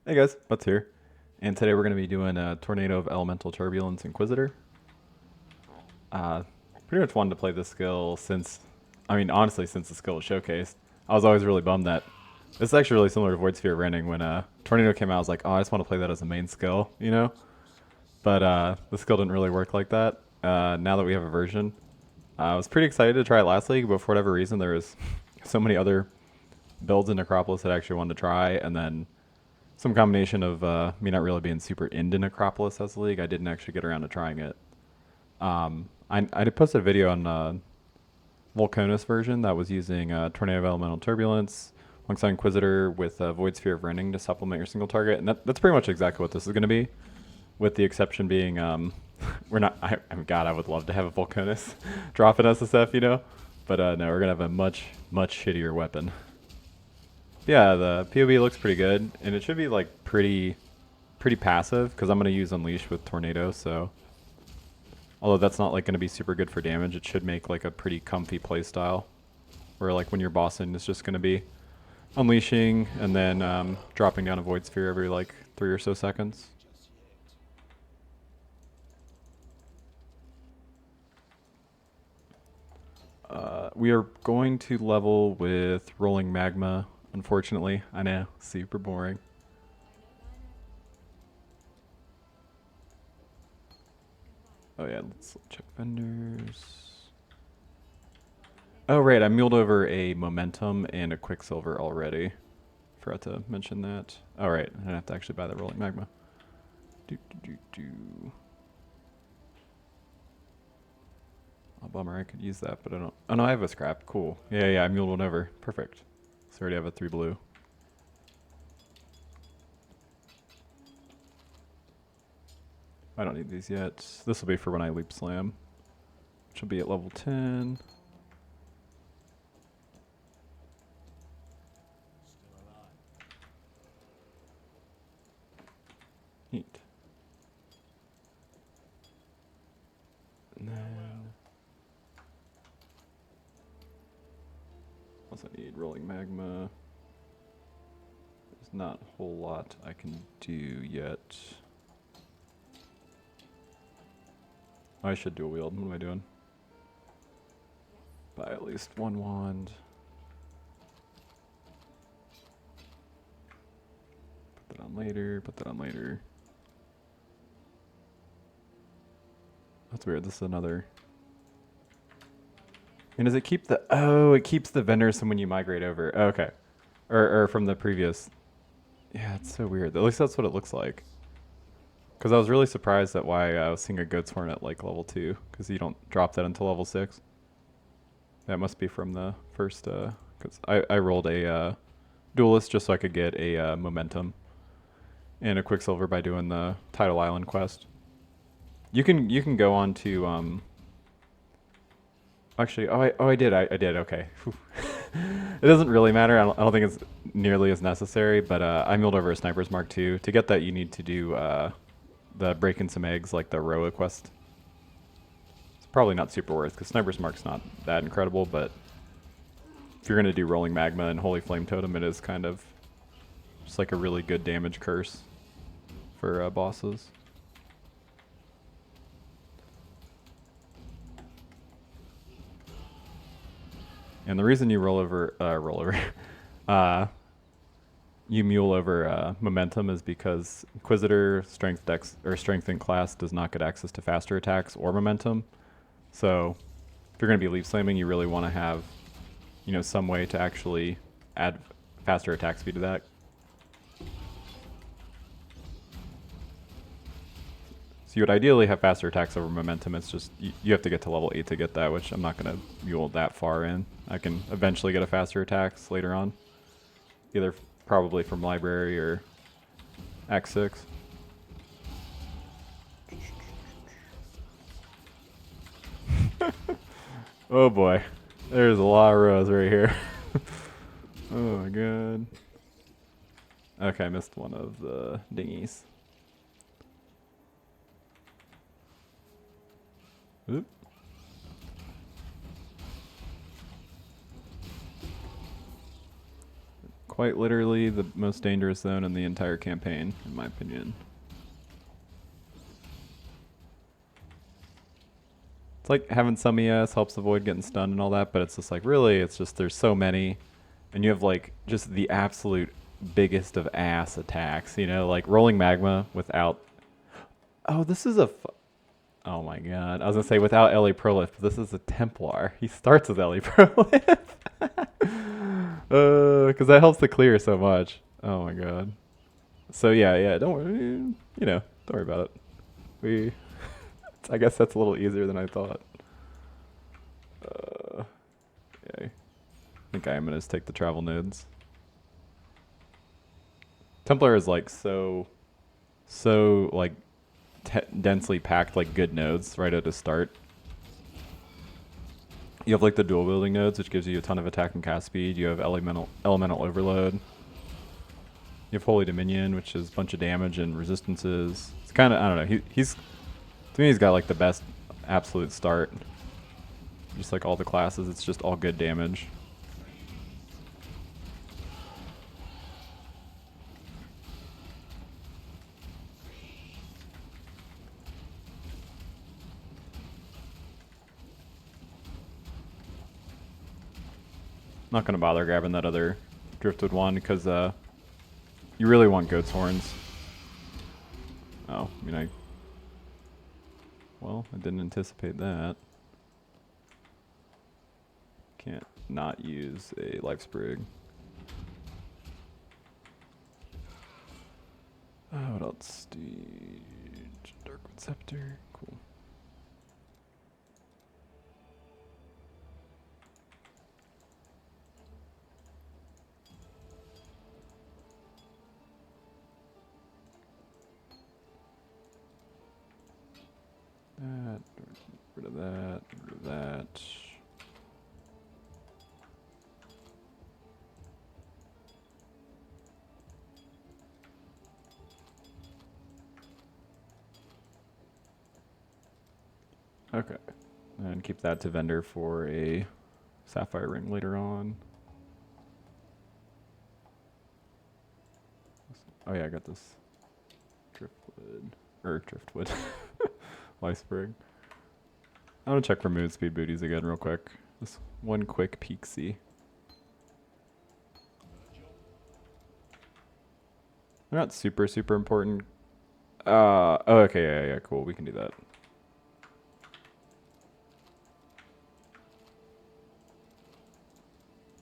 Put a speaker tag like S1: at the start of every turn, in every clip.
S1: Hey guys, Butts here, and today we're going to be doing a Tornado of Elemental Turbulence Inquisitor. Uh, Pretty much wanted to play this skill since, honestly, since the skill was showcased. I was always really bummed that this is actually really similar to Void Sphere Rending. When Tornado came out, I was like, oh, I just want to play that as a main skill, you know? But the skill didn't really work like that. Now that we have a version, I was pretty excited to try it last league, but for whatever reason, there was so many other builds in Necropolis that I actually wanted to try, and then some combination of me not really being super into Necropolis as a league, I didn't actually get around to trying it. I did post a video on Volcanus version that was using Tornado of Elemental Turbulence alongside Inquisitor with Void Sphere of Rending to supplement your single target, and that's pretty much exactly what this is going to be, with the exception being we're not. God, I would love to have a Volcanus drop in SSF, you know, but no, we're gonna have a much shittier weapon. Yeah, the POV looks pretty good, and it should be like pretty passive because I'm gonna use Unleash with Tornado. So, although that's not like gonna be super good for damage, it should make like a pretty comfy playstyle, where like when you're bossing, it's just gonna be unleashing and then dropping down a Void Sphere every like 3 or so seconds. We are going to level with rolling magma. Unfortunately, I know, super boring. Oh yeah, let's check vendors. Oh right, I muled over a momentum and a quicksilver already. Forgot to mention that. All right, I have to actually buy the rolling magma. Do do do do. Oh bummer, I could use that, but I don't. Oh no, I have a scrap. Cool. Yeah, I muled one over. Perfect. So I already have a 3 blue. I don't need these yet. This will be for when I leap slam, which will be at level 10. Neat. And then also need rolling magma. There's not a whole lot I can do yet. I should do a wield. What am I doing? Buy at least one wand. Put that on later. Put that on later. That's weird. This is another. And does it keep the... Oh, it keeps the vendors from when you migrate over. Oh, okay. Or from the previous... Yeah, it's so weird. At least that's what it looks like. Because I was really surprised at why I was seeing a goat's horn at like level 2. Because you don't drop that until level 6. That must be from the first... Because I rolled a duelist just so I could get a momentum and a quicksilver by doing the Tidal Island quest. You can go on to... Actually, I did. I did. Okay. It doesn't really matter. I don't think it's nearly as necessary, but I milled over a Sniper's Mark II. To get that, you need to do the breaking some eggs, like the Roa quest. It's probably not super worth, because Sniper's Mark's not that incredible, but if you're going to do Rolling Magma and Holy Flame Totem, it is kind of just like a really good damage curse for bosses. And the reason you you mule over momentum is because Inquisitor strength dex or strength in class does not get access to faster attacks or momentum. So if you're going to be leap slamming, you really want to have, some way to actually add faster attack speed to that. So you would ideally have faster attacks over momentum. It's just you have to get to level 8 to get that, which I'm not going to mule that far in. I can eventually get a faster attacks later on, either probably from library or Act 6. Oh boy, there's a lot of rows right here. Oh my god. Okay, I missed one of the dinghies. Oop. Quite literally the most dangerous zone in the entire campaign, in my opinion. It's like having some ES helps avoid getting stunned and all that, but it's just like, really, it's just there's so many. And you have like just the absolute biggest of ass attacks, you know, like rolling magma without... Oh, this is a... Oh my god. I was going to say without Ellie Prolif, but this is a Templar. He starts with Ellie Prolif. Because that helps the clear so much. Oh my god. So yeah, don't worry. You know, don't worry about it. I guess that's a little easier than I thought. Okay. I think I am going to take the travel nodes. Templar is like so like densely packed, like good nodes right at the start. You have like the dual wielding nodes, which gives you a ton of attack and cast speed. You have elemental overload. You have Holy Dominion, which is a bunch of damage and resistances. It's kind of, I don't know, he's to me he's got like the best absolute start. Just like all the classes, it's just all good damage. Not gonna bother grabbing that other driftwood one because you really want goat's horns. Oh, I mean well, I didn't anticipate that. Can't not use a life sprig. What else? Stage, Darkwood Scepter, cool. That, rid of that, rid of that. Okay, and keep that to vendor for a sapphire ring later on. Oh yeah, I got this driftwood, life sprig. I want to check for mood speed booties again real quick. Just one quick peek see. They're not super important. Oh, okay, yeah, cool. We can do that.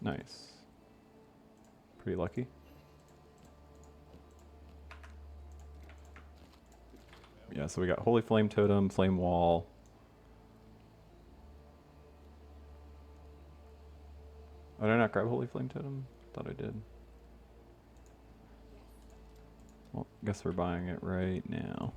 S1: Nice. Pretty lucky. Yeah, so we got Holy Flame Totem, Flame Wall. Oh, did I not grab Holy Flame Totem? Thought I did. Well, guess we're buying it right now.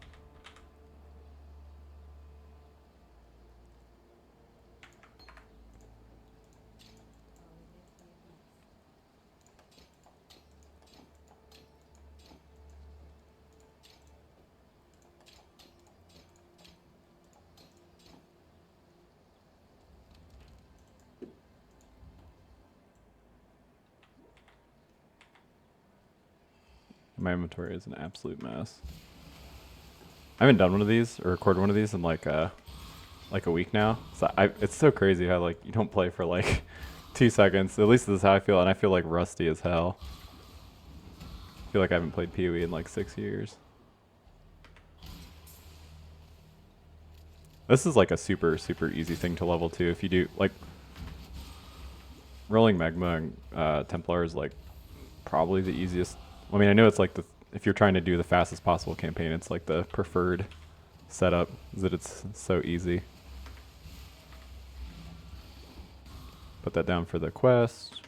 S1: My inventory is an absolute mess. I haven't done one of these or recorded one of these in like a week now. So it's so crazy how like you don't play for like 2 seconds. At least this is how I feel, and I feel like rusty as hell. I feel like I haven't played PoE in like 6 years. This is like a super easy thing to level too. If you do like rolling magma and Templar is like probably the easiest. I mean, I know it's like if you're trying to do the fastest possible campaign, it's like the preferred setup, is that it's so easy. Put that down for the quest.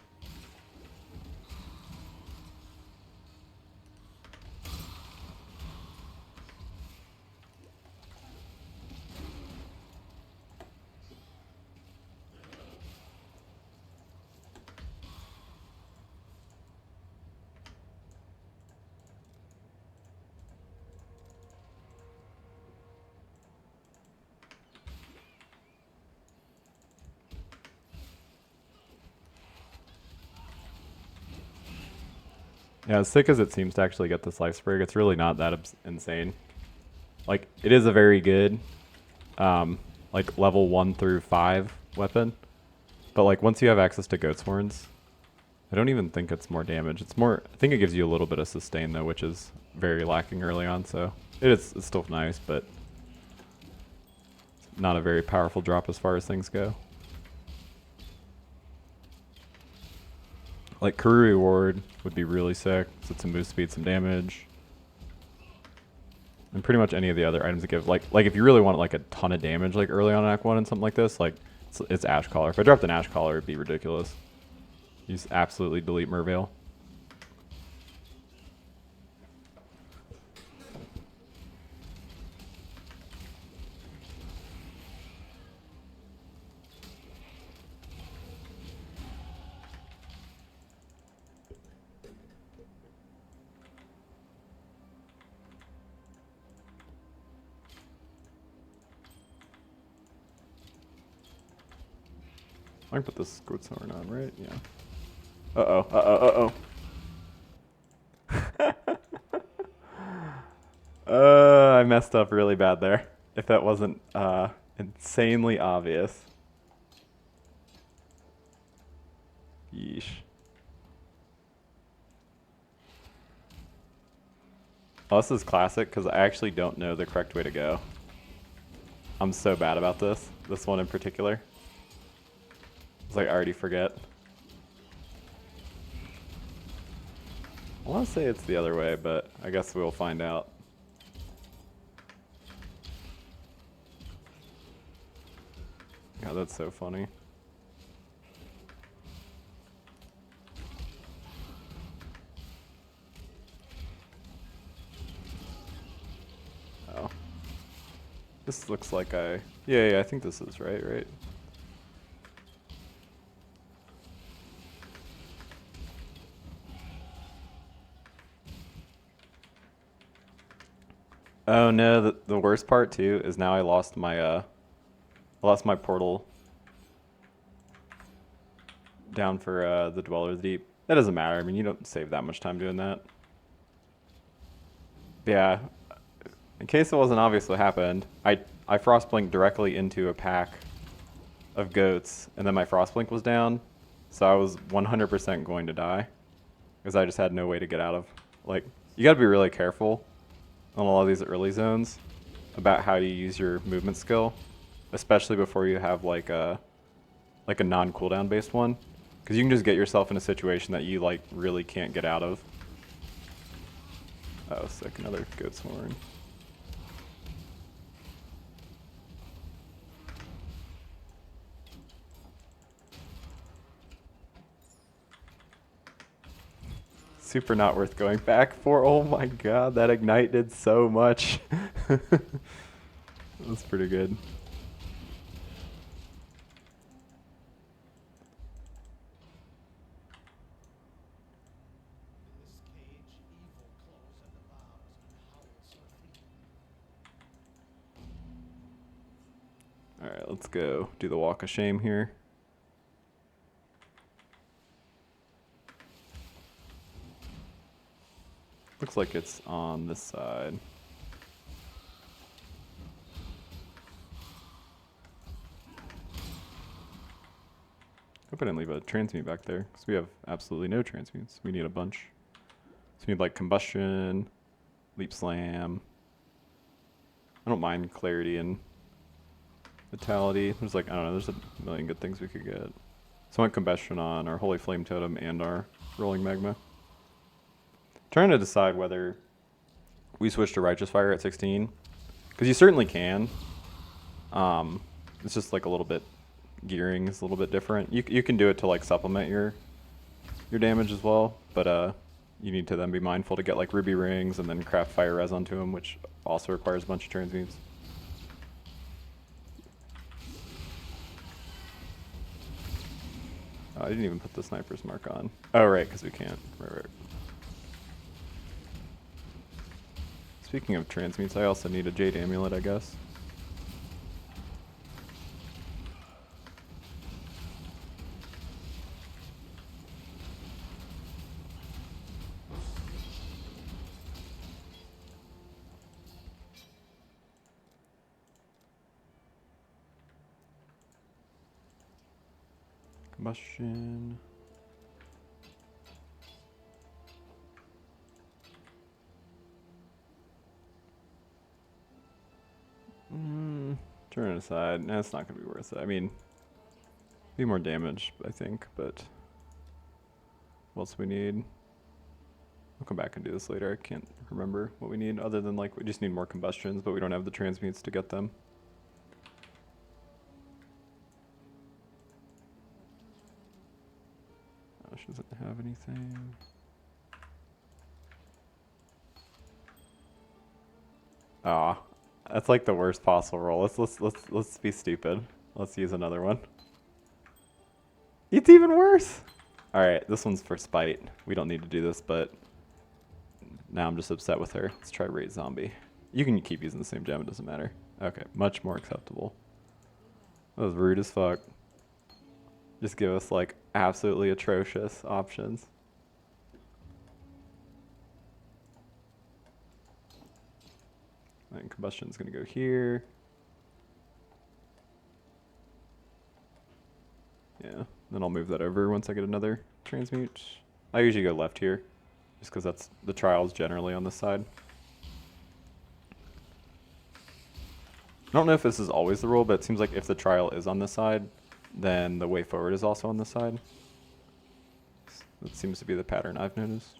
S1: Yeah, as sick as it seems to actually get this life sprig, it's really not that insane. Like, it is a very good, like, level 1 through 5 weapon. But, like, once you have access to goat's horns, I don't even think it's more damage. It's more, I think it gives you a little bit of sustain, though, which is very lacking early on, so it's still nice, but not a very powerful drop as far as things go. Like, career reward would be really sick, so some move speed, some damage. And pretty much any of the other items that give, like if you really want like a ton of damage, like early on in Act 1 and something like this, like it's Ash Collar. If I dropped an Ash Collar, it'd be ridiculous. You just absolutely delete Merveil. I can put this Goat's Horn on, right? Yeah. Uh-oh. I messed up really bad there. If that wasn't insanely obvious. Yeesh. Oh, this is classic because I actually don't know the correct way to go. I'm so bad about this one in particular. It's like I already forget. I want to say it's the other way, but I guess we'll find out. God, that's so funny. Oh. This looks like yeah, I think this is right? Oh no, the worst part too is now I lost my portal down for the Dweller's Deep. That doesn't matter. I mean, you don't save that much time doing that. Yeah. In case it wasn't obvious what happened, I frostblinked directly into a pack of goats, and then my frostblink was down, so I was 100% going to die because I just had no way to get out of. Like, you got to be really careful on a lot of these early zones about how you use your movement skill, especially before you have like a non-cooldown based one, because you can just get yourself in a situation that you like really can't get out of. Oh, sick! Another Goat's Horn. Super not worth going back for. Oh my god, that ignite did so much. That's pretty good. Alright, let's go do the Walk of Shame here. Looks like it's on this side. Hope I didn't leave a transmute back there, because we have absolutely no transmutes. We need a bunch. So we need like Combustion, Leap Slam. I don't mind Clarity and Vitality. There's like, I don't know, there's a million good things we could get. So I want Combustion on our Holy Flame Totem and our Rolling Magma. Trying to decide whether we switch to Righteous Fire at 16, because you certainly can. It's just like a little bit, gearing is a little bit different. You can do it to like supplement your damage as well, but you need to then be mindful to get like Ruby Rings and then craft Fire Res onto them, which also requires a bunch of transmutes. Oh, I didn't even put the Sniper's Mark on. Oh right, because we can't. Right. Speaking of transmutes, I also need a Jade Amulet, I guess. combustion. Turn it aside. Nah, it's not going to be worth it. I mean, be more damage, I think, but what else we need? I'll come back and do this later. I can't remember what we need other than like we just need more combustions, but we don't have the transmutes to get them. Oh, she doesn't have anything. Ah. That's like the worst possible roll. Let's be stupid. Let's use another one. It's even worse. All right, this one's for spite. We don't need to do this, but now I'm just upset with her. Let's try raid zombie. You can keep using the same gem. It doesn't matter. Okay, much more acceptable. That was rude as fuck. Just give us like absolutely atrocious options. And combustion's gonna go here. Yeah, then I'll move that over once I get another transmute. I usually go left here, just because that's the trials generally on this side. I don't know if this is always the rule, but it seems like if the trial is on this side, then the way forward is also on this side. That seems to be the pattern I've noticed.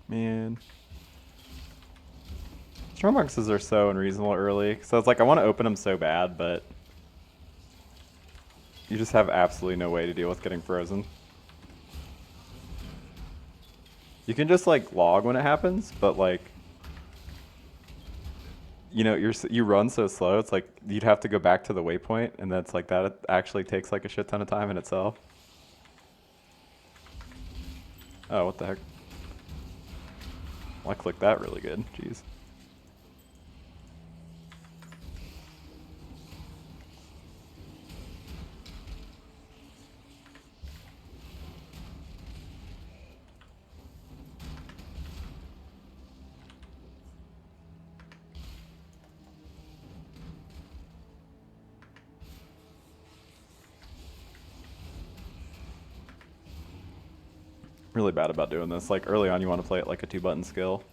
S1: Man. Strongboxes are so unreasonable early. So it's like I want to open them so bad, but you just have absolutely no way to deal with getting frozen. You can just like log when it happens, but like, you know, you run so slow. It's like you'd have to go back to the waypoint, and that's like that actually takes like a shit ton of time in itself. Oh, what the heck? Well, I clicked that really good. Jeez. Really bad about doing this. Like early on, you want to play it like a 2-button skill,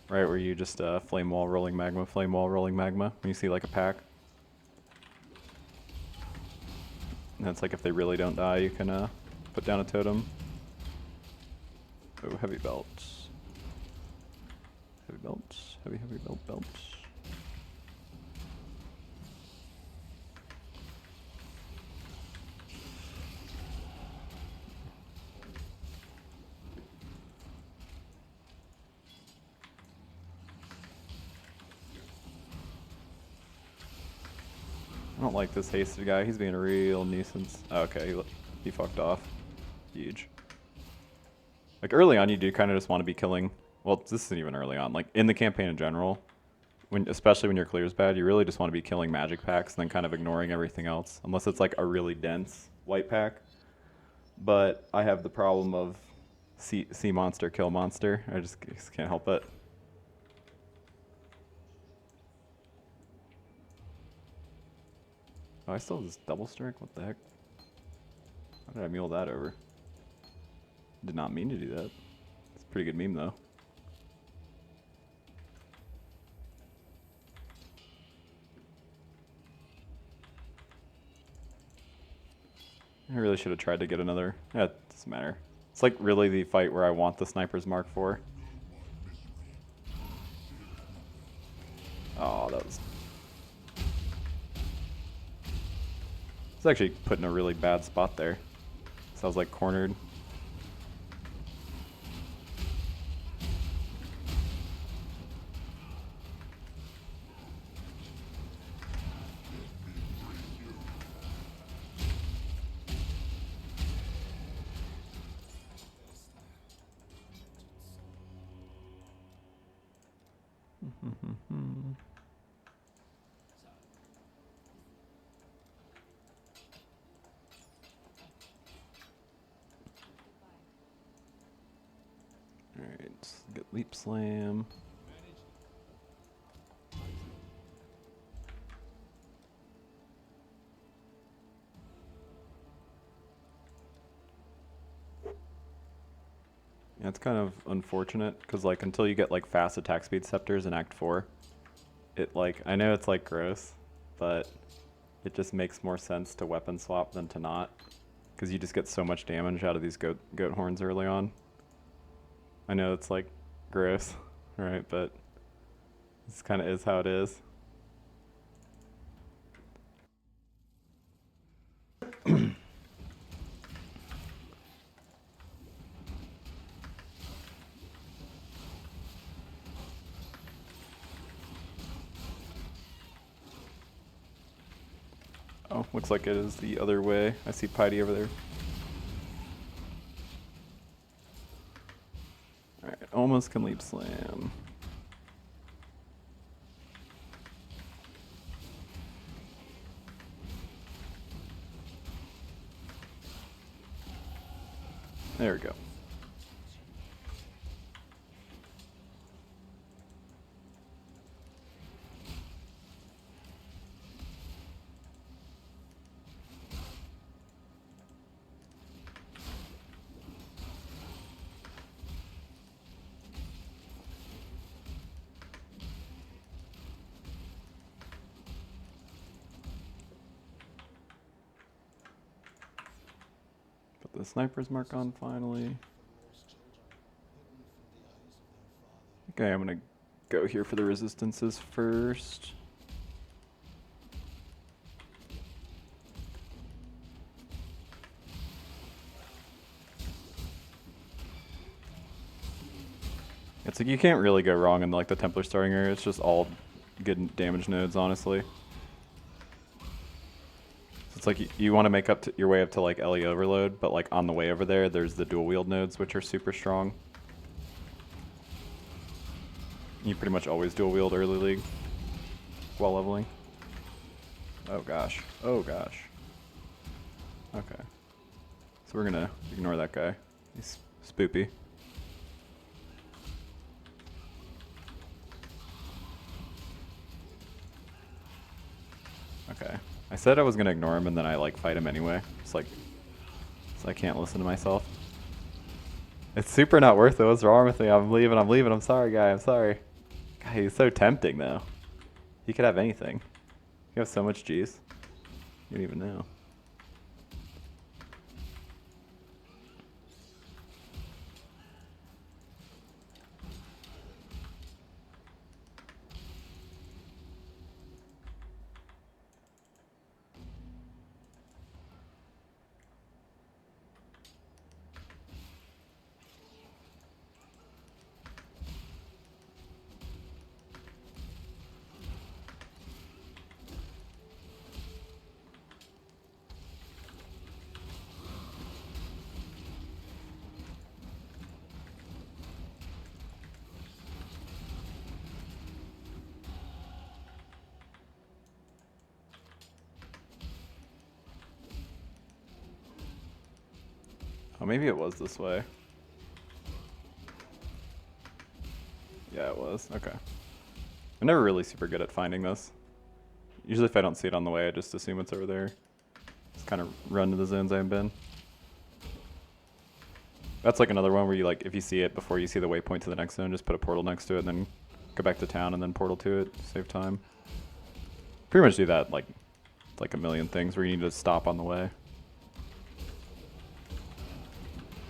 S1: right? Where you just flame wall, rolling magma, flame wall, rolling magma. When you see like a pack, and that's like if they really don't die, you can put down a totem. Oh, heavy belts, heavy belts, heavy belts. I don't like this hasted guy. He's being a real nuisance. Oh, okay, he fucked off. Huge. Like early on, you do kind of just want to be killing. Well, this isn't even early on. Like in the campaign in general, especially when your clear's bad, you really just want to be killing magic packs and then kind of ignoring everything else, unless it's like a really dense white pack. But I have the problem of see monster, kill monster. I just can't help it. Oh, I still have this double strike? What the heck? How did I mule that over? Did not mean to do that. It's a pretty good meme, though. I really should have tried to get another. Yeah, it doesn't matter. It's like really the fight where I want the sniper's mark for. Oh, that was... It's actually put in a really bad spot there. So I was like cornered. Alright, let's get leap slam. Yeah, it's kind of unfortunate because like until you get like fast attack speed scepters in Act 4, it like, I know it's like gross, but it just makes more sense to weapon swap than to not, because you just get so much damage out of these goat horns early on. I know it's like gross, right? But this kind of is how it is. Oh, looks like it is the other way. I see Piety over there. Alright, almost can leap slam. There we go. Put the sniper's mark on finally. Okay, I'm gonna go here for the resistances first. It's like you can't really go wrong in like the Templar starting area. It's just all good damage nodes, honestly. So it's like you want to make up to your way up to like LE Overload, but like on the way over there, there's the dual wield nodes, which are super strong. You pretty much always dual wield early league while leveling. Oh gosh. Oh gosh. Okay. So we're gonna ignore that guy. He's spoopy. Okay. I said I was gonna ignore him and then I like fight him anyway. It's like, so I can't listen to myself. It's super not worth it. What's wrong with me? I'm leaving. I'm sorry, guy. I'm sorry. God, he's so tempting though. He could have anything. You have so much G's. You don't even know. Oh, maybe it was this way. Yeah, it was. Okay. I'm never really super good at finding this. Usually if I don't see it on the way, I just assume it's over there. Just kind of run to the zones I've been. That's like another one where you like, if you see it before you see the waypoint to the next zone, just put a portal next to it and then go back to town and then portal to it, save time. Pretty much do that like a million things where you need to stop on the way.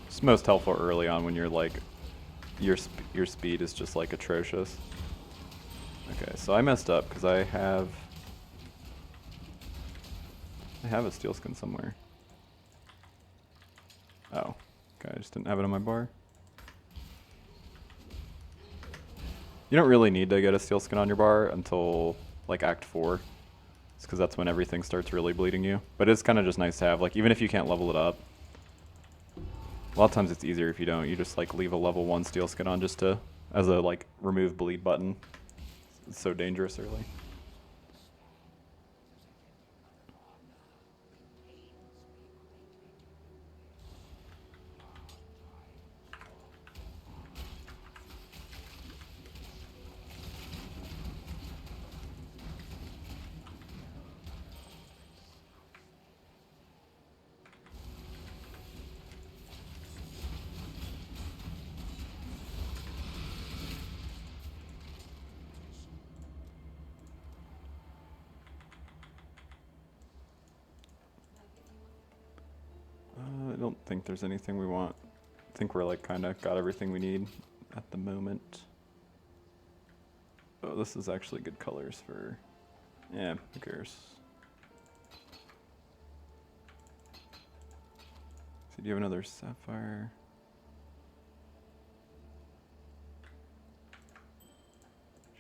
S1: It's most helpful early on when you're like, your speed is just like atrocious. Okay, so I messed up because I have a steel skin somewhere. Oh, okay, I just didn't have it on my bar. You don't really need to get a steel skin on your bar until like Act 4. It's because that's when everything starts really bleeding you. But it's kind of just nice to have, like even if you can't level it up. A lot of times it's easier if you don't. You just like leave a level 1 steel skin on just to, as a like remove bleed button. It's so dangerous early. I don't think there's anything we want. I think we're like kind of got everything we need at the moment. Oh, this is actually good colors for, yeah, who cares? So do you have another sapphire?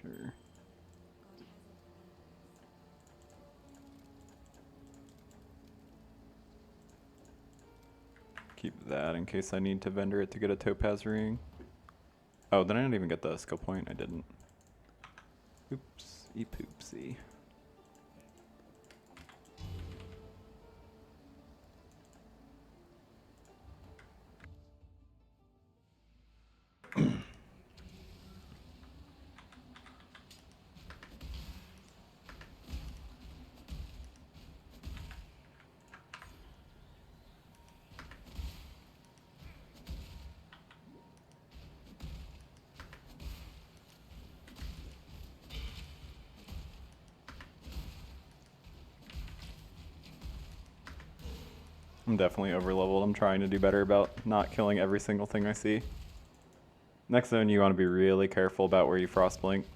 S1: Sure. Keep that in case I need to vendor it to get a topaz ring. Oh, then I didn't even get the skill point. I didn't. Oops, poopsie. I'm definitely over leveled. I'm trying to do better about not killing every single thing I see. Next zone, you want to be really careful about where you frost blink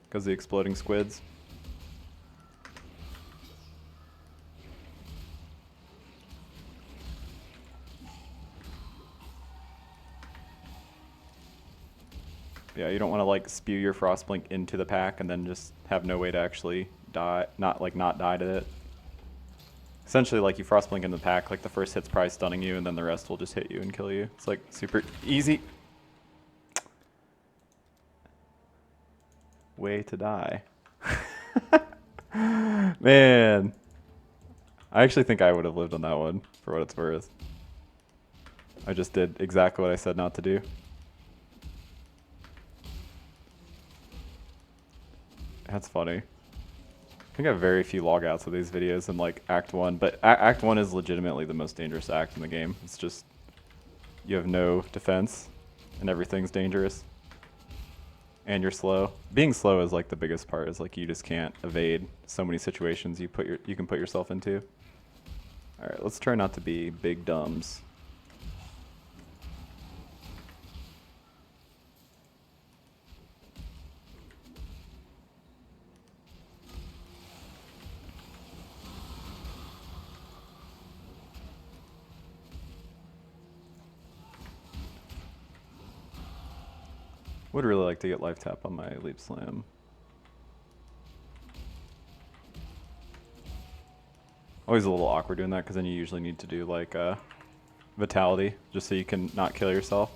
S1: because the exploding squids. Yeah, you don't want to like spew your frost blink into the pack and then just have no way to actually die, not die to it. Essentially, like, you frost blink in the pack, like, the first hit's probably stunning you, and then the rest will just hit you and kill you. It's, like, super easy. Way to die. Man. I actually think I would have lived on that one, for what it's worth. I just did exactly what I said not to do. That's funny. I think I have very few logouts of these videos in like Act 1, but Act 1 is legitimately the most dangerous act in the game. It's just, you have no defense, and everything's dangerous. And you're slow. Being slow is like the biggest part, is like you just can't evade so many situations you can put yourself into. Alright, let's try not to be big dumbs. Would really like to get life tap on my leap slam. Always a little awkward doing that because then you usually need to do like vitality just so you can not kill yourself.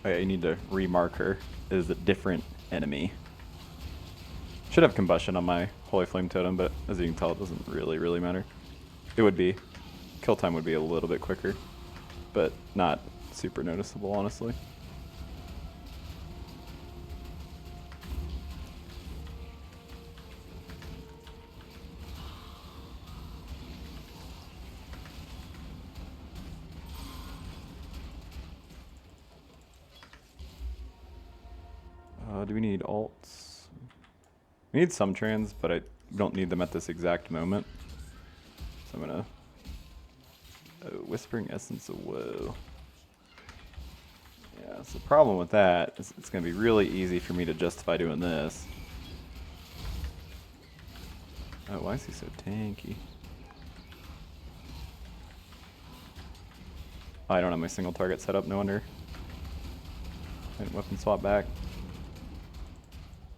S1: Oh yeah, you need to remark her as a different enemy. Should have combustion on my Holy Flame Totem, but as you can tell, it doesn't really matter. It would be. Kill time would be a little bit quicker, but not super noticeable, honestly. Do we need alts? We need some trans, but I don't need them at this exact moment. So I'm gonna... Whispering Essence of Woe. Yeah, so the problem with that is it's going to be really easy for me to justify doing this. Oh, why is he so tanky? Oh, I don't have my single target set up, no wonder. And weapon swap back.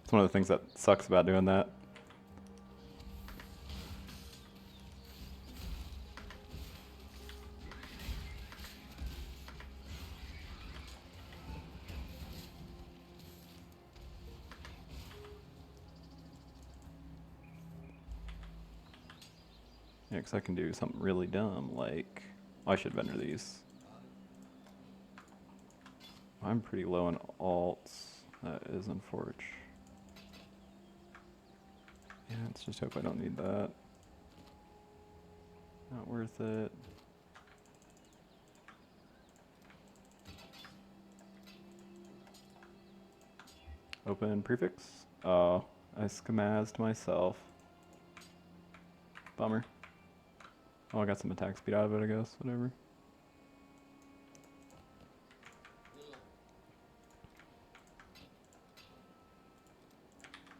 S1: It's one of the things that sucks about doing that. Yeah, because I can do something really dumb, like... Oh, I should vendor these. I'm pretty low on alts. That is unfortunate. Yeah, let's just hope I don't need that. Not worth it. Open prefix. Oh, I schemazed myself. Bummer. Oh, I got some attack speed out of it, I guess. Whatever.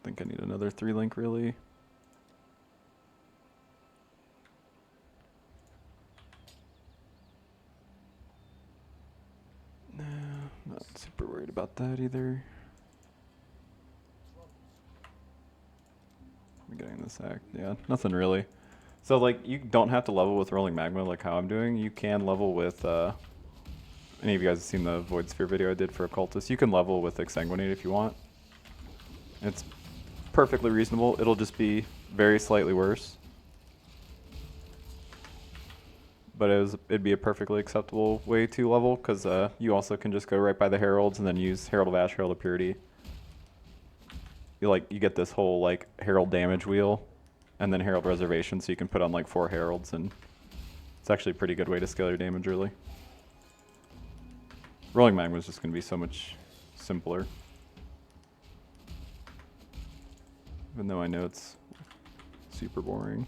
S1: Think I need another 3-link, really. No, not super worried about that either. I'm getting this act. Yeah, nothing really. So, like, you don't have to level with rolling magma like how I'm doing. You can level with, any of you guys have seen the Void Sphere video I did for Occultist. You can level with Exsanguinate if you want. It's perfectly reasonable. It'll just be very slightly worse. But it'd be a perfectly acceptable way to level, because you also can just go right by the Heralds and then use Herald of Ash, Herald of Purity. You get this whole, like, Herald damage wheel. And then Herald Reservation, so you can put on like 4 Heralds, and it's actually a pretty good way to scale your damage early. Rolling Magma is just going to be so much simpler. Even though I know it's super boring.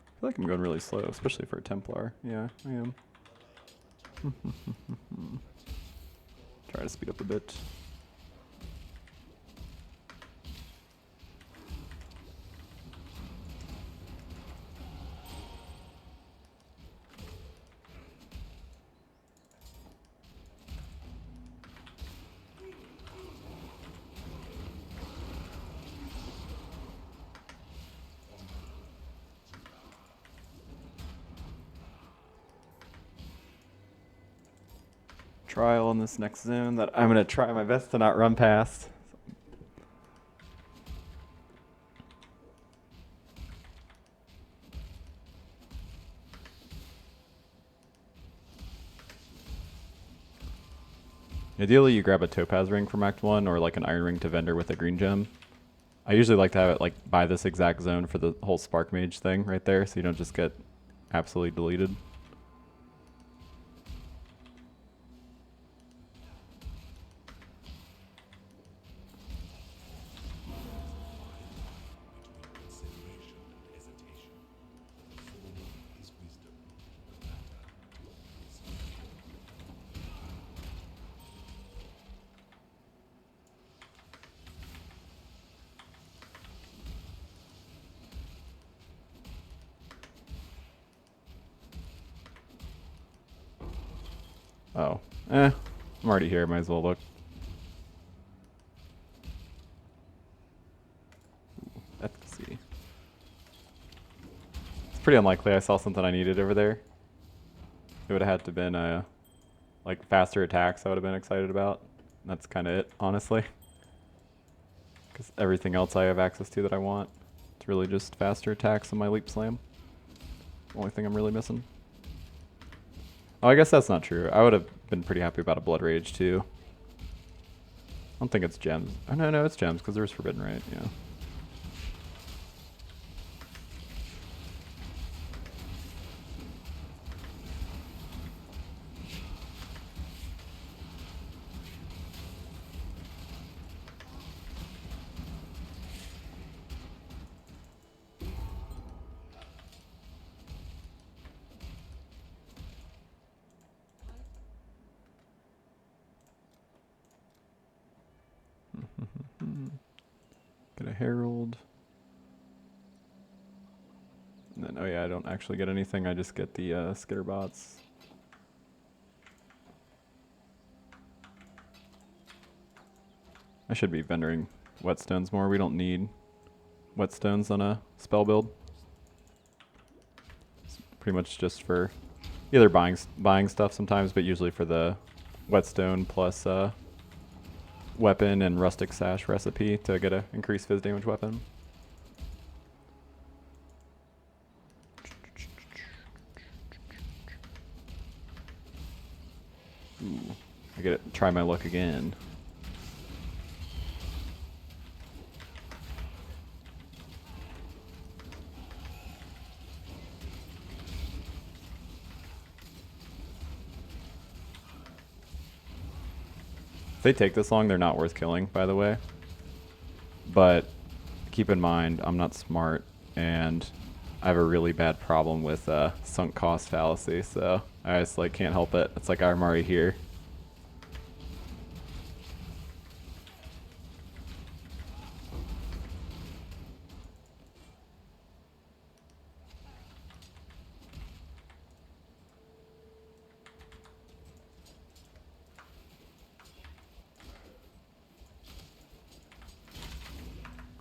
S1: I feel like I'm going really slow, especially for a Templar. Yeah, I am. Try to speed up a bit. Trial in this next zone that I'm going to try my best to not run past. Ideally, you grab a topaz ring from Act 1 or like an iron ring to vendor with a green gem. I usually like to have it like by this exact zone for the whole spark mage thing right there, so you don't just get absolutely deleted. Oh, I'm already here, might as well look. Ooh, efficacy. It's pretty unlikely I saw something I needed over there. It would have had to been like faster attacks I would have been excited about. That's kind of it, honestly. Because everything else I have access to that I want, it's really just faster attacks and my leap slam. Only thing I'm really missing. Oh, I guess that's not true. I would have been pretty happy about a Blood Rage, too. I don't think it's gems. Oh, no, it's gems, because there's Forbidden Right, yeah. Herald. And then, oh yeah, I don't actually get anything. I just get the skitter bots. I should be vendoring whetstones more. We don't need whetstones on a spell build. It's pretty much just for either buying stuff sometimes, but usually for the whetstone plus weapon and rustic sash recipe to get a increased fizz damage weapon. Ooh, I get to try my luck again. If they take this long, they're not worth killing, by the way. But keep in mind, I'm not smart, and I have a really bad problem with sunk cost fallacy, so I just like can't help it. It's like I'm already here.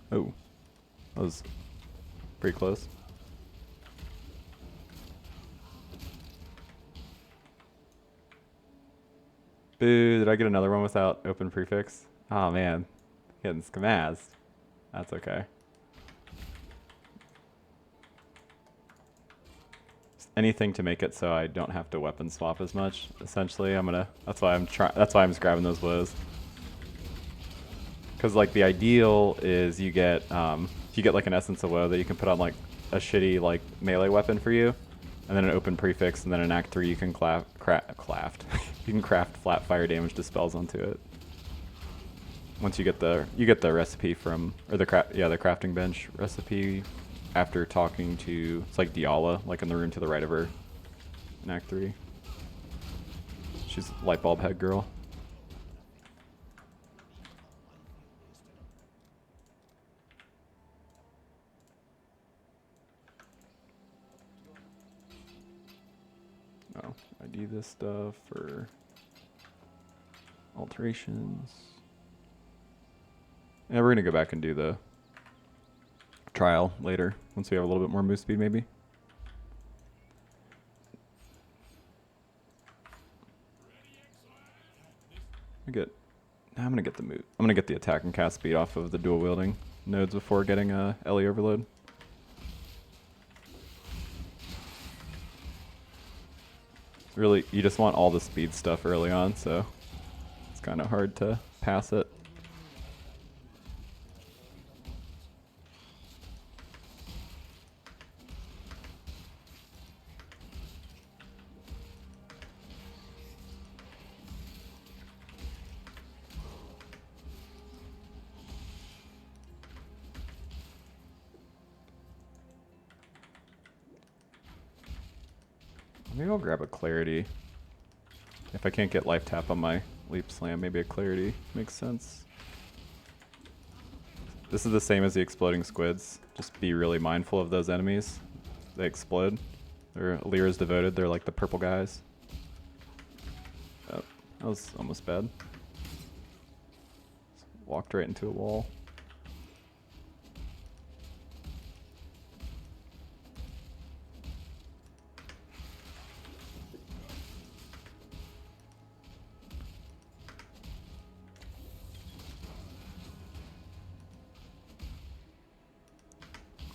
S1: Oh, that was pretty close. Boo, did I get another one without open prefix? Oh man, getting schemazzed. That's okay. Just anything to make it so I don't have to weapon swap as much. Essentially, that's why I'm just grabbing those woes. Because like the ideal is you get like an essence of woe that you can put on like a shitty like melee weapon for you, and then an open prefix, and then in Act 3 you can you can craft flat fire damage dispels onto it. Once you get the recipe from, or the crafting bench recipe after talking to, it's like Dialla, like in the room to the right of her in Act 3. She's light bulb head girl. Oh, I do this stuff for alterations. Yeah, we're gonna go back and do the trial later once we have a little bit more move speed, maybe. I'm gonna get the attack and cast speed off of the dual wielding nodes before getting Ellie overload. Really, you just want all the speed stuff early on, so it's kind of hard to pass it. Maybe I'll grab a clarity. If I can't get life tap on my leap slam, maybe a clarity makes sense. This is the same as the exploding squids. Just be really mindful of those enemies. They explode. They're Lyra's devoted. They're like the purple guys. Oh, that was almost bad. Just walked right into a wall.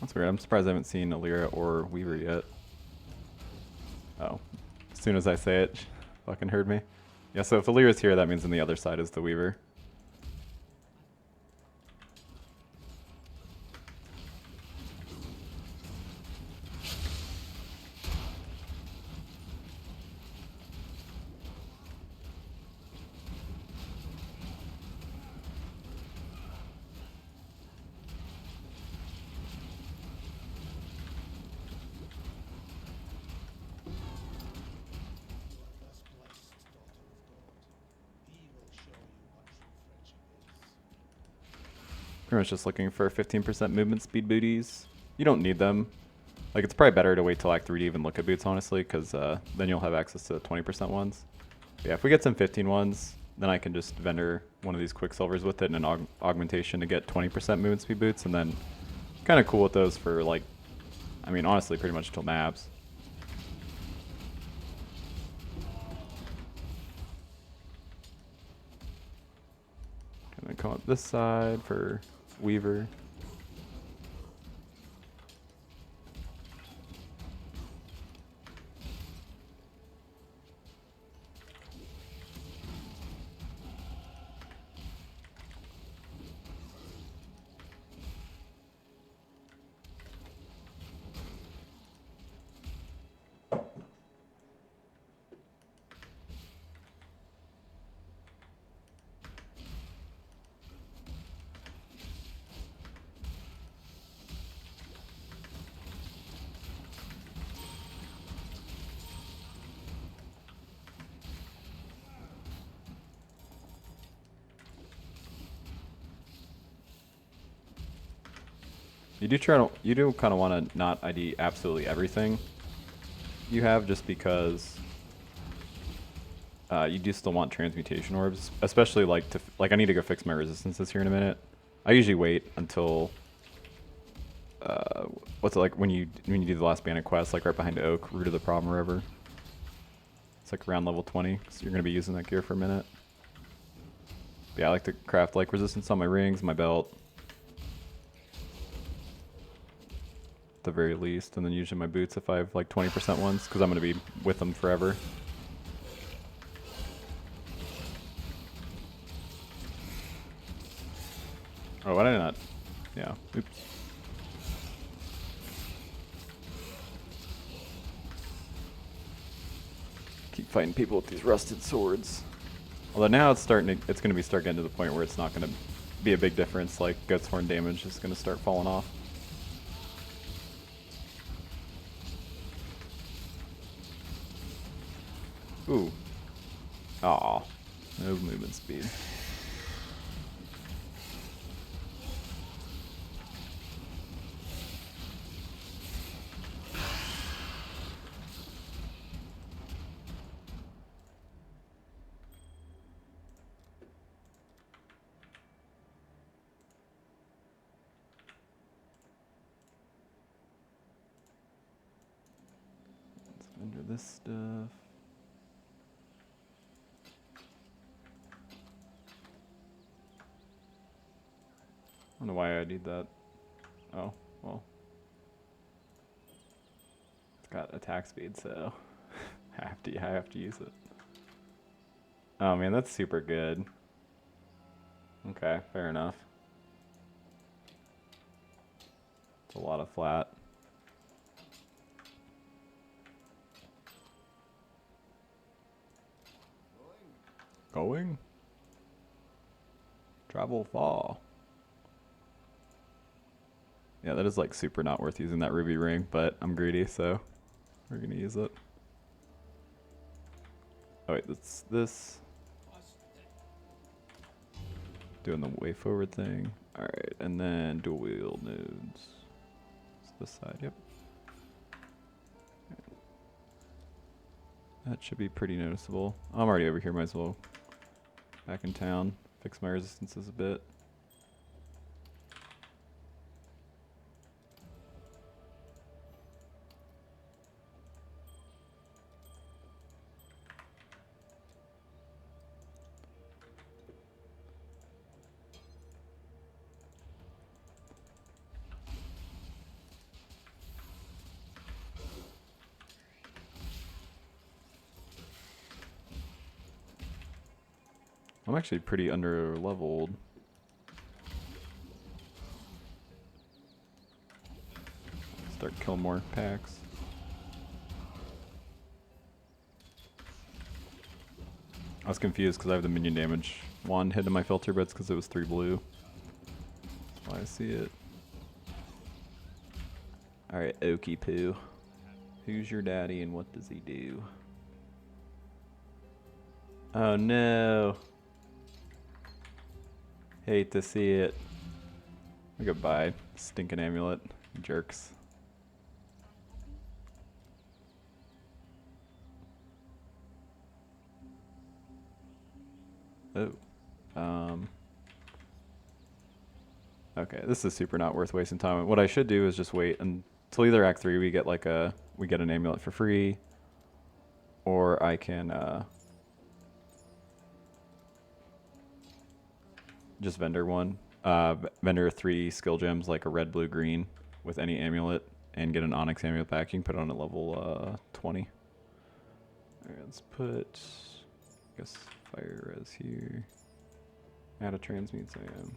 S1: That's weird. I'm surprised I haven't seen Lyra or Weaver yet. Oh. As soon as I say it, fucking heard me. Yeah, so if Lyra's here, that means on the other side is the Weaver. Pretty much just looking for 15% movement speed booties. You don't need them. Like, it's probably better to wait till Act 3 to even look at boots, honestly, because then you'll have access to the 20% ones. But yeah, if we get some 15 ones, then I can just vendor one of these quicksilvers with it and an augmentation to get 20% movement speed boots, and then kind of cool with those for, like, I mean, honestly, pretty much till nabs. And then come up this side for Weaver. You do kind of want to not ID absolutely everything you have, just because you do still want transmutation orbs, especially like I need to go fix my resistances here in a minute. I usually wait until what's it like when you do the last bandit quest, like right behind Oak, root of the problem, or whatever. It's like around level 20, so you're gonna be using that gear for a minute. But yeah, I like to craft like resistance on my rings, my belt, at the very least, and then usually my boots if I have like 20% ones, because I'm going to be with them forever. Oh, why did I not? Yeah, oops. Keep fighting people with these rusted swords. Although now it's going to start getting to the point where it's not going to be a big difference, like Goat's Horn damage is going to start falling off. Ooh. Aw. No movement speed. Let's vendor this stuff. I don't know why I did that. Oh, well. It's got attack speed, so I have to use it. Oh man, that's super good. Okay, fair enough. It's a lot of flat. Going? Travel far. Yeah, that is like super not worth using that ruby ring, but I'm greedy, so we're gonna use it. Oh wait, that's this. Doing the way forward thing. Alright, and then dual wield nodes. It's this side, yep. That should be pretty noticeable. I'm already over here, might as well back in town, fix my resistances a bit. I'm actually pretty under leveled. Start killing more packs. I was confused because I have the minion damage wand hit in my filter, but it's because it was 3 blue. That's why I see it. Alright, Okie Poo. Who's your daddy and what does he do? Oh no. Hate to see it. Goodbye, stinking amulet, jerks. Oh. Okay, this is super not worth wasting time. What I should do is just wait until either Act 3 we get like we get an amulet for free, or I can just vendor one. Vendor 3 skill gems like a red, blue, green with any amulet and get an onyx amulet back. You can put it on at level 20. Alright, let's put, I guess, fire res here. Add a transmutes I am.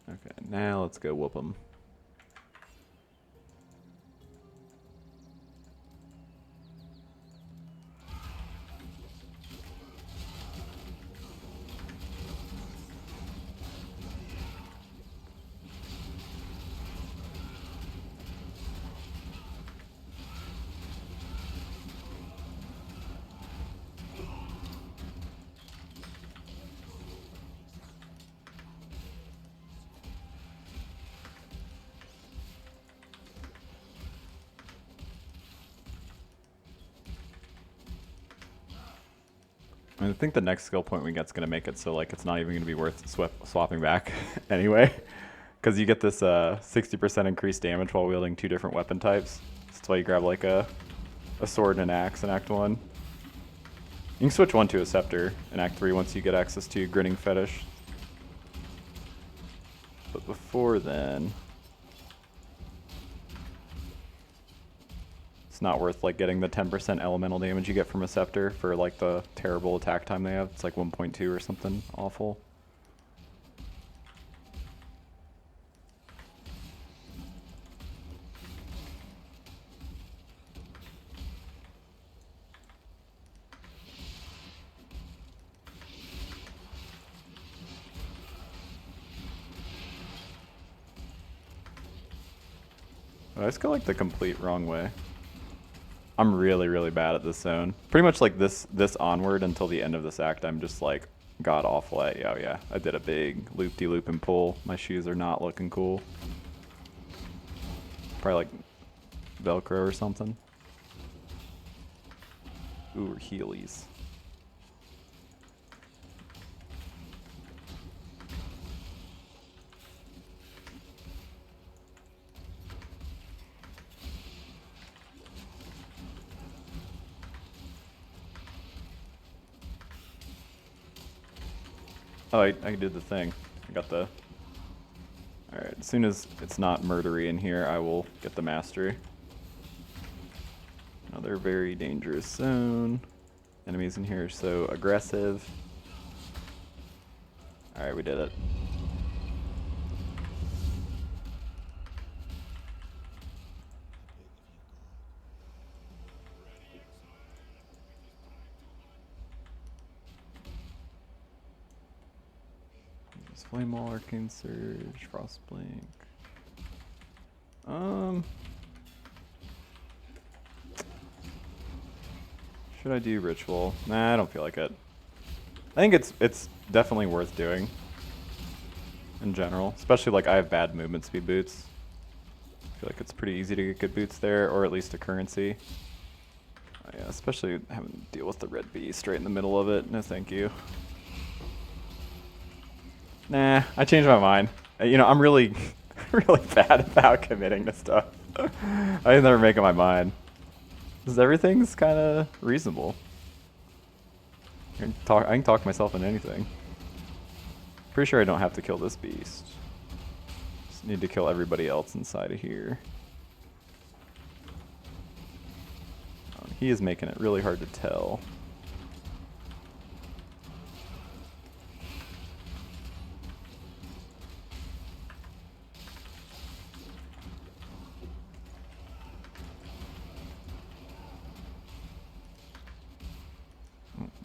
S1: Okay, now let's go whoop them. I think the next skill point we get is going to make it so like it's not even going to be worth swapping back anyway, because you get this 60% increased damage while wielding 2 different weapon types. So that's why you grab like a sword and an axe in Act 1. You can switch one to a scepter in Act 3 once you get access to Grinning Fetish. But before then, it's not worth like getting the 10% elemental damage you get from a scepter for like the terrible attack time they have. It's like 1.2 or something awful. I just go like the complete wrong way. I'm really, really bad at this zone. Pretty much like this onward until the end of this act, I'm just like god awful at. Oh yeah, I did a big loop-de-loop and pull. My shoes are not looking cool. Probably like Velcro or something. Ooh, Heelys. Oh, I did the thing. I got the... Alright, as soon as it's not murdery in here, I will get the mastery. Another very dangerous zone. Enemies in here are so aggressive. Alright, we did it. Flame Wall, Arcane Surge, Frostblink. Should I do Ritual? Nah, I don't feel like it. I think it's definitely worth doing in general, especially like I have bad movement speed boots. I feel like it's pretty easy to get good boots there, or at least a currency. Yeah, especially having to deal with the red beast right in the middle of it. No, thank you. Nah, I changed my mind. You know, I'm really, really bad about committing to stuff. I never make up my mind. Because everything's kind of reasonable. I can talk myself into anything. Pretty sure I don't have to kill this beast. Just need to kill everybody else inside of here. He is making it really hard to tell.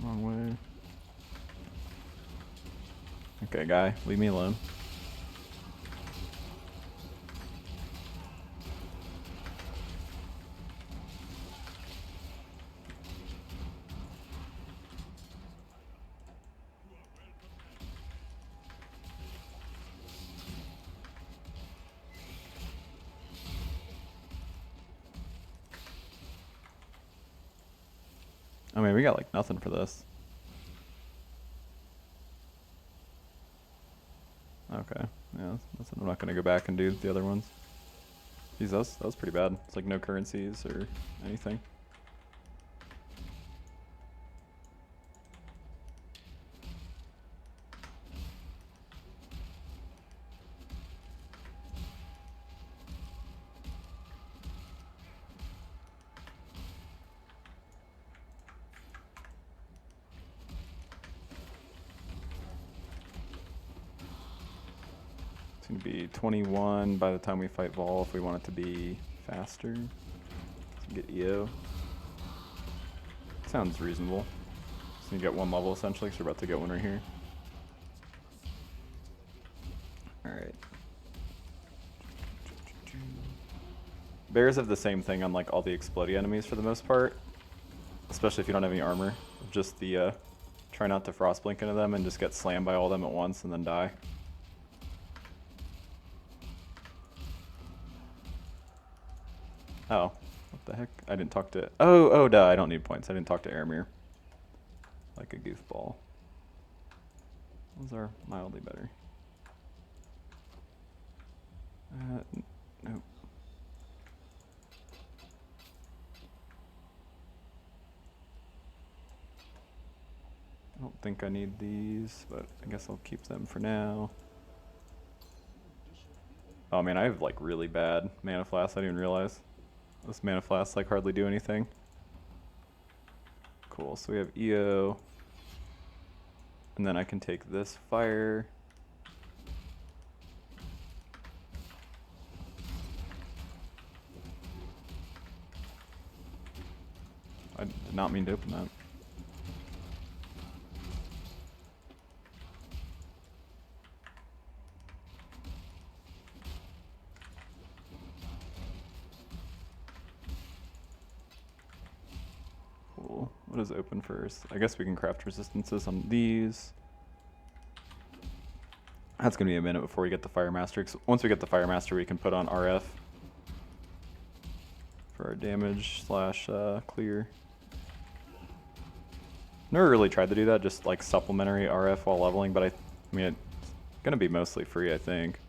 S1: Wrong way. Okay, guy, leave me alone. I mean, we got like nothing for this. Okay, yeah, I'm not gonna go back and do the other ones. Geez, that was pretty bad. It's like no currencies or anything. It's gonna be 21 by the time we fight Vol if we want it to be faster. So get EO. Sounds reasonable. So you get one level essentially, because we're about to get one right here. Alright. Bears have the same thing on like all the explodey enemies for the most part. Especially if you don't have any armor. Just the try not to frost blink into them and just get slammed by all of them at once and then die. Oh, what the heck? I didn't talk to... Oh, duh, I don't need points. I didn't talk to Aramir. Like a goofball. Those are mildly better. Nope. I don't think I need these, but I guess I'll keep them for now. Oh man, I have like really bad mana flasks. I didn't even realize. This mana flasks like hardly do anything. Cool, so we have EO. And then I can take this fire. I did not mean to open that. Cool. What is open first? I guess we can craft resistances on these. That's going to be a minute before we get the Fire Master. Once we get the Fire Master, we can put on RF for our damage slash clear. Never really tried to do that, just like supplementary RF while leveling, but I mean, it's going to be mostly free, I think.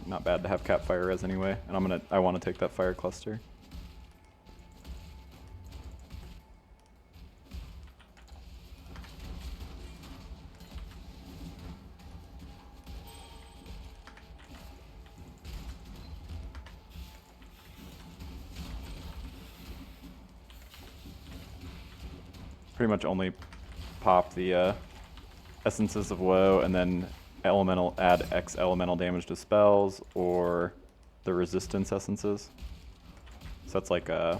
S1: Not bad to have cap fire res anyway, and I want to take that fire cluster. Pretty much only pop the essences of woe and then elemental add X elemental damage to spells or the resistance essences. So that's like I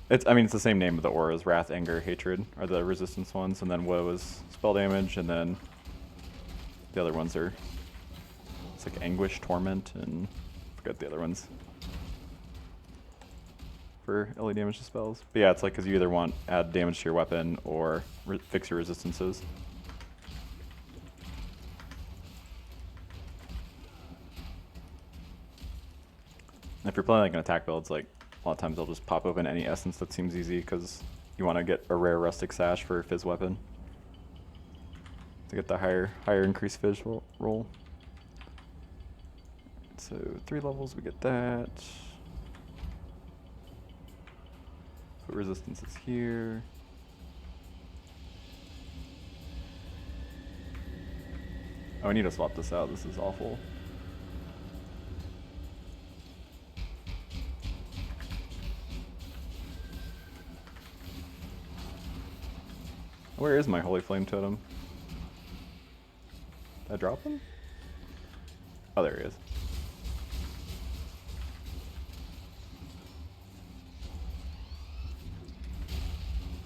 S1: mean it's the same name of the auras. Wrath, anger, hatred are the resistance ones, and then woe is spell damage, and then the other ones are it's like anguish, torment, and I forget the other ones for LE damage to spells. But yeah, it's like because you either want add damage to your weapon or fix your resistances. And if you're playing like an attack build, it's like a lot of times they'll just pop open any essence that seems easy because you want to get a rare rustic sash for fizz weapon to get the higher increased fizz roll. So 3 levels, we get that. Put resistances here. Oh, I need to swap this out. This is awful. Where is my Holy Flame Totem? Did I drop him? Oh, there he is.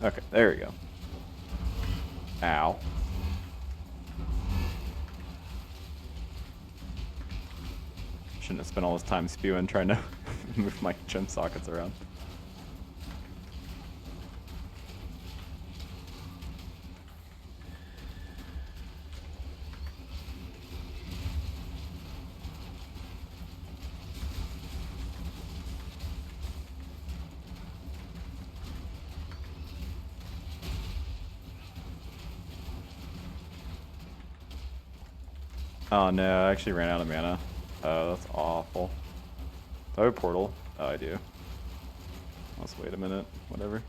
S1: Okay, there we go. Ow. Shouldn't have spent all this time spewing trying to move my gem sockets around. Oh no, I actually ran out of mana. Oh, that's awful. Do I have a portal? Oh, I do. Let's wait a minute. Whatever.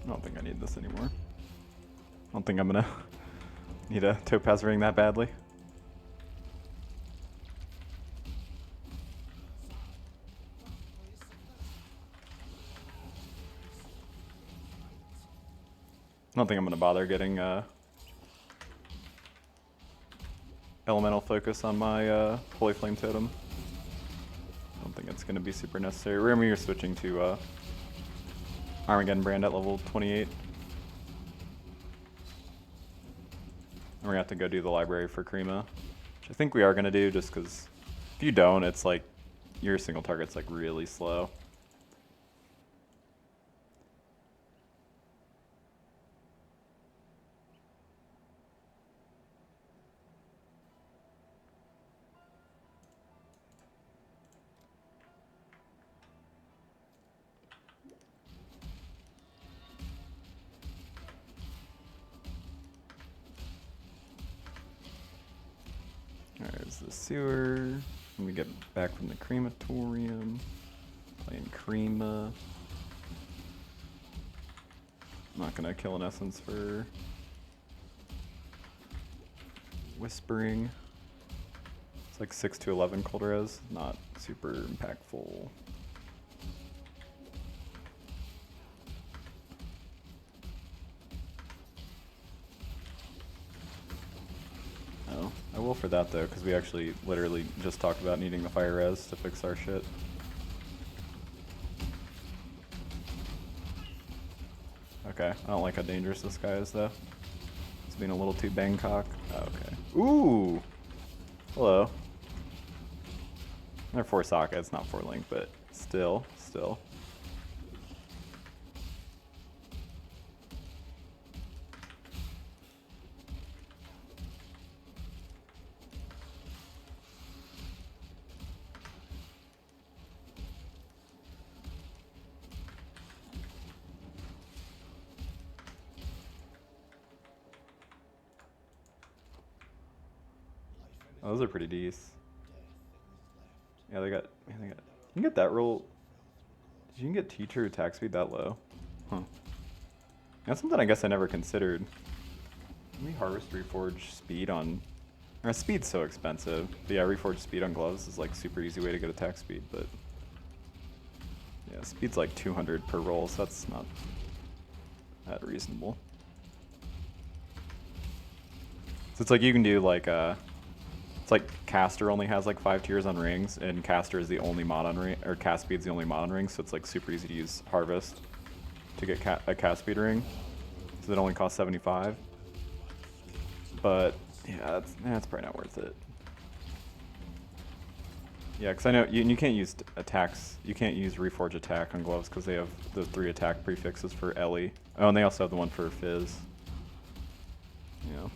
S1: I don't think I need this anymore. I don't think I'm gonna need a topaz ring that badly. I don't think I'm gonna bother getting elemental focus on my Holy Flame Totem. I don't think it's gonna be super necessary. Remember, you're switching to Armageddon brand at level 28. And we're gonna have to go do the library for crema, which I think we are gonna do, just because if you don't, it's like your single target's like really slow. There's the sewer. When we get back from the crematorium, playing crema. I'm not gonna kill an essence for whispering. It's like 6 to 11 cold res, not super impactful. Oh, I will for that though, because we actually literally just talked about needing the fire res to fix our shit. Okay, I don't like how dangerous this guy is though. He's being a little too Bangkok. Oh, okay. Ooh! Hello. They're 4 sockets, not 4 link, but still. Oh, those are pretty decent. Yeah, they got. You can get that roll. You can get teacher attack speed that low. Huh. That's something I guess I never considered. Can we harvest reforge speed on. Our speed's so expensive. But yeah, reforge speed on gloves is like super easy way to get attack speed, but. Yeah, speed's like 200 per roll, so that's not that reasonable. So it's like you can do like it's like caster only has like 5 tiers on rings, and caster is the only mod on ring, or cast speed's the only mod on rings, so it's like super easy to use harvest to get a cast speed ring. So it only costs 75. But yeah, that's probably not worth it. Yeah, because I know you can't use attacks. You can't use reforge attack on gloves because they have the 3 attack prefixes for Ellie. Oh, and they also have the one for Fizz. Yeah.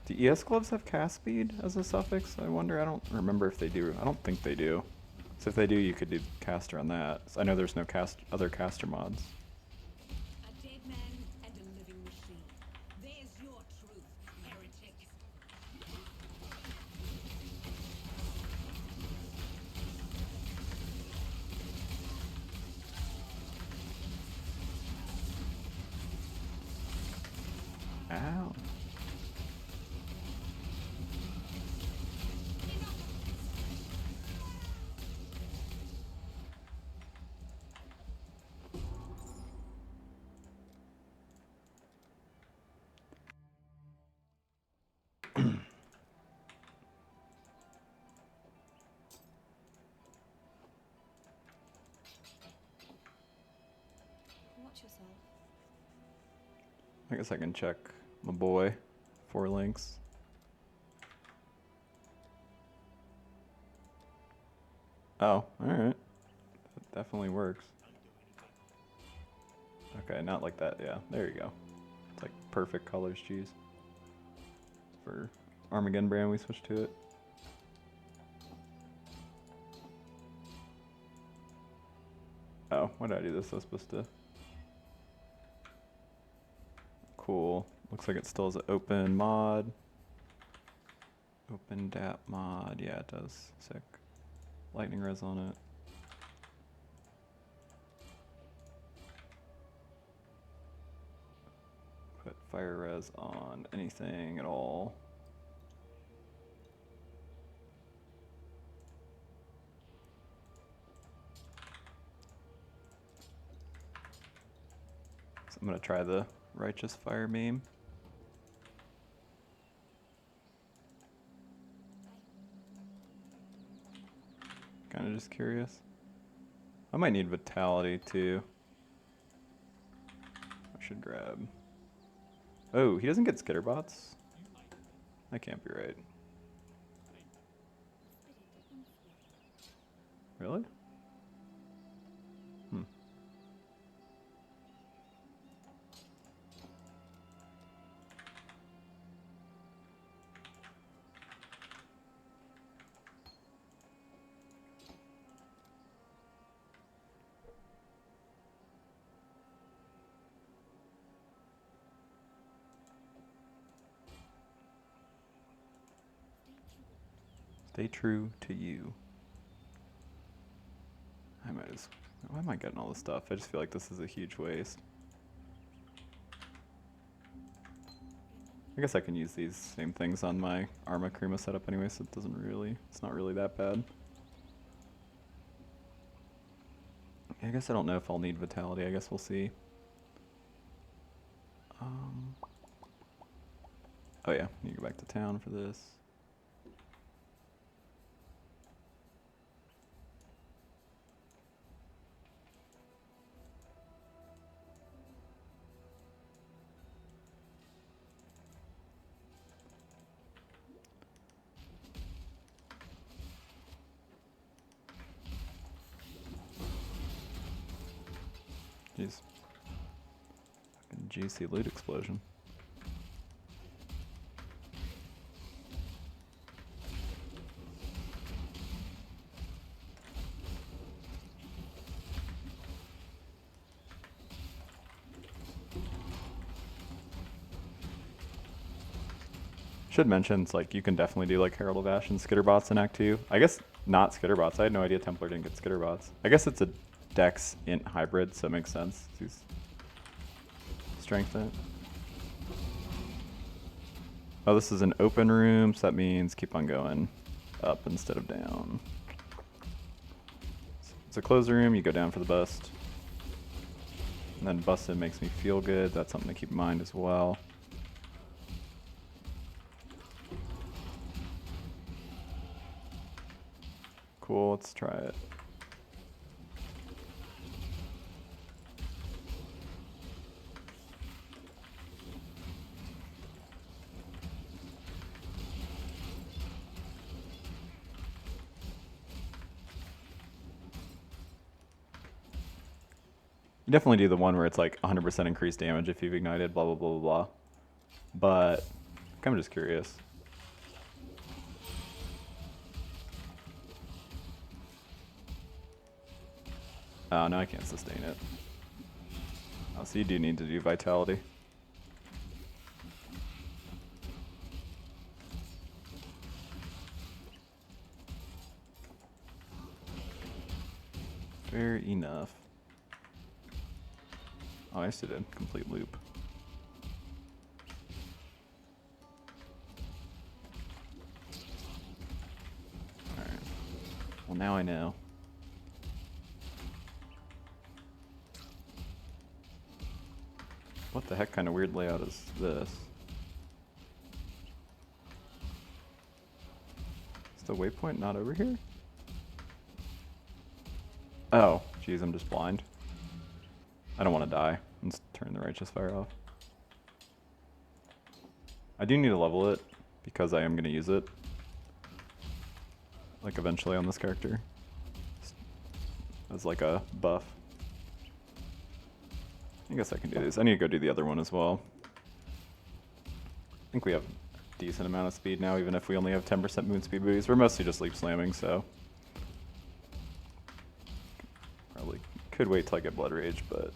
S1: Do ES gloves have cast speed as a suffix? I wonder. I don't remember if they do. I don't think they do. So if they do, you could do caster on that. So I know there's no other caster mods.
S2: A dead man and a living machine. There's your truth, heretic.
S1: Ow.
S2: Watch yourself.
S1: I guess I can check my boy. 4 links. Oh, alright. That definitely works. Okay, not like that. Yeah, there you go. It's like perfect colors, geez. For Armageddon brand, we switched to it. Oh, why did I do this? I was supposed to. Cool. Looks like it still has an open mod. Open DAP mod. Yeah, it does. Sick. Lightning res on it. Put fire res on anything at all. So I'm gonna try the righteous fire beam. Kind of just curious. I might need vitality too. I should grab. Oh, he doesn't get skitterbots? That can't be right. Really? Hmm. Stay true to you. I might as. Why am I getting all this stuff? I just feel like this is a huge waste. I guess I can use these same things on my arma crema setup anyway, so it doesn't really. It's not really that bad. I guess I don't know if I'll need vitality. I guess we'll see. Oh yeah, need to go back to town for this. Jeez. Fucking juicy loot explosion. Should mention, it's like you can definitely do like Herald of Ash and Skitterbots in Act 2. I guess not Skitterbots. I had no idea Templar didn't get Skitterbots. I guess it's a Dex int hybrid, so it makes sense. He's strength it. Oh, this is an open room, so that means keep on going up instead of down. It's a closed room, you go down for the bust. And then busted makes me feel good. That's something to keep in mind as well. Cool, let's try it. You definitely do the one where it's like 100% increased damage if you've ignited, blah, blah, blah, blah, blah. But I'm kind of just curious. Oh, no, I can't sustain it. Oh, so you do need to do vitality. Fair enough. Oh, I just did a complete loop. Alright. Well, now I know. What the heck kind of weird layout is this? Is the waypoint not over here? Oh, geez, I'm just blind. I don't want to die. Let's turn the righteous fire off. I do need to level it because I am going to use it. Like eventually on this character. As like a buff. I guess I can do this. I need to go do the other one as well. I think we have a decent amount of speed now, even if we only have 10% moon speed booties. We're mostly just leap slamming, so probably Could wait till I get blood rage, but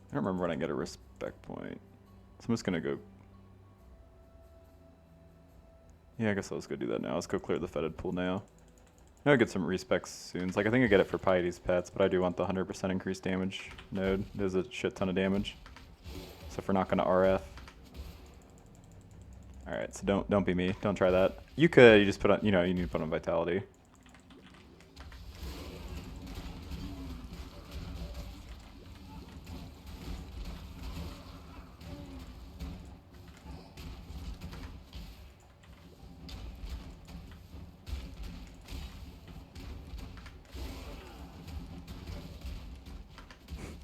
S1: I don't remember when I get a respect point. So I'm just gonna go. Yeah, I guess I'll just go do that now. Let's go clear the fetid pool now. I'll get some respecs soon. Like, I think I get it for Piety's pets, but I do want the 100% increased damage node. There's a shit ton of damage. So if we're not gonna RF. Alright, so don't be me. Don't try that. You could, you just put on, you know, you need to put on Vitality.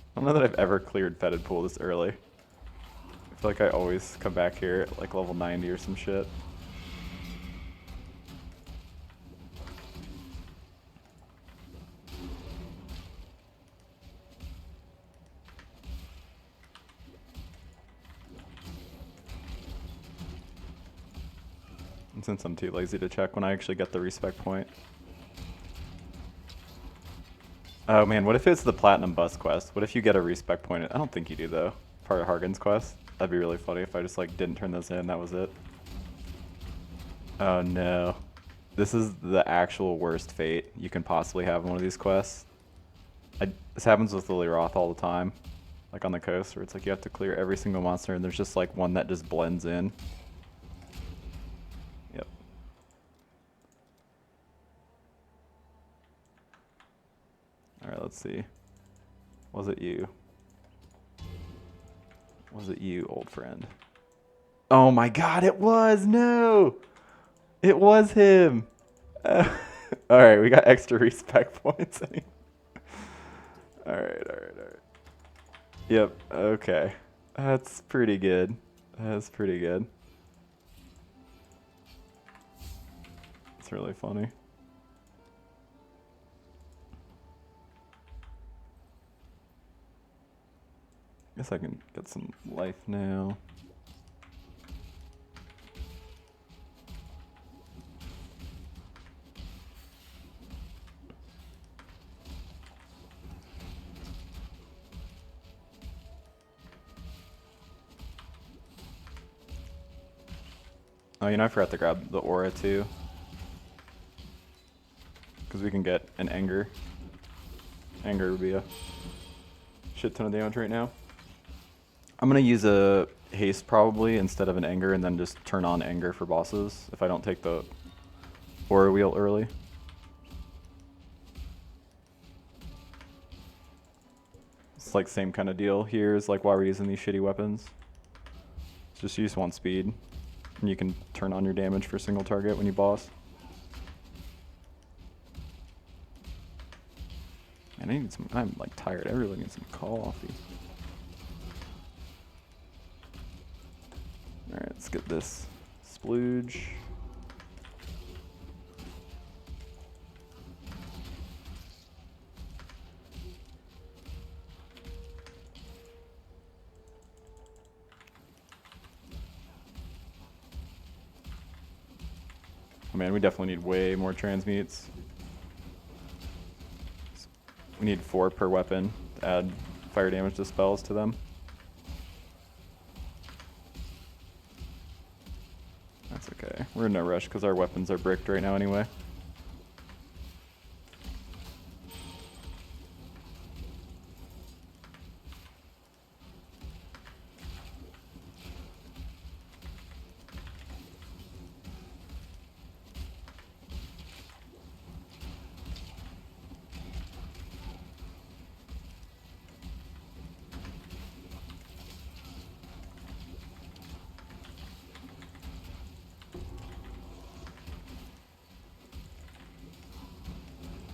S1: I don't know that I've ever cleared fetid pool this early. I feel like I always come back here at like level 90 or some shit. And since I'm too lazy to check when I actually get the respec point. Oh man, what if it's the Platinum Bus quest? What if you get a respec point? I don't think you do though. Part of Hargan's quest. That'd be really funny if I just like didn't turn those in, that was it. Oh no. This is the actual worst fate you can possibly have in one of these quests. This happens with Lily Roth all the time. Like on the coast where it's like you have to clear every single monster and there's just like one that just blends in. Yep. Alright, let's see. Was it you? Was it you, old friend? Oh my god, it was! No! It was him! Alright, we got extra respect points. Alright. Yep, okay. That's pretty good. That's pretty good. It's really funny. Guess I can get some life now. Oh, you know, I forgot to grab the aura too. Because we can get an anger. Anger would be a shit ton of damage right now. I'm going to use a haste probably instead of an anger and then just turn on anger for bosses if I don't take the aura wheel early. It's like same kind of deal here is like why we're using these shitty weapons. Just use one speed and you can turn on your damage for single target when you boss. Man, I need some, I'm like tired. I really need some coffee. Alright, let's get this splooge. Oh man, we definitely need way more transmutes. We need 4 per weapon to add fire damage to spells to them. That's okay. We're in no rush because our weapons are bricked right now anyway.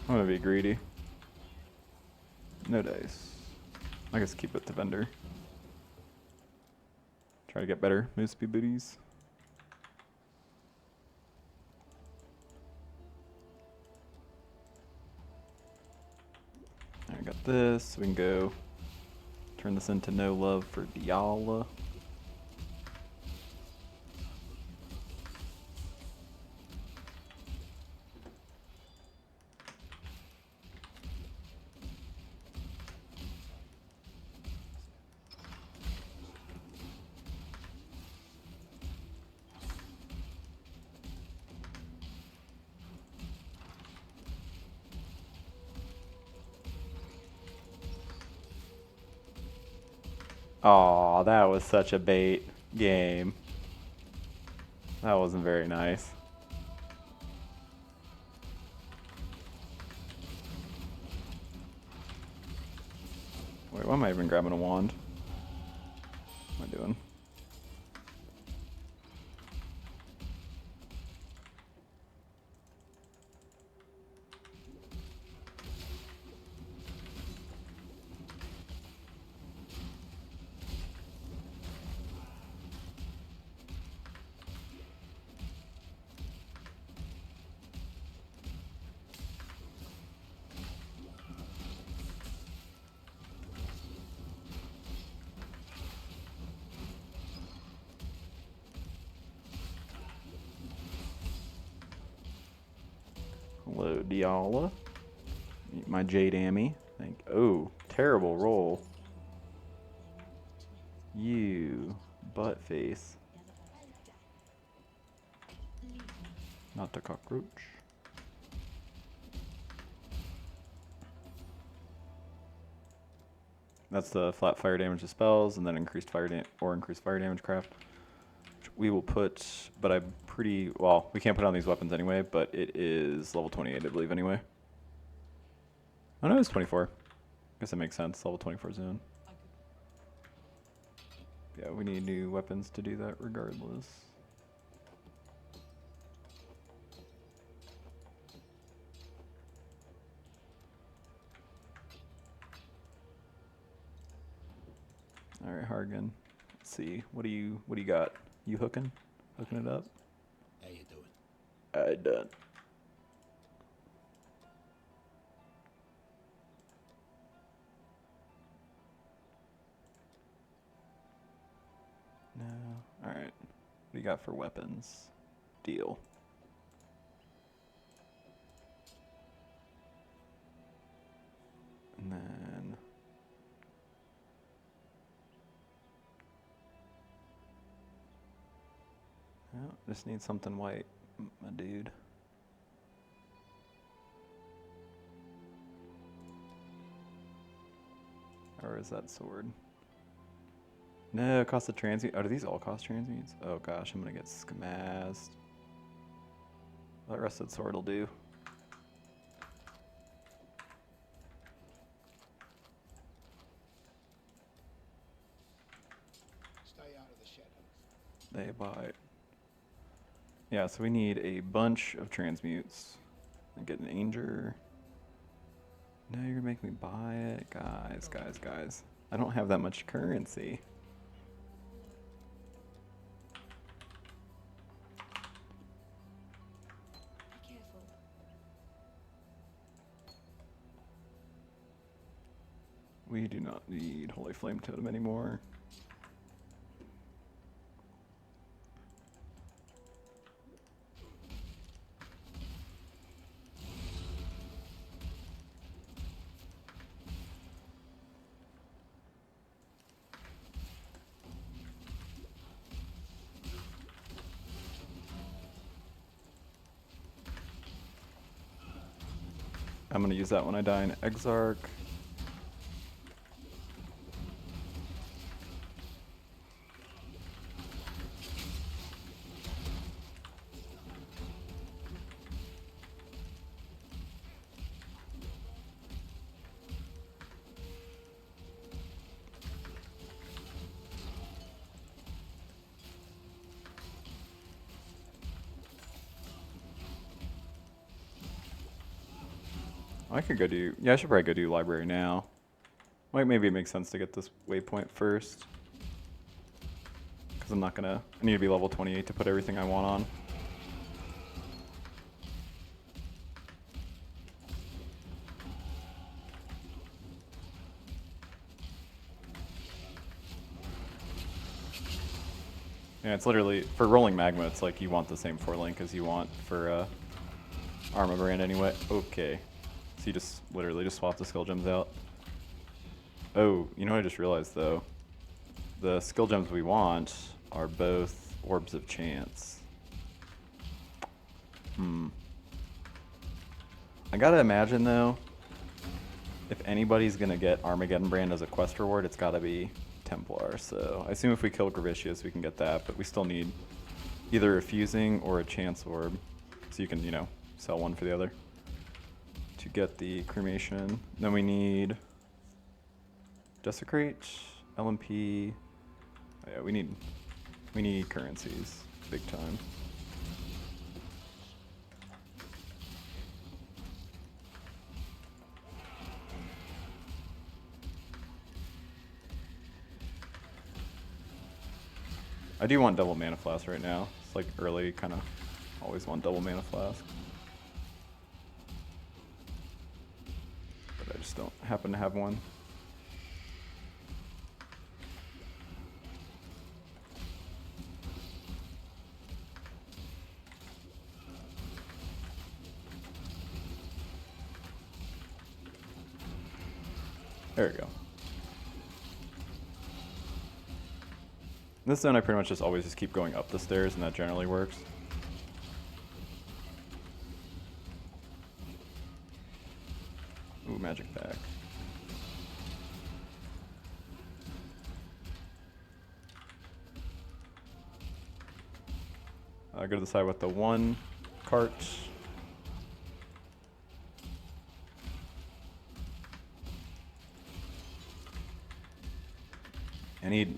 S1: I'm gonna be greedy. No dice. I guess keep it to vendor. Try to get better move speed booties. I got this. We can go turn this into no love for Dialla. Aw, that was such a bait game. That wasn't very nice. Wait, why am I even grabbing a wand? What am I doing? Hello, Dialla. Meet my Jade Ammy. Oh, terrible roll. You butt face. Not the cockroach. That's the flat fire damage to spells, and then increased fire damage craft. Which we will put, but I'm pretty well. We can't put on these weapons anyway, but it is level 28, I believe, anyway. Oh no, it's 24. Guess that makes sense. Level 24 zone. Yeah, we need new weapons to do that regardless. All right, Hargan. Let's see. What do you got? You hooking it up?
S3: How you doing?
S1: I done. No. All right. What do you got for weapons? Deal. And then oh, just need something white, my dude. Or is that sword? No, it costs a transmute. Oh, do these all cost transmutes? Oh gosh, I'm gonna get skamazzed. That rusted sword will do.
S3: Stay out of the shadows.
S1: They buy. Yeah, so we need a bunch of transmutes. And get an Anger. No, you're gonna make me buy it? Guys. I don't have that much currency.
S2: Be careful.
S1: We do not need Holy Flame Totem anymore. I'm gonna use that when I die in Exarch. I could go do, yeah, I should probably go do library now. Like maybe it makes sense to get this waypoint first. Because I'm not gonna, I need to be level 28 to put everything I want on. Yeah, it's literally, for rolling magma, it's like you want the same 4-link as you want for arma brand anyway. Okay. So you just literally just swap the skill gems out. Oh, you know what I just realized though? The skill gems we want are both orbs of chance. I gotta imagine though, if anybody's gonna get Armageddon brand as a quest reward, it's gotta be Templar. So I assume if we kill Gravitius, we can get that, but we still need either a fusing or a chance orb, so you can, you know, sell one for the other to get the cremation. Then we need desecrate, LMP. Oh, yeah, we need currencies big time. I do want double mana flask right now. It's like early, kind of always want double mana flask. But I just don't happen to have one. There we go. In this zone, I pretty much just always just keep going up the stairs, and that generally works. Ooh, magic pack. I go to the side with the 1 cart. I need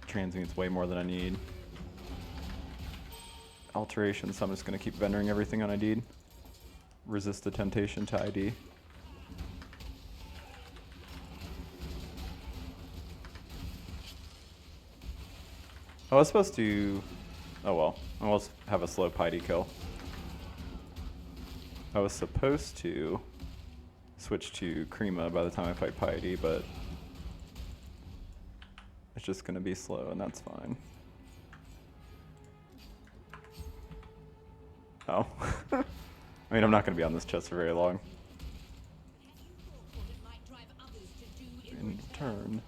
S1: transmutes way more than I need. Alteration, so I'm just going to keep vendoring everything on ID. Resist the temptation to ID. I was supposed to... Oh well, I almost have a slow Piety kill. I was supposed to switch to crema by the time I fight Piety, but it's just going to be slow, and that's fine. Oh. I mean, I'm not going to be on this chest for very long. In turn.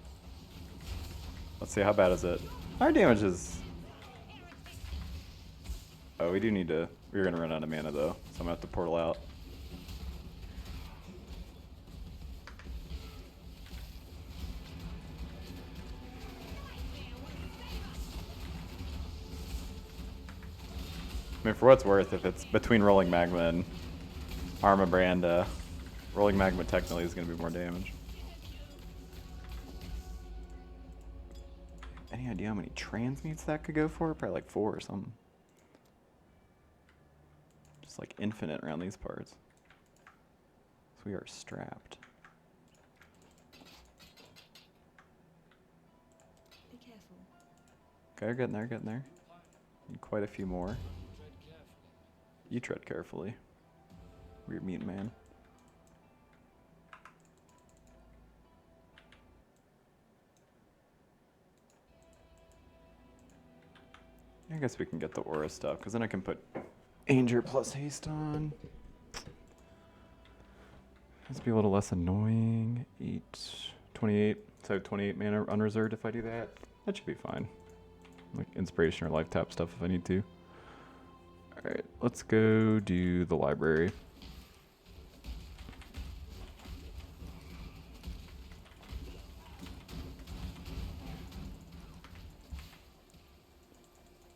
S1: Let's see, how bad is it? Our damage is... Oh, we do need to... We're going to run out of mana, though, so I'm going to have to portal out. I mean, for what's worth, if it's between rolling magma and arma brand, rolling magma technically is going to be more damage. Any idea how many transmutes that could go for? Probably like 4 or something. Just like infinite around these parts. So we are strapped.
S2: Be careful.
S1: Okay, getting there, getting there. Need quite a few more. You tread carefully. Weird meat man. I guess we can get the aura stuff, because then I can put Anger plus haste on. This be a little less annoying. 28. So I have 28 mana unreserved if I do that. That should be fine. Like inspiration or life tap stuff if I need to. Alright, let's go do the library.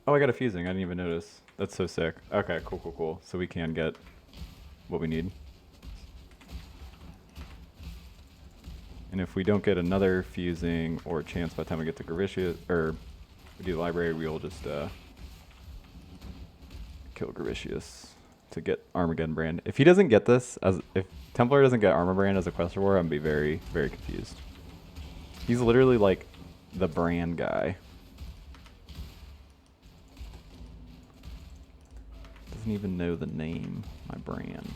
S1: Oh, I got a fusing. I didn't even notice. That's so sick. Okay, cool, cool, cool. So we can get what we need. And if we don't get another fusing or chance by the time we get to Gravitius, or we do the library, we'll just kill Gravitius to get Armageddon brand. If he doesn't get this, if Templar doesn't get Armor brand as a quest reward, I'm gonna be very, very confused. He's literally like the brand guy. Doesn't even know the name, my brand.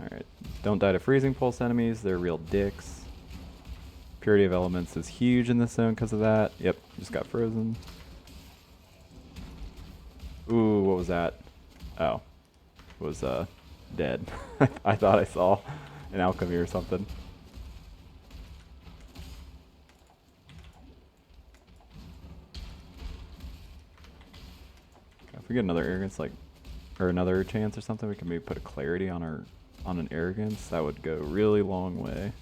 S1: Alright, don't die to freezing pulse enemies, they're real dicks. Purity of elements is huge in this zone because of that. Yep, just got frozen. Ooh, what was that? Oh, it was dead. I thought I saw an alchemy or something. If we get another arrogance, like, or another chance or something, we can maybe put a clarity on an arrogance. That would go a really long way.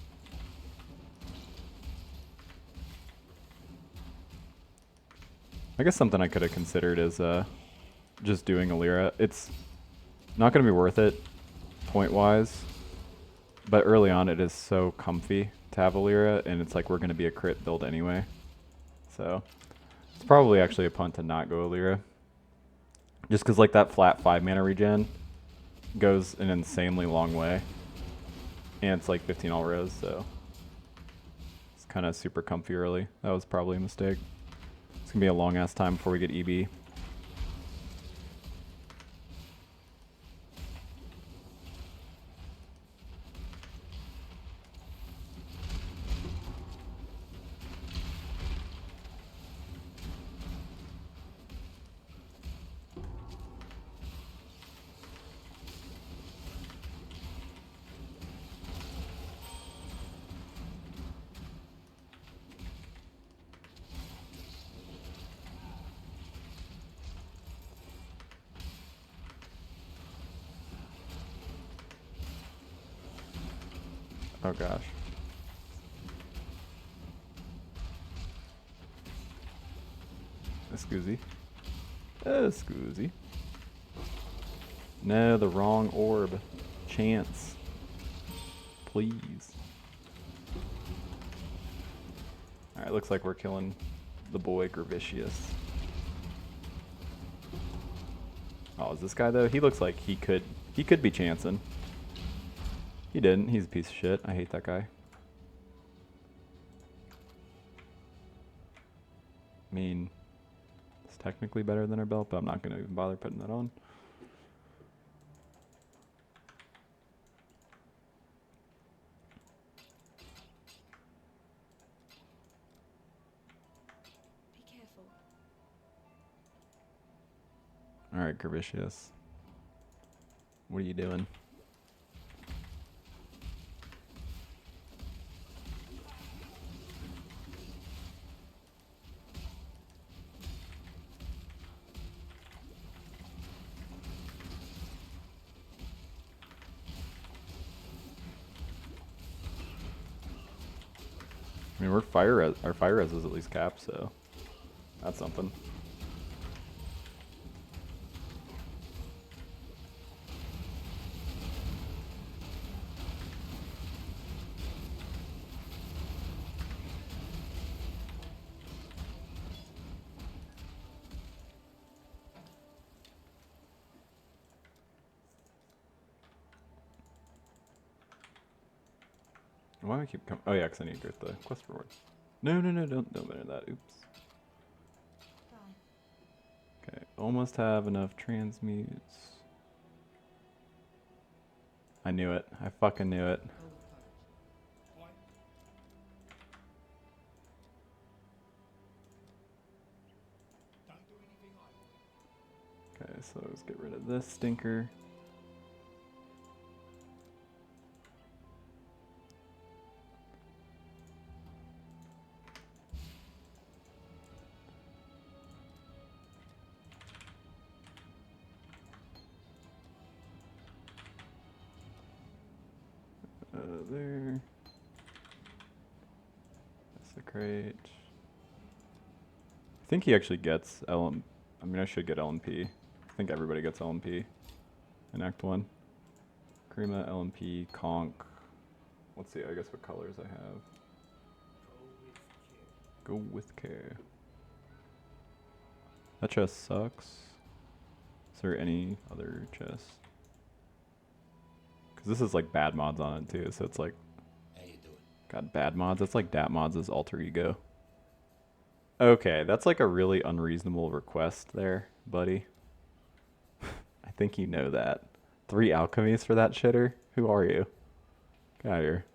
S1: I guess something I could have considered is just doing a Lyra. It's not going to be worth it point-wise, but early on it is so comfy to have a Lyra, and it's like we're going to be a crit build anyway. So it's probably actually a punt to not go a Lyra. Just because like that flat 5 mana regen goes an insanely long way, and it's like 15 all rows, so it's kind of super comfy early. That was probably a mistake. It's gonna be a long ass time before we get EB. Oh gosh. Excusey. Excusey. No, the wrong orb. Chance. Please. Alright, looks like we're killing the boy Gravicious. Oh, is this guy though? He looks like he could be chancing. He didn't. He's a piece of shit. I hate that guy. I mean, it's technically better than our belt, but I'm not going to even bother putting that on.
S2: Be careful.
S1: Alright, Gravicious. What are you doing? I mean, our fire res is at least capped, so that's something. Why do I keep coming? Oh yeah, because I need to get the quest reward. No, don't enter that. Oops. Okay, almost have enough transmutes. I knew it. I fucking knew it. Okay, so let's get rid of this stinker. There. Desecrate. I think he actually gets LM. I mean, I should get LMP. I think everybody gets LMP in Act 1. Crema, LMP, Conch. Let's see, I guess what colors I have. Go with care. That chest sucks. Is there any other chest? Because this is like bad mods on it too, so it's like God, bad mods. That's like Dat mods' alter ego. Okay, that's like a really unreasonable request there, buddy. I think you know that. 3 alchemies for that shitter? Who are you? Get out of here.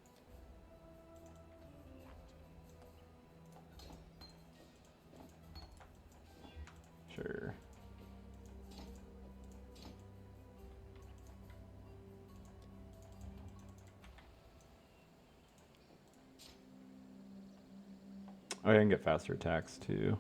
S1: Sure. Oh, yeah, I can get faster attacks too.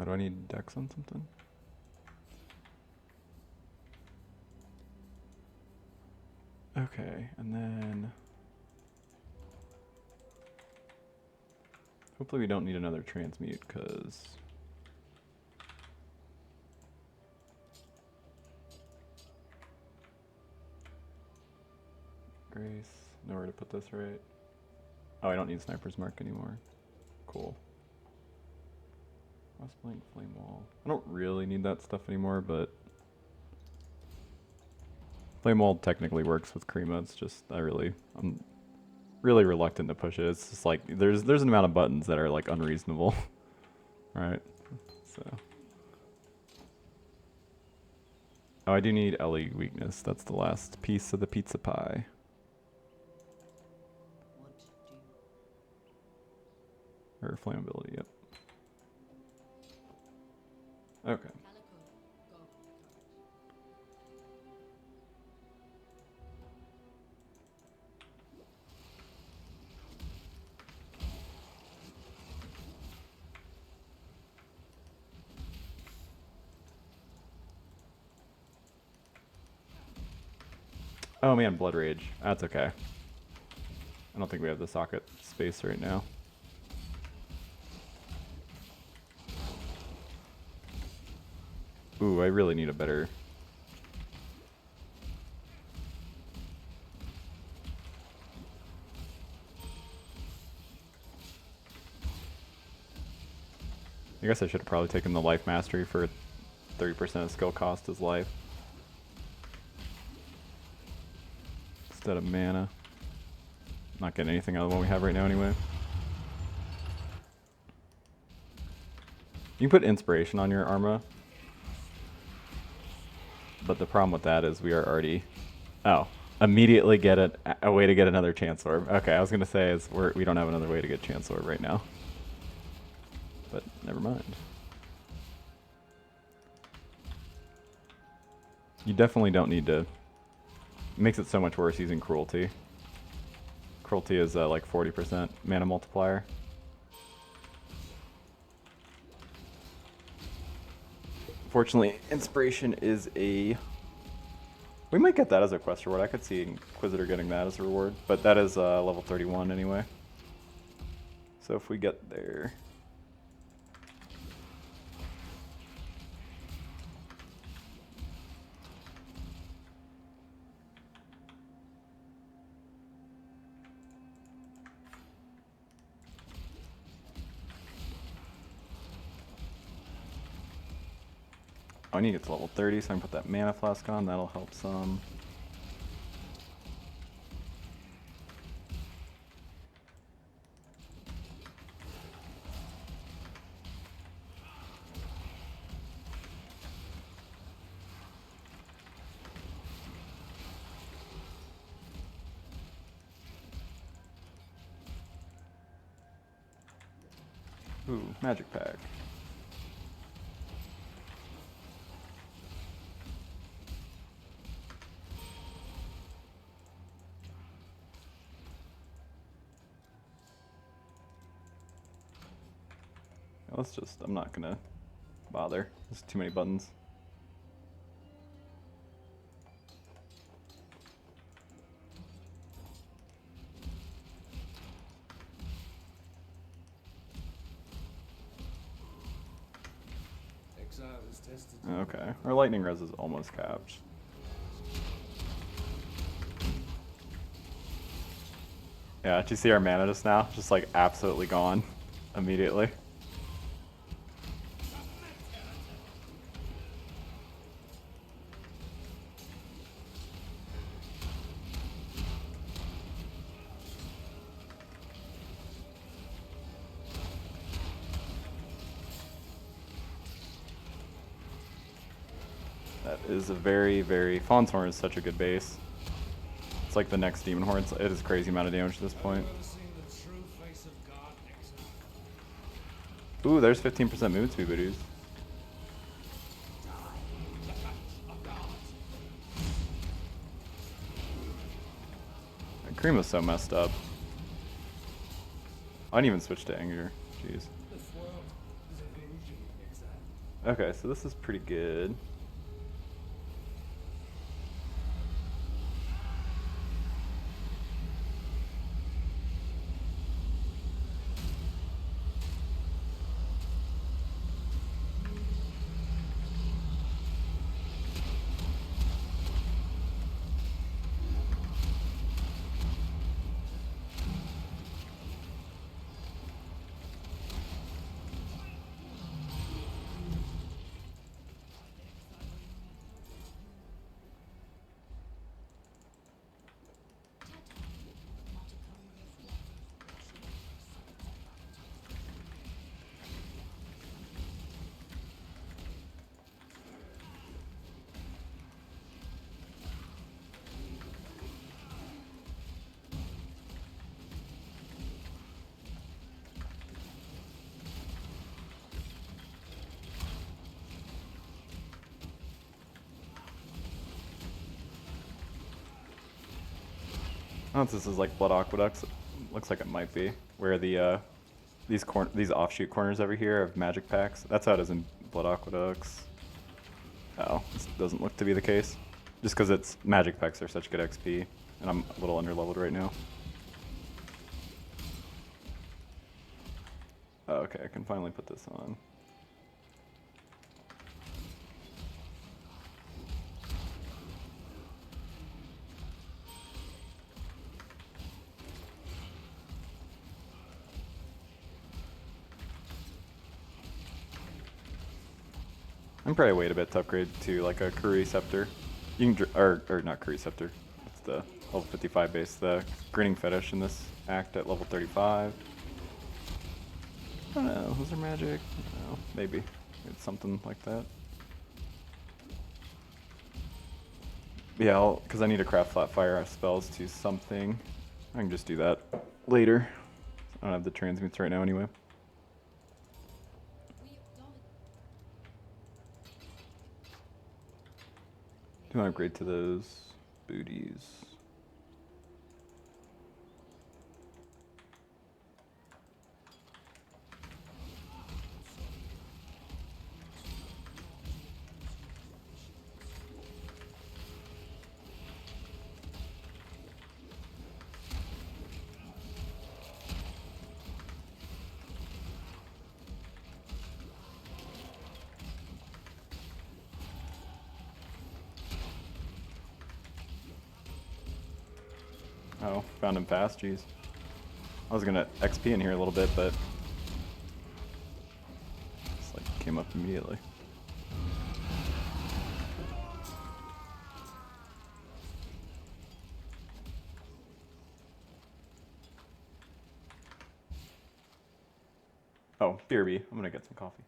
S1: Oh, do I need dex on something? Okay, and then hopefully we don't need another transmute, because Grace, nowhere to put this, right? Oh, I don't need Sniper's Mark anymore. Cool. Crossblank, Flame Wall. I don't really need that stuff anymore, but Flame Wall technically works with crema. It's just I'm really reluctant to push it. It's just like there's an amount of buttons that are like unreasonable, right? So. Oh, I do need Ellie weakness. That's the last piece of the pizza pie. Or flammability, yep. Okay. Oh man, Blood Rage. That's okay. I don't think we have the socket space right now. Ooh, I really need a better... I guess I should have probably taken the life mastery for 30% of skill cost as life. Instead of mana. Not getting anything out of the one we have right now anyway. You can put inspiration on your arma. But the problem with that is we are already... Oh. Immediately get a way to get another chance orb. Okay, I was going to say is we don't have another way to get chance orb right now. But never mind. You definitely don't need to... It makes it so much worse using cruelty. Cruelty is like 40% mana multiplier. Fortunately, inspiration is a... We might get that as a quest reward. I could see Inquisitor getting that as a reward, but that is level 31 anyway. So if we get there... Oh, I need to get to level 30, so I can put that mana flask on. That'll help some. Ooh, magic pack. Let's just, I'm not gonna bother. There's too many buttons. Okay, our lightning res is almost capped. Yeah, did you see our mana just now? Just like absolutely gone immediately. That is a very Fawn's Horn is such a good base. It's like the next Demon Horn. It is crazy amount of damage at this point. Ooh, there's 15% movement speed booties. Crema's so messed up. I didn't even switch to anger. Jeez. Okay, so this is pretty good. I don't know if this is like Blood Aqueducts. Looks like it might be. Where the these offshoot corners over here have magic packs. That's how it is in Blood Aqueducts. Oh, this doesn't look to be the case. Just because its magic packs are such good XP, and I'm a little underleveled right now. Oh, okay, I can finally put this on. I'm probably wait a bit to upgrade to like a Kuri Scepter. You can, or not Kuri Scepter. It's the level 55 base. The Grinning Fetish in this act at level 35. I don't know. Was there magic? I don't know. Maybe. It's something like that. Yeah, because I need to craft flat fire spells to something. I can just do that later. I don't have the transmutes right now anyway. Do I upgrade to those booties? Oh, found him fast, jeez. I was gonna XP in here a little bit, but just like came up immediately. Oh, BRB. I'm gonna get some coffee.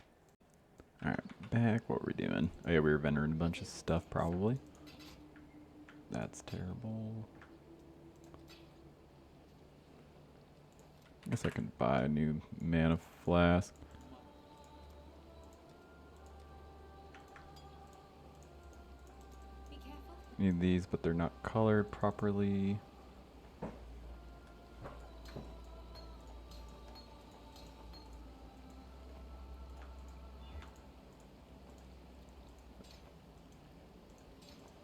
S1: Alright, back. What were we doing? Oh yeah, we were vending a bunch of stuff probably. That's terrible. I guess I can buy a new mana flask.
S2: Be careful.
S1: Need these, but they're not colored properly.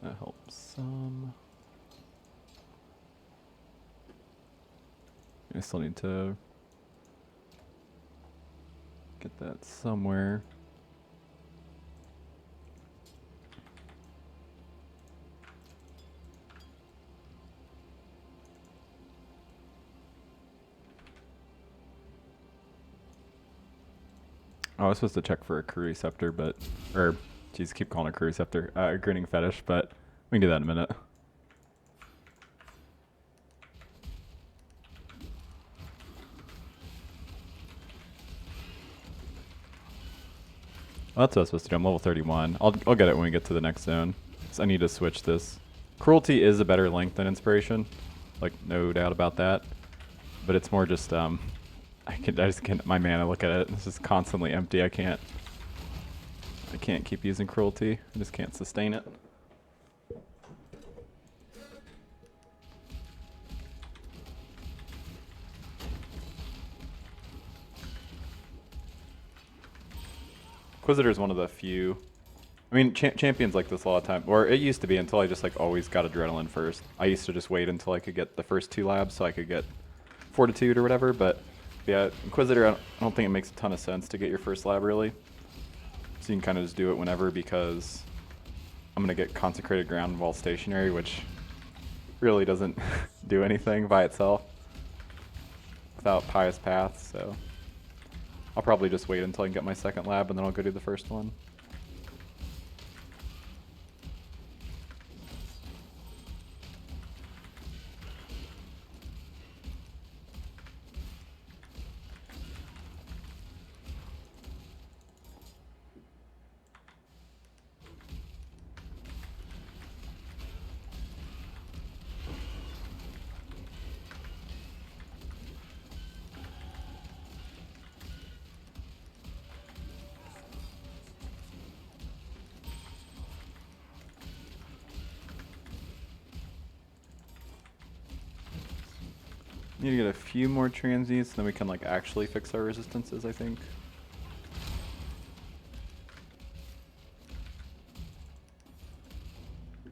S1: That helps some. I still need to get that somewhere. Oh, I was supposed to check for a Kuru Scepter, but... Or, geez, keep calling it Kuru Scepter. A Grinning Fetish, but we can do that in a minute. Well, that's what I was supposed to do. I'm level 31. I'll get it when we get to the next zone. So I need to switch this. Cruelty is a better link than Inspiration. Like, no doubt about that. But it's more just, I just can't, my mana, look at it. It's just constantly empty. I can't keep using Cruelty. I just can't sustain it. Inquisitor is one of the few. I mean, champions like this a lot of time, or it used to be until I just like always got Adrenaline first. I used to just wait until I could get the first 2 labs so I could get Fortitude or whatever. But yeah, Inquisitor, I don't think it makes a ton of sense to get your first lab really. So you can kind of just do it whenever because I'm gonna get Consecrated Ground while stationary, which really doesn't do anything by itself without Pious Path. So I'll probably just wait until I can get my second lab and then I'll go do the first one. Need to get a few more transmutes, then we can like actually fix our resistances, I think.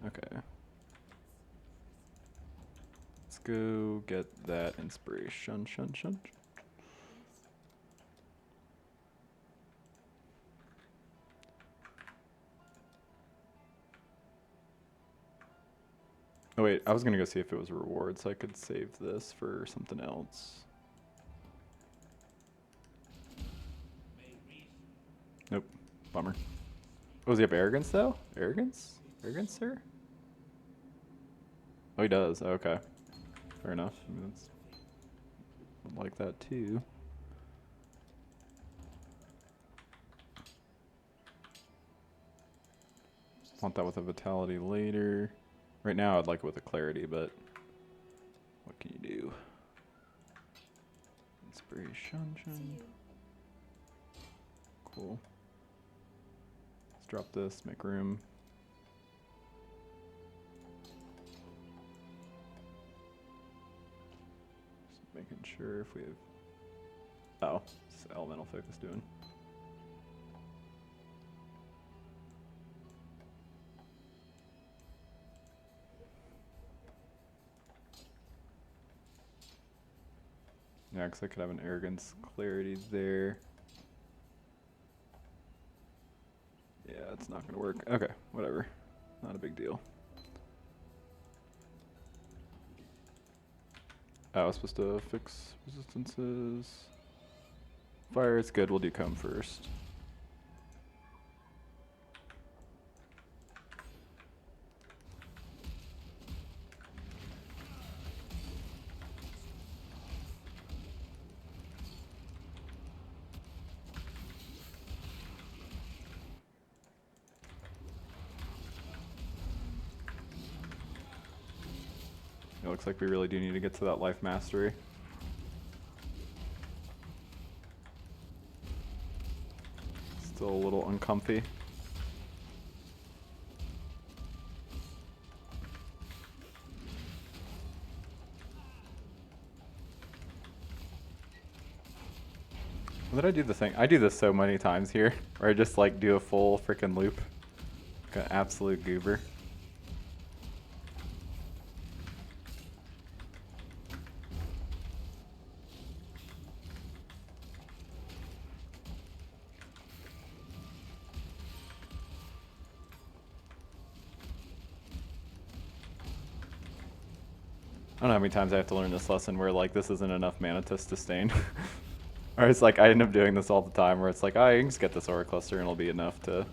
S1: Okay. Let's go get that inspiration. Shun. Oh wait, I was gonna go see if it was a reward, so I could save this for something else. Nope, bummer. Oh, does he have arrogance though? Arrogance? Arrogance, sir? Oh, he does. Oh, okay, fair enough. I mean, that's I'd like that too. Want that with a vitality later. Right now, I'd like it with a clarity, but what can you do? Inspiration. Cool. Let's drop this, make room. Just making sure if we have. Oh, it's elemental focus doing. Yeah, because I could have an arrogance clarity there. Yeah, it's not going to work. Okay, whatever. Not a big deal. Oh, I was supposed to fix resistances. Fire is good. We'll do comb first. It looks like we really do need to get to that life mastery. Still a little uncomfy. When did I do the thing? I do this so many times here, where I just like do a full freaking loop. Like an absolute goober. I don't know how many times I have to learn this lesson where like this isn't enough mana to sustain. Or it's like I end up doing this all the time where it's like, oh, I can just get this aura cluster and it'll be enough to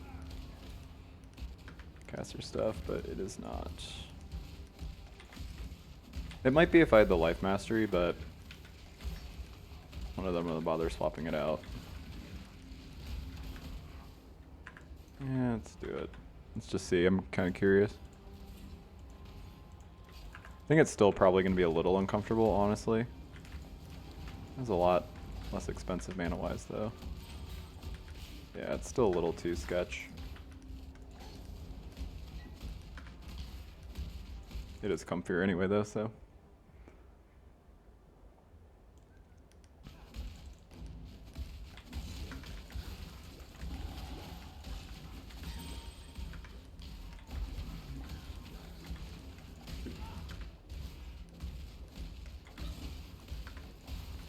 S1: cast your stuff, but it is not. It might be if I had the life mastery, but one of them would bother swapping it out. Yeah, let's do it. Let's just see. I'm kind of curious. I think it's still probably going to be a little uncomfortable, honestly. It's a lot less expensive mana-wise, though. Yeah, it's still a little too sketch. It is comfier anyway, though, so.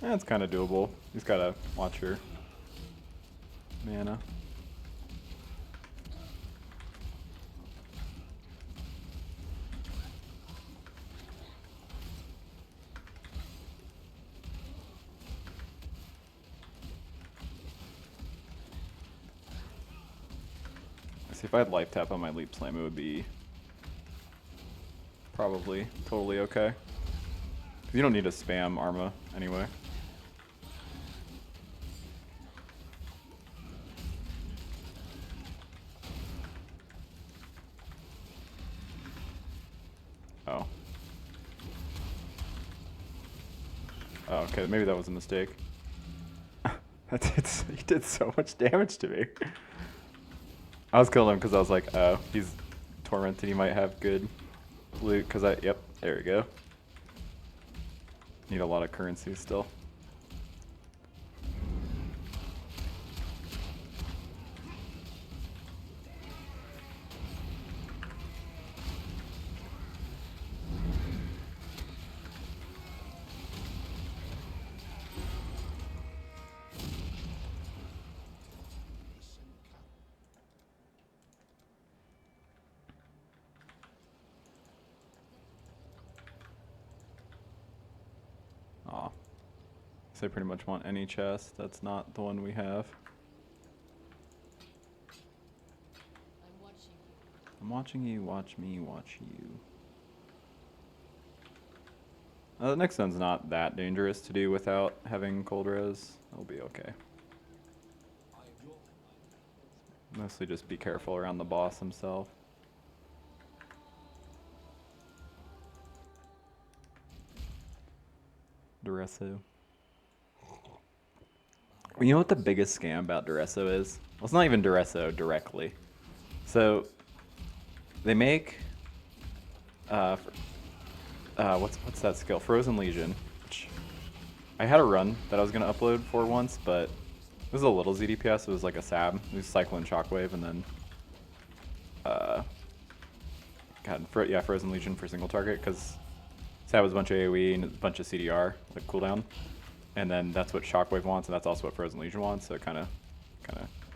S1: That's kind of doable. You just gotta watch your mana. See, if I had life tap on my leap slam, it would be probably totally okay. 'Cause you don't need to spam arma anyway. Oh. Oh, okay, maybe that was a mistake. He did so much damage to me. I was killing him because I was like, oh, he's tormented, he might have good loot, because yep, there we go. Need a lot of currency still. Aw. So I pretty much want any chest. That's not the one we have. I'm watching you, watch me, watch you. The next one's not that dangerous to do without having cold res. It'll be okay. Mostly just be careful around the boss himself. Duresso. You know what the biggest scam about Duresso is? Well, it's not even Duresso directly. So they make what's that skill? Frozen Legion. Which I had a run that I was gonna upload for once, but it was a little ZDPS. It was like a SAB. It was Cyclone Shockwave, and then Frozen Legion for single target, because SAB was a bunch of AoE and a bunch of CDR like cooldown, and then that's what Shockwave wants, and that's also what Frozen Legion wants. So it kind of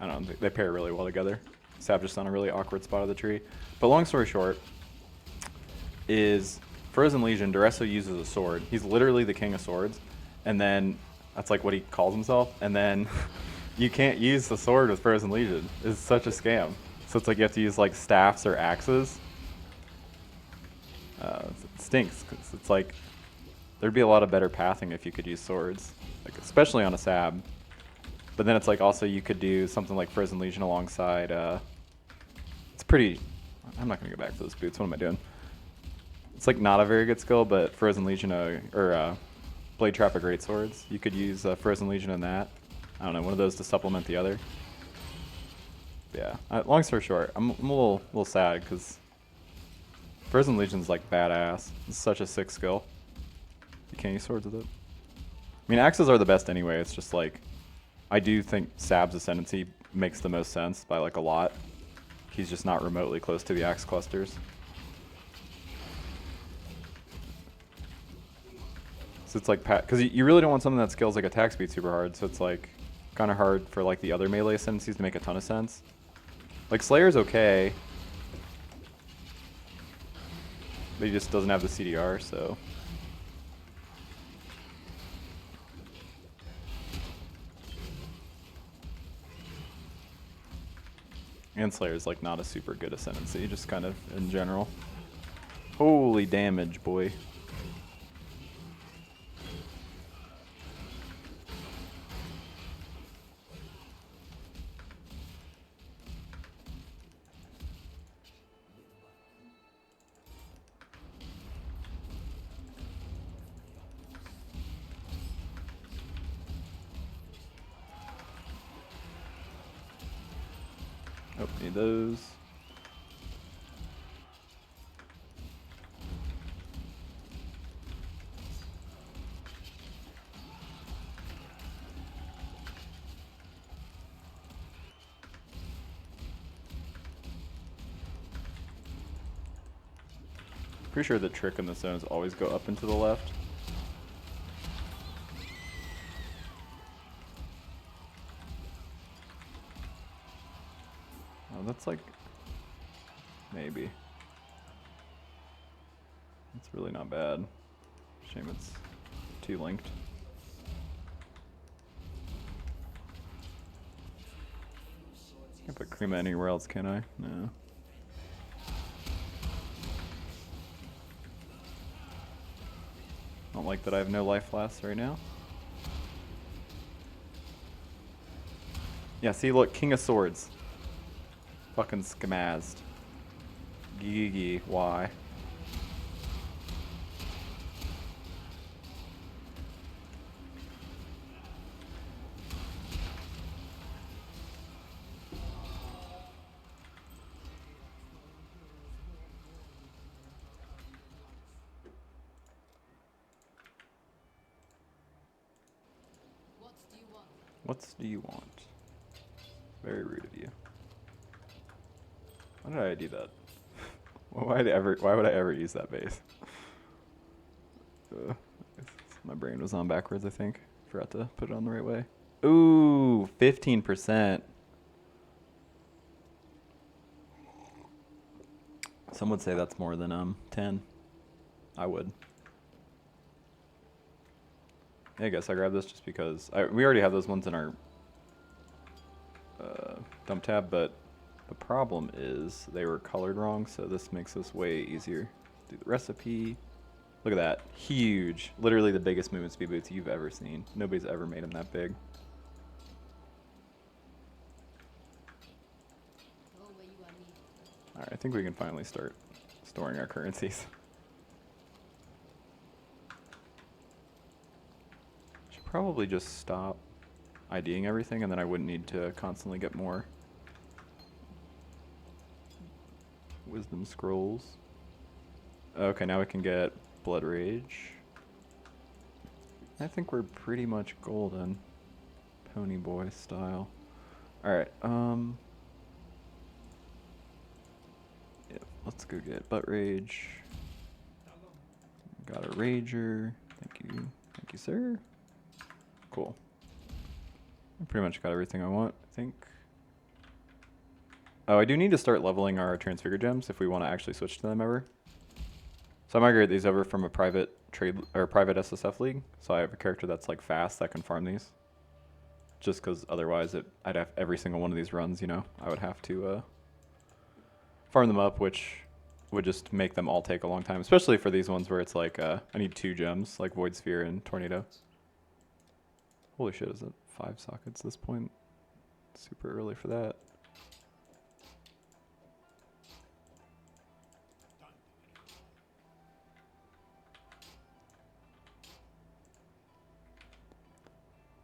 S1: I don't know. They pair really well together. SAB just on a really awkward spot of the tree. But long story short, is Frozen Legion, Duresso uses a sword. He's literally the king of swords, and then that's like what he calls himself. And then you can't use the sword with Frozen Legion. It's such a scam. So it's like you have to use like staffs or axes. It stinks, because it's like there'd be a lot of better pathing if you could use swords, like especially on a SAB. But then it's like also you could do something like Frozen Legion alongside. It's pretty. I'm not gonna go back to those boots. What am I doing? It's like not a very good skill, but Frozen Legion or Blade Trap are great swords. You could use Frozen Legion in that. I don't know, one of those to supplement the other. Yeah. Long story short, I'm a little sad because Frozen Legion's like badass. It's such a sick skill. You can't use swords with it. I mean, axes are the best anyway. It's just like I do think SAB's Ascendancy makes the most sense by like a lot. He's just not remotely close to the axe clusters. So it's like, because you really don't want something that scales like attack speed super hard, so it's like kind of hard for like the other melee ascendancies to make a ton of sense. Like Slayer's okay, but he just doesn't have the CDR, so. And Slayer's like not a super good ascendancy, just kind of in general. Holy damage, boy. Oh, need those. Pretty sure the trick in the zone is always go up and to the left. Oh, that's like... maybe. It's really not bad. Shame it's too linked. Can't put crema anywhere else, can I? No. Don't like that I have no life last right now. Yeah, see, look, King of Swords. Fucking schmazzed. Gee, why? What do you want? Very rude of you. Why did I do that? Why would I ever use that base? My brain was on backwards, I think. Forgot to put it on the right way. Ooh, 15%. Some would say that's more than 10. I would. Yeah, I guess I grabbed this just because we already have those ones in our dump tab, but the problem is they were colored wrong, so this makes this way easier. Do the recipe. Look at that. Huge. Literally the biggest movement speed boots you've ever seen. Nobody's ever made them that big. Alright, I think we can finally start storing our currencies. Should probably just stop IDing everything, and then I wouldn't need to constantly get more wisdom scrolls. Okay, now we can get blood rage. I think we're pretty much golden, pony boy style. All right, yeah, let's go get butt rage. Got a rager. Thank you, sir. Cool. I pretty much got everything I want, I think. Oh, I do need to start leveling our transfigure gems if we want to actually switch to them ever. So I migrate these over from a private trade or private SSF league. So I have a character that's like fast that can farm these. Just because otherwise I'd have every single one of these runs, you know, I would have to farm them up, which would just make them all take a long time. Especially for these ones where it's like I need 2 gems, like Void Sphere and Tornado. Holy shit, is it 5 sockets at this point? Super early for that.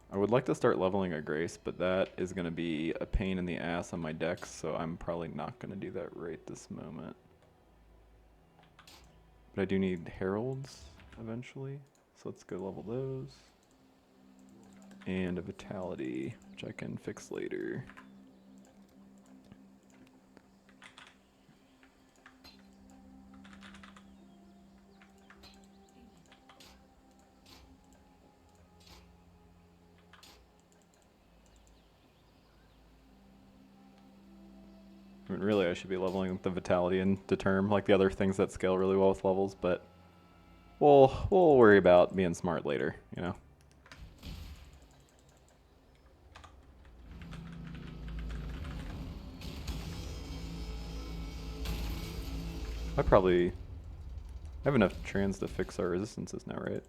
S1: I would like to start leveling a Grace, but that is going to be a pain in the ass on my decks, so I'm probably not going to do that right this moment. But I do need Heralds eventually, so let's go level those. And a Vitality, which I can fix later. I mean, really, I should be leveling the Vitality and Determ, like the other things that scale really well with levels, but we'll worry about being smart later, you know? I probably have enough trans to fix our resistances now, right?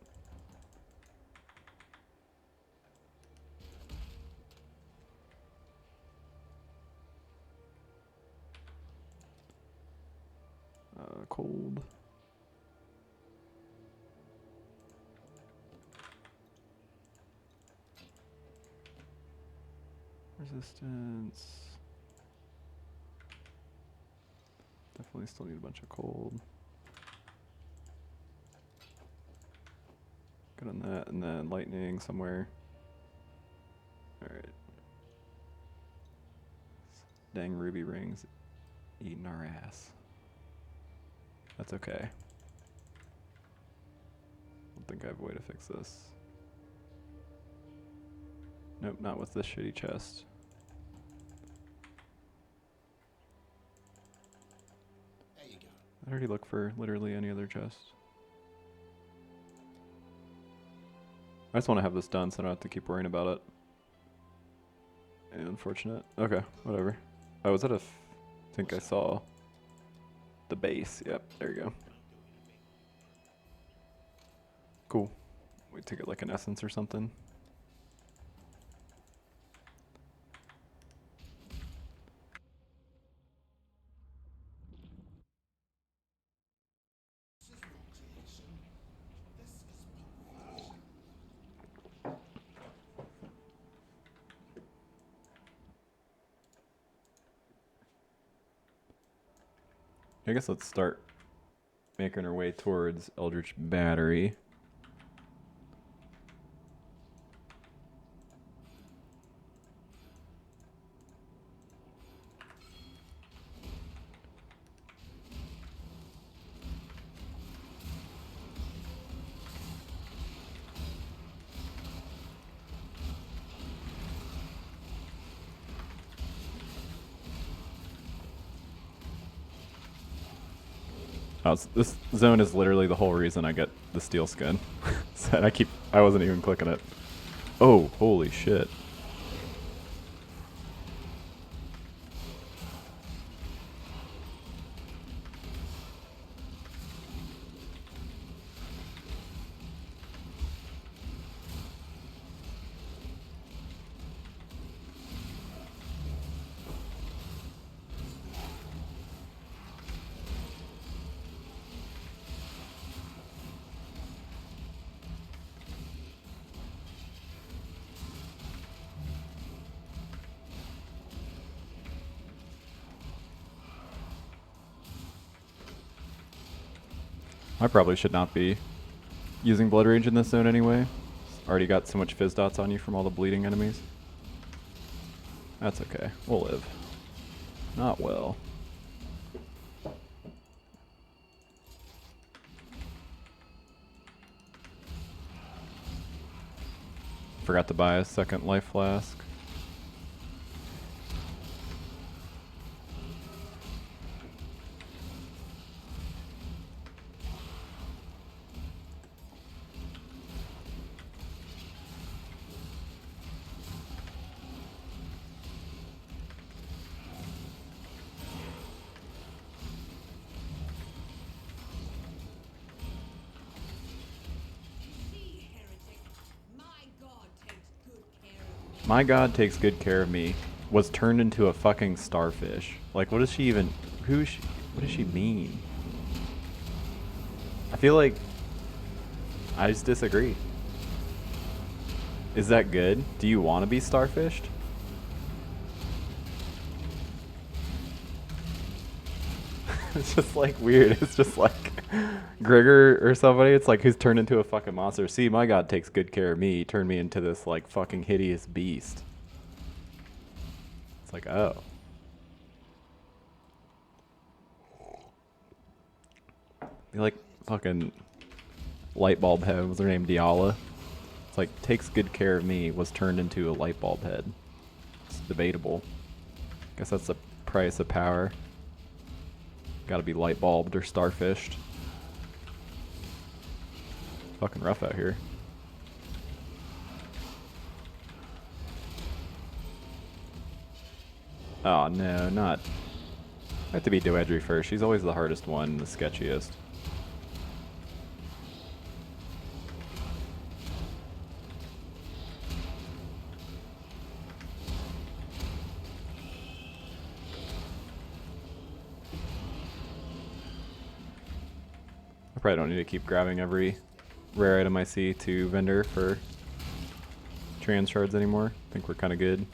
S1: Cold. Resistance. Definitely still need a bunch of cold. Good on that, and then lightning somewhere. Alright. Dang ruby rings eating our ass. That's okay. I don't think I have a way to fix this. Nope, not with this shitty chest.
S3: There you go.
S1: I already look for literally any other chest. I just want to have this done so I don't have to keep worrying about it. Unfortunate. Okay, whatever. Oh, was that I think I saw the base. Yep, there you go. Cool. We take it like an essence or something. I guess let's start making our way towards Eldritch Battery. Oh, this zone is literally the whole reason I get the steel skin. So I wasn't even clicking it. Oh, holy shit. I probably should not be using Blood Rage in this zone anyway. Already got so much fizz dots on you from all the bleeding enemies. That's okay. We'll live. Not well. Forgot to buy a second life flask. My god takes good care of me was turned into a fucking starfish. Like, what does she even... Who is she... What does she mean? I feel like... I just disagree. Is that good? Do you want to be starfished? It's just like weird. It's just like Gregor or somebody. It's like who's turned into a fucking monster. See, my god takes good care of me. He turned me into this like fucking hideous beast. It's like, oh. Be like fucking light bulb head. Was her name Dialla? It's like takes good care of me. Was turned into a light bulb head. It's debatable. Guess that's the price of power. Gotta be light bulbed or starfished. Fucking rough out here. Oh no, not I have to be Doedry first. She's always the hardest one, the sketchiest. I probably don't need to keep grabbing every rare item I see to vendor for trans shards anymore. I think we're kind of good.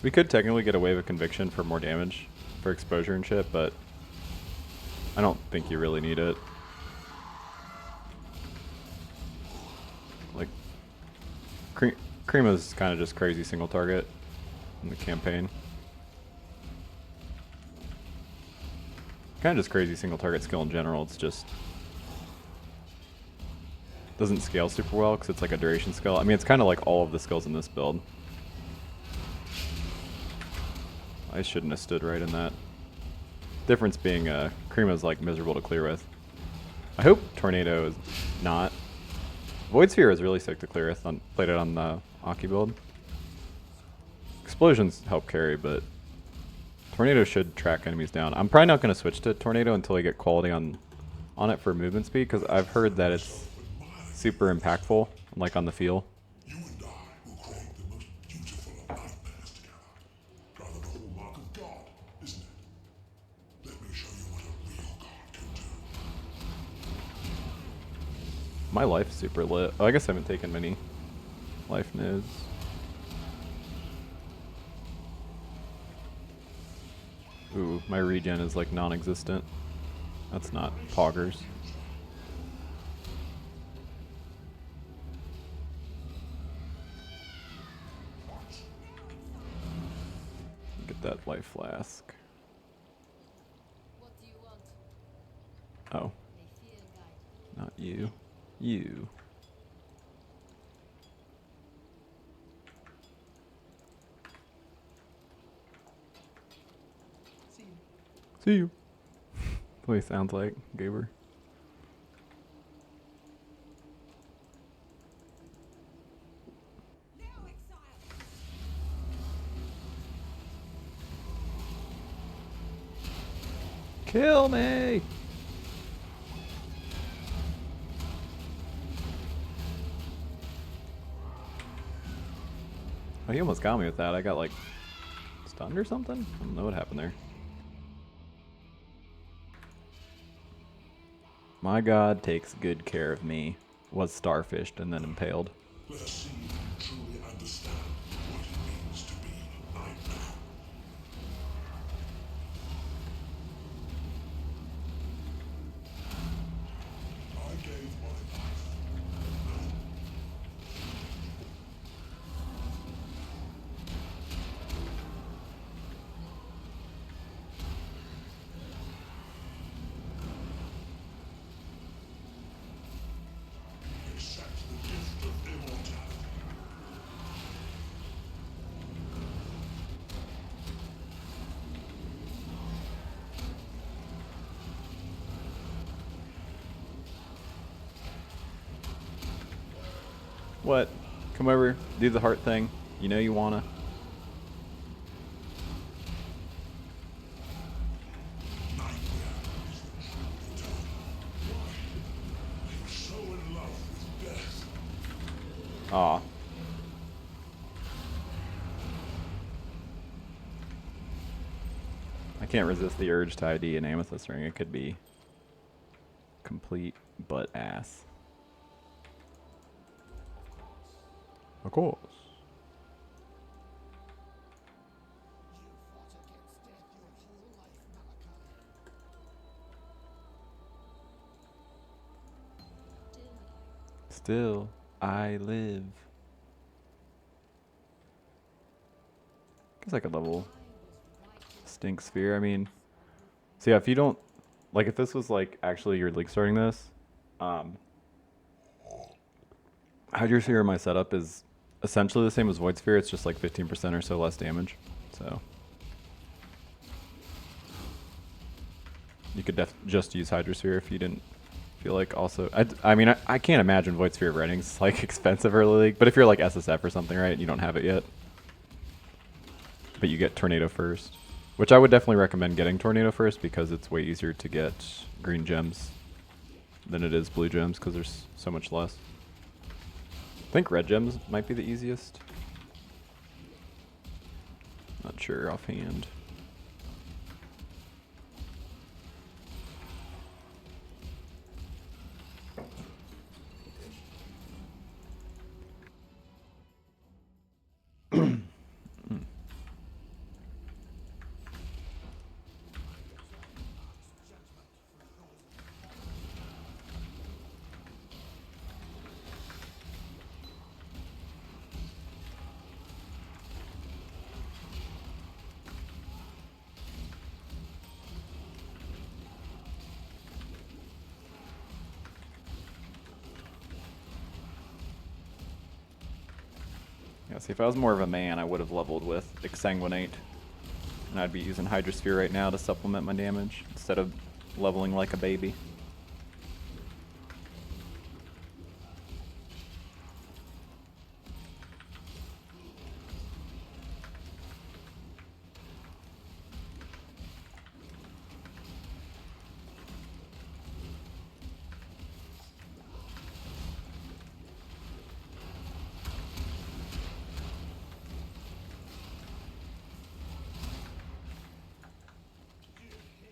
S1: We could technically get a wave of conviction for more damage for exposure and shit, but I don't think you really need it. Like, Crema's kind of just crazy single target in the campaign. Kind of just crazy single target skill in general. It's just doesn't scale super well because it's like a duration skill. I mean, it's kind of like all of the skills in this build. I shouldn't have stood right in that. Difference being Crema's like miserable to clear with. I hope Tornado is not. Void Sphere is really sick to clear with. Played it on the Aki build. Explosions help carry, but Tornado should track enemies down. I'm probably not going to switch to Tornado until I get quality on it for movement speed, because I've heard that it's super impactful, like on the feel.
S4: You and I will create the most beautiful of nightmares together. Rather the hallmark of God, isn't it? Let me show you what a real God can do.
S1: My life's super lit. Oh, I guess I haven't taken many life nodes. Ooh, my regen is like non-existent. That's not poggers. Get that life flask.
S2: What do you want?
S1: Oh,
S2: They fear guide.
S1: not you. You. See you. The way it sounds like, Gaber.
S2: Now exile.
S1: Kill me! Oh, he almost got me with that. I got like stunned or something? I don't know what happened there. My god takes good care of me. Was starfished and then impaled.
S4: Let us see if you truly understand what it means to be a nightmare. I gave my life. Accept the gift of immortality.
S1: What? Come over, do the heart thing. You know you wanna.
S4: Nightmare is the true return. Why? I am so in love with death.
S1: Aw. I can't resist the urge to ID an amethyst ring. It could be complete butt ass. Of course.
S3: You fought against death your whole life, Malachi.
S1: Still, I live. Guess I could level Stink Sphere. I mean, so yeah, if you don't, like, if this was like actually your league starting this, Hydro Sphere in my setup is essentially the same as Void Sphere. It's just like 15% or so less damage. So You could just use Hydrosphere if you didn't feel like also. I mean, I can't imagine Void Sphere of Writings like expensive early league, but if you're like SSF or something, right, and you don't have it yet, but you get Tornado first, which I would definitely recommend getting Tornado first because it's way easier to get green gems than it is blue gems because there's so much less. I think red gems might be the easiest. Not sure offhand. Yeah, see, if I was more of a man, I would have leveled with Exsanguinate. And I'd be using Hydrosphere right now to supplement my damage instead of leveling like a baby.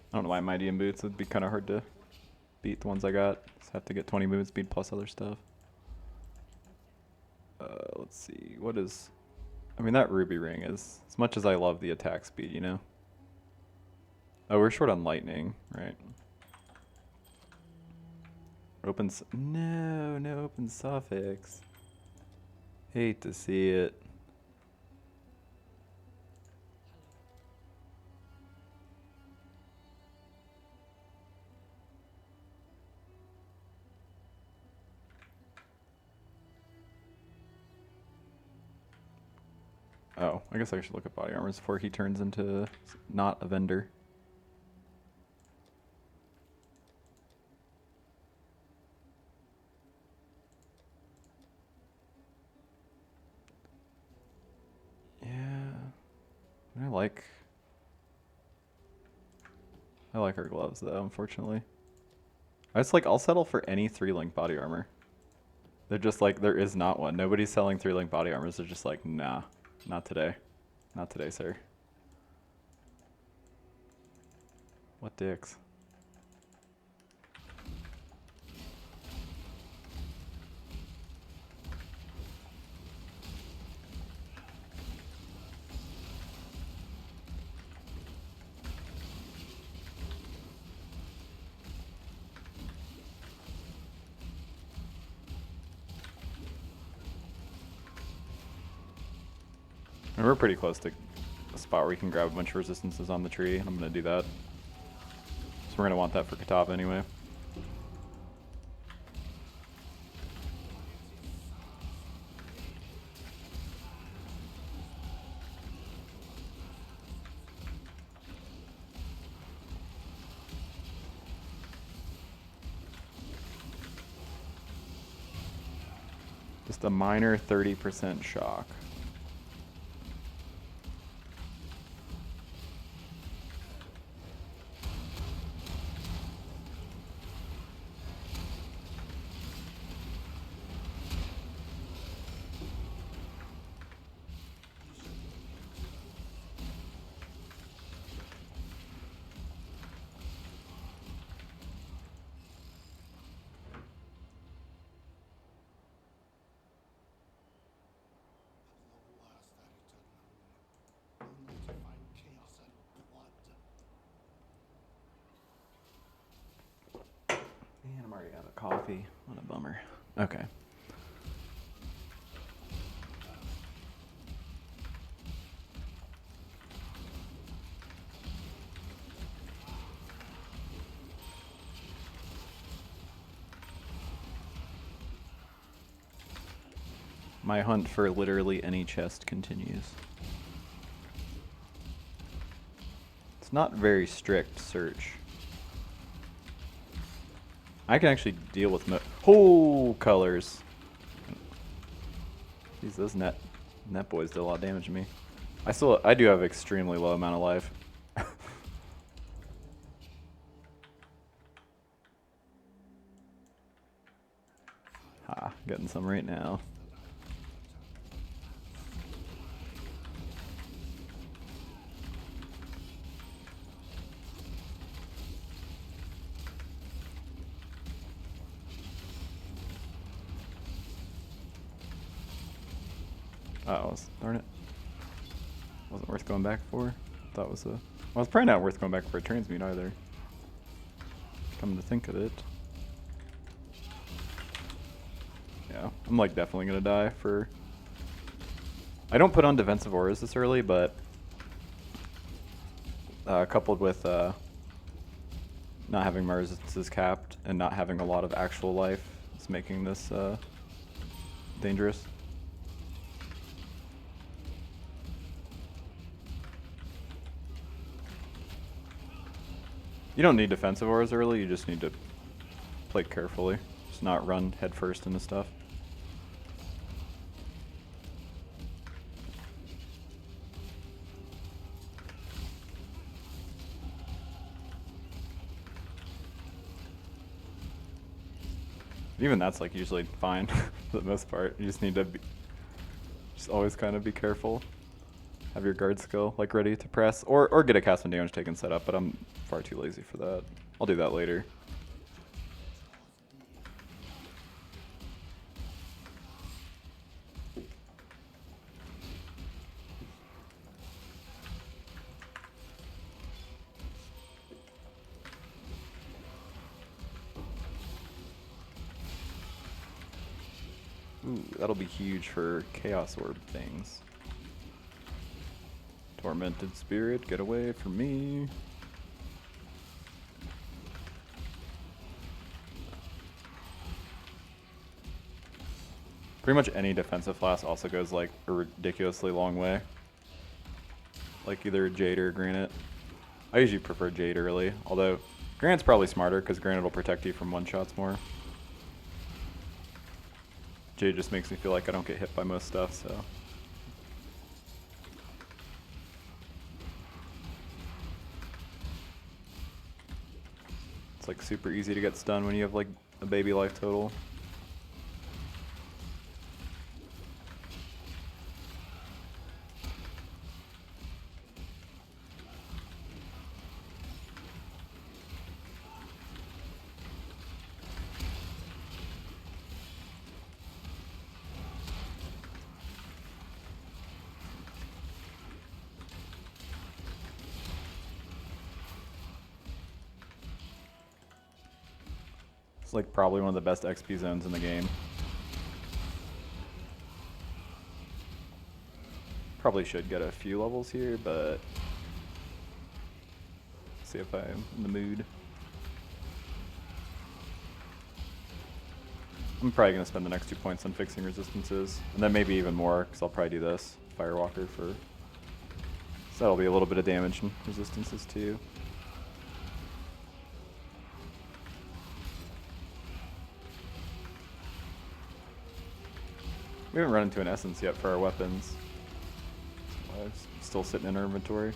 S1: I don't know why Mighty Boots would be kind of hard to beat the ones I got. Just have to get 20 movement speed plus other stuff. Let's see, what is... I mean, that Ruby Ring is... As much as I love the attack speed, you know? Oh, we're short on lightning, right? Opens... No, no open suffix. Hate to see it. Oh, I guess I should look at body armors before he turns into not a vendor. Yeah, I like her gloves though, unfortunately. I'll settle for any 3-link body armor. They're just like, there is not one. Nobody's selling 3-link body armors. They're just like, nah. Not today. Not today, sir. What dicks? And we're pretty close to a spot where we can grab a bunch of resistances on the tree, and I'm going to do that. So we're going to want that for Katava anyway. Just a minor 30% shock. Man, I'm already out of coffee. What a bummer. Okay. My hunt for literally any chest continues. It's not very strict search. I can actually deal with whole colors. Jeez, those net boys did a lot of damage to me. I do have extremely low amount of life. Getting some right now. Oh, darn it. Wasn't worth going back for. Thought it was well, it's probably not worth going back for a transmute either. Come to think of it. Yeah, I'm like definitely gonna die for... I don't put on defensive auras this early, but coupled with not having my resistances capped and not having a lot of actual life, it's making this dangerous. You don't need defensive auras early, you just need to play carefully. Just not run headfirst into stuff. Even that's like usually fine for the most part. You just need to just always kind of be careful. Have your guard skill like ready to press, or get a cast when damage taken set up, but I'm far too lazy for that. I'll do that later. Ooh, that'll be huge for Chaos Orb things. Tormented Spirit, get away from me. Pretty much any defensive flask also goes like a ridiculously long way. Like either Jade or Granite. I usually prefer Jade early, although Granite's probably smarter because Granite will protect you from one-shots more. Jade just makes me feel like I don't get hit by most stuff, so. It's like super easy to get stunned when you have like a baby life total. It's like probably one of the best XP zones in the game. Probably should get a few levels here, but see if I'm in the mood. I'm probably going to spend the next 2 points on fixing resistances, and then maybe even more, because I'll probably do this Firewalker for... So that'll be a little bit of damage and resistances too. We haven't run into an essence yet for our weapons. It's still sitting in our inventory.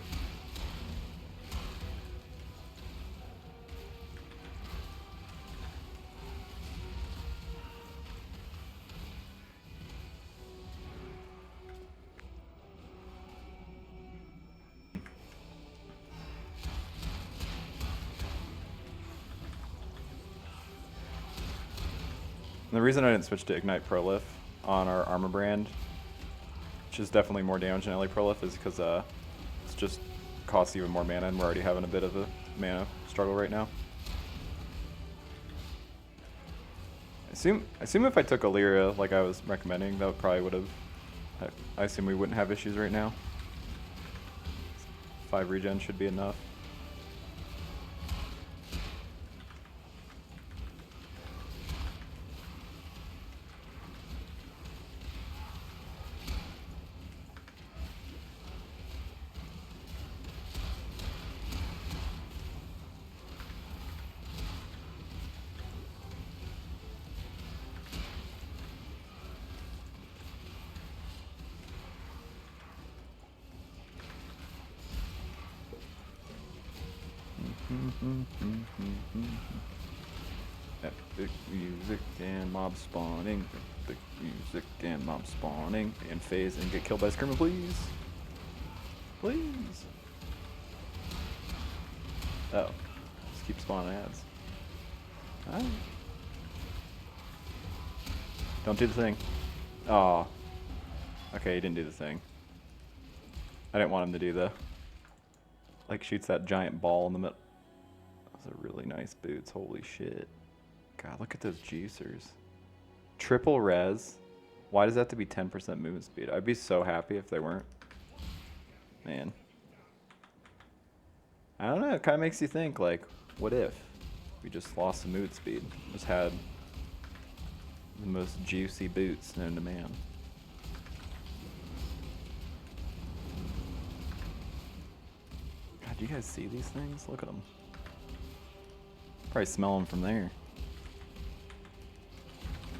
S1: And the reason I didn't switch to Ignite Prolif on our armor brand, which is definitely more damage than LA Prolif, is because it's just costs even more mana, and we're already having a bit of a mana struggle right now. I assume if I took Illyria like I was recommending, that probably would have. I assume we wouldn't have issues right now. 5 regen should be enough. Epic music and mob spawning. Epic music and mob spawning. And phase and get killed by Screamer, please. Please. Oh. Just keep spawning ads. Alright. Don't do the thing. Aw. Okay, he didn't do the thing. I didn't want him to do the... Like, shoots that giant ball in the middle. Those are really nice boots. Holy shit. God, look at those juicers. Triple res. Why does that have to be 10% movement speed? I'd be so happy if they weren't. Man. I don't know. It kind of makes you think, like, what if we just lost some movement speed? Just had the most juicy boots known to man. God, do you guys see these things? Look at them. Probably smell them from there.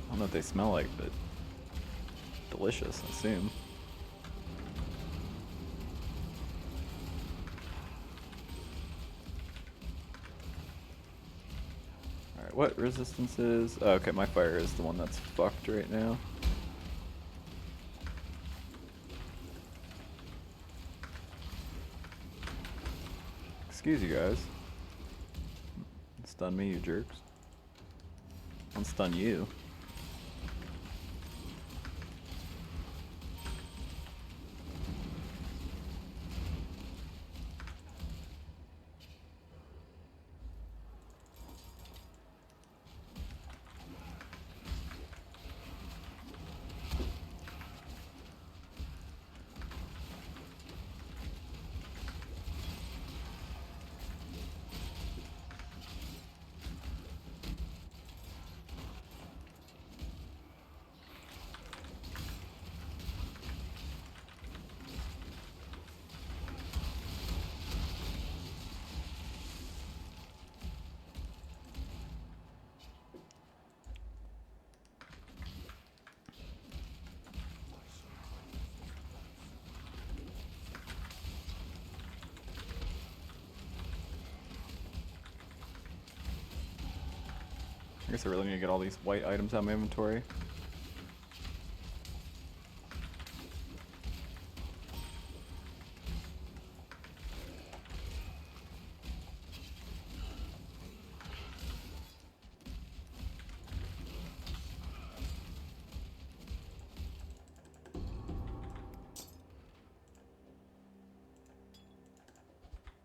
S1: I don't know what they smell like, but delicious, I assume. Alright, what resistances? Oh, okay, my fire is the one that's fucked right now. Excuse you guys. Stun me, you jerks. I'll stun you. I guess I really need to get all these white items out of my inventory.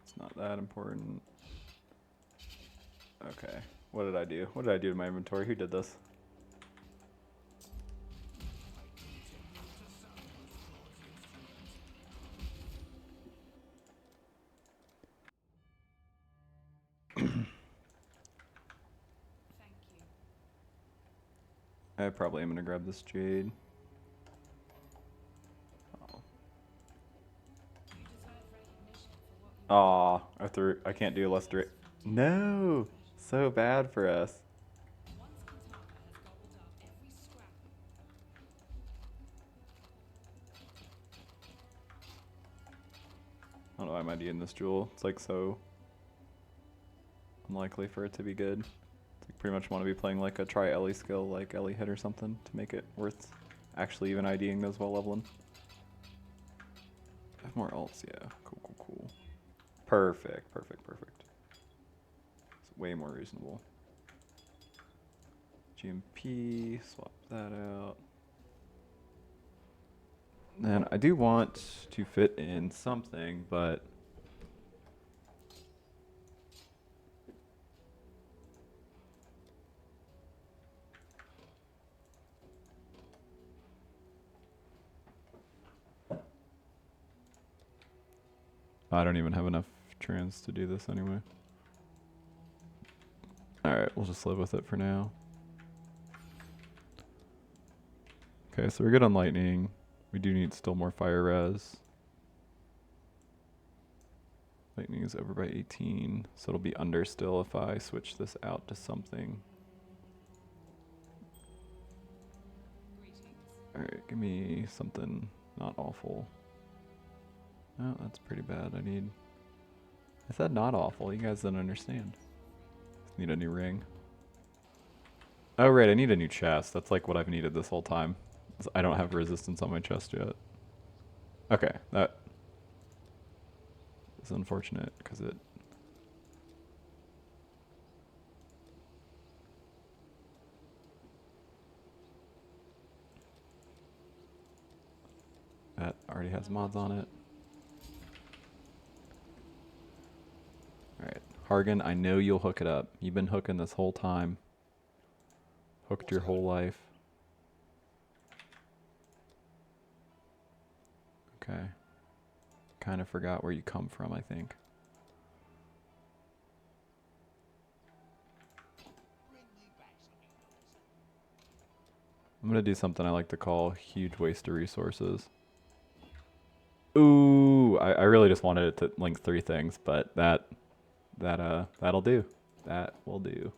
S1: It's not that important. Okay. What did I do? What did I do to my inventory? Who did this? I probably am gonna grab this jade. Aw, I can't do less direct. No! So bad for us. I don't know why I'm in this jewel. It's like so unlikely for it to be good. It's like pretty much want to be playing like a try Ellie skill like Ellie hit or something to make it worth actually even IDing those while leveling. I have more ults, yeah. Cool, cool, cool. Perfect, perfect, perfect. It's way more reasonable. GMP, swap that out. Then I do want to fit in something, but I don't even have enough trans to do this anyway. Alright, we'll just live with it for now. Okay, so we're good on lightning. We do need still more fire res. Lightning is over by 18, so it'll be under still if I switch this out to something. Alright, give me something not awful. Oh, that's pretty bad. I need I said not awful. You guys don't understand. Just need a new ring. Oh right, I need a new chest. That's like what I've needed this whole time. I don't have resistance on my chest yet. Okay, that is unfortunate because it... That already has mods on it. Alright, Hargan, I know you'll hook it up. You've been hooking this whole time. Hooked your whole life. Okay. Kind of forgot where you come from, I think. I'm gonna do something I like to call huge waste of resources. Ooh, I really just wanted it to link 3 things, but that'll do. That will do.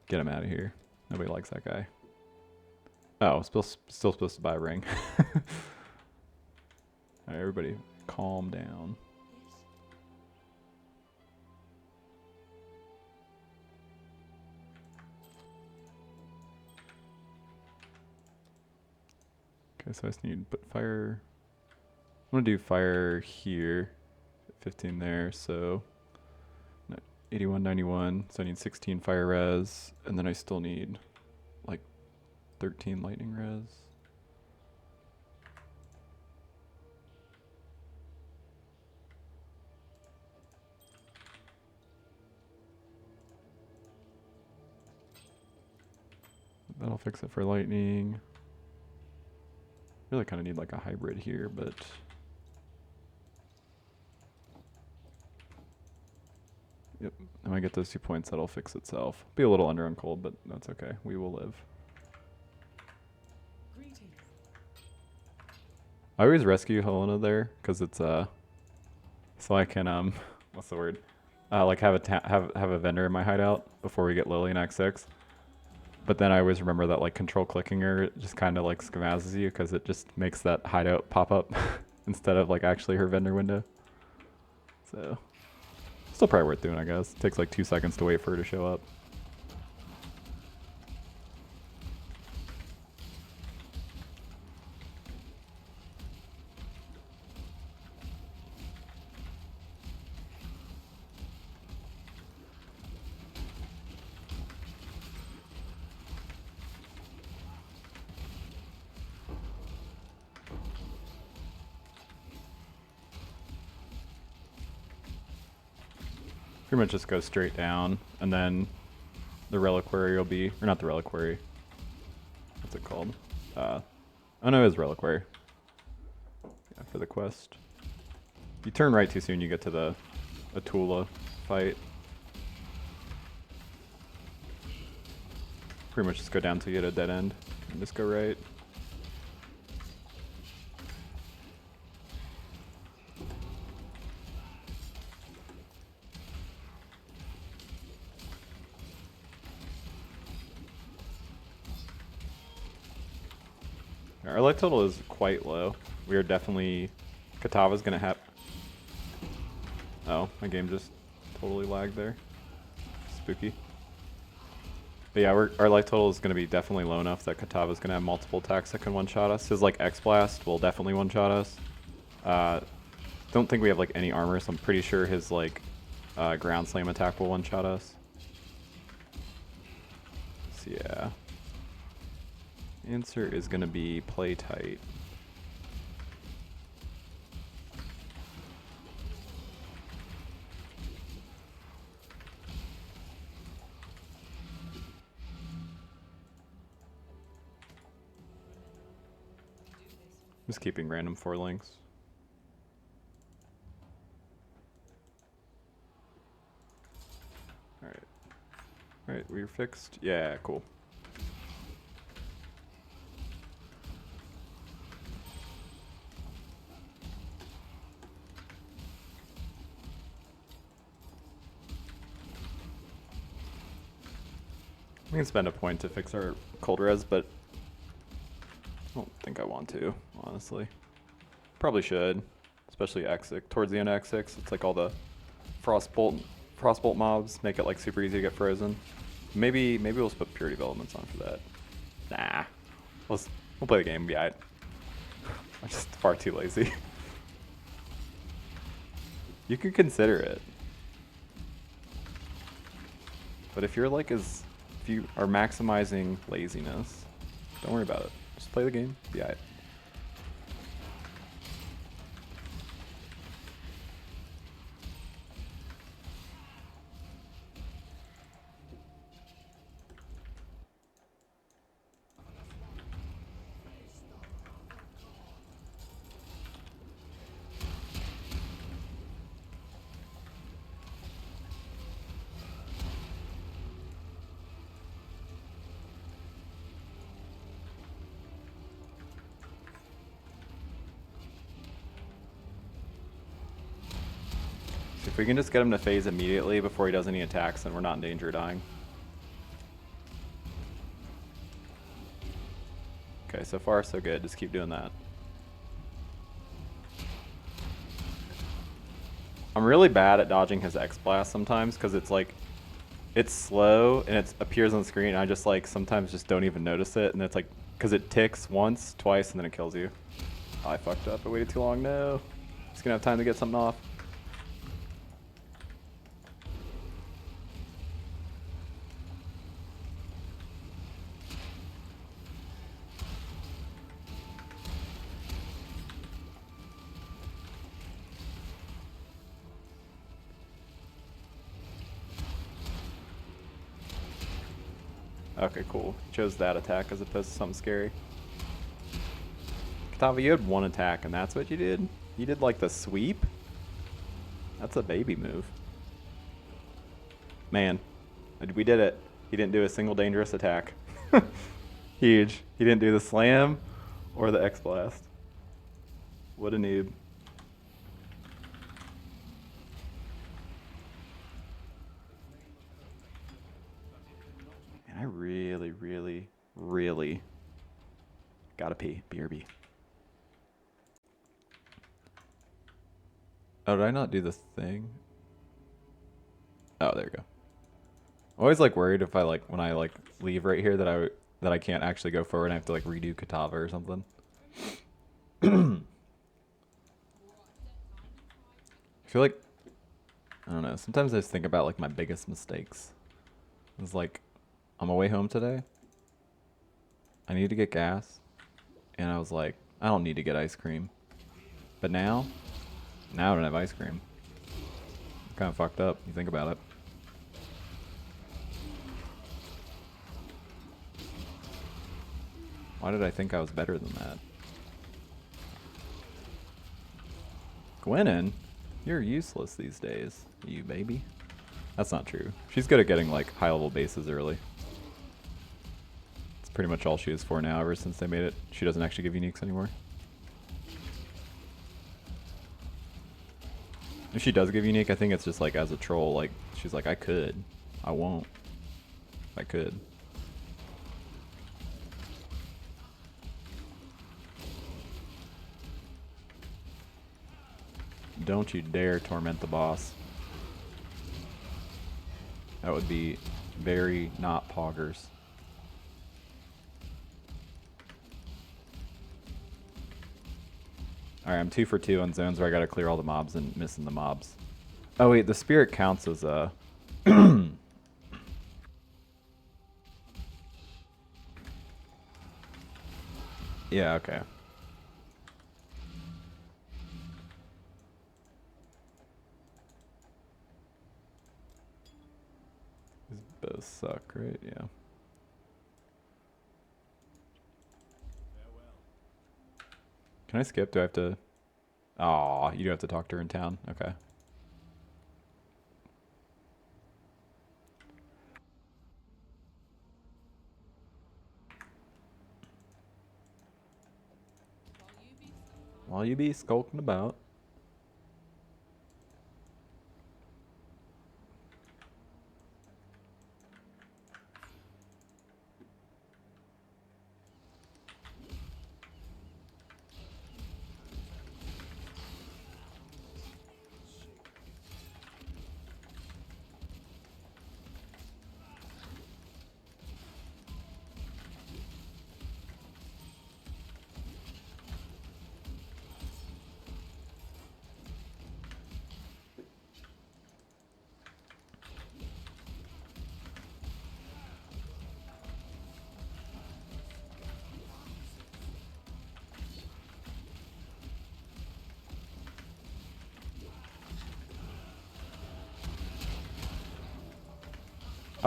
S1: Get him out of here. Nobody likes that guy. Oh, still supposed to buy a ring. Alright, everybody calm down. Okay, so I just need to put fire. I'm gonna do fire here. 15 there, so 81, 91. So I need 16 fire res, and then I still need like 13 lightning res. That'll fix it for lightning. Really kind of need like a hybrid here, but yep, when I get those 2 points, that'll fix itself. Be a little under on cold, but that's okay. We will live. I always rescue Helena there because it's so I can what's the word? Like have a vendor in my hideout before we get Lily in Act 6. But then I always remember that like control clicking her just kind of like schemazes you because it just makes that hideout pop up instead of like actually her vendor window. So still probably worth doing, I guess. It takes like 2 seconds to wait for her to show up. Pretty much just go straight down, and then the reliquary will be, or not the reliquary. What's it called? Oh no, it is reliquary. Yeah, for the quest. If you turn right too soon, you get to the Atula fight. Pretty much just go down till you get a dead end, and just go right. Our life total is quite low. We are definitely... Katava's gonna have... Oh, my game just totally lagged there. Spooky. But yeah, our life total is gonna be definitely low enough that Katava's gonna have multiple attacks that can one-shot us. His like X-Blast will definitely one-shot us. Don't think we have like any armor, so I'm pretty sure his like ground slam attack will one-shot us. So yeah. Answer is gonna be play tight. Just keeping random 4 links. Alright. Alright, we're fixed. Yeah, cool. We can spend a point to fix our cold res, but I don't think I want to, honestly. Probably should, especially X6. Towards the end of X6, it's like all the frostbolt mobs make it like super easy to get frozen. Maybe we'll put pure developments on for that. Nah, we'll play the game. Yeah, I'm just far too lazy. You could consider it, but if you're like if you are maximizing laziness, don't worry about it. Just play the game. Yeah. If we can just get him to phase immediately before he does any attacks, then we're not in danger of dying. Okay, so far so good. Just keep doing that. I'm really bad at dodging his X-Blast sometimes because it's like, it's slow and it appears on the screen and I just like sometimes just don't even notice it, and it's like, because it ticks once, twice, and then it kills you. Oh, I fucked up. I waited too long. No. Just gonna have time to get something off. Okay, cool. Chose that attack as opposed to something scary. Katava, you had one attack and that's what you did? You did like the sweep? That's a baby move. Man, we did it. He didn't do a single dangerous attack. Huge. He didn't do the slam or the X-Blast. What a noob. I really gotta pee. BRB. Oh, did I not do this thing? Oh, there we go. I'm always like worried if I like when I like leave right here that I can't actually go forward and I have to like redo Katava or something. I feel like, I don't know, sometimes I just think about like my biggest mistakes. It's like, on my way home today, I need to get gas, and I was like, I don't need to get ice cream. But now I don't have ice cream. Kind of fucked up, you think about it. Why did I think I was better than that? Gwennon, you're useless these days, you baby. That's not true. She's good at getting like high level bases early. It's pretty much all she is for now ever since they made it. She doesn't actually give uniques anymore. If she does give unique, I think it's just like as a troll, like she's like, I could. I won't. I could. Don't you dare torment the boss. That would be very not poggers. Alright, I'm 2 for 2 on zones where I gotta clear all the mobs and missing the mobs. Oh wait, the spirit counts as a... Yeah, okay. These both suck, right? Yeah. Can I skip? Do I have to... Aw, you do have to talk to her in town. Okay. While you be skulking about.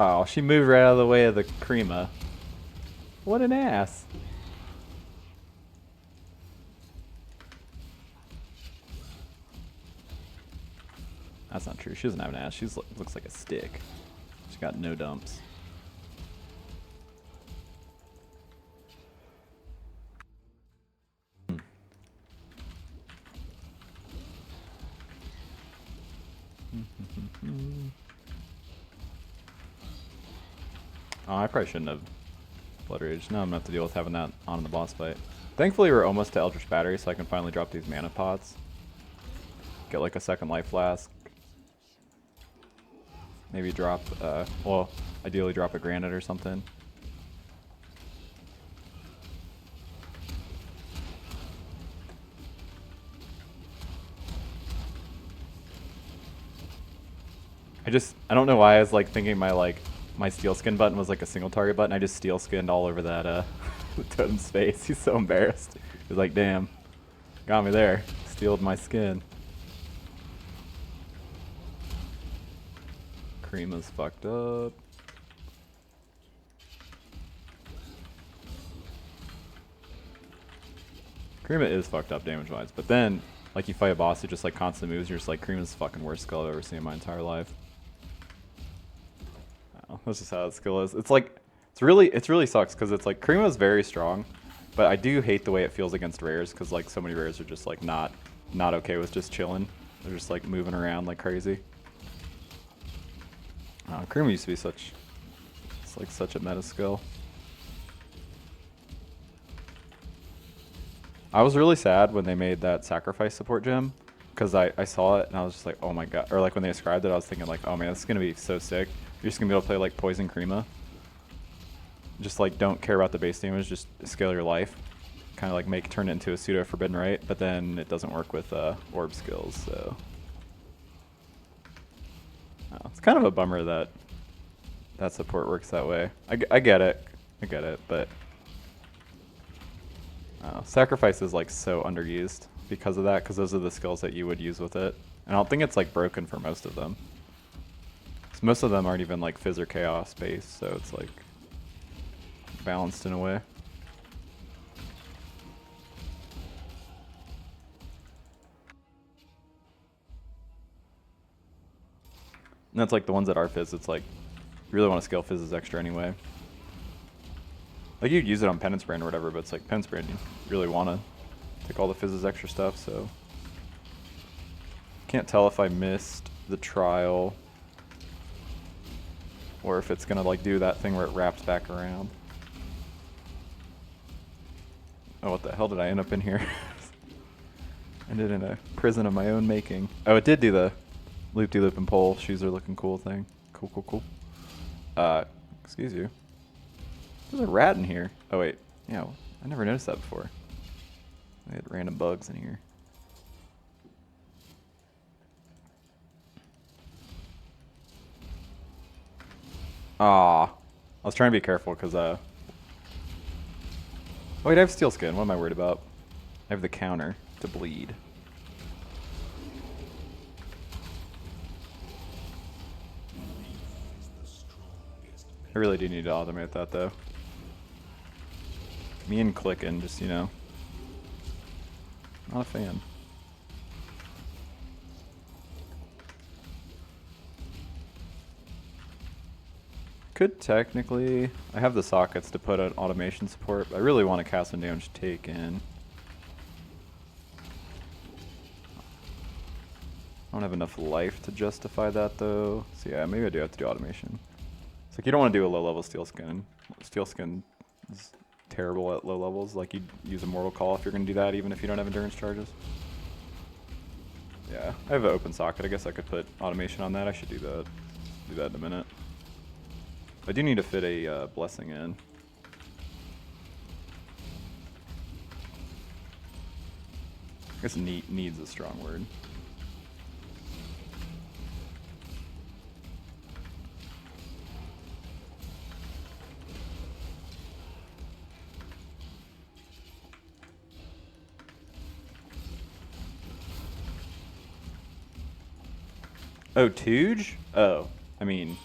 S1: Oh, she moved right out of the way of the crema. What an ass. That's not true. She doesn't have an ass. She looks like a stick. She's got no dumps. Oh, I probably shouldn't have Blood Rage. Now I'm gonna have to deal with having that on in the boss fight. Thankfully, we're almost to Eldritch Battery, so I can finally drop these mana pots. Get like a second life flask. Maybe drop, well, ideally drop a granite or something. I don't know why I was like thinking my steel skin button was like a single target button. I just steel skinned all over that the totem's face. He's so embarrassed. He's like, damn, got me there. Stealed my skin. Crema's fucked up. Crema is fucked up damage wise, but then like you fight a boss who just like constant moves, you're just like, Crema's the fucking worst skill I've ever seen in my entire life. That's just how that skill is. It's like, it's really sucks because it's like Crema is very strong, but I do hate the way it feels against rares because like so many rares are just like not okay with just chilling. They're just like moving around like crazy. Crema used to be such a meta skill. I was really sad when they made that sacrifice support gem because I saw it and I was just like, oh my god. Or like when they described it, I was thinking like, oh man, this is gonna be so sick. You're just gonna be able to play like Poison Crema. Just like don't care about the base damage, just scale your life. Kind of like turn it into a pseudo Forbidden Right, but then it doesn't work with orb skills, so. It's kind of a bummer that that support works that way. I get it, but sacrifice is like so underused because of that, because those are the skills that you would use with it. And I don't think it's like broken for most of them. Most of them aren't even like Fizz or Chaos based, so it's like balanced in a way. And that's like the ones that are Fizz, it's like you really want to scale Fizz's extra anyway. Like you'd use it on Penance Brand or whatever, but it's like Penance Brand, you really want to take all the Fizz's extra stuff, so. Can't tell if I missed the trial or if it's gonna like do that thing where it wraps back around. Oh, what the hell did I end up in here? Ended in a prison of my own making. Oh, it did do the loop-de-loop and pole. Shoes are looking cool thing. Cool. Excuse you. There's a rat in here. Oh wait, yeah, I never noticed that before. I had random bugs in here. Ah, I was trying to be careful because oh wait, I have steel skin. What am I worried about? I have the counter to bleed. I really do need to automate that though. Me and clicking, just, you know, not a fan. Could technically, I have the sockets to put an automation support, but I really want to cast some damage taken. I don't have enough life to justify that though. So yeah, maybe I do have to do automation. It's like you don't want to do a low level steel skin. Steel skin is terrible at low levels. Like you'd use a mortal call if you're going to do that, even if you don't have endurance charges. Yeah, I have an open socket. I guess I could put automation on that. I should do that. Do that in a minute. I do need to fit a blessing in. I guess needs a strong word. Oh, Tooge? Oh, I mean,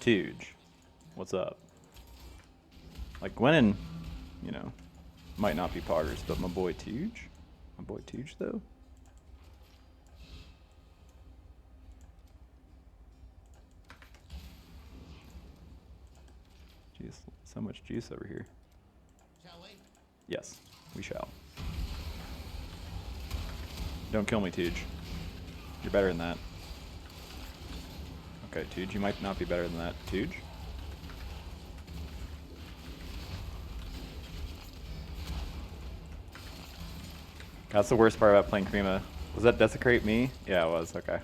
S1: Tooge. What's up? Like Gwennon, you know, might not be poggers, but my boy Tooge? My boy Tooge though? Jeez, so much juice over here.
S3: Shall we?
S1: Yes, we shall. Don't kill me, Tooge. You're better than that. Okay, Tooge, you might not be better than that. Tooge? That's the worst part about playing Crema. Was that desecrate me? Yeah, it was. Okay.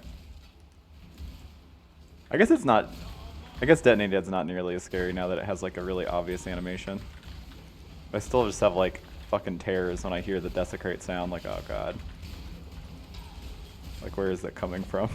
S1: I guess it's not... I guess Detonate Dead's not nearly as scary now that it has like a really obvious animation. But I still just have like fucking tears when I hear the desecrate sound, like, oh god. Like, where is that coming from?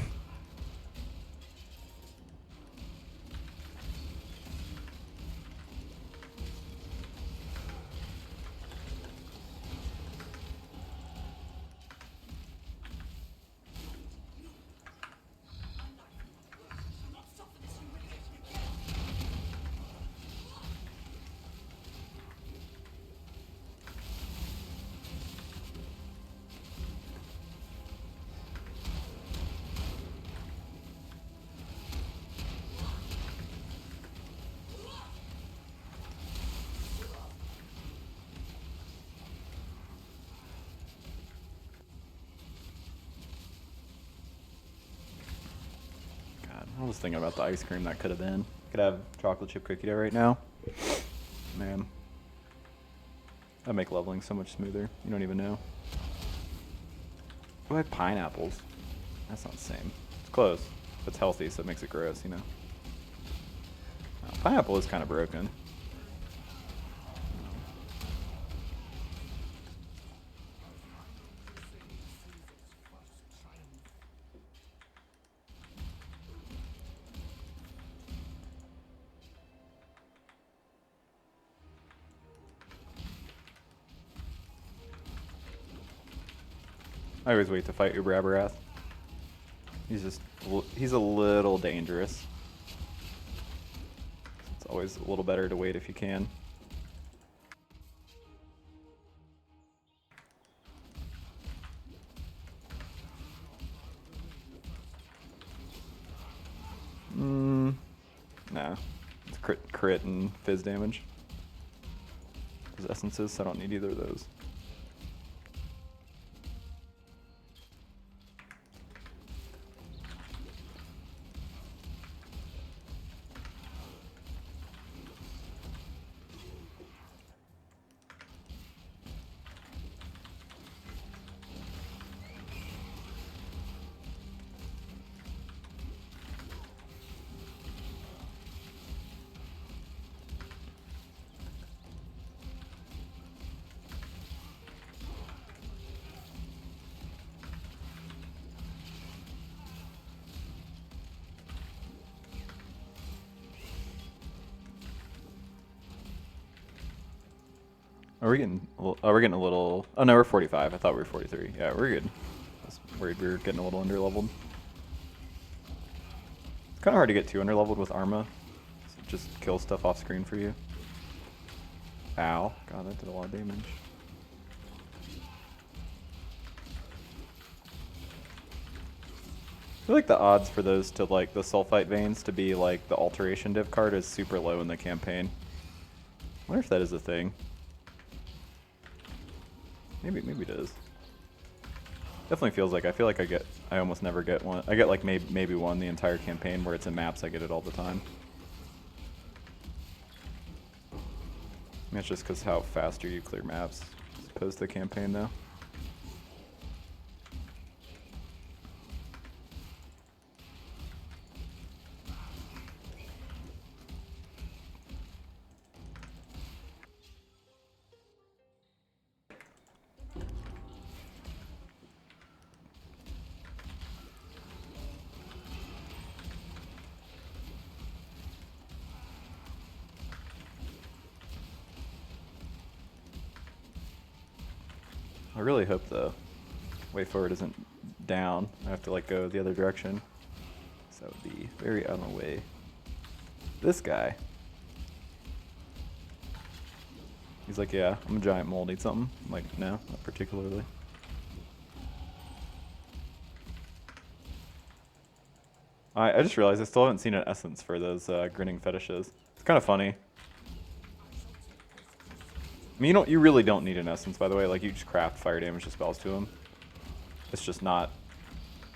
S1: I was thinking about the ice cream that could have been. Could have chocolate chip cookie dough right now. Man. That'd make leveling so much smoother. You don't even know. Oh, I have pineapples. That's not the same. It's close. It's healthy, so it makes it gross, you know. Pineapple is kind of broken. I always wait to fight Uber Aberath. He's a little dangerous. It's always a little better to wait if you can. Nah. It's crit and fizz damage. There's essences, so I don't need either of those. We're getting a little. Oh no, we're 45. I thought we were 43. Yeah, we're good. I was worried we were getting a little under-leveled. It's kind of hard to get too under-leveled with arma. So just kill stuff off screen for you. Ow. God, that did a lot of damage. I feel like the odds for those to like the sulfite veins to be like the alteration div card is super low in the campaign. I wonder if that is a thing. Maybe it is. Definitely feels like I feel like I almost never get one. I get like maybe one the entire campaign where it's in maps. I get it all the time. It's just because how faster you clear maps as opposed to the campaign though. I really hope the way forward isn't down. I have to like go the other direction. So that would be very out of my way. This guy. He's like, yeah, I'm a giant mole. Need something? I'm like, no, not particularly. I just realized I still haven't seen an essence for those grinning fetishes. It's kind of funny. I mean, you really don't need an essence, by the way. Like, you just craft fire damage spells to him. It's just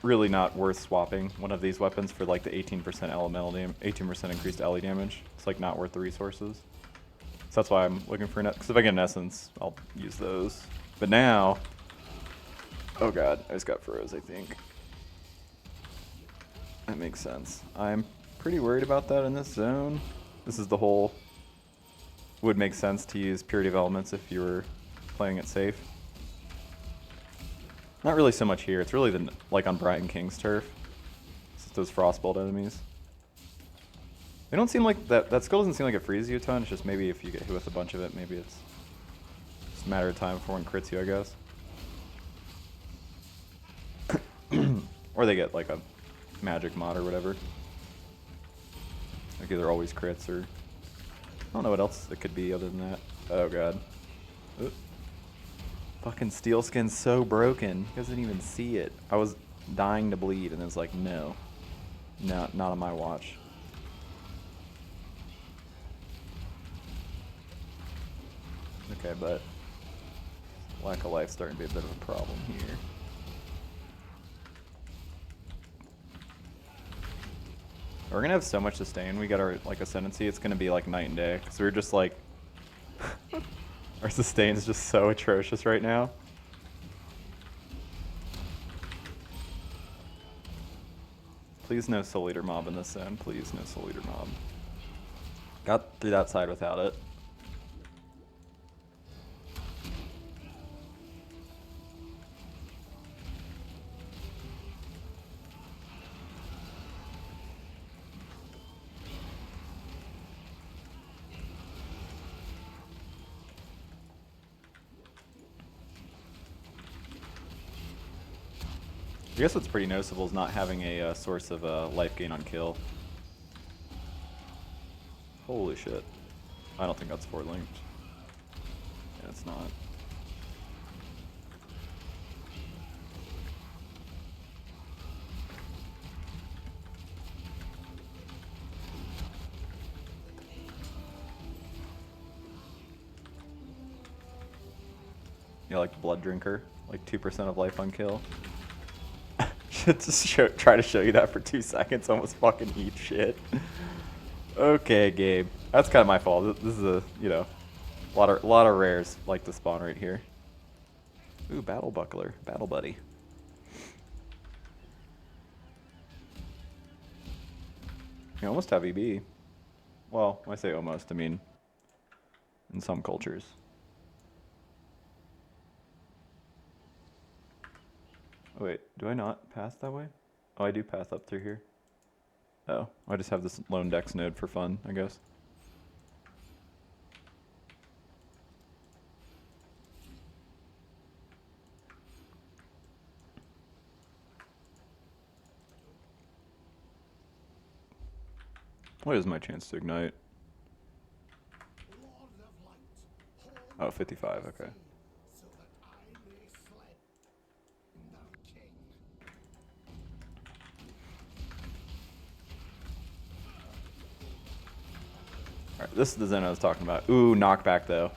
S1: really not worth swapping one of these weapons for like the 18% elemental damage, 18% increased LE damage. It's like not worth the resources. So that's why I'm looking for an essence. Because if I get an essence, I'll use those. But now, oh god, I just got froze, I think. That makes sense. I'm pretty worried about that in this zone. This is the whole, would make sense to use Purity of Elements if you were playing it safe. Not really so much here. It's really like on Brian King's turf. It's just those Frostbolt enemies. They don't seem like that skill doesn't seem like it freezes you a ton. It's just maybe if you get hit with a bunch of it, maybe it's just a matter of time before one crits you, I guess. Or they get like a magic mod or whatever. Like either always crits or I don't know what else it could be other than that. Oh god. Oop. Fucking steel skin's so broken. He doesn't even see it. I was dying to bleed and it's like, no. No, not on my watch. Okay, but lack of life's starting to be a bit of a problem here. We're gonna have so much sustain. We got our like ascendancy. It's gonna be like night and day. Cause we're just like our sustain is just so atrocious right now. Please no Soul Eater mob in this zone. Please no Soul Eater mob. Got through that side without it. I guess what's pretty noticeable is not having a source of life gain on kill. Holy shit. I don't think that's forward linked. Yeah, it's not. Yeah, like the Blood Drinker. Like 2% of life on kill. Just try to show you that for 2 seconds, almost fucking eat shit. Okay, Gabe. That's kind of my fault. This is a, you know, a lot of rares like to spawn right here. Ooh, Battle Buckler. Battle Buddy. You almost have EB. Well, when I say almost, I mean in some cultures. Oh, wait, do I not pass that way? Oh, I do pass up through here. Oh, I just have this lone dex node for fun, I guess. What is my chance to ignite? Oh, 55, okay. Alright, this is the zone I was talking about. Ooh, knockback though.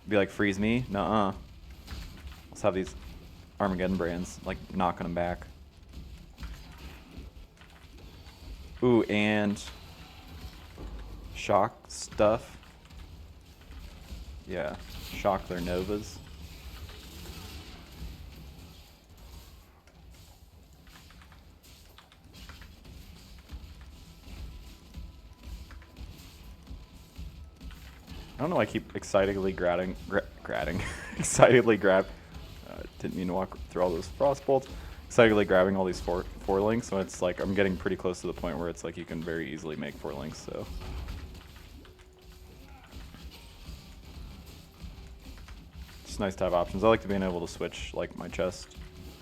S1: Be like, freeze me? Nuh-uh. Let's have these Armageddon brands, like, knocking them back. Ooh, and shock stuff. Yeah, shock their novas. I don't know why I keep excitedly excitedly grab. Didn't mean to walk through all those frost bolts. Excitedly grabbing all these four links, so it's like I'm getting pretty close to the point where it's like you can very easily make 4 links. So it's nice to have options. I like to being able to switch like my chest,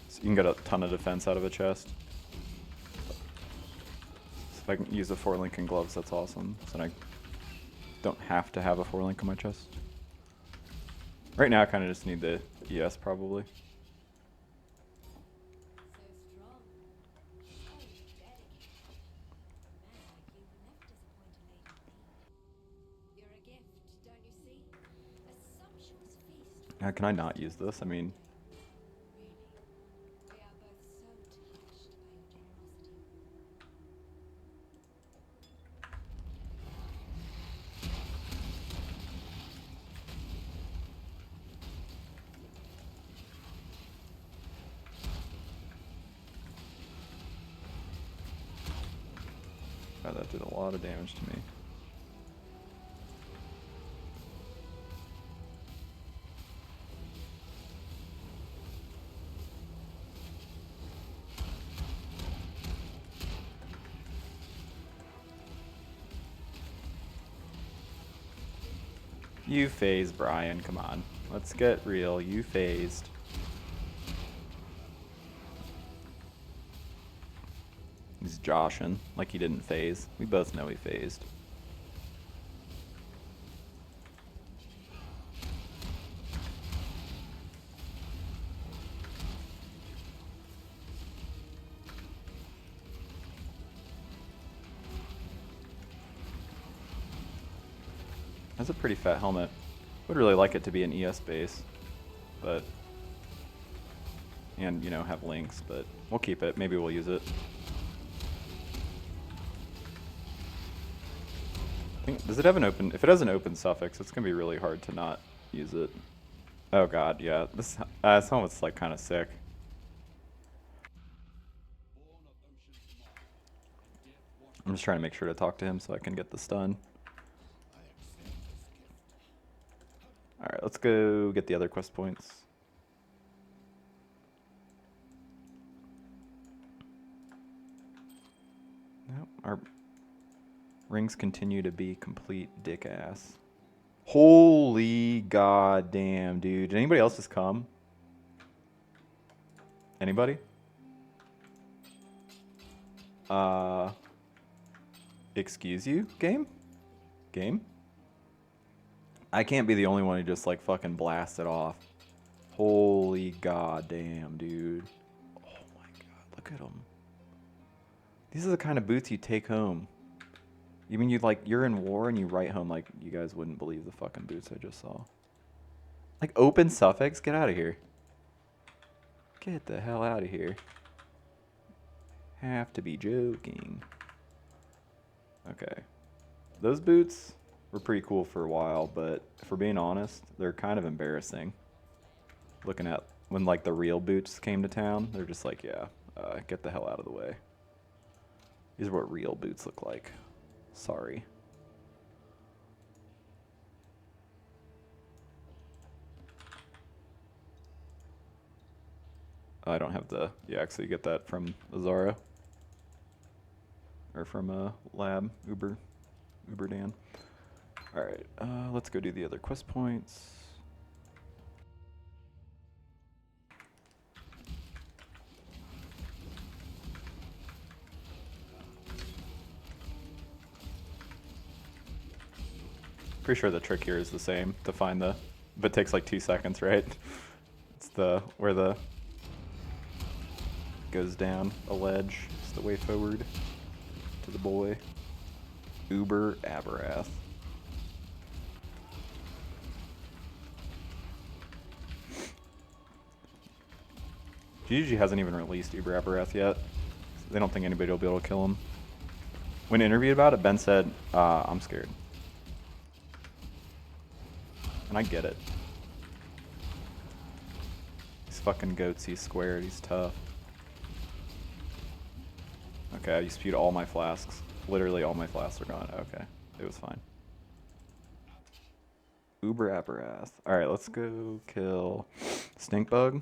S1: so you can get a ton of defense out of a chest. So if I can use a 4 link in gloves, that's awesome. So I don't have to have a 4 link on my chest. Right now I kind of just need the ES probably. Can I not use this? I mean, God, that did a lot of damage to me. You phased, Brian. Come on. Let's get real. You phased. He's joshing like he didn't phase. We both know he phased. That's a pretty fat helmet. Would really like it to be an ES base, but and you know have links, but we'll keep it. Maybe we'll use it. Does it have an open? If it has an open suffix, it's gonna be really hard to not use it. Oh god, yeah. This helmet's like kind of sick. I'm just trying to make sure to talk to him so I can get the stun. Alright, let's go get the other quest points. Nope, our rings continue to be complete dick ass. Holy goddamn, dude. Did anybody else just come? Anybody? Excuse you, game? Game? I can't be the only one who just like fucking blasted off. Holy goddamn, dude. Oh my god, look at them. These are the kind of boots you take home. You mean you're in war and you write home like you guys wouldn't believe the fucking boots I just saw. Like open suffix? Get out of here. Get the hell out of here. Have to be joking. Okay. Those boots were pretty cool for a while, but if we're being honest, they're kind of embarrassing. Looking at when like the real boots came to town, they're just like, yeah, get the hell out of the way. These are what real boots look like. Sorry. I don't have the, yeah, actually you get that from Azara. Or from Lab, Uber Dan. Alright, let's go do the other quest points. Pretty sure the trick here is the same to find the, but it takes like 2 seconds, right? It's the, where the, goes down a ledge. It's the way forward to the boy. Uber Aberath. GG hasn't even released Uber Aberath yet. They don't think anybody will be able to kill him. When interviewed about it, Ben said, I'm scared. And I get it. These fucking goats, he's squared, he's tough. Okay, I spewed all my flasks. Literally all my flasks are gone. Okay, it was fine. Uber Aberath. Alright, let's go kill Stinkbug.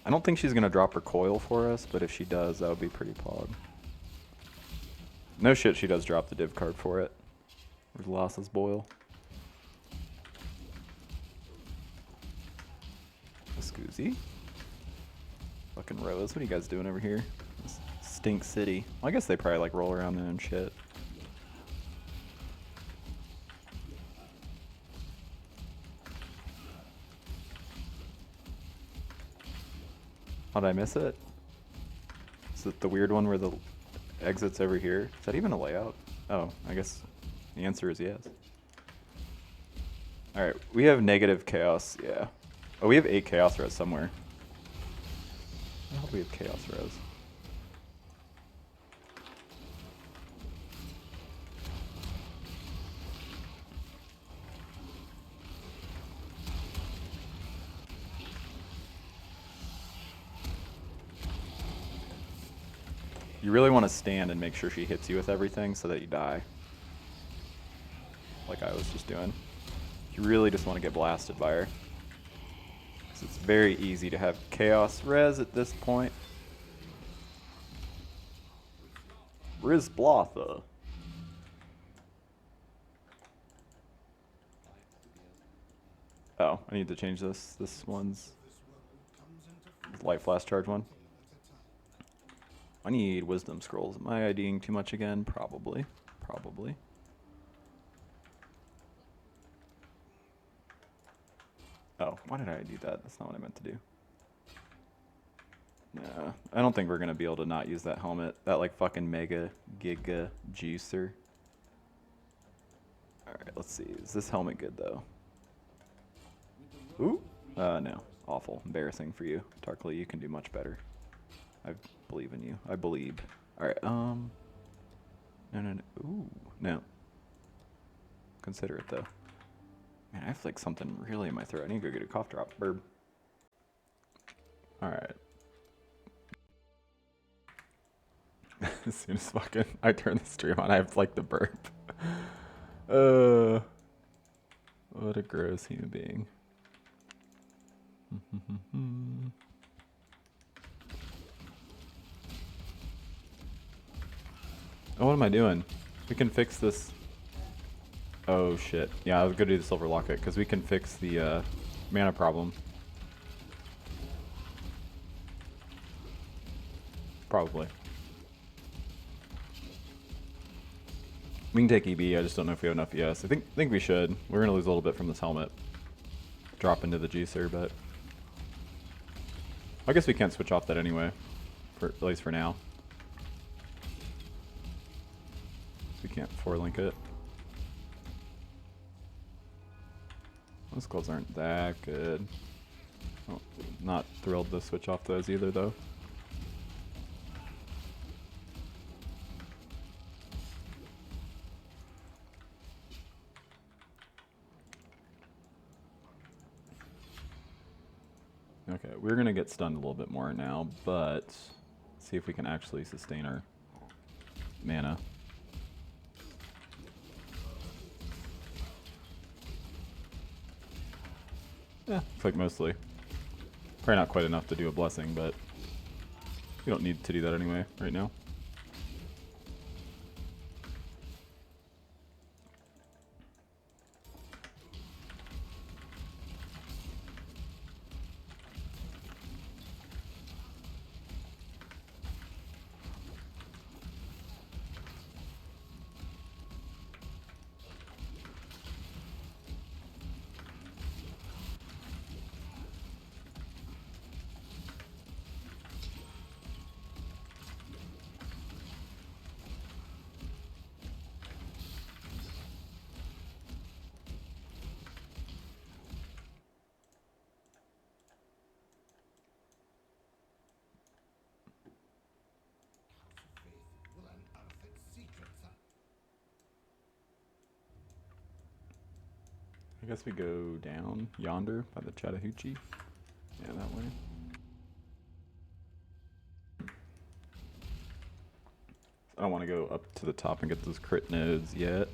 S1: I don't think she's gonna drop her coil for us, but if she does, that would be pretty pog. No shit, she does drop the div card for it. Where's Losses Boil? Scoozy. Fucking Rose, what are you guys doing over here? This Stink City. Well, I guess they probably like roll around there and shit. How did I miss it? Is it the weird one where the exit's over here? Is that even a layout? Oh, I guess the answer is yes. Alright, we have negative chaos, yeah. Oh, we have 8 chaos res somewhere. I hope we have chaos res. You really want to stand and make sure she hits you with everything so that you die. Like I was just doing. You really just want to get blasted by her. Because it's very easy to have chaos res at this point. Rizblatha. Oh, I need to change this. This one's life flash charge one. I need wisdom scrolls. Am I IDing too much again? Probably. Probably. Oh, why did I ID that? That's not what I meant to do. Nah, I don't think we're going to be able to not use that helmet. That like fucking mega giga juicer. Alright, let's see. Is this helmet good though? Ooh. No. Awful. Embarrassing for you. Tarkly, you can do much better. I believe in you. I believe. Alright, No. Ooh. No. Consider it though. Man, I have like something really in my throat. I need to go get a cough drop. Burp. Alright. As soon as fucking I turn the stream on, I have like the burp. What a gross human being. Oh, what am I doing? We can fix this. Oh shit. Yeah, I was gonna do the silver locket because we can fix the mana problem. Probably. We can take EB, I just don't know if we have enough ES. I think we should. We're gonna lose a little bit from this helmet. Drop into the juicer, but I guess we can't switch off that anyway. At least for now. We can't 4-link it. Those skulls aren't that good. Oh, not thrilled to switch off those either though. Okay, we're gonna get stunned a little bit more now, but see if we can actually sustain our mana. Yeah, it's like mostly. Probably not quite enough to do a blessing, but we don't need to do that anyway right now. I guess we go down yonder by the Chattahoochee. Yeah, that way. I don't want to go up to the top and get those crit nodes yet.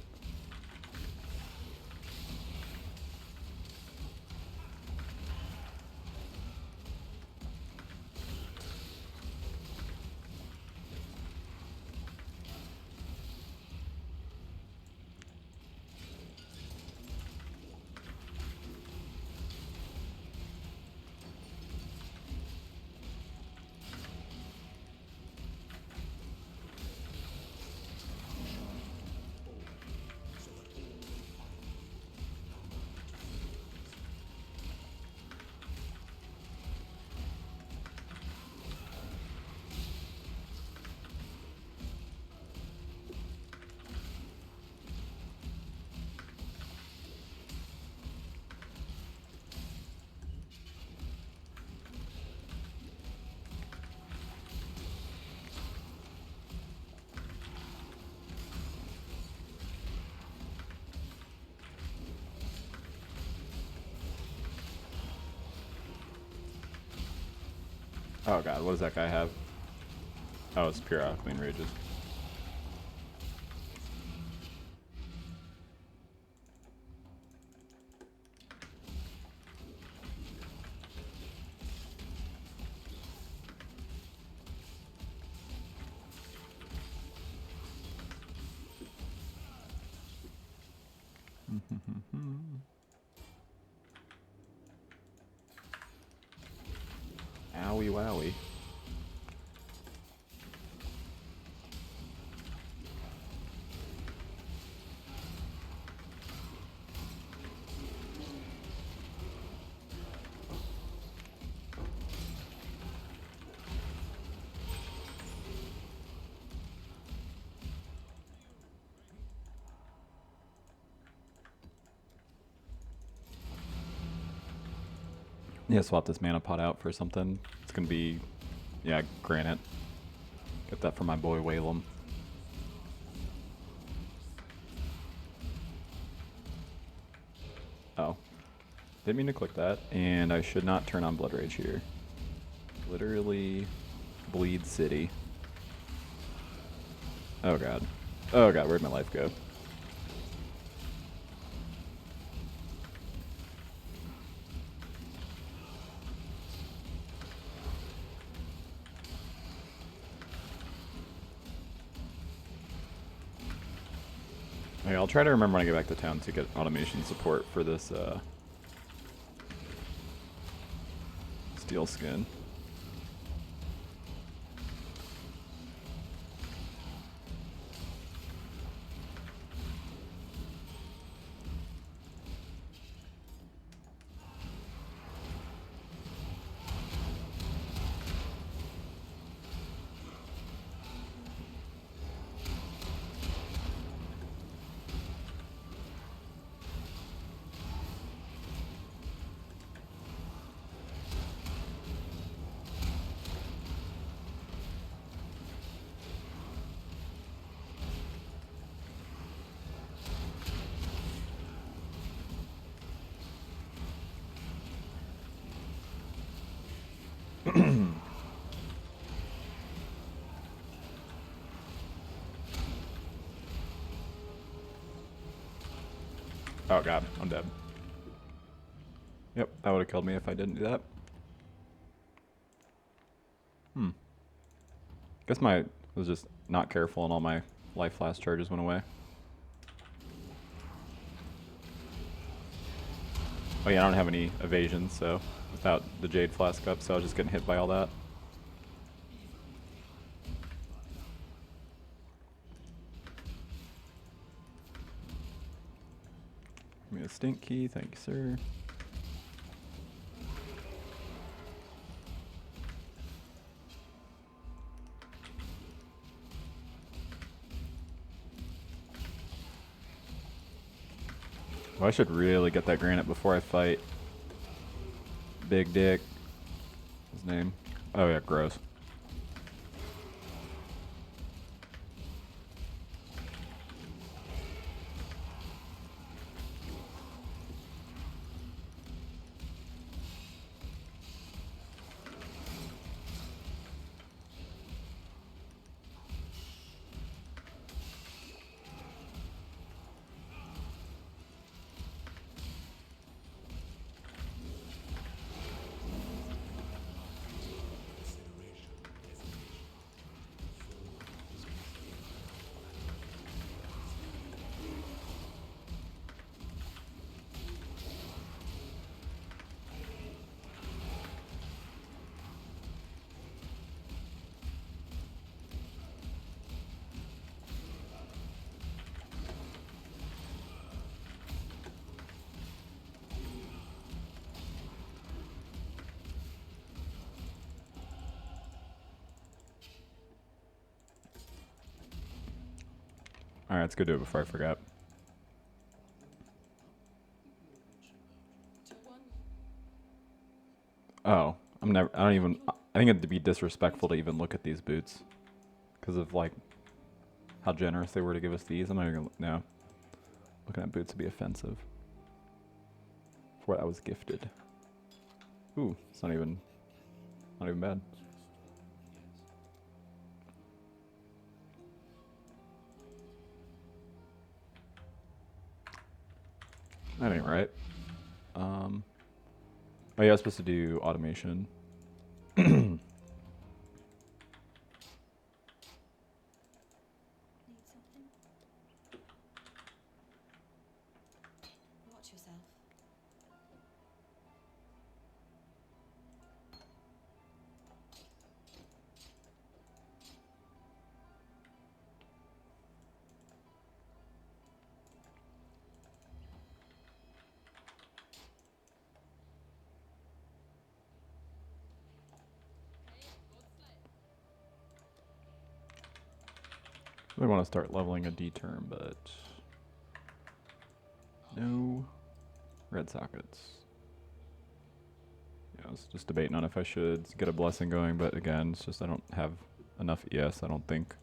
S1: Oh god, what does that guy have? Oh, it's pure alkaline rages. Owie wowie. Yeah, swap this mana pot out for something. It's gonna be, yeah, granite. Get that from my boy Whalem. Oh. Didn't mean to click that, and I should not turn on Blood Rage here. Literally bleed city. Oh god. Oh god, where'd my life go? Okay, I'll try to remember when I get back to town to get automation support for this steel skin. Oh god, I'm dead. Yep, that would have killed me if I didn't do that. Guess my was just not careful and all my life flash charges went away. Oh yeah, I don't have any evasion, so without the Jade Flask up, so I was just getting hit by all that. Give me a stink key, thank you, sir. Well, I should really get that granite before I fight Big Dick. His name. Oh yeah, gross. Alright, let's go do it before I forget. Oh, I don't even, I think it'd be disrespectful to even look at these boots. Because of, like, how generous they were to give us these. I'm not even gonna, no. Looking at boots would be offensive. For what I was gifted. Ooh, it's not even bad. That ain't right. Oh yeah, I was supposed to do automation.
S5: Need something? Watch yourself.
S1: I want to start leveling a D term, but no red sockets. Yeah, I was just debating on if I should get a blessing going, but again, it's just I don't have enough ES, I don't think.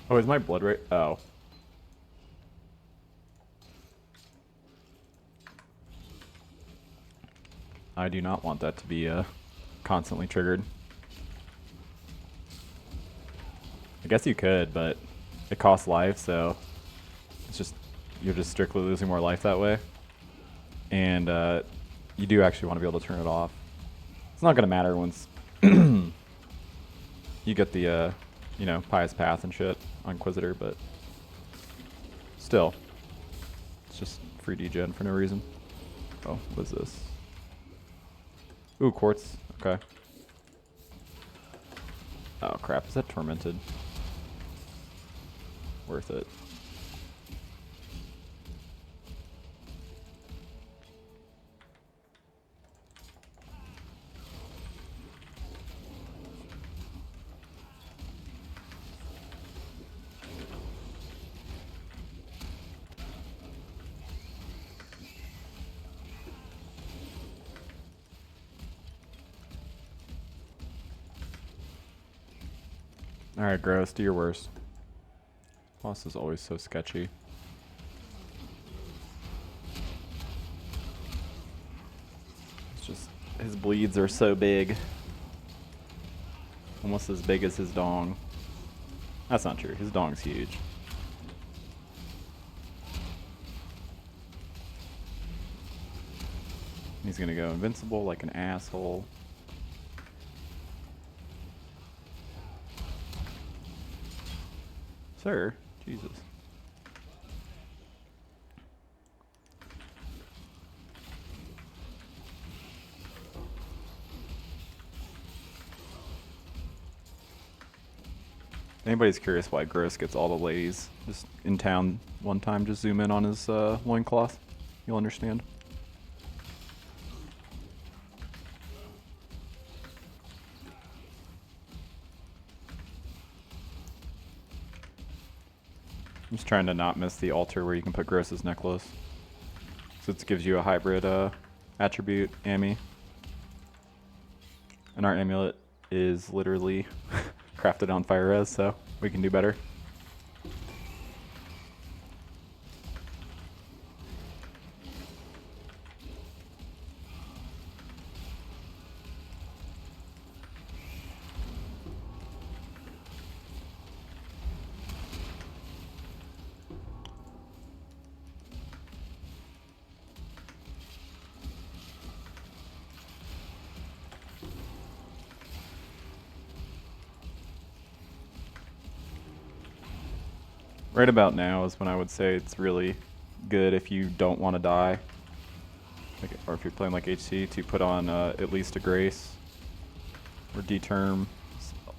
S1: Oh, is my blood rate? Oh. I do not want that to be constantly triggered. I guess you could, but it costs life, so it's just you're just strictly losing more life that way. And you do actually want to be able to turn it off. It's not going to matter once you get the you know, pious path and shit on Inquisitor, but still, it's just free degen for no reason. Oh, what is this? Ooh, quartz. Okay. Oh crap, is that tormented? Worth it. Alright, Gross, do your worst. Boss is always so sketchy. It's just, his bleeds are so big. Almost as big as his dong. That's not true, his dong's huge. He's gonna go invincible like an asshole. Sir, Jesus. If anybody's curious why Gross gets all the ladies just in town one time, just zoom in on his loincloth. You'll understand. I'm just trying to not miss the altar where you can put Gross's necklace. So it gives you a hybrid attribute, Ami. And our amulet is literally crafted on fire res, so we can do better. Right about now is when I would say it's really good if you don't want to die, like, or if you're playing like HC, to put on at least a Grace or D-term.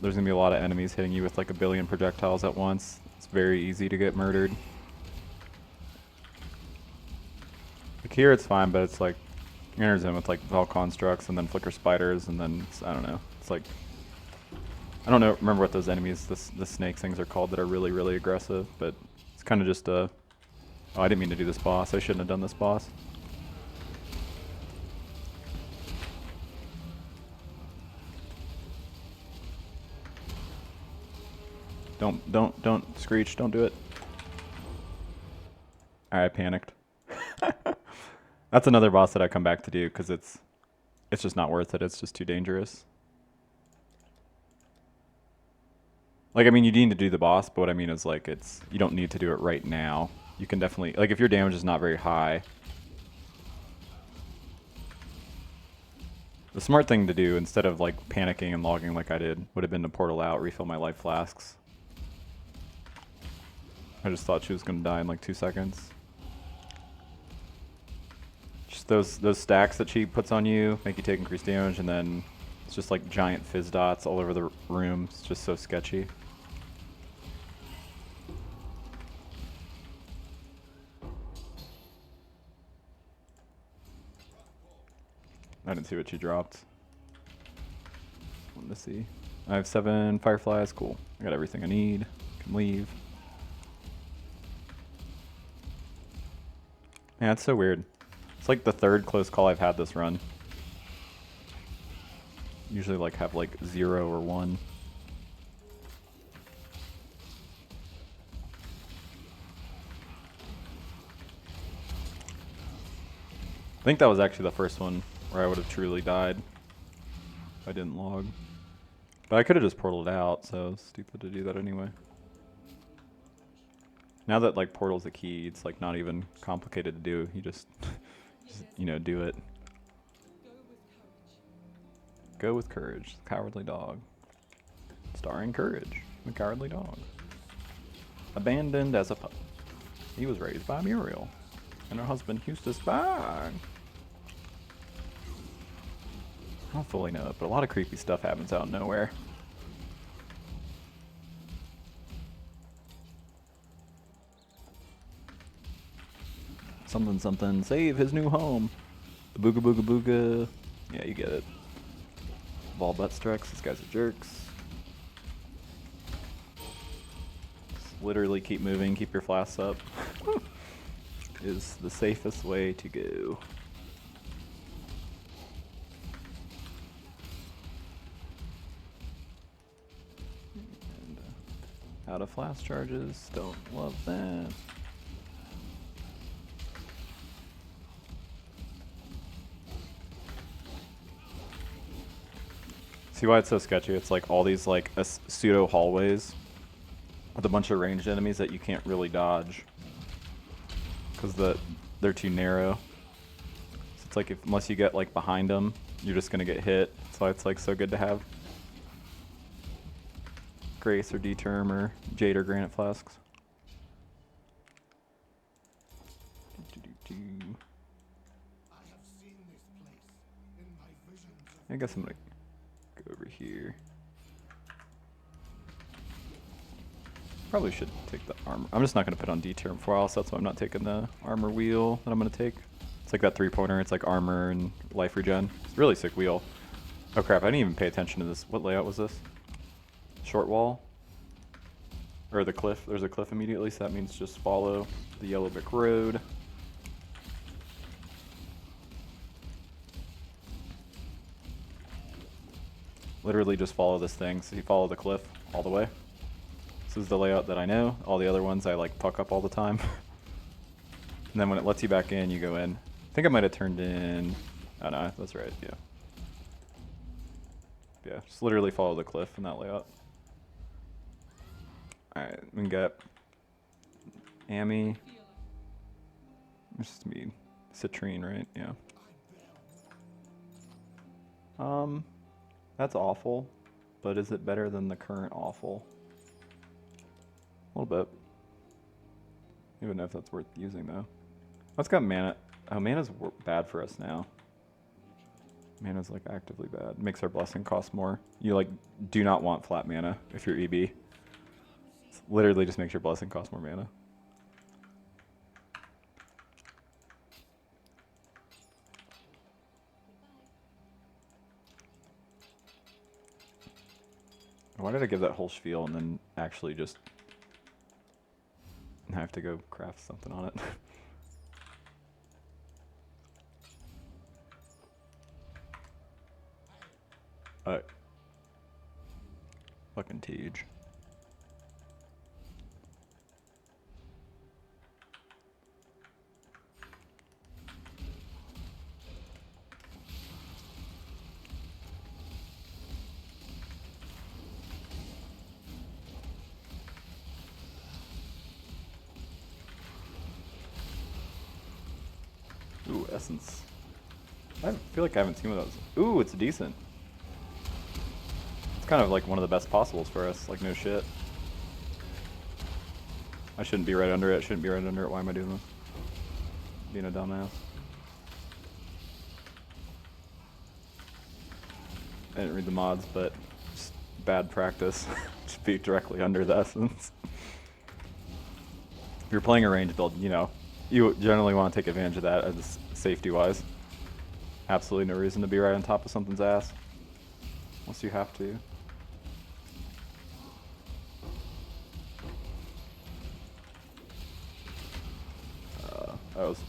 S1: There's going to be a lot of enemies hitting you with like a billion projectiles at once. It's very easy to get murdered. Like here it's fine, but it's like you enters in with like Val Constructs and then Flicker Spiders and then, I don't know, it's like, I don't know, remember what those enemies, the snake things are called that are really, really aggressive, but it's kind of just a, oh, I didn't mean to do this boss. I shouldn't have done this boss. Don't Screech, don't do it. Alright, I panicked. That's another boss that I come back to do because it's just not worth it. It's just too dangerous. Like, I mean, you need to do the boss, but what I mean is, like, you don't need to do it right now. You can definitely, like, if your damage is not very high, the smart thing to do, instead of, like, panicking and logging like I did, would have been to portal out, refill my life flasks. I just thought she was going to die in, like, 2 seconds. Just those stacks that she puts on you make you take increased damage, and then it's just, like, giant fizz dots all over the room. It's just so sketchy. I didn't see what she dropped. Wanted to see. I have 7 fireflies. Cool. I got everything I need. Can leave. Yeah, it's so weird. It's like the 3rd close call I've had this run. Usually like have like 0 or 1. I think that was actually the first one where I would have truly died if I didn't log. But I could have just portaled out, so it's stupid to do that anyway. Now that like portal's a key, it's like not even complicated to do. You just, you know, do it. Go with courage, the cowardly dog. Starring Courage, the cowardly dog. Abandoned as a pup. He was raised by Muriel and her husband Eustace Bang. I don't fully know it, but a lot of creepy stuff happens out of nowhere. Something something, save his new home. The booga booga booga. Yeah, you get it. Ball butt strikes, these guys are jerks. Just literally keep moving, keep your flasks up. Is the safest way to go. Out of flask charges, don't love that. See why it's so sketchy? It's like all these like pseudo hallways with a bunch of ranged enemies that you can't really dodge because they're too narrow. So it's like unless you get like behind them, you're just gonna get hit. That's why it's like so good to have Grace or D-Term or Jade or Granite Flasks.
S3: I have seen this place in my visions of
S1: I guess I'm gonna go over here. Probably should take the armor. I'm just not gonna put on D-Term for a while, so that's why I'm not taking the armor wheel that I'm gonna take. It's like that 3-pointer. It's like armor and life regen. It's a really sick wheel. Oh crap! I didn't even pay attention to this. What layout was this? Short wall? Or the cliff. There's a cliff immediately, so that means just follow the yellow brick road. Literally just follow this thing, so you follow the cliff all the way. This is the layout that I know. All the other ones I like fuck up all the time. And then when it lets you back in, you go in. I think I might have turned in... Oh no, that's right, yeah. Yeah, just literally follow the cliff in that layout. Alright, we can get Amy. It's just me. Citrine, right? Yeah. That's awful, but is it better than the current awful? A little bit. I don't even know if that's worth using though. Let's got mana. Oh, mana's bad for us now. Mana's like actively bad. Makes our blessing cost more. You like do not want flat mana if you're EB. It's literally just makes your blessing cost more mana. Why did I give that whole spiel and then actually just have to go craft something on it? Alright. Fucking Tej. essence. I feel like I haven't seen one of those. Ooh, it's decent. It's kind of like one of the best possibles for us, like no shit. I shouldn't be right under it, shouldn't be right under it. Why am I doing this? Being a dumbass. I didn't read the mods, but just bad practice. Just be directly under the essence. If you're playing a range build, you know, you generally want to take advantage of that as safety-wise. Absolutely no reason to be right on top of something's ass. Unless you have to.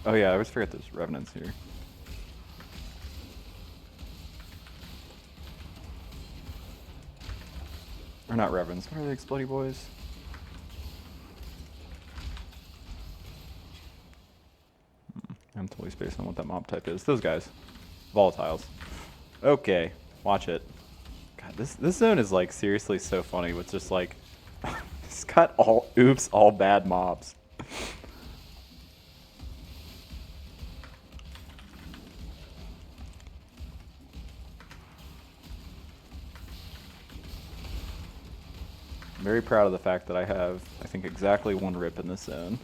S1: Oh yeah, I always forget there's revenants here. Or not revenants, what are they, explodey boys? I'm totally spacing on what that mob type is. Those guys. Volatiles. Okay, watch it. God, this zone is like seriously so funny with just like it's got all bad mobs. I'm very proud of the fact that I have, I think, exactly one rip in this zone.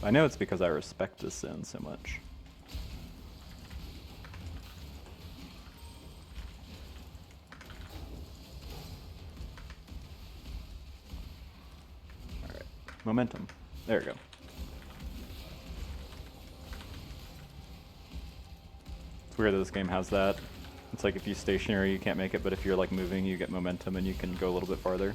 S1: I know it's because I respect this zone so much. Alright, momentum. There we go. It's weird that this game has that. It's like if you stationary, you can't make it, but if you're like moving, you get momentum and you can go a little bit farther.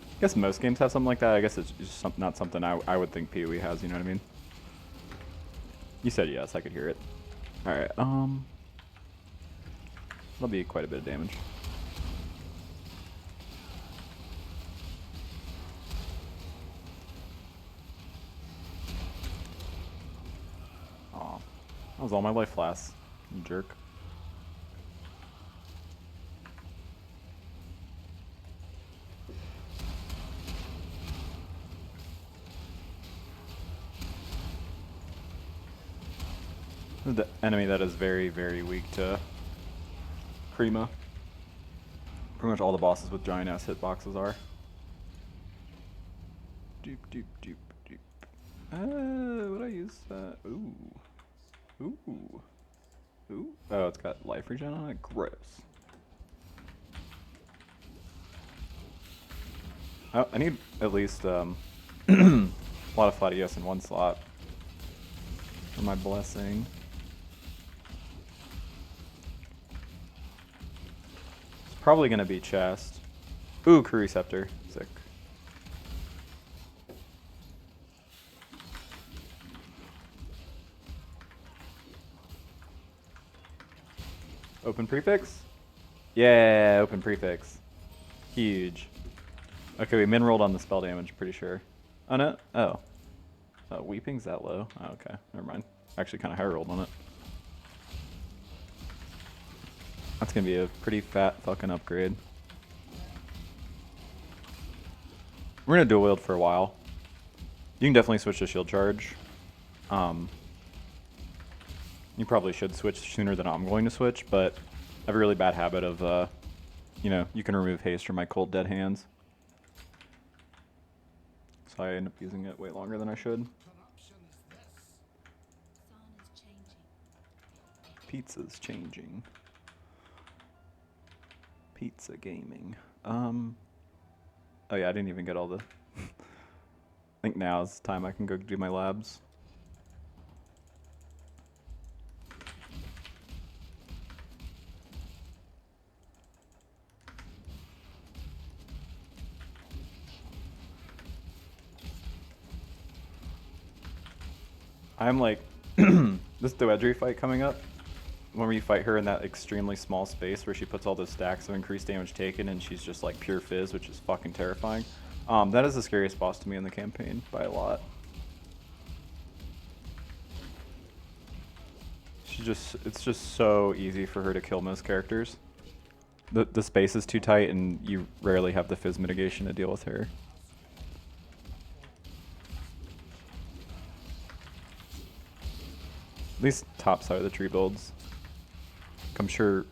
S1: I guess most games have something like that. I guess it's just not something I would think PoE has, you know what I mean? You said yes, I could hear it. Alright, that'll be quite a bit of damage. Aw, that was all my life lasts, you jerk. The enemy that is very, very weak to crema. Pretty much all the bosses with giant ass hitboxes are. Doop doop doop doop. Would I use that? Ooh. Ooh. Ooh. Oh, it's got life regen on it? Gross. Oh, I need at least a lot of flat ES in one slot for my blessing. Probably gonna be chest. Ooh, crew receptor. Sick. Open prefix? Yeah, open prefix. Huge. Okay, we min-rolled on the spell damage, pretty sure. Oh no? Oh. Oh, weeping's that low? Oh, okay, never mind. Actually kinda high rolled on it. That's gonna be a pretty fat fucking upgrade. We're gonna dual wield for a while. You can definitely switch to shield charge. You probably should switch sooner than I'm going to switch, but I have a really bad habit of, you know, you can remove haste from my cold dead hands. So I end up using it way longer than I should. Pizza's changing. Pizza gaming. Oh yeah, I didn't even get all the... I think now is the time I can go do my labs. I'm like, this Doedry fight coming up, when we fight her in that extremely small space where she puts all those stacks of increased damage taken and she's just like pure fizz, which is fucking terrifying. That is the scariest boss to me in the campaign by a lot. It's just so easy for her to kill most characters. The space is too tight, and you rarely have the fizz mitigation to deal with her. At least top side of the tree builds. I'm sure.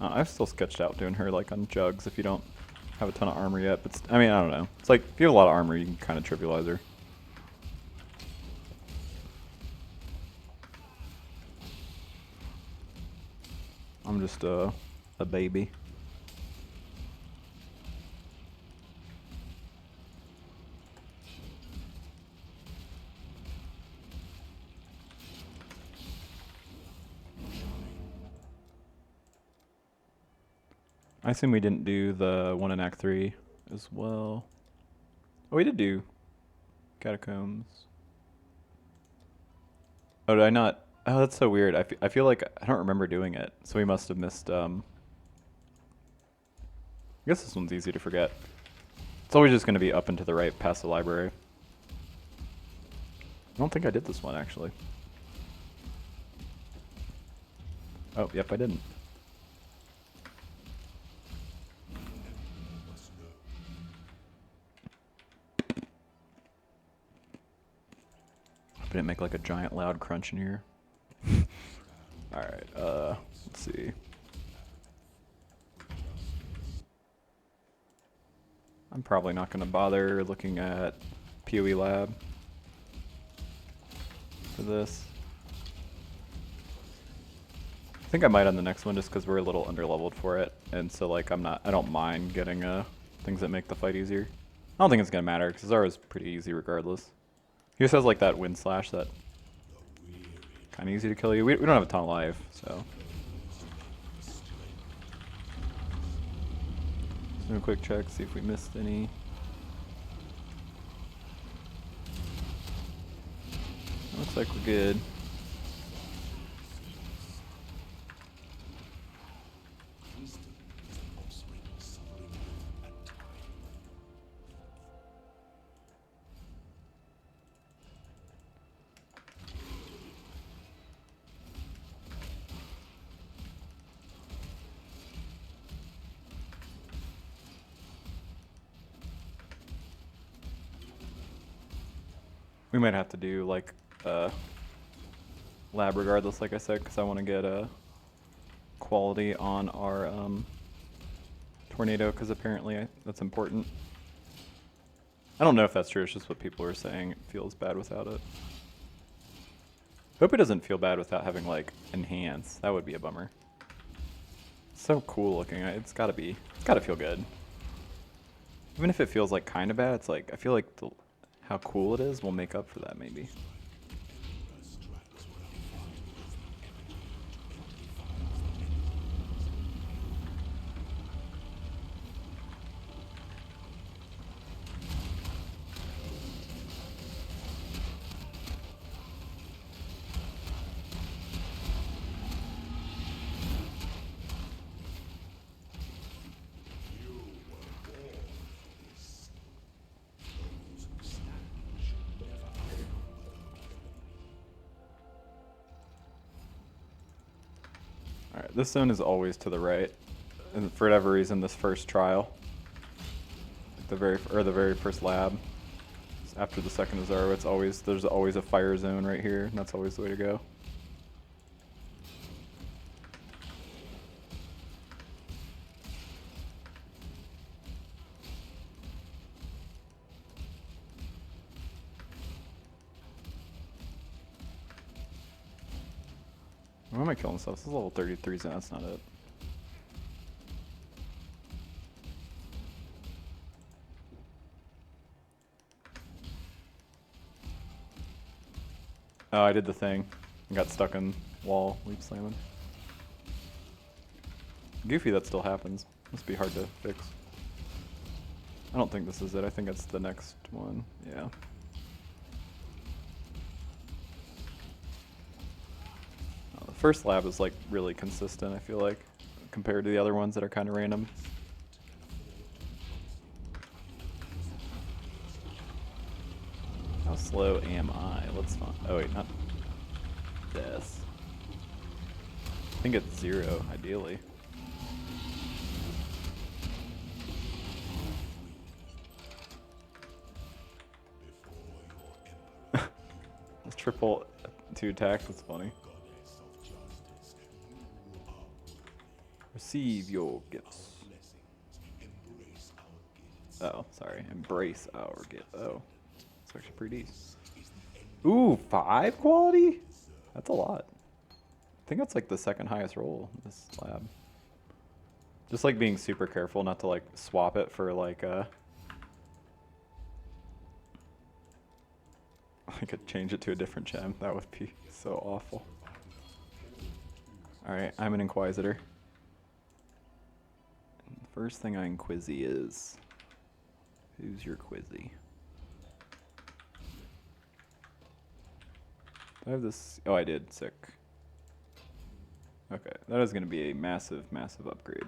S1: I've still sketched out doing her like on jugs if you don't have a ton of armor yet. But I mean, I don't know. It's like if you have a lot of armor, you can kind of trivialize her. I'm just a baby. I assume we didn't do the one in Act 3 as well. Oh, we did do Catacombs. Oh, did I not? Oh, that's so weird. I feel like I don't remember doing it, so we must have missed. I guess this one's easy to forget. It's always just going to be up and to the right past the library. I don't think I did this one, actually. Oh, yep, I didn't. Didn't make like a giant loud crunch in here. Alright, let's see. I'm probably not going to bother looking at PoE Lab for this. I think I might on the next one just because we're a little underleveled for it, and so like I don't mind getting things that make the fight easier. I don't think it's going to matter because Zara's pretty easy regardless. He just has like that wind slash that kind of easy to kill you. We don't have a ton of life, so. Let's do a quick check, see if we missed any. Looks like we're good. We might have to do like lab regardless, like I said, because I want to get a quality on our tornado, because apparently that's important. I don't know if that's true, it's just what people are saying. It feels bad without it. Hope it doesn't feel bad without having like enhance. That would be a bummer. It's so cool looking. It's gotta feel good. Even if it feels like kind of bad, it's like I feel like how cool it is will make up for that maybe. Alright, this zone is always to the right. And for whatever reason, this first trial, the very first lab, after the second Azaro, there's always a fire zone right here, and that's always the way to go. Why am I killing myself? This is level 33 zone, that's not it. Oh, I did the thing. I got stuck in wall, leap slamming. Goofy, that still happens. Must be hard to fix. I don't think this is it. I think it's the next one. Yeah. The first lab is like really consistent, I feel like, compared to the other ones that are kind of random. How slow am I? Let's not. Oh wait, not this. I think it's 0, ideally. triple 2 attacks. That's funny. Receive your gifts. Oh, sorry. Embrace our gift. Oh, it's actually pretty decent. Ooh, 5 quality? That's a lot. I think that's like the second highest roll in this lab. Just like being super careful not to like swap it for like I could change it to a different gem. That would be so awful. Alright, I'm an Inquisitor. And the first thing I inquizzy is... Who's your quizzy? Do I have this? Oh, I did. Sick. Okay, that is going to be a massive, massive upgrade.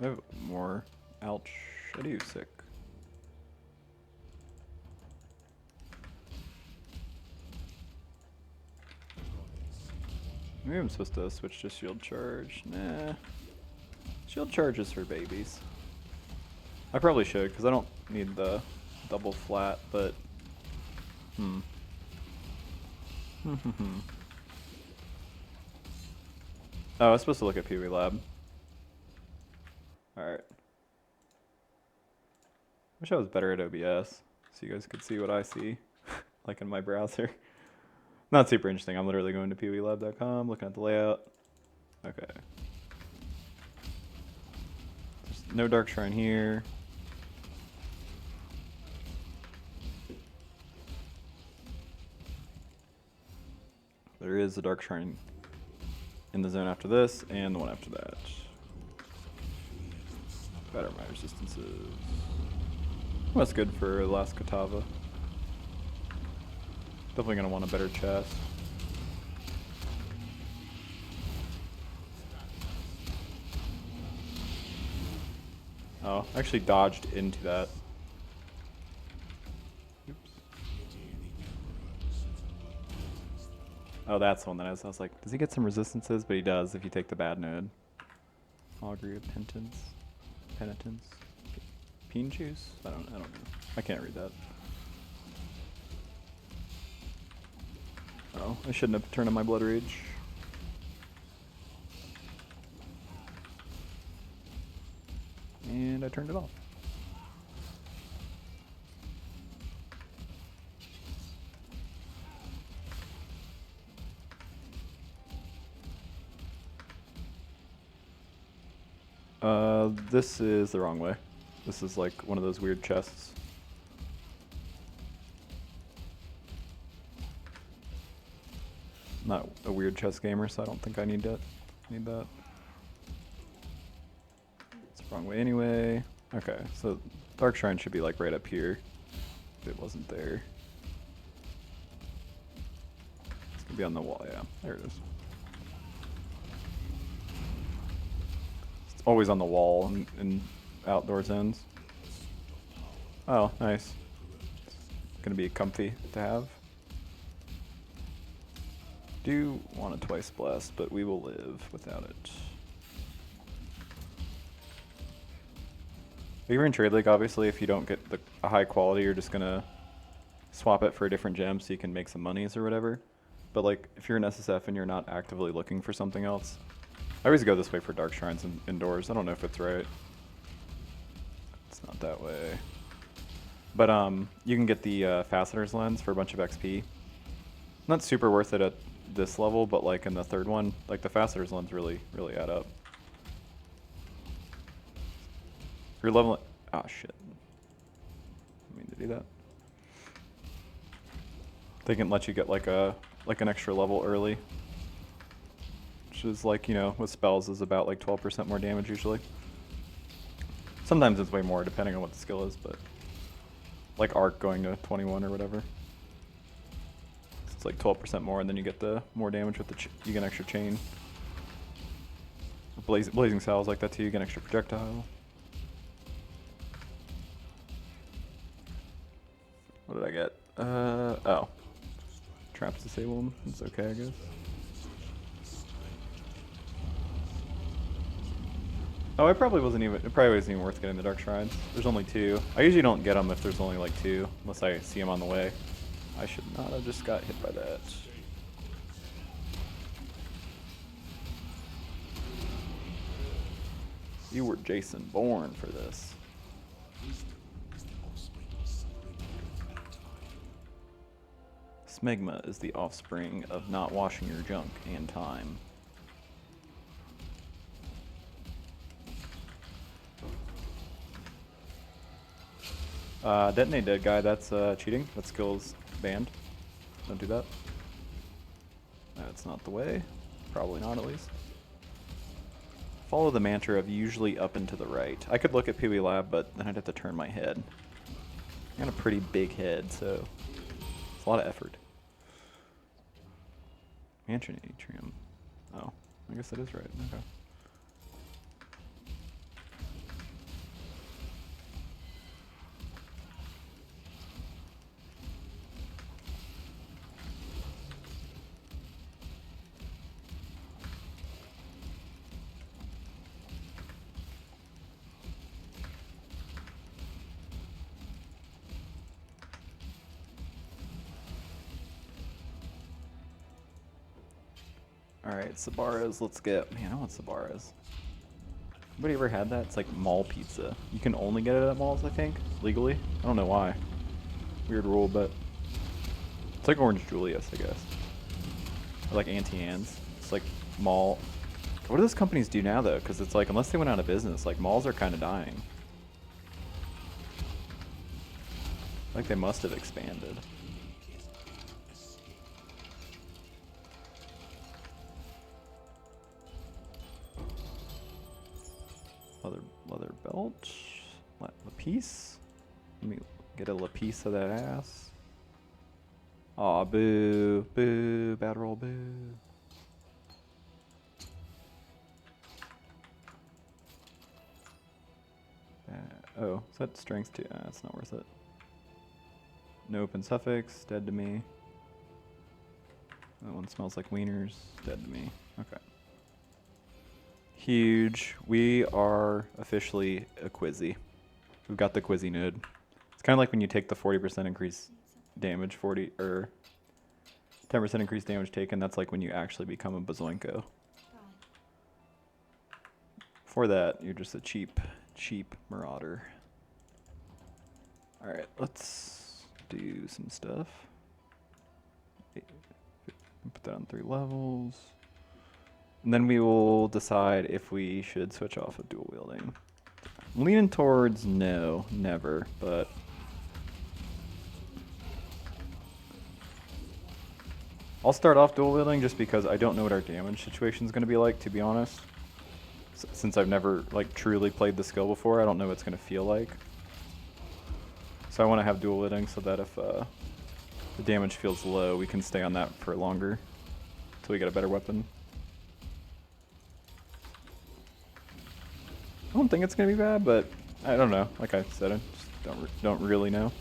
S1: I have more. Ouch. I do. Sick. Maybe I'm supposed to switch to shield charge. Nah. Shield charge is for babies. I probably should, because I don't need the double flat, but... Oh, I was supposed to look at Pee Wee Lab. Alright. Wish I was better at OBS, so you guys could see what I see, like in my browser. Not super interesting. I'm literally going to peeweelab.com, looking at the layout. Okay. There's no dark shrine here. There is a dark shrine in the zone after this, and the one after that. Better my resistances. Well, that's good for the last Katava. Definitely gonna want a better chest. Oh, I actually dodged into that. Oops. Oh, that's the one that I was like, does he get some resistances? But he does if you take the bad node. Augury of Penitence. Penitence. Peen juice? I don't know. I can't read that. Oh, I shouldn't have turned on my blood rage. And I turned it off. This is the wrong way. This is like one of those weird chests. Not a weird chess gamer, so I don't think I need that. It's the wrong way anyway. Okay, so Dark Shrine should be like right up here. If it wasn't there. It's gonna be on the wall, yeah. There it is. It's always on the wall in outdoor zones. Oh, nice. It's gonna be comfy to have. Do want a twice blast, but we will live without it. If you're in Trade League, obviously, if you don't get a high quality, you're just gonna swap it for a different gem so you can make some monies or whatever. But like, if you're in SSF and you're not actively looking for something else, I always go this way for Dark Shrines indoors. I don't know if it's right. It's not that way. But you can get the Faceter's Lens for a bunch of XP. Not super worth it at this level, but like in the third one, like the Faceter's Lens really add up. If you're leveling... Oh shit. I mean to do that. They can let you get like an extra level early. Which is like, you know, with spells is about like 12% more damage usually. Sometimes it's way more depending on what the skill is, but like Arc going to 21 or whatever. It's like 12% more, and then you get the more damage with the you get an extra chain. Blazing Salve is like that too. You get an extra projectile. What did I get? Oh, traps disable them. It's okay, I guess. Oh, it probably wasn't even worth getting the Dark Shrines. There's only 2. I usually don't get them if there's only like 2, unless I see them on the way. I should not have just got hit by that. You were Jason born for this. Smegma is the offspring of not washing your junk and time. Detonate dead guy, that's cheating. That skill's banned. Don't do that. That's not the way. Probably not, at least. Follow the mantra of usually up and to the right. I could look at PB Lab, but then I'd have to turn my head. I got a pretty big head, so it's a lot of effort. Mansion atrium. Oh, I guess that is right. Okay. Alright, Sabaras, let's get... Man, I want Sabaras. Anybody ever had that? It's like mall pizza. You can only get it at malls, I think, legally. I don't know why. Weird rule, but... It's like Orange Julius, I guess. Or like Auntie Anne's. It's like mall... What do those companies do now, though? Because it's like, unless they went out of business, like malls are kind of dying. Like they must have expanded. Leather belt, lapis. Let me get a lapis of that ass. Aw, boo, boo, bad roll, boo. Oh, is that strength too? That's not worth it. No open suffix, dead to me. That one smells like wieners, dead to me. Okay. Huge. We are officially a Quizzy. We've got the Quizzy node. It's kind of like when you take the 40% increase damage, 40 or 10% increased damage taken. That's like when you actually become a Bazoinko.
S5: Right.
S1: For that, you're just a cheap marauder. All right, let's do some stuff. Put that on 3 levels. And then we will decide if we should switch off of dual wielding. I'm leaning towards no, never, but I'll start off dual wielding just because I don't know what our damage situation is going to be like, to be honest. Since I've never like truly played the skill before, I don't know what it's going to feel like. So I want to have dual wielding so that if the damage feels low, we can stay on that for longer until we get a better weapon. I don't think it's gonna be bad, but I don't know. Like I said, I just don't really know.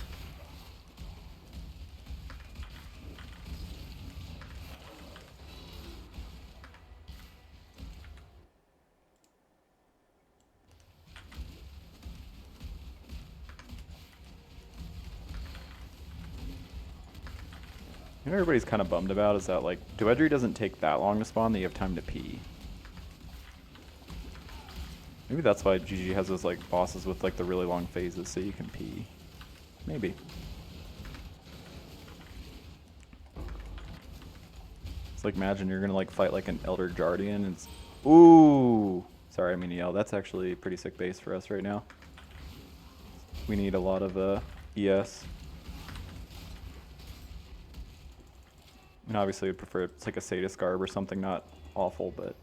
S1: You know, everybody's kind of bummed about is that like Dewedry doesn't take that long to spawn. That you have time to pee. Maybe that's why GG has those like bosses with like the really long phases so you can pee. Maybe. It's like imagine you're gonna like fight like an Elder Guardian and it's... Ooh! Sorry, I mean to yell. That's actually a pretty sick base for us right now. We need a lot of ES. And obviously we'd prefer it's like a Sadist Garb or something not awful, but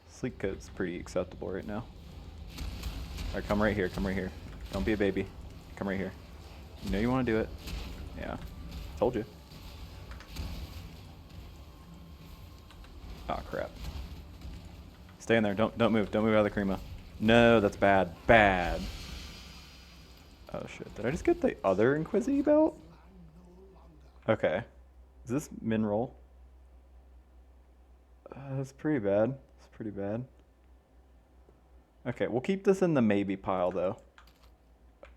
S1: Sleek Coat's pretty acceptable right now. Alright, come right here, come right here. Don't be a baby. Come right here. You know you want to do it. Yeah. Told you. Oh crap. Stay in there. Don't move. Don't move out of the crema. No, that's bad. Bad. Oh shit. Did I just get the other Inquisitor belt? Okay. Is this min roll? That's pretty bad. It's pretty bad. Okay, we'll keep this in the maybe pile though.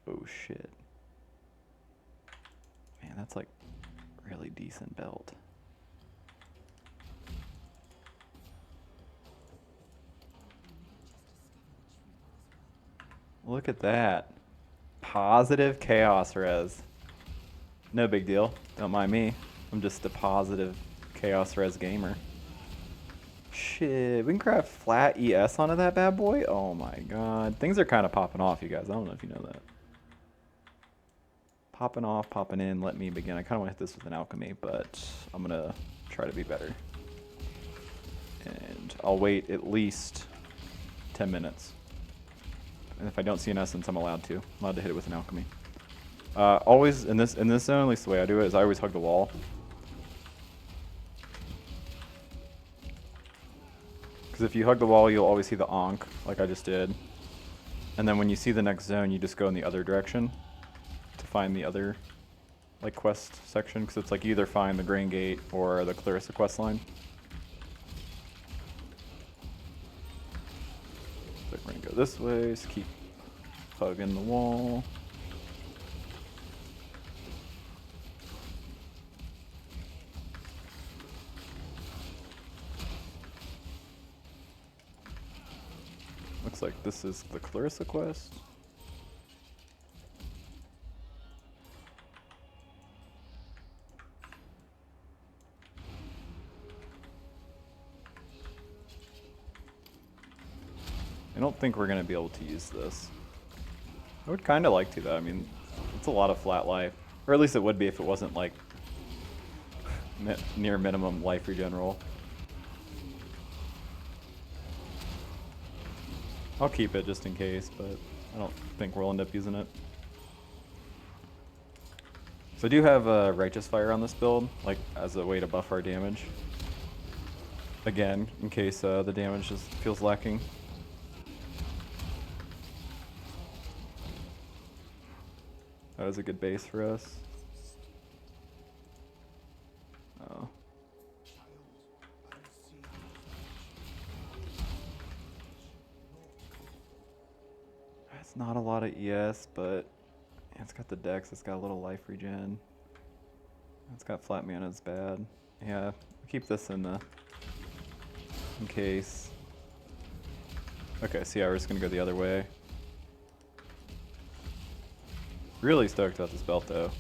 S1: Oh shit. Man, that's like really decent belt. Look at that. Positive chaos res. No big deal. Don't mind me. I'm just a positive chaos res gamer. Shit, we can craft flat ES onto that bad boy? Oh my god. Things are kind of popping off, you guys. I don't know if you know that. Popping off, popping in, let me begin. I kind of want to hit this with an alchemy, but I'm going to try to be better. And I'll wait at least 10 minutes. And if I don't see an essence, I'm allowed to. I'm allowed to hit it with an alchemy. Always, in this zone, at least the way I do it, is I always hug the wall. Because if you hug the wall, you'll always see the Ankh, like I just did. And then when you see the next zone, you just go in the other direction to find the other like quest section. Because it's like you either find the Grain Gate or the Clarissa quest line. So we're going to go this way, just keep hugging the wall. Looks like this is the Clarissa quest. I don't think we're going to be able to use this. I would kind of like to though. I mean, it's a lot of flat life. Or at least it would be if it wasn't like near minimum life regen roll. I'll keep it just in case, but I don't think we'll end up using it. So I do have a Righteous Fire on this build, like as a way to buff our damage. Again, in case the damage just feels lacking. That was a good base for us. Oh. It's not a lot of ES, but yeah, it's got the dex, it's got a little life regen. It's got flat mana, it's bad. Yeah, keep this in case. Okay, so yeah, we're just gonna go the other way. Really stoked about this belt though.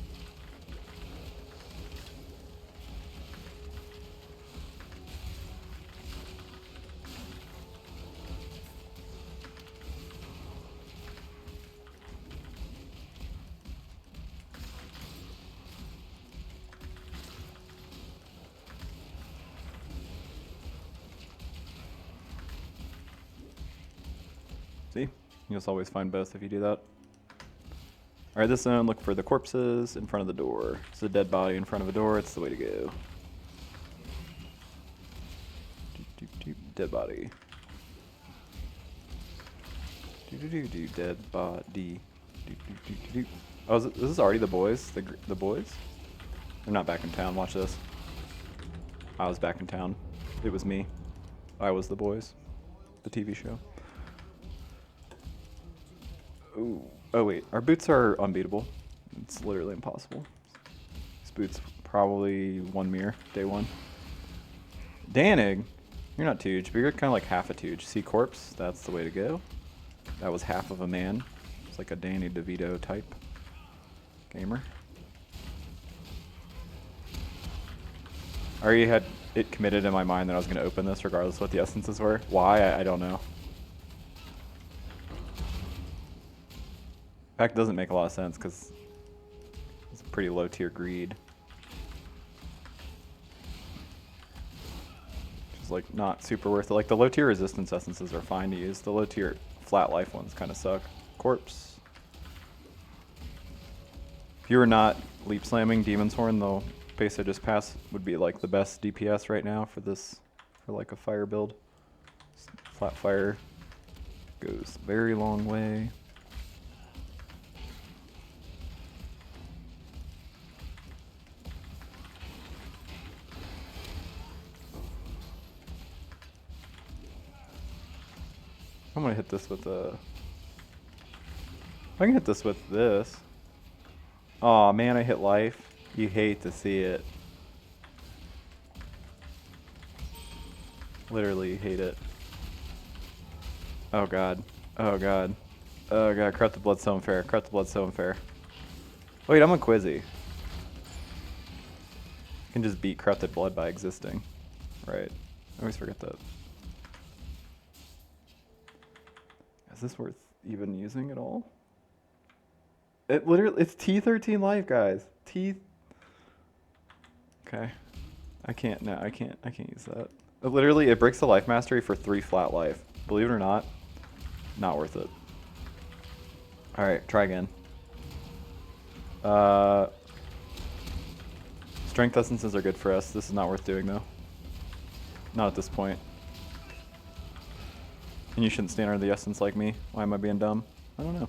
S1: See? You'll just always find both if you do that. Alright, this zone, look for the corpses in front of the door. It's a dead body in front of a door, it's the way to go. Dead body. Dead body. Oh, is this already the boys? The boys? They're not back in town, watch this. I was back in town. It was me. I was the boys. The TV show. Ooh. Oh wait, our boots are unbeatable. It's literally impossible. These boots probably one mirror, day one. Danig, you're not Tooge, but you're kind of like half a Tooge. See corpse? That's the way to go. That was half of a man. It's like a Danny DeVito type gamer. I already had it committed in my mind that I was going to open this regardless of what the essences were. Why? I don't know. In fact, it doesn't make a lot of sense because it's a pretty low tier greed. Which is like not super worth it. Like the low tier resistance essences are fine to use. The low tier flat life ones kind of suck. Corpse. If you were not leap slamming Demon's Horn, the base I just passed would be like the best DPS right now for this, for like a fire build. Flat fire goes a very long way. I'm gonna hit this with a... I can hit this with this. Aw, man, I hit life. You hate to see it. Literally hate it. Oh god. Oh god. Oh god, corrupted blood's so unfair. Corrupted blood's so unfair. Wait, I'm a Quizzy. I can just beat corrupted blood by existing. Right. I always forget that. Is this worth even using at all? It literally, it's T13 life, guys. Okay. I can't use that. Literally, it breaks the life mastery for 3 flat life. Believe it or not, not worth it. Alright, try again. Strength essences are good for us. This is not worth doing, though. Not at this point. And you shouldn't stand under the essence like me. Why am I being dumb? I don't know.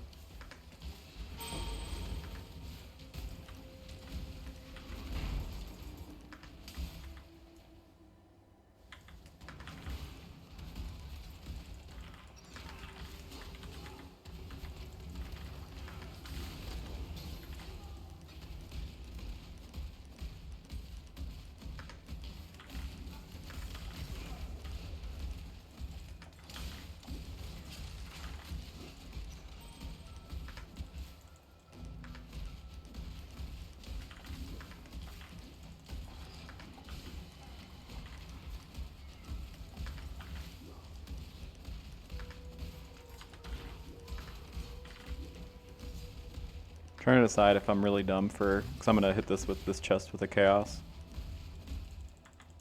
S1: Trying to decide if I'm really dumb for, because I'm gonna hit this with this chest with a chaos.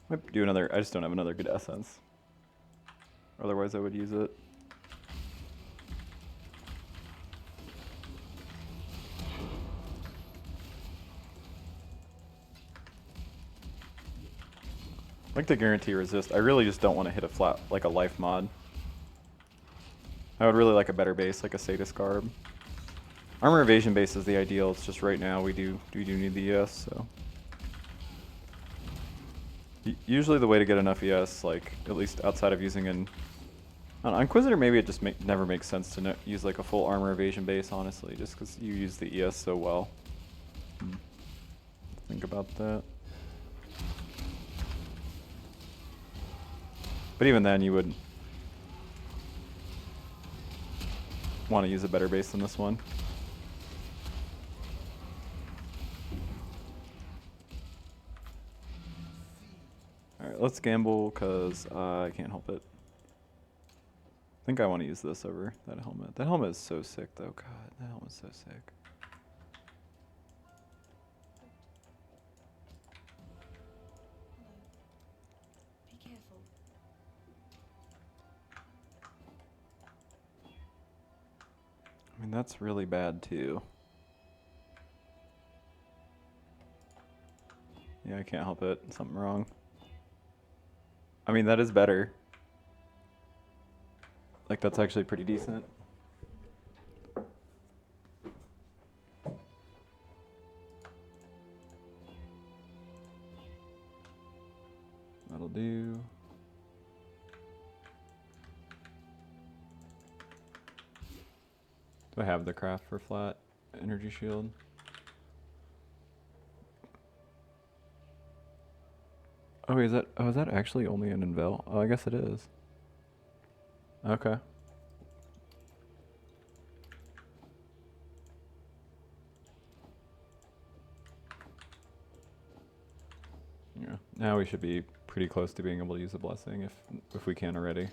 S1: Might do another. I just don't have another good essence. Otherwise, I would use it. I like to guarantee resist. I really just don't want to hit a flat, like a life mod. I would really like a better base, like a Sadist Garb. Armor evasion base is the ideal. It's just right now we do need the ES, so. Usually the way to get enough ES, like at least outside of using an, I don't know, Inquisitor, maybe it just never makes sense to use like a full armor evasion base, honestly, just because you use the ES so well. Think about that. But even then, you would want to use a better base than this one. Alright, let's gamble, because I can't help it. I think I want to use this over that helmet. That helmet is so sick, though. God, that helmet's so sick.
S5: Be careful.
S1: I mean, that's really bad, too. Yeah, I can't help it. Something wrong. I mean, that is better. Like, that's actually pretty decent. That'll do. Do I have the craft for flat energy shield? Oh, is that actually only an Invel? Oh, I guess it is. Okay. Yeah. Now we should be pretty close to being able to use a blessing if we can already.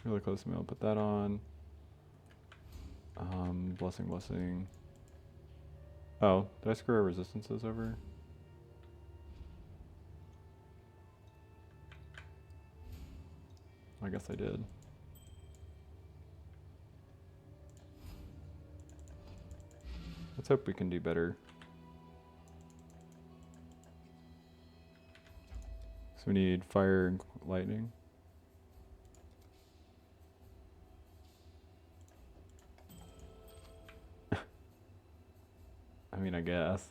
S1: Really close to me. I'll put that on. Blessing. Oh, did I screw our resistances over? I guess I did. Let's hope we can do better. So we need fire and lightning. I guess.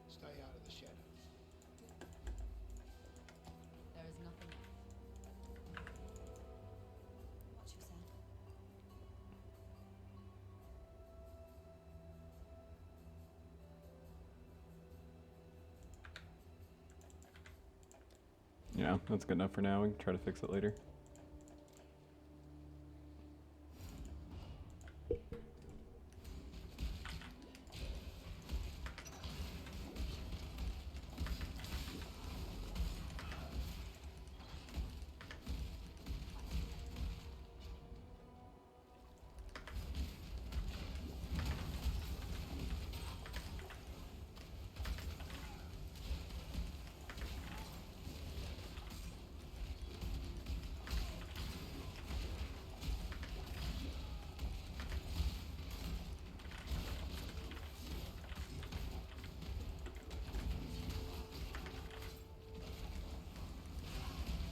S3: Stay out of the shadows.
S5: There is nothing else. Watch yourself.
S1: Yeah, that's good enough for now. We can try to fix it later.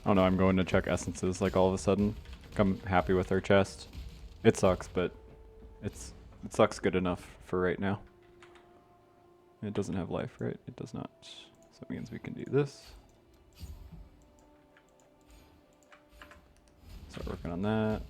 S1: Oh no, I'm going to check essences like all of a sudden. I'm happy with our chest. It sucks, but it sucks good enough for right now. It doesn't have life, right? It does not. So that means we can do this. Start working on that.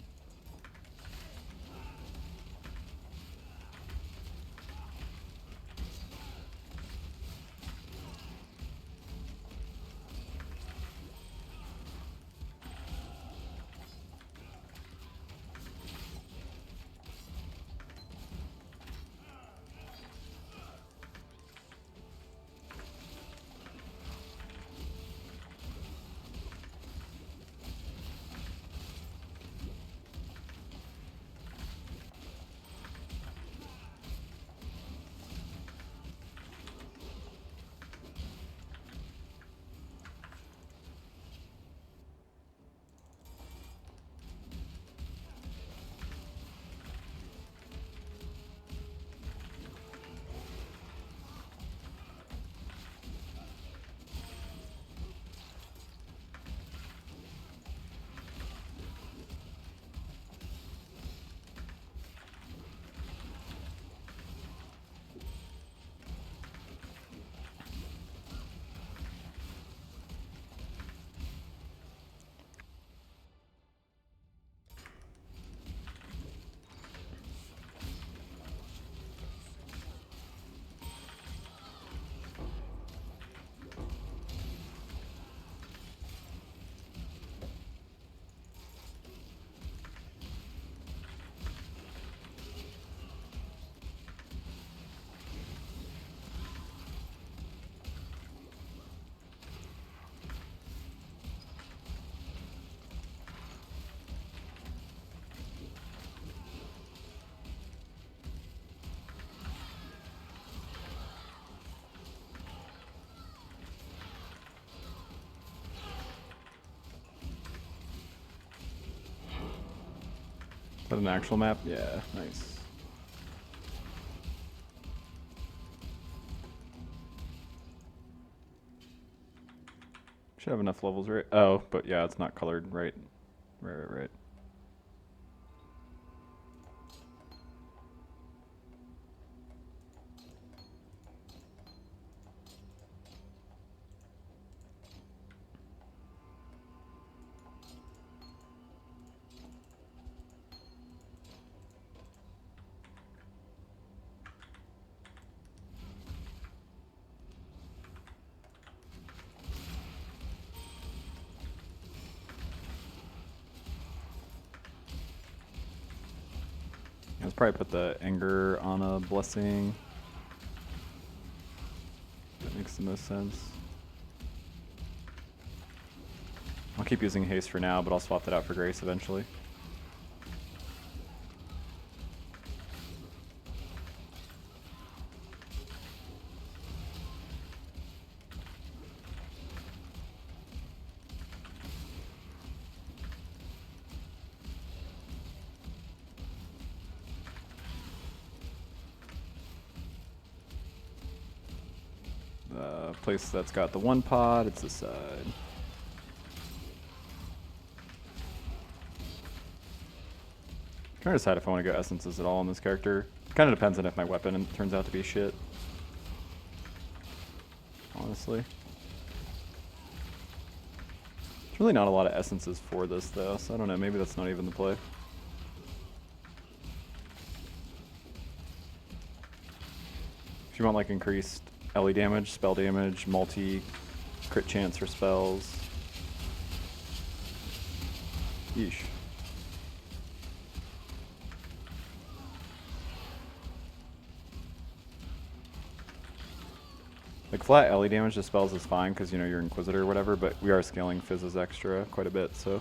S1: Is that an actual map? Yeah, nice. Should have enough levels, right? Oh, but yeah, it's not colored, right? Right. Let's probably put the anger on a blessing. That makes the most sense. I'll keep using haste for now, but I'll swap that out for grace eventually. The place that's got the one pod, it's this side. Trying to decide if I want to go essences at all on this character. Kind of depends on if my weapon turns out to be shit. Honestly. There's really not a lot of essences for this though, so I don't know, maybe that's not even the play. If you want like increased LE damage, spell damage, multi-crit chance for spells. Yeesh. Like flat LE damage to spells is fine because you know you're Inquisitor or whatever, but we are scaling Fizz's extra quite a bit, so.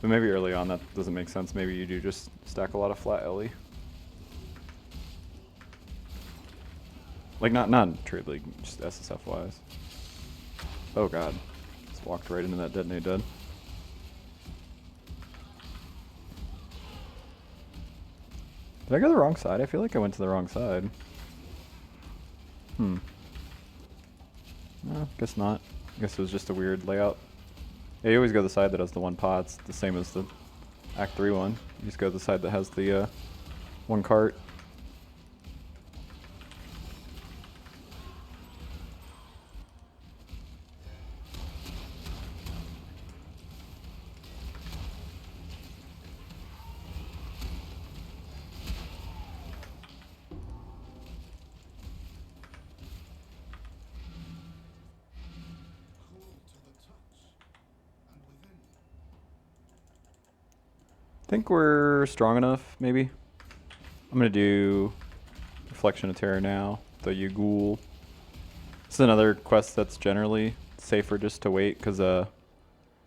S1: But maybe early on that doesn't make sense. Maybe you do just stack a lot of flat LE. Like not trade league, just SSF wise. Oh god. Just walked right into that detonate dead. Did I go the wrong side? I feel like I went to the wrong side. No, guess not. I guess it was just a weird layout. Yeah, you always go the side that has the one pot. It's the same as the Act 3 one. You just go the side that has the one cart.
S3: Cool to the touch. And within.
S1: I think we're strong enough, maybe. I'm gonna do Reflection of Terror now, the Yugul. This is another quest that's generally safer just to wait, because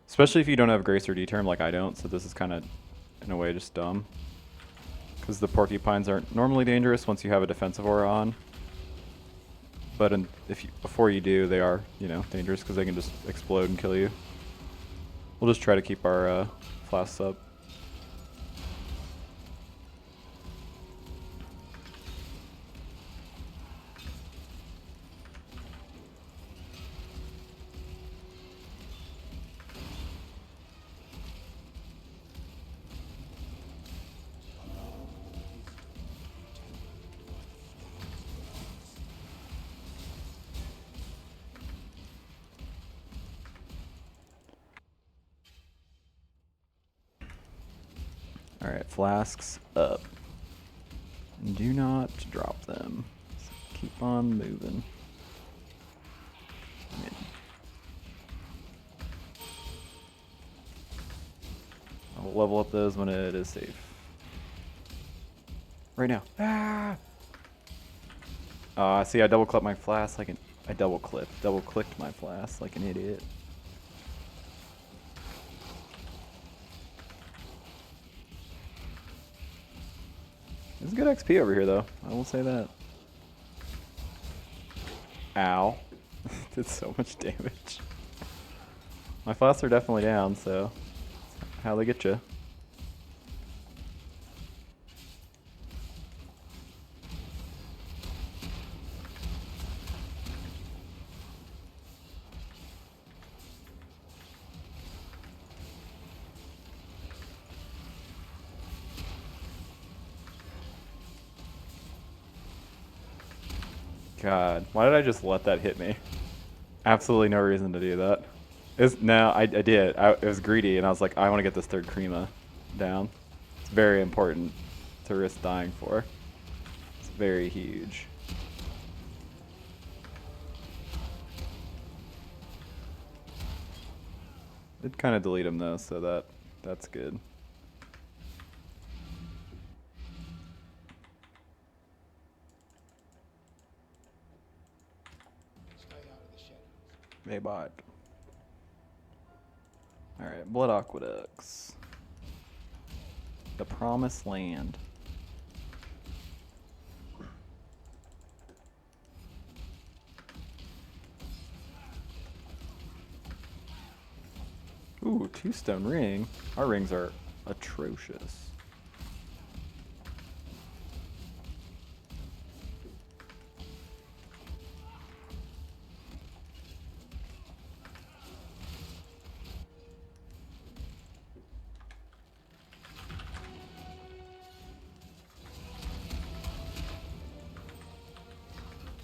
S1: especially if you don't have Grace or D-Term like I don't, so this is kind of, in a way, just dumb. Because the Porcupines aren't normally dangerous once you have a defensive aura on. But before you do, they are, you know, dangerous because they can just explode and kill you. We'll just try to keep our flasks up. Alright, flasks up. Do not drop them. Keep on moving. I'll level up those when it is safe. Right now. Ah! See, I double clipped my flask like I double clicked my flask like an idiot. There's good XP over here, though. I will say that. Ow. Did so much damage. My flasks are definitely down, so that's how they get you. God, why did I just let that hit me? Absolutely no reason to do that. No, I did. It was greedy, and I was like, I want to get this third crema down. It's very important to risk dying for. It's very huge. Did kind of delete him though, so that's good.
S3: Stay out of the shadows.
S1: Hey, bot. Alright, Blood Aqueducts. The Promised Land. Ooh, 2-stone ring. Our rings are atrocious.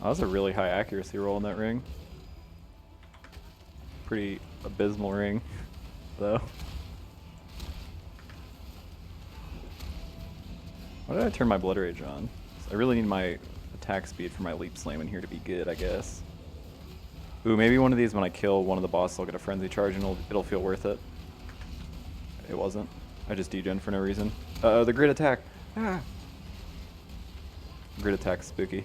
S1: That was a really high accuracy roll in that ring. Pretty abysmal ring, though. Why did I turn my Blood Rage on? I really need my attack speed for my leap slam in here to be good, I guess. Ooh, maybe one of these when I kill one of the bosses I'll get a frenzy charge and it'll feel worth it. It wasn't. I just degen for no reason. Uh-oh, the grid attack! Ah! Grid attack's spooky.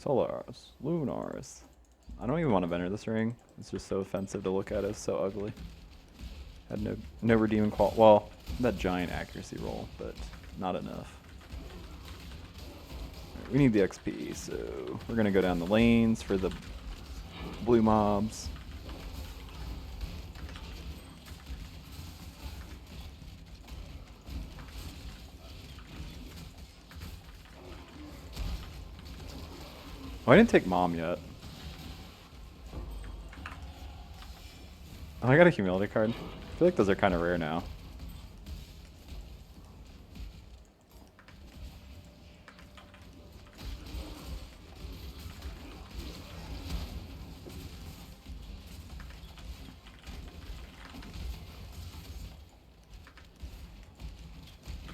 S1: Solars, Lunars. I don't even want to enter this ring. It's just so offensive to look at. It's so ugly. Had no redeeming qual. Well, that giant accuracy roll, but not enough. Right, we need the XP, so we're gonna go down the lanes for the blue mobs. Oh, I didn't take Mom yet. Oh, I got a humility card. I feel like those are kind of rare now.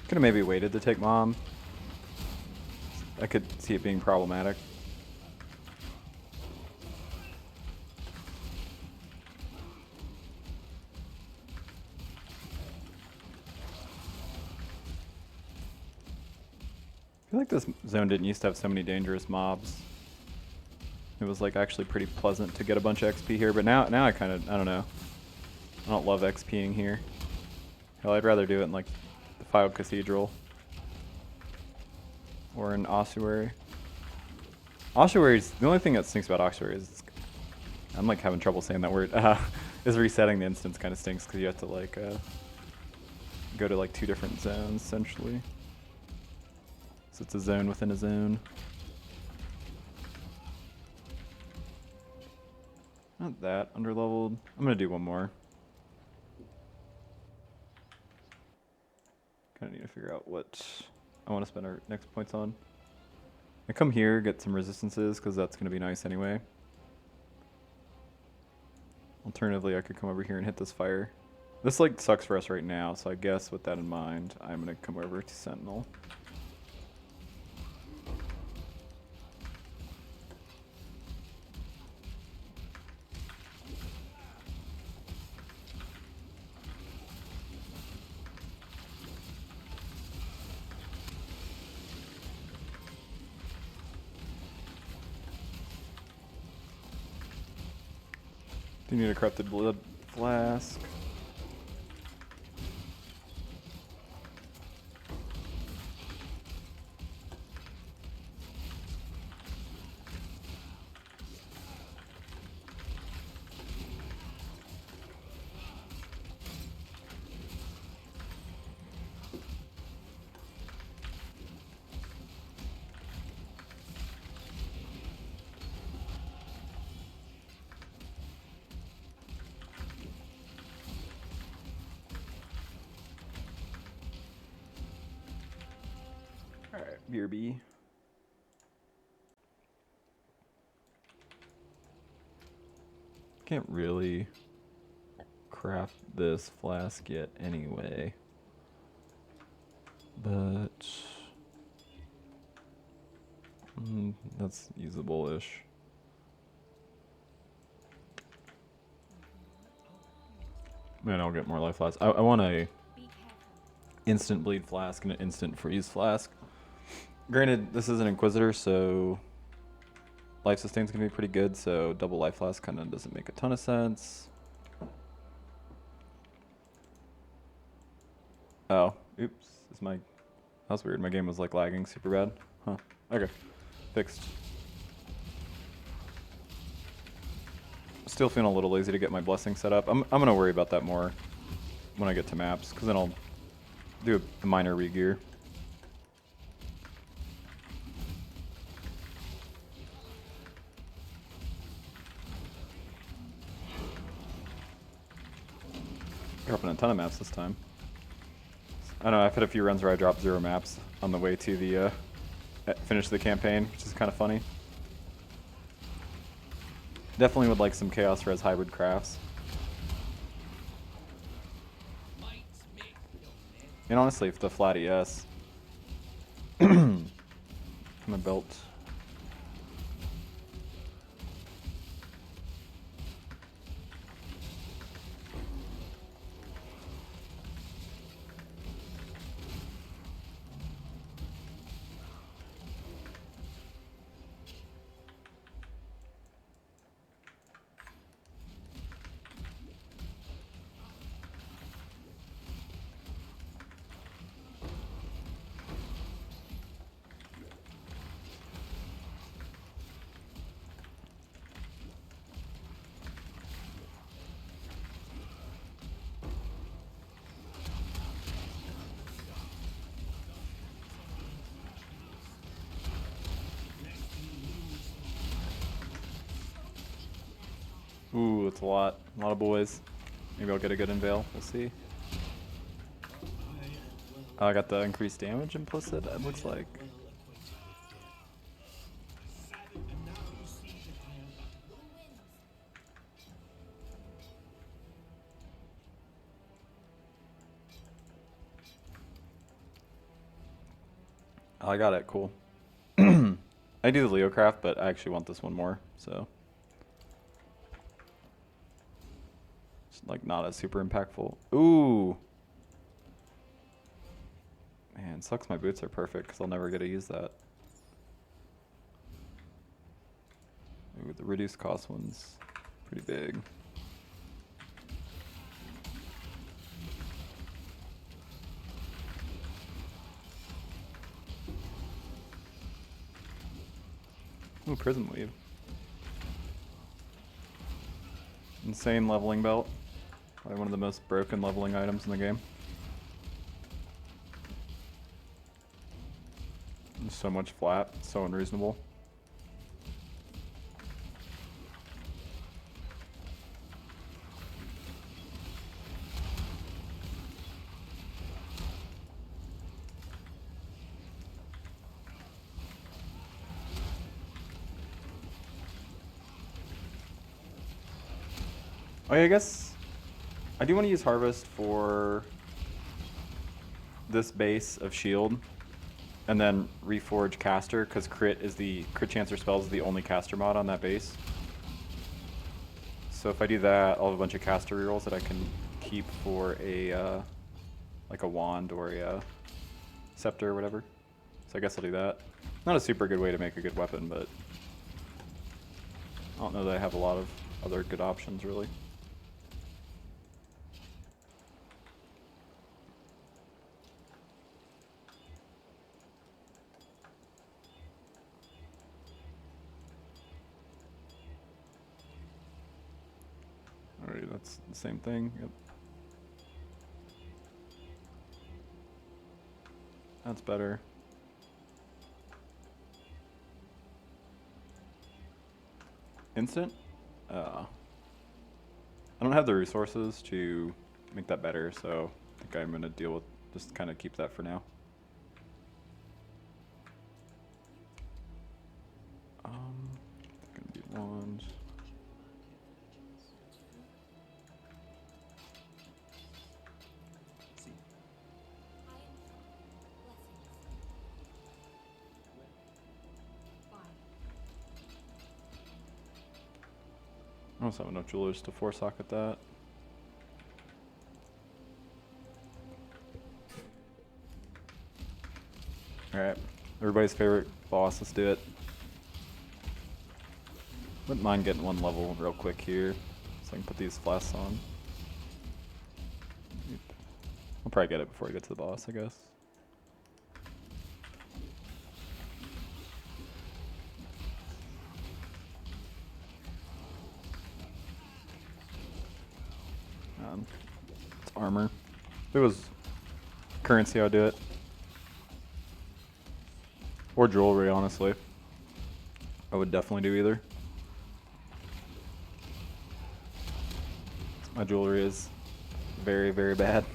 S1: Could have maybe waited to take Mom. I could see it being problematic. I feel like this zone didn't used to have so many dangerous mobs. It was like actually pretty pleasant to get a bunch of XP here, but now I kind of, I don't know. I don't love XPing here. Hell, I'd rather do it in like the Filed Cathedral or in Ossuary. Ossuary's, the only thing that stinks about Ossuary is, I'm like having trouble saying that word, is resetting the instance kind of stinks because you have to like go to like 2 different zones essentially. So it's a zone within a zone. Not that underleveled. I'm gonna do one more. Kind of need to figure out what I want to spend our next points on. I come here, get some resistances because that's gonna be nice anyway. Alternatively, I could come over here and hit this fire. This like sucks for us right now, so I guess with that in mind, I'm gonna come over to Sentinel. Do you need a corrupted blood flask? Alright, BRB. Can't really craft this flask yet anyway. But that's usable-ish. Man, I'll get more life flasks. I want a instant bleed flask and an instant freeze flask. Granted, this is an Inquisitor, so life sustain's gonna be pretty good, so double life flask kinda doesn't make a ton of sense. Oh, oops. That's weird. My game was like lagging super bad. Huh. Okay. Fixed. Still feeling a little lazy to get my blessing set up. I'm gonna worry about that more when I get to maps, because then I'll do a minor re-gear. Dropping a ton of maps this time. I don't know, I've had a few runs where I dropped 0 maps on the way to the finish of the campaign, which is kind of funny. Definitely would like some Chaos Res hybrid crafts. And honestly, if the flat ES, my belt. Ooh, it's a lot of boys. Maybe I'll get a good unveil. We'll see. Oh, I got the increased damage implicit. It looks like. Oh, I got it. Cool. I do the Leo craft, but I actually want this one more. So. Like not as super impactful. Ooh. Man, sucks my boots are perfect because I'll never get to use that. Ooh, the reduced cost one's pretty big. Ooh, Prism Weave. Insane leveling belt. Probably one of the most broken leveling items in the game. There's so much flat, so unreasonable. Oh yeah, I guess I do want to use Harvest for this base of shield, and then reforge caster because crit chancer spells is the only caster mod on that base. So if I do that, I'll have a bunch of caster rerolls that I can keep for a like a wand or a scepter or whatever. So I guess I'll do that. Not a super good way to make a good weapon, but I don't know that I have a lot of other good options really. Alright, that's the same thing. Yep. That's better. Instant? I don't have the resources to make that better, so I think I'm going to deal with, just kind of keep that for now. Gonna be wand. I also have enough jewelers to 4-socket that. Alright, everybody's favorite boss, let's do it. Wouldn't mind getting one level real quick here, so I can put these flasks on. I'll probably get it before I get to the boss, I guess. It's armor. If it was currency, I'd do it. Or jewelry, honestly. I would definitely do either. My jewelry is very, very bad.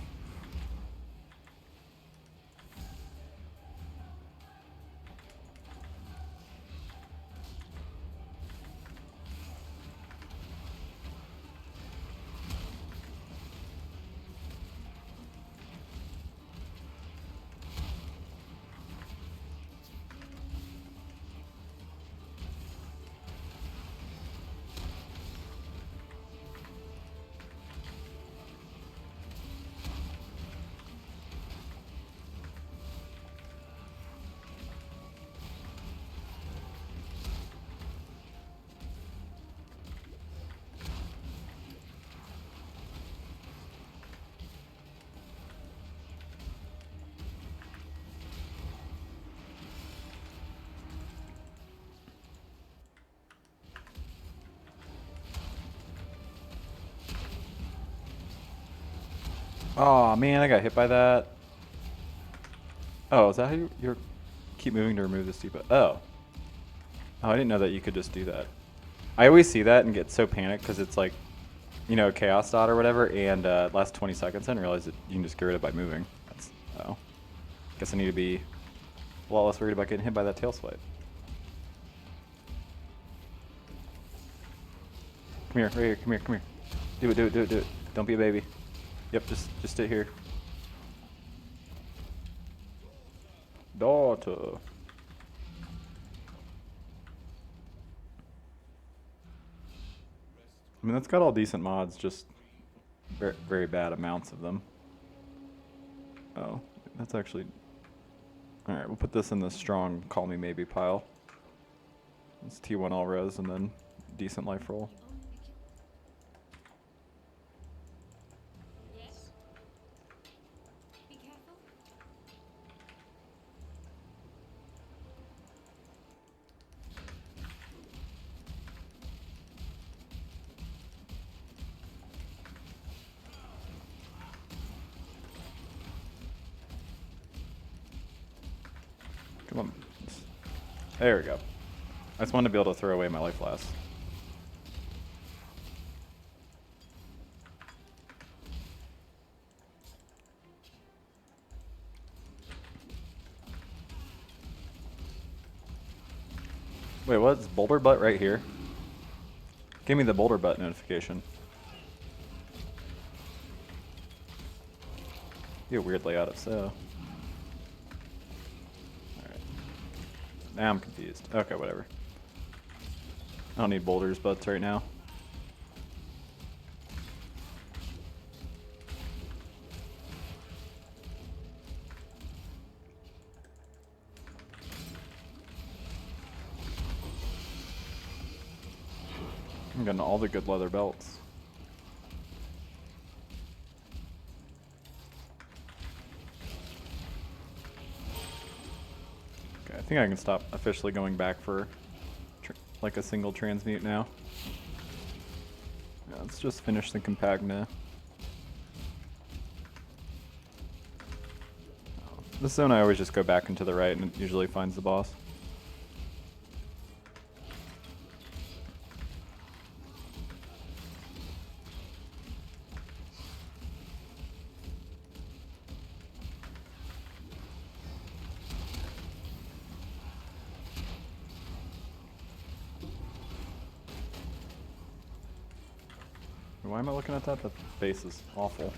S1: Oh man, I got hit by that. Oh, is that how you're keep moving to remove this depot? Oh. Oh, I didn't know that you could just do that. I always see that and get so panicked because it's like, you know, chaos dot or whatever, and last 20 seconds and realize that you can just get rid of it by moving. That's, oh. Guess I need to be a lot less worried about getting hit by that tail swipe. Come here, right here, come here, come here. Do it, do it, do it, do it. Don't be a baby. Yep, just stay here. Daughter. I mean, that's got all decent mods, just very, very bad amounts of them. Oh, that's actually... Alright, we'll put this in the strong call me maybe pile. It's T1 all res and then decent life roll.
S2: Yes. Be careful.
S1: Come on. There we go. I just wanted to be able to throw away my life last. Wait, what's boulder butt right here? Give me the boulder butt notification. You a weird layout of so. Alright. Now I'm confused. Okay, whatever. I don't need boulders butts right now. I'm getting all the good leather belts. Okay, I think I can stop officially going back for like a single transmute now. Yeah, let's just finish the compagna. This zone I always just go back and to the right and it usually finds the boss. Why am I looking at that? That base is awful.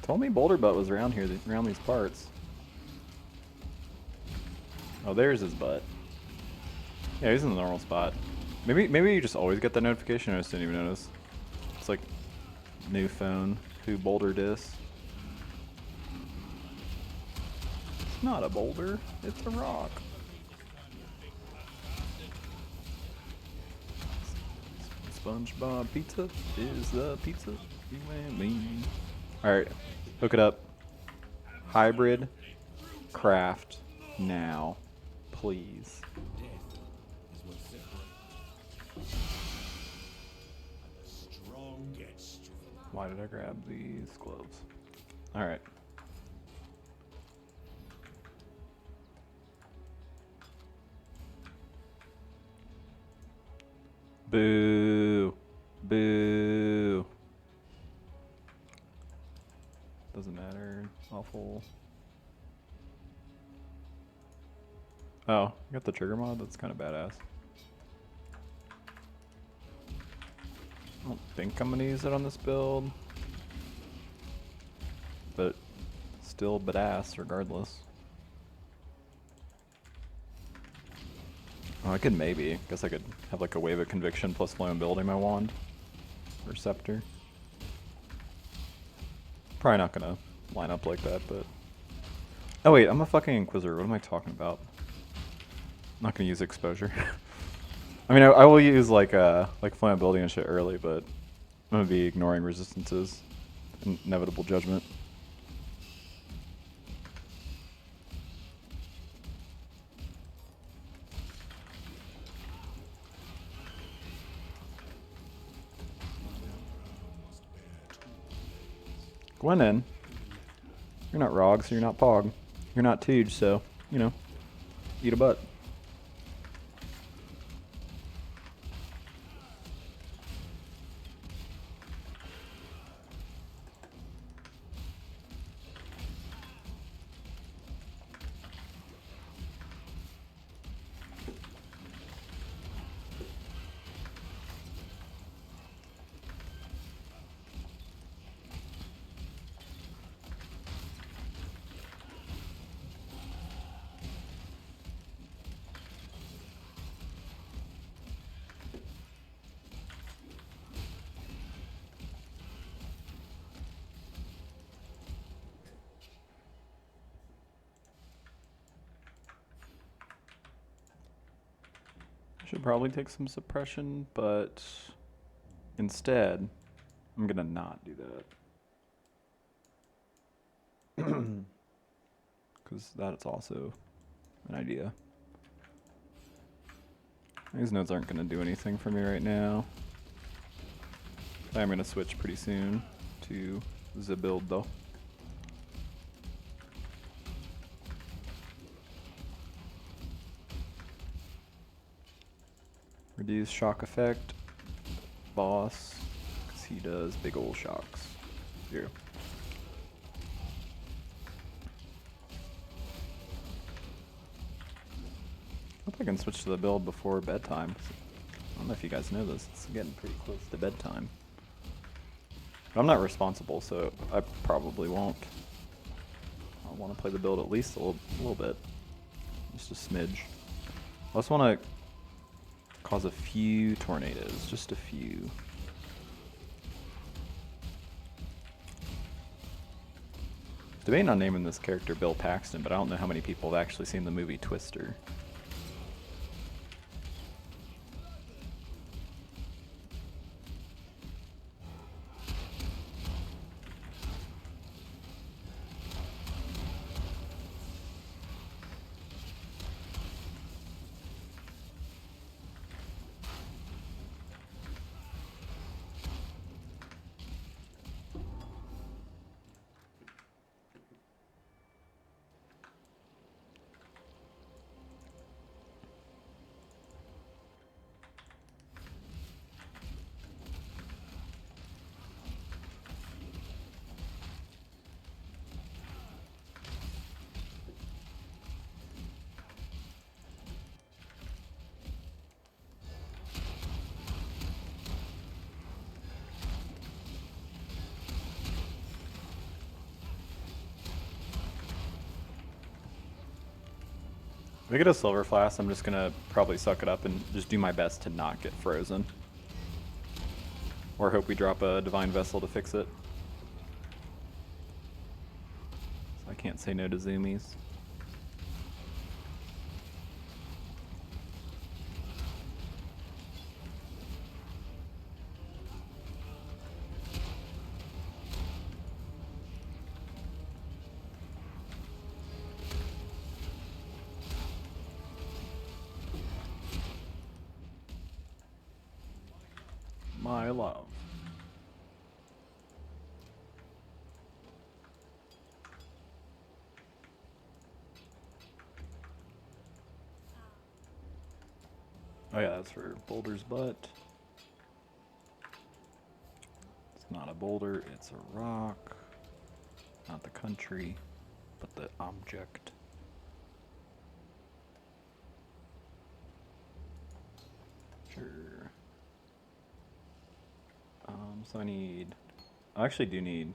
S1: Told me Boulder Butt was around here, around these parts. Oh, there's his butt. Yeah, he's in the normal spot. Maybe you just always get that notification. I just didn't even notice. It's like new phone. Who bouldered this? It's not a boulder. It's a rock. SpongeBob pizza is the pizza you and me. Alright, hook it up. Hybrid craft now, please. Why did I grab these gloves? Alright. Boo. Boo. Doesn't matter. Awful. Oh, you got the trigger mod? That's kind of badass. I don't think I'm gonna use it on this build. But still badass regardless. Oh, I could maybe. Guess I could have like a wave of conviction plus flow and building my wand. Or scepter. Probably not gonna line up like that, but... Oh wait, I'm a fucking Inquisitor. What am I talking about? I'm not gonna use exposure. I mean, I will use like flaming building and shit early, but I'm gonna be ignoring resistances. Inevitable judgment. Gwenin, you're not Rog, so you're not Pog. You're not Tooge, so, you know, eat a butt. Should probably take some suppression, but instead, I'm gonna not do that. Because that's also an idea. These nodes aren't gonna do anything for me right now. I'm gonna switch pretty soon to the build though. Reduce shock effect, boss, because he does big ol' shocks. Here. I hope I can switch to the build before bedtime. I don't know if you guys know this, it's getting pretty close to bedtime. But I'm not responsible, so I probably won't. I want to play the build at least a little bit. Just a smidge. I just want to cause a few tornadoes, just a few. Debating on naming this character Bill Paxton, but I don't know how many people have actually seen the movie Twister. If I get a silver flask, I'm just gonna probably suck it up and just do my best to not get frozen. Or hope we drop a divine vessel to fix it. So I can't say no to zoomies. My love. Oh yeah, that's for Boulder's butt. It's not a boulder, it's a rock. Not the country, but the object. Sure. So I actually do need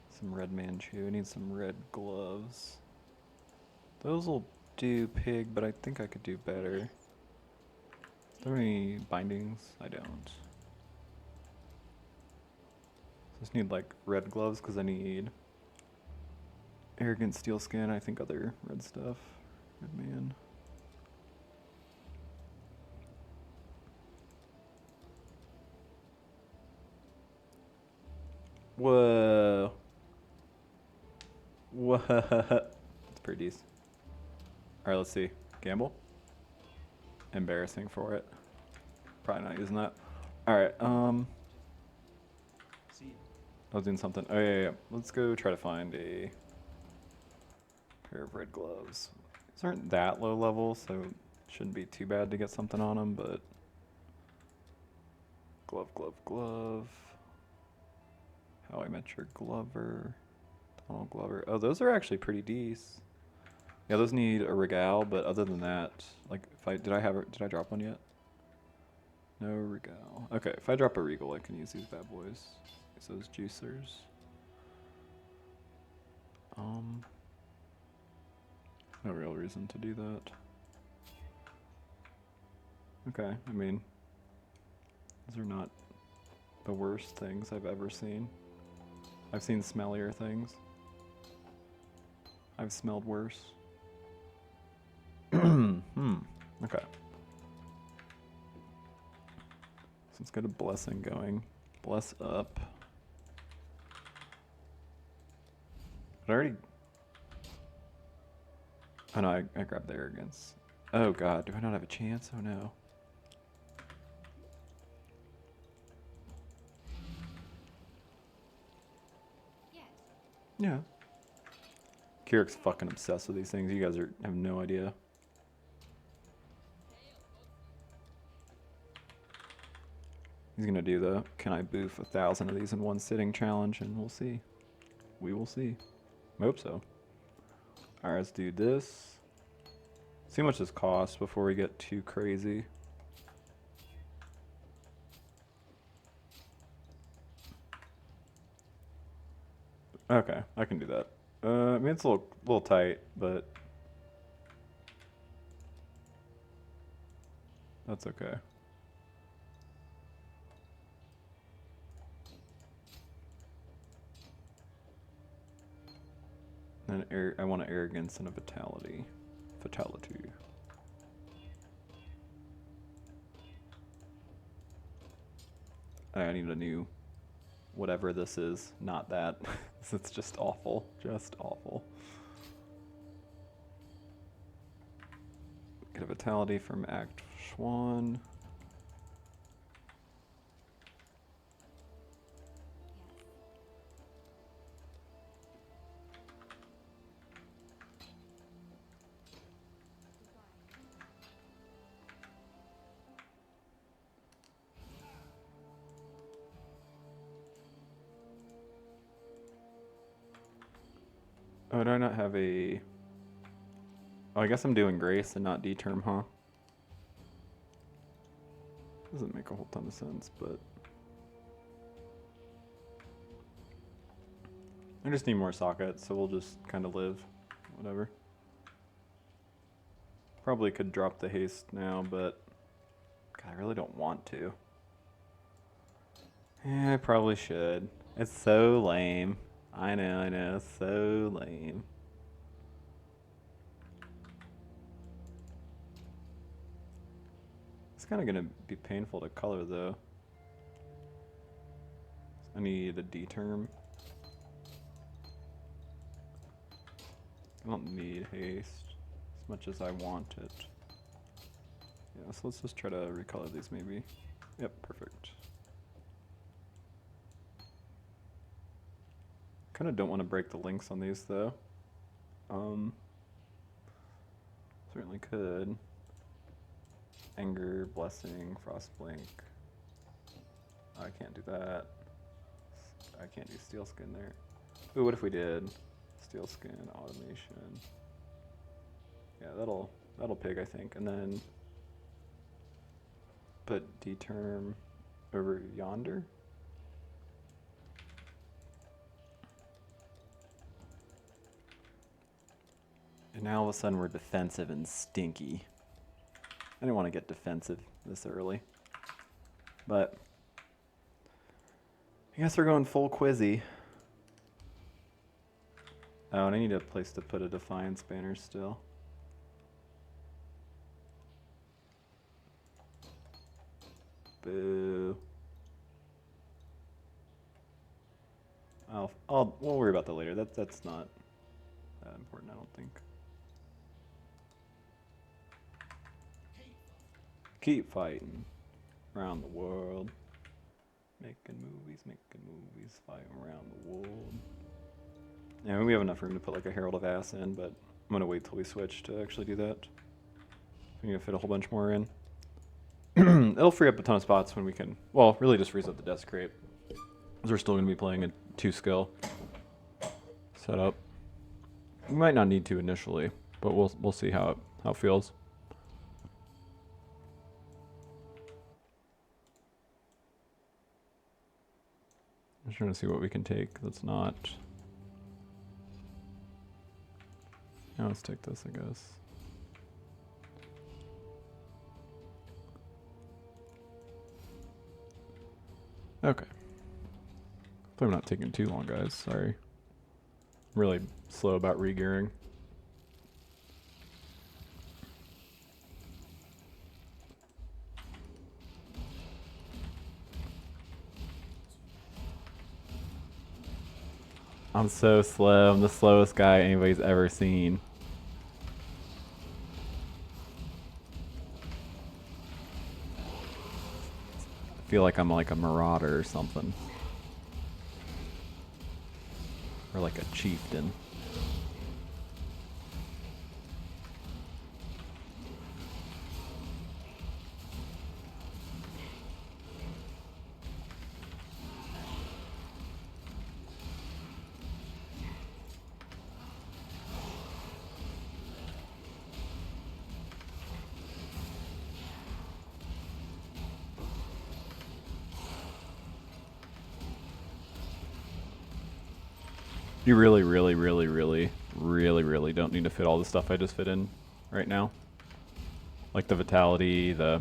S1: some red Manchu. I need some red gloves. Those will do pig, but I think I could do better. Are there any bindings? I don't. Just need like red gloves because I need arrogant steel skin. I think other red stuff. Red man. Whoa. Whoa. That's pretty decent. Alright, let's see. Gamble. Embarrassing for it. Probably not using that. Alright,
S6: See,
S1: I was doing something. Oh yeah, yeah. Let's go try to find a pair of red gloves. These aren't that low level, so it shouldn't be too bad to get something on them, but glove, glove, glove. How I Met Your Glover. Donald Glover. Oh, those are actually pretty decent. Yeah, those need a regale, but other than that, like if I did I drop one yet? No regale. Okay, if I drop a regal, I can use these bad boys. Use those juicers. No real reason to do that. Okay, I mean, those are not the worst things I've ever seen. I've seen smellier things. I've smelled worse. Okay. So let's get a blessing going. Bless up. But I already... Oh no, I grabbed the arrogance. Oh god, do I not have a chance? Oh no.
S5: Yes.
S1: Yeah. Kirik's fucking obsessed with these things. You guys have no idea. He's gonna do the can I boof 1,000 of these in one sitting challenge, and we'll see. We will see. I hope so. Alright, let's do this. See how much this costs before we get too crazy. Okay, I can do that. I mean, it's a little tight, but that's okay. And I want an arrogance and a vitality. Fatality. I need a new whatever this is, not that. It's just awful. Just awful. Get a vitality from Act 1. Oh, do I not have a... Oh, I guess I'm doing Grace and not D-term, huh? Doesn't make a whole ton of sense, but... I just need more sockets, so we'll just kind of live. Whatever. Probably could drop the haste now, but... God, I really don't want to. Yeah, I probably should. It's so lame. I know, so lame. It's kind of gonna be painful to color though. I need a D term. I don't need haste as much as I want it. Yeah, so let's just try to recolor these maybe. Yep, perfect. Kind of don't want to break the links on these though. Certainly could. Anger, blessing, frostblink. I can't do that. I can't do steel skin there. Ooh, what if we did steel skin automation? Yeah, that'll pig, I think. And then put D term over yonder. And now all of a sudden we're defensive and stinky. I didn't want to get defensive this early. But I guess we're going full Quizzy. Oh, and I need a place to put a Defiance banner still. Boo. We'll worry about that later. That's not that important, I don't think. Keep fighting around the world. Making movies, fighting around the world. Yeah, I mean, we have enough room to put like a Herald of Ass in, but I'm gonna wait till we switch to actually do that. I'm gonna fit a whole bunch more in. It'll free up a ton of spots when we can, well, really just frees up the desecrate. Because we're still gonna be playing a 2-skill setup. We might not need to initially, but we'll see how it feels. I'm trying to see what we can take that's not. Yeah, let's take this, I guess. Okay. Hopefully I'm not taking too long, guys. Sorry. I'm really slow about re-gearing. I'm so slow. I'm the slowest guy anybody's ever seen. I feel like I'm like a marauder or something. Or like a chieftain. You really don't need to fit all the stuff I just fit in right now. Like the vitality, the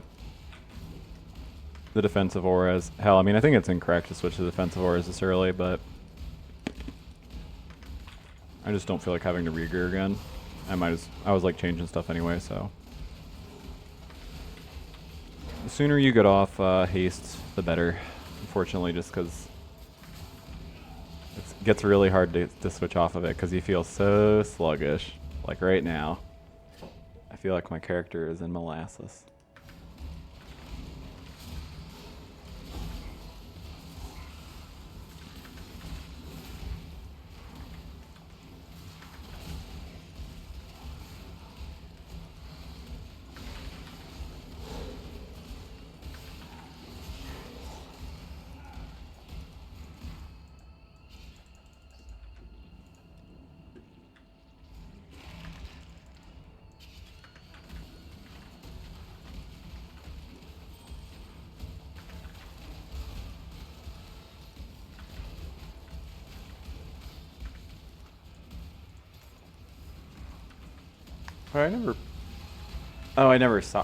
S1: defensive auras. Hell, I mean, I think it's incorrect to switch to defensive auras this early, but I just don't feel like having to re-gear again. I was like changing stuff anyway, so. The sooner you get off haste, the better. Unfortunately, just because it gets really hard to switch off of it because you feel so sluggish. Like right now, I feel like my character is in molasses.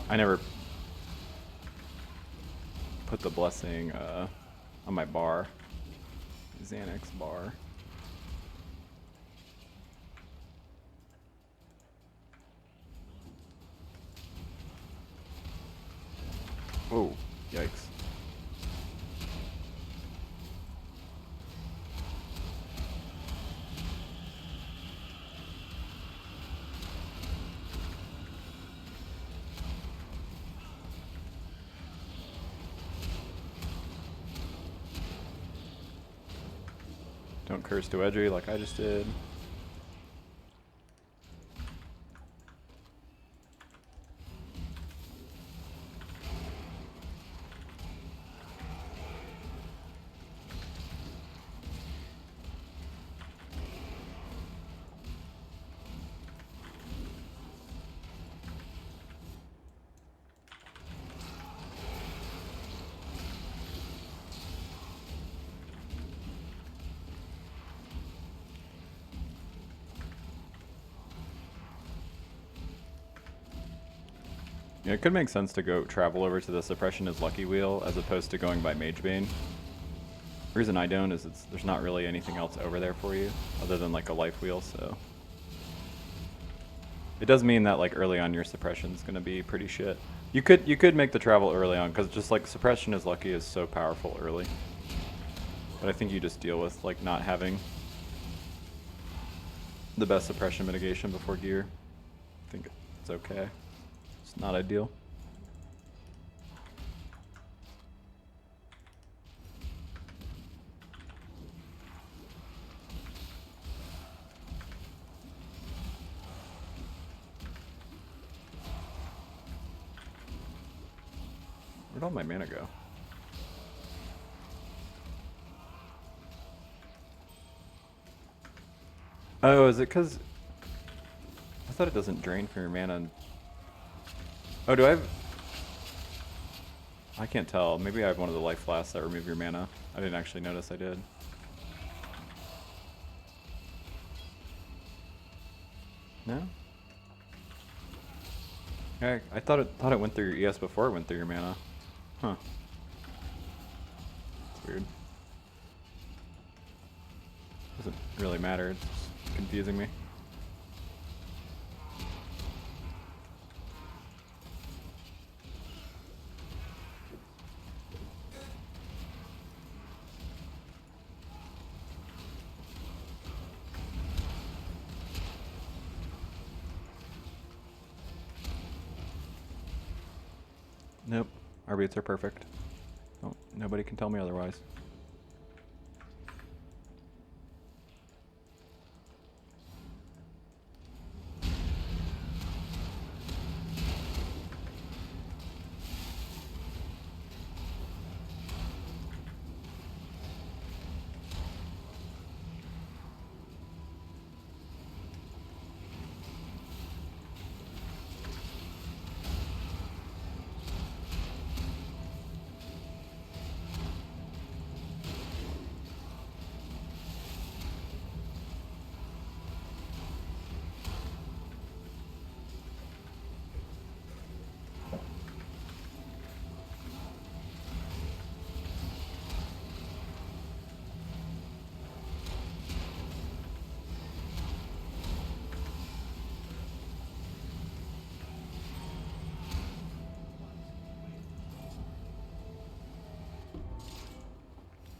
S1: I never put the blessing on my bar. Xanax bar. Oh, yikes. Don't curse to Edry like I just did. Yeah, it could make sense to go travel over to the Suppression is Lucky Wheel as opposed to going by Magebane. The reason I don't is there's not really anything else over there for you other than like a life wheel, so. It does mean that like early on your suppression's gonna be pretty shit. You could make the travel early on because just like Suppression is Lucky is so powerful early. But I think you just deal with like not having the best suppression mitigation before gear. I think it's okay. It's not ideal. Where'd all my mana go? Oh, is it because... I thought it doesn't drain from your mana. Oh, do I have... I can't tell. Maybe I have one of the life flasks that remove your mana. I didn't actually notice I did. No? I thought it went through your ES before it went through your mana. Huh. It's weird. Doesn't really matter, it's just confusing me. Nope, our beats are perfect. Oh, nobody can tell me otherwise.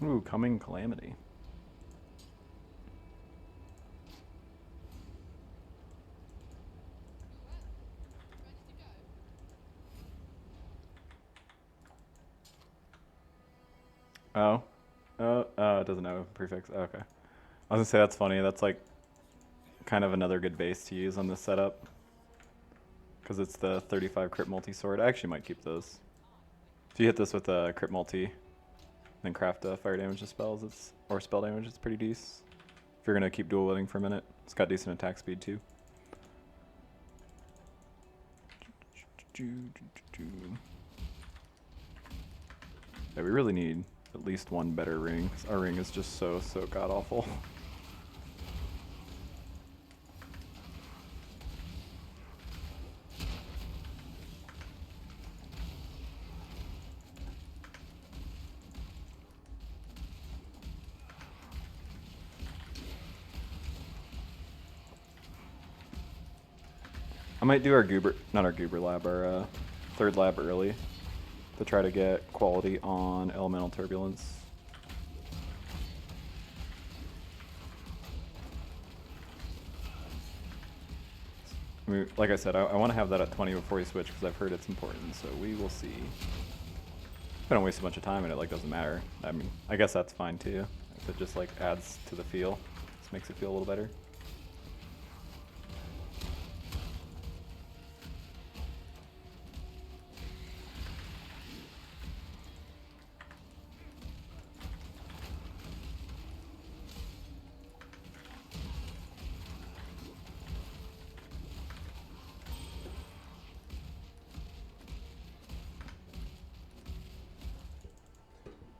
S1: Ooh, coming calamity. Oh. Oh, it doesn't have a prefix. Oh, okay. I was gonna say that's funny. That's like kind of another good base to use on this setup. Because it's the 35 crit multi-sword. I actually might keep those. If you hit this with a crit multi, then craft fire damage to spells, or spell damage, it's pretty decent. If you're gonna keep dual wielding for a minute, it's got decent attack speed too. Yeah, we really need at least one better ring. Our ring is just so god awful. I might do our not our goober lab, our third lab early to try to get quality on elemental turbulence. I mean, like I said, I want to have that at 20 before you switch because I've heard it's important, so we will see. If I don't waste a bunch of time and it like doesn't matter, I mean, I guess that's fine too. If it just like adds to the feel, just makes it feel a little better.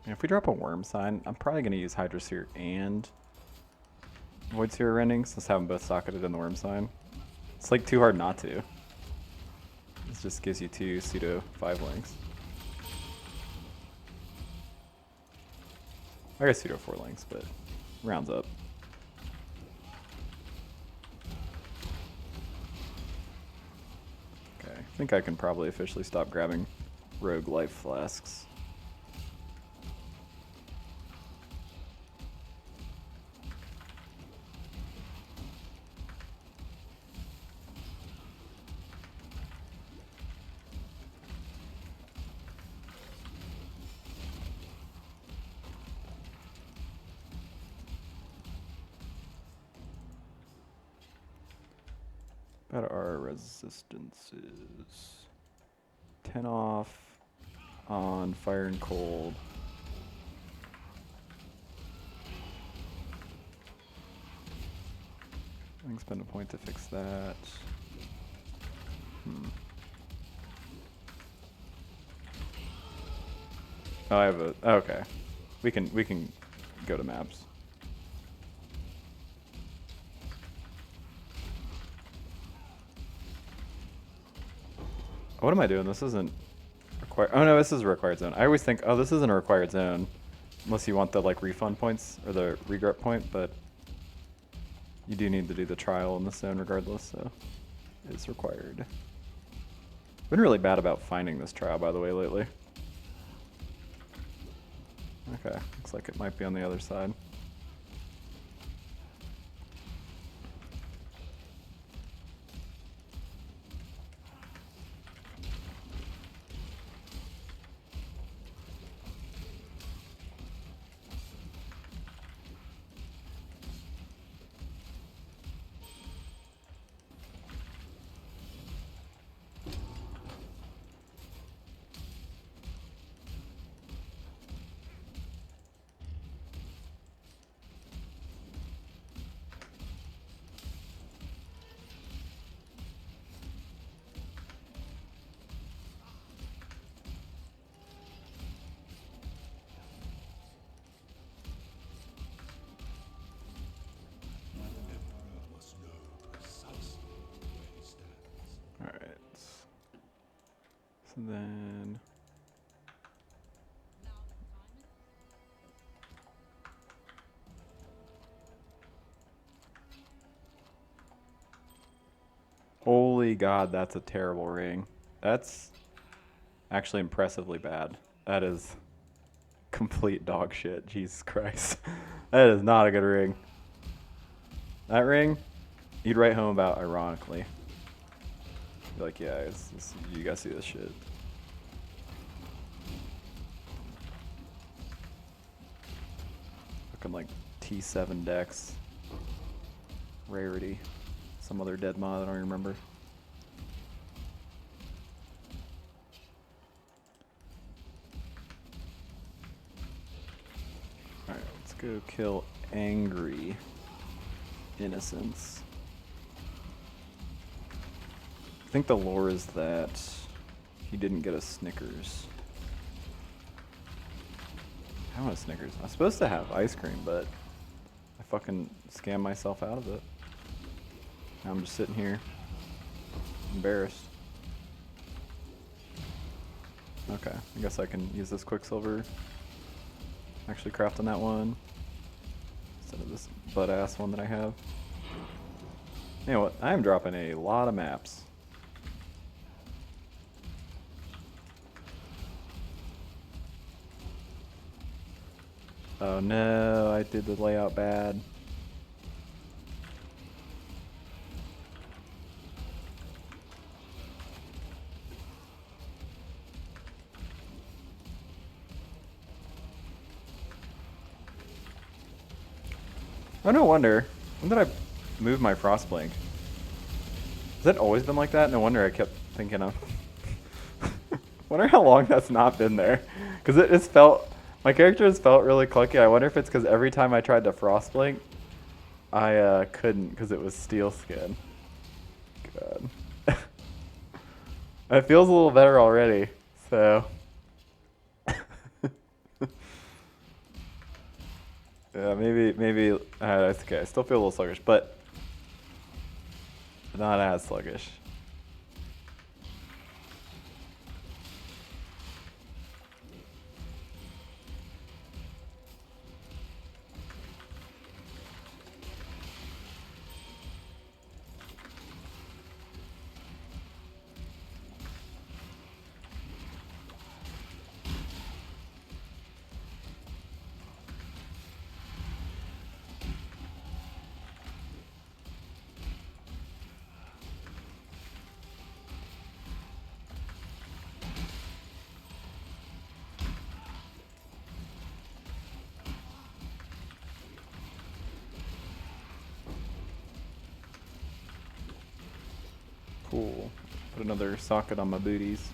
S1: If we drop a worm sign, I'm probably going to use Hydrosphere and Void Sphere Rendings. Let's have them both socketed in the worm sign. It's like too hard not to. This just gives you 2 pseudo 5 links. I guess pseudo 4 links, but rounds up. Okay, I think I can probably officially stop grabbing rogue life flasks. About our resistances. 10 off. on fire and cold. I can spend a point to fix that. Oh, I have a. Okay, we can go to maps. What am I doing? This isn't required. Oh no, this is a required zone. I always think, oh, this isn't a required zone, unless you want the like refund points or the regret point. But you do need to do the trial in this zone regardless, so it's required. Been really bad about finding this trial, by the way, lately. Okay, looks like it might be on the other side. And then holy God, that's a terrible ring. That's actually impressively bad. That is complete dog shit. Jesus Christ. That is not a good ring. That ring, you'd write home about ironically. Be like, yeah, you guys see this shit. Looking like T7 decks. Rarity. Some other dead mod I don't even remember. Alright, let's go kill Angry Innocence. I think the lore is that he didn't get a Snickers. I want a Snickers. I'm supposed to have ice cream, but I fucking scammed myself out of it. Now I'm just sitting here, embarrassed. Okay, I guess I can use this Quicksilver. Actually craft on that one instead of this butt-ass one that I have. You know what? I am dropping a lot of maps. Oh no, I did the layout bad. Oh, no wonder. When did I move my Frostblink? Has that always been like that? No wonder I kept thinking of. Wonder how long that's not been there. Because it's felt, my character has felt really clunky. I wonder if it's because every time I tried to Frostblink, I couldn't because it was steel skin. God. It feels a little better already, so. Yeah, maybe, that's okay. I still feel a little sluggish, but not as sluggish. Cool. Put another socket on my booties.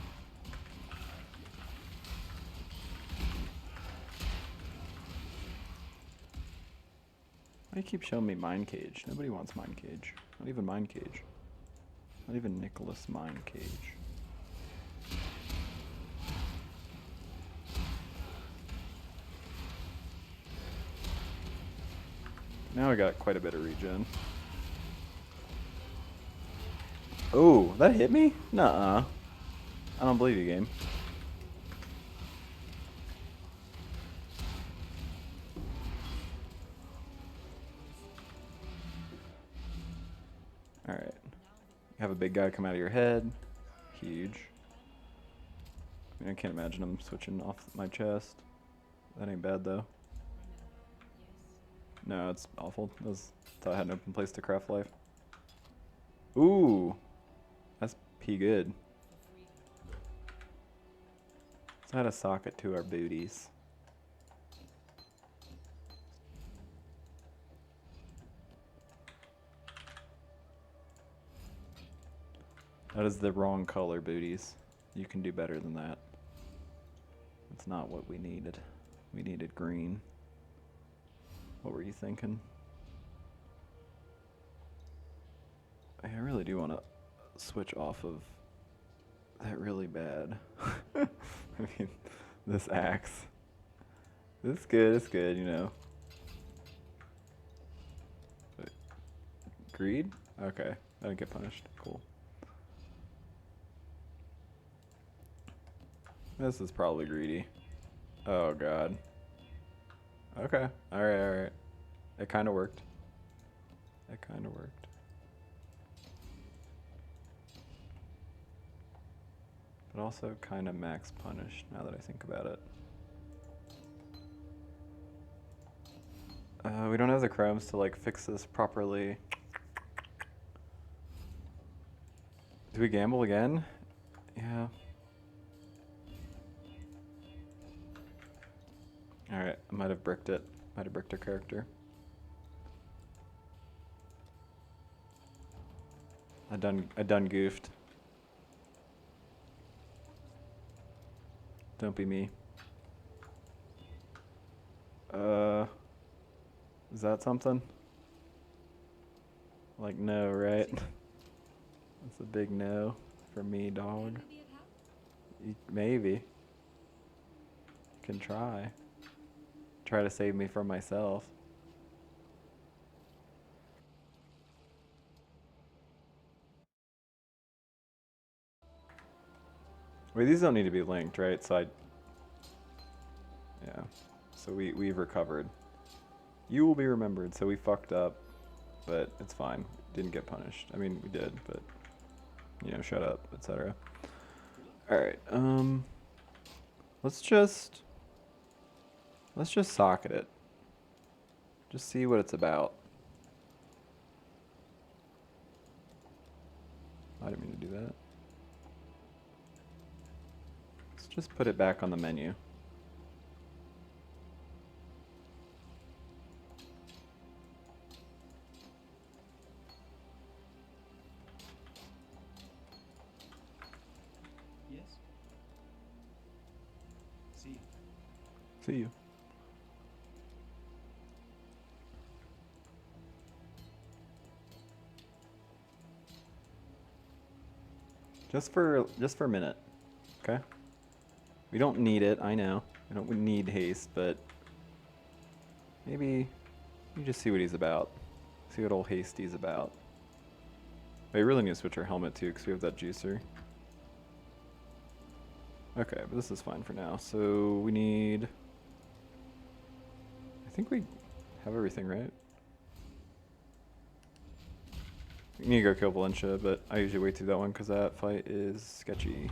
S1: Why do you keep showing me Mind Cage? Nobody wants Mind Cage. Not even Mind Cage. Not even Nicholas Mind Cage. Now I got quite a bit of regen. Oh, that hit me? Nuh-uh. I don't believe you, game. Alright. You have a big guy come out of your head. Huge. I mean, I can't imagine him switching off my chest. That ain't bad, though. No, it's awful. Thought I had an open place to craft life. Ooh. That's pee good. Let's add a socket to our booties. That is the wrong color, booties. You can do better than that. That's not what we needed. We needed green. What were you thinking? I really do want to switch off of that really bad. I mean, this axe. It's good, you know. But greed? Okay, I didn't get punished. Cool. This is probably greedy. Oh god. Okay. Alright. It kind of worked. But also kind of max punished now that I think about it. We don't have the chromes to like fix this properly. Do we gamble again? Yeah. Alright, I might have bricked it. Might have bricked a character. I done goofed. Don't be me. Is that something? Like no, right? That's a big no for me, dog. Maybe. Can try. Try to save me from myself. Wait, these don't need to be linked, right? So yeah. So we've recovered. You will be remembered. So we fucked up, but it's fine. Didn't get punished. I mean, we did, but you know, shut up, etc. All right. Let's just socket it. Just see what it's about. I didn't mean to do that. Let's just put it back on the menu.
S6: Yes. See you.
S1: See you. Just for a minute, okay? We don't need it, I know. We don't need haste, but maybe you just see what he's about. See what old Hasty's about. We really need to switch our helmet too, because we have that juicer. Okay, but this is fine for now. So we need... I think we have everything, right? We need to go kill Valencia, but I usually wait through that one because that fight is sketchy.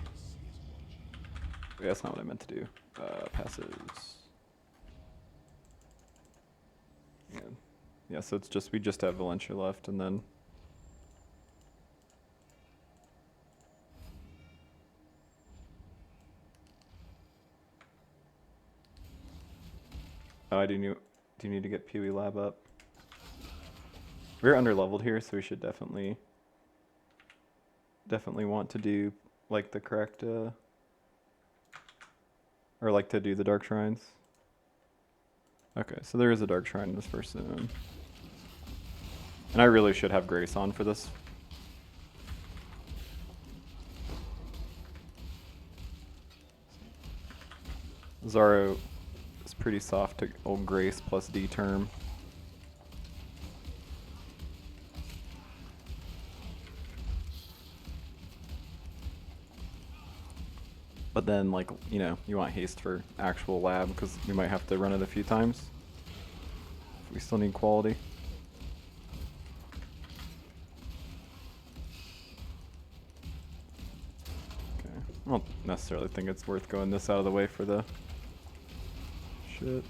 S1: Wait, that's not what I meant to do. Passives. Yeah, so it's just, we just have Valencia left, and then... Oh, do you need to get Pee Wee Lab up? We're underleveled here, so we should definitely want to do like the correct or like to do the dark shrines. Okay, so there is a dark shrine in this first zone. And I really should have Grace on for this. Zaro is pretty soft to old Grace plus D term. But then, like, you know, you want haste for actual lab because we might have to run it a few times. We still need quality. Okay, I don't necessarily think it's worth going this out of the way for the shit.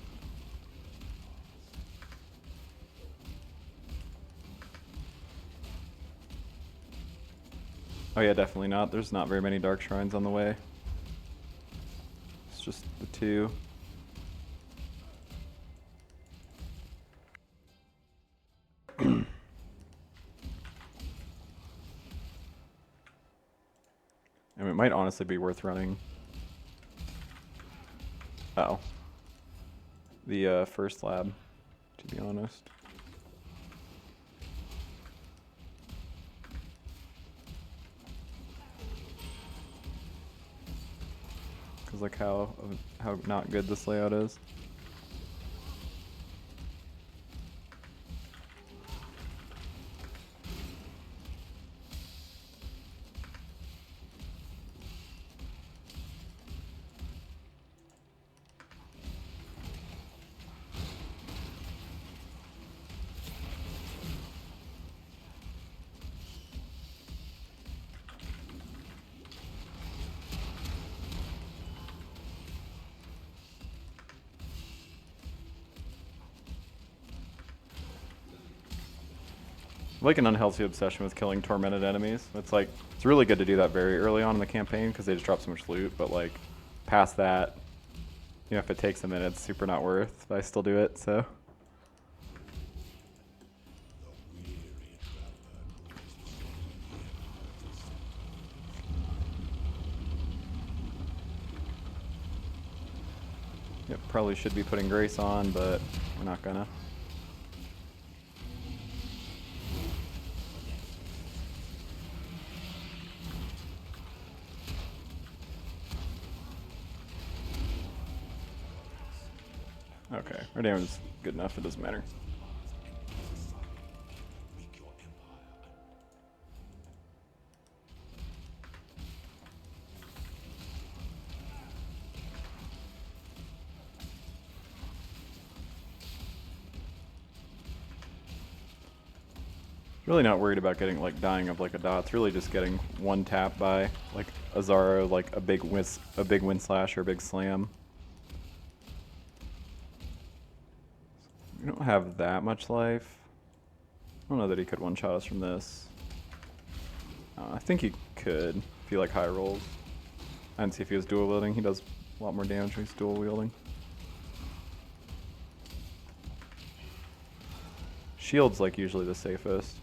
S1: Oh yeah, definitely not. There's not very many dark shrines on the way. It's just the two. And it might honestly be worth running. Oh. The first lab, to be honest. Because like how not good this layout is. Like an unhealthy obsession with killing tormented enemies. It's like, it's really good to do that very early on in the campaign because they just drop so much loot, but like, past that, you know, if it takes a minute, it's super not worth, but I still do it, so. Yep, probably should be putting Grace on, but we're not gonna. Okay, our damage is good enough, it doesn't matter. Really not worried about getting like dying of like a dot. It's really just getting one tap by like a Zaro, like a big wind slash or a big slam. We don't have that much life. I don't know that he could one-shot us from this. I think he could if he like high rolls. I didn't see if he was dual wielding. He does a lot more damage when he's dual wielding. Shield's like usually the safest.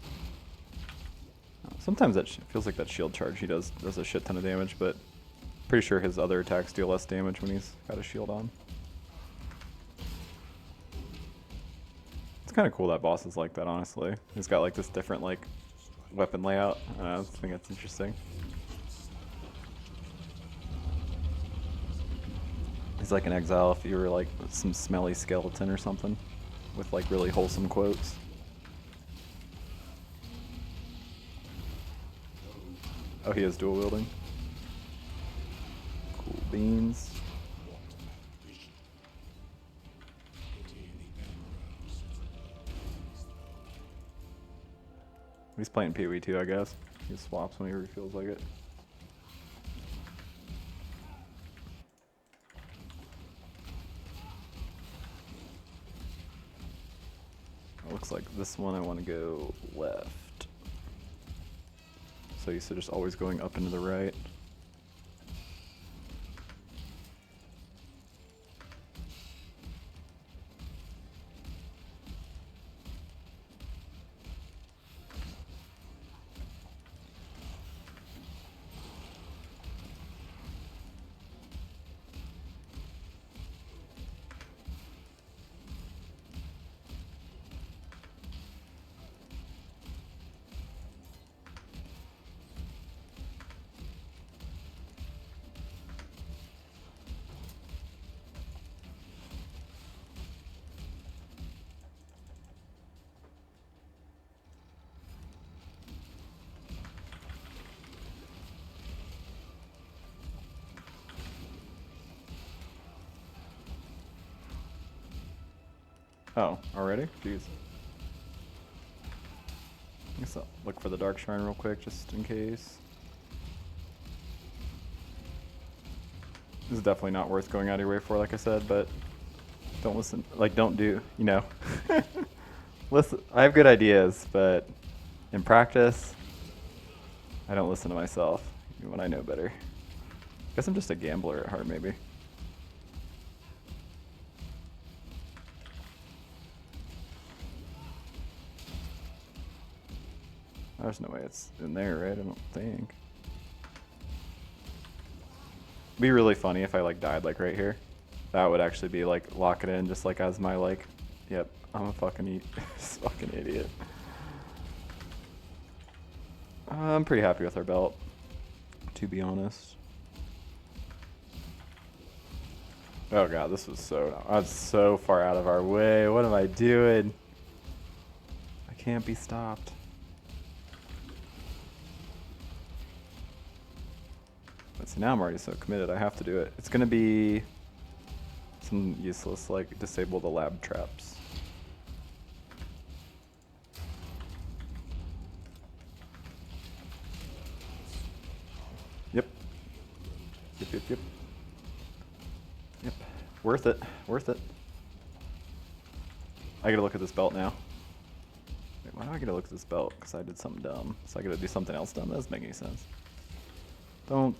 S1: Sometimes that feels like that shield charge he does a shit ton of damage, but pretty sure his other attacks deal less damage when he's got a shield on. It's kind of cool that boss is like that, honestly. He's got like this different like weapon layout. I think that's interesting. He's like an exile if you were like some smelly skeleton or something with like really wholesome quotes. Oh, he is dual wielding. Cool beans. He's playing PoE too, I guess. He swaps whenever he feels like it. It looks like this one I want to go left. So used to just always going up into the right. Oh, already? Jeez. I guess I'll look for the Dark Shrine real quick, just in case. This is definitely not worth going out of your way for, like I said, but don't listen. Like, don't do, you know. Listen, I have good ideas, but in practice, I don't listen to myself, even when I know better. I guess I'm just a gambler at heart, maybe. There's no way it's in there, right? I don't think. It'd be really funny if I like died like right here. That would actually be like lock it in just like as my like, yep, I'm a fucking fucking idiot. I'm pretty happy with our belt, to be honest. Oh god, this was that's so far out of our way. What am I doing? I can't be stopped. But see, now I'm already so committed, I have to do it. It's gonna be some useless, like, disable the lab traps. Yep. Yep. Yep. Worth it. Worth it. I gotta look at this belt now. Wait, why do I gotta look at this belt? Because I did something dumb. So I gotta do something else dumb. That doesn't make any sense. Don't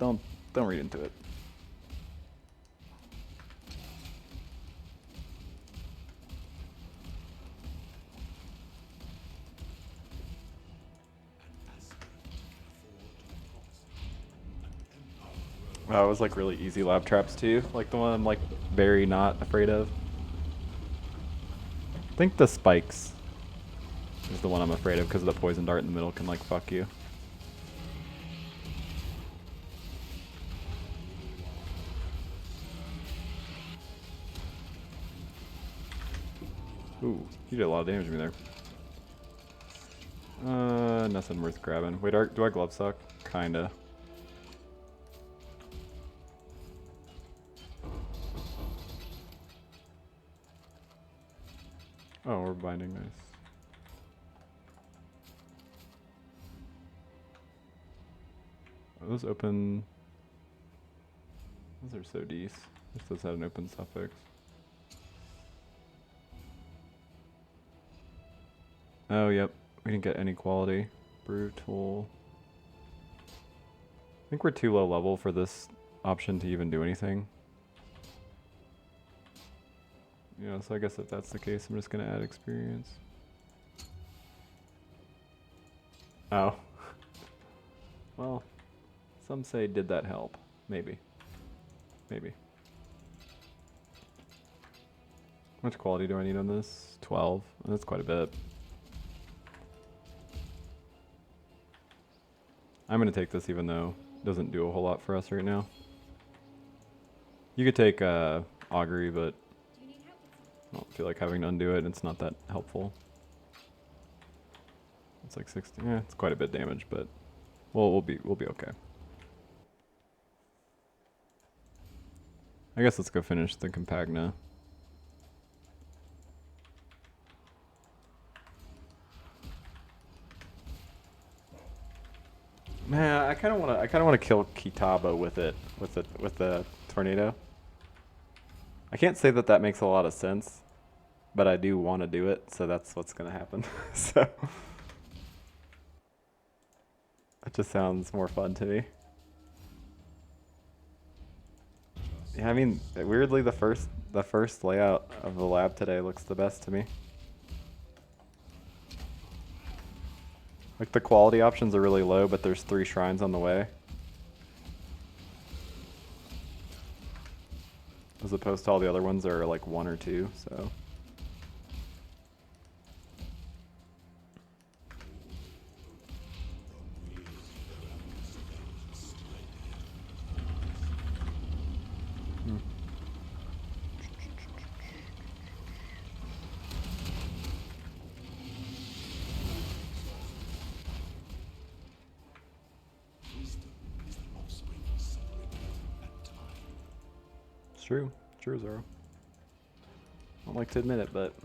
S1: read into it. Oh, it was like really easy lab traps too. Like the one I'm like very not afraid of. I think the spikes is the one I'm afraid of because the poison dart in the middle can like fuck you. Ooh, you did a lot of damage to me there. Nothing worth grabbing. Wait, do I glove suck? Kinda. Oh, we're binding, nice. Are those open? Those are so decent. This does have an open suffix. Oh, yep. We didn't get any quality. Brutal. I think we're too low level for this option to even do anything. Yeah, so I guess if that's the case, I'm just gonna add experience. Oh. Well, some say did that help? Maybe. Maybe. How much quality do I need on this? 12. That's quite a bit. I'm gonna take this even though it doesn't do a whole lot for us right now. You could take augury, but I don't feel like having to undo it. It's not that helpful. It's like 60. Yeah, it's quite a bit damage, but we'll be okay. I guess let's go finish the Compagna. Man, I kind of want to kill Kitaba with the tornado. I can't say that that makes a lot of sense, but I do want to do it, so that's what's gonna happen. So it just sounds more fun to me. Yeah, I mean, weirdly, the first layout of the lab today looks the best to me. Like the quality options are really low, but there's 3 shrines on the way. As opposed to all the other ones that are like 1 or 2, so. True, Zoro. I don't like to admit it, but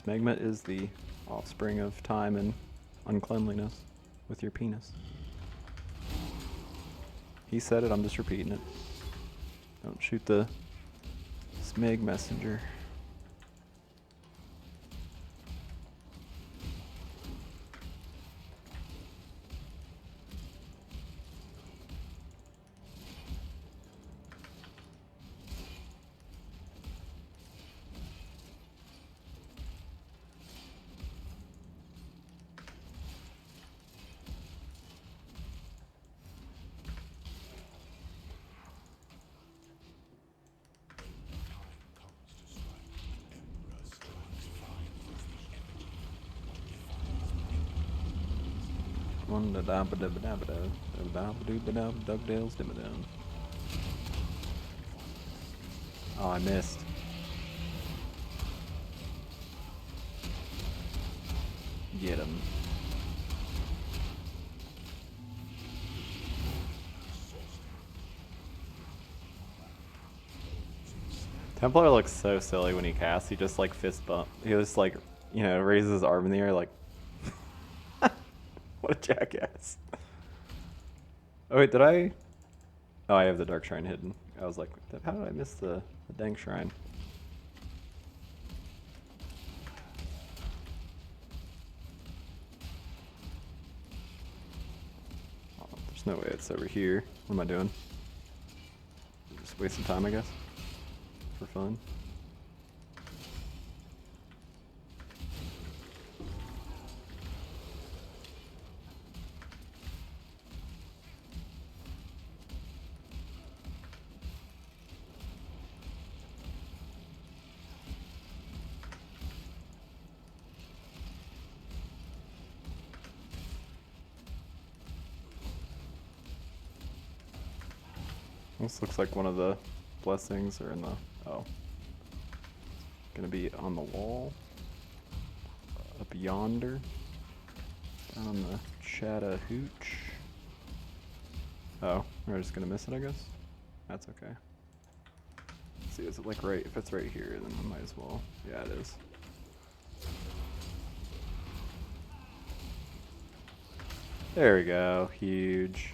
S1: Magma is the offspring of time and uncleanliness with your penis. He said it, I'm just repeating it. Don't shoot the Smeg messenger. Oh, I missed. Get him. Templar looks so silly when he casts. He just like fist bump. He just like, you know, raises his arm in the air like, what a jackass. Oh wait, did I? Oh, I have the Dark Shrine hidden. I was like, how did I miss the dang shrine? Oh, there's no way it's over here. What am I doing? Just wasting time, I guess. For fun. This looks like one of the blessings are in the, oh. Gonna be on the wall. Up yonder. Down on the Chattahooch. Oh, we're just gonna miss it, I guess? That's okay. Let's see, is it like right, if it's right here, then I might as well. Yeah, it is. There we go, huge.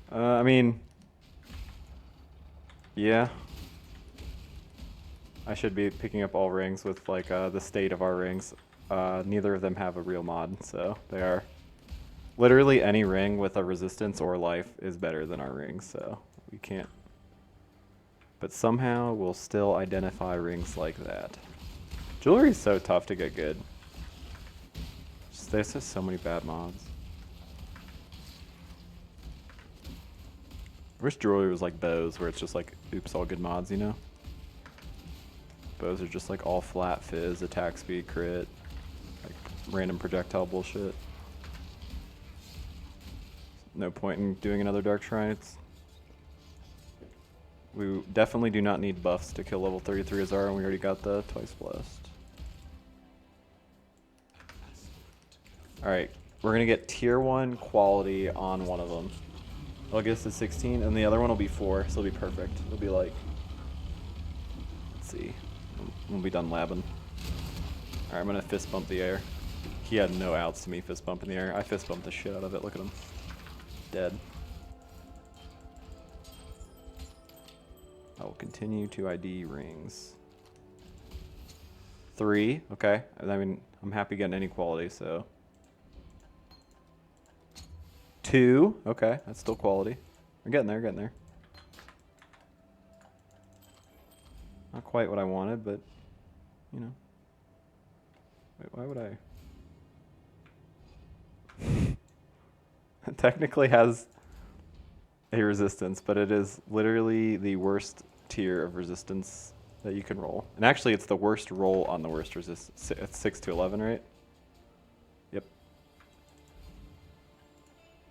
S1: I mean, yeah. I should be picking up all rings with like the state of our rings. Neither of them have a real mod, so they are. Literally any ring with a resistance or life is better than our rings, so we can't. But somehow we'll still identify rings like that. Jewelry is so tough to get good. There's just so many bad mods. I wish jewelry was like bows, where it's just like, oops, all good mods, you know? Bows are just like all flat fizz, attack speed, crit, like random projectile bullshit. No point in doing another Dark Shrine. We definitely do not need buffs to kill level 33 Azar, and we already got the Twice Blessed. Alright, we're gonna get tier 1 quality on one of them. I'll get us to 16, and the other one will be 4, so it'll be perfect. It'll be like, let's see, we'll be done labbing. Alright, I'm gonna fist bump the air. He had no outs to me fist bumping the air. I fist bumped the shit out of it, look at him. Dead. I will continue to ID rings. 3, okay. I mean, I'm happy getting any quality, so. 2, okay, that's still quality. We're getting there, getting there. Not quite what I wanted, but, you know. Wait, why would I? It technically has a resistance, but it is literally the worst tier of resistance that you can roll. And actually, it's the worst roll on the worst resistance. It's 6 to 11, right? Yep.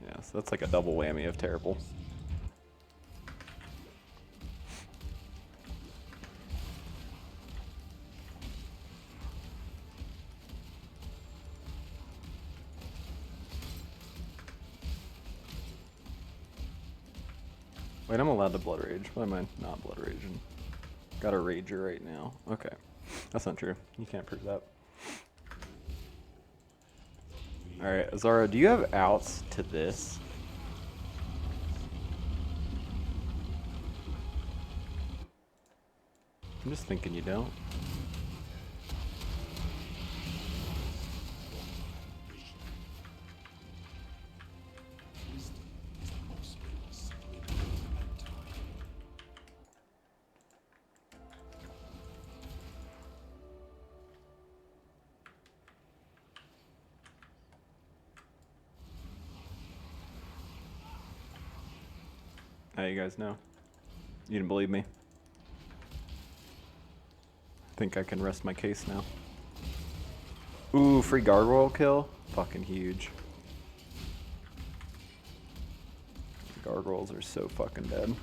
S1: Yeah, so that's like a double whammy of terrible. Wait, I'm allowed to blood rage. Why am I not blood raging? Got a rager right now. Okay. That's not true. You can't prove that. Alright, Zara, do you have outs to this? I'm just thinking you don't. Now you guys know. You didn't believe me. Think I can rest my case now. Ooh, free gargoyle kill? Fucking huge. Gargoyles are so fucking dead.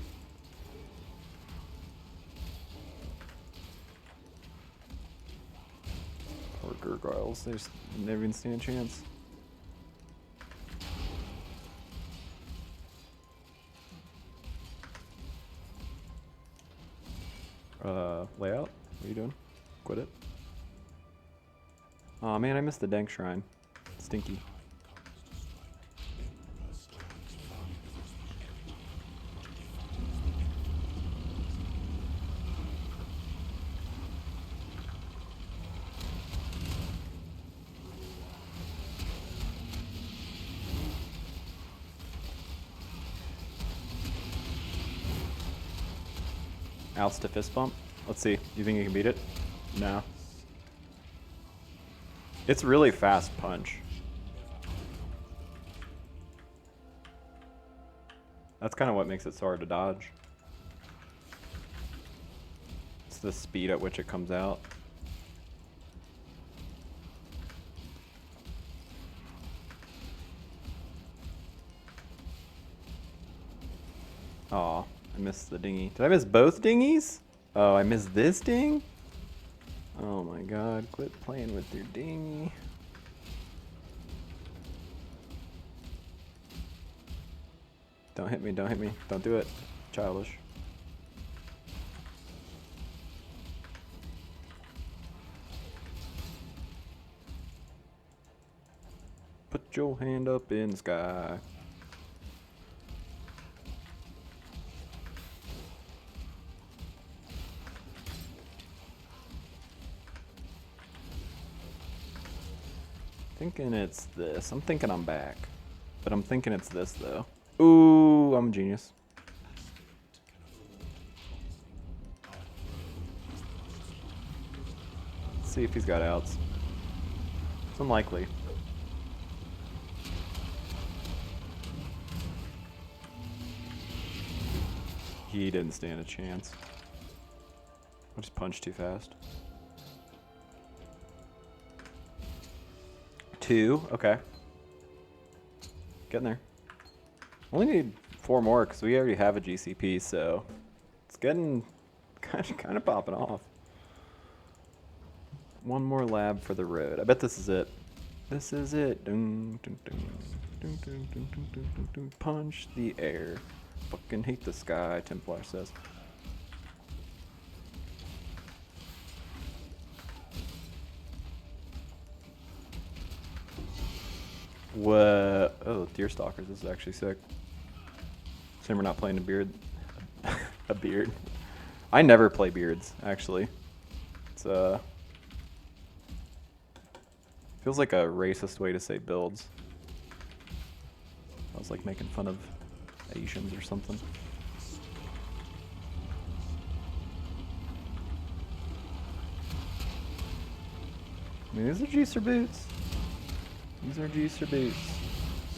S1: Poor gargoyles, they just never even stand a chance. Layout? What are you doing? Quit it. Aw, man, I missed the dank shrine. Stinky. Outs to fist bump. Let's see. You think you can beat it? No. It's really fast punch. That's kind of what makes it so hard to dodge. It's the speed at which it comes out. Aw, I missed the dinghy. Did I miss both dinghies? Oh, I missed this ding? Oh my god, quit playing with your dinghy. Don't hit me, don't hit me. Don't do it. Childish. Put your hand up in the sky. Thinking it's this. I'm thinking I'm back. But I'm thinking it's this though. Ooh, I'm a genius. Let's see if he's got outs. It's unlikely. He didn't stand a chance. I just punched too fast. 2, okay. Getting there. Only need 4 more because we already have a GCP, so it's getting kind of popping off. 1 more lab for the road. I bet this is it. This is it. Dun, dun, dun, dun, dun, dun, dun, dun, dun, dun. Punch the air. Fucking hate the sky, Templar says. Whoa. Oh, Deer Stalkers. This is actually sick. Shame we're not playing a beard. A beard. I never play beards, actually. It's feels like a racist way to say builds. I was like making fun of Asians or something. I mean, these are Juicer boots. These are Juicer boots.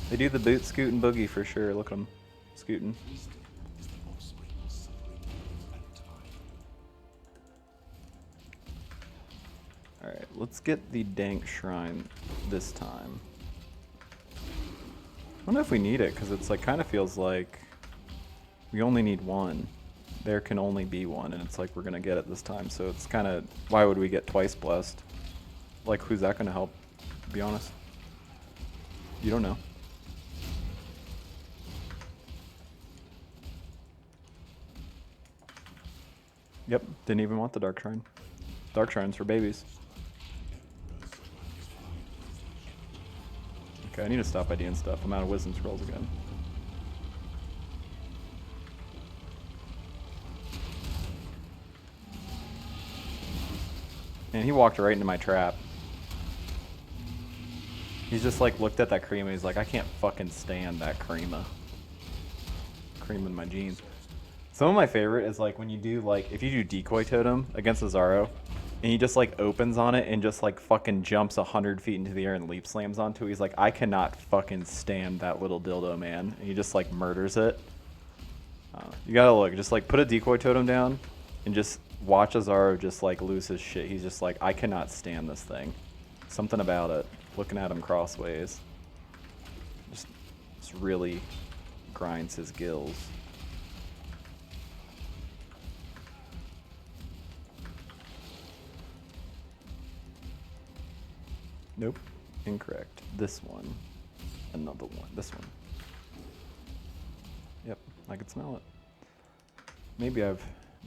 S1: They do the boot scoot and boogie for sure. Look at them scooting. Alright, let's get the dank shrine this time. I don't know if we need it because it's like kind of feels like we only need 1. There can only be 1, and it's like we're gonna get it this time. So it's kind of, why would we get twice blessed? Like, who's that gonna help? To be honest. You don't know. Yep, didn't even want the dark shrine. Dark shrines for babies. Okay, I need to stop IDing stuff. I'm out of wisdom scrolls again. And he walked right into my trap. He's just like looked at that crema. He's like, I can't fucking stand that crema. Cream in my jeans. Some of my favorite is like when you do like, if you do decoy totem against a Zaro, and he just like opens on it and just like fucking jumps 100 feet into the air and leap slams onto it. He's like, I cannot fucking stand that little dildo, man. And he just like murders it. You gotta look, just like put a decoy totem down and just watch Azaro just like lose his shit. He's just like, I cannot stand this thing. Something about it. Looking at him crossways. Just really grinds his gills. Nope. Incorrect. This one. Another one. This one. Yep. I can smell it. Maybe I've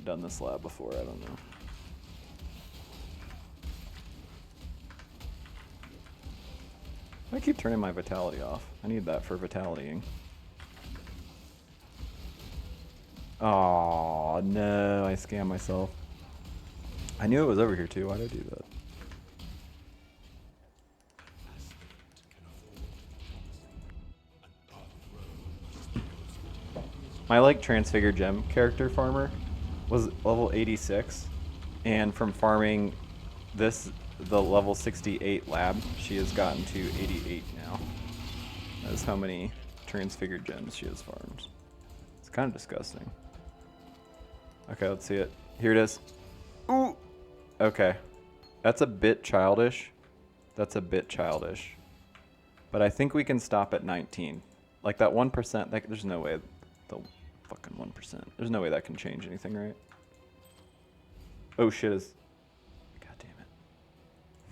S1: done this lab before. I don't know. I keep turning my vitality off. I need that for vitalitying. Oh no, I scammed myself. I knew it was over here too. Why did I do that? My like transfigured gem character farmer was level 86, and from farming the level 68 lab, she has gotten to 88 now. That's how many transfigured gems she has farmed. It's kind of disgusting. Okay, let's see it. Here it is. Ooh! Okay. That's a bit childish. That's a bit childish. But I think we can stop at 19. Like that 1%, like, there's no way the fucking 1%. There's no way that can change anything, right? Oh shit is... God damn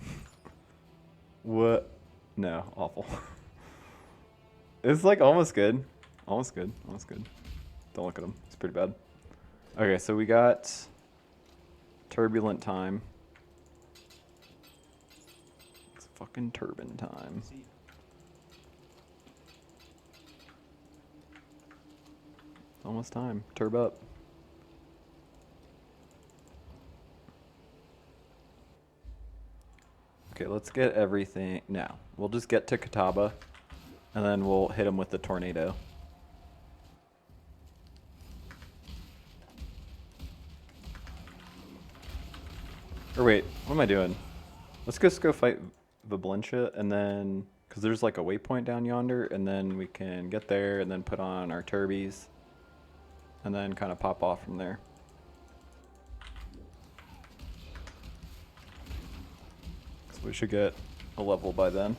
S1: it. What? No, awful. It's like almost good. Almost good. Almost good. Don't look at him. It's pretty bad. Okay, so we got turbulent time. It's fucking turbine time. It's almost time. Turb up. Okay, let's get everything. No, we'll just get to Kataba, and then we'll hit him with the tornado. Or wait, what am I doing? Let's just go fight Vablentia, and then, because there's like a waypoint down yonder, and then we can get there, and then put on our turbies, and then kind of pop off from there. So we should get a level by then.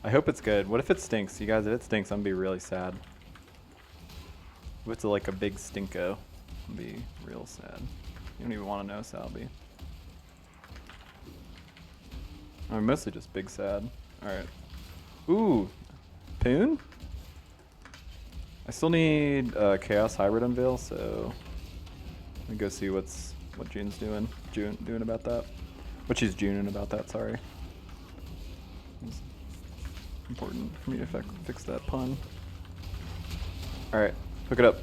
S1: I hope it's good. What if it stinks? You guys, if it stinks, I'm gonna be really sad. If it's like a big stinko, I'll be real sad. You don't even want to know, Salby. I'm mostly just big sad. Alright. Ooh! Poon? I still need Chaos Hybrid Unveil, so... Let me go see what June's doing. Doing about that. What she's Juning about that, sorry. It's important for me to fix that pun. Alright, hook it up.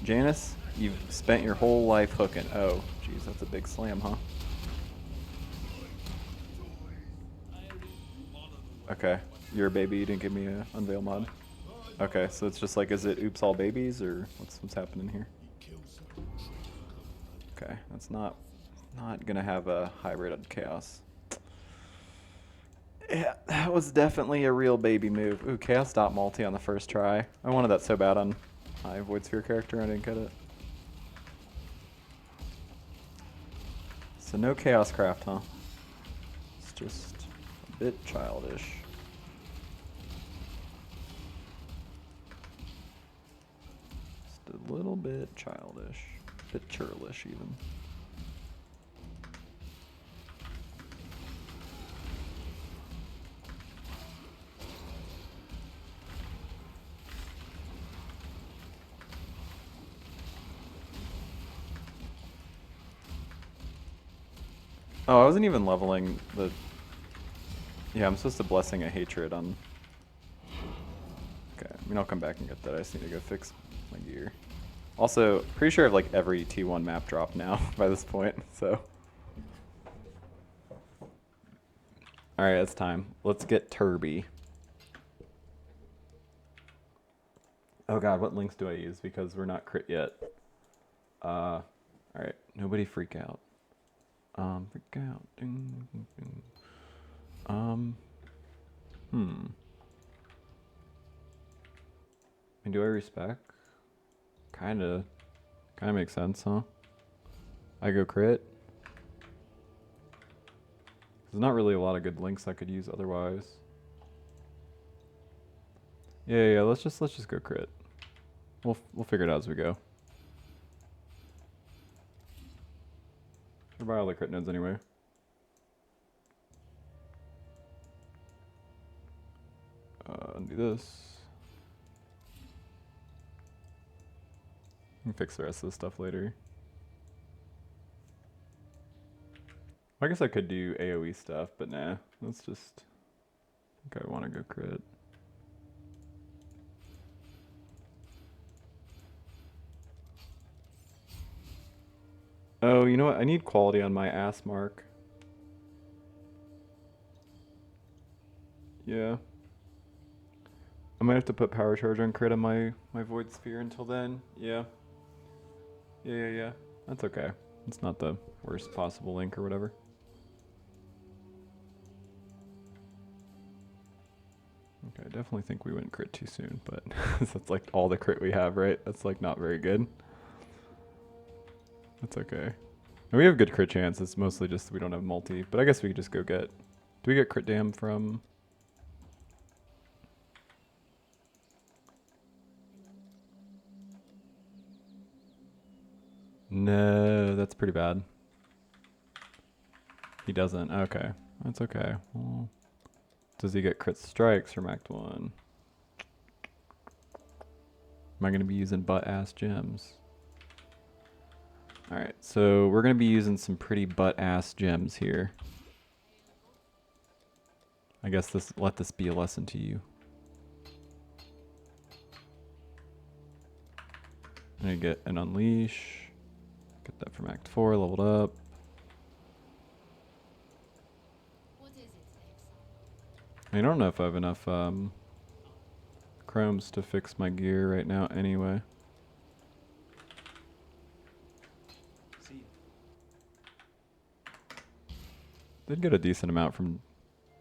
S1: Janice, you've spent your whole life hooking. Oh, jeez, that's a big slam, huh? Okay, you're a baby, you didn't give me a unveil mod. Okay, so it's just like, is it oops all babies, or what's happening here? Okay, that's not gonna have a hybrid on chaos. Yeah, that was definitely a real baby move. Ooh, chaos dot multi on the first try. I wanted that so bad on my Void Sphere character, I didn't get it. So no chaos craft, huh? It's just a bit childish. Just a little bit childish. A bit churlish even. Oh, I wasn't even leveling the... Yeah, I'm supposed to blessing a hatred on... Okay, I mean, I'll come back and get that. I just need to go fix my gear. Also, pretty sure I have like every T1 map drop now by this point, so... Alright, it's time. Let's get Turby. Oh god, what links do I use? Because we're not crit yet. Alright, nobody freak out. Freak out. Ding, ding, ding. And do I respec? Kinda makes sense, huh? I go crit. There's not really a lot of good links I could use otherwise. Yeah, let's just go crit. We'll figure it out as we go. We'll buy all the crit nodes anyway. Undo this. We can fix the rest of the stuff later. I guess I could do AoE stuff, but nah. Let's just... I think I want to go crit. Oh, you know what? I need quality on my ass mark. Yeah. I might have to put power charge on crit on my void sphere until then. Yeah. Yeah. That's okay. It's not the worst possible link or whatever. Okay, I definitely think we went crit too soon, but that's like all the crit we have, right? That's like not very good. That's okay. And we have good crit chance. It's mostly just we don't have multi, but I guess we could just go get... Do we get crit dam from... No, that's pretty bad. He doesn't. Okay, that's okay. Well, does he get crit strikes from Act 1? Am I going to be using butt-ass gems? Alright, so we're going to be using some pretty butt-ass gems here. I guess let this be a lesson to you. I'm going to get an Unleash. Get that from Act 4, leveled up.
S5: What is it, Exarch?
S1: I don't know if I have enough chromes to fix my gear right now anyway. Did get a decent amount from...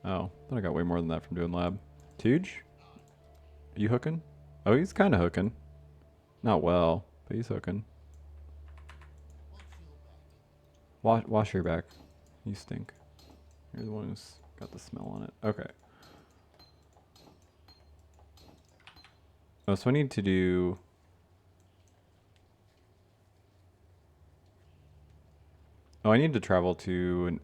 S1: Oh, thought I got way more than that from doing lab. Tooge? Are you hooking? Oh, he's kind of hooking. Not well, but he's hooking. Wash your back. You stink. You're the one who's got the smell on it. Okay. Oh, so I need to do... Oh, I need to travel to an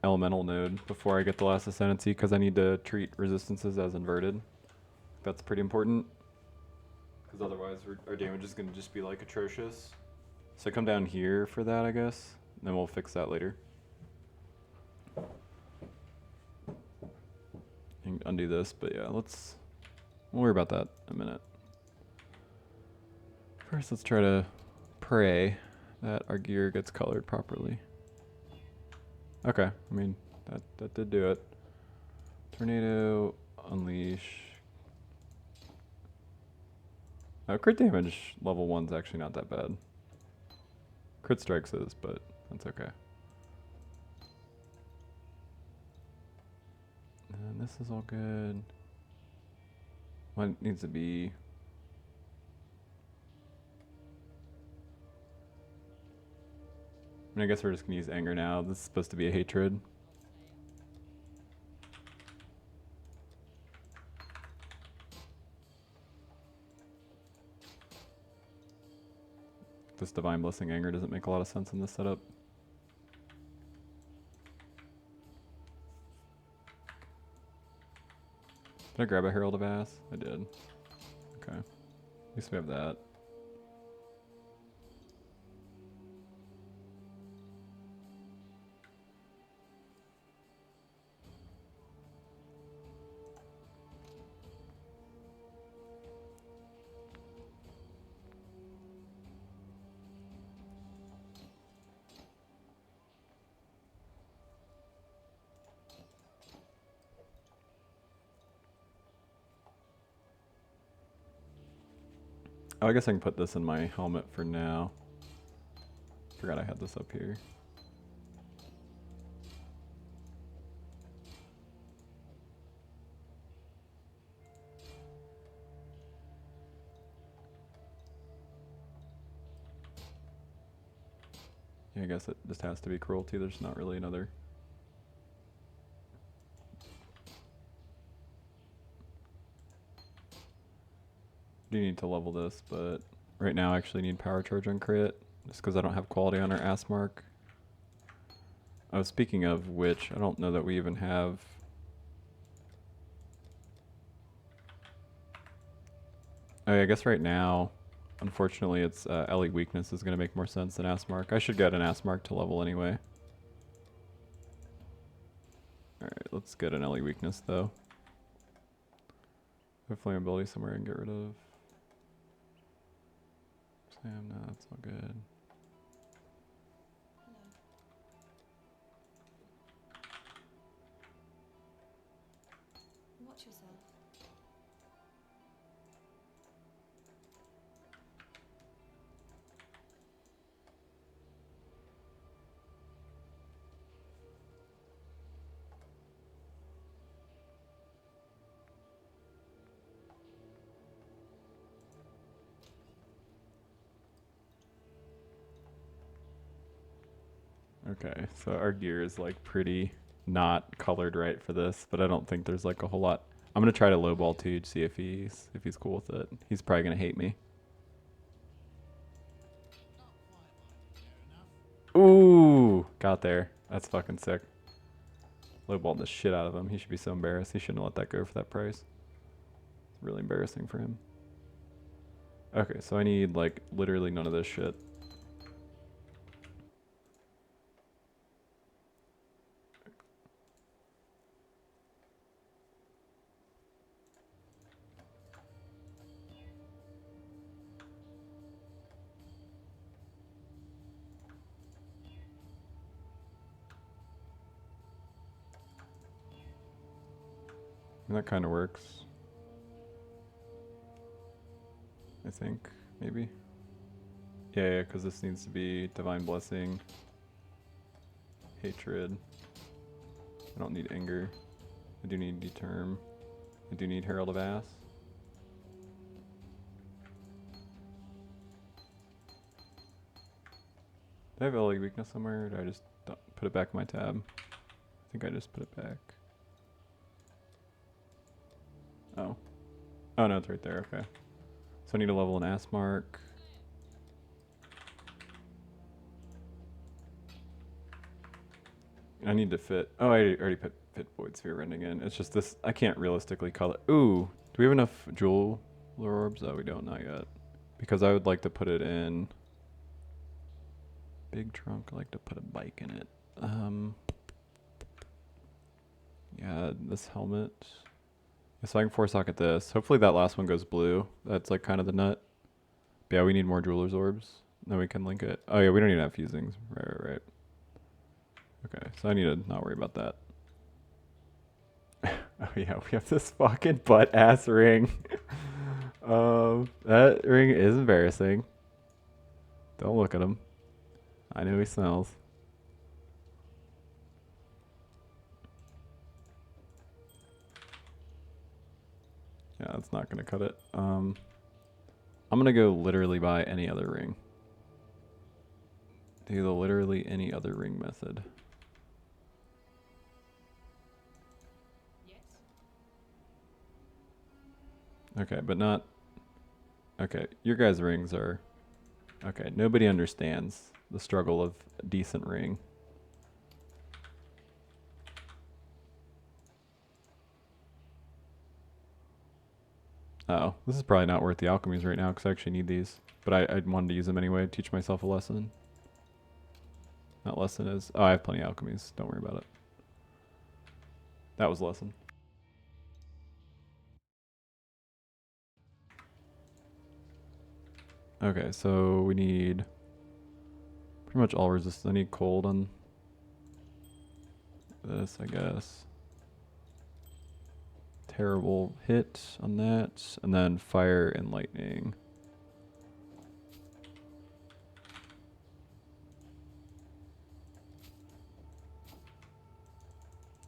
S1: elemental node before I get the last ascendancy because I need to treat resistances as inverted. That's pretty important. Because otherwise our damage is going to just be like atrocious. So I come down here for that, I guess. And then we'll fix that later. And undo this, but yeah, we'll worry about that in a minute. First, let's try to pray that our gear gets colored properly. Okay, I mean, that did do it. Tornado, Unleash. Crit damage level 1's actually not that bad. Crit strikes is, but that's okay. And this is all good. What needs to be... I guess we're just gonna use anger now. This is supposed to be a hatred. This divine blessing anger doesn't make a lot of sense in this setup. Did I grab a Herald of Ass? I did. Okay. At least we have that. Oh, I guess I can put this in my helmet for now. Forgot I had this up here. Yeah, I guess it just has to be cruelty. There's not really another. Do need to level this, but right now I actually need power charge on crit, just because I don't have quality on our ass mark. Oh, speaking of which, I don't know that we even have. Oh, yeah, I guess right now, unfortunately, it's Ellie weakness is going to make more sense than ass mark. I should get an ass mark to level anyway. Alright, let's get an Ellie weakness though. Flame ability somewhere I can get rid of. Sam, no, that's not good.
S5: Watch yourself.
S1: Okay, so our gear is like pretty not colored right for this, but I don't think there's like a whole lot. I'm gonna try to lowball too to see if he's cool with it. He's probably gonna hate me. Ooh, got there. That's fucking sick. Lowballed the shit out of him. He should be so embarrassed. He shouldn't have let that go for that price. It's really embarrassing for him. Okay, so I need like literally none of this shit. And that kind of works. I think, maybe. Yeah, because this needs to be Divine Blessing. Hatred. I don't need Anger. I do need Determ. I do need Herald of Ass. Do I have LA weakness somewhere, or do I just put it back in my tab? I think I just put it back. Oh. Oh no, it's right there, okay. So I need to level an ass mark. I need to fit. Oh, I already put fit void sphere rending in. It's just this. I can't realistically color. Ooh, do we have enough jewel orbs? Oh, we don't, not yet. Because I would like to put it in. Big trunk. I like to put a bike in it. Yeah, this helmet. So I can 4-socket this. Hopefully that last one goes blue. That's like kind of the nut. But yeah, we need more jeweler's orbs. Then we can link it. Oh yeah, we don't even have fusings. Right. Okay, so I need to not worry about that. Oh yeah, we have this fucking butt ass ring. That ring is embarrassing. Don't look at him. I know he smells. Yeah, that's not gonna cut it. I'm gonna go literally buy any other ring. Do the literally any other ring method.
S2: Yes.
S1: Okay, but not. Okay, your guys' rings are. Okay, nobody understands the struggle of a decent ring. Oh, this is probably not worth the alchemies right now because I actually need these. But I wanted to use them anyway to teach myself a lesson. That lesson is... Oh, I have plenty of alchemies. Don't worry about it. That was a lesson. Okay, so we need pretty much all resistance. I need cold on this, I guess. Terrible hit on that. And then fire and lightning.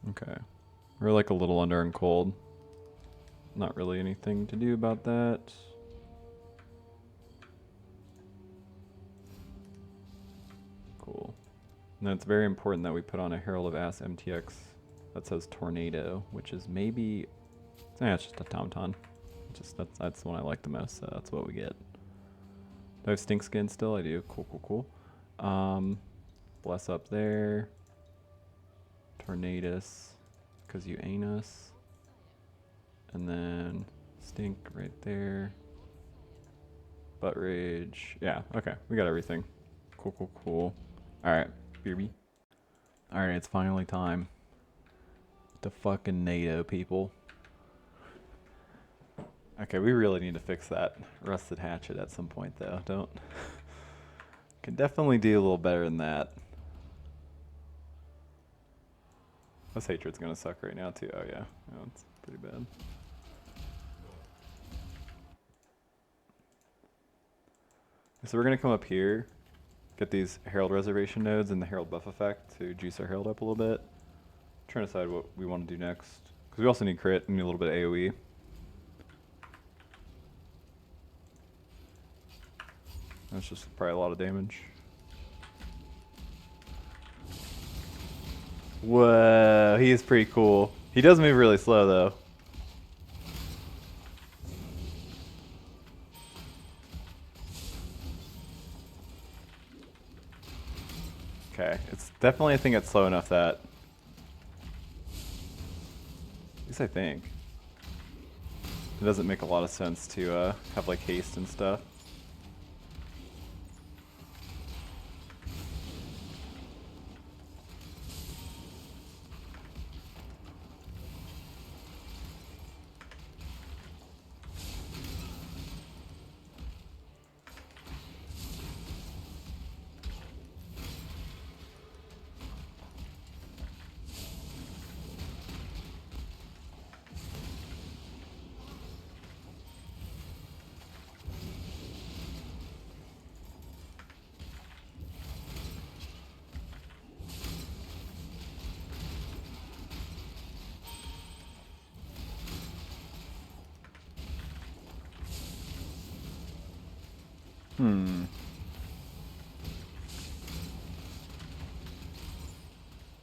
S1: Okay. We're like a little under and cold. Not really anything to do about that. Cool. And then it's very important that we put on a Herald of Ass MTX that says Tornado, which is maybe... it's just a Tauntaun. That's the one I like the most, so that's what we get. Do I have Stink Skin still? I do. Cool, cool, cool. Bless up there. Tornadus, because you ain't us. And then Stink right there. Butt Rage. Yeah, okay. We got everything. Cool, cool, cool. Alright, BB. Alright, it's finally time to fucking NATO, people. Okay, we really need to fix that rusted hatchet at some point, though. Don't... Can definitely do a little better than that. This hatred's gonna suck right now, too. Oh, yeah. Oh, it's pretty bad. So we're gonna come up here, get these Herald Reservation nodes and the Herald buff effect to juice our Herald up a little bit. Trying to decide what we want to do next. Because we also need crit and need a little bit of AoE. That's just probably a lot of damage. Whoa, he is pretty cool. He does move really slow though. Okay, it's definitely, I think it's slow enough that... At least I think. It doesn't make a lot of sense to have like haste and stuff.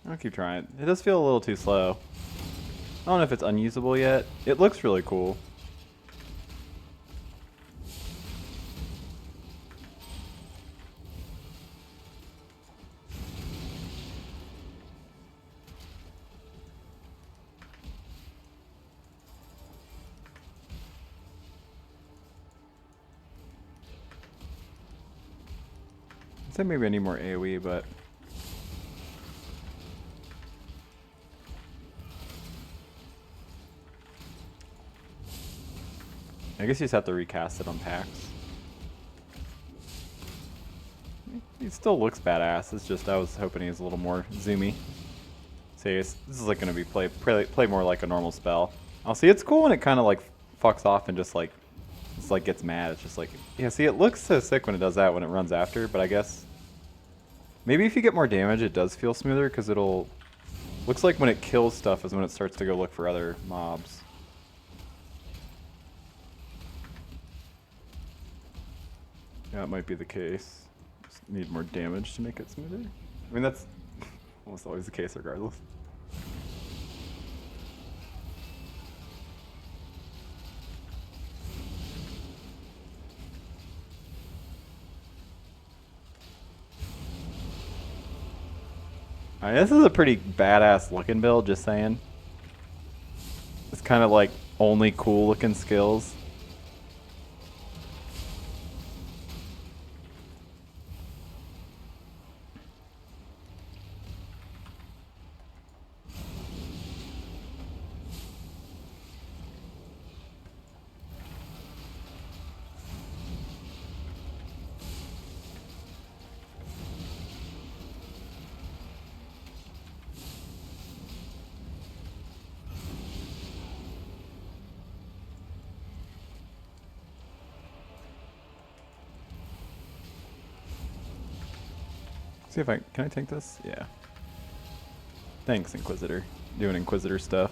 S1: I'll keep trying. It does feel a little too slow. I don't know if it's unusable yet. It looks really cool. I'd say maybe I need more AoE, but... I guess you just have to recast it on packs. He still looks badass. It's just I was hoping he was a little more zoomy. So this is like going to be play more like a normal spell. I'll see. It's cool when it kind of like fucks off and just like gets mad. It's just like, yeah. See, it looks so sick when it does that when it runs after. But I guess maybe if you get more damage, it does feel smoother because it'll looks like when it kills stuff is when it starts to go look for other mobs. Yeah, it might be the case. Just need more damage to make it smoother. I mean, that's almost always the case regardless. Alright, this is a pretty badass looking build, just saying. It's kind of like only cool looking skills. See if can I take this? Yeah. Thanks, Inquisitor. doing Inquisitor stuff.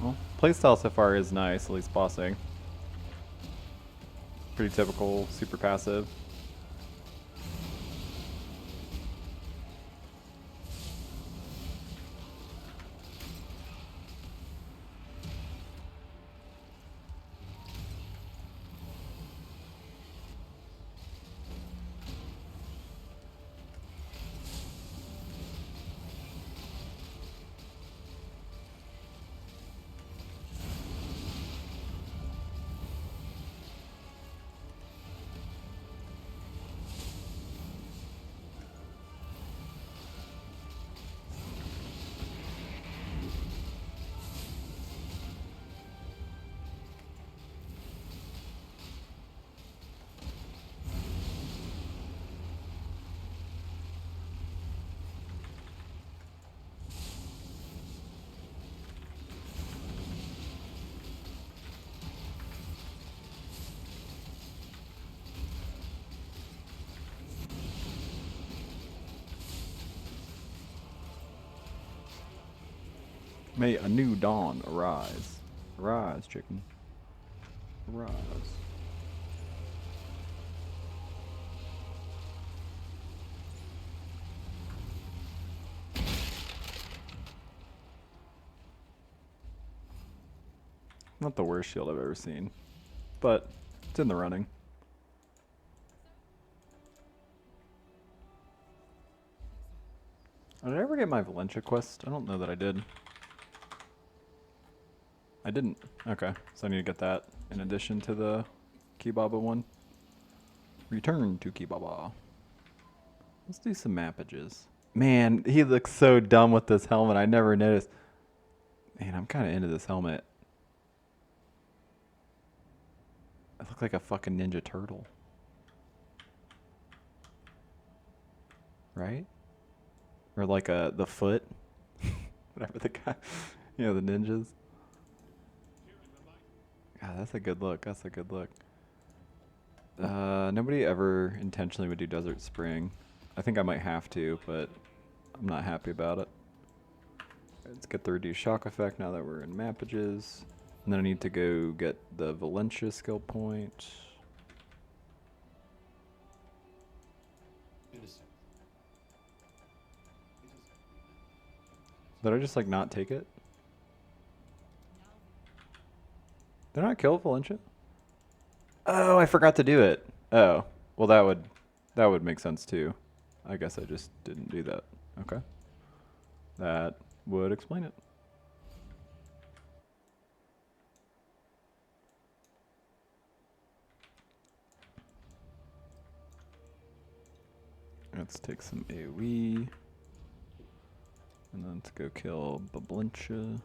S1: Well, playstyle so far is nice, at least bossing. Pretty typical, super passive. May a new dawn arise. Arise, chicken. Arise. Not the worst shield I've ever seen, but it's in the running. Did I ever get my Valencia quest? I don't know that I did. I didn't. Okay, so I need to get that in addition to the Kibaba one. Return to Kibaba. Let's do some mappages. Man, he looks so dumb with this helmet. I never noticed. Man, I'm kind of into this helmet. I look like a fucking Ninja Turtle. Right? Or like the foot. Whatever the guy. You know, the ninjas. God, that's a good look. That's a good look. Nobody ever intentionally would do Desert Spring. I think I might have to, but I'm not happy about it. Let's get the reduced shock effect now that we're in mappages. And then I need to go get the Valencia skill point. Did I just like not take it? Did I not kill Valencia? Oh, I forgot to do it. Oh, well that would make sense too. I guess I just didn't do that. Okay. That would explain it. Let's take some AoE. And then let's go kill Valencia.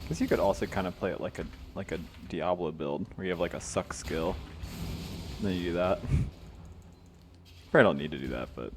S1: Guess you could also kind of play it like a Diablo build, where you have like a suck skill, and then you do that. Probably don't need to do that, but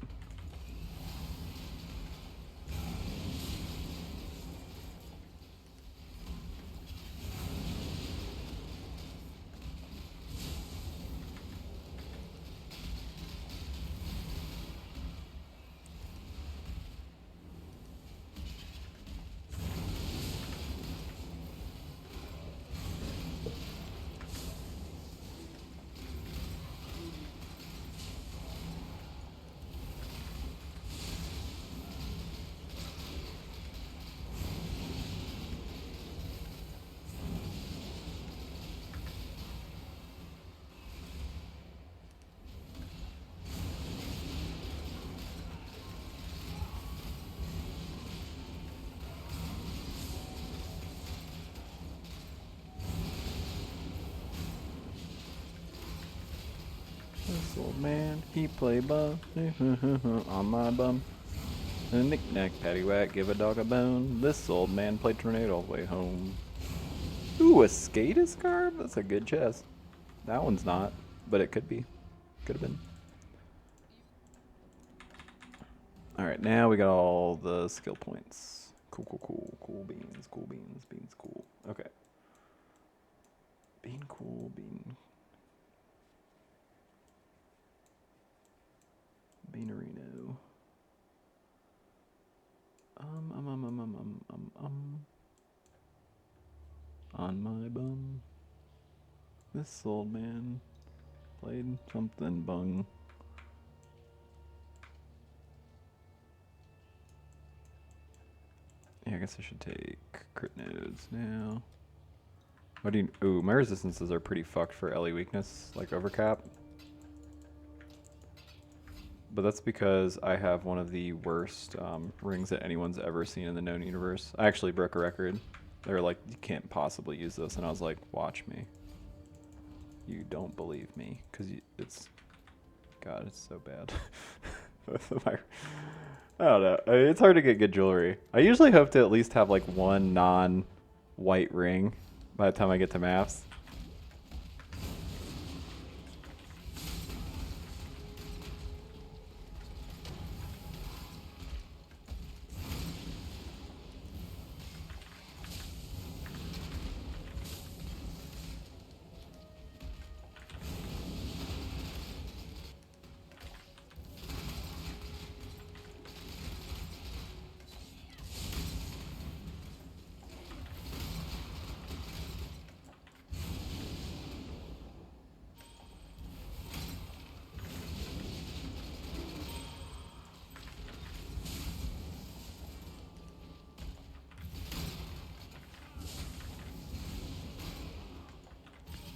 S1: This old man, he play bum on my bum. Knick-knack, paddywhack, give a dog a bone. This old man played Tornado all the way home. Ooh, a Skatus card? That's a good chest. That one's not, but it could be. Could have been. Alright, now we got all the skill points. Cool, cool, cool. Cool beans, cool beans, beans, cool. Okay. Bean, cool, bean. Beanerino. On my bum. This old man played something bung. Yeah, I guess I should take crit nodes now. What do you... Ooh, my resistances are pretty fucked for LE weakness, like overcap. But that's because I have one of the worst rings that anyone's ever seen in the known universe. I actually broke a record. They were like, you can't possibly use this. And I was like, watch me. You don't believe me. Because it's... God, it's so bad. I don't know. I mean, it's hard to get good jewelry. I usually hope to at least have like one non-white ring by the time I get to maps.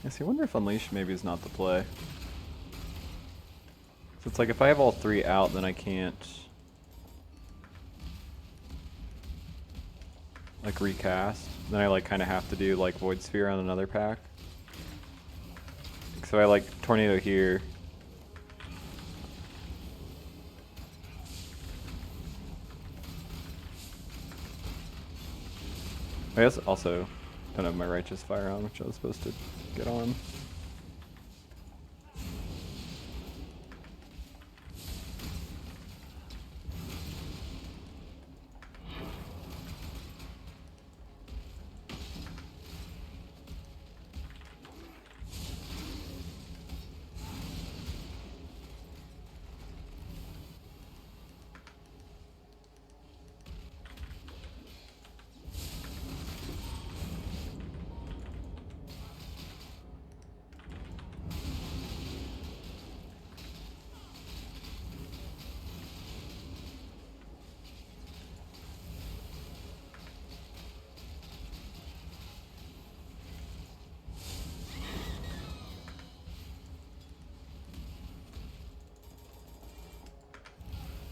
S1: I see. I wonder if Unleash maybe is not the play. So it's like if I have all three out, then I can't like recast. Then I like kind of have to do like Void Sphere on another pack. So I like Tornado here. I guess also don't have my Righteous Fire on, which I was supposed to get on.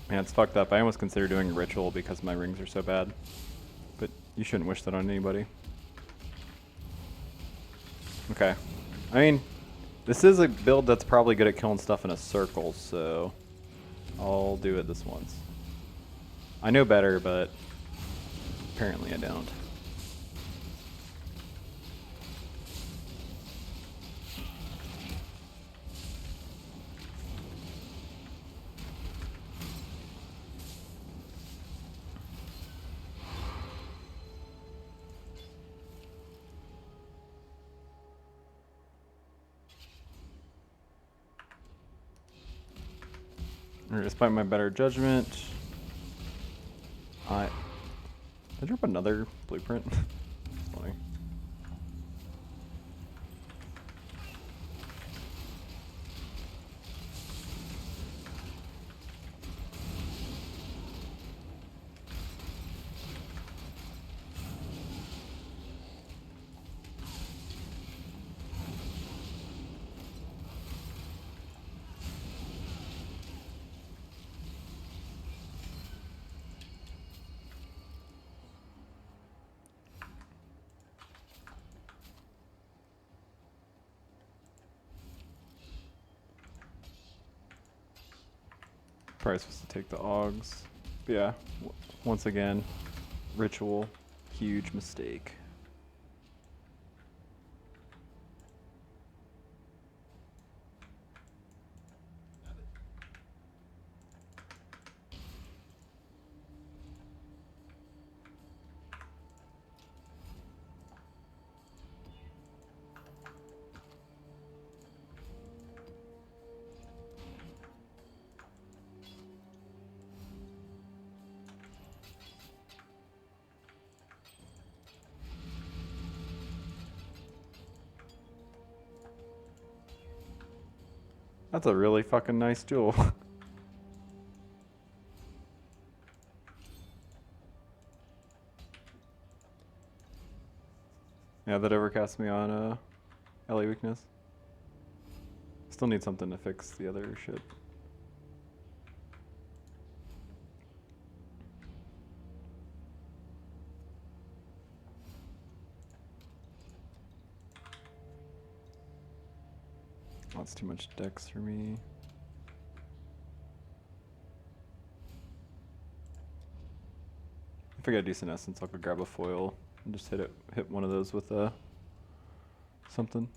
S1: Man, it's fucked up. I almost consider doing a ritual because my rings are so bad. But you shouldn't wish that on anybody. Okay. I mean, this is a build that's probably good at killing stuff in a circle, so I'll do it this once. I know better, but apparently I don't. Despite my better judgment, did I drop another blueprint? Funny. Probably supposed to take the augs. But yeah, once again, ritual, huge mistake. That's a really fucking nice jewel. Yeah, that overcast me on LA weakness. Still need something to fix the other shit. That's too much dex for me. If I get a decent essence, I'll go grab a foil and just hit one of those with something.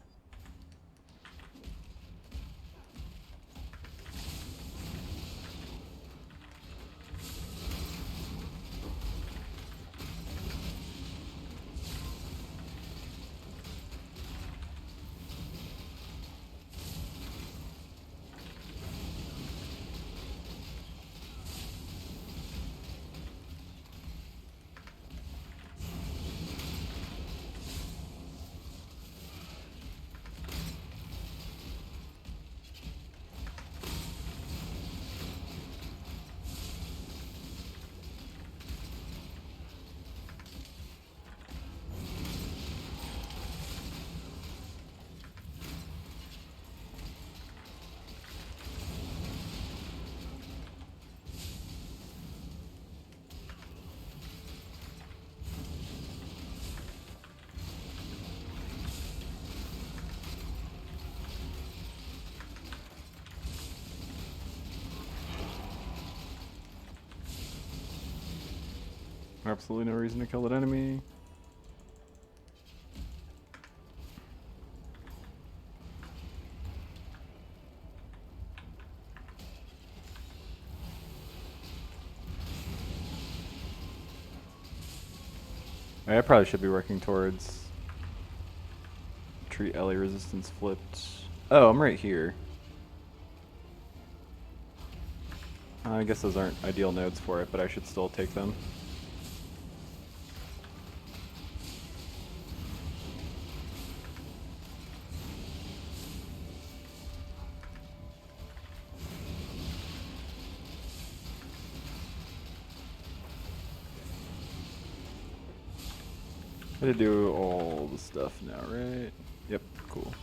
S1: Absolutely no reason to kill that enemy. I probably should be working towards treat LA resistance flipped. Oh, I'm right here. I guess those aren't ideal nodes for it, but I should still take them. I gotta do all the stuff now, right? Yep, cool.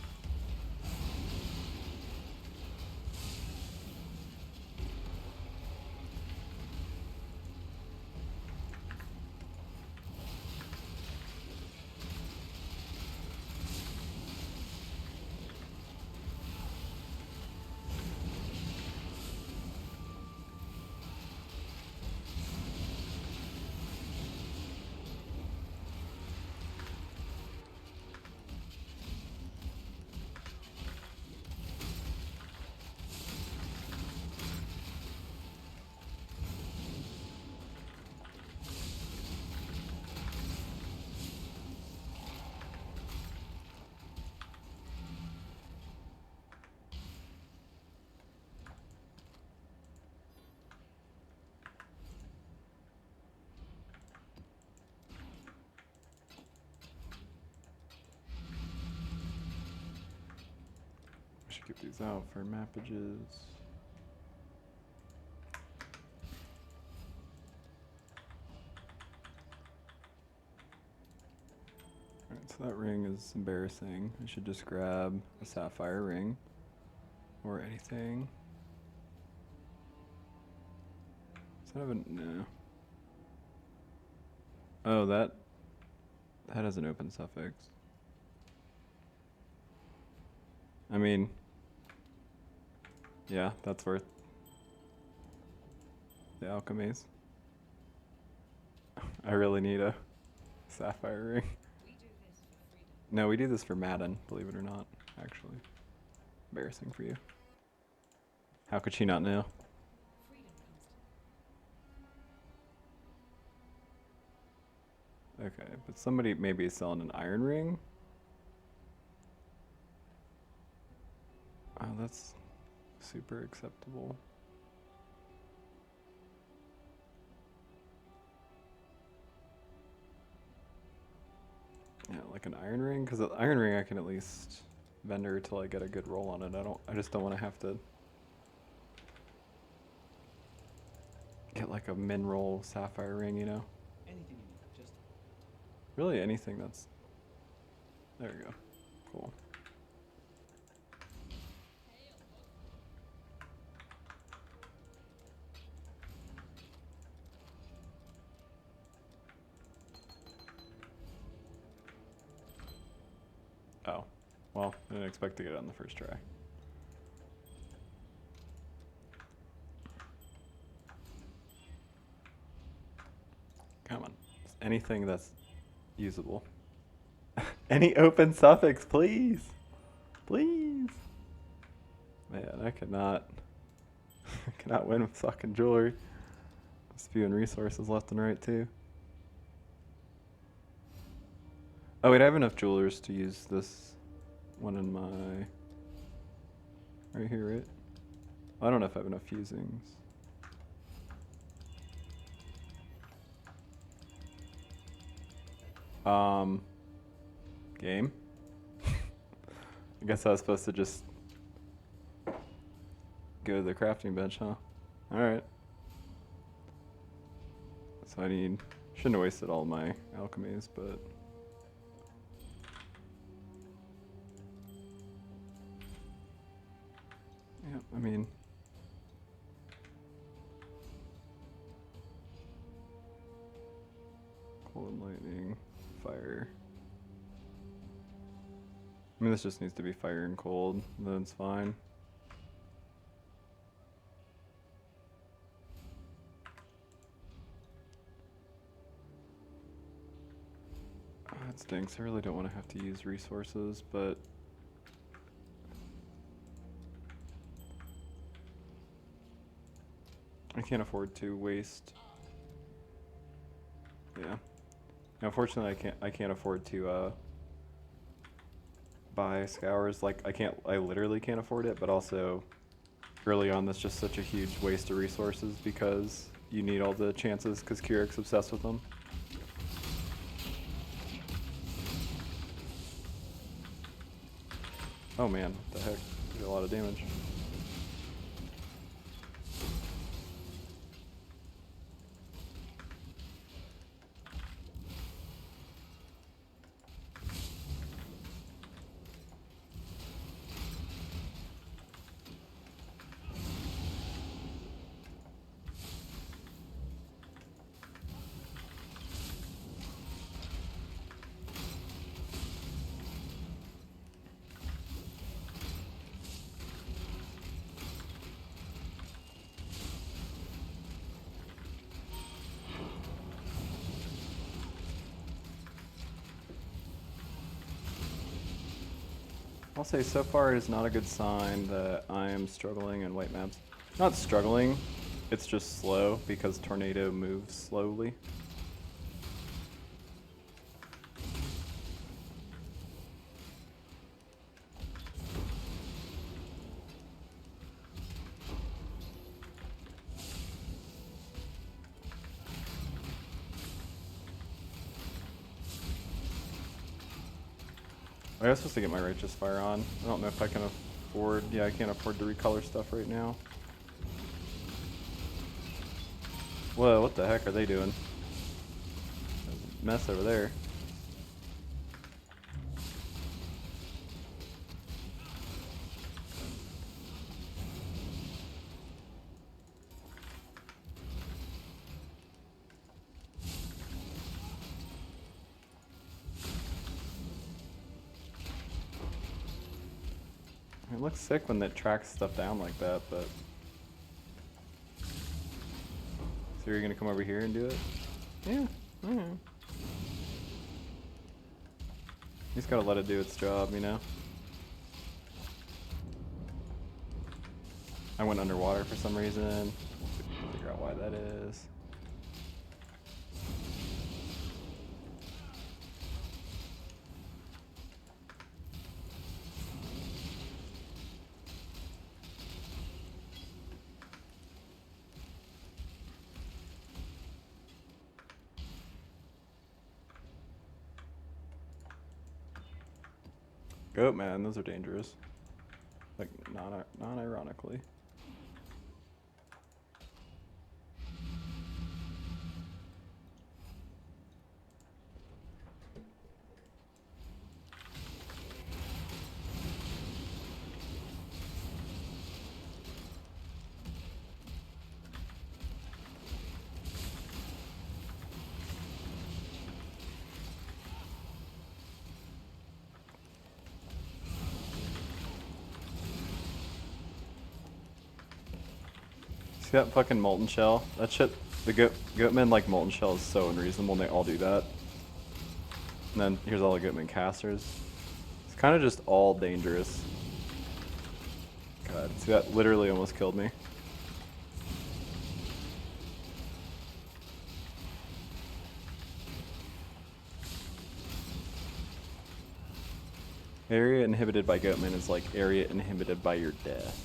S1: I should keep these out for mappages. Alright, so that ring is embarrassing. I should just grab a sapphire ring or anything. Does that have a no? Oh, that has an open suffix. I mean, yeah, that's worth the alchemies. I really need a sapphire ring.
S2: We do this for freedom.
S1: No, we do this for Madden, believe it or not, actually. Embarrassing for you. How could she not know?
S2: Freedom comes to
S1: Okay, but somebody maybe is selling an iron ring. Oh, that's super acceptable. Yeah, like an iron ring, because the iron ring I can at least vendor till I get a good roll on it. I just don't want to have to get like a min roll sapphire ring, you know?
S6: Anything you need, just
S1: Really anything that's, there we go, cool. Oh, well, I didn't expect to get it on the first try. Come on, just anything that's usable. Any open suffix, please, please. Man, I cannot, I cannot win with fucking jewelry. Spewing resources left and right too. Oh wait, I have enough jewelers to use this one in my... Right here, right? I don't know if I have enough fusings. Game? I guess I was supposed to just go to the crafting bench, huh? Alright. So I need... Shouldn't have wasted all my alchemies, but... Yeah, I mean... Cold and lightning, fire. I mean, this just needs to be fire and cold, then it's fine. Oh, that stinks. I really don't want to have to use resources, but... I can't afford to waste. Yeah. Unfortunately, I can't afford to buy scours. Like I literally can't afford it, but also early on that's just such a huge waste of resources because you need all the chances because Keurig obsessed with them. Oh man, what the heck? I did a lot of damage. I'll say so far it is not a good sign that I am struggling in white maps. Not struggling, it's just slow because Tornado moves slowly. I was supposed to get my Righteous Fire on. I don't know if I can afford... Yeah, I can't afford to recolor stuff right now. Whoa, what the heck are they doing? There's a mess over there. It looks sick when it tracks stuff down like that, but... So you're gonna come over here and do it? Yeah. Alright. You just gotta let it do its job, you know? I went underwater for some reason. Figure out why that is. Goat man, those are dangerous. Like non-ironically. See that fucking molten shell? That shit, the goatmen like molten shell is so unreasonable and they all do that. And then here's all the goatmen casters. It's kind of just all dangerous. God, see that literally almost killed me. Area inhibited by goatmen is like area inhibited by your death.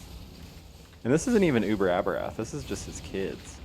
S1: And this isn't even Uber Aberath, this is just his kids.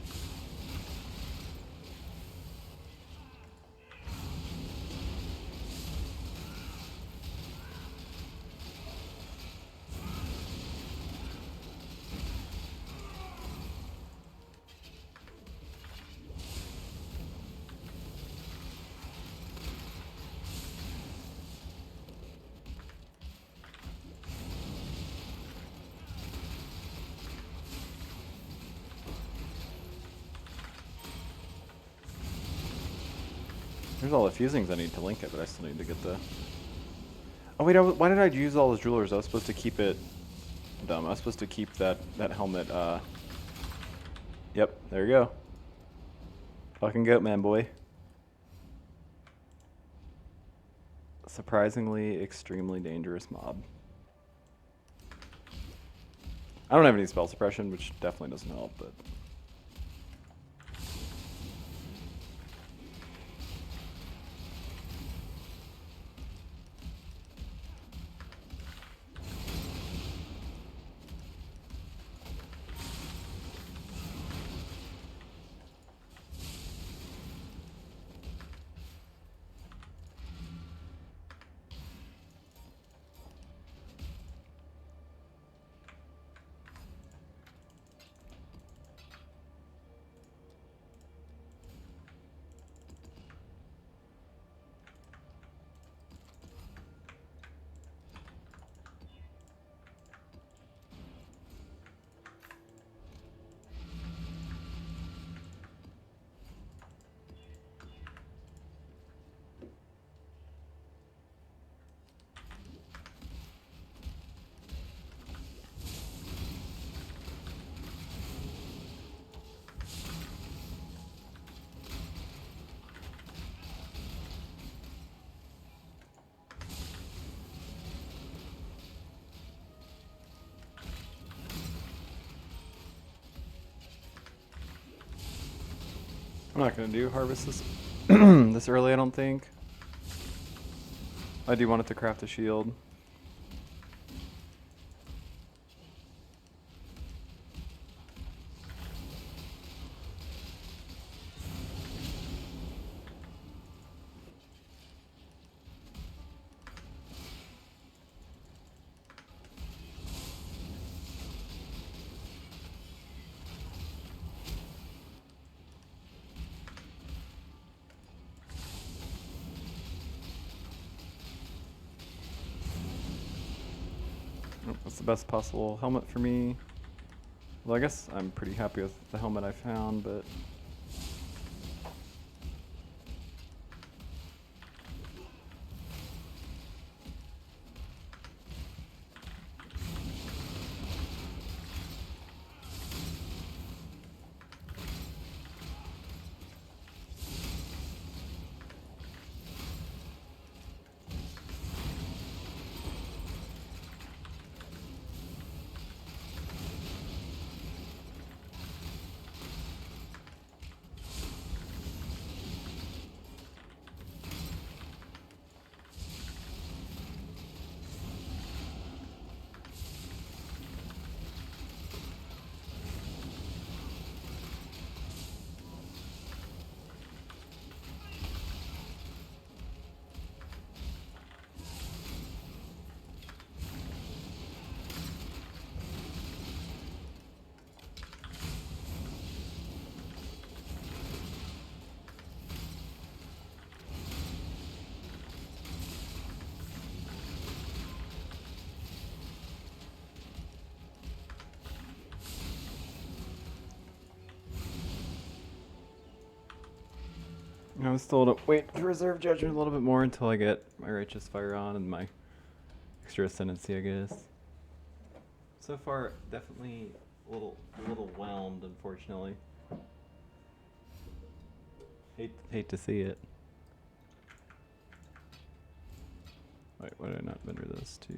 S1: There's all the fusings I need to link it, but I still need to get the... Oh wait, why did I use all those jewelers? I was supposed to keep it... Dumb, I was supposed to keep that helmet, Yep, there you go. Fucking goat man, boy. Surprisingly, extremely dangerous mob. I don't have any spell suppression, which definitely doesn't help, but... I'm not gonna do harvest this this early, I don't think. I do want it to craft a shield. What's the best possible helmet for me? Well, I guess I'm pretty happy with the helmet I found, but... I'm still gonna wait to reserve judgment a little bit more until I get my righteous fire on and my extra ascendancy, I guess. So far, definitely a little whelmed, unfortunately. Hate to see it. Wait, why did I not vendor this to?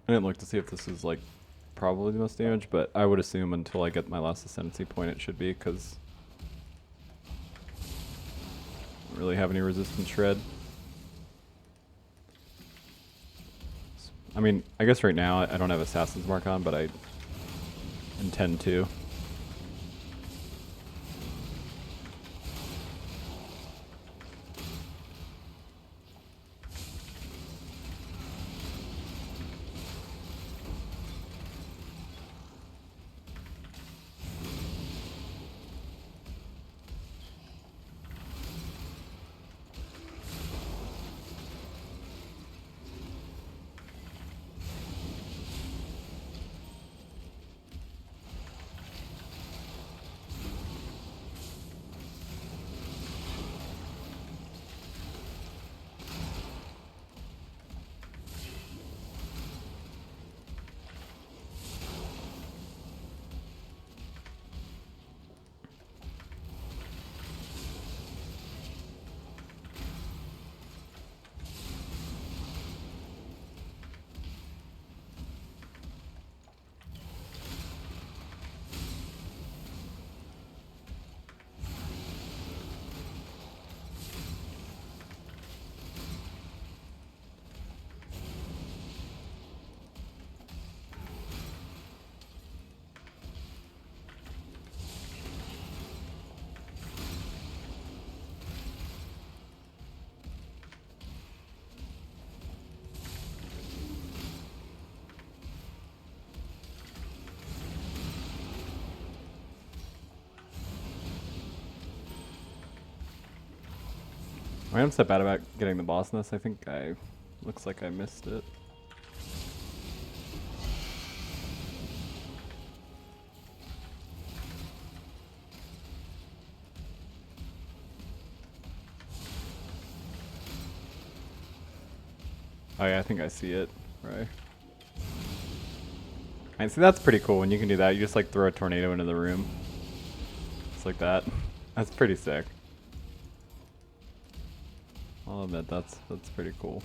S1: I didn't look to see if this is like probably the most damage, but I would assume until I get my last ascendancy point it should be, because I don't really have any resistance shred. I mean, I guess right now I don't have Assassin's Mark on, but I intend to. I am so bad about getting the boss in this. I think looks like I missed it. Oh yeah, I think I see it. Right. And see, that's pretty cool when you can do that. You just like throw a tornado into the room. Just like that. That's pretty sick. I'll admit that's pretty cool.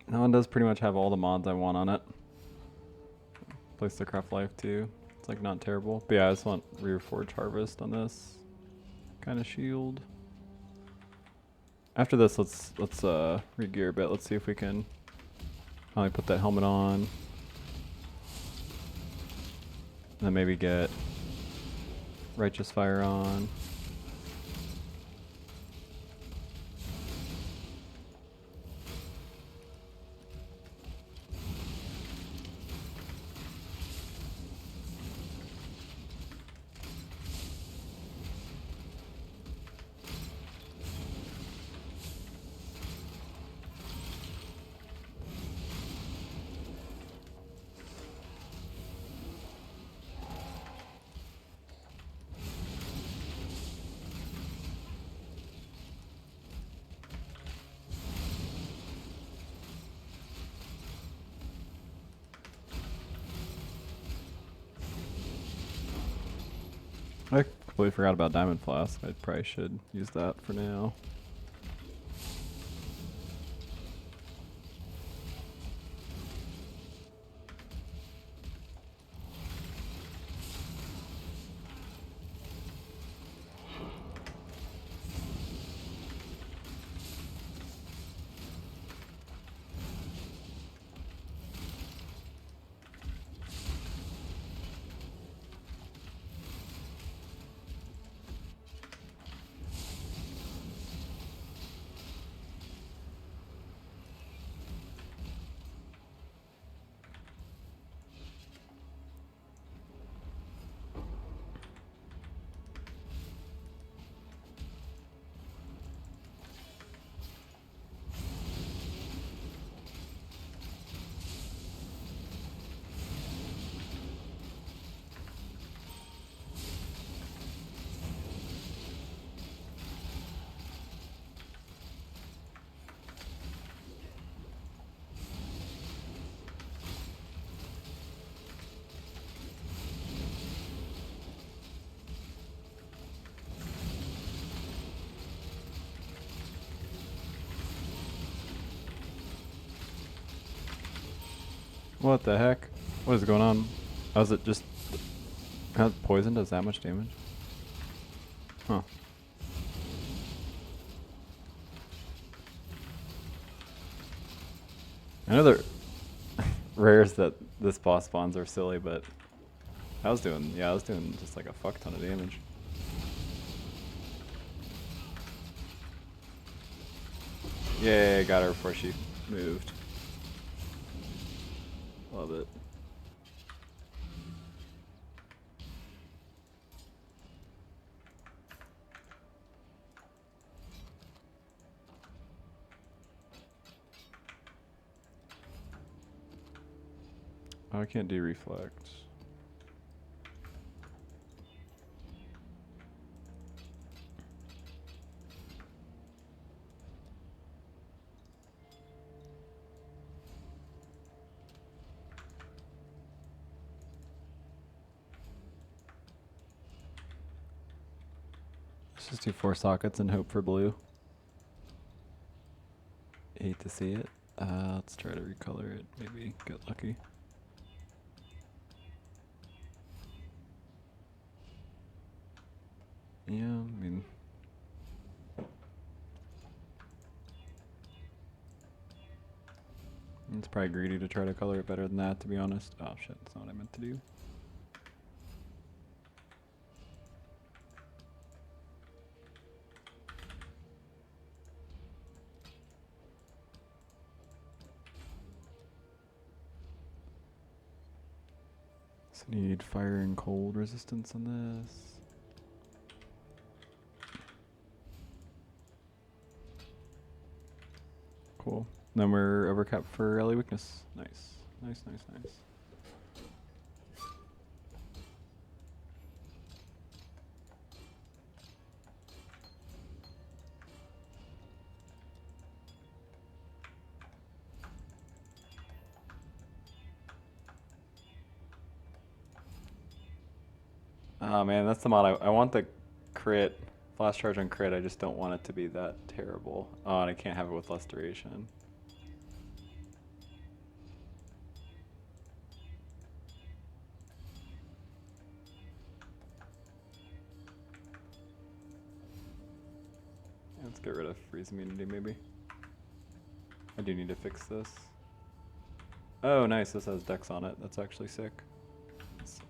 S1: That one does pretty much have all the mods I want on it. Place the craft life too. It's like not terrible. But yeah, I just want rear forge harvest on this kind of shield. After this, let's re-gear a bit. Let's see if we can finally put that helmet on. And then maybe get righteous fire on. I completely forgot about Diamond Flask. I probably should use that for now. What the heck? What is going on? How's it just... How poison does that much damage? Huh. I know the rares that this boss spawns are silly, but I was doing just like a fuck ton of damage. Yay, got her before she moved. Love it. Oh, I can't do reflect. Let's just do 4 sockets and hope for blue. Hate to see it. Let's try to recolor it. Maybe get lucky. Yeah, I mean... It's probably greedy to try to color it better than that, to be honest. Oh shit, that's not what I meant to do. So need fire and cold resistance on this. Cool. Then we're overcapped for early weakness. Nice. Nice, nice, nice. Oh man, that's the mod. I want the crit. Flash charge on crit, I just don't want it to be that terrible. Oh, and I can't have it with less duration. Let's get rid of freeze immunity maybe. I do need to fix this. Oh nice, this has dex on it. That's actually sick.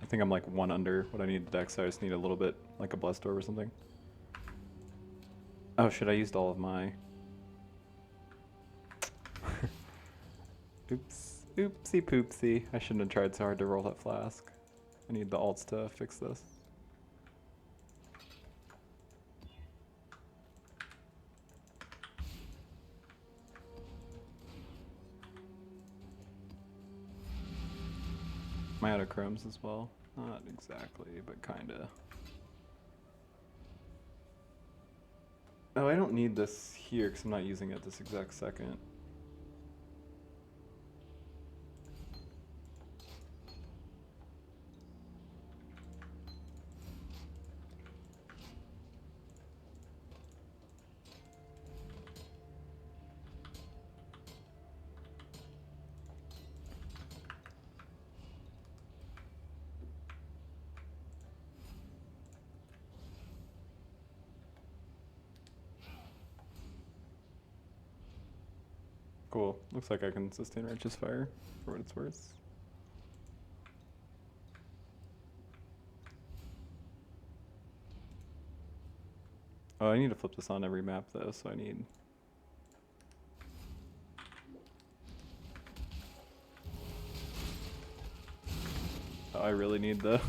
S1: I think I'm like 1 under what I need dex, so I just need a little bit, like a blessed orb or something. Oh shit, I used all of my... Oops. Oopsie poopsie. I shouldn't have tried so hard to roll that flask. I need the alts to fix this. Am I out of chromes as well? Not exactly, but kinda. Oh, I don't need this here because I'm not using it this exact second. Cool. Looks like I can sustain righteous fire for what it's worth. Oh, I need to flip this on every map though, so I need... Oh, I really need the...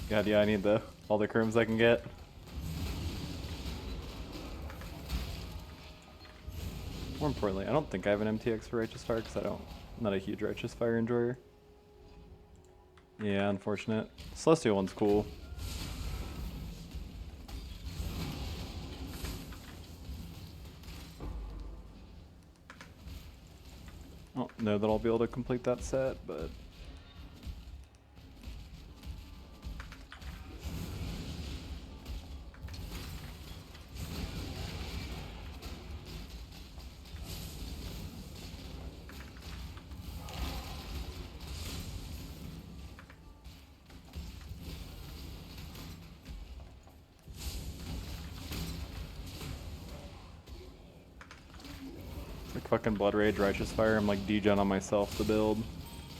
S1: God, yeah, I need all the chromes I can get. More importantly, I don't think I have an MTX for Righteous Fire because I'm not a huge Righteous Fire enjoyer. Yeah, unfortunate. Celestial one's cool. I don't know that I'll be able to complete that set, but... Like fucking Blood Rage, Righteous Fire. I'm like degen on myself to build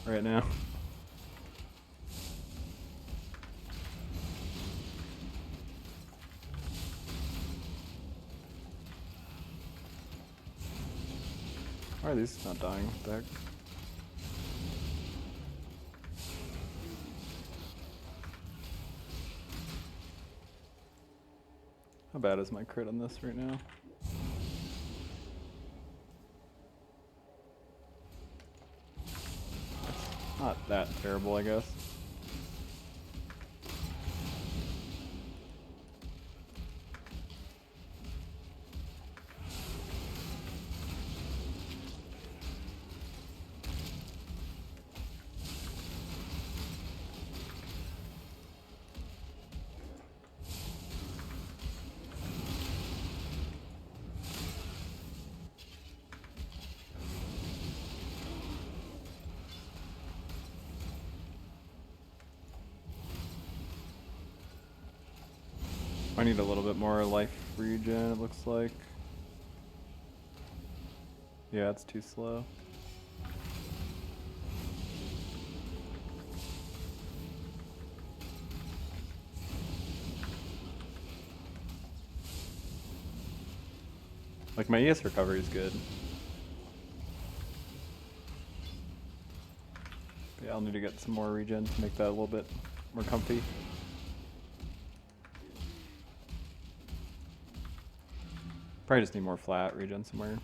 S1: right now. Why are these not dying? What the heck? How bad is my crit on this right now? It's not that terrible, I guess. I need a little bit more life regen, it looks like. Yeah, it's too slow. Like, my ES recovery is good. But yeah, I'll need to get some more regen to make that a little bit more comfy. Probably just need more flat regen somewhere.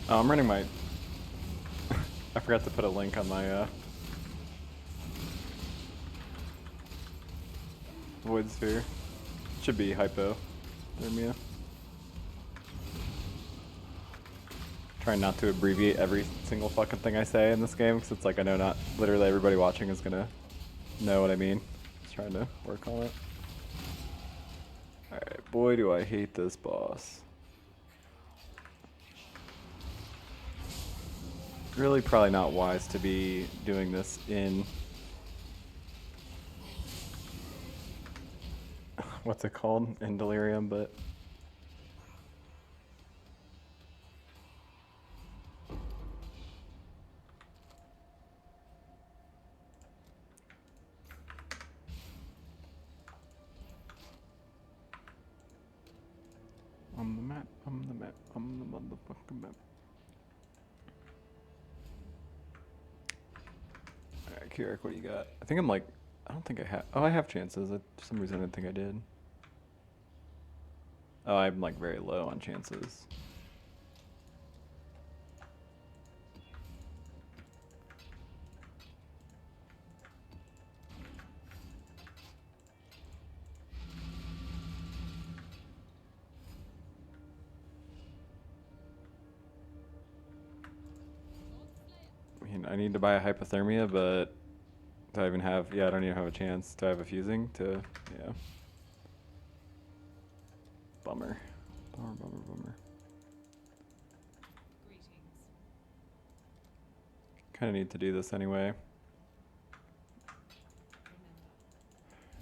S1: Oh, I'm running my... I forgot to put a link on my Void Sphere. Should be hypothermia. Trying not to abbreviate every single fucking thing I say in this game, because it's like I know not literally everybody watching is gonna know what I mean. Just trying to work on it. Alright, boy do I hate this boss. Really probably not wise to be doing this in... what's it called? In Delirium, but... On the map, on the map, on the motherfucking map. Alright, Kirak, what do you got? I think I'm like, I don't think I have, oh, I have chances. For some reason I didn't think I did. Oh, I'm like very low on chances. I mean, I need to buy a hypothermia, but do I even have, yeah, I don't even have a chance. Do I have a fusing to, yeah. Bummer. Bummer, bummer, bummer. Kind of need to do this anyway.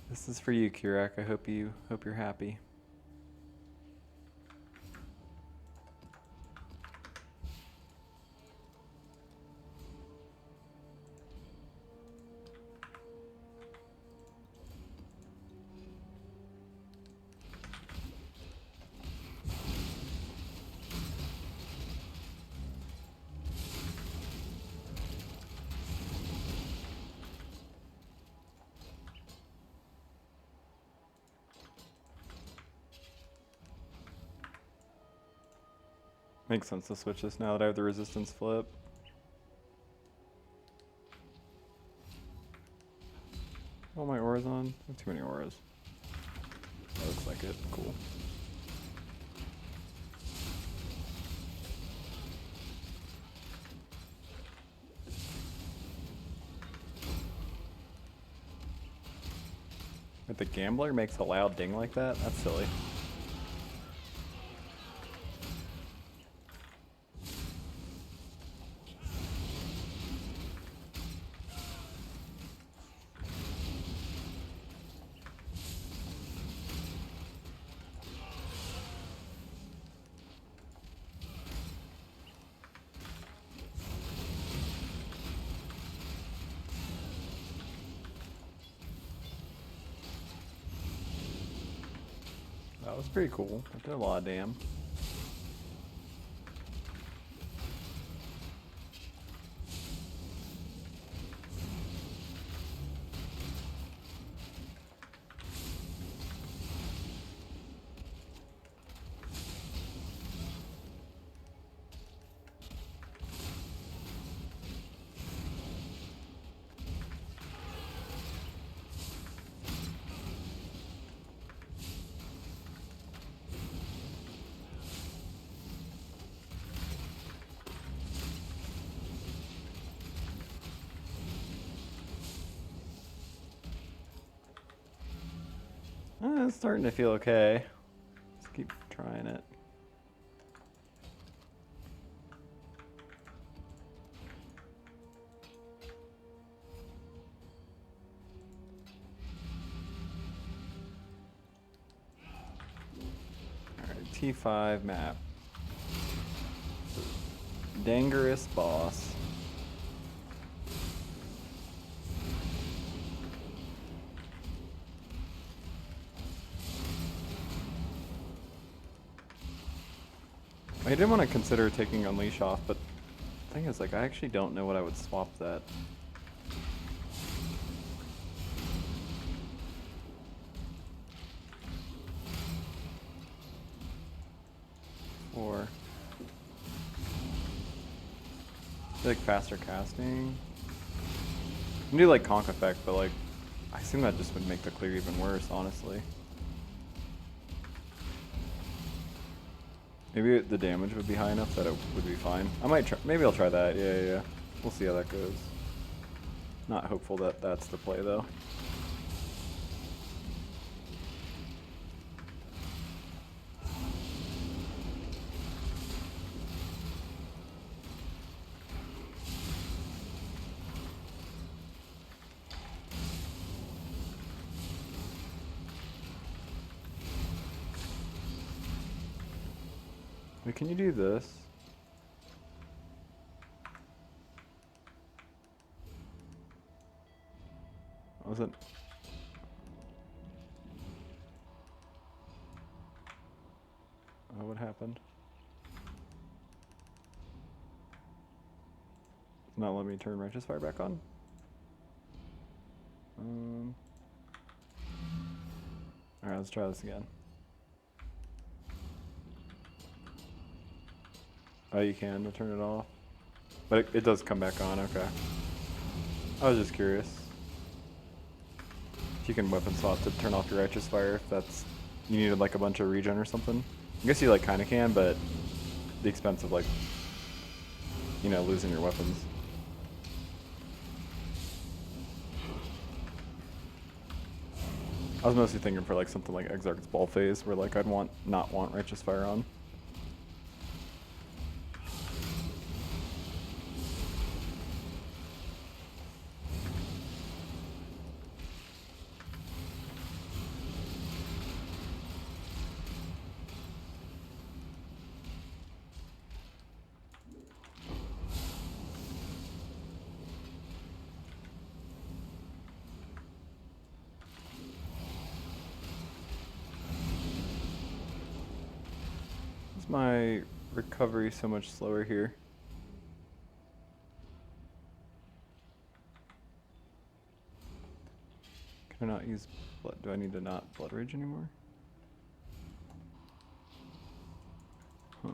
S1: This is for you, Kirak. I hope you're happy. Makes sense to switch this now that I have the resistance flip. All my auras on? I have too many auras. That looks like it. Cool. If the gambler makes a loud ding like that, that's silly. That was pretty cool. That did a lot of damn. It's starting to feel okay. Let's keep trying it. Alright, T5 map. Dangerous boss. I didn't want to consider taking Unleash off, but the thing is, like, I actually don't know what I would swap that. For like faster casting. I can do like conk effect, but like I assume that just would make the clear even worse, honestly. Maybe the damage would be high enough that it would be fine. I might try, maybe I'll try that, yeah. We'll see how that goes. Not hopeful that that's the play though. Wait, can you do this? Was it? Oh, what happened? It's not letting me turn Righteous Fire back on? Alright, let's try this again. Oh, you can to turn it off. But it does come back on, okay. I was just curious. If you can weapon swap to turn off your Righteous Fire, if that's... You needed like a bunch of regen or something. I guess you like kinda can, but the expense of like, you know, losing your weapons. I was mostly thinking for like something like Exarch's Ball Phase, where like I'd not want Righteous Fire on. My recovery so much slower here. Can I not use blood? Do I need to not blood rage anymore? Huh.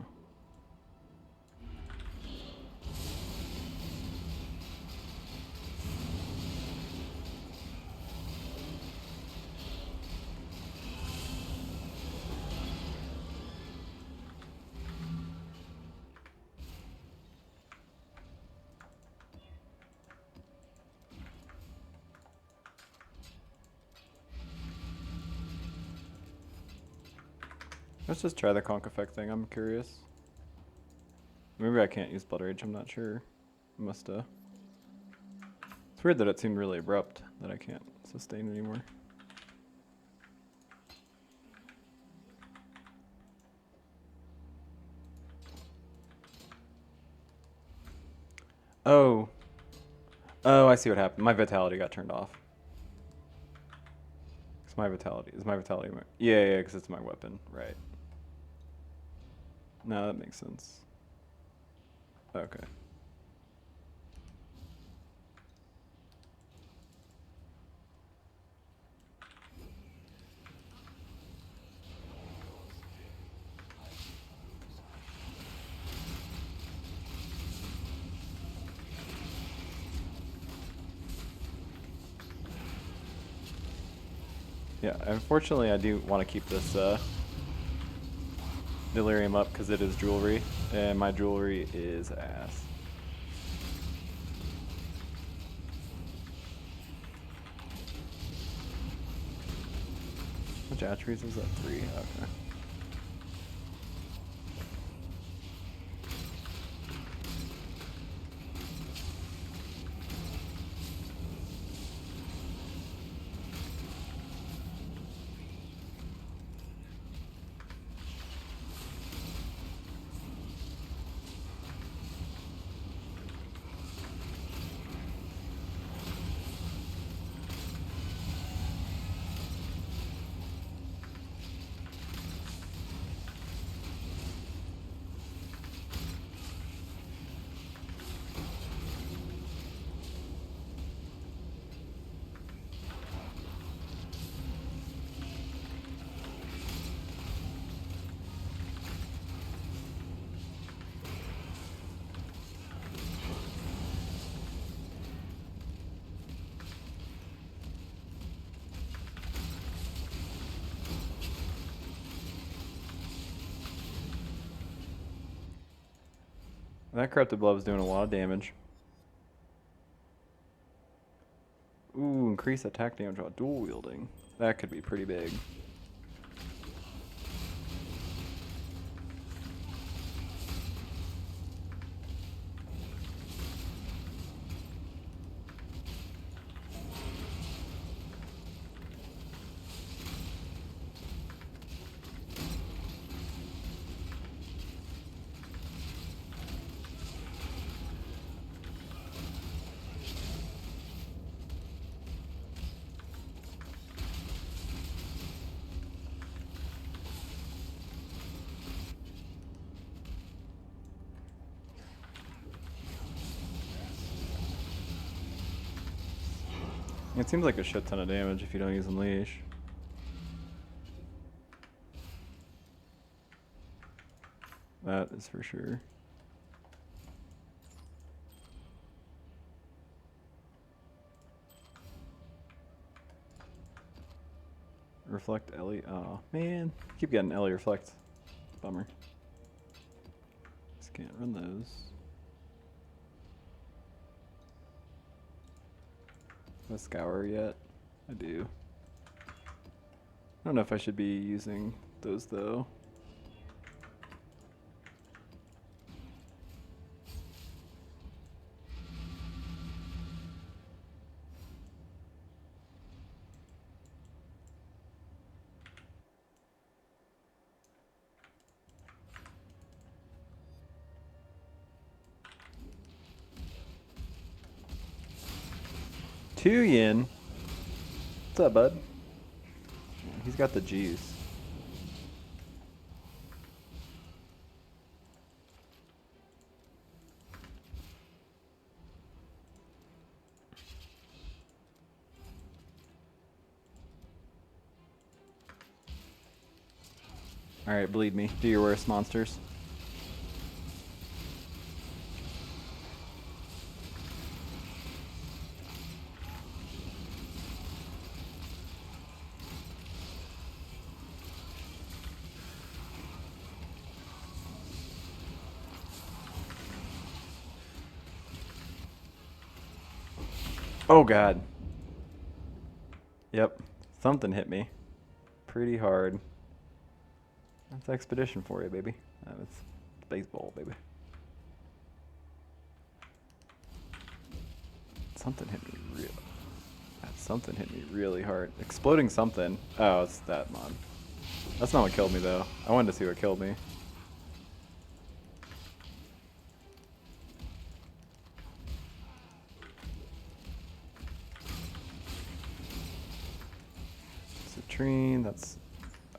S1: Let's just try the conk effect thing. I'm curious. Maybe I can't use Blood Rage. I'm not sure. Must It's weird that it seemed really abrupt that I can't sustain anymore. Oh. Oh, I see what happened. My vitality got turned off. It's my vitality. Is my vitality? Yeah, because it's my weapon. Right. No, that makes sense. Okay. Yeah, unfortunately I do want to keep this delirium up because it is jewelry, and my jewelry is ass. Which attributes is that? 3? Okay. That corrupted blow is doing a lot of damage. Ooh, increase attack damage while dual wielding. That could be pretty big. It seems like a shit ton of damage if you don't use Unleash. That is for sure. Reflect Ellie. Oh man, keep getting Ellie reflect. Bummer. Just can't run those. A scour yet? I do. I don't know if I should be using those though. Two yen. What's up, bud? He's got the juice. Alright, bleed me. Do your worst, monsters. Oh god. Yep. Something hit me. Pretty hard. That's expedition for you, baby. That's baseball, baby. Something hit me real. Something hit me really hard. Exploding something. Oh, it's that mod. That's not what killed me though. I wanted to see what killed me. Citrine, that's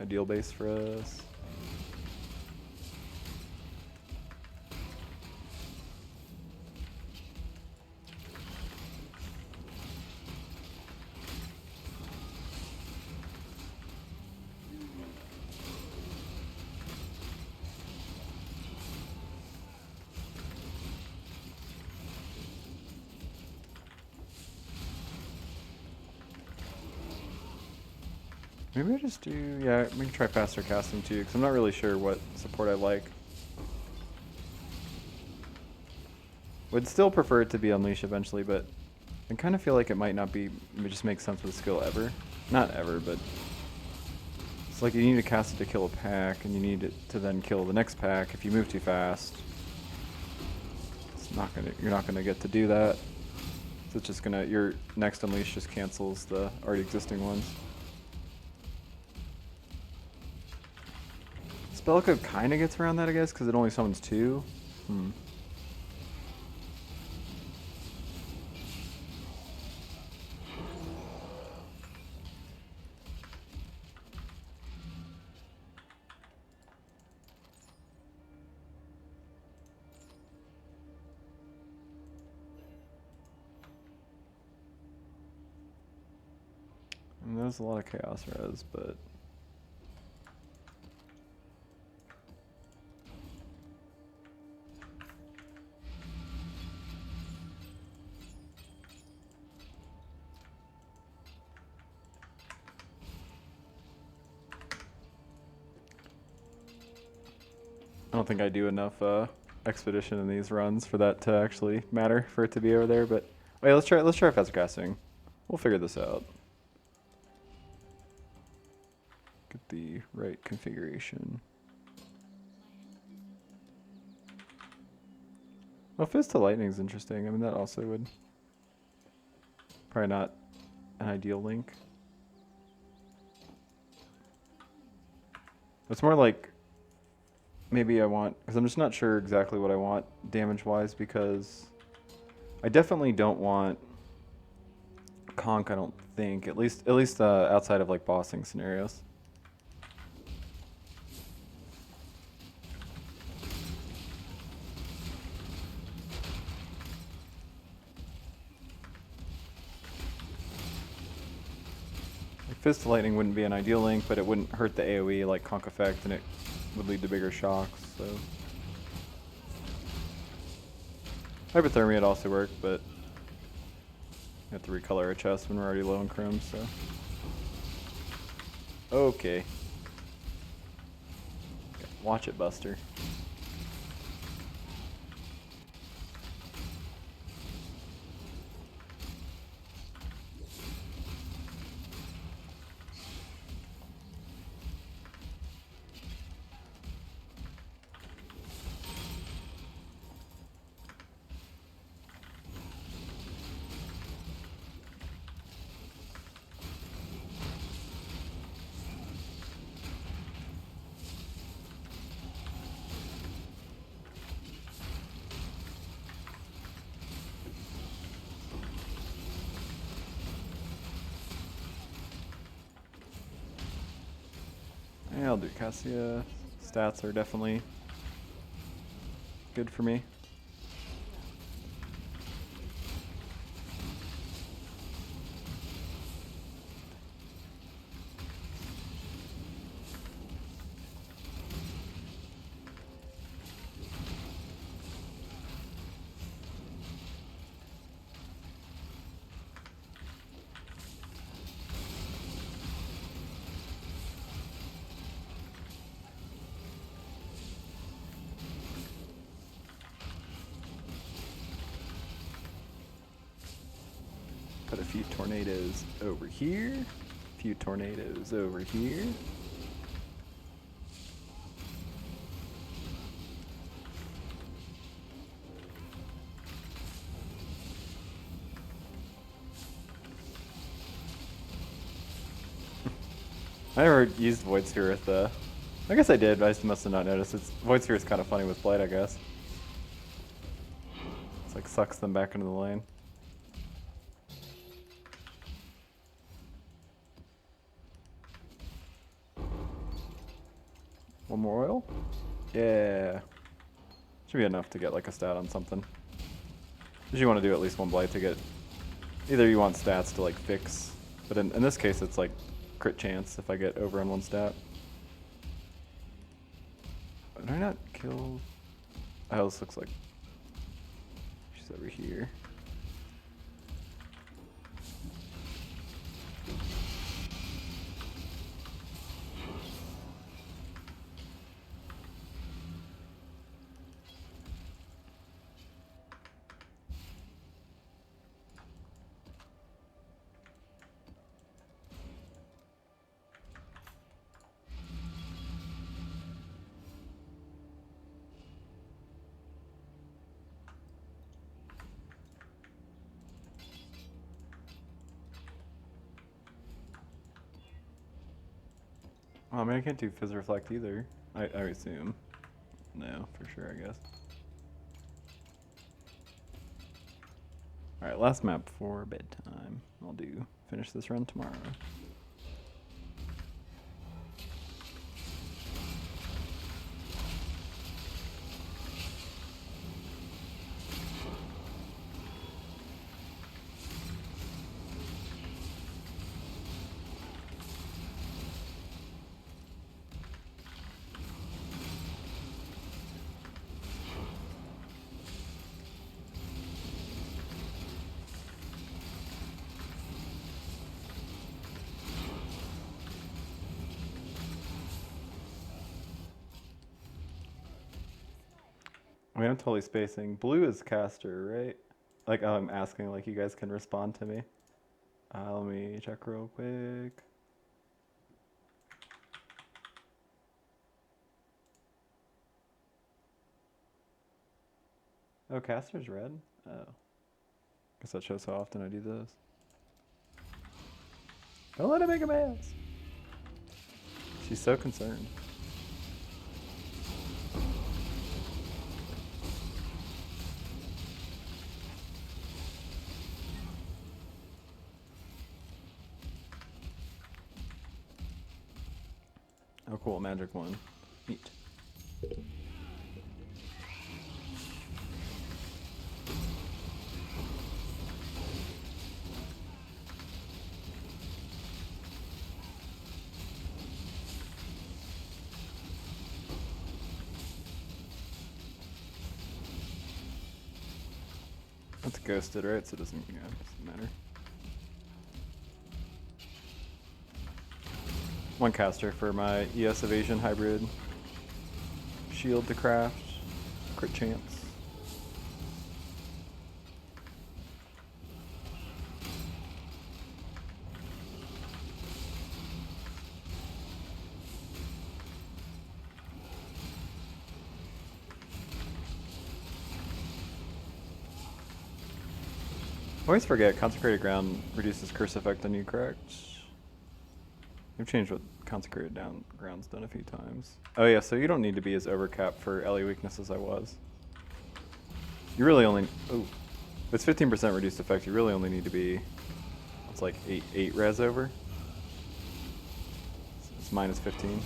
S1: ideal base for us. Maybe I just do, yeah, we can try faster casting too, because I'm not really sure what support I like. Would still prefer it to be Unleash eventually, but I kind of feel like it might not be, it just makes sense with the skill ever. Not ever, but it's like you need to cast it to kill a pack, and you need it to then kill the next pack if you move too fast. It's not gonna, you're not gonna get to do that. So it's just gonna, your next Unleash just cancels the already existing ones. Spellcode kind of gets around that, I guess, because it only summons 2. I mean, there's a lot of chaos res, but I don't think I do enough expedition in these runs for that to actually matter, for it to be over there. But wait, let's try faster casting. We'll figure this out. Get the right configuration. Well, Fist to Lightning is interesting. I mean, that also would probably not an ideal link. It's more like maybe I want, because I'm just not sure exactly what I want damage-wise, because I definitely don't want conk, I don't think, at least outside of like bossing scenarios. Like Fist of Lightning wouldn't be an ideal link, but it wouldn't hurt the AoE like conk effect, and it would lead to bigger shocks, so. Hypothermia would also work, but you have to recolor our chest when we're already low in chrome, so. Okay. Watch it, Buster. Yeah, I'll do Cassia. Stats are definitely good for me. Put a few tornadoes over here. A few tornadoes over here. I never used Void Sphere with the... I guess I did, but I just must have not noticed. Void Sphere is kind of funny with Blight, I guess. It's like sucks them back into the lane. One more oil? Yeah. Should be enough to get like a stat on something. Because you want to do at least one Blight to get... Either you want stats to like fix, but in this case it's like crit chance if I get over on one stat. Did I not kill... Oh, this looks like... She's over here. Oh, I mean, I can't do Fizz Reflect either. I assume. No, for sure, I guess. Alright, last map before bedtime. I'll finish this run tomorrow. I mean, I'm totally spacing. Blue is caster, right? Like, I'm asking, like, you guys can respond to me. Let me check real quick. Oh, caster's red? Oh. Guess that shows how often I do this. Don't let it make a mess. She's so concerned. Oh cool, magic one. Neat. That's ghosted, right? So it doesn't matter. One caster for my ES evasion hybrid shield to craft. Crit chance. I always forget consecrated ground reduces curse effect on you, correct? They've changed what consecrated ground's done a few times. Oh yeah, so you don't need to be as overcapped for LE weakness as I was. You really only, oh, if it's 15% reduced effect, you really only need to be, it's like 8 res over. It's minus 15.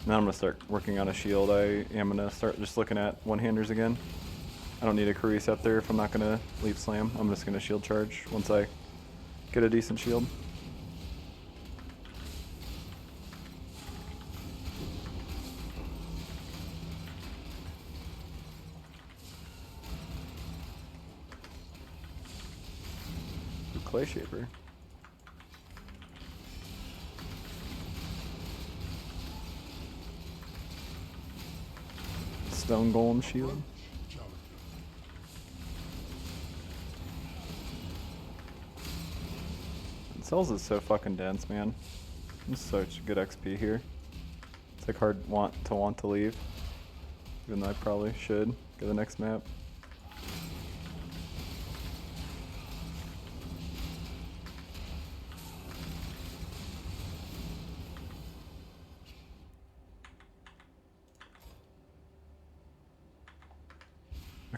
S1: Now I'm gonna start working on a shield. I am gonna start just looking at one-handers again. I don't need a Carice up there if I'm not gonna leap slam. I'm just gonna shield charge once I get a decent shield. Ooh, Clay Shaper. Stone Golem shield. Cells is so fucking dense, man. There's such good XP here. It's like hard to leave. Even though I probably should go to the next map.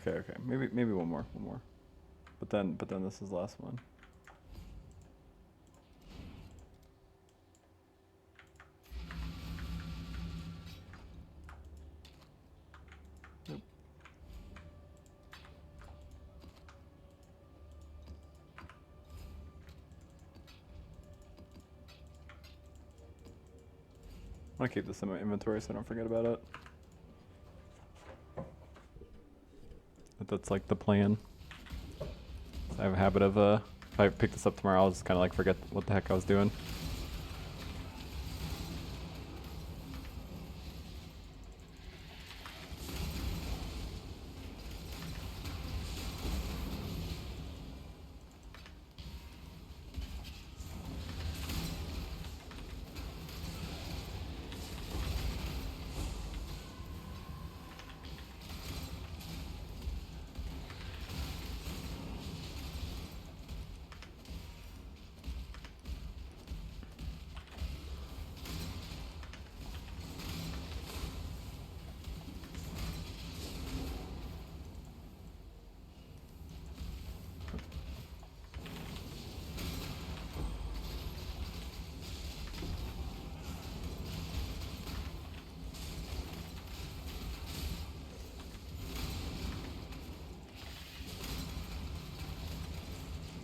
S1: Okay. Maybe one more. But then this is the last one. Nope. I want to keep this in my inventory so I don't forget about it. But that's like the plan. I have a habit of, if I pick this up tomorrow, I'll just kind of like forget what the heck I was doing.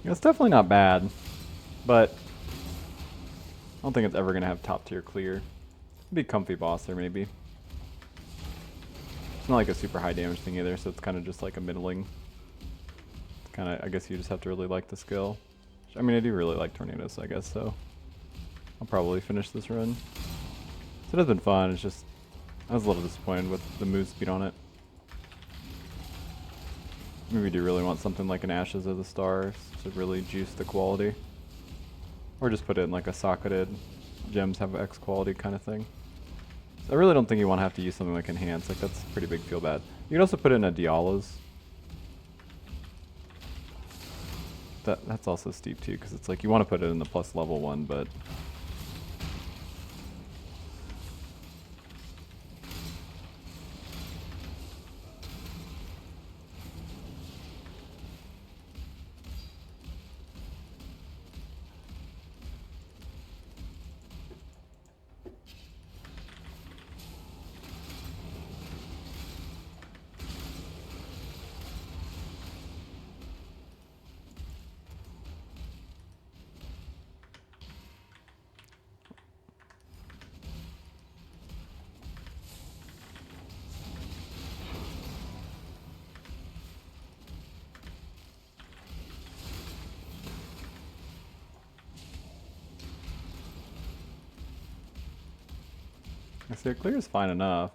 S1: It's definitely not bad, but I don't think it's ever going to have top tier clear. It'd be a comfy boss there maybe. It's not like a super high damage thing either, so it's kind of just like a middling. It's kind of, I guess you just have to really like the skill. I mean, I do really like tornadoes, I guess, so I'll probably finish this run. So it has been fun, it's just, I was a little disappointed with the move speed on it. Maybe we do really want something like an Ashes of the Stars to really juice the quality. Or just put it in like a socketed gems have X quality kind of thing. So I really don't think you want to have to use something like Enhance, like that's a pretty big feel bad. You can also put it in a Dialla's. That's also steep too, because it's like you want to put it in the plus level one, but I see, clear is fine enough.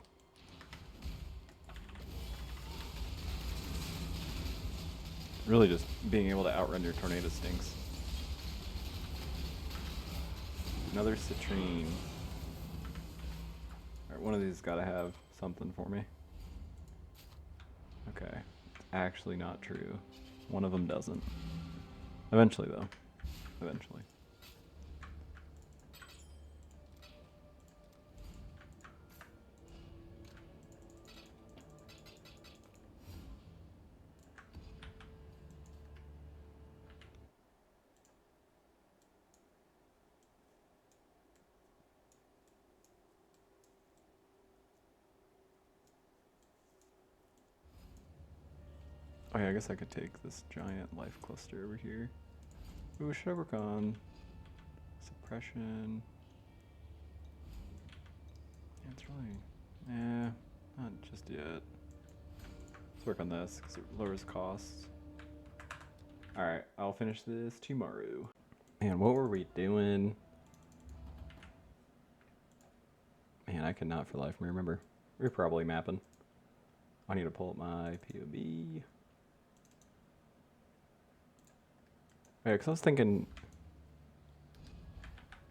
S1: Really just being able to outrun your tornado stinks. Another citrine. Alright, one of these has got to have something for me. Okay. It's actually not true. One of them doesn't. Eventually, though. Eventually. Oh yeah, I guess I could take this giant life cluster over here. Ooh, should I work on suppression? Yeah, it's really, not just yet. Let's work on this because it lowers costs. Alright, I'll finish this tomorrow. Man, what were we doing? Man, I cannot for life remember. We were probably mapping. I need to pull up my POV. Yeah, because I was thinking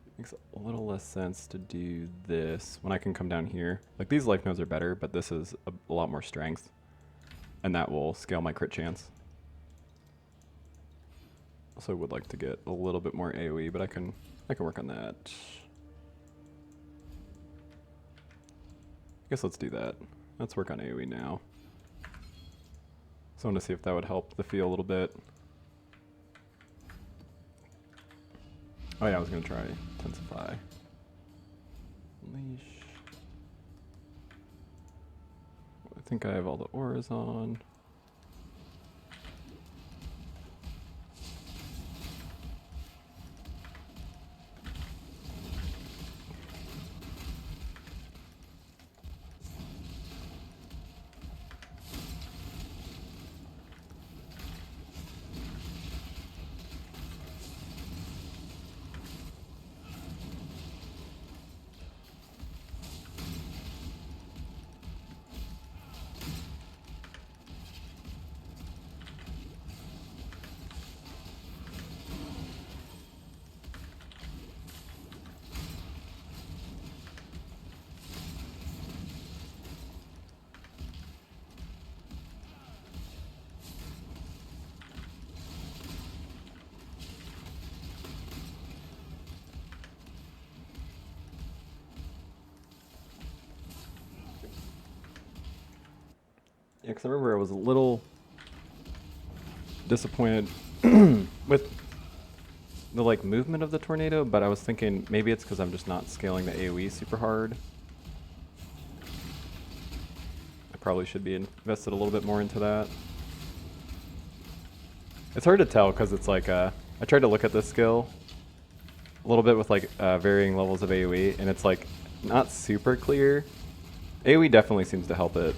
S1: it makes a little less sense to do this when I can come down here. Like, these life nodes are better, but this is a lot more strength. And that will scale my crit chance. Also, I would like to get a little bit more AoE, but I can work on that. I guess let's do that. Let's work on AoE now. So I want to see if that would help the feel a little bit. Oh yeah, I was gonna try intensify. Unleash. I think I have all the auras on. Yeah, because I remember I was a little disappointed with the like movement of the tornado, but I was thinking maybe it's because I'm just not scaling the AoE super hard. I probably should be invested a little bit more into that. It's hard to tell because it's like I tried to look at this skill a little bit with like varying levels of AoE, and it's like not super clear. AoE definitely seems to help it,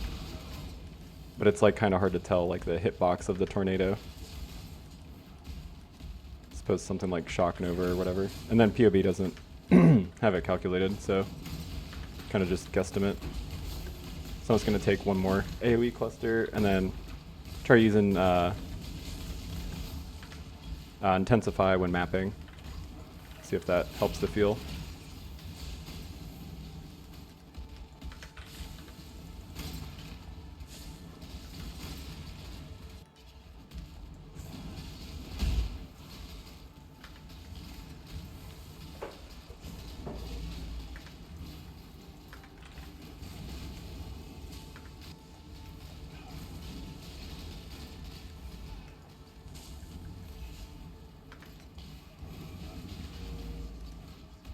S1: but it's like kind of hard to tell like the hitbox of the tornado. Suppose something like Shock Nova or whatever. And then POB doesn't have it calculated, so kind of just guesstimate. So I'm just going to take one more AoE cluster and then try using Intensify when mapping. See if that helps the feel.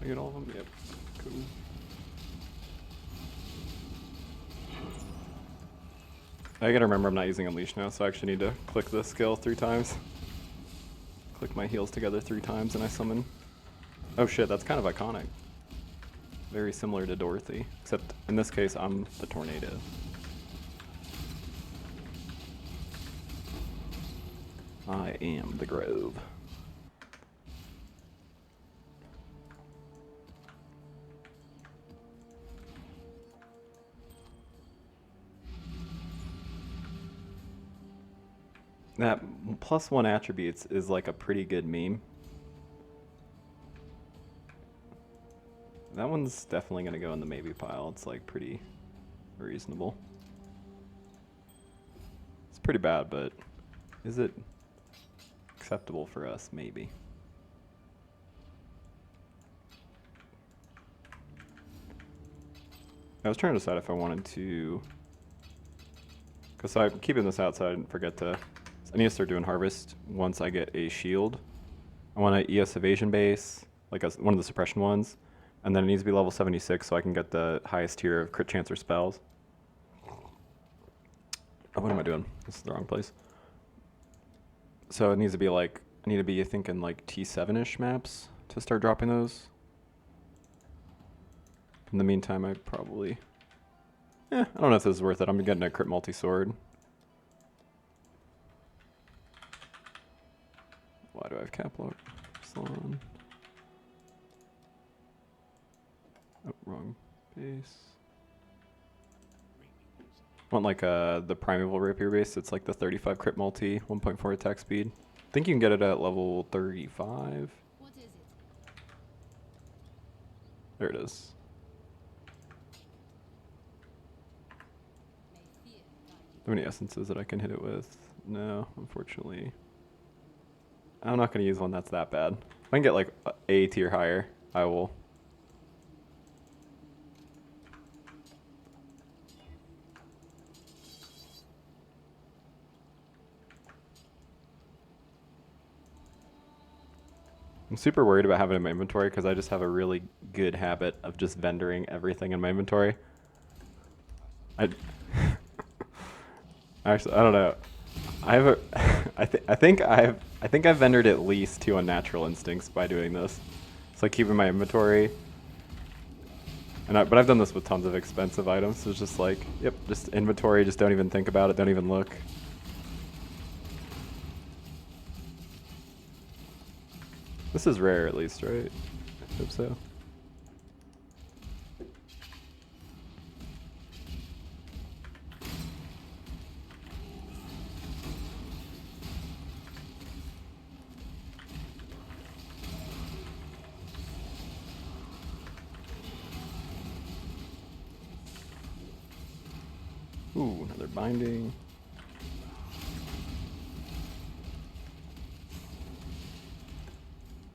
S1: I get all of them? Yep. Cool. I gotta remember I'm not using Unleash now, so I actually need to click this skill 3 times. Click my heals together 3 times and I summon. Oh shit, that's kind of iconic. Very similar to Dorothy, except in this case I'm the tornado. I am the Grove. That +1 attributes is like a pretty good meme. That one's definitely gonna go in the maybe pile. It's like pretty reasonable. It's pretty bad, but is it acceptable for us? Maybe. I was trying to decide if I wanted to, because I'm keeping this out so I didn't forget to. I need to start doing harvest once I get a shield. I want an ES evasion base, like one of the suppression ones, and then it needs to be level 76 so I can get the highest tier of crit chance or spells. Oh, what am I doing? This is the wrong place. So it needs to be like, I need to be thinking like T7-ish maps to start dropping those. In the meantime, I probably, I don't know if this is worth it. I'm getting a crit multi-sword. Why do I have Caplock on? Oh, wrong base. Want like the Primeval Rapier base. It's like the 35 crit multi, 1.4 attack speed. I think you can get it at level 35.
S5: What is it?
S1: There it is.
S5: May fear guide you.
S1: Do you have any essences that I can hit it with? No, unfortunately. I'm not going to use one that's that bad. If I can get like A tier higher, I will. I'm super worried about having it in my inventory because I just have a really good habit of just vendoring everything in my inventory. Actually, I don't know. I have a I think I've vendored at least 2 unnatural instincts by doing this. It's like keeping my inventory. But I've done this with tons of expensive items. So it's just like, yep, just inventory, just don't even think about it, don't even look. This is rare at least, right? I hope so. Ooh, another binding.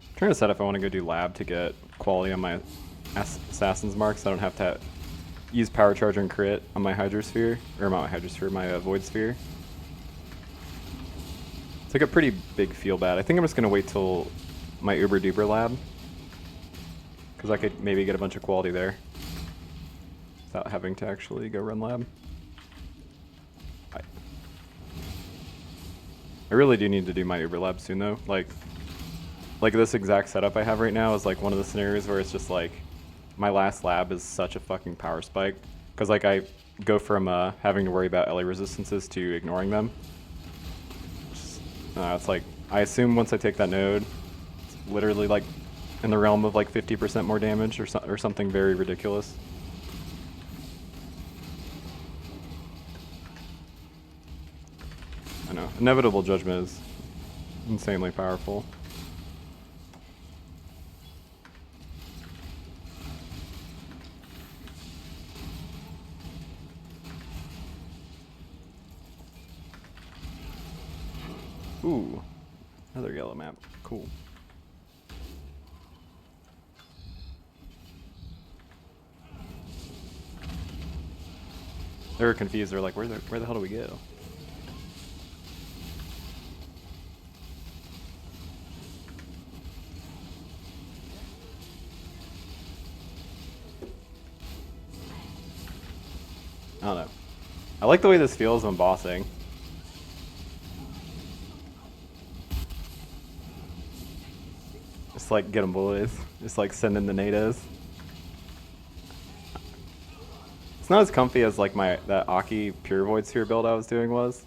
S1: I'm trying to set if I want to go do lab to get quality on my assassin's marks. I don't have to use power charger and crit on my hydrosphere, or not my hydrosphere, my void sphere. It's like a pretty big feel bad. I think I'm just gonna wait till my uber duper lab, because I could maybe get a bunch of quality there without having to actually go run lab. I really do need to do my uber lab soon though. Like this exact setup I have right now is like one of the scenarios where it's just like my last lab is such a fucking power spike, because like I go from having to worry about LA resistances to ignoring them. It's like I assume once I take that node, it's literally like in the realm of like 50% more damage or something very ridiculous. I know, inevitable judgment is insanely powerful. Ooh, another yellow map. Cool. They were confused. They're like, where the hell do we go? I don't know. I like the way this feels when bossing. Just like get 'em boys. Just like send in the NATOs. It's not as comfy as like that Aki Pure Void Sphere build I was doing was.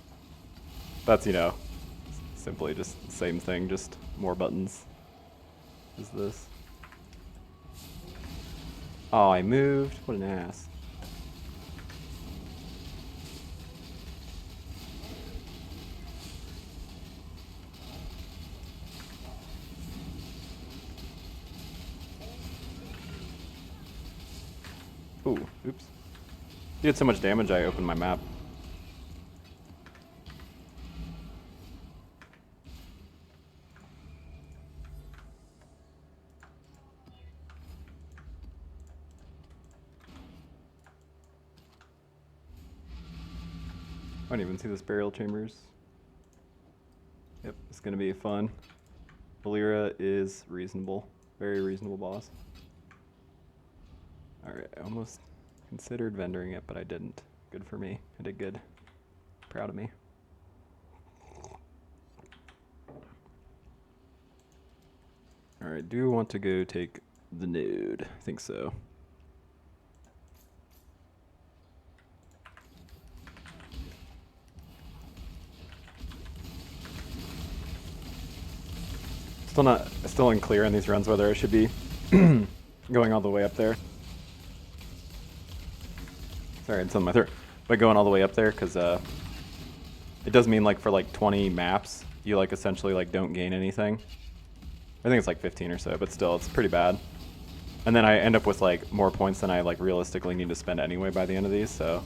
S1: That's, you know, simply just the same thing, just more buttons. Is this? Oh, I moved. What an ass. Ooh, oops. He did so much damage I opened my map. I don't even see this burial chambers. Yep, it's gonna be fun. Valera is reasonable. Very reasonable boss. Alright, I almost considered vendoring it, but I didn't. Good for me. I did good. Proud of me. Alright, do want to go take the node? I think so. Still unclear on these runs whether I should be going all the way up there. Sorry, it's on my throat. But going all the way up there, because it does mean like for like 20 maps, you like essentially like don't gain anything. I think it's like 15 or so, but still, it's pretty bad. And then I end up with like more points than I like realistically need to spend anyway by the end of these, so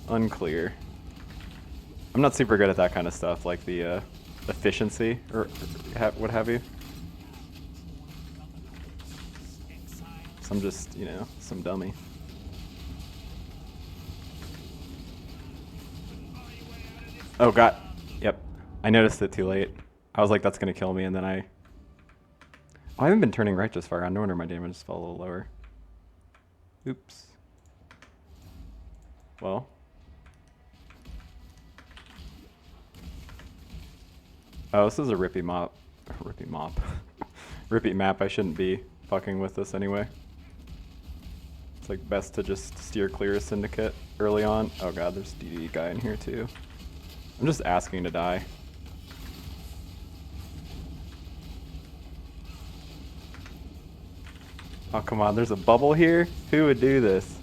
S1: unclear. I'm not super good at that kind of stuff, like the efficiency or what have you. So I'm just, you know, some dummy. Oh god, yep. I noticed it too late. I was like, that's gonna kill me, and then I I haven't been turning righteous fire on. No wonder my damage just fell a little lower. Oops. Well. Oh, this is a rippy mop. Rippy mop. Rippy map. I shouldn't be fucking with this anyway. It's like best to just steer clear of Syndicate early on. Oh god, there's a DD guy in here too. I'm just asking to die. Oh come on, there's a bubble here? Who would do this?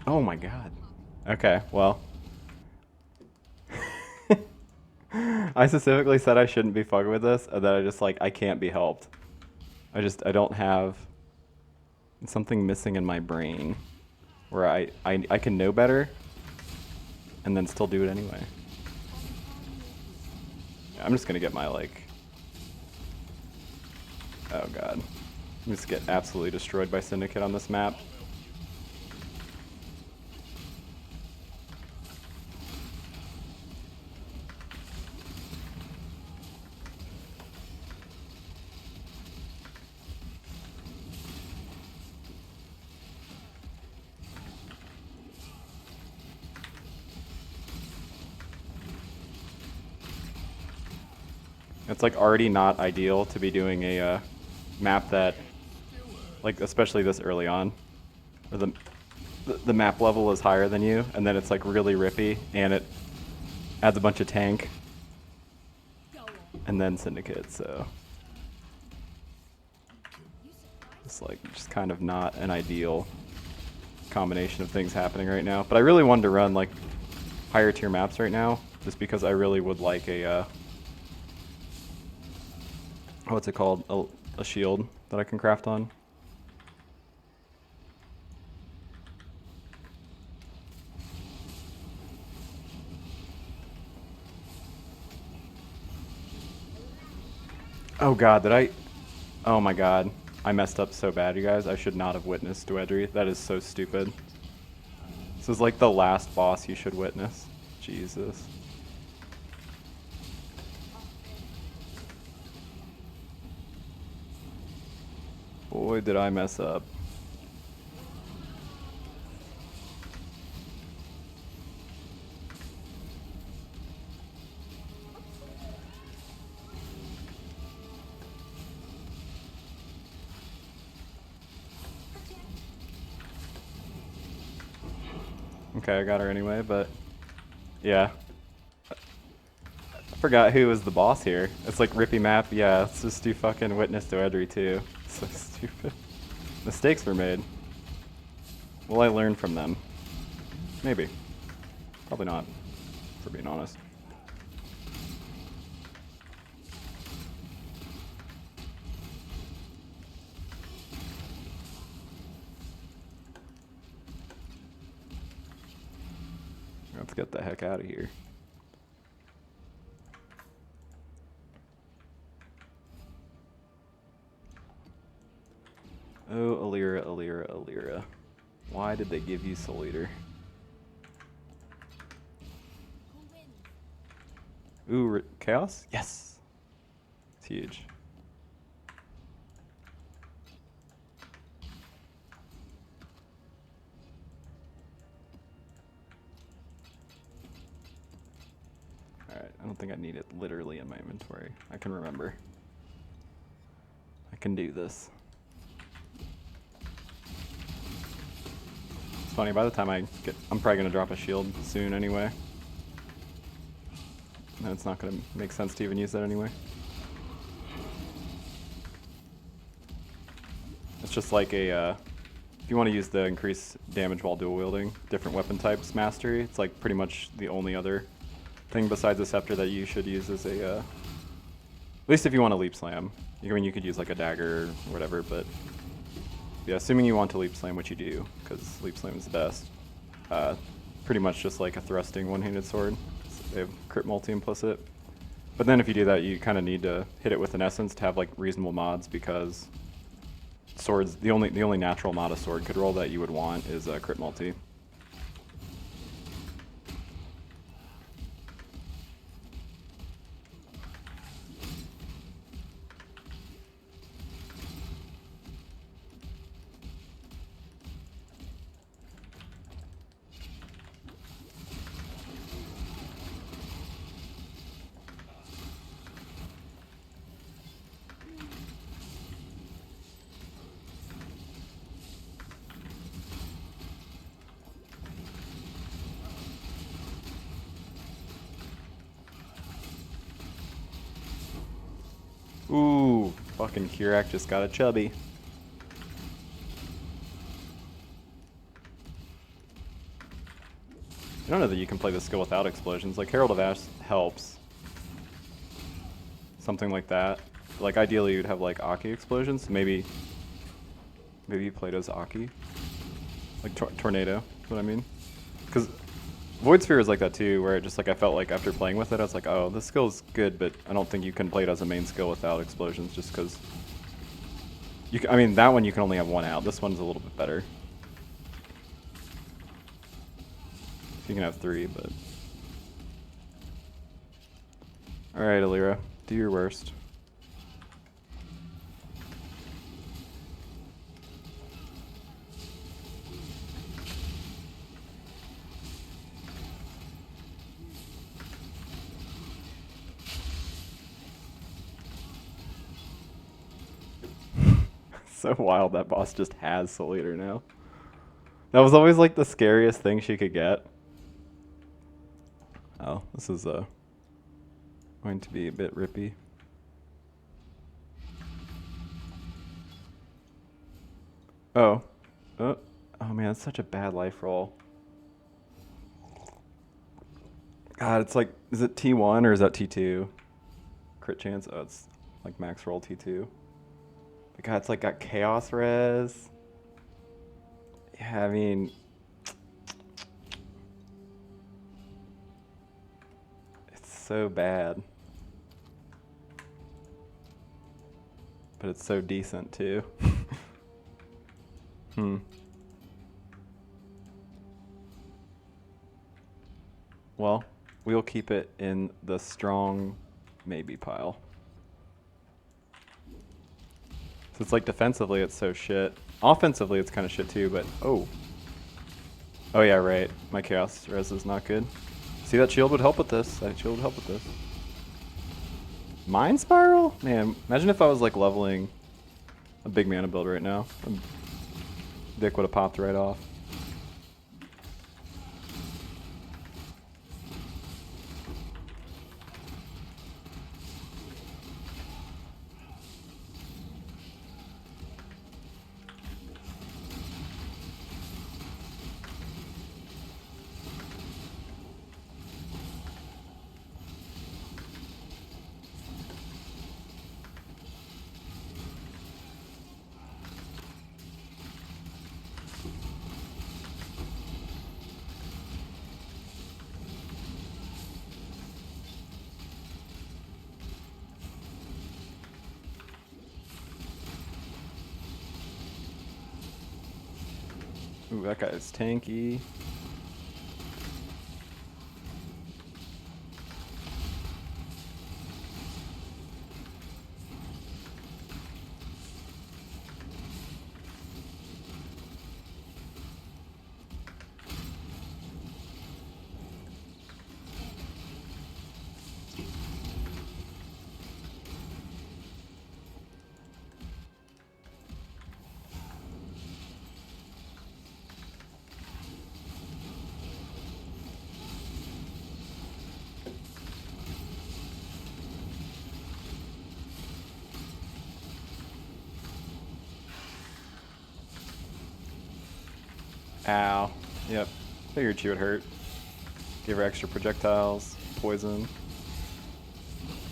S1: Oh my god. Okay, well. I specifically said I shouldn't be fucking with this, and then I just like, I can't be helped. I don't have something missing in my brain where I can know better and then still do it anyway. Yeah, I'm just gonna get my like, oh god. I'm just get absolutely destroyed by Syndicate on this map. It's like already not ideal to be doing a map that, like especially this early on, where the map level is higher than you, and then it's like really rippy, and it adds a bunch of tank, and then Syndicate. So it's like just kind of not an ideal combination of things happening right now. But I really wanted to run like higher tier maps right now, just because I really would like a what's it called? A shield that I can craft on. Oh god, oh my god. I messed up so bad, you guys. I should not have witnessed Dwedry. That is so stupid. This is like the last boss you should witness. Jesus. Boy, did I mess up. Okay, I got her anyway, but yeah. I forgot who was the boss here. It's like Rippy map. Yeah, let's just do fucking Witness to Edry too. So stupid. Mistakes were made. Will I learn from them? Maybe. Probably not, for being honest. Let's get the heck out of here. Oh, Alira, Alira, Alira. Why did they give you Soul Eater? Ooh, Chaos? Yes! It's huge. Alright, I don't think I need it literally in my inventory. I can remember. I can do this. It's funny, by the time I'm probably going to drop a shield soon anyway. And it's not going to make sense to even use that anyway. It's just like a, if you want to use the increased damage while dual wielding, different weapon types mastery, it's like pretty much the only other thing besides the scepter that you should use as a, at least if you want to leap slam. I mean, you could use like a dagger or whatever, but yeah, assuming you want to leap slam, which you do, because leap slam is the best. Pretty much just like a thrusting one-handed sword. They have crit multi implicit. But then if you do that, you kind of need to hit it with an essence to have like reasonable mods, because swords, the only natural mod a sword could roll that you would want is a crit multi. Ooh, fucking Kirak just got a chubby. I don't know that you can play this skill without explosions. Like, Herald of Ash helps. Something like that. Like, ideally you'd have, like, Aki explosions. Maybe you played as Aki. Like, Tornado, is what I mean. Because Void Sphere is like that too, where it just, like, I felt like after playing with it, I was like, oh, this skill's good, but I don't think you can play it as a main skill without explosions, just because... I mean, that one you can only have one out. This one's a little bit better. You can have 3, but... Alright, Alira. Do your worst. So wild that boss just has Soul Eater now. That was always like the scariest thing she could get. Oh, this is going to be a bit rippy. Oh. Oh man, it's such a bad life roll. God, it's like, is it T1 or is that T2? Crit chance? Oh, it's like max roll T2. But God, it's like got chaos res. Yeah, I mean, it's so bad. But it's so decent too. Well, we'll keep it in the strong maybe pile. So it's like defensively it's so shit. Offensively it's kind of shit too, but oh. Oh yeah, right. My chaos res is not good. See, that shield would help with this. That shield would help with this. Mind Spiral? Man, imagine if I was like leveling a big mana build right now. Dick would have popped right off. Ooh, that guy's tanky. Ow. Yep. Figured she would hurt. Give her extra projectiles, poison.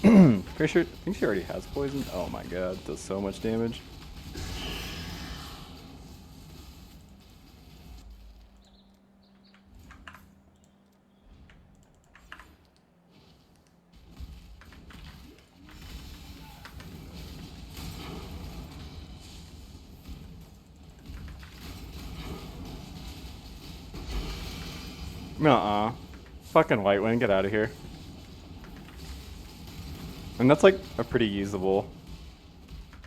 S1: Pretty sure, I think she already has poison. Oh my god, does so much damage. Nuh-uh. Fucking White Wind, get out of here. And that's like a pretty usable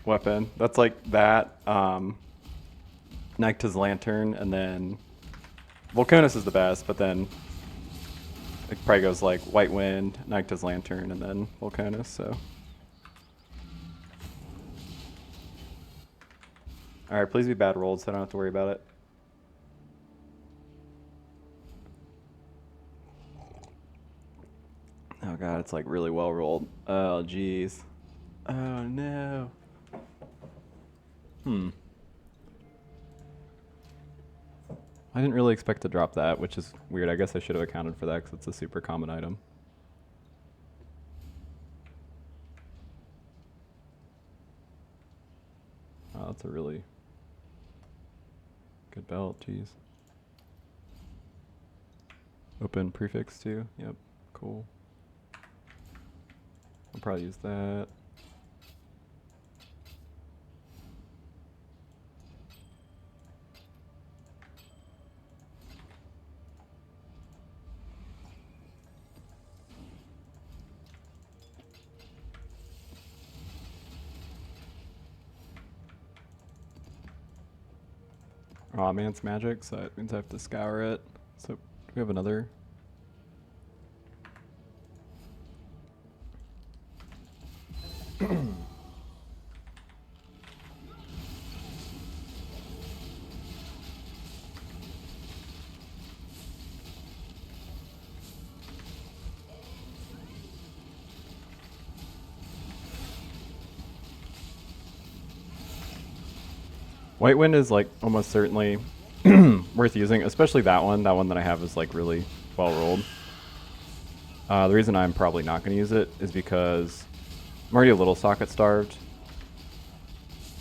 S1: weapon. That's like that, Nycta's Lantern, and then Volcanus is the best, but then it probably goes like White Wind, Nycta's Lantern, and then Volcanus, so. Alright, please be bad rolled so I don't have to worry about it. Oh god, it's like really well rolled. Oh jeez. Oh no. Hmm. I didn't really expect to drop that, which is weird. I guess I should have accounted for that because it's a super common item. Oh, that's a really good belt, jeez. Open prefix too, yep, cool. I'll probably use that. Oh man, it's magic, so it means I have to scour it. So, do we have another? White Wind is like almost certainly worth using, especially that one. That one that I have is like really well rolled. The reason I'm probably not going to use it is because I'm already a little socket starved.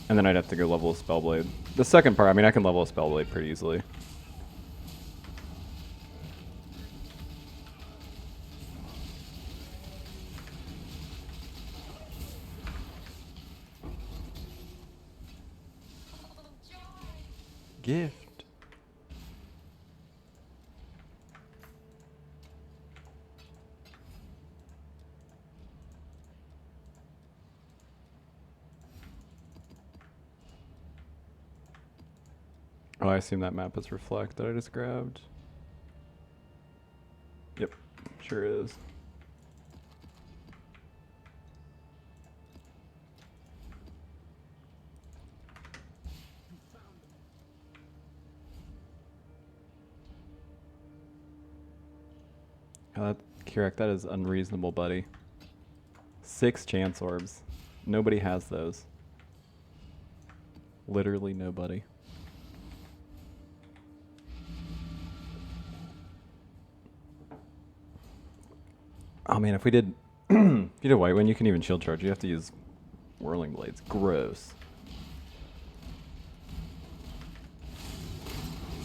S1: And then I'd have to go level a Spellblade. The second part, I mean, I can level a Spellblade pretty easily. Gift. Oh, I assume that map is Reflect that I just grabbed. Yep, sure is. Oh, Kirek, that is unreasonable, buddy. 6 chance orbs. Nobody has those. Literally nobody. Oh man, if we did if you did White Wind, you can even shield charge. You have to use Whirling Blades. Gross.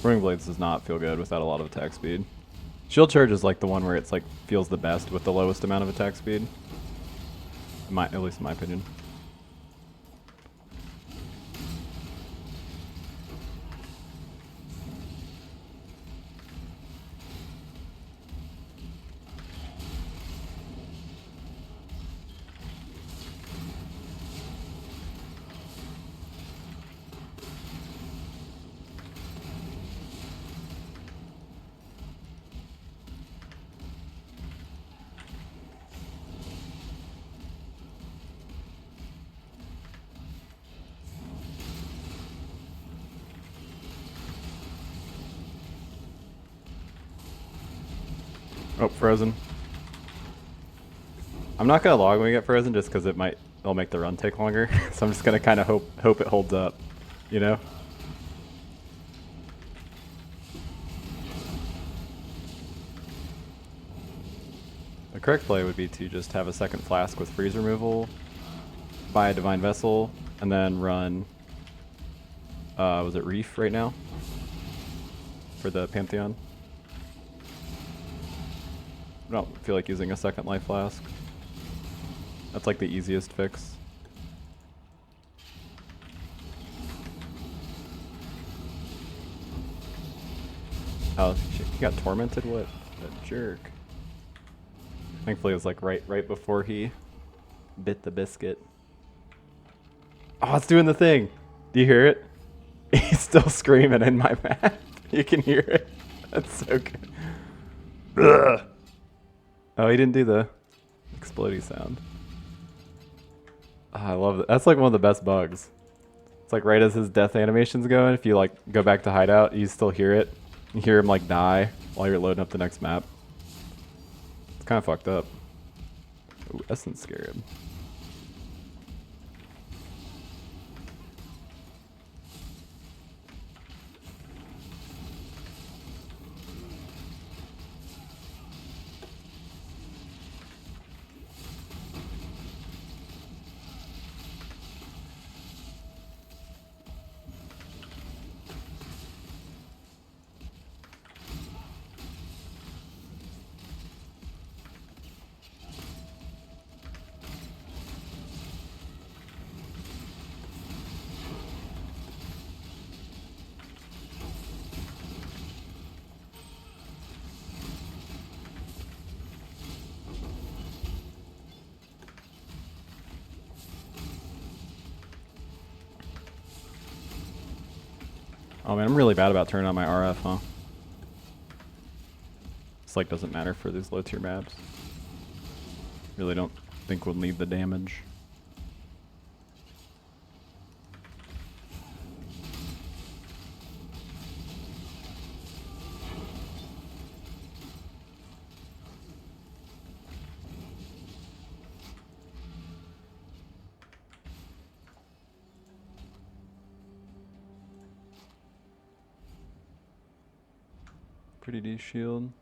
S1: Whirling Blades does not feel good without a lot of attack speed. Shield charge is like the one where it's like feels the best with the lowest amount of attack speed. At least in my opinion. Oh, frozen. I'm not gonna log when we get frozen just because it'll make the run take longer. So I'm just gonna kind of hope it holds up, you know? The correct play would be to just have a second flask with freeze removal, buy a divine vessel, and then run. Was it Reef right now for the Pantheon? I don't feel like using a second life flask. That's like the easiest fix. Oh, shit, he got tormented? What a jerk. Thankfully it was like right before he bit the biscuit. Oh, it's doing the thing. Do you hear it? He's still screaming in my map. You can hear it. That's so good. Ugh. Oh, he didn't do the explodey sound. Oh, I love it. That's like one of the best bugs. It's like right as his death animation's going, if you like go back to hideout, you still hear it. You hear him like die while you're loading up the next map. It's kind of fucked up. Ooh, Essence Scarab. Oh man, I'm really bad about turning on my RF, huh? This like doesn't matter for these low tier maps. Really don't think we'll need the damage. Pretty D shield.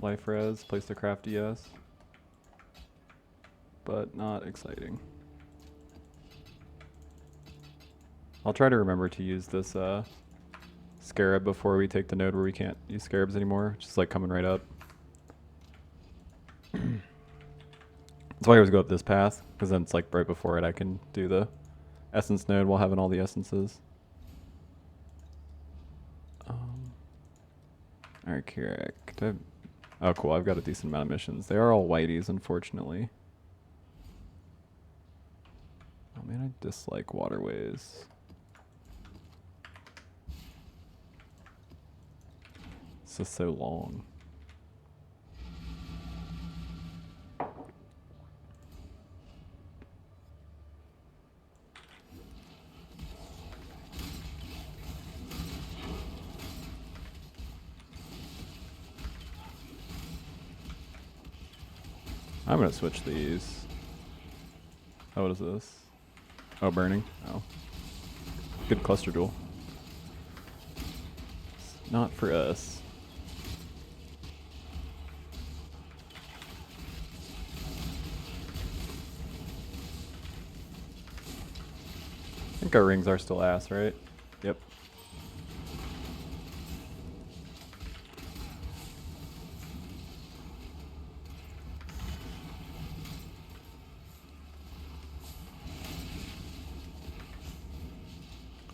S1: Life res, place to craft DS. But not exciting. I'll try to remember to use this scarab before we take the node where we can't use scarabs anymore. Just like coming right up. That's why I always go up this path, because then it's like right before it I can do the essence node while having all the essences. Alright, Kirak. Oh cool, I've got a decent amount of missions. They are all whiteys, unfortunately. Oh man, I dislike waterways. It's just so long. I'm gonna switch these. Oh, what is this? Oh, burning. Oh. Good cluster duel. It's not for us. I think our rings are still ass, right? Yep.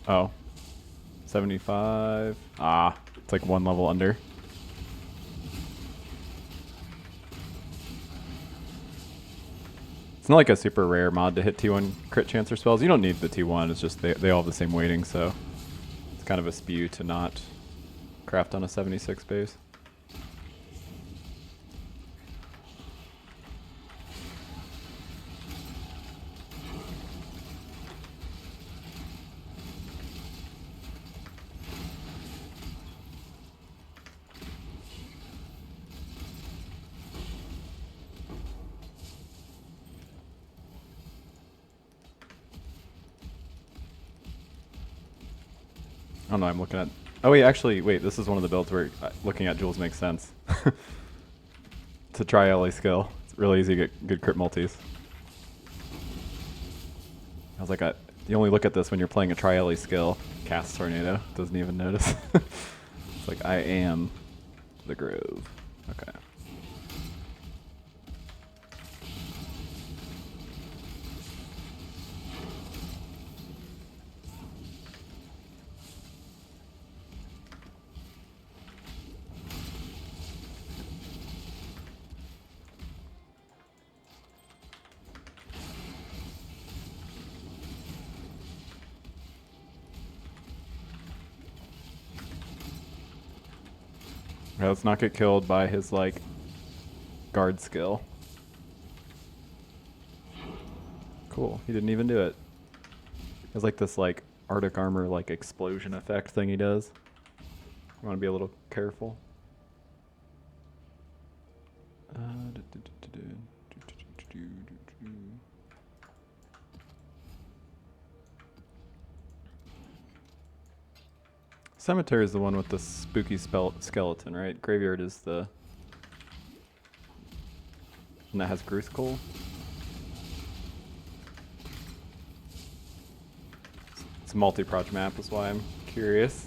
S1: Oh. 75. Ah, it's like one level under. It's not like a super rare mod to hit T1 crit chancer spells. You don't need the T1, it's just they all have the same weighting, so it's kind of a spew to not craft on a 76 base. Oh no, I'm looking at... Oh wait, actually, wait, this is one of the builds where looking at jewels makes sense. It's a tri-ally skill. It's really easy to get good crit multis. I was like, you only look at this when you're playing a tri-ally skill. Cast Tornado, doesn't even notice. It's like, I am the Grove. Okay. Okay, let's not get killed by his, like, guard skill. Cool, he didn't even do it. He has, like, this, like, Arctic armor, like, explosion effect thing he does. You want to be a little careful. Cemetery is the one with the spooky skeleton, right? Graveyard is the... And that has Gruskol. It's a multi-proj map, is why I'm curious.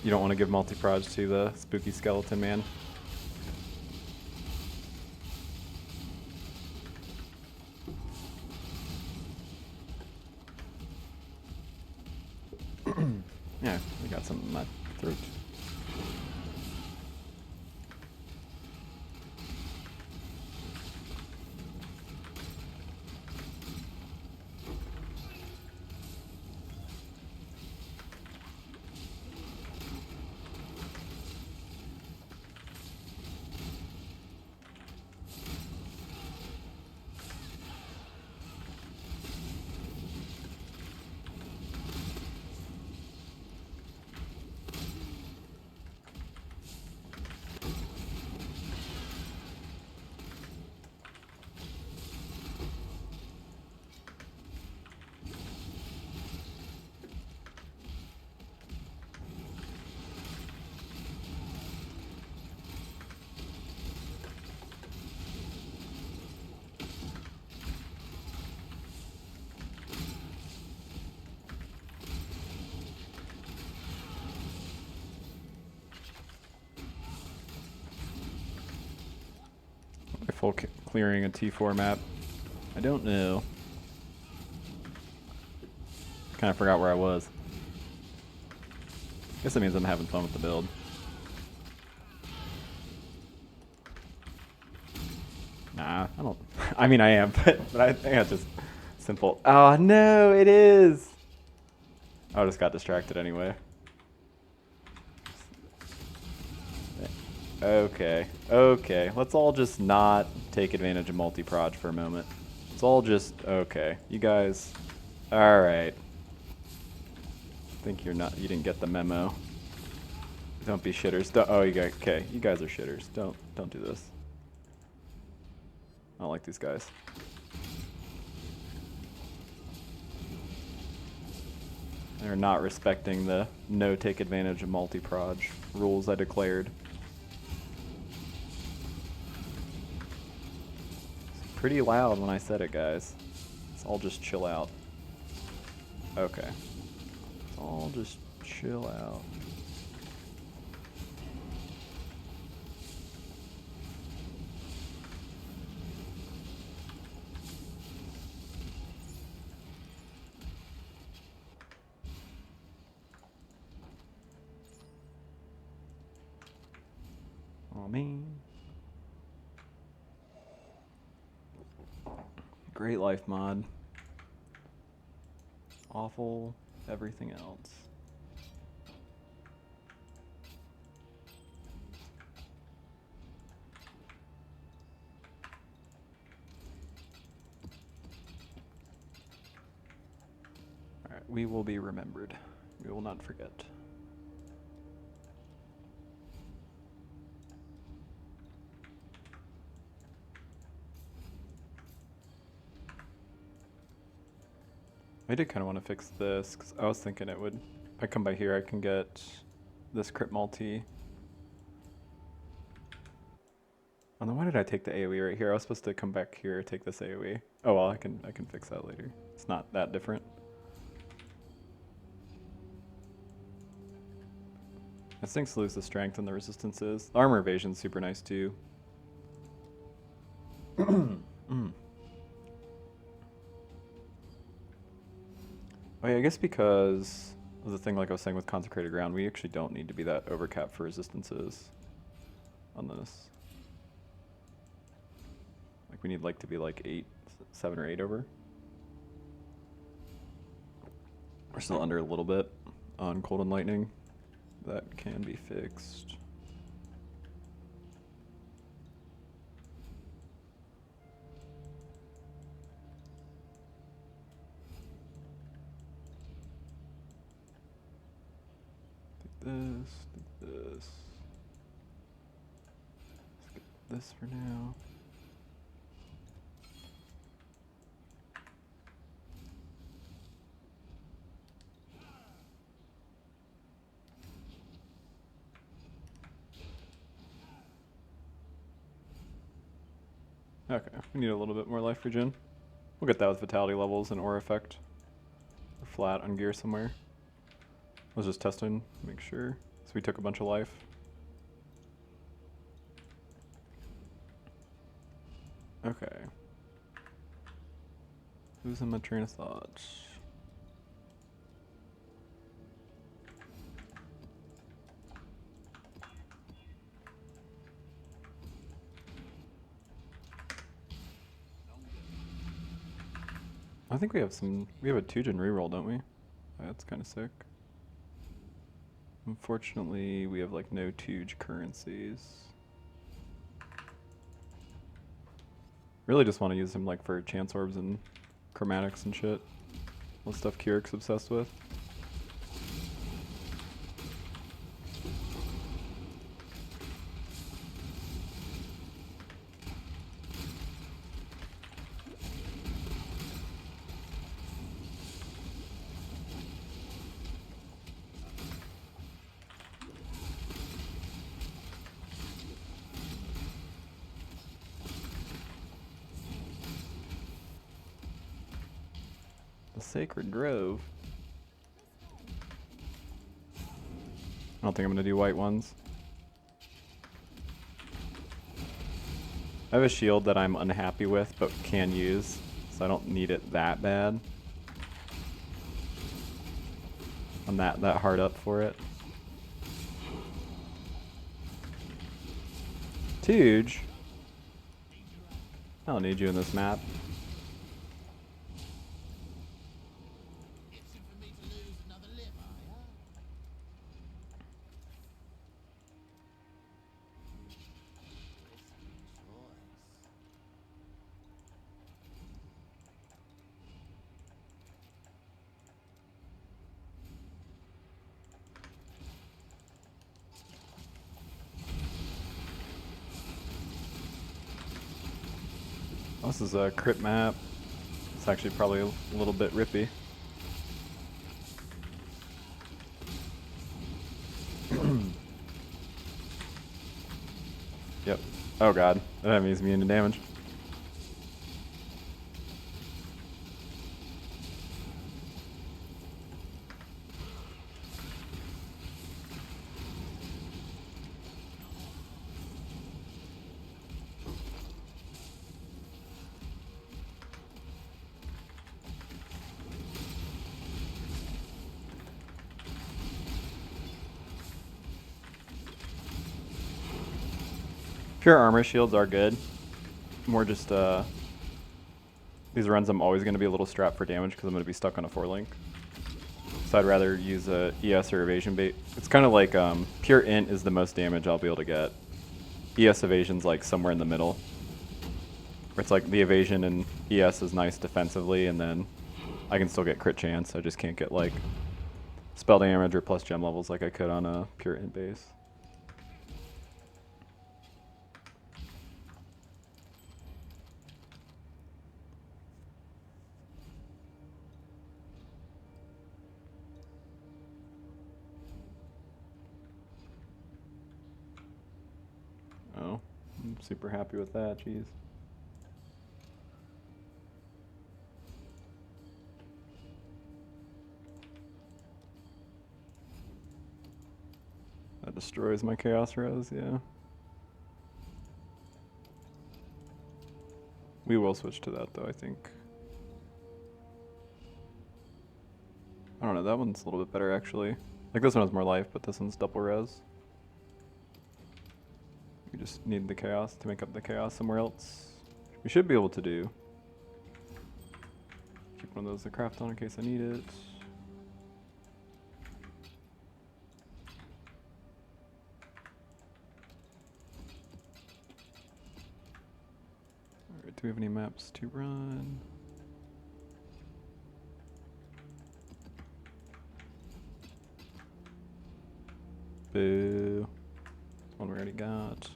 S1: You don't want to give multi-proj to the spooky skeleton man. Yeah, I got something in my throat. useful clearing a T4 map? I don't know. Kind of forgot where I was. Guess that means I'm having fun with the build. Nah, I don't. I mean, I am, but I think that's just simple. Oh no, it is. I just got distracted anyway. Okay, okay. Let's all just not take advantage of multi-proj for a moment. It's all just okay. You guys, all right. Think you're not. You didn't get the memo. Don't be shitters. Don't, oh, you guys. Okay, you guys are shitters. Don't do this. I don't like these guys. They're not respecting the no take advantage of multi-proj rules I declared. It's pretty loud when I said it, guys. Let's all just chill out. Okay. Let's all just chill out. Oh man. Great life mod. Awful everything else. Alright, we will be remembered. We will not forget. I did kind of want to fix this, because I was thinking it would, if I come by here, I can get this crit multi. Oh no, why did I take the AoE right here? I was supposed to come back here, take this AoE. Oh well, I can fix that later. It's not that different. This thing's lose the strength and the resistances. The armor evasion's super nice too. Oh yeah, I guess because of the thing like I was saying with consecrated ground, we actually don't need to be that overcap for resistances on this. Like we need like to be like 7 or 8 over. We're still under a little bit on cold and lightning. That can be fixed. This, this. Let's get this for now. Okay, we need a little bit more life regen. We'll get that with vitality levels and aura effect. We're flat on gear somewhere. I was just testing, make sure. So we took a bunch of life. Okay. Losing my train of thought. I think we have a 2-gen reroll, don't we? That's kind of sick. Unfortunately, we have like no 2-gen currencies. Really just want to use him like for chance orbs and chromatics and shit. All the stuff Kyric's obsessed with. Sacred Grove. I don't think I'm gonna do white ones. I have a shield that I'm unhappy with but can use, so I don't need it that bad. I'm that hard up for it. Tooge, I don't need you in this map.
S3: Itching for me to lose another limb, are ya?
S1: This is a crit map. It's actually probably a little bit rippy. Yep. Oh god, that enemy's immune to damage. Pure armor shields are good. More just, these runs I'm always going to be a little strapped for damage because I'm going to be stuck on a 4-link. So I'd rather use a ES or evasion bait. It's kind of like pure int is the most damage I'll be able to get. ES evasion's like somewhere in the middle. Where it's like the evasion and ES is nice defensively, and then I can still get crit chance. I just can't get like spell damage or plus gem levels like I could on a pure int base. Oh, I'm super happy with that, jeez. That destroys my chaos res, yeah. We will switch to that though, I think. I don't know, that one's a little bit better actually. Like this one has more life, but this one's double res. We just need the chaos to make up the chaos somewhere else. We should be able to do. Keep one of those to craft on in case I need it. Alright, do we have any maps to run? Boo. One we already got.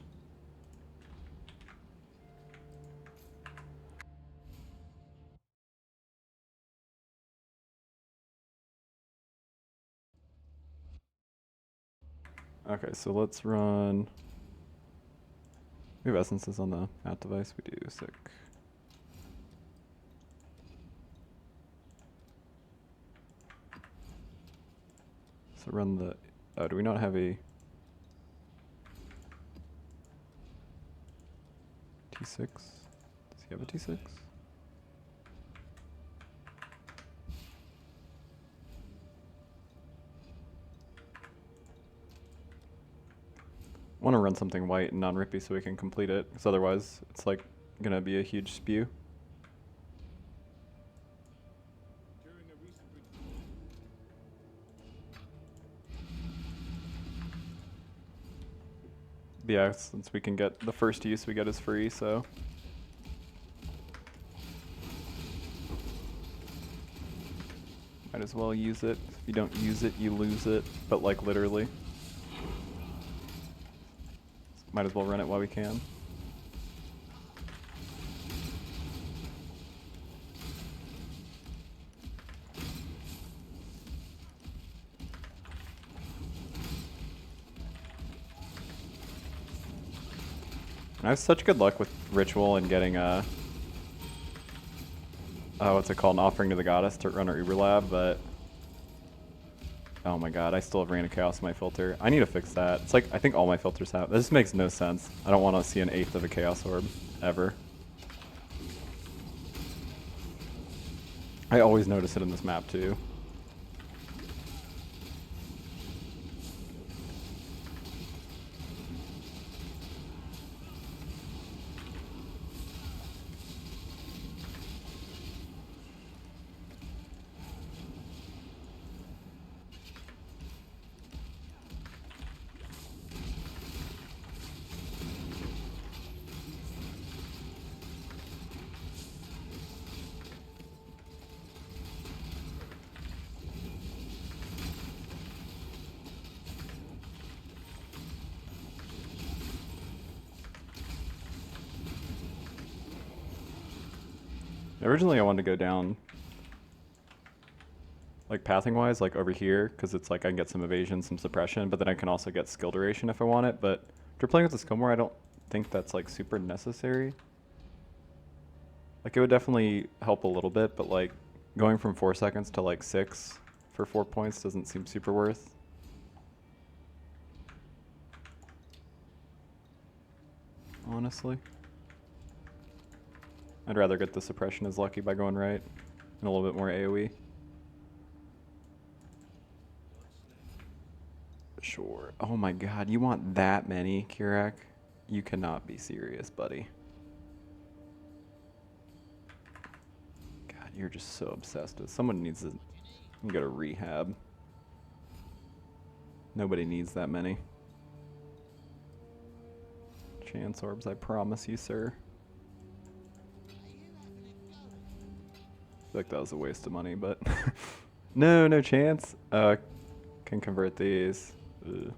S1: Okay, so let's run. We have essences on the mat device. We do, sick. So run the. Oh, do we not have a T6? Does he have a T6? I want to run something white and non-rippy so we can complete it, because otherwise it's like gonna be a huge spew. Yeah, since we can get the first use we get is free, so. Might as well use it. If you don't use it, you lose it, but like literally. Might as well run it while we can. I have such good luck with ritual and getting a what's it called, an offering to the goddess to run our Uber lab, but Oh my god, I still ran a chaos in my filter. I need to fix that. It's like, I think all my filters have. This makes no sense. I don't want to see an eighth of a chaos orb, ever. I always notice it in this map too. Originally I wanted to go down, like pathing wise, like over here, because it's like I can get some evasion, some suppression, but then I can also get skill duration if I want it, but if you're playing with the skill more, I don't think that's like super necessary. Like it would definitely help a little bit, but like going from 4 seconds to like 6 for 4 points doesn't seem super worth. Honestly. I'd rather get the suppression as lucky by going right and a little bit more AoE. Sure. Oh my god, you want that many, Kirak? You cannot be serious, buddy. God, you're just so obsessed with. Someone needs to go to rehab. Nobody needs that many. Chance orbs, I promise you, sir. I feel like that was a waste of money, but no chance. Can convert these. Ugh.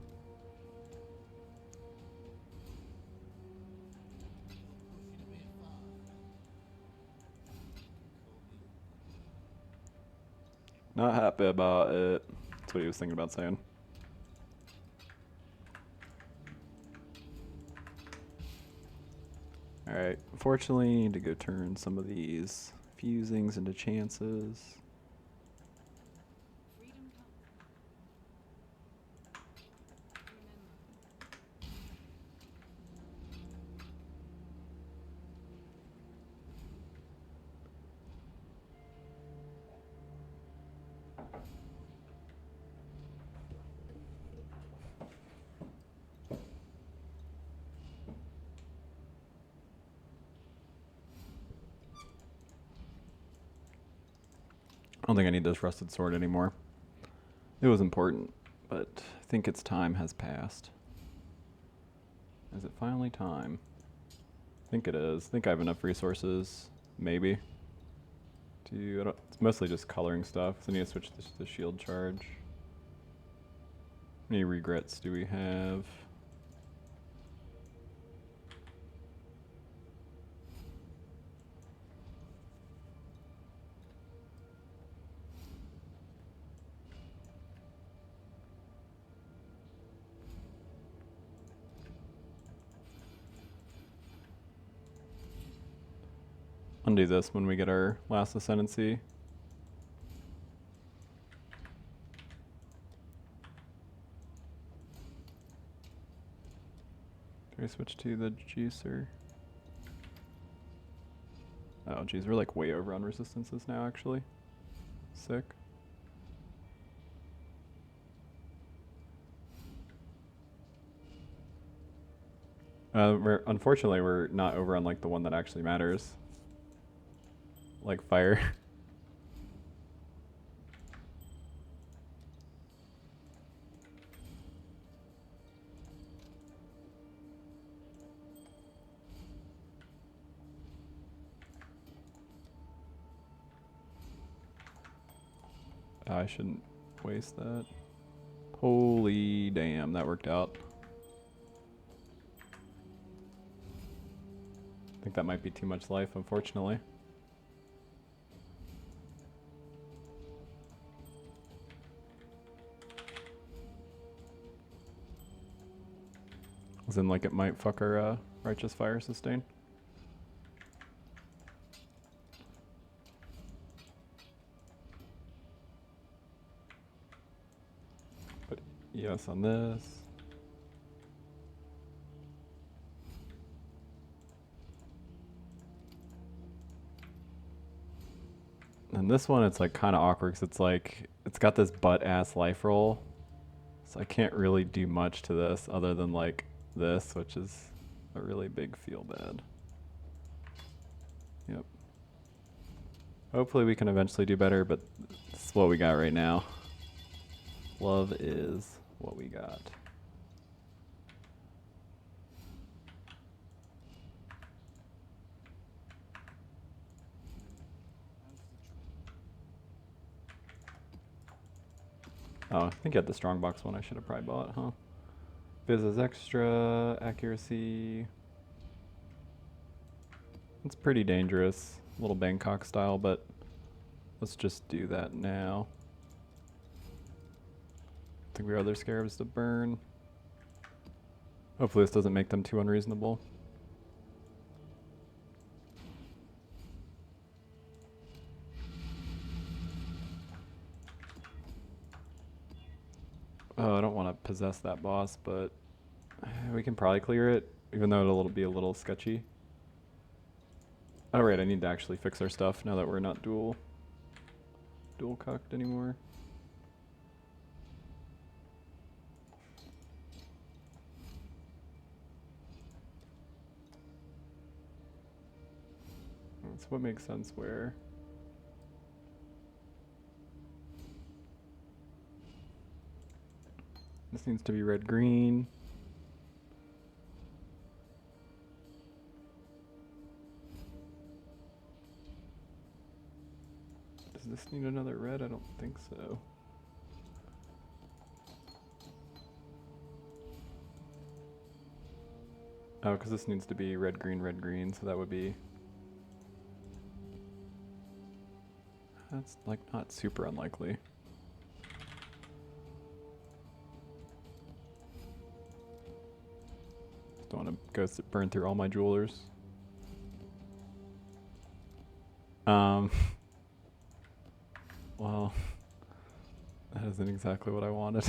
S1: Not happy about it. That's what he was thinking about saying. Alright, unfortunately, need to go turn some of these fusings into chances.
S2: Freedom comes.
S1: I don't think I need this rusted sword anymore. It was important, but I think its time has passed. Is it finally time? I think it is. I think I have enough resources, maybe. It's mostly just coloring stuff, so I need to switch this to the shield charge. How many regrets do we have? Undo this when we get our last ascendancy. Do I switch to the juicer? Oh geez, we're like way over on resistances now actually. Sick. Unfortunately we're not over on like the one that actually matters. Like fire. I shouldn't waste that. Holy damn, that worked out. I think that might be too much life, unfortunately. As in, like, it might fuck our righteous fire sustain. Yes on this. And this one, it's like kind of awkward because it's like, it's got this butt ass life roll. So I can't really do much to this other than like this, which is a really big feel bad. Yep. Hopefully we can eventually do better, but this is what we got right now. Love is what we got. Oh, I think you had the strongbox one I should have probably bought, huh? Biz is extra, accuracy. It's pretty dangerous. A little Bangkok style, but let's just do that now. I think we have other scarabs to burn. Hopefully this doesn't make them too unreasonable. Oh, I don't want to possess that boss, but we can probably clear it, even though it'll be a little sketchy. Oh right, I need to actually fix our stuff now that we're not dual cocked anymore. That's what makes sense where. This needs to be red-green. Does this need another red? I don't think so. Oh, because this needs to be red-green, so that would be... That's like not super unlikely. Just don't want to go burn through all my jewelers. Well, that isn't exactly what I wanted.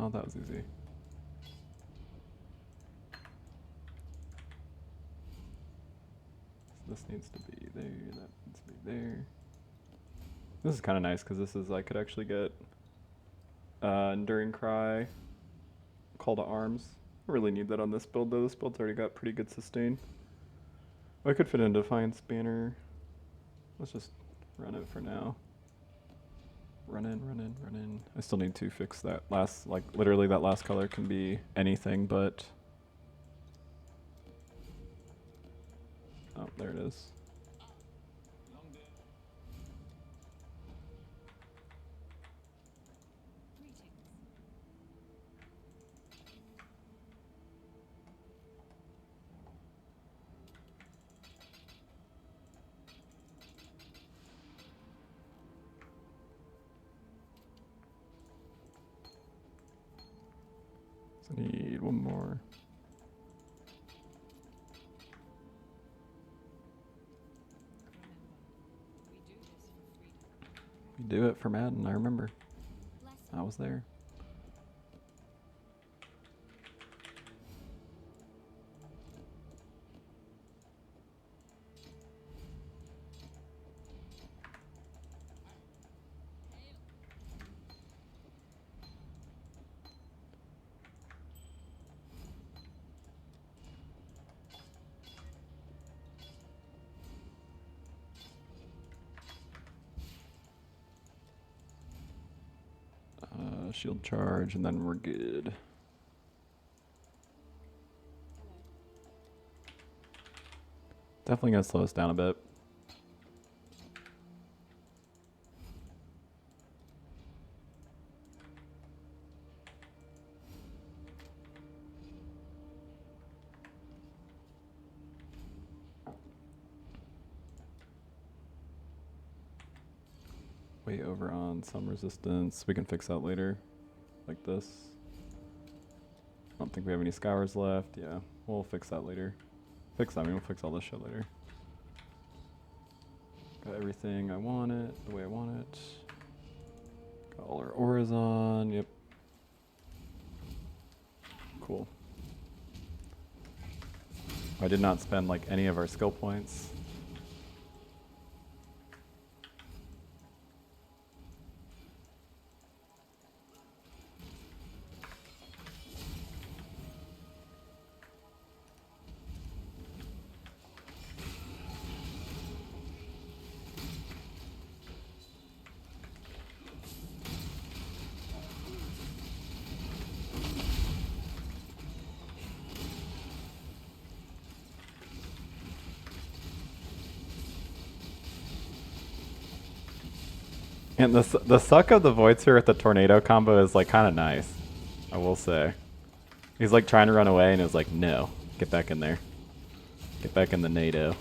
S1: Oh, that was easy. So this needs to be there, that needs to be there. This is kind of nice because this is, I could actually get Enduring Cry, Call to Arms. I really need that on this build though. This build's already got pretty good sustain. I could fit in Defiance Banner. Let's just run it for now. Run in. I still need to fix that last, like literally that last color can be anything but... Oh, there it is. So I need one more. We do it for Madden, I remember. I was there. Shield charge, and then we're good. Definitely gonna slow us down a bit. way over on some resistance. We can fix that later, like this. I don't think we have any scours left. Yeah, we'll fix that later. We'll fix all this shit later. Got everything I want it, the way I want it. Got all our auras on, yep. Cool. I did not spend like any of our skill points. And the suck of the Void Sphere with the Tornado combo is like kind of nice, I will say. He's like trying to run away and it was like, no, get back in there. Get back in the NATO.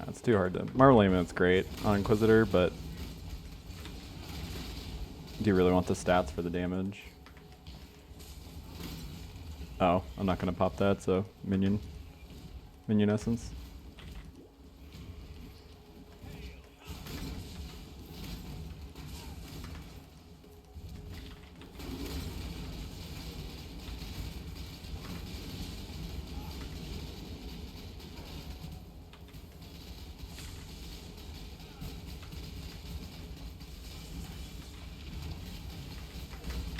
S1: It's too hard to... Marble Lament's great on Inquisitor, but... Do you really want the stats for the damage? Oh, I'm not gonna pop that, so... Minion essence.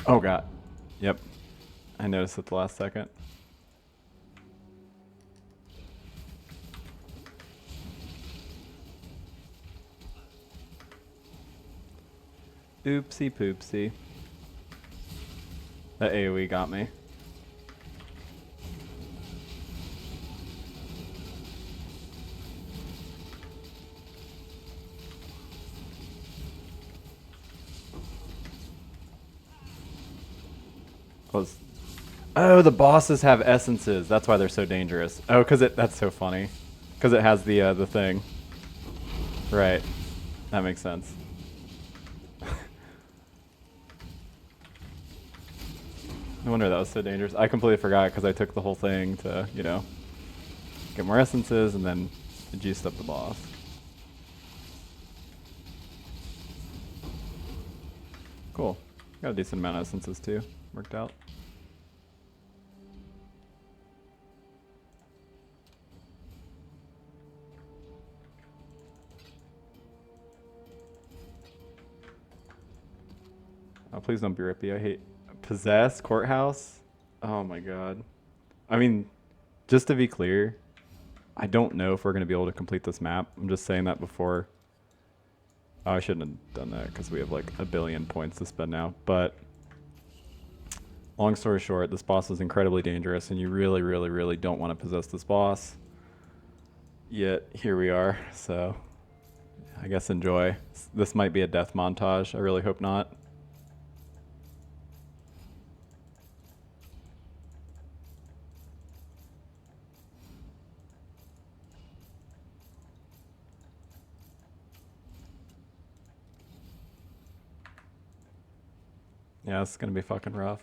S1: Oh god. Yep. I noticed at the last second. Oopsie poopsie. That AoE got me. Oh, the bosses have essences. That's why they're so dangerous. Oh, that's so funny. Because it has the thing. Right. That makes sense. No wonder that was so dangerous. I completely forgot because I took the whole thing to, you know, get more essences and then it juiced up the boss. Cool. Got a decent amount of essences too. Worked out. Oh, please don't be rippy. I hate Possess Courthouse. Oh my god. I mean, just to be clear, I don't know if we're going to be able to complete this map. I'm just saying that before. Oh, I shouldn't have done that because we have like a billion points to spend now. But long story short, this boss is incredibly dangerous and you really, really, really don't want to possess this boss. Yet, here we are. So, I guess enjoy. This might be a death montage. I really hope not. Yeah, it's gonna be fucking rough.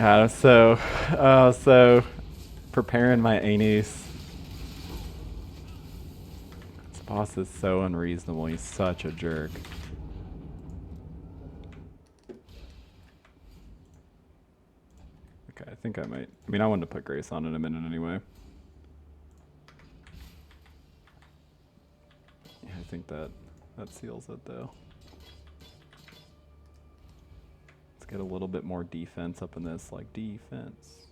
S1: God, so preparing my anus. This boss is so unreasonable. He's such a jerk. Okay, I think I might. I mean, I wanted to put Grace on in a minute anyway. Yeah, I think that seals it though. Let's get a little bit more defense up in this, like defense.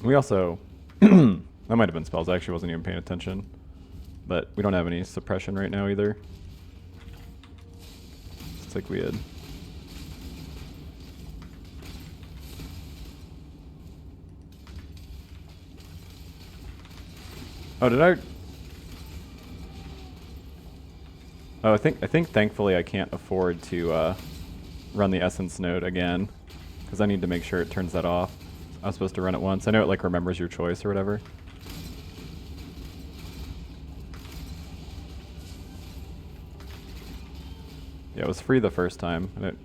S1: We also, that might have been spells, I actually wasn't even paying attention. But we don't have any suppression right now either. It's like we had. Oh, did I? Oh, I think thankfully I can't afford to run the essence node again, because I need to make sure it turns that off. I was supposed to run it once. I know it like remembers your choice or whatever. Yeah, it was free the first time. I didn't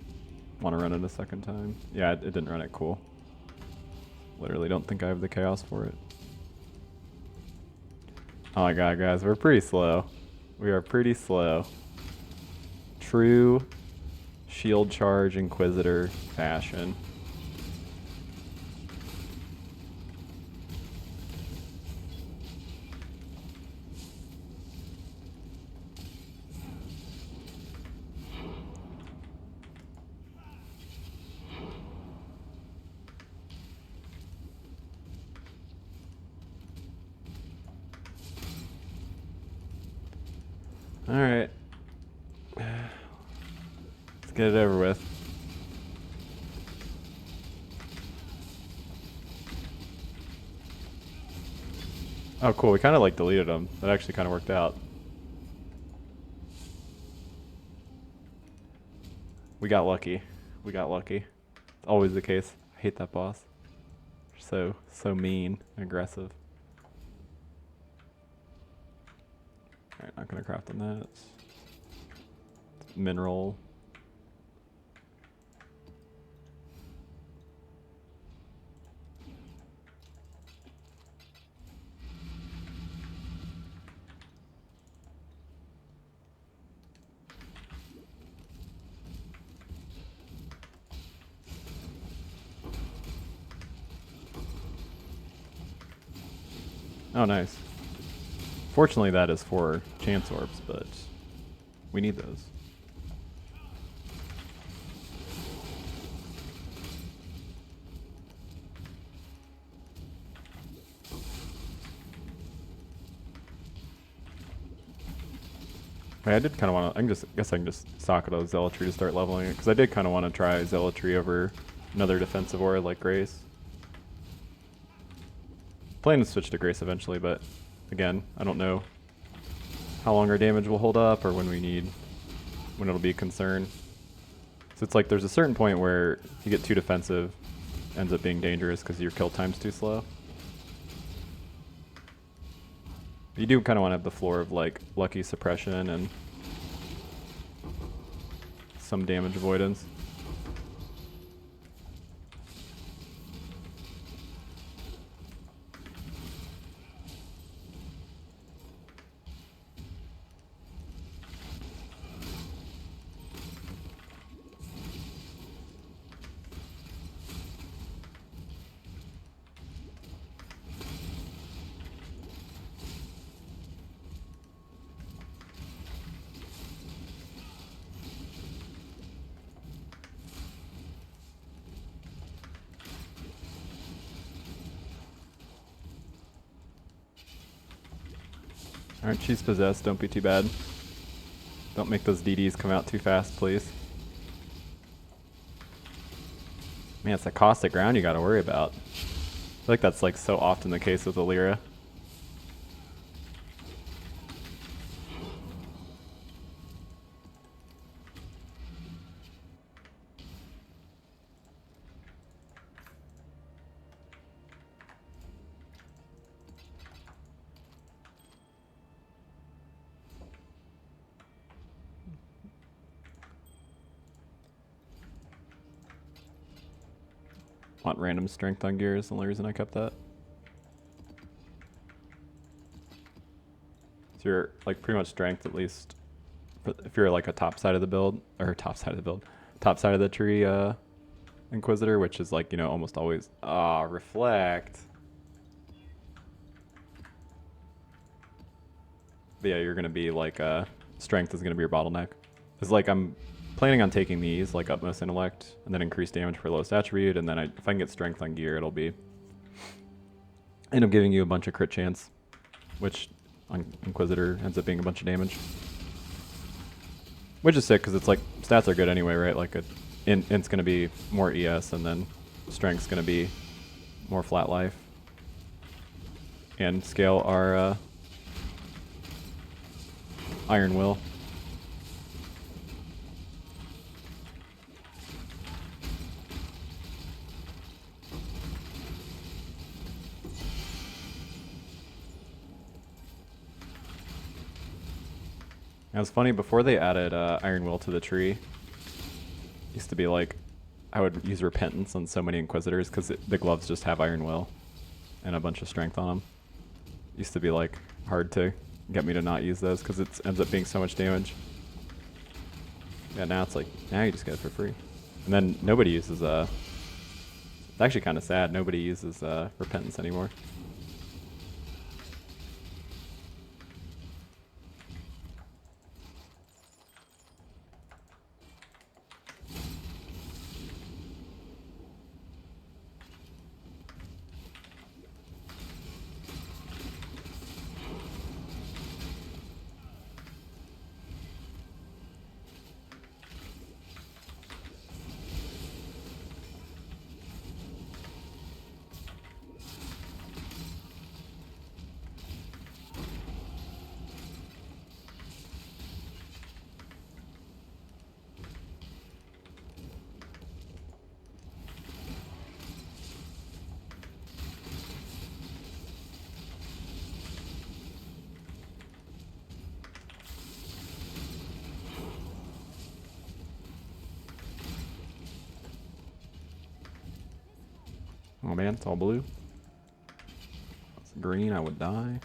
S1: want to run it a second time. Yeah, it didn't run it cool. Literally don't think I have the chaos for it. Oh my god, guys, we're pretty slow. We are pretty slow. True shield charge Inquisitor fashion. Alright. Let's get it over with. Oh cool, we kind of like deleted them. That actually kind of worked out. We got lucky. We got lucky. It's always the case. I hate that boss. So mean and aggressive. Alright, not gonna craft on that. Mineral. Oh, nice. Fortunately, that is for chance orbs, but we need those. Wait, I did kind of want to. Guess I can just sock it out Zealotry to start leveling it, because I did kind of want to try Zealotry over another defensive aura like Grace. Plan to switch to Grace eventually, but again, I don't know how long our damage will hold up or when it'll be a concern. So it's like there's a certain point where you get too defensive, ends up being dangerous because your kill time's too slow. You do kind of want to have the floor of like lucky suppression and some damage avoidance. Alright, she's possessed. Don't be too bad. Don't make those DDs come out too fast, please. Man, it's the caustic ground you gotta worry about. I feel like that's like so often the case with Illyria. want random strength on gear is the only reason I kept that. So you're like pretty much strength at least if you're like a top side of the build, or top side of the tree Inquisitor, which is like, you know, almost always reflect. But yeah, you're gonna be like strength is gonna be your bottleneck. It's like I'm planning on taking these like utmost intellect and then increase damage for lowest attribute, and then if I can get strength on gear, it'll be end up giving you a bunch of crit chance, which on Inquisitor ends up being a bunch of damage. Which is sick because it's like stats are good anyway, right? Like int's gonna be more ES, and then strength's gonna be more flat life. And scale our Iron Will. It was funny, before they added Iron Will to the tree, used to be like, I would use Repentance on so many Inquisitors because the gloves just have Iron Will and a bunch of strength on them. Used to be like hard to get me to not use those because it ends up being so much damage. Yeah, now it's like, now you just get it for free. And then nobody uses, it's actually kind of sad, nobody uses Repentance anymore. Oh man, it's all blue. If it's green, I would die.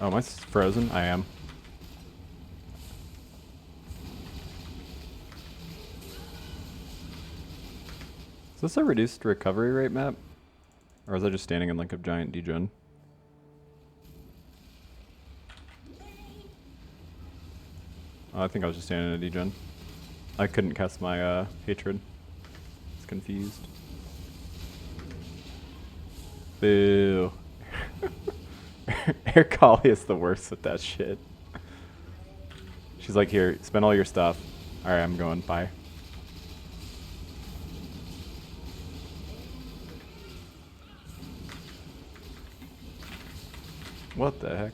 S1: Oh, am I frozen? I am. Is this a reduced recovery rate map? Or was I just standing in like a giant degen? Oh, I think I was just standing in a degen. I couldn't cast my hatred. I was confused. Boo. Air Collie is the worst with that shit. She's like, here, spend all your stuff. Alright, I'm going, bye. What the heck?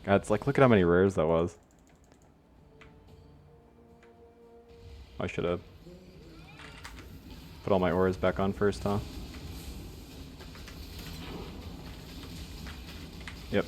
S1: God, it's like, look at how many rares that was. I should have put all my auras back on first, huh? Yep.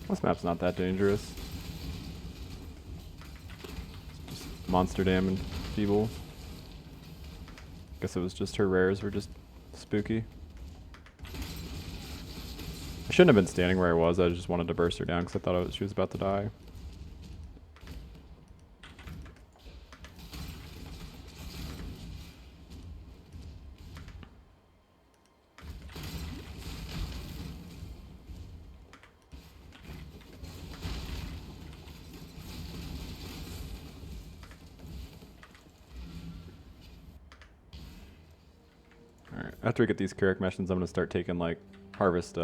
S1: This map's not that dangerous. Just monster dam and feeble. Guess it was just her rares were just spooky. I shouldn't have been standing where I was. I just wanted to burst her down because I thought she was about to die. After we get these Carrick missions, I'm gonna start taking like harvest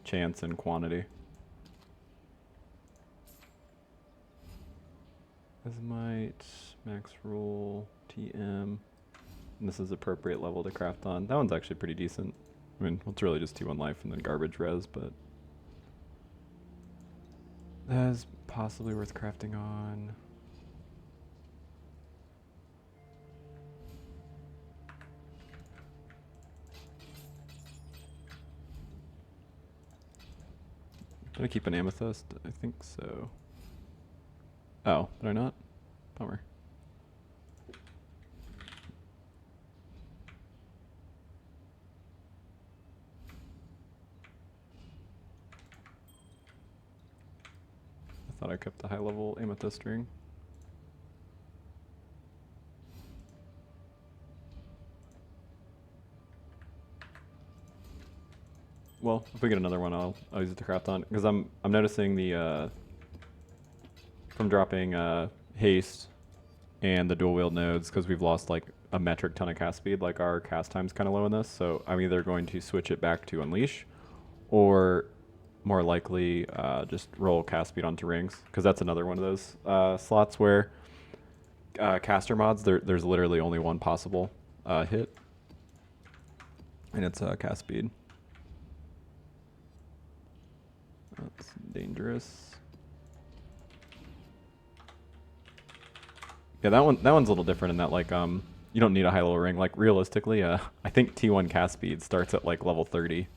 S1: chance and quantity. Azimite, max roll, TM. And this is appropriate level to craft on. That one's actually pretty decent. I mean, it's really just T1 life and then garbage res, but that is possibly worth crafting on. Did I keep an amethyst? I think so. Oh, did I not? Bummer. I thought I kept the high level amethyst ring. Well, if we get another one, I'll use it to craft on, because I'm noticing the from dropping haste and the dual wield nodes, because we've lost like a metric ton of cast speed. Like our cast time's kind of low in this, so I'm either going to switch it back to unleash, or more likely just roll cast speed onto rings, because that's another one of those slots where caster mods there's literally only one possible hit, and it's cast speed. That's dangerous. Yeah, that one's a little different in that like you don't need a high level ring. Like realistically, I think T1 cast speed starts at like level 30.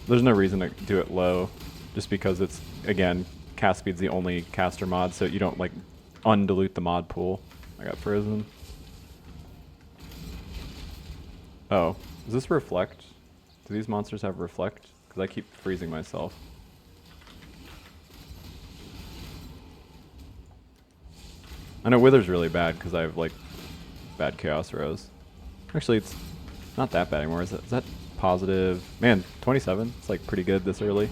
S1: There's no reason to do it low, just because it's, again, cast speed's the only caster mod, so you don't like undilute the mod pool. I got frozen. Oh, does this reflect? Do these monsters have reflect? Because I keep freezing myself. I know Wither's really bad because I have like bad chaos rows. Actually, it's not that bad anymore. Is that positive? Man, 27. It's like pretty good this early.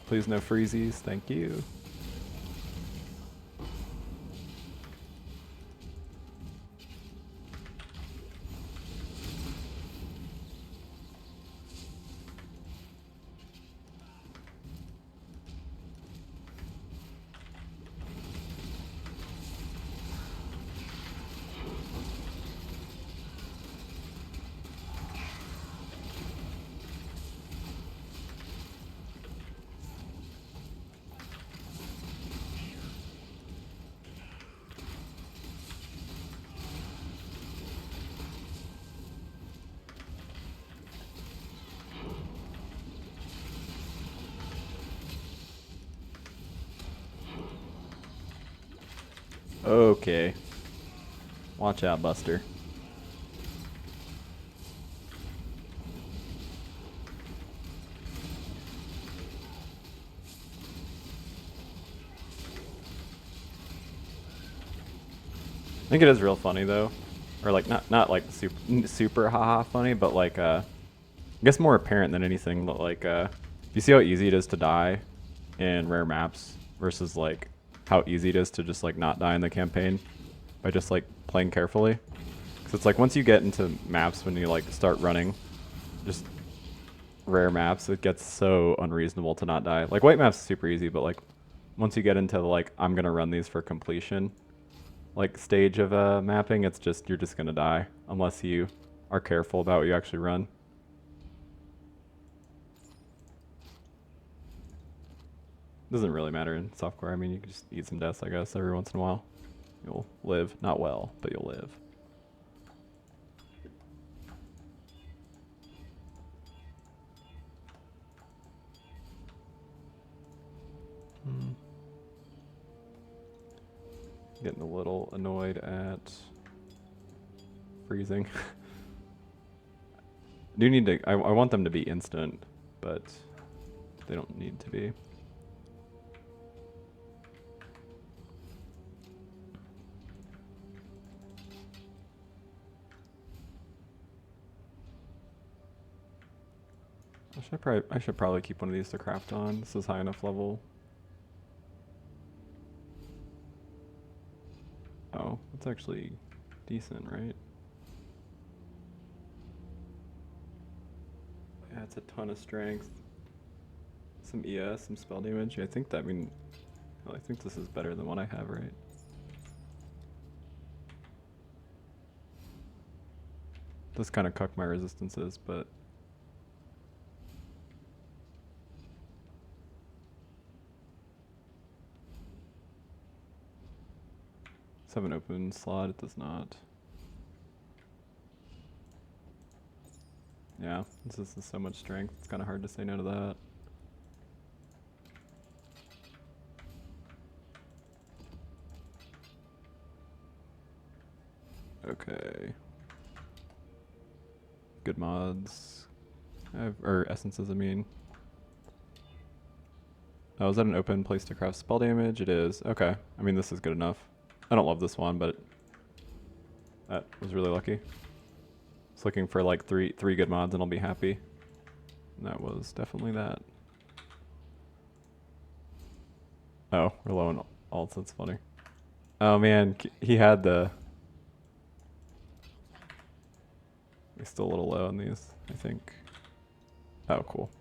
S1: Please no freezies. Thank you. Okay. Watch out, Buster. I think it is real funny though, or like not like super haha funny, but like I guess more apparent than anything. But like you see how easy it is to die in rare maps versus like how easy it is to just like not die in the campaign by just like playing carefully. Because it's like once you get into maps, when you like start running just rare maps, it gets so unreasonable to not die. Like white maps is super easy, but like once you get into the like I'm gonna run these for completion like stage of mapping, it's just you're just gonna die unless you are careful about what you actually run. Doesn't really matter in softcore. I mean, you can just eat some deaths, I guess, every once in a while. You'll live, not well, but you'll live. Getting a little annoyed at freezing. Do need to, I want them to be instant, but they don't need to be. I should probably keep one of these to craft on. This is high enough level. Oh, that's actually decent, right? Yeah, it's a ton of strength. Some ES, some spell damage. I think that well, I think this is better than what I have, right? This kind of cuck my resistances, but let's have an open slot. It does not. Yeah, this is so much strength. It's kind of hard to say no to that. Okay. Good mods. Or essences, I mean. Oh, is that an open place to craft spell damage? It is. Okay. I mean, this is good enough. I don't love this one, but that was really lucky. Just looking for like three good mods and I'll be happy. And that was definitely that. Oh, we're low on alts. That's funny. Oh man, he had the... We're still a little low on these, I think. Oh, cool.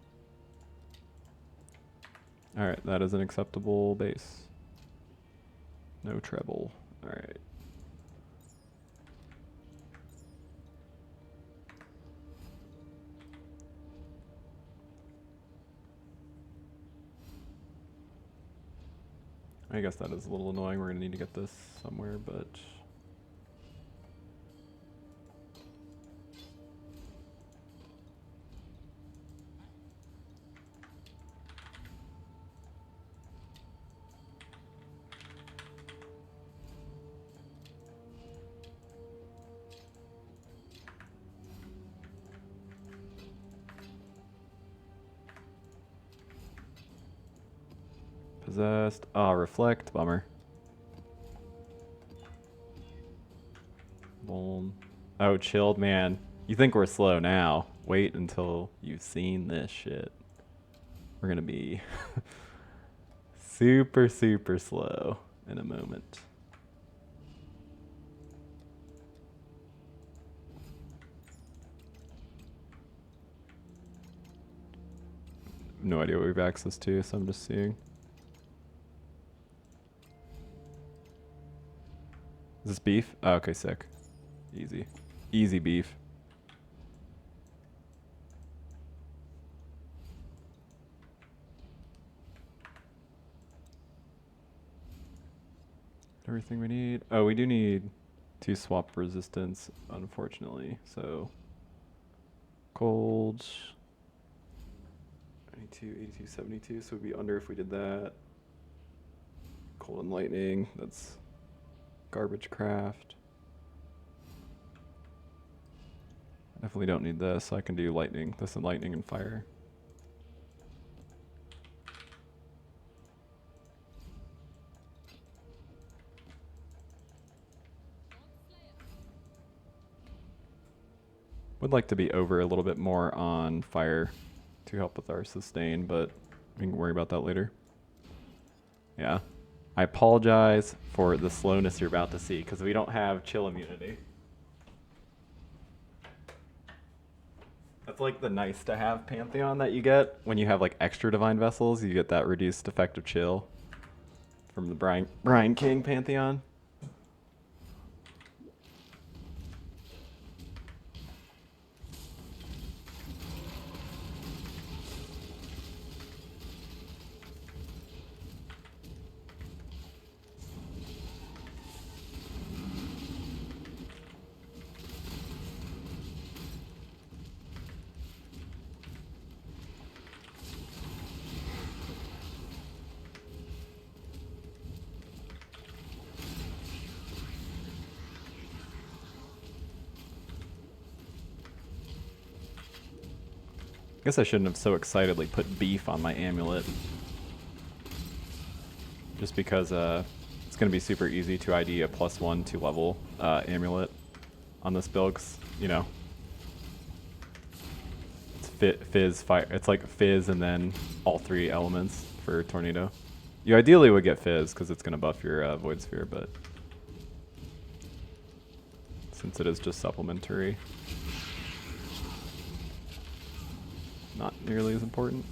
S1: Alright, that is an acceptable base. No treble. Alright. I guess that is a little annoying. We're gonna need to get this somewhere, but... Possessed. Ah, reflect. Bummer. Boom. Oh, chilled, man. You think we're slow now. Wait until you've seen this shit. We're gonna be super, super slow in a moment. No idea what we've access to, so I'm just seeing. Is this beef? Oh, okay, sick. Easy. Easy beef. Everything we need. Oh, we do need to swap resistance, unfortunately. So, cold. 92, 82, 72. So we'd be under if we did that. Cold and lightning. That's garbage craft. Definitely don't need this. I can do lightning. This and lightning and fire. Would like to be over a little bit more on fire to help with our sustain, but we can worry about that later. Yeah. I apologize for the slowness you're about to see, because we don't have chill immunity. That's like the nice to have Pantheon that you get when you have like extra divine vessels. You get that reduced effective chill from the Brian King Pantheon. Guess I shouldn't have so excitedly put beef on my amulet. Just because it's going to be super easy to ID a +1 to level amulet on this build, 'cause, you know, it's fizz fire. It's like fizz and then all 3 elements for tornado. You ideally would get fizz because it's gonna buff your void sphere, but since it is just supplementary, not nearly as important.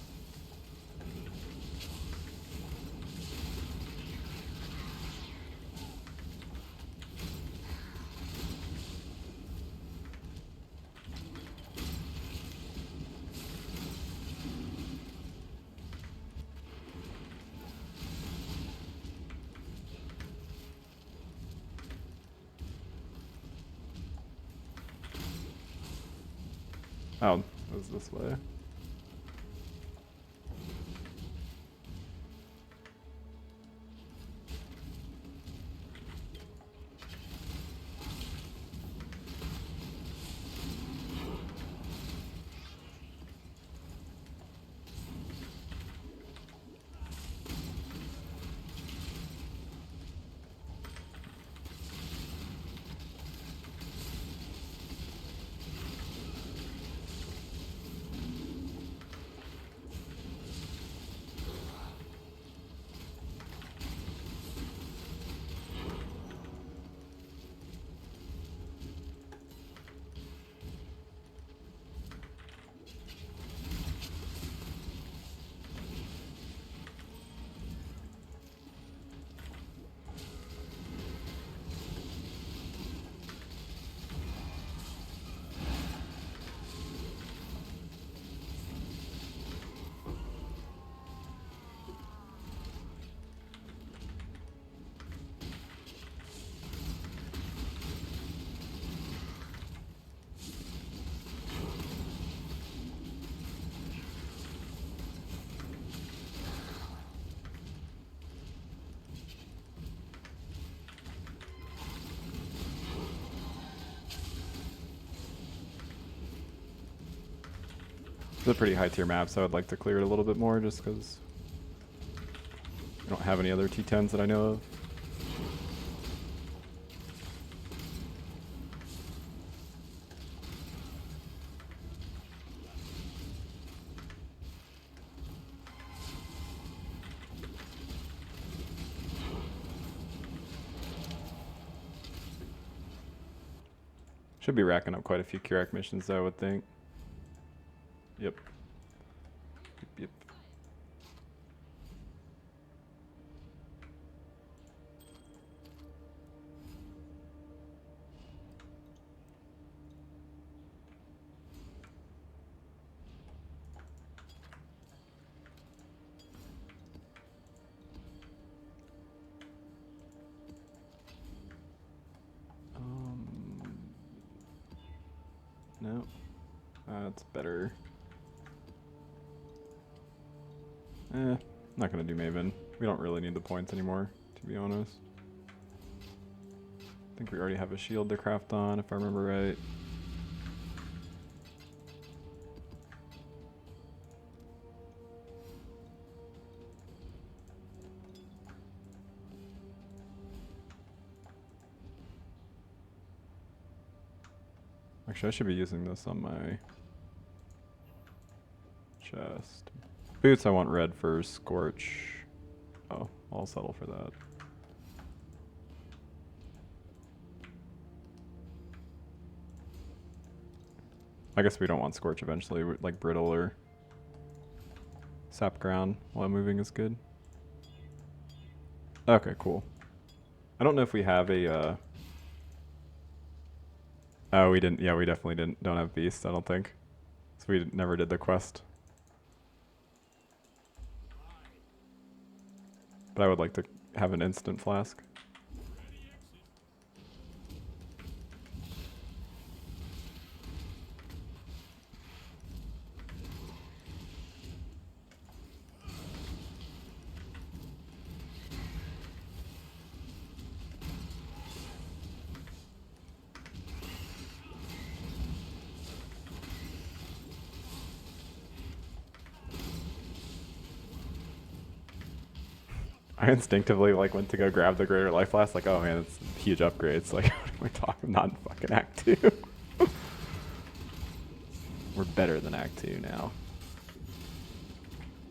S1: Oh, it was this way. It's a pretty high tier map, so I'd like to clear it a little bit more just because I don't have any other T10s that I know of. Should be racking up quite a few Kirac missions though, I would think. Yep. Yep. No. That's better. Not gonna do Maven. We don't really need the points anymore, to be honest. I think we already have a shield to craft on, if I remember right. Actually, I should be using this on my chest. Boots, I want red for Scorch. Oh, I'll settle for that. I guess we don't want Scorch eventually, like Brittle or Sap Ground while moving is good. Okay, cool. I don't know if we have a, oh, we didn't, yeah, we definitely don't have Beast, I don't think. So we never did the quest. But I would like to have an instant flask. I instinctively like went to go grab the greater life flask, like, oh man, it's huge upgrades. Like, what am I talking? I'm not in fucking Act 2. We're better than Act 2 now.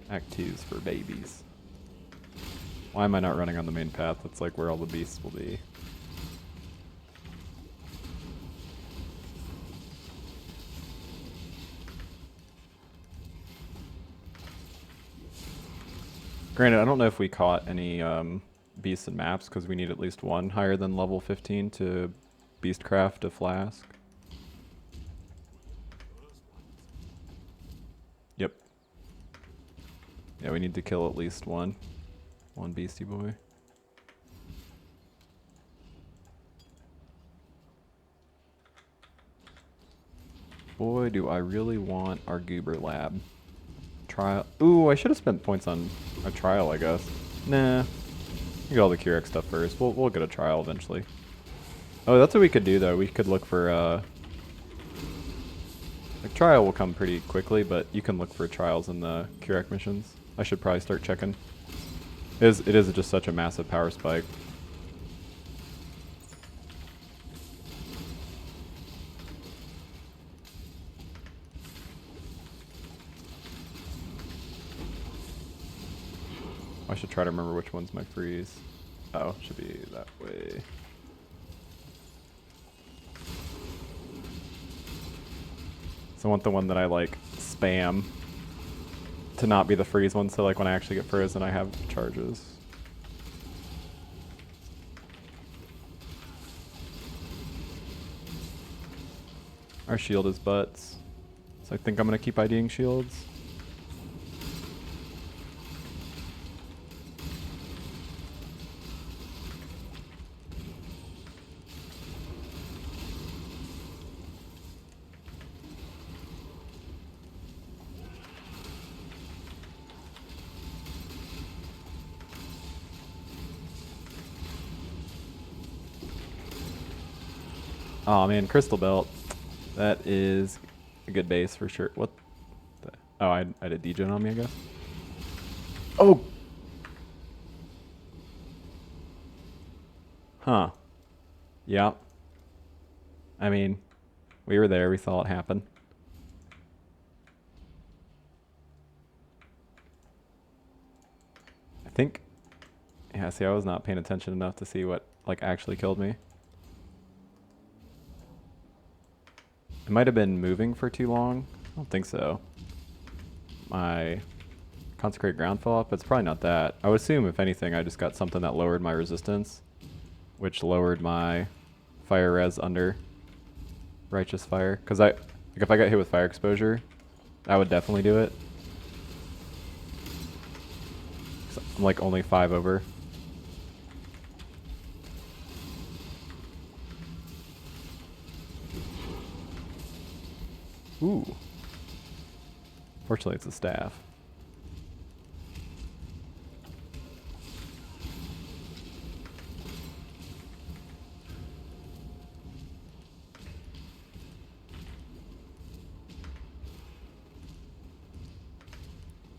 S1: Act 2's for babies. Why am I not running on the main path? That's like where all the beasts will be. Granted, I don't know if we caught any beasts and maps because we need at least one higher than level 15 to beastcraft a flask. Yep. Yeah, we need to kill at least one beastie boy. Boy, do I really want our goober lab. Trial. Ooh, I should have spent points on a trial, I guess. Nah. Get all the Curix stuff first. We'll get a trial eventually. Oh, that's what we could do though. We could look for like trial will come pretty quickly, but you can look for trials in the Curix missions. I should probably start checking. It is just such a massive power spike. I should try to remember which one's my freeze. Oh, it should be that way. So I want the one that I like spam to not be the freeze one, so like when I actually get frozen I have charges. Our shield is butts. So I think I'm gonna keep IDing shields. Oh man, Crystal Belt. That is a good base for sure. What the? Oh, I had a degen on me, I guess. Oh! Huh. Yeah. I mean, we were there, we saw it happen. I think, yeah, see, I was not paying attention enough to see what, like, actually killed me. It might have been moving for too long. I don't think so. My consecrate ground fell off, but it's probably not that. I would assume, if anything, I just got something that lowered my resistance, which lowered my fire res under righteous fire. Because like if I got hit with fire exposure, that would definitely do it. So I'm like only 5 over. Ooh. Fortunately, it's a staff.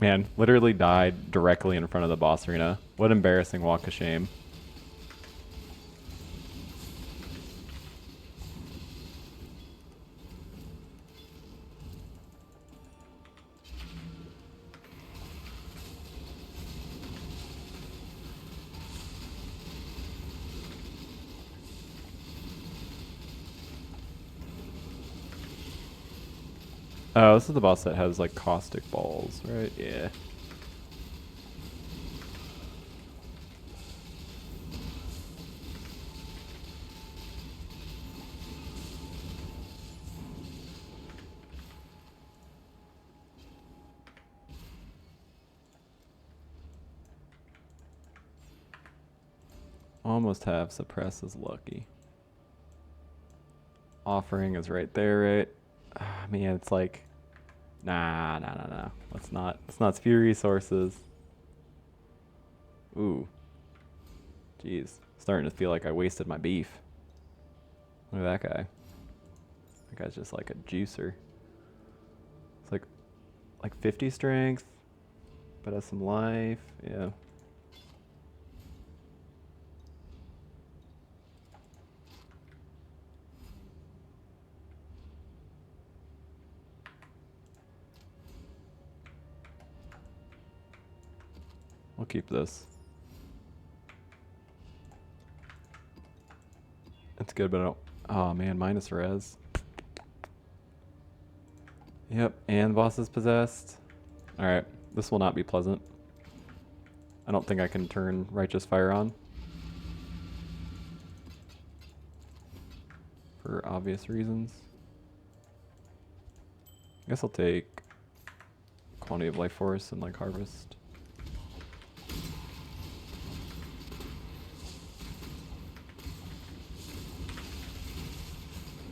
S1: Man, literally died directly in front of the boss arena. What embarrassing walk of shame. Oh, this is the boss that has like caustic balls, right? Yeah. Almost have suppress is lucky. Offering is right there, right? I mean, it's like, nah. Let's not spew resources. Ooh. Jeez. Starting to feel like I wasted my beef. Look at that guy. That guy's just like a juicer. It's like 50 strength, but has some life. Yeah. We'll keep this. It's good, but I don't... Oh man, minus res. Yep, and boss is possessed. Alright, this will not be pleasant. I don't think I can turn Righteous Fire on. For obvious reasons. I guess I'll take Quantity of Life Force and like Harvest.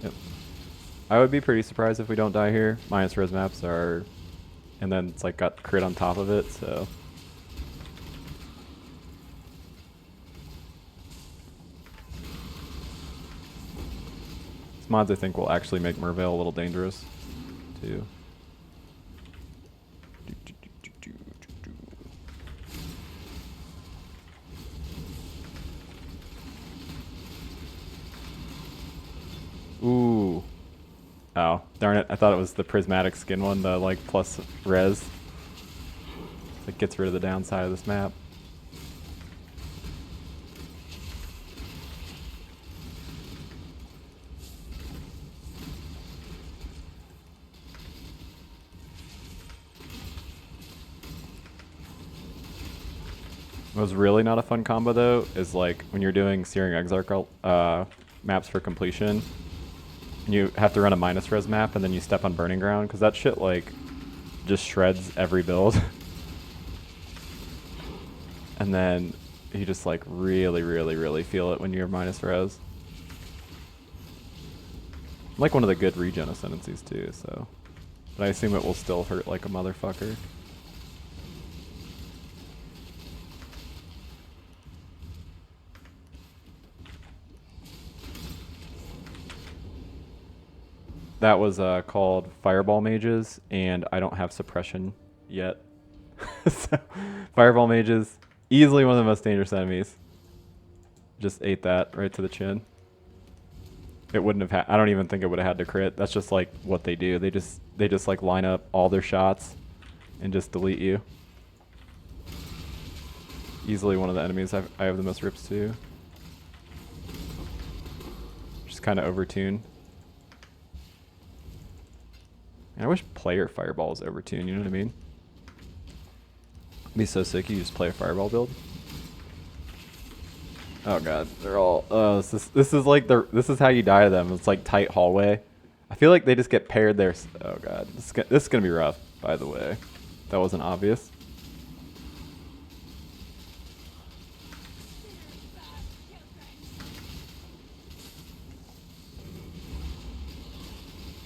S1: Yep. I would be pretty surprised if we don't die here. Minus res maps are... And then it's like got crit on top of it, so... These mods I think will actually make Merveil a little dangerous, too. Ooh. Oh, darn it. I thought it was the prismatic skin one, the like plus res. It gets rid of the downside of this map. What was really not a fun combo though is like when you're doing Searing Exarch maps for completion, and you have to run a minus res map and then you step on Burning Ground, because that shit like just shreds every build. And then you just like really feel it when you're minus res. Like one of the good regen ascendancies too, so. But I assume it will still hurt like a motherfucker. That was called Fireball Mages, and I don't have suppression yet. So, Fireball Mages, easily one of the most dangerous enemies. Just ate that right to the chin. It wouldn't have had, I don't even think it would have had to crit. That's just like what they do. They just like line up all their shots and just delete you. Easily one of the enemies I have the most rips to. Just kind of overtune. I wish player Fireball was overtuned, you know what I mean? It'd be so sick you just play a Fireball build. Oh god, they're all this is like this is how you die to them. It's like tight hallway. I feel like they just get paired there. Oh god, this is gonna be rough, by the way. That wasn't obvious.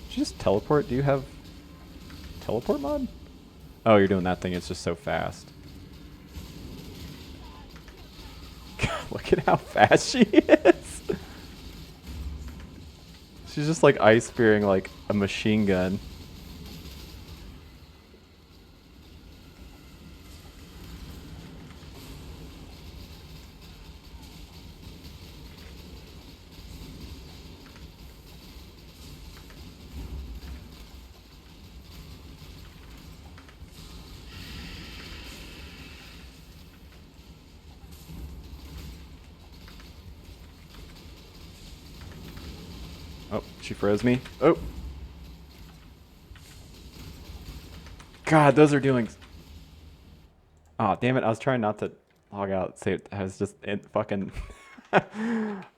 S1: Did you just teleport? Do you have teleport mod? Oh, you're doing that thing. It's just so fast. God, look at how fast she is. She's just like ice spearing like a machine gun. Oh, she froze me. Oh. God, those are doing... Oh, damn it. I was trying not to log out. Say I was just in fucking... I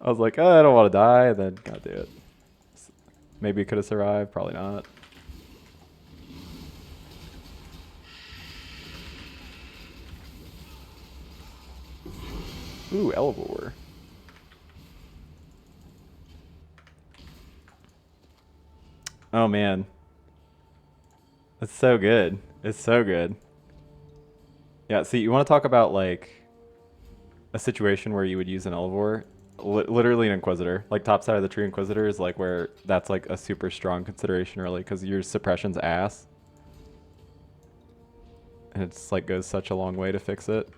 S1: was like, oh, I don't want to die. And then, god damn it. Maybe it could have survived. Probably not. Ooh, Elevor. Oh man, it's so good. It's so good. Yeah, see, you want to talk about like a situation where you would use an Elevor, literally an Inquisitor. Like top side of the tree Inquisitor is like where that's like a super strong consideration really, because your suppression's ass. And it's like goes such a long way to fix it.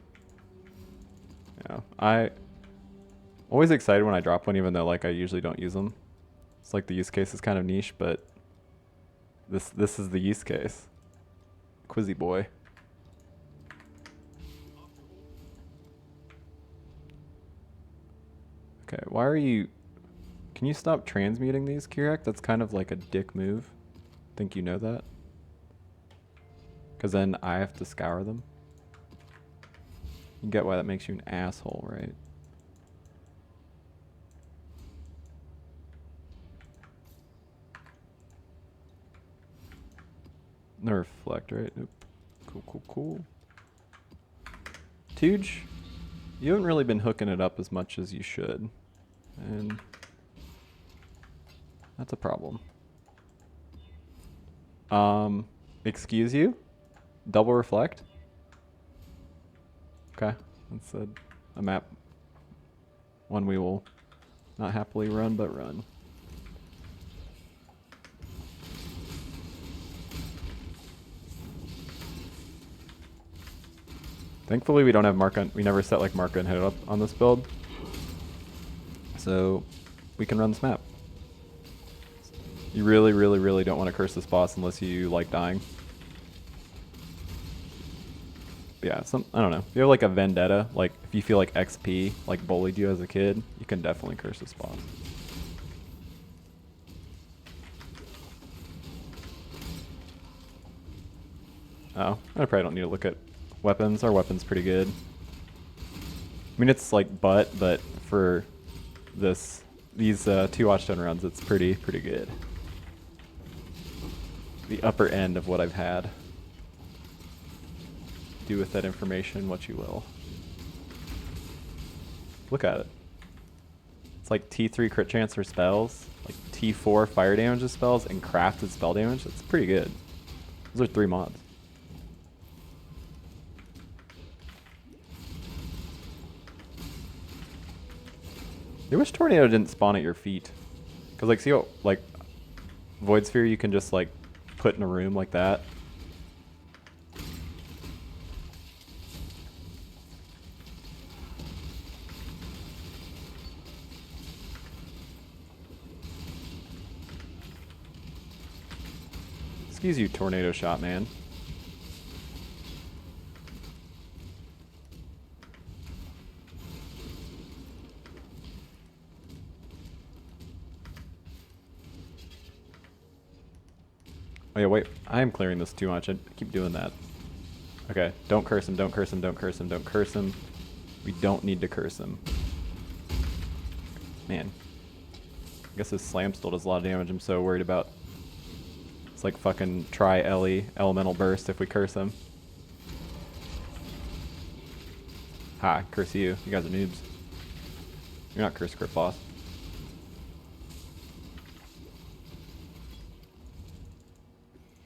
S1: Yeah, I always excited when I drop one, even though like I usually don't use them. It's like the use case is kind of niche, but this is the use case. Quizzy boy. Okay, why are you... Can you stop transmuting these, Kirak? That's kind of like a dick move. Think you know that? Because then I have to scour them. You get why that makes you an asshole, right? No reflect, right? Nope. Cool, cool, cool. Tooge, you haven't really been hooking it up as much as you should. And that's a problem. Excuse you? Double reflect? Okay, that's a map. One we will not happily run, but run. Thankfully we don't have mark on, we never set like mark and hit up on this build. So we can run this map. You really, really, really don't want to curse this boss unless you like dying. Yeah, I don't know. If you have like a vendetta, like if you feel like XP like bullied you as a kid, you can definitely curse this boss. Oh, I probably don't need to look at weapons. Our weapon's pretty good. I mean, it's like but for these 2 watchstone runs, it's pretty good. The upper end of what I've had. Do with that information what you will. Look at it. It's like T3 crit chance for spells, like T4 fire damage of spells, and crafted spell damage. That's pretty good. Those are 3 mods. I wish Tornado didn't spawn at your feet. Cause like, see how, like, Void Sphere you can just like put in a room like that. Excuse you, Tornado Shot Man. Oh yeah, wait. I am clearing this too much. I keep doing that. Okay, don't curse him, don't curse him, don't curse him, don't curse him. We don't need to curse him. Man. I guess his slam still does a lot of damage. I'm so worried about. It's like fucking try Ellie elemental burst if we curse him. Ha, curse you. You guys are noobs. You're not curse crit boss.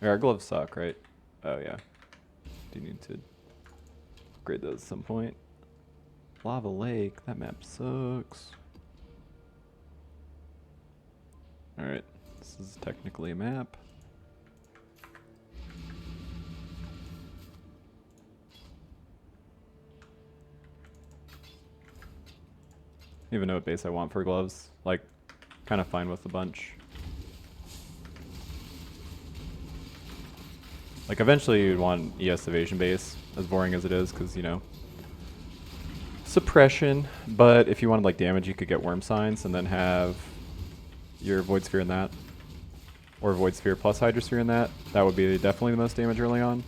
S1: Our gloves suck, right? Oh yeah. Do need to upgrade those at some point. Lava Lake, that map sucks. Alright, this is technically a map. I don't even know what base I want for gloves. Like, kind of fine with a bunch. Like, eventually you'd want ES evasion base, as boring as it is, because, you know, suppression. But if you wanted, like, damage, you could get Worm Signs and then have your Void Sphere in that. Or Void Sphere plus Hydrosphere in that. That would be definitely the most damage early on.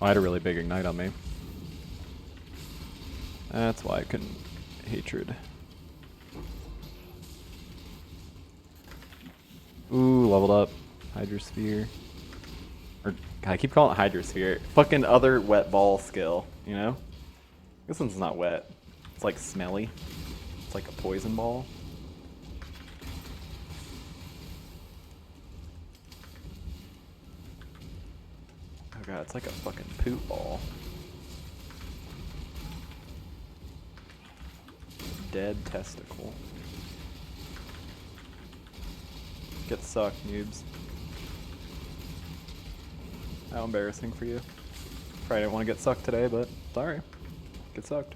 S1: Oh, I had a really big Ignite on me. That's why I couldn't Hatred. Ooh, leveled up. Hydrosphere. Or, God, I keep calling it Hydrosphere. Fucking other wet ball skill, you know? This one's not wet. It's like smelly. It's like a poison ball. Oh god, it's like a fucking poop ball. Dead testicle. Get sucked, noobs. How embarrassing for you. Probably didn't want to get sucked today, but sorry. Get sucked.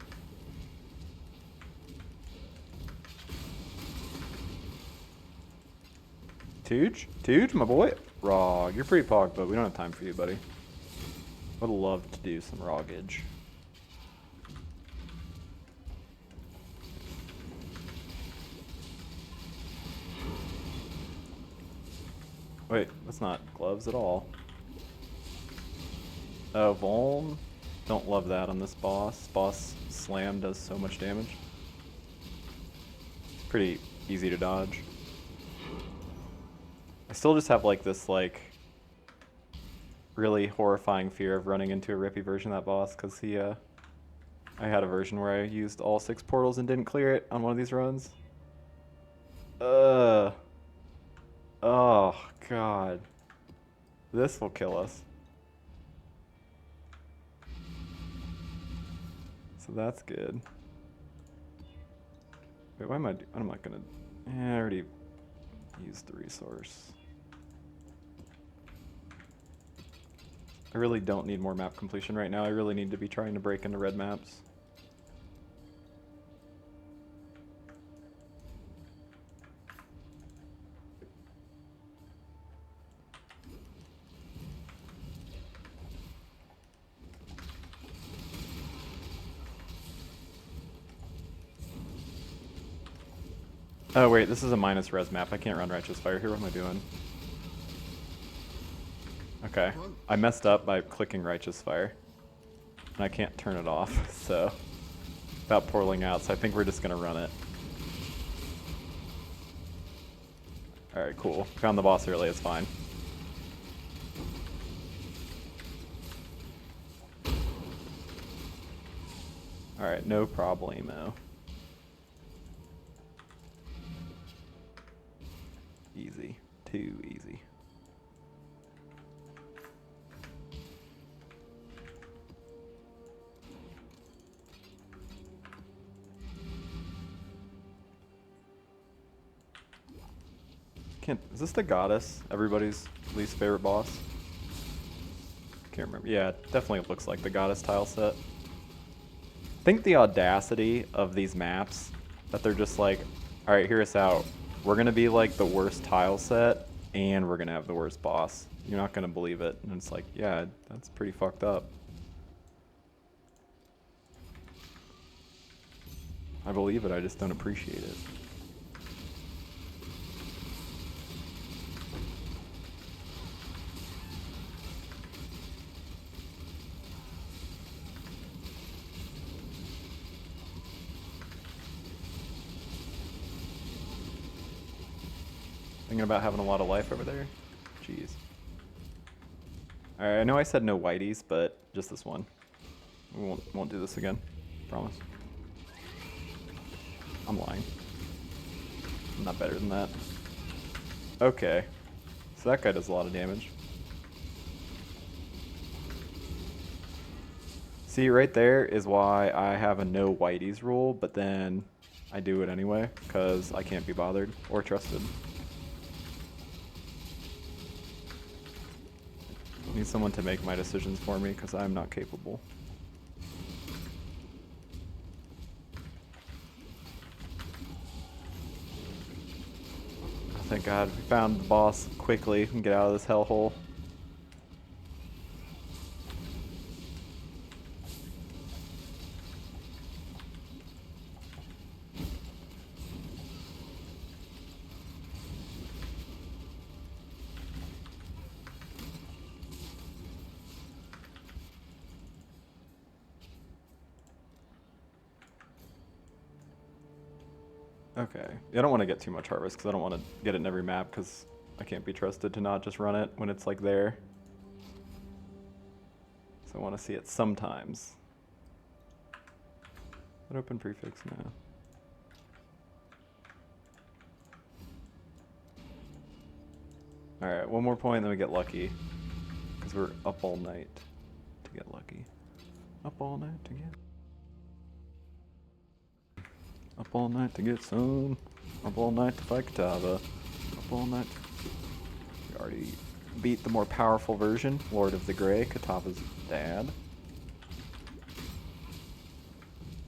S1: Tooge, my boy. Rog, you're pretty pog, but we don't have time for you, buddy. Would love to do some roggage. Wait, that's not gloves at all. Oh, Volm. Don't love that on this boss. Boss slam does so much damage. Pretty easy to dodge. I still just have like this like really horrifying fear of running into a rippy version of that boss because he I had a version where I used all 6 portals and didn't clear it on one of these runs. Oh god. This will kill us. So that's good. Wait, why am I I'm not gonna I already used the resource. I really don't need more map completion right now. I really need to be trying to break into red maps. Oh wait, this is a minus res map. I can't run Righteous Fire here. What am I doing? Okay, I messed up by clicking Righteous Fire. And I can't turn it off, so without portaling out, so I think we're just gonna run it. Alright, cool. Found the boss early, it's fine. Alright, no problemo. Easy. Too easy. Is this the goddess? Everybody's least favorite boss? Can't remember. Yeah, it definitely looks like the goddess tile set. I think the audacity of these maps that they're just like, alright, hear us out. We're gonna be like the worst tile set and we're gonna have the worst boss. You're not gonna believe it. And it's like, yeah, that's pretty fucked up. I believe it, I just don't appreciate it. Thinking about having a lot of life over there? Jeez. Alright, I know I said no whiteys, but just this one. We won't do this again. Promise. I'm lying. I'm not better than that. Okay. So that guy does a lot of damage. See, right there is why I have a no whiteys rule, but then I do it anyway, because I can't be bothered or trusted. I need someone to make my decisions for me because I'm not capable. Oh, thank God we found the boss quickly and get out of this hellhole. Okay. I don't want to get too much harvest because I don't want to get it in every map because I can't be trusted to not just run it when it's like there. So I want to see it sometimes. What open prefix now? Alright, one more point, then we get lucky. Because we're up all night to get lucky. Up all night to get... Up all night to get some. Up all night to fight Katava. Up all night. We already beat the more powerful version, Lord of the Grey, Katava's dad.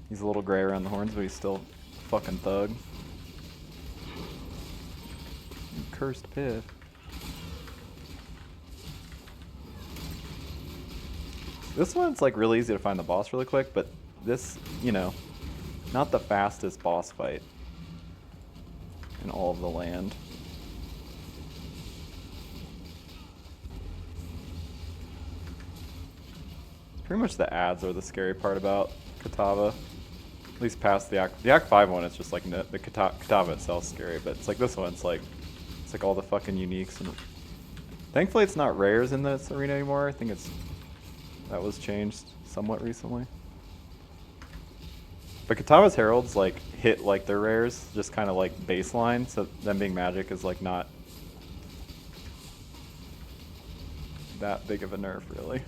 S1: He's a little gray around the horns, but he's still a fucking thug. cursed pit. This one's like really easy to find the boss really quick, but this, you know, not the fastest boss fight in all of the land. Pretty much the ads are the scary part about Katava. At least past the Act 5 one, it's just like the Katava itself's scary, but it's like this one, it's like all the fucking uniques. And thankfully it's not rares in this arena anymore. I think that was changed somewhat recently. But Katava's heralds like hit like their rares, just kind of like baseline, so them being magic is like not that big of a nerf really.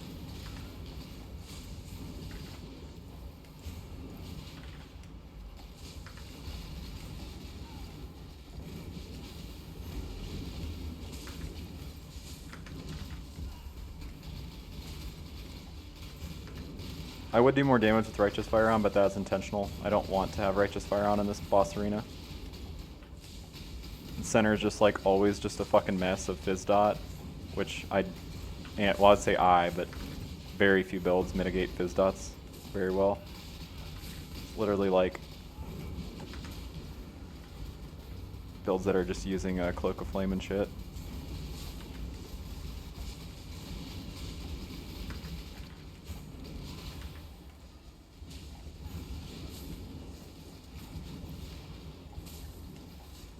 S1: I would do more damage with Righteous Fire on, but that's intentional. I don't want to have Righteous Fire on in this boss arena. The center is just like always just a fucking mess of Fizz Dot, which well I'd say but very few builds mitigate Fizz Dots very well. It's literally like builds that are just using a Cloak of Flame and shit.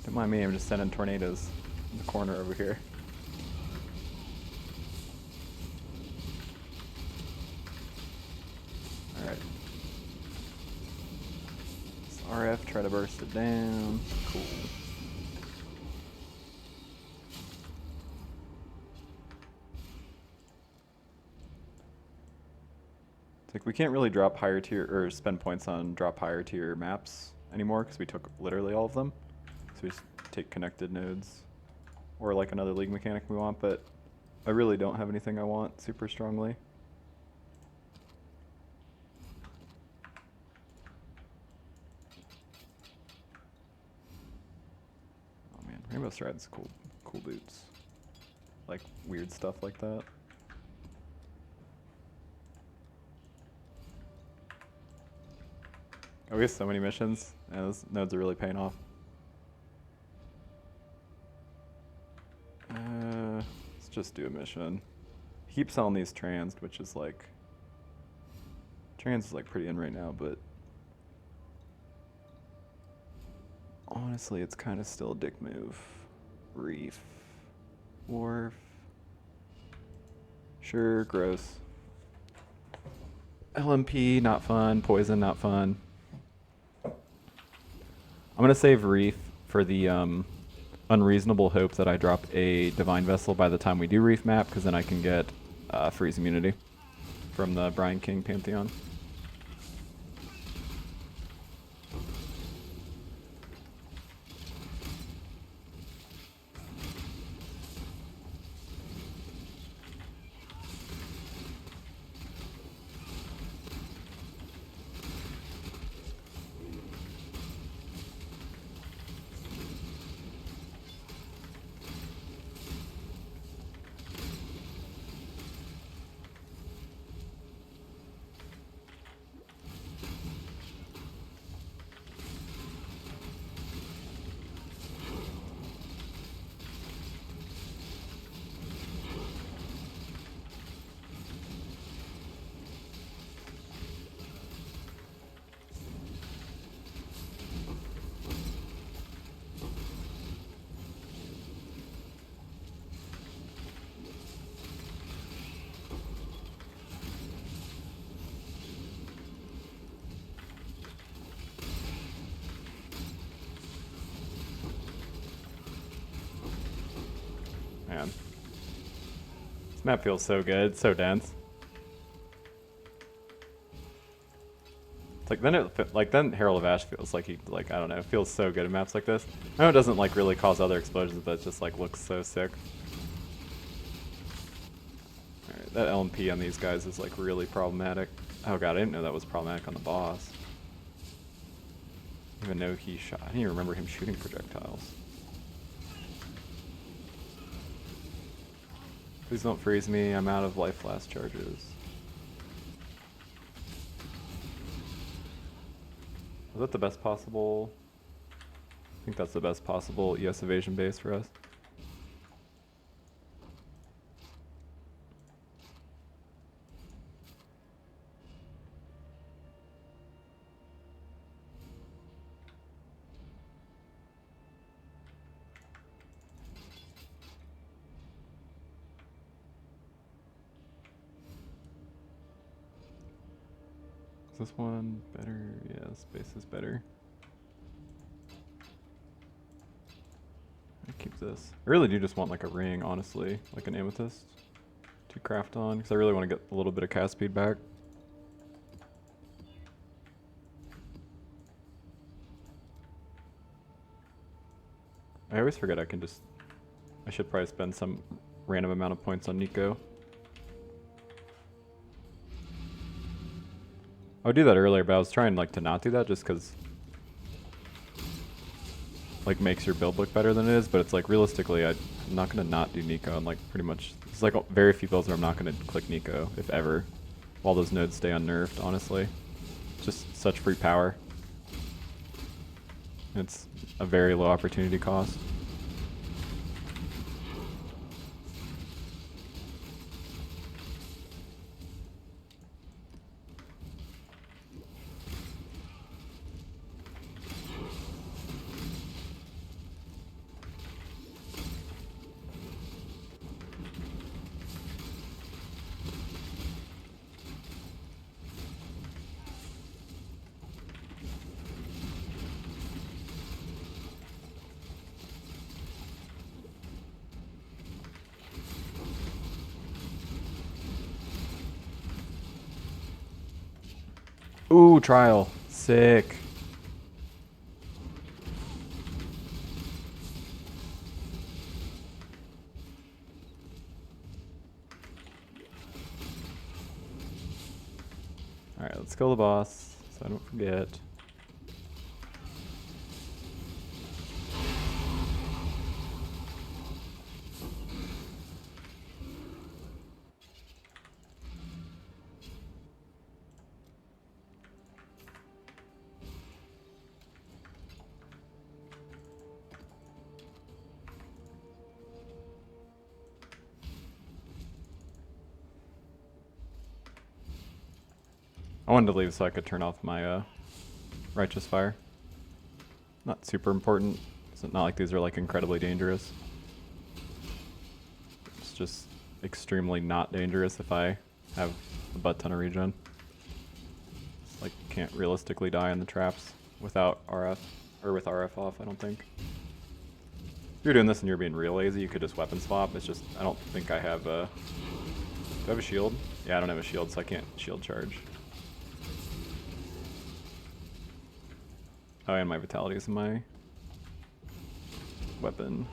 S1: Don't mind me, I'm just sending tornadoes in the corner over here. Alright. RF, try to burst it down. Cool. It's like we can't really drop higher tier, or spend points on drop higher tier maps anymore because we took literally all of them. So we just take connected nodes or like another league mechanic we want, but I really don't have anything I want super strongly. Oh man, Rainbow Stride's cool boots. Like weird stuff like that. Oh, we have so many missions, and those nodes are really paying off. Let's just do a mission. He keeps selling these trans, which is like... Trans is like pretty in right now, but... honestly, it's kind of still a dick move. Reef. Wharf. Sure, gross. LMP, not fun. Poison, not fun. I'm gonna save Reef for the unreasonable hope that I drop a Divine Vessel by the time we do Reef map, because then I can get freeze immunity from the Brian King Pantheon. Man. This map feels so good, it's so dense. It's like then Herald of Ash feels like I don't know, it feels so good in maps like this. I know it doesn't like really cause other explosions, but it just like looks so sick. Alright, that LMP on these guys is like really problematic. Oh god, I didn't know that was problematic on the boss. I didn't even know he shot. I didn't even remember him shooting projectiles. Please don't freeze me. I'm out of life flask charges. Was that the best possible? I think that's the best possible ES evasion base for us. Is this one better? Yeah, space is better. I keep this. I really do just want like a ring, honestly, like an amethyst to craft on, because I really want to get a little bit of cast speed back. I always forget I can just... I should probably spend some random amount of points on Nico. I would do that earlier, but I was trying like to not do that just because like makes your build look better than it is, but it's like realistically I'm not going to not do Nico, and like pretty much it's like very few builds where I'm not going to click Nico, if ever, while those nodes stay unnerved, honestly. Just such free power. It's a very low opportunity cost. Ooh, trial. Sick. Alright, let's kill the boss, so I don't forget. I wanted to leave so I could turn off my righteous fire. Not super important. It's not like these are like incredibly dangerous. It's just extremely not dangerous if I have a butt ton of regen. It's like can't realistically die in the traps without RF, or with RF off, I don't think. If you're doing this and you're being real lazy, you could just weapon swap. It's just, I don't think I have a... Do I have a shield? Yeah, I don't have a shield, so I can't shield charge. Oh, and my vitality is in my weapon.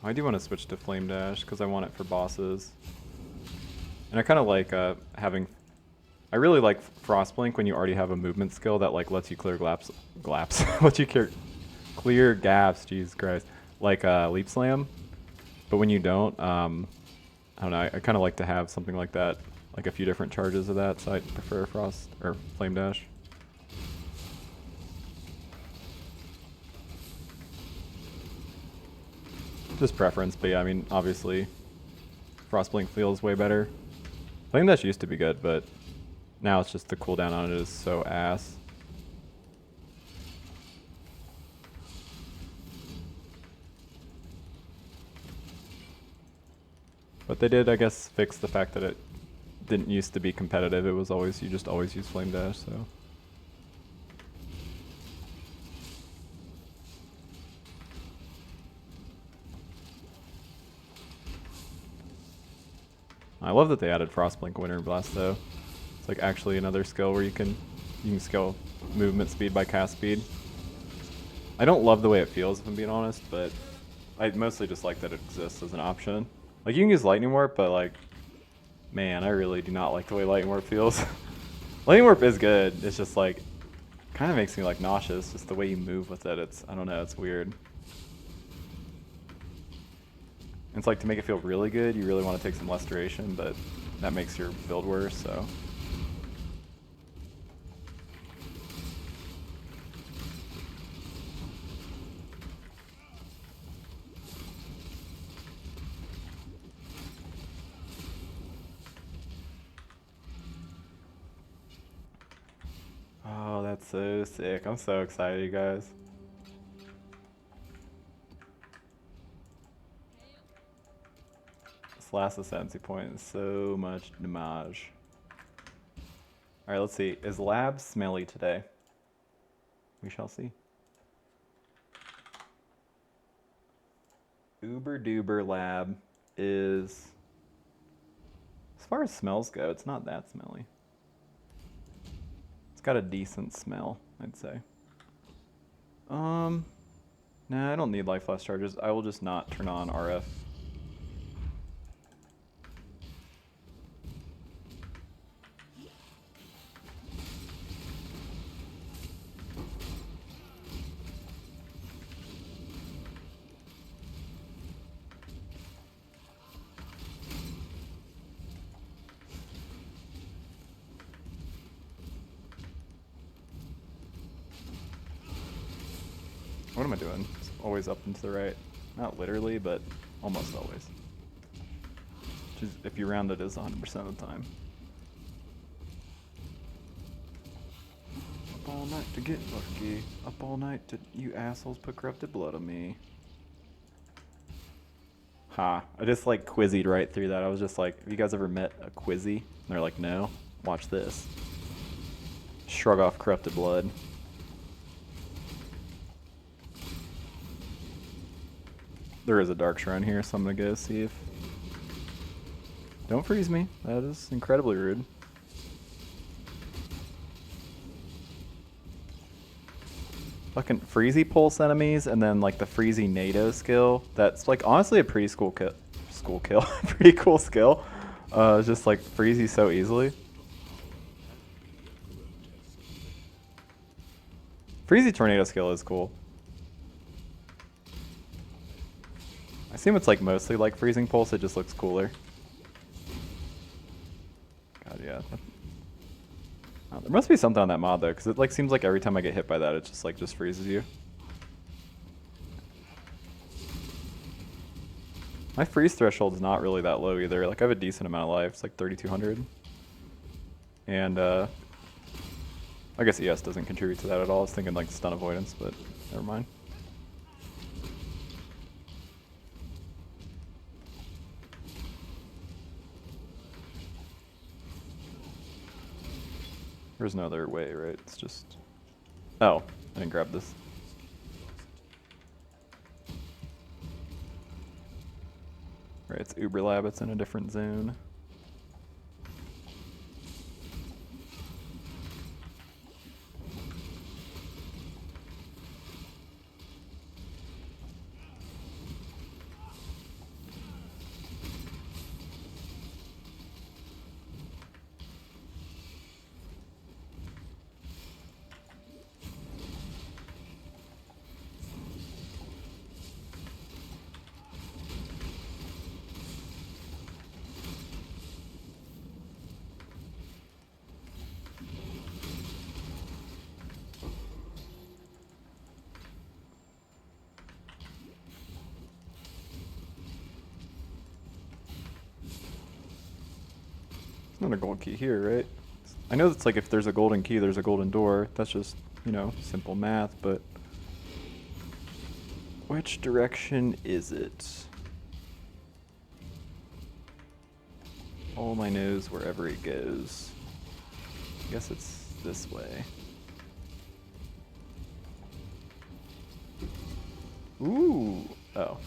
S1: I do want to switch to Flame Dash because I want it for bosses. And I kind of like having... I really like Frostblink when you already have a movement skill that like lets you clear lets you clear gaps, Jesus Christ. Like Leap Slam. But when you don't, I don't know, I kind of like to have something like that. Like a few different charges of that, so I prefer Frost, or Flame Dash. Just preference, but yeah, I mean, obviously, Frostblink feels way better. Flame Dash used to be good, but now it's just the cooldown on it is so ass. But they did, I guess, fix the fact that it didn't used to be competitive. It was always, you just always use Flame Dash, so. I love that they added Frostblink Winter Blast though. It's like actually another skill where you can scale movement speed by cast speed. I don't love the way it feels, if I'm being honest, but I mostly just like that it exists as an option. Like, you can use lightning warp, but like, man, I really do not like the way lightning warp feels. Lightning warp is good. It's just like, kind of makes me like nauseous. Just the way you move with it. It's, I don't know, it's weird. It's like, to make it feel really good, you really want to take some less duration, but that makes your build worse, so. Oh, that's so sick. I'm so excited, you guys. This last ascendancy point is so much damage. Alright, let's see. Is Lab smelly today? We shall see. Uber Duber Lab is... As far as smells go, it's not that smelly. It's got a decent smell, I'd say. Nah, I don't need life flash charges. I will just not turn on RF. What am I doing? It's always up and to the right. Not literally, but almost always. Which is, if you round it, is 100% of the time. Up all night to get lucky. Up all night to you assholes put corrupted blood on me. Ha. I just like quizzied right through that. I was just like, have you guys ever met a quizzy? And they're like, no. Watch this. Shrug off corrupted blood. There is a dark shrine here, so I'm gonna go see if... Don't freeze me. That is incredibly rude. Fucking freezy pulse enemies, and then like the freezy NATO skill. That's like honestly a pretty cool kill. Pretty cool skill. Just like freezy so easily. Freezy tornado skill is cool. I assume it's like mostly like freezing pulse, it just looks cooler. God, yeah. Oh, there must be something on that mod though, because it like seems like every time I get hit by that, it just like just freezes you. My freeze threshold is not really that low either. Like I have a decent amount of life. It's like 3,200. And I guess ES doesn't contribute to that at all. I was thinking like stun avoidance, but never mind. There's no other way, right? It's just... Oh, I didn't grab this. Right, it's Uber Lab, it's in a different zone. Not a gold key here, right? I know it's like if there's a golden key, there's a golden door. That's just, you know, simple math, but... Which direction is it? Follow my nose wherever it goes. I guess it's this way. Ooh! Oh.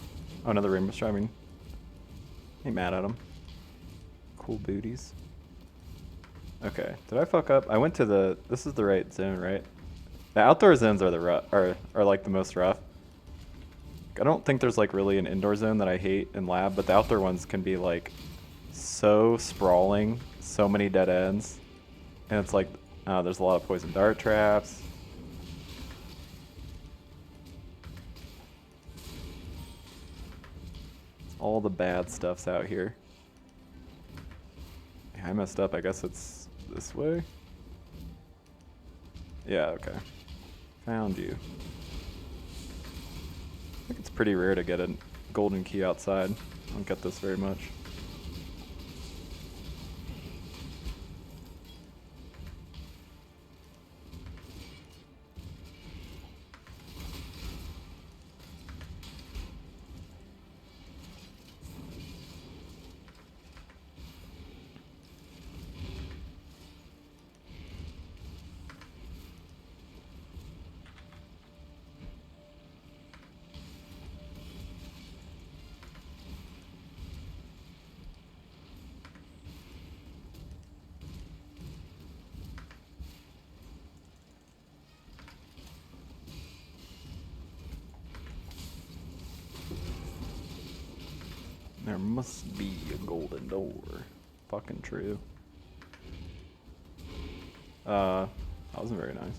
S1: Oh, another rainbow stripe. I mean, ain't mad at him. Cool booties. Okay, did I fuck up? I went to the... This is the right zone, right? The outdoor zones are the are like the most rough. I don't think there's like really an indoor zone that I hate in lab, but the outdoor ones can be like so sprawling, so many dead ends, and it's like there's a lot of poison dart traps. All the bad stuff's out here. Yeah, I messed up. I guess it's this way. Yeah, okay. Found you. I think it's pretty rare to get a golden key outside. I don't get this very much. There must be a golden door. Fucking true. That wasn't very nice.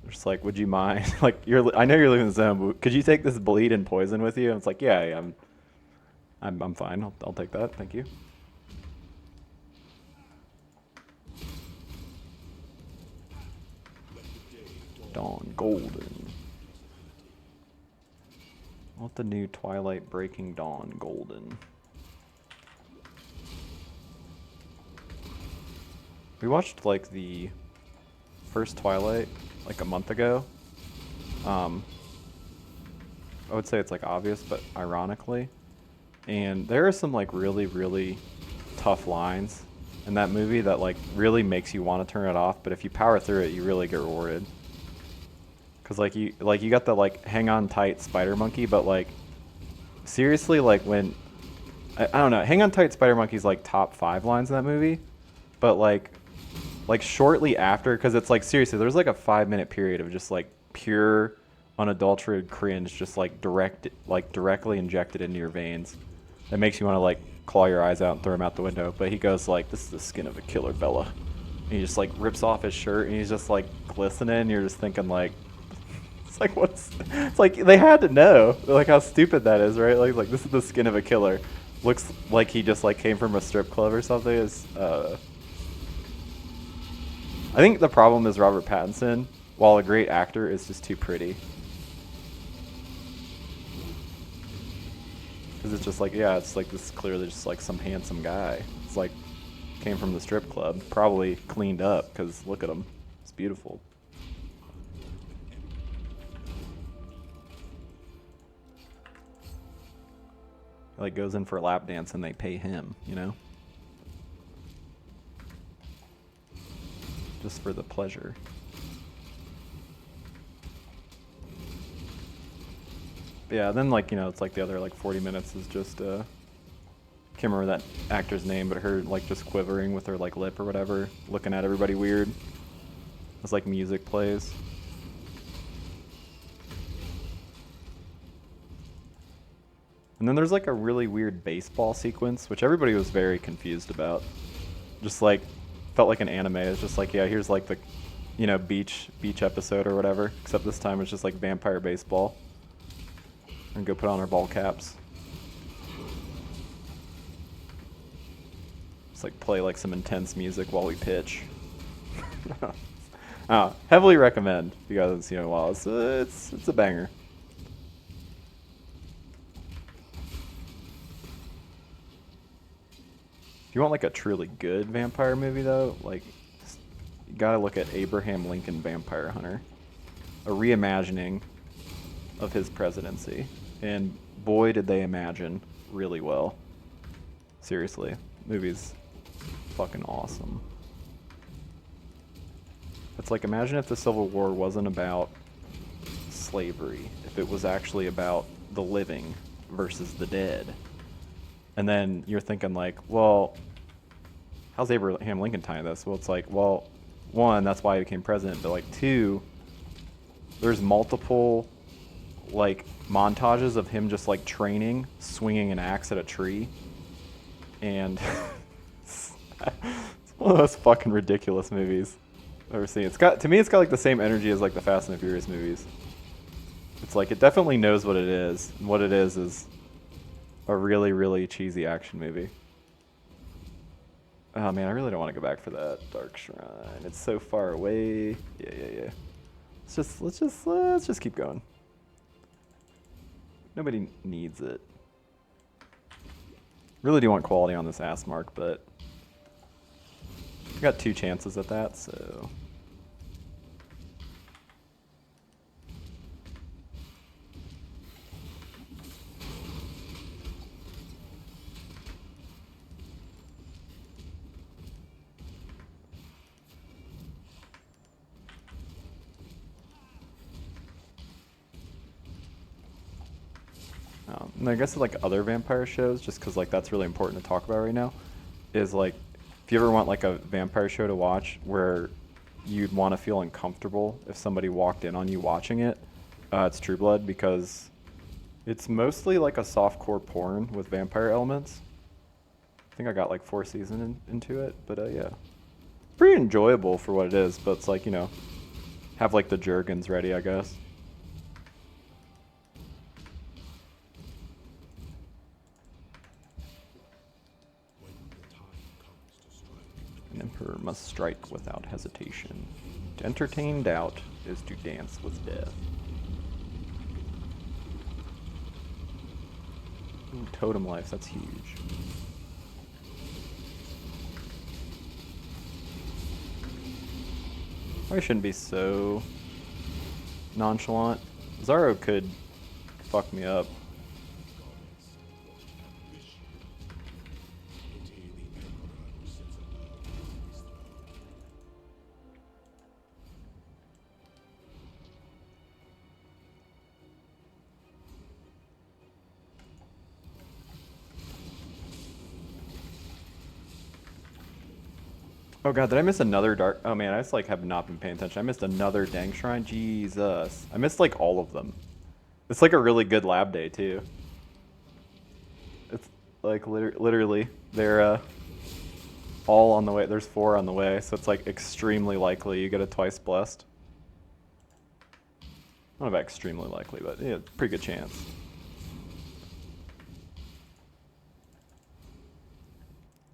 S1: Just like, would you mind? Like, I know you're leaving the zone, but could you take this bleed and poison with you? And it's like, yeah, I'm fine. I'll take that. Thank you. Dawn Golden. I want the new Twilight Breaking Dawn Golden. We watched like the first Twilight like a month ago. I would say it's like obvious, but ironically. And there are some like really, really tough lines in that movie that like really makes you want to turn it off, but if you power through it, you really get rewarded. Cause like you got the like hang on tight spider monkey, but like seriously, like when I don't know, hang on tight spider monkey's like top 5 lines in that movie, but like shortly after, cause it's like seriously, there's like a 5-minute period of just like pure unadulterated cringe, just like directly injected into your veins. That makes you want to like claw your eyes out and throw them out the window. But he goes like, "This is the skin of a killer, Bella." And he just like rips off his shirt and he's just like glistening. And you're just thinking like. It's like it's like they had to know like how stupid that is, right? Like this is the skin of a killer. Looks like he just like came from a strip club or something. Is I think the problem is Robert Pattinson, while a great actor, is just too pretty. Because it's just like, yeah, it's like this is clearly just like some handsome guy. It's like came from the strip club, probably cleaned up because look at him, it's beautiful. Like goes in for a lap dance and they pay him, you know? Just for the pleasure. But yeah, then like, you know, it's like the other like 40 minutes is just can't remember that actor's name, but her like just quivering with her like lip or whatever, looking at everybody weird. It's like music plays. And then there's like a really weird baseball sequence, which everybody was very confused about. Just like, felt like an anime. It's just like, yeah, here's like the, you know, beach episode or whatever. Except this time it's just like vampire baseball. And go put on our ball caps. Just like play like some intense music while we pitch. Heavily recommend if you guys haven't seen it in a while. It's a banger. If you want like a truly good vampire movie though, like you gotta look at Abraham Lincoln Vampire Hunter. A reimagining of his presidency. And boy did they imagine really well. Seriously, movie's fucking awesome. It's like, imagine if the Civil War wasn't about slavery, if it was actually about the living versus the dead. And then you're thinking like, well, how's Abraham Lincoln tying this? Well, it's like, well, one, that's why he became president, but like two, there's multiple like montages of him just like training, swinging an axe at a tree, and it's one of those fucking ridiculous movies I've ever seen. It's got, to me, it's got like the same energy as like the Fast and the Furious movies. It's like it definitely knows what it is, and what it is a really, really cheesy action movie. Oh man, I really don't want to go back for that Dark Shrine. It's so far away. Yeah. Let's just keep going. Nobody needs it. Really do want quality on this ass mark, but I got 2 chances at that, so. And I guess like other vampire shows, just because like that's really important to talk about right now, is like if you ever want like a vampire show to watch where you'd want to feel uncomfortable if somebody walked in on you watching it, it's True Blood, because it's mostly like a softcore porn with vampire elements. I think I got like 4 seasons into it, but yeah, pretty enjoyable for what it is. But it's like, you know, have like the Jergens ready, I guess. An emperor must strike without hesitation. To entertain doubt is to dance with death. Ooh, totem life, that's huge. I shouldn't be so nonchalant. Zaro could fuck me up. Oh god, did I miss another dark? Oh man, I just like have not been paying attention. I missed another dang shrine. Jesus, I missed like all of them. It's like a really good lab day too. It's like literally they're all on the way. There's 4 on the way, so it's like extremely likely you get a twice blessed. I don't know about extremely likely, but yeah, pretty good chance.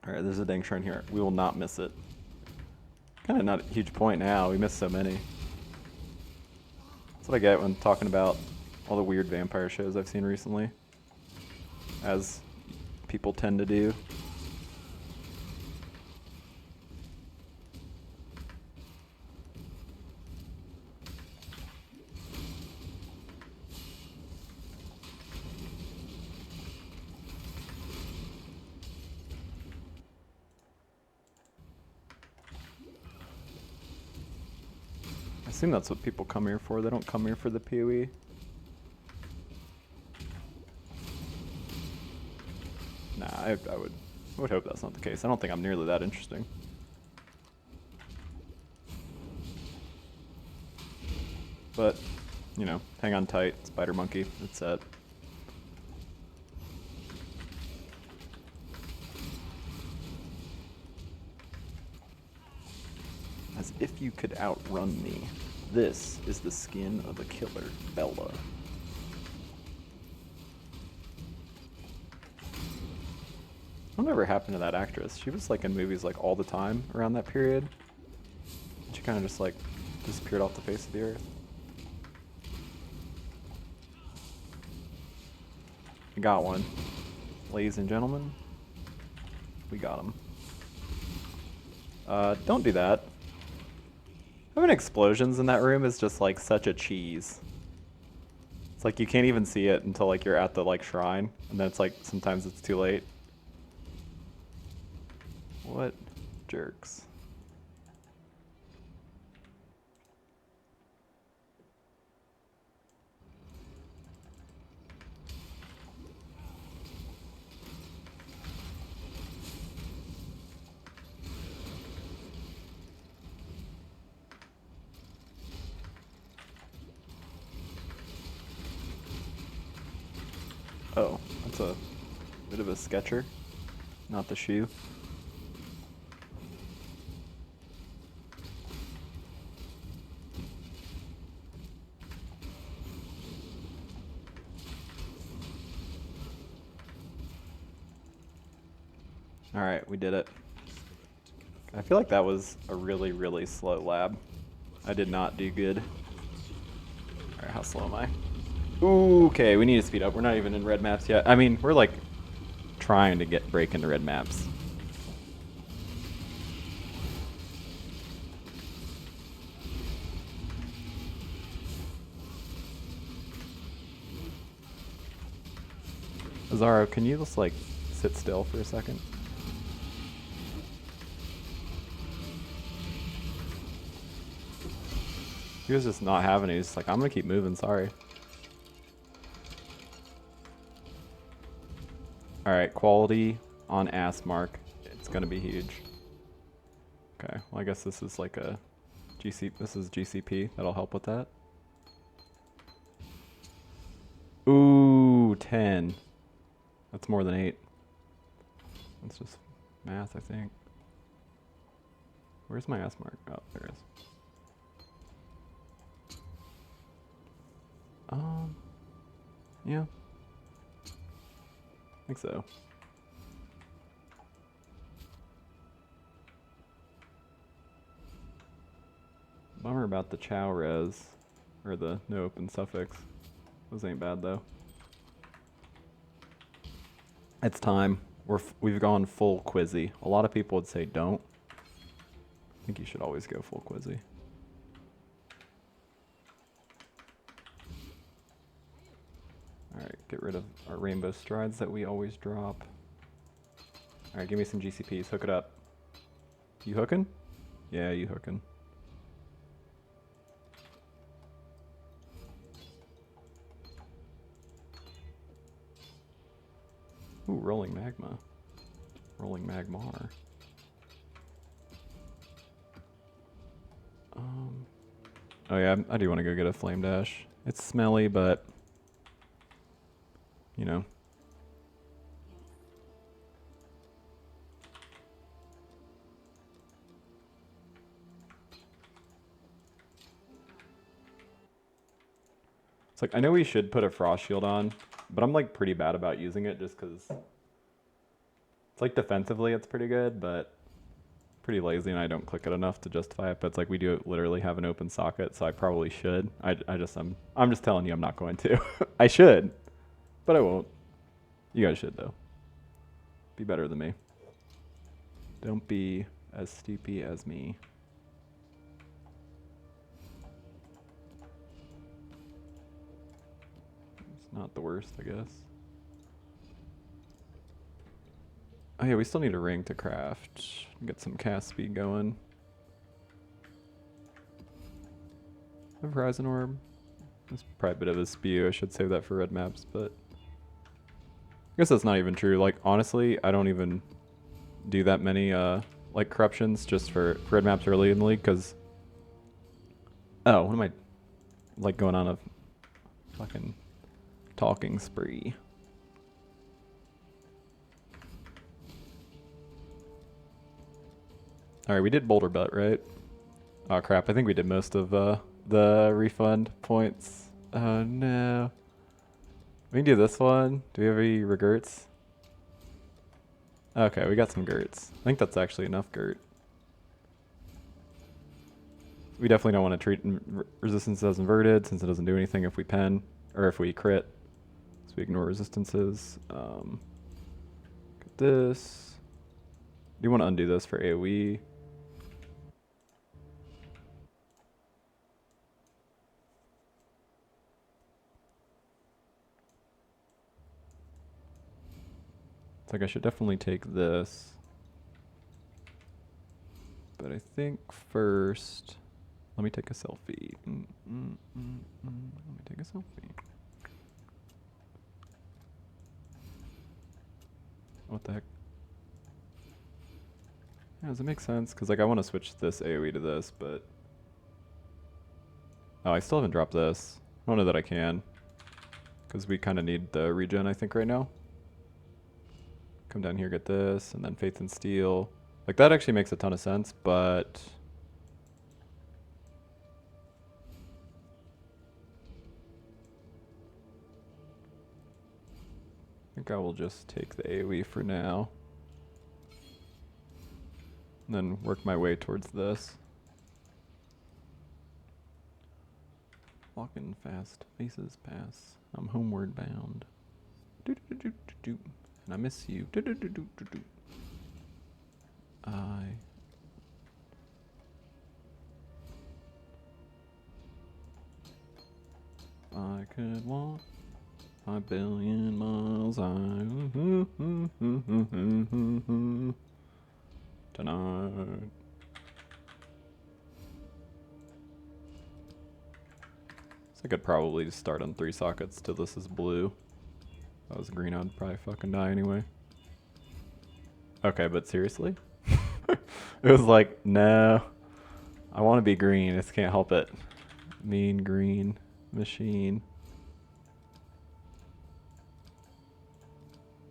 S1: All right, there's a dang shrine here. We will not miss it. Kind of not a huge point now. We missed so many. That's what I get when talking about all the weird vampire shows I've seen recently, as people tend to do. I assume that's what people come here for. They don't come here for the PoE. Nah, I would hope that's not the case. I don't think I'm nearly that interesting. But, you know, hang on tight, Spider Monkey, it's set. As if you could outrun me. This is the skin of a killer, Bella. Whatever happened to that actress? She was like in movies like all the time around that period. She kind of just like disappeared off the face of the earth. We got one. Ladies and gentlemen, we got him. Don't do that. Having explosions in that room is just like such a cheese. It's like you can't even see it until like you're at the like shrine, and then it's like sometimes it's too late. What jerks. Oh, that's a bit of a sketcher. Not the shoe. Alright, we did it. I feel like that was a really, really slow lab. I did not do good. Alright, how slow am I? Ooh, okay, we need to speed up. We're not even in red maps yet. I mean, we're like trying to break into red maps. Azaro, can you just like sit still for a second? He was just not having it. He's just like, I'm gonna keep moving, sorry. Alright, quality on ass mark. It's gonna be huge. Okay, well I guess this is like a this is GCP. That'll help with that. Ooh, 10. That's more than 8. That's just math, I think. Where's my ass mark? Oh, there it is. Yeah. I think so. Bummer about the chow res, or the no open suffix. Those ain't bad though. It's time. We've gone full quizzy. A lot of people would say don't. I think you should always go full quizzy. Alright, get rid of our rainbow strides that we always drop. Alright, give me some GCPs. Hook it up. You hooking? Yeah, you hooking. Ooh, rolling magma. Rolling magmar. Oh yeah, I do want to go get a flame dash. It's smelly, but you know. It's like, I know we should put a frost shield on, but I'm like pretty bad about using it just because it's like defensively it's pretty good, but pretty lazy and I don't click it enough to justify it. But it's like we do literally have an open socket, so I probably should. I'm just telling you I'm not going to. I should, but I won't. You guys should though. Be better than me. Don't be as stupid as me. It's not the worst, I guess. Oh yeah, we still need a ring to craft. Get some cast speed going. A horizon orb. That's probably a bit of a spew. I should save that for red maps, but I guess that's not even true. Like honestly, I don't even do that many like corruptions just for red maps early in the league because oh, what am I like going on a fucking talking spree? Alright, we did Boulder Bet, right? Oh crap, I think we did most of the refund points. Oh no. We can do this one. Do we have any regerts? Okay, we got some gerts. I think that's actually enough gert. We definitely don't want to treat resistance as inverted since it doesn't do anything if we pen or if we crit. So we ignore resistances. Get this. Do you want to undo this for AoE? It's like I should definitely take this. But I think first, let me take a selfie. Let me take a selfie. What the heck? Yeah, does it make sense? Because like I want to switch this AoE to this, but oh, I still haven't dropped this. I don't know that I can. Because we kind of need the regen, I think, right now. Come down here, get this, and then Faith and Steel. Like, that actually makes a ton of sense, but... I think I will just take the AoE for now. And then work my way towards this. Walking fast, faces pass. I'm homeward bound. Do do do do do. And I miss you. Do do do do do do. I could walk 5 billion miles tonight. So I could probably just start on 3 sockets till this is blue. If I was green, I'd probably fucking die anyway. Okay, but seriously? It was like, no. I want to be green. I just can't help it. Mean green machine.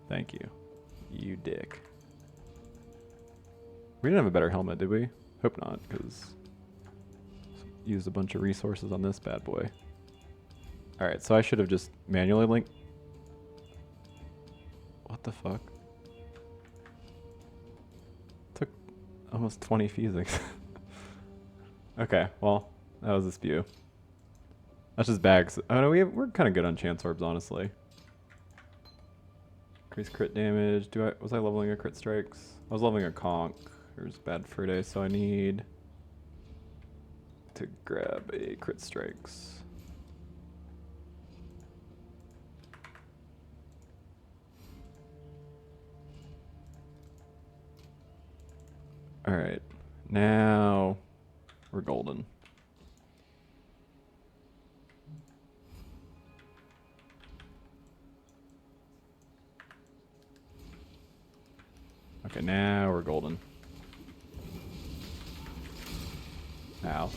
S1: Thank you. You dick. We didn't have a better helmet, did we? Hope not, because used a bunch of resources on this bad boy. Alright, so I should have just manually linked. What the fuck? Took almost 20 fusings. Okay, well, that was this view. That's just bags. Oh no, we're kind of good on chance orbs, honestly. Increase crit damage. Was I leveling a crit strikes? I was leveling a conch. There's bad fur day, so I need to grab a crit strikes. All right, now we're golden. Okay, now we're golden. Ow.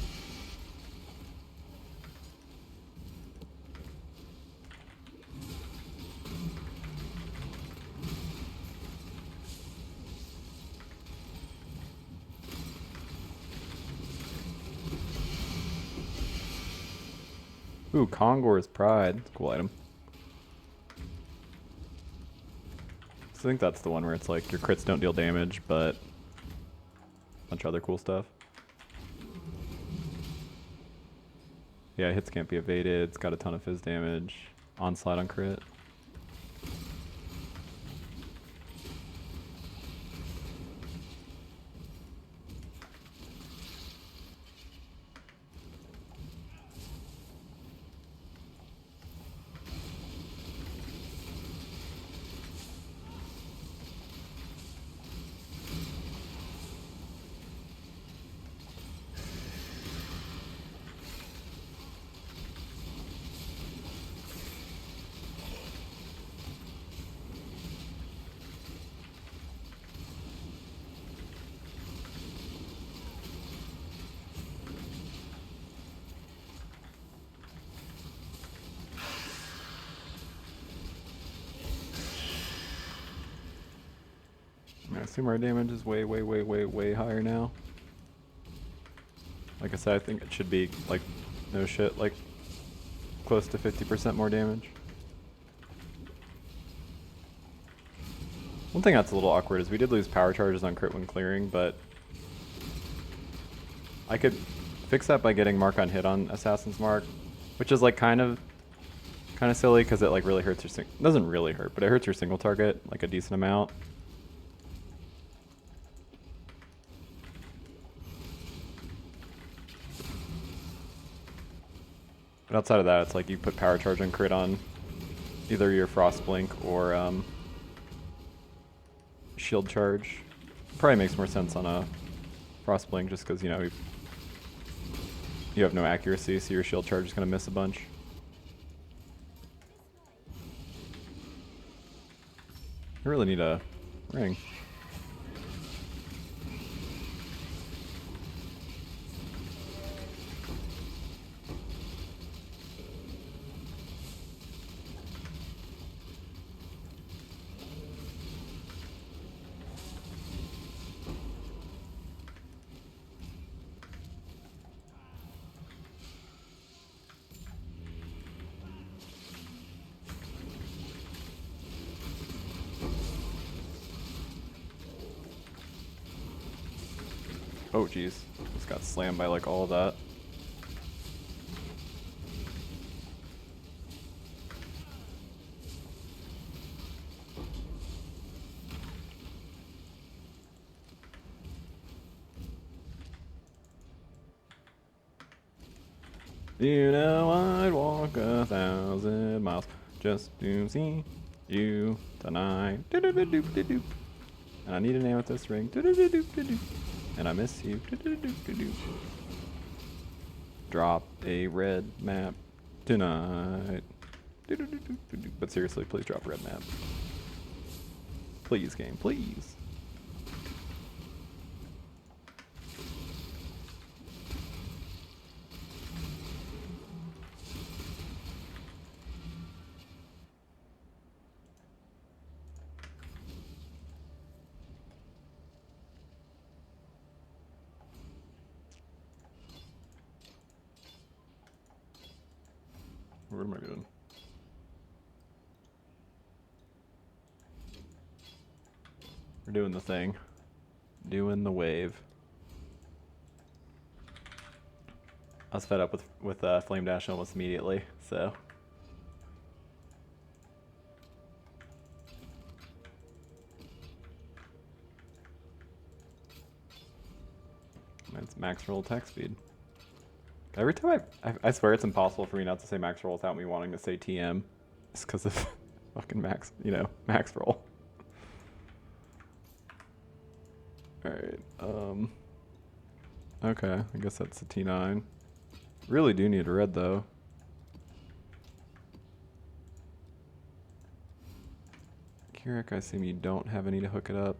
S1: Ooh, Kongor's Pride. It's a cool item. So I think that's the one where it's like your crits don't deal damage, but a bunch of other cool stuff. Yeah, hits can't be evaded. It's got a ton of fizz damage. Onslaught on crit. I assume our damage is way higher now. Like I said, I think it should be like, no shit, like close to 50% more damage. One thing that's a little awkward is we did lose power charges on crit when clearing, but I could fix that by getting mark on hit on Assassin's Mark, which is like kind of silly because it like really hurts your it doesn't really hurt, but it hurts your single target like a decent amount. But outside of that, it's like you put power charge and crit on either your frost blink or shield charge. Probably makes more sense on a frost blink just because, you know, you have no accuracy, so your shield charge is going to miss a bunch. I really need a ring. Oh jeez, just got slammed by like all of that. You know I'd walk 1,000 miles just to see you tonight. Do-do-do-do-do-do. And I need an amethyst ring. Do-do-do-do-do-do. And I miss you. Do-do-do-do-do. Drop a red map tonight. Do-do-do-do-do-do. But seriously, please drop a red map. Please, game, please. What am I doing? We're doing the thing. Doing the wave. I was fed up with Flame Dash almost immediately, so. That's max roll attack speed. Every time I swear it's impossible for me not to say max roll without me wanting to say TM. It's because of fucking max, you know, max roll. Alright, okay, I guess that's a T9. Really do need a red though. Kirik, I assume you don't have any to hook it up.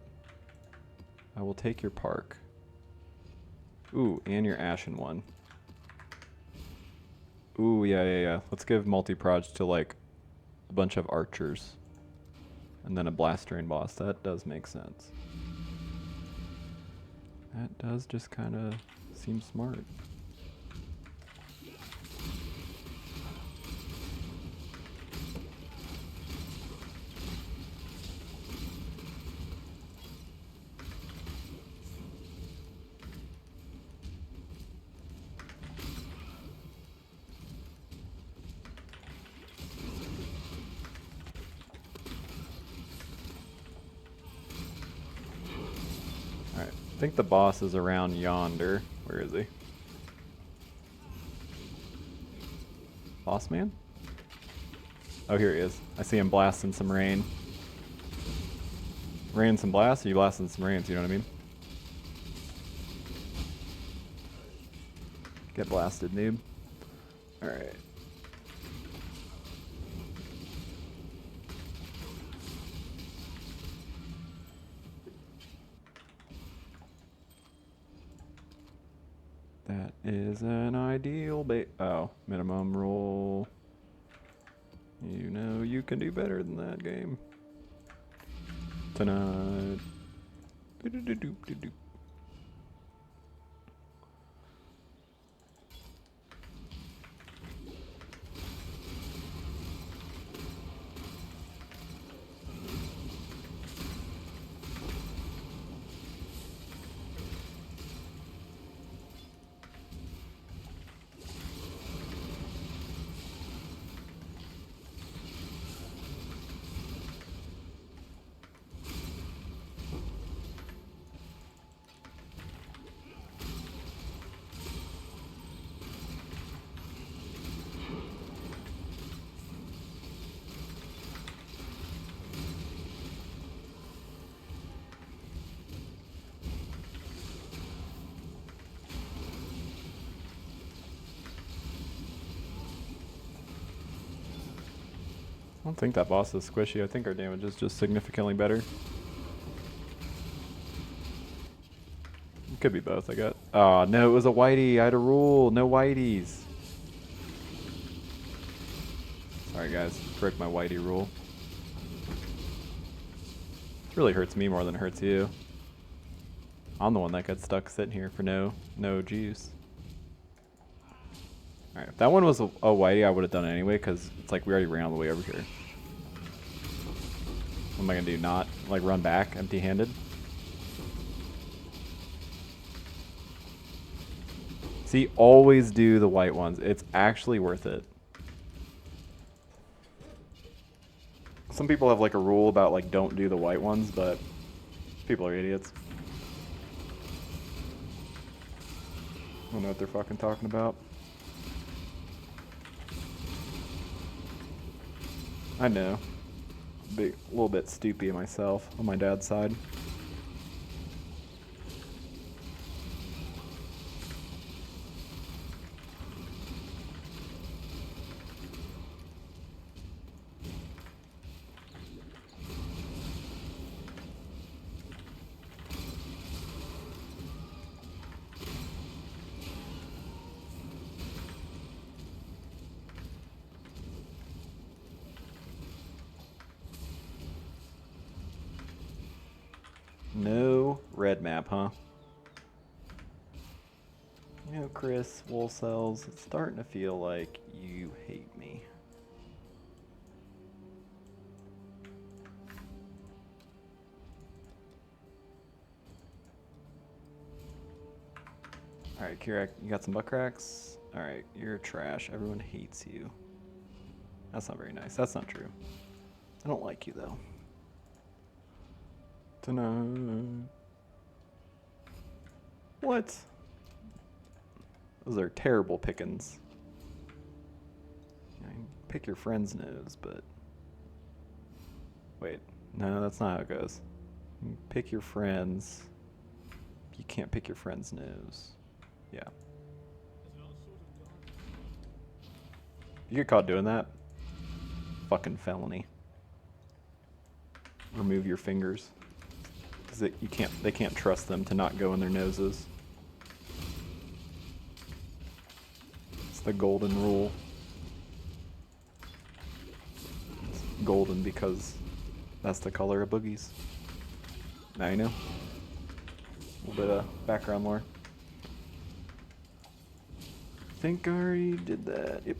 S1: I will take your park. Ooh, and your ashen one. Ooh, yeah. Let's give multi-proj to like a bunch of archers. And then a blast drain boss. That does make sense. That does just kind of seem smart. I think the boss is around yonder. Where is he? Boss man? Oh, here he is. I see him blasting some rain. Rain some blasts, or you blasting some rains, you know what I mean? Get blasted, noob. Alright. That is an ideal minimum roll. You know you can do better than that game. Tonight. Do-do-do-do-do-do. I don't think that boss is squishy. I think our damage is just significantly better. It could be both, I guess. Oh, no, it was a whitey. I had a rule. No whiteys. Sorry, guys. Broke my whitey rule. It really hurts me more than it hurts you. I'm the one that got stuck sitting here for no juice. Alright, if that one was a whitey, I would have done it anyway, because it's like we already ran all the way over here. What am I going to do? Not, like, run back empty-handed? See, always do the white ones. It's actually worth it. Some people have like a rule about like don't do the white ones, but people are idiots. I don't know what they're fucking talking about. I know. A little bit stoopy myself on my dad's side. No red map, huh? You know, Chris, wool cells, it's starting to feel like you hate me. Alright, Kirak, you got some buttcracks? Alright, you're trash. Everyone hates you. That's not very nice. That's not true. I don't like you, though. Tonight. What? Those are terrible pickings. I mean, pick your friend's nose, but... Wait, no, that's not how it goes. You pick your friends. You can't pick your friend's nose. Yeah. You get caught doing that? Fucking felony. Remove your fingers. Because they can't trust them to not go in their noses. It's the golden rule. It's golden because that's the color of boogies. Now you know. A little bit of background lore. I think I already did that. Yep.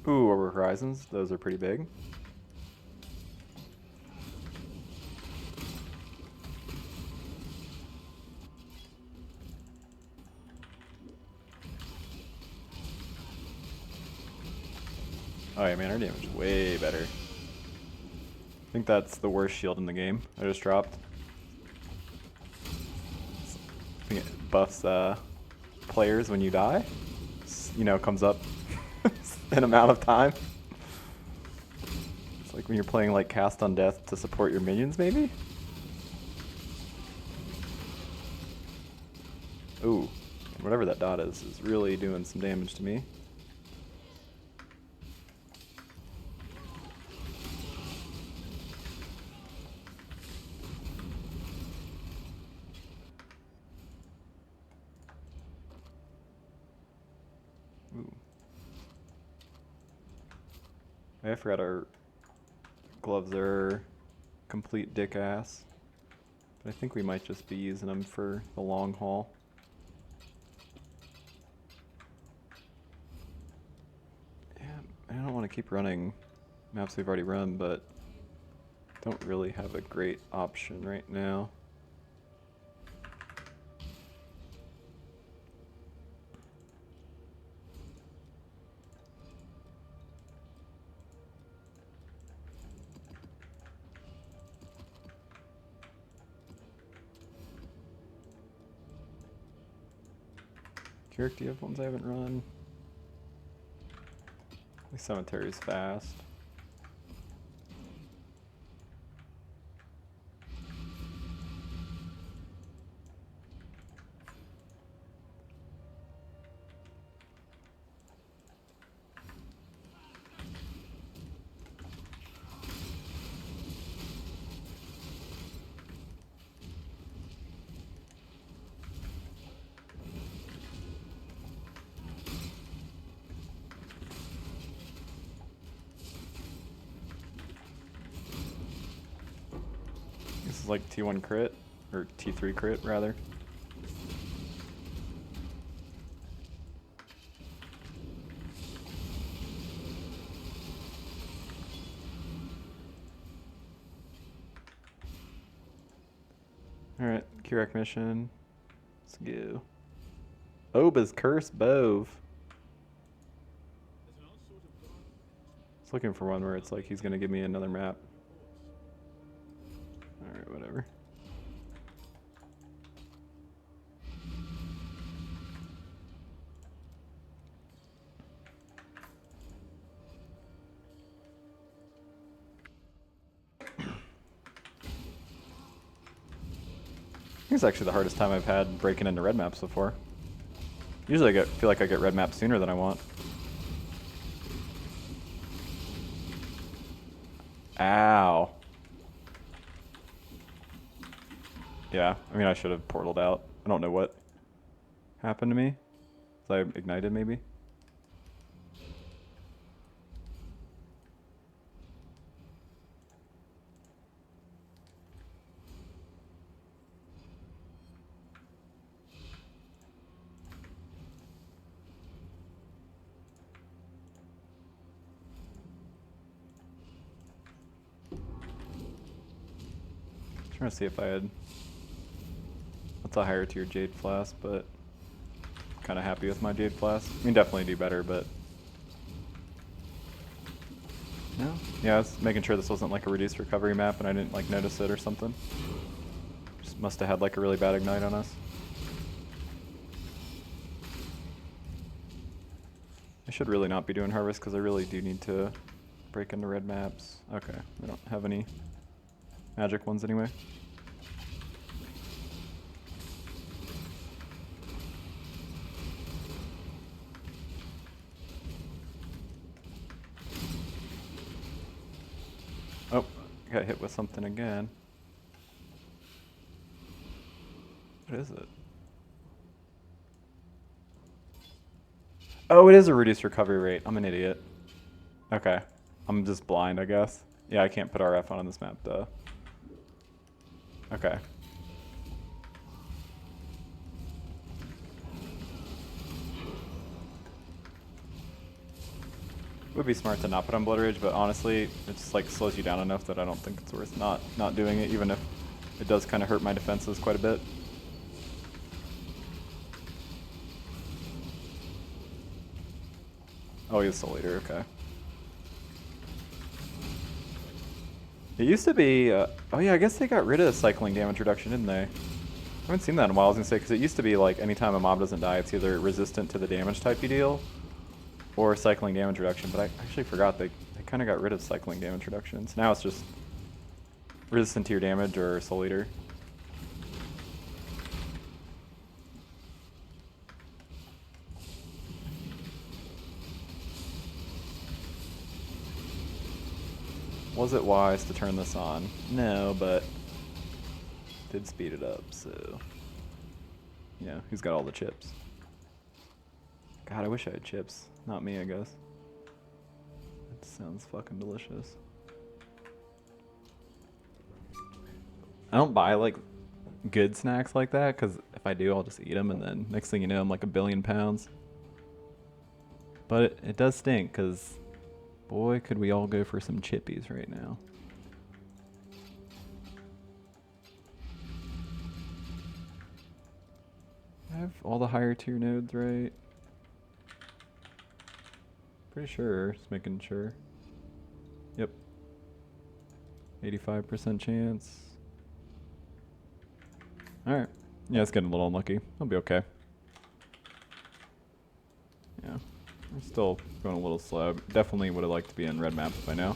S1: Ooh, over horizons. Those are pretty big. Oh yeah, man, our damage is way better. I think that's the worst shield in the game. I just dropped. I think it buffs players when you die. You know, comes up in amount of time. It's like when you're playing like Cast on Death to support your minions, maybe? Ooh, whatever that dot is really doing some damage to me. Ooh. I forgot our gloves are complete dick ass. But I think we might just be using them for the long haul. Yeah, I don't want to keep running maps we've already run, but don't really have a great option right now. Kirik, do you have ones I haven't run? The cemetery is fast. is like T1 crit, or T3 crit rather. Alright, Curec mission. Let's go. Oba's Curse Bove. Just looking for one where it's like he's gonna give me another map. Alright, whatever. I think it's actually the hardest time I've had breaking into red maps before. Usually feel like I get red maps sooner than I want. Ow. Yeah, I mean I should have portaled out. I don't know what happened to me. Was I ignited maybe? Trying to see if I had. That's a higher tier Jade Flask, but kind of happy with my Jade Flask. I mean, definitely do better, but no. Yeah, I was making sure this wasn't like a reduced recovery map, and I didn't like notice it or something. Just must have had like a really bad ignite on us. I should really not be doing harvest because I really do need to break into red maps. Okay, I don't have any magic ones anyway. Oh, got hit with something again. What is it? Oh, it is a reduced recovery rate. I'm an idiot. Okay. I'm just blind, I guess. Yeah, I can't put RF on this map, duh. Okay. Would be smart to not put on Blood Rage, but honestly, it just like slows you down enough that I don't think it's worth not doing it, even if it does kind of hurt my defenses quite a bit. Oh, he's Soul Eater, okay. It used to be, oh yeah, I guess they got rid of cycling damage reduction, didn't they? I haven't seen that in a while, I was gonna say, because it used to be like anytime a mob doesn't die, it's either resistant to the damage type you deal, or cycling damage reduction, but I actually forgot they kind of got rid of cycling damage reductions. Now it's just resistant to your damage or Soul Eater. Was it wise to turn this on? No, but did speed it up, so yeah, who's got all the chips? God, I wish I had chips. Not me, I guess. That sounds fucking delicious. I don't buy like good snacks like that, because if I do, I'll just eat them, and then next thing you know, I'm like 1 billion pounds. But it does stink, because boy, could we all go for some chippies right now. I have all the higher tier nodes, right? Pretty sure, just making sure. Yep. 85% chance. Alright. Yeah, it's getting a little unlucky. I'll be okay. Yeah. I'm still going a little slow. Definitely would have liked to be in red maps by now.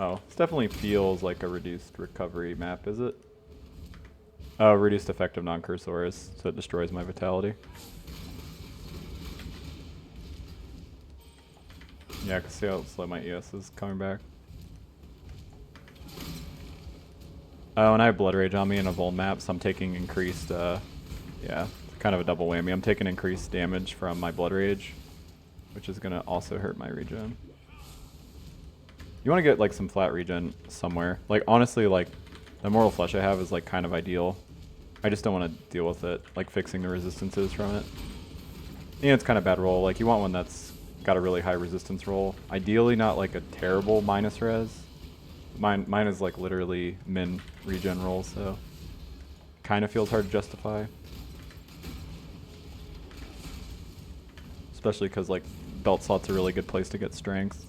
S1: Oh, this definitely feels like a reduced recovery map, is it? Oh, reduced effect of non-cursoris, so it destroys my vitality. Yeah, I can see how slow my ES is coming back. Oh, and I have Blood Rage on me and a Vol map, so I'm taking increased, yeah, kind of a double whammy. I'm taking increased damage from my Blood Rage, which is going to also hurt my regen. You want to get, like, some flat regen somewhere. Like, honestly, like, the Mortal Flesh I have is, like, kind of ideal. I just don't want to deal with it, like, fixing the resistances from it. And it's kind of bad roll. Like, you want one that's got a really high resistance roll. Ideally, not, like, a terrible minus res. Mine is like literally min regen roll, so kind of feels hard to justify. Especially because like belt slot's a really good place to get strength.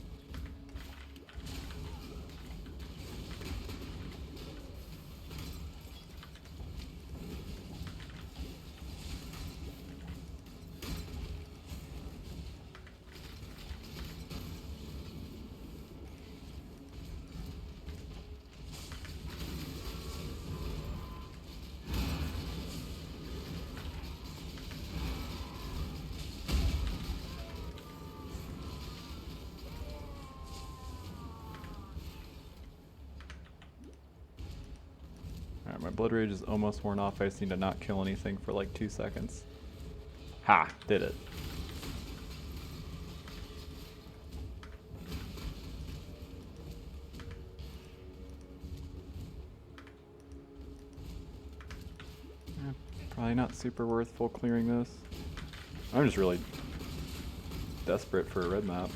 S1: Alright, my Blood Rage is almost worn off. I just need to not kill anything for like 2 seconds. Ha! Did it. Probably not super worth full clearing this. I'm just really desperate for a red map.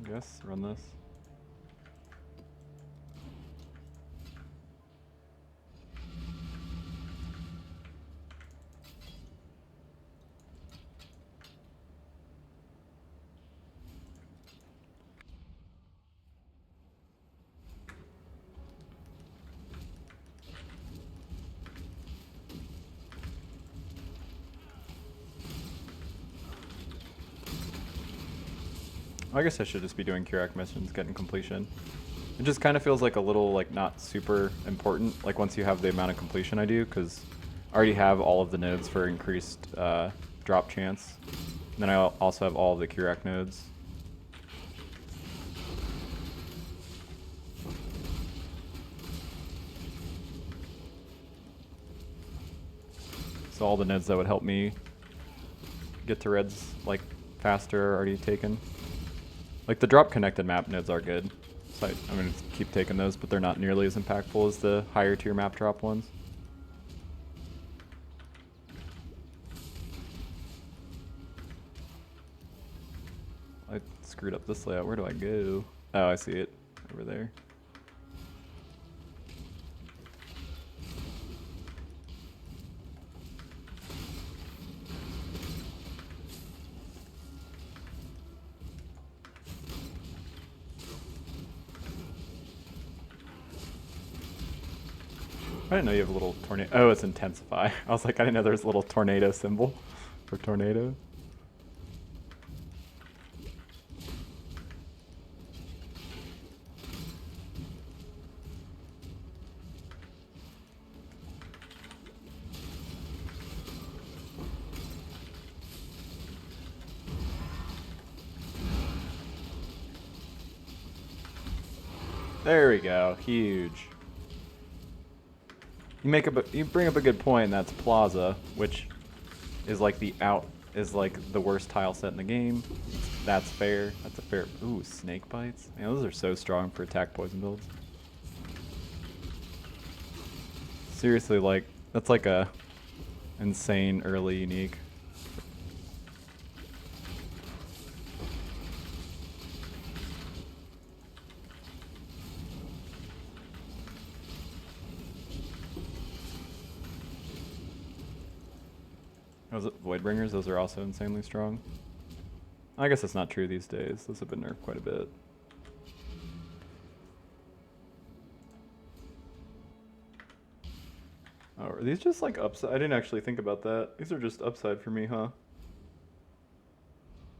S1: I guess run this. I guess I should just be doing Curak missions, getting completion. It just kind of feels like a little, like, not super important, like, once you have the amount of completion I do, because I already have all of the nodes for increased drop chance. And then I also have all of the Curak nodes. So all the nodes that would help me get to reds, like, faster are already taken. Like, the drop connected map nodes are good. So I'm going to keep taking those, but they're not nearly as impactful as the higher tier map drop ones. I screwed up this layout. Where do I go? Oh, I see it. Over there. I didn't know you have a little tornado. Oh, it's intensify. I was like, I didn't know there was a little tornado symbol for tornado. There we go. Huge. You bring up a good point, and that's Plaza, which is like the worst tile set in the game. That's fair. That's a fair. Ooh, snake bites. Man, those are so strong for attack poison builds. Seriously, like that's like a insane early unique. Was it Voidbringers? Those are also insanely strong. I guess that's not true these days. Those have been nerfed quite a bit. Oh, are these just like upside? I didn't actually think about that. These are just upside for me, huh?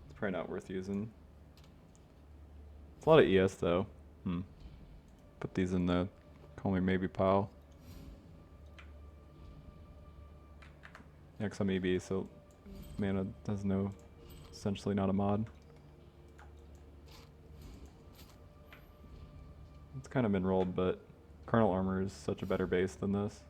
S1: It's probably not worth using. It's a lot of ES though. Put these in the call me maybe pile. Yeah, 'cause I'm EB, so mana has no, essentially not a mod. It's kind of been rolled, but Carnal Armor is such a better base than this.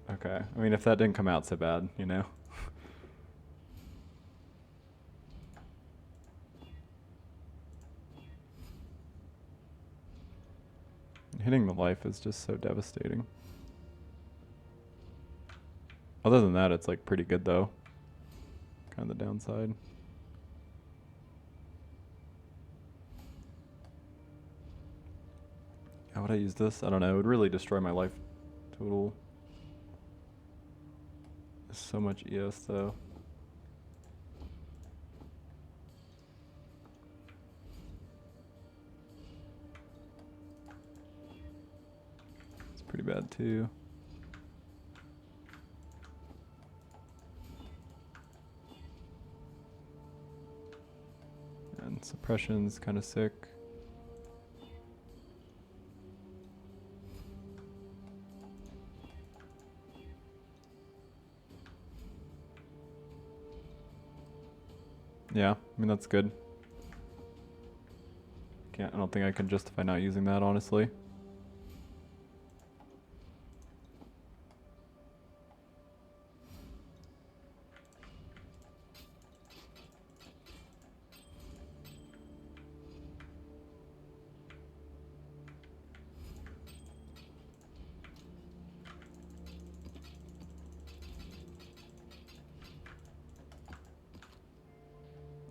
S1: Okay, I mean, if that didn't come out so bad, you know? Hitting the life is just so devastating. Other than that, it's like pretty good though. Kind of the downside. How would I use this? I don't know. It would really destroy my life total. There's so much ES though. It's pretty bad too. And suppression's kind of sick. Yeah, I mean that's good. I don't think I can justify not using that, honestly.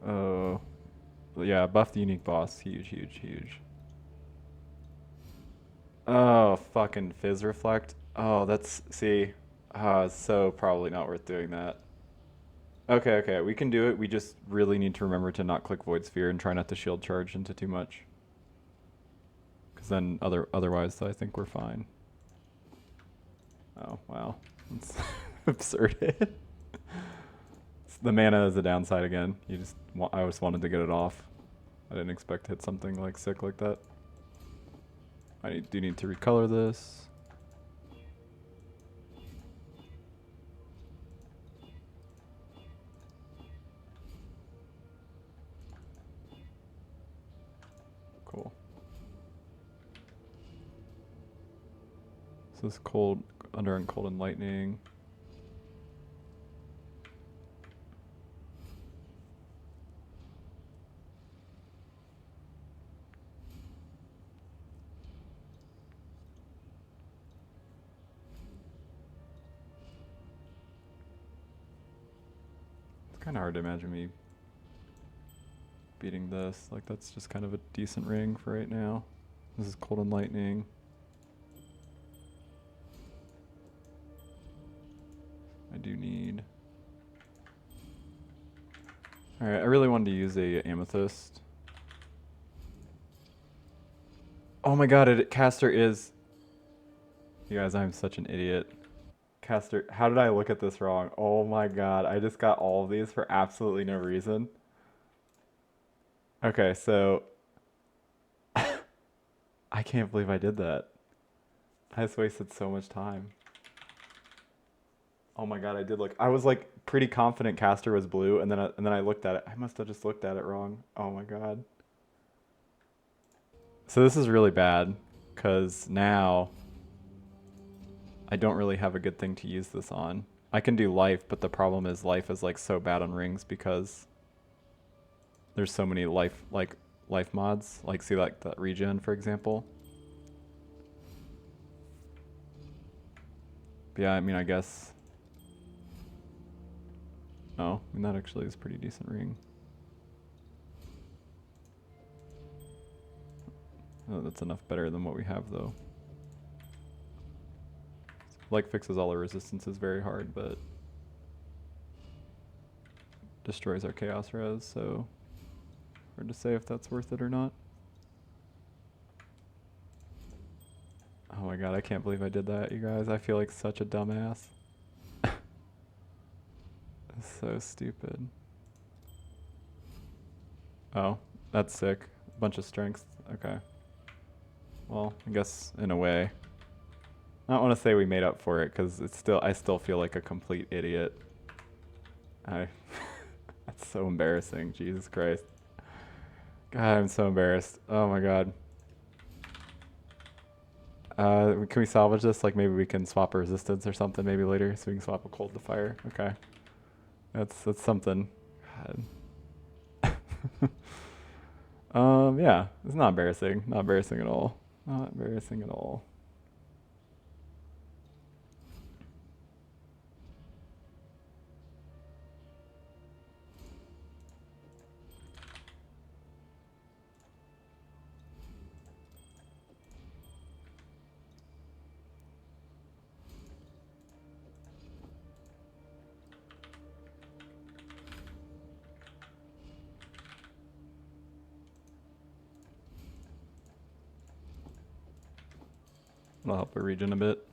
S1: Oh, yeah, buff the unique boss. Huge, huge, huge. Oh, fucking Fizz Reflect. Oh, that's, see. It's so probably not worth doing that. Okay, okay, we can do it. We just really need to remember to not click Void Sphere and try not to shield charge into too much. Because then otherwise I think we're fine. Oh, wow. That's absurd. The mana is a downside again. I just wanted to get it off. I didn't expect to hit something like sick like that. I do need to recolor this. Cool. So this cold, under and cold and lightning. Kind of hard to imagine me beating this. Like that's just kind of a decent ring for right now. This is cold and lightning. I do need. All right, I really wanted to use a amethyst. Oh my god, caster is. You guys, I'm such an idiot. Caster, how did I look at this wrong? Oh my god, I just got all of these for absolutely no reason. Okay, so I can't believe I did that. I just wasted so much time. Oh my god, I did look. I was like pretty confident caster was blue, and then I looked at it. I must have just looked at it wrong. Oh my god. So this is really bad, because now I don't really have a good thing to use this on. I can do life, but the problem is life is like so bad on rings because there's so many life mods. Like see like the regen, for example. But yeah, I mean I guess. Oh, I mean that actually is a pretty decent ring. Oh, that's enough better than what we have though. Like fixes all our resistances very hard, but destroys our chaos res, so hard to say if that's worth it or not. Oh my god, I can't believe I did that, you guys. I feel like such a dumbass. It's so stupid. Oh, that's sick. bunch of strength. Okay. Well, I guess in a way. I don't want to say we made up for it because I still feel like a complete idiot. That's so embarrassing. Jesus Christ. God, I'm so embarrassed. Oh my God. Can we salvage this? Like maybe we can swap a resistance or something maybe later so we can swap a cold to fire. Okay. That's something. God. Yeah, it's not embarrassing. Not embarrassing at all. Not embarrassing at all. I'll help a region a bit.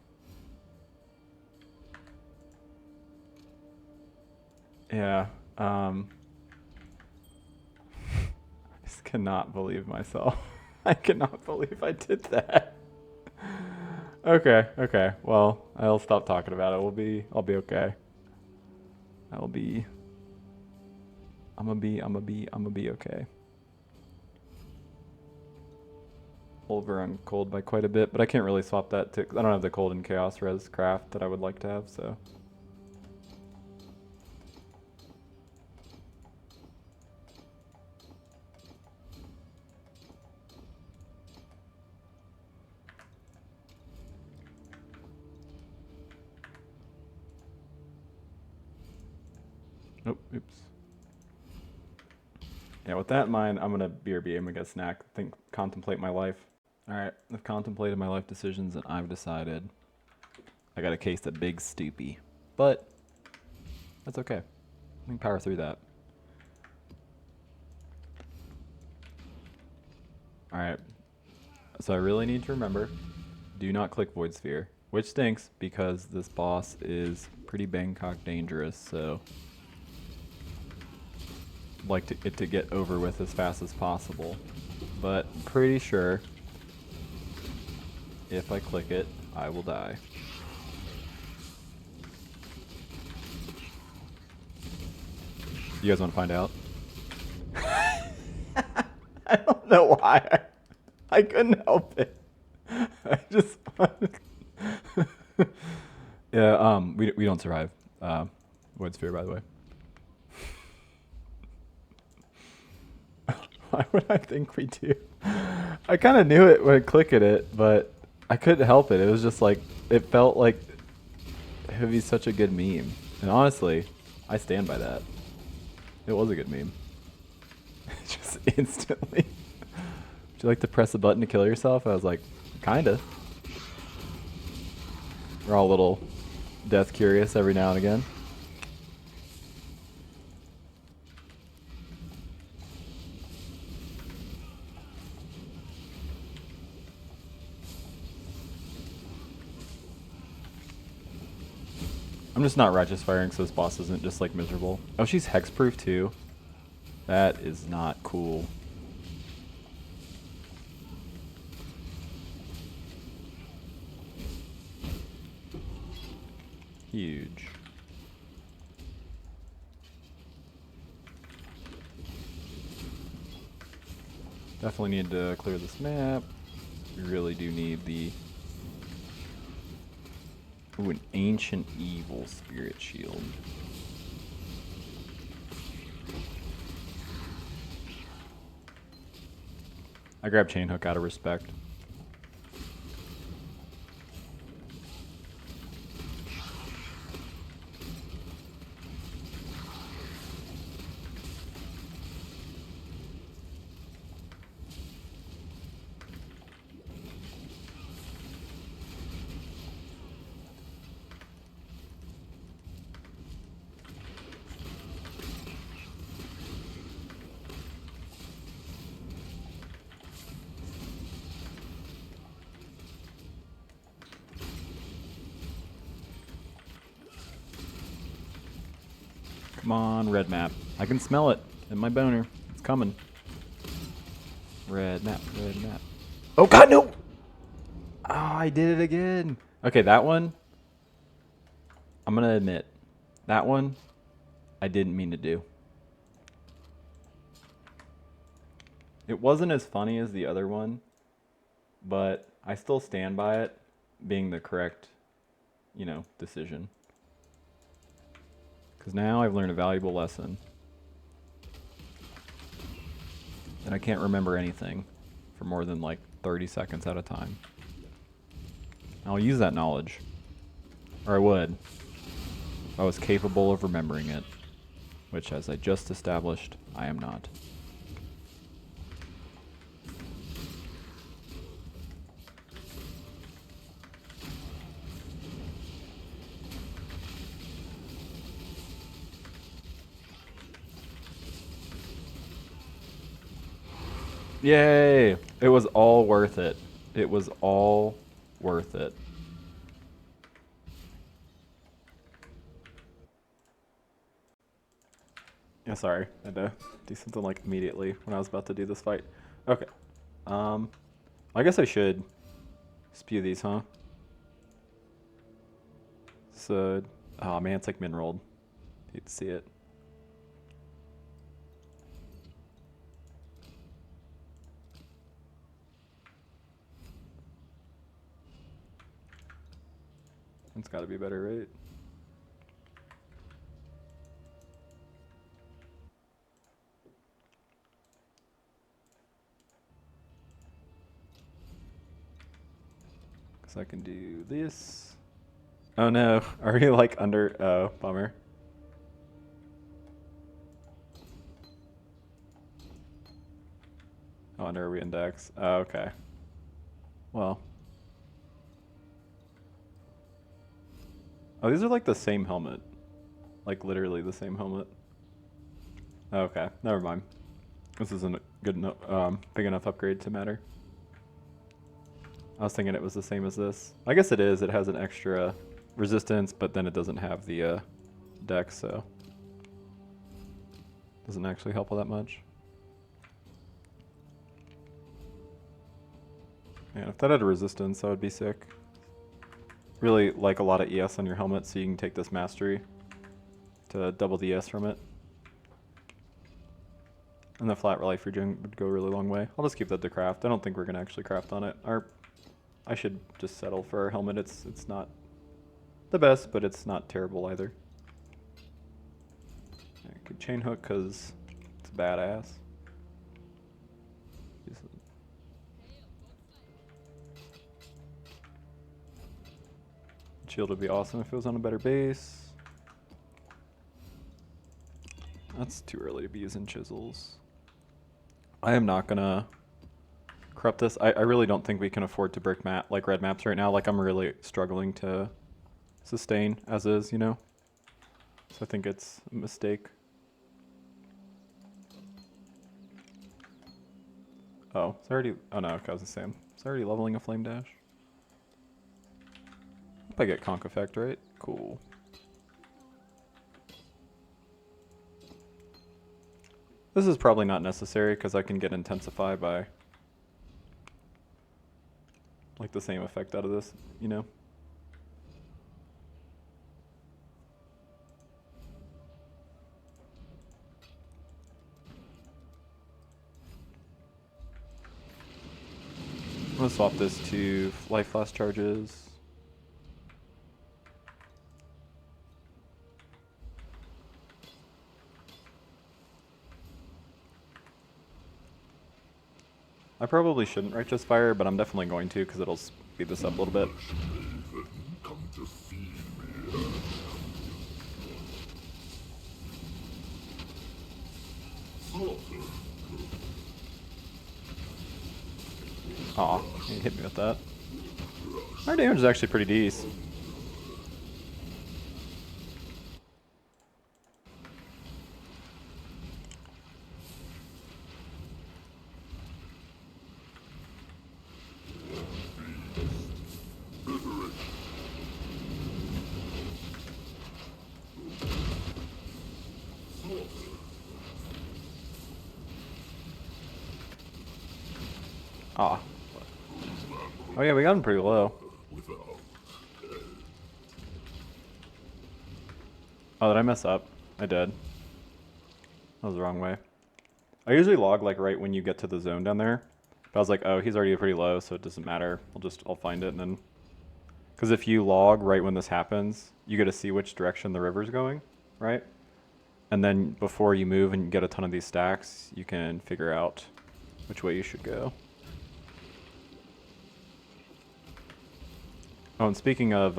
S1: Yeah. I just cannot believe myself. I cannot believe I did that. Okay, okay. Well, I'll stop talking about it. I'll be okay. I'm gonna be okay. Over on cold by quite a bit, but I can't really swap that to, I don't have the cold and chaos res craft that I would like to have, so. Oh, oops. Yeah, with that in mind, I'm gonna BRB and get a snack. Contemplate my life. Alright, I've contemplated my life decisions and I've decided I gotta case a big stoopy. But that's okay. We can power through that. Alright. So I really need to remember, do not click Void Sphere. Which stinks because this boss is pretty Bangkok dangerous, so I'd like it to get over with as fast as possible. But I'm pretty sure if I click it, I will die. You guys want to find out? I don't know why. I couldn't help it. I just wanted Yeah, we don't survive. Void Sphere, by the way. Why would I think we do? I kind of knew it when I clicked it, but I couldn't help it. It was just like, it felt like it would be such a good meme. And honestly, I stand by that. It was a good meme. Just instantly. Would you like to press a button to kill yourself? I was like, kinda. We're all a little death curious every now and again. I'm just not righteous firing so this boss isn't just like miserable. Oh, she's hexproof too. That is not cool. Huge. Definitely need to clear this map. We really do need the... Ooh, an ancient evil spirit shield. I grabbed chain hook out of respect. Come on, red map. I can smell it in my boner. It's coming. Red map, red map. Oh god, no! Oh, I did it again. Okay, that one, I'm gonna admit, that one, I didn't mean to do. It wasn't as funny as the other one, but I still stand by it being the correct, you know, decision. Because now I've learned a valuable lesson. And I can't remember anything for more than like 30 seconds at a time. I'll use that knowledge. Or I would. If I was capable of remembering it. Which, as I just established, I am not. Yay! It was all worth it. It was all worth it. Yeah, sorry. I had to do something like immediately when I was about to do this fight. Okay. I guess I should spew these, huh? So, oh man, it's like min-rolled. Hate to see it. It's gotta be better, right? Cause I can do this. Oh no, are you like under, oh, bummer. Oh, under we index. Oh, okay. Well. Oh, these are like the same helmet. Like literally the same helmet. Okay, never mind. This isn't a good enough, big enough upgrade to matter. I was thinking it was the same as this. I guess it is. It has an extra resistance, but then it doesn't have the dex, so doesn't actually help all that much. Man, if that had a resistance, that would be sick. Really like a lot of ES on your helmet, so you can take this mastery to double the ES from it. And the flat life regen would go a really long way. I'll just keep that to craft. I don't think we're gonna actually craft on it. I should just settle for our helmet. It's not the best, but it's not terrible either. I could chain hook because it's badass. Shield would be awesome if it was on a better base. That's too early to be using chisels. I am not gonna corrupt this. I really don't think we can afford to brick like red maps right now. Like I'm really struggling to sustain as is, you know? So I think it's a mistake. Oh, it's already, oh no, okay, I was the same. It's already leveling a flame dash. Hope I get conk effect, right? Cool. This is probably not necessary because I can get intensify by like the same effect out of this, you know? I'm gonna swap this to life flash charges. I probably shouldn't righteous fire, but I'm definitely going to because it'll speed this up a little bit.
S4: Come to feed me.
S1: Aw, he hit me with that. Our damage is actually pretty decent. Ah. Oh yeah, we got him pretty low. Oh, did I mess up? I did. That was the wrong way. I usually log like right when you get to the zone down there. But I was like, oh, he's already pretty low, so it doesn't matter. I'll find it and then. Because if you log right when this happens, you get to see which direction the river's going, right? And then before you move and get a ton of these stacks, you can figure out which way you should go. Oh, and speaking of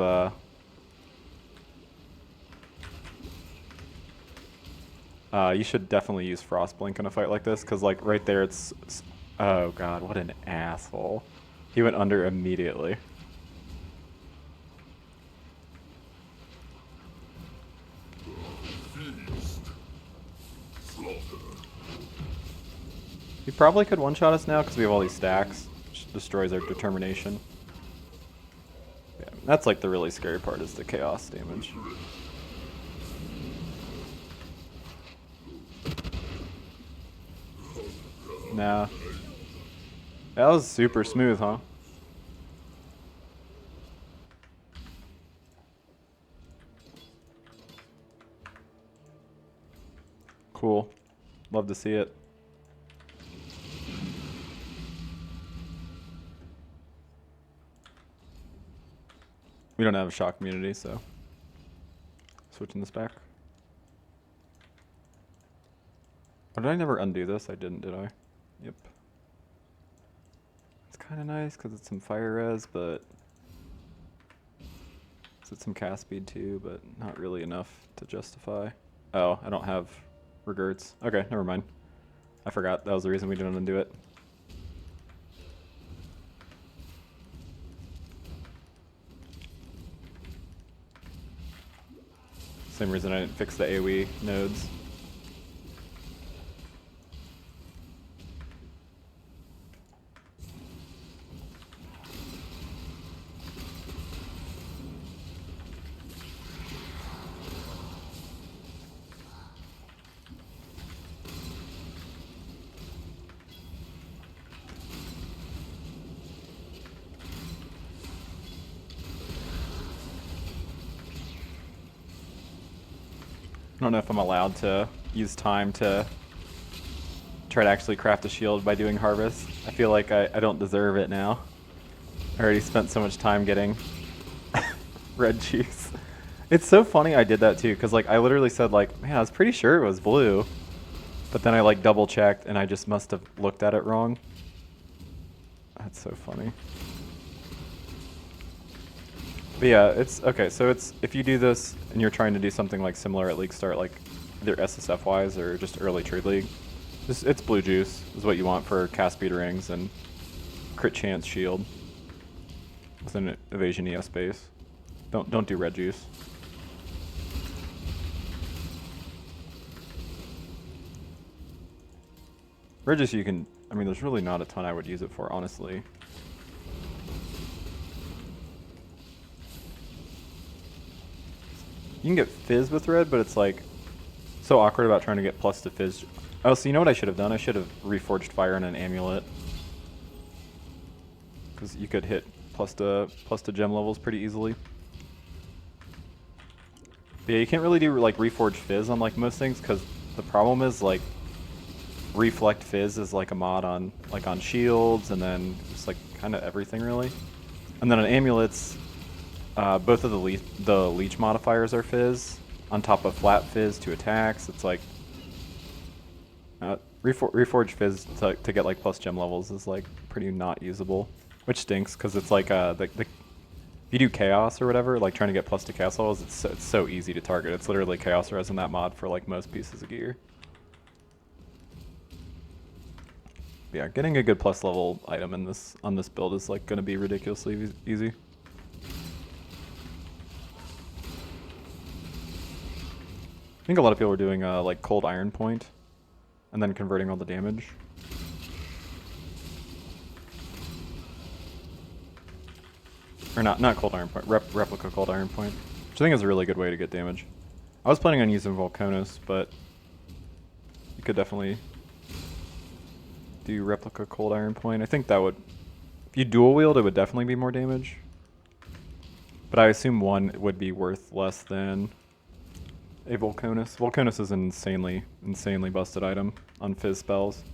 S1: you should definitely use Frostblink in a fight like this, because like right there it's... Oh god, what an asshole. He went under immediately. He probably could one-shot us now because we have all these stacks, which destroys our determination. Yeah, that's like the really scary part, is the chaos damage. Nah. That was super smooth, huh? Cool. Love to see it. We don't have a shock immunity, so switching this back. Oh, did I never undo this? I didn't, did I? Yep. It's kind of nice because it's some fire res, but it's some cast speed too, but not really enough to justify. Oh, I don't have regerts. Okay, never mind. I forgot that was the reason we didn't undo it. Same reason I didn't fix the AoE nodes. I don't know if I'm allowed to use time to try to actually craft a shield by doing harvest. I feel like I don't deserve it now. I already spent so much time getting red juice. It's so funny I did that too, because like I literally said like, man, I was pretty sure it was blue. But then I like double checked and I just must have looked at it wrong. That's so funny. But yeah, it's okay. So it's if you do this and you're trying to do something like similar at League Start, like either SSF wise or just early Trade League, it's blue juice is what you want for cast speed rings and crit chance shield with an evasion ES base. Don't do red juice. Red juice you can. I mean, there's really not a ton I would use it for, honestly. You can get fizz with red, but it's like so awkward about trying to get plus to fizz. Oh, so you know what I should have done? I should have reforged fire in an amulet, because you could hit plus to gem levels pretty easily. But yeah, you can't really do like reforged fizz on like most things, because the problem is like reflect fizz is like a mod on shields and then just like kind of everything really. And then on amulets, both of the leech modifiers are fizz on top of flat fizz to attacks. It's like reforged fizz to get like plus gem levels is like pretty not usable, which stinks because it's like if you do chaos or whatever, like trying to get plus to chaos levels, it's so easy to target. It's literally chaos res in that mod for like most pieces of gear. But yeah, getting a good plus level item in on this build is like going to be ridiculously easy. I think a lot of people are doing like cold iron point and then converting all the damage. Or not cold iron point, replica cold iron point, which I think is a really good way to get damage. I was planning on using Volcanus, but you could definitely do replica cold iron point. I think that would, if you dual wield, it would definitely be more damage. But I assume one would be worth less than a Volconus. Volconus is an insanely busted item on fizz spells.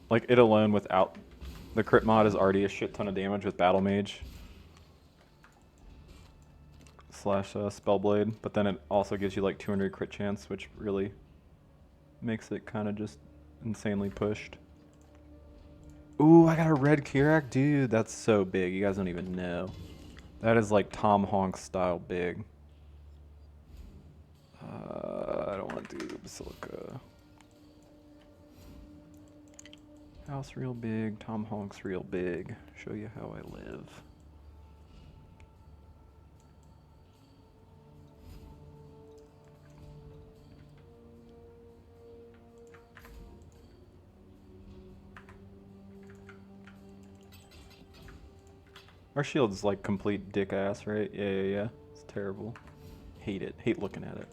S1: Like, it alone without the crit mod is already a shit ton of damage with Battle Mage / Spellblade, but then it also gives you like 200 crit chance, which really makes it kind of just insanely pushed. Ooh, I got a red Kirak? Dude, that's so big. You guys don't even know. That is like Tom Honk style big. I don't want to do Basilica. House real big, Tom Honk's real big. Show you how I live. Our shield's like complete dick ass, right? Yeah. It's terrible. Hate it. Hate looking at it.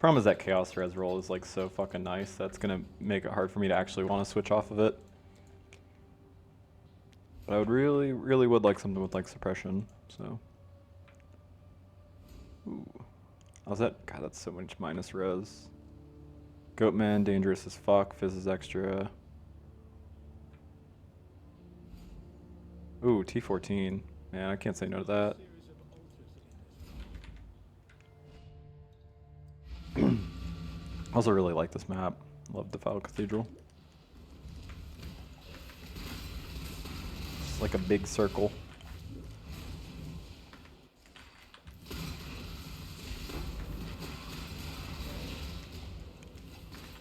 S1: Problem is that Chaos Res roll is like so fucking nice. That's gonna make it hard for me to actually want to switch off of it. But I would really would like something with like suppression, so. Ooh. How's that? God, that's so much minus res. Goatman, dangerous as fuck. Fizz is extra. Ooh, T14. Man, I can't say no to that. I also really like this map. Love Defiled Cathedral. It's like a big circle.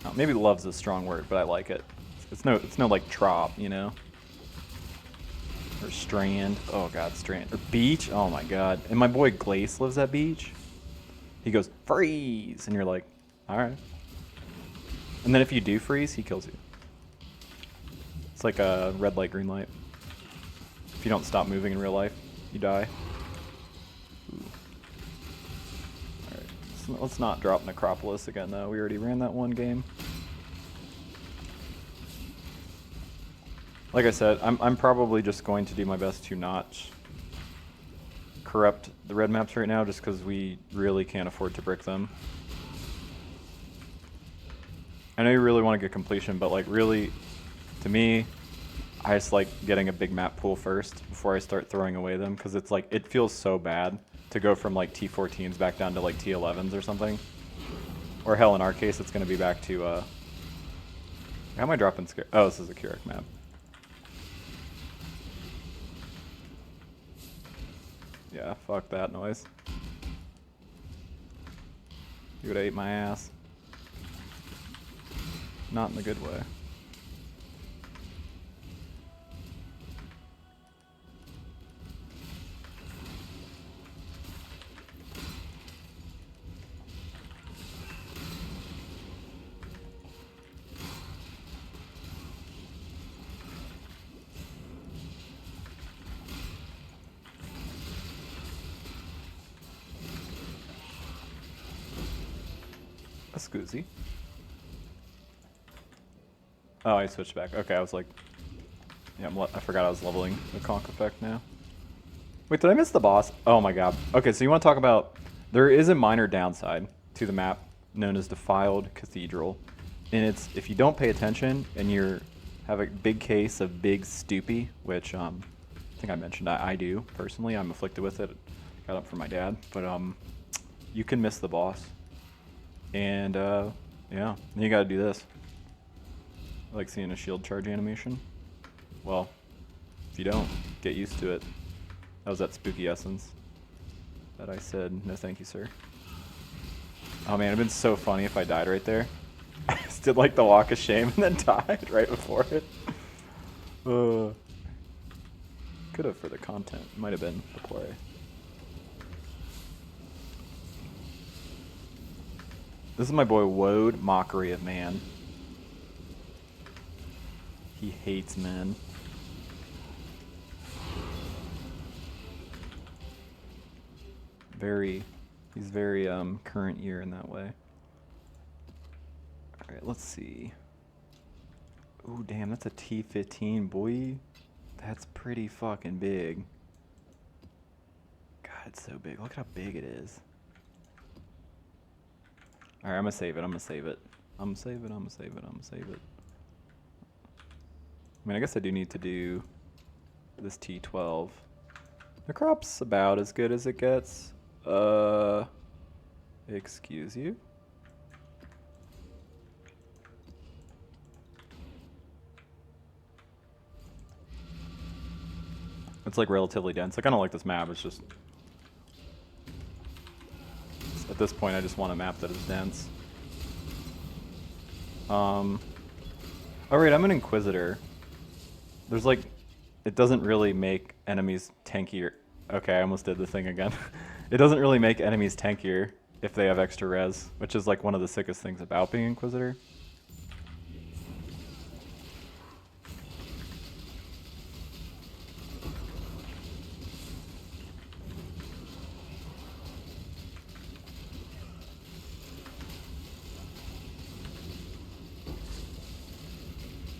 S1: Oh, maybe love's a strong word, but I like it. It's no like trop, you know? Or strand. Oh god, strand. Or beach. Oh my god. And my boy Glace lives at beach. He goes, freeze! And you're like, alright. And then if you do freeze, he kills you. It's like a red light, green light. If you don't stop moving in real life, you die. Alright. Let's not drop Necropolis again, though. We already ran that one game. Like I said, I'm probably just going to do my best to not corrupt the red maps right now, just because we really can't afford to brick them. I know you really want to get completion, but like really, to me, I just like getting a big map pool first before I start throwing away them, because it's like, it feels so bad to go from like T14s back down to like T11s or something. Or hell, in our case, it's going to be back to, how am I dropping scare? Oh, this is a Kirak map. Yeah, fuck that noise. You would've ate my ass. Not in a good way. Scoozy. Oh, I switched back. Okay, I was like, yeah, I forgot I was leveling the conch effect now. Wait, did I miss the boss? Oh my god. Okay, so you want to talk about, there is a minor downside to the map known as Defiled Cathedral. And it's, if you don't pay attention and you have a big case of big stoopy, which I think I mentioned I do personally. I'm afflicted with it. Got it from my dad. But you can miss the boss. And yeah, then you gotta do this. I like seeing a shield charge animation. Well, if you don't, get used to it. That was that spooky essence that I said, no thank you, sir. Oh man, it'd been so funny if I died right there. I just did like the walk of shame and then died right before it. Could have for the content. Might have been the play. This is my boy Woad, Mockery of Man. He hates men. Very, He's very current year in that way. All right, let's see. Ooh, damn, that's a T15, boy. That's pretty fucking big. God, it's so big. Look how big it is. All right, I'm gonna save it. I'm gonna save it. I'm gonna save it. I'm gonna save it. I'm gonna save it. I mean, I guess I do need to do this T12. The crop's about as good as it gets. Excuse you? It's like relatively dense. I kind of like this map. It's just at this point I just want a map that is dense. Alright, I'm an Inquisitor. There's like, it doesn't really make enemies tankier. Okay, I almost did the thing again. It doesn't really make enemies tankier if they have extra res, which is like one of the sickest things about being Inquisitor.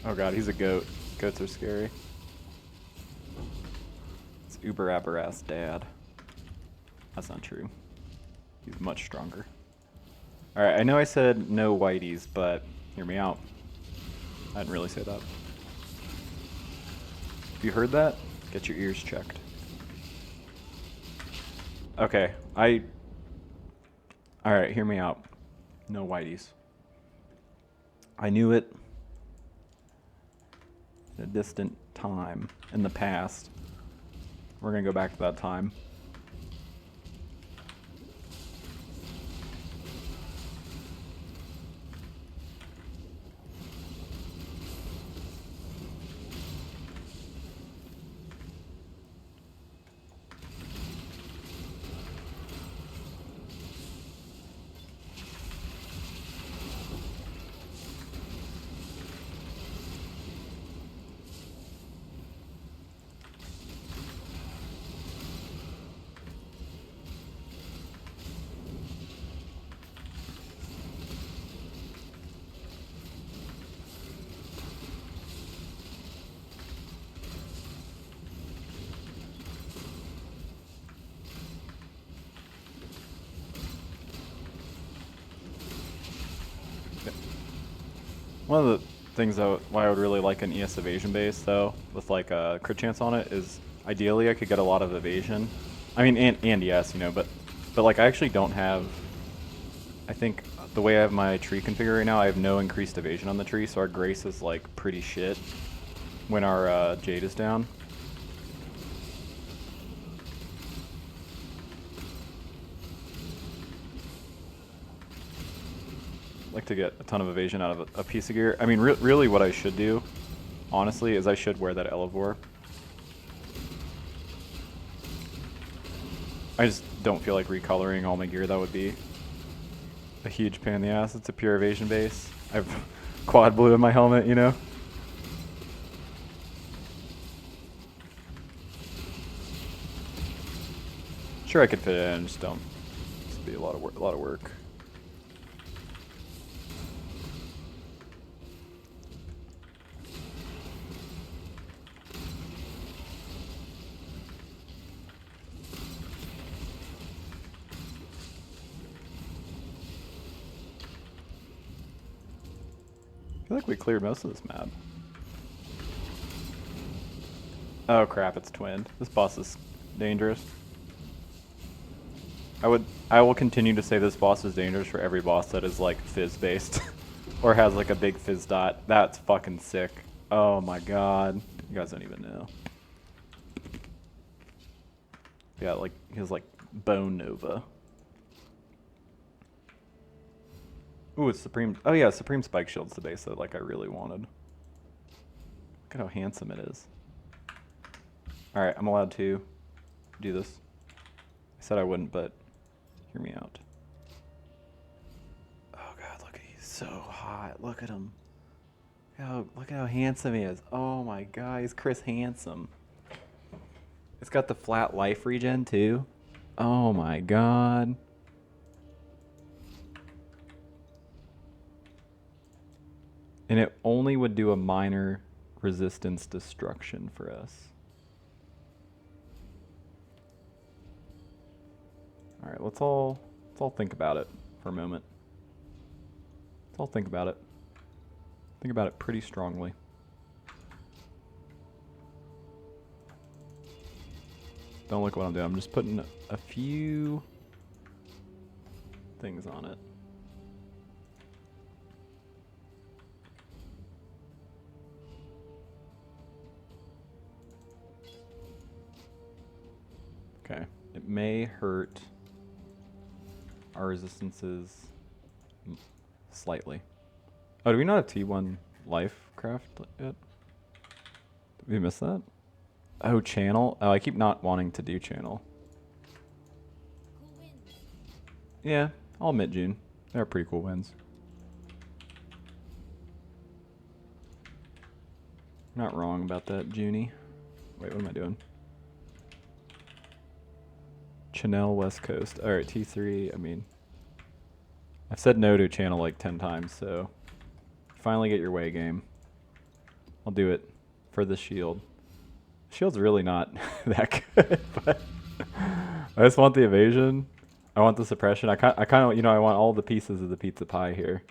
S1: Oh god, he's a goat. Goats are scary. It's uber aberrast dad. That's not true. He's much stronger. Alright, I know I said no whiteys, but hear me out. I didn't really say that. If you heard that, get your ears checked. Okay, Alright, hear me out. No whiteys. I knew it in a distant time in the past. We're gonna go back to that time. One of the things why I would really like an ES evasion base though, with like a crit chance on it, is ideally I could get a lot of evasion. I mean, and ES, you know, but like I actually don't have. I think the way I have my tree configured right now, I have no increased evasion on the tree, so our grace is like pretty shit when our jade is down. Like to get a ton of evasion out of a piece of gear. I mean, really what I should do, honestly, is I should wear that Elevore. I just don't feel like recoloring all my gear. That would be a huge pain in the ass. It's a pure evasion base. I have quad blue in my helmet, you know? Sure, I could fit it in, just don't. This would be a lot of work. I feel like we cleared most of this map. Oh crap, it's twinned. This boss is dangerous. I will continue to say this boss is dangerous for every boss that is like fizz based or has like a big fizz dot. That's fucking sick. Oh my god. You guys don't even know. Yeah, like he has like Bone Nova. Ooh, it's Supreme. Oh yeah, Supreme Spike Shield's the base that like I really wanted. Look at how handsome it is. Alright, I'm allowed to do this. I said I wouldn't, but hear me out. Oh god, look at he's so hot. Look at him. Look at how handsome he is. Oh my god, he's Chris Handsome. It's got the flat life regen too. Oh my god. And it only would do a minor resistance destruction for us. All right, let's all think about it for a moment. Let's all think about it. Think about it pretty strongly. Don't look what I'm doing. I'm just putting a few things on it. Okay. It may hurt our resistances slightly. Oh, do we not have T1 life craft yet? Did we miss that? Oh, channel? Oh, I keep not wanting to do channel.
S5: Cool wins.
S1: Yeah, I'll admit, June. They're pretty cool wins. Not wrong about that, Junie. Wait, what am I doing? Chanel West Coast. Alright, T3, I mean... I've said no to channel like 10 times, so... Finally get your way, game. I'll do it for the shield. Shield's really not that good, but... I just want the evasion. I want the suppression. I kind of, you know, I want all the pieces of the pizza pie here.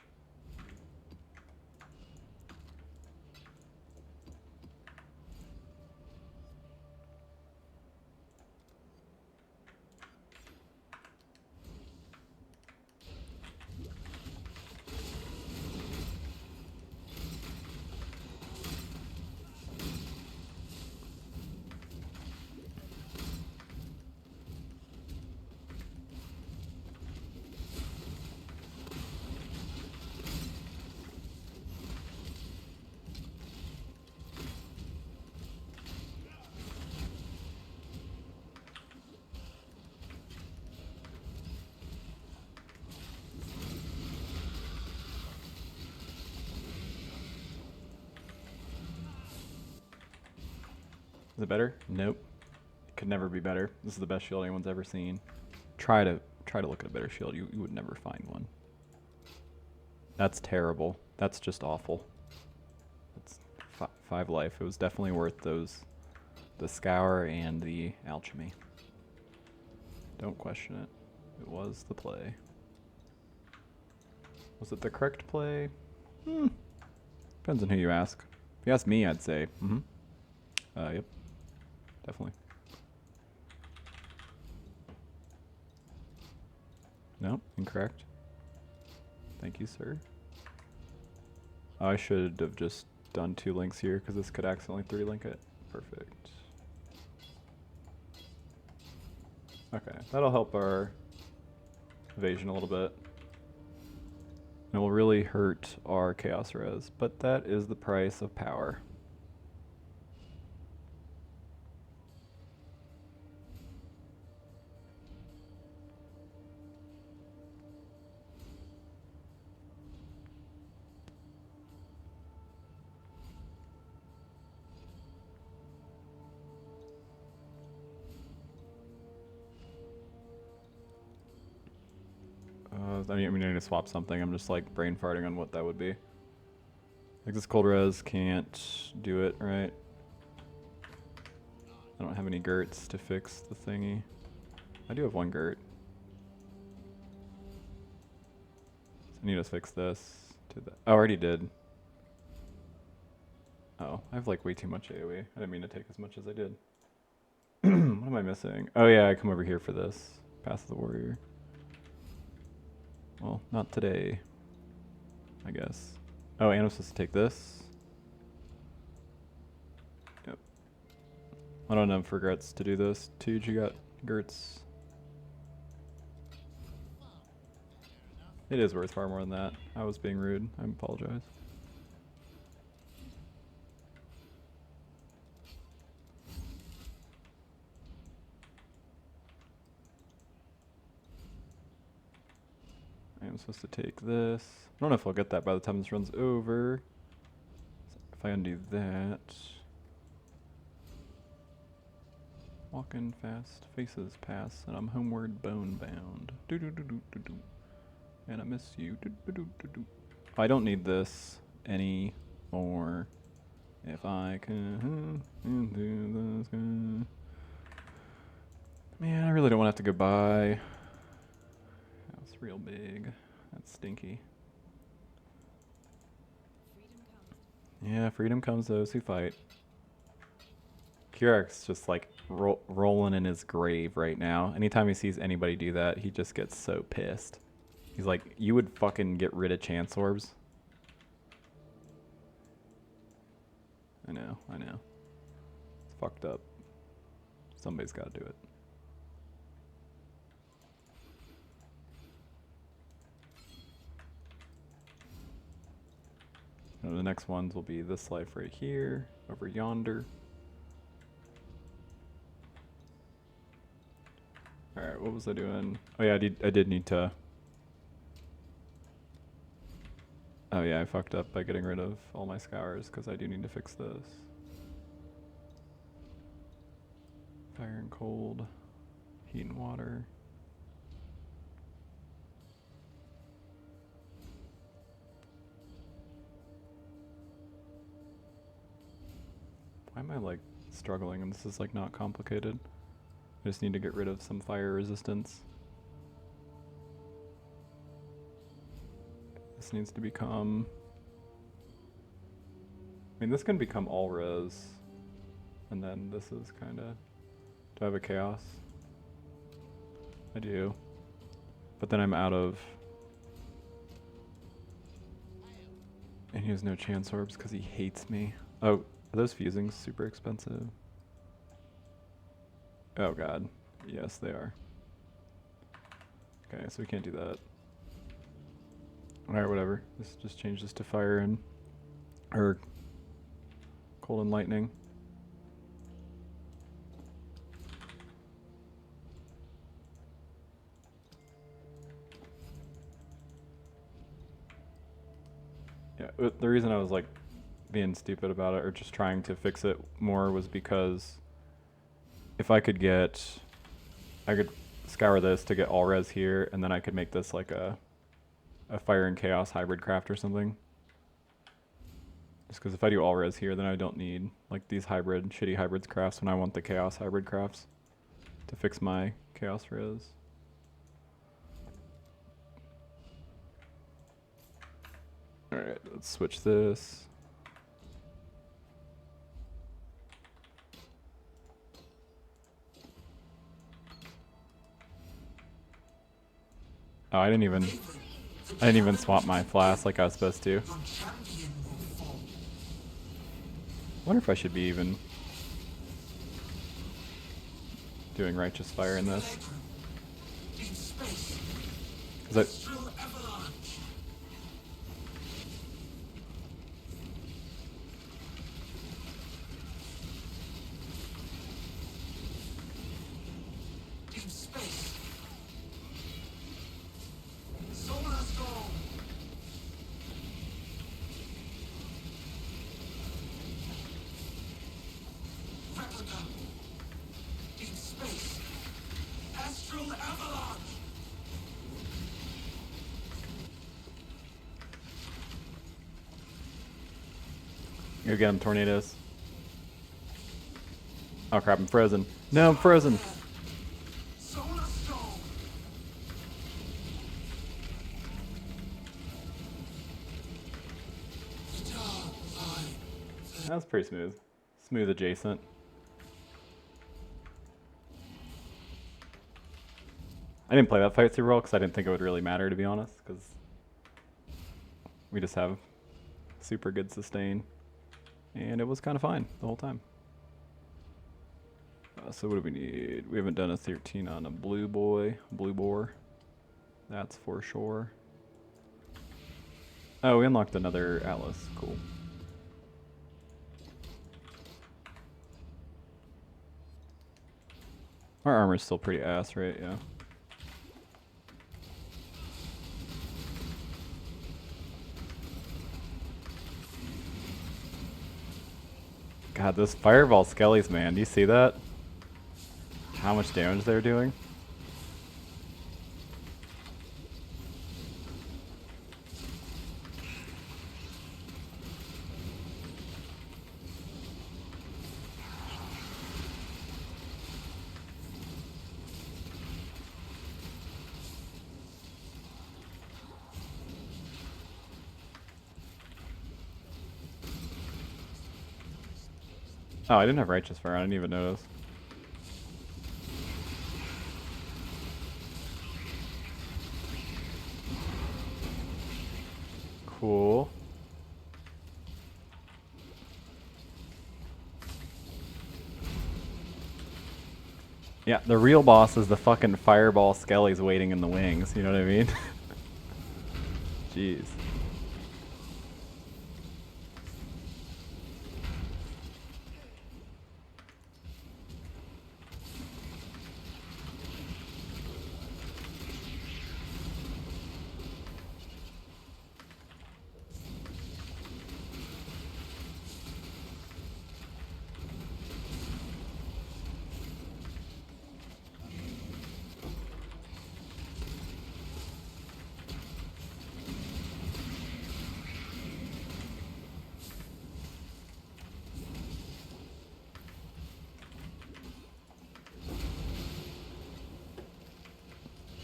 S1: Is it better? Nope. It could never be better. This is the best shield anyone's ever seen. Try to look at a better shield. You would never find one. That's terrible. That's just awful. It's 5 life. It was definitely worth those, the scour and the alchemy. Don't question it. It was the play. Was it the correct play? Depends on who you ask. If you ask me, I'd say, yep. Definitely. No, incorrect. Thank you, sir. I should have just done 2 links here because this could accidentally 3-link it. Perfect. Okay, that'll help our evasion a little bit. It will really hurt our chaos res, but that is the price of power. I mean, I need to swap something. I'm just like brain farting on what that would be. Like this cold res can't do it, right? I don't have any Gerts to fix the thingy. I do have 1 Gert. So I need to fix this to that. Oh, I already did. Oh, I have like way too much AoE. I didn't mean to take as much as I did. What am I missing? Oh yeah, I come over here for this. Path of the Warrior. Well, not today, I guess. Oh, and I'm supposed to take this. Yep. I don't have regrets to do this. Tuge, you got Gerts. It is worth far more than that. I was being rude. I apologize. I'm supposed to take this. I don't know if I'll get that by the time this runs over. If I undo that. Walking fast, faces pass, and I'm homeward bone bound. Do do do do do do. And I miss you. Do do do do do. I don't need this. any more. If I can into the sky. Man, I really don't want to have to go by. That's real big. That's stinky. Yeah, freedom comes those who fight. Kierak's just like rolling in his grave right now. Anytime he sees anybody do that, he just gets so pissed. He's like, you would fucking get rid of chance orbs? I know, I know. It's fucked up. Somebody's got to do it. And the next ones will be this life right here, over yonder. Alright, what was I doing? Oh yeah, I did need to... Oh yeah, I fucked up by getting rid of all my scours, because I do need to fix this. Fire and cold, heat and water. Why am I like struggling and this is like not complicated? I just need to get rid of some fire resistance. This needs to become... I mean, this can become all res. And then this is kind of... Do I have a chaos? I do. But then I'm out of... And he has no chance orbs because he hates me. Oh, are those fusings super expensive? Oh god. Yes, they are. Okay, so we can't do that. Alright, whatever. Let's just change this to fire and... Or... Cold and lightning. Yeah, the reason I was like being stupid about it or just trying to fix it more was because if I could scour this to get all res here and then I could make this like a fire and chaos hybrid craft or something. Just because if I do all res here, then I don't need like these shitty hybrids crafts when I want the chaos hybrid crafts to fix my chaos res. Alright, let's switch this. Oh, I didn't even swap my flask like I was supposed to. Wonder if I should be even doing righteous fire in this. 'Cause Go get him, tornadoes. Oh crap, I'm frozen. No, I'm frozen. That was pretty smooth. Smooth adjacent. I didn't play that fight super well because I didn't think it would really matter, to be honest, because we just have super good sustain. And it was kind of fine the whole time. So what do we need? We haven't done a 13 on a blue boar. That's for sure. Oh, we unlocked another Atlas. Cool. Our armor's still pretty ass, right? Yeah. God, those fireball skellies, man. Do you see that? How much damage they're doing? Oh, I didn't have righteous fire. I didn't even notice. Cool. Yeah, the real boss is the fucking fireball skellies waiting in the wings. You know what I mean? Jeez.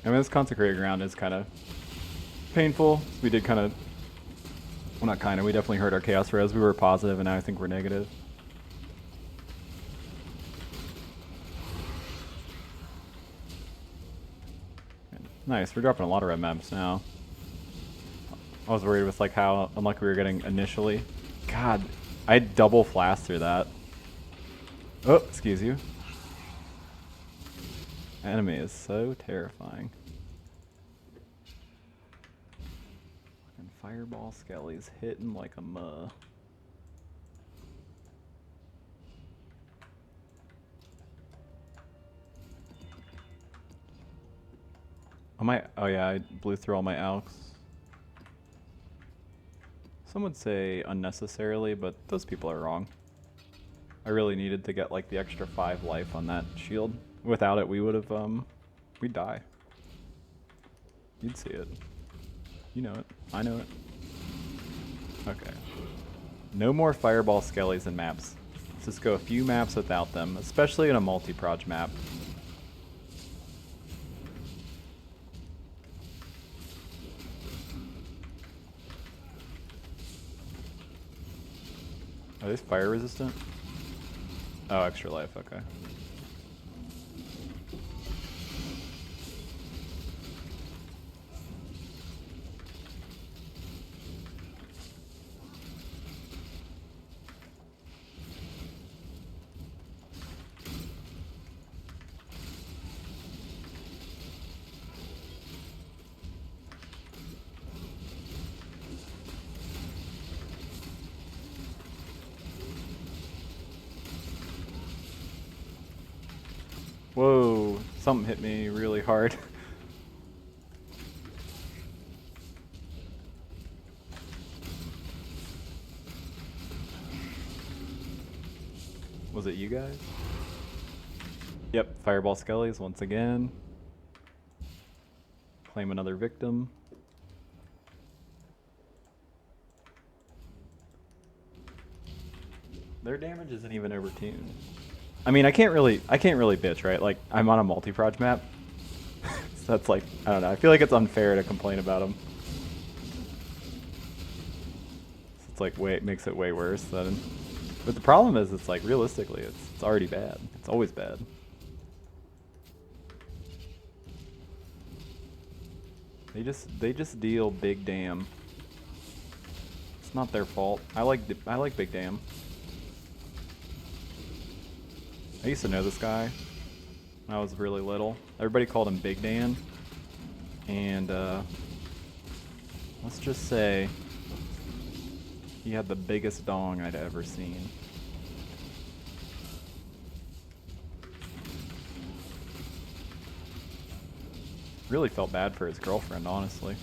S1: I mean, this consecrated ground is kind of painful. We did kind of, well, not kind of, we definitely hurt our chaos res. We were positive, and now I think we're negative. Nice, we're dropping a lot of red maps now. I was worried with like how unlucky we were getting initially. God, I double flashed through that. Oh, excuse you. Enemy is so terrifying. Fucking fireball skellies hitting like a muh. Oh yeah, I blew through all my alks. Some would say unnecessarily, but those people are wrong. I really needed to get like the extra 5 life on that shield. Without it, we would have, we'd die. You'd see it. You know it. I know it. Okay. No more fireball skellies in maps. Let's just go a few maps without them, especially in a multi-proj map. Are these fire resistant? Oh, extra life, okay. Whoa, something hit me really hard. Was it you guys? Yep, fireball skellies once again. Claim another victim. Their damage isn't even overtuned. I mean, I can't really bitch, right? Like, I'm on a multi-proj map. So that's like, I don't know. I feel like it's unfair to complain about them. So it's like, makes it way worse than. But the problem is, it's like, realistically, it's already bad. It's always bad. They just deal big damn. It's not their fault. I like big damn. I used to know this guy when I was really little. Everybody called him Big Dan. And let's just say he had the biggest dong I'd ever seen. Really felt bad for his girlfriend, honestly.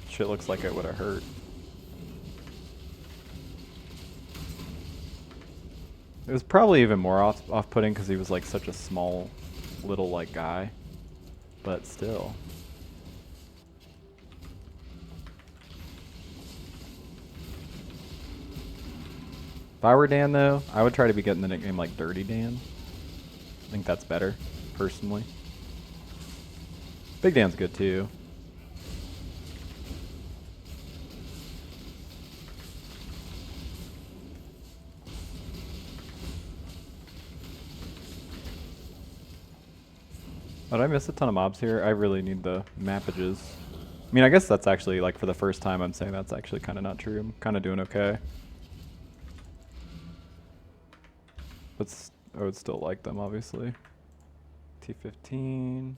S1: Shit looks like it would have hurt. It was probably even more off-putting because he was like such a small, little like guy, but still. If I were Dan though, I would try to be getting the nickname like Dirty Dan. I think that's better, personally. Big Dan's good too. Did I miss a ton of mobs here? I really need the mappages. I mean, I guess that's actually, like, for the first time I'm saying that's actually kind of not true. I'm kind of doing okay. But I would still like them, obviously. T15.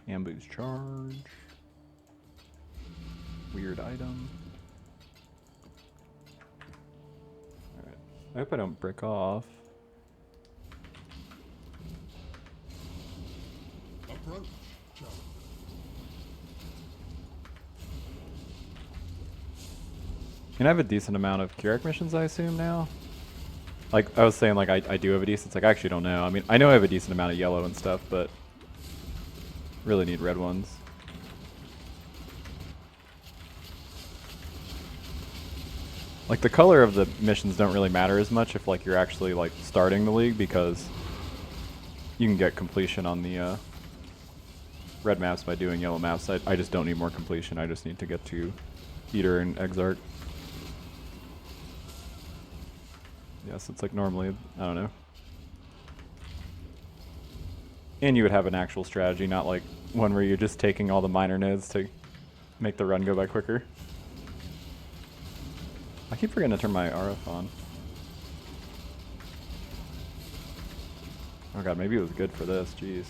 S1: Ambu's charge. Weird item. Alright. I hope I don't break off.
S4: Approach, challenge.
S1: And I have a decent amount of Keurig missions, I assume, now. Like, I was saying, like, I do have a decent... It's like, I actually don't know. I mean, I know I have a decent amount of yellow and stuff, but... really need red ones. Like, the color of the missions don't really matter as much if, like, you're actually, like, starting the league, because you can get completion on the red maps by doing yellow maps. I just don't need more completion. I just need to get to Eater and Exarch. Yes, it's like normally, I don't know. And you would have an actual strategy, not like one where you're just taking all the minor nodes to make the run go by quicker. I keep forgetting to turn my RF on. Oh god, maybe it was good for this, jeez.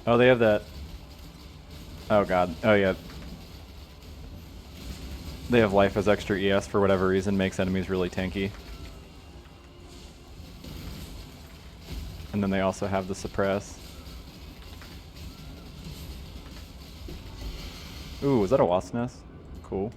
S1: Oh, they have that. Oh god, oh yeah. They have life as extra ES for whatever reason, makes enemies really tanky. And then they also have the suppress. Ooh, was that a wasp nest? Cool.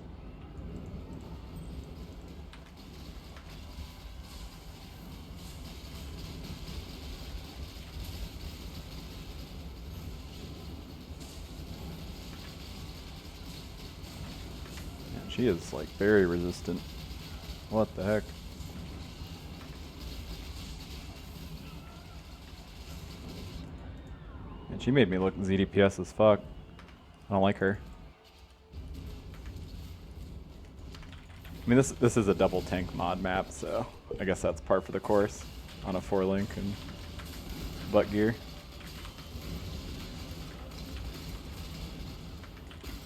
S1: Man, she is like very resistant. What the heck? And she made me look ZDPS as fuck. I don't like her. I mean, this is a double tank mod map, so I guess that's par for the course on a 4-link and butt gear.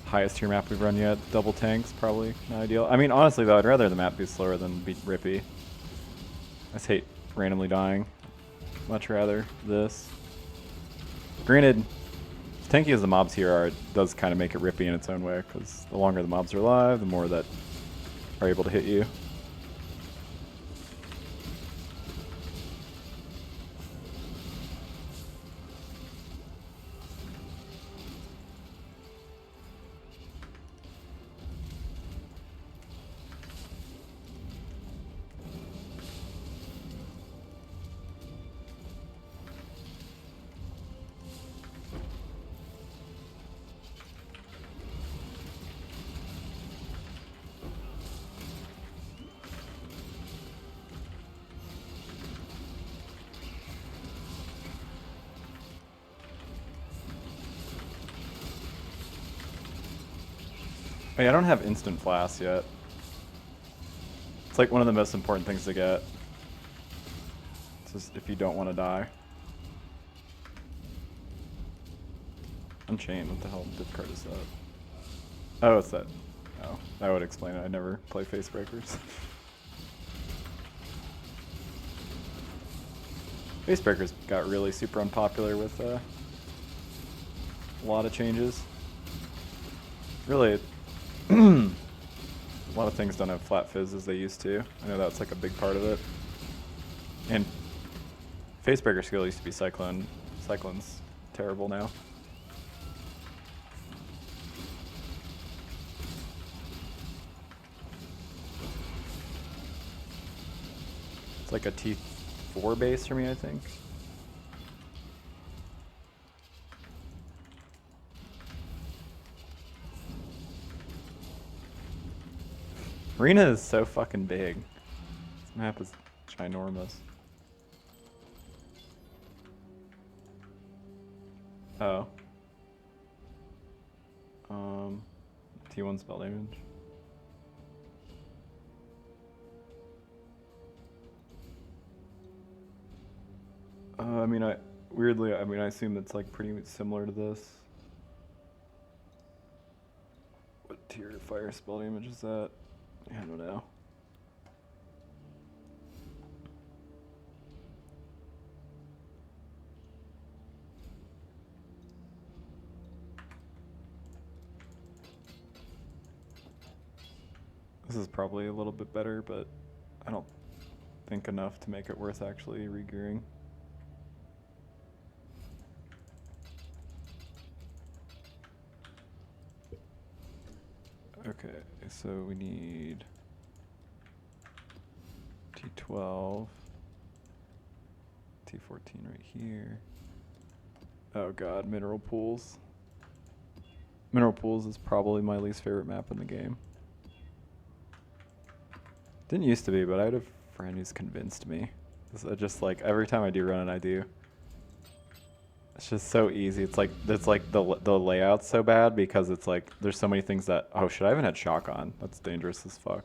S1: Highest tier map we've run yet, double tanks, probably not ideal. I mean, honestly though, I'd rather the map be slower than be rippy. I just hate randomly dying. Much rather this. Granted, as tanky as the mobs here are, it does kind of make it rippy in its own way, because the longer the mobs are alive, the more that are able to hit you. Hey, I don't have instant flask yet. It's like one of the most important things to get. It's just if you don't want to die. Unchained, what the hell diff card is that? Oh, it's that. Oh, that would explain it. I never play face breakers. Face breakers got really super unpopular with a lot of changes. Really, a lot of things don't have flat fizz as they used to. I know that's like a big part of it. And Facebreaker skill used to be Cyclone. Cyclone's terrible now. It's like a T4 base for me, I think. Arena is so fucking big. This map is ginormous. Oh. T1 spell damage. I mean, weirdly, I mean, I assume it's like pretty similar to this. What tier fire spell damage is that? I don't know. This is probably a little bit better, but I don't think enough to make it worth actually regearing. Okay, so we need T12, T14 right here. Oh god, mineral pools. Mineral pools is probably my least favorite map in the game. Didn't used to be, but I had a friend who's convinced me. So just like every time I do run it, I do. It's just so easy. It's like the layout's so bad because it's like there's so many things that shit, I haven't had shock on. That's dangerous as fuck.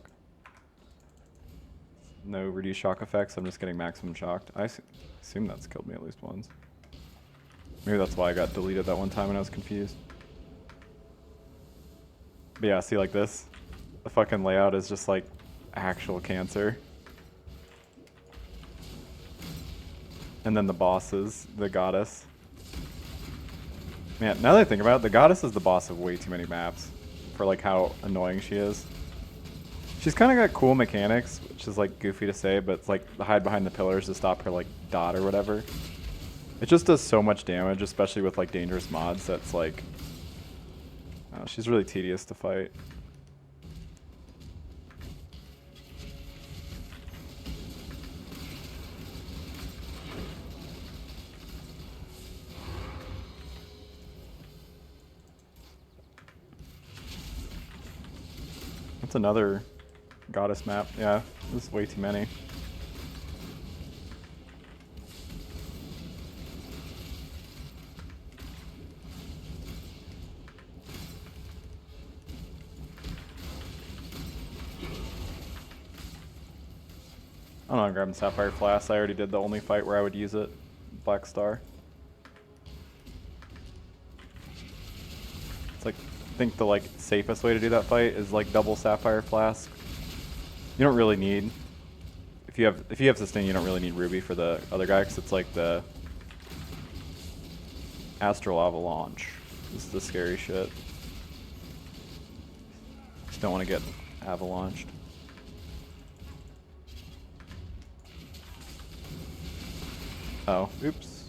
S1: No reduced shock effects. I'm just getting maximum shocked. I assume that's killed me at least once. Maybe that's why I got deleted that one time when I was confused. But yeah, see like this, the fucking layout is just like actual cancer. And then the bosses, the goddess. Man, now that I think about it, the goddess is the boss of way too many maps for like how annoying she is. She's kind of got cool mechanics, which is like goofy to say, but it's like the hide behind the pillars to stop her like dot or whatever. It just does so much damage, especially with like dangerous mods. That's like, she's really tedious to fight. That's another goddess map. Yeah, this is way too many. I don't know, I'm grabbing Sapphire Flask. I already did the only fight where I would use it. Black Star. It's like, I think the like safest way to do that fight is like double Sapphire Flask. You don't really need, if you have sustain, you don't really need Ruby for the other guy because it's like the Astral Avalanche. This is the scary shit. Just don't want to get avalanched. Oh, oops.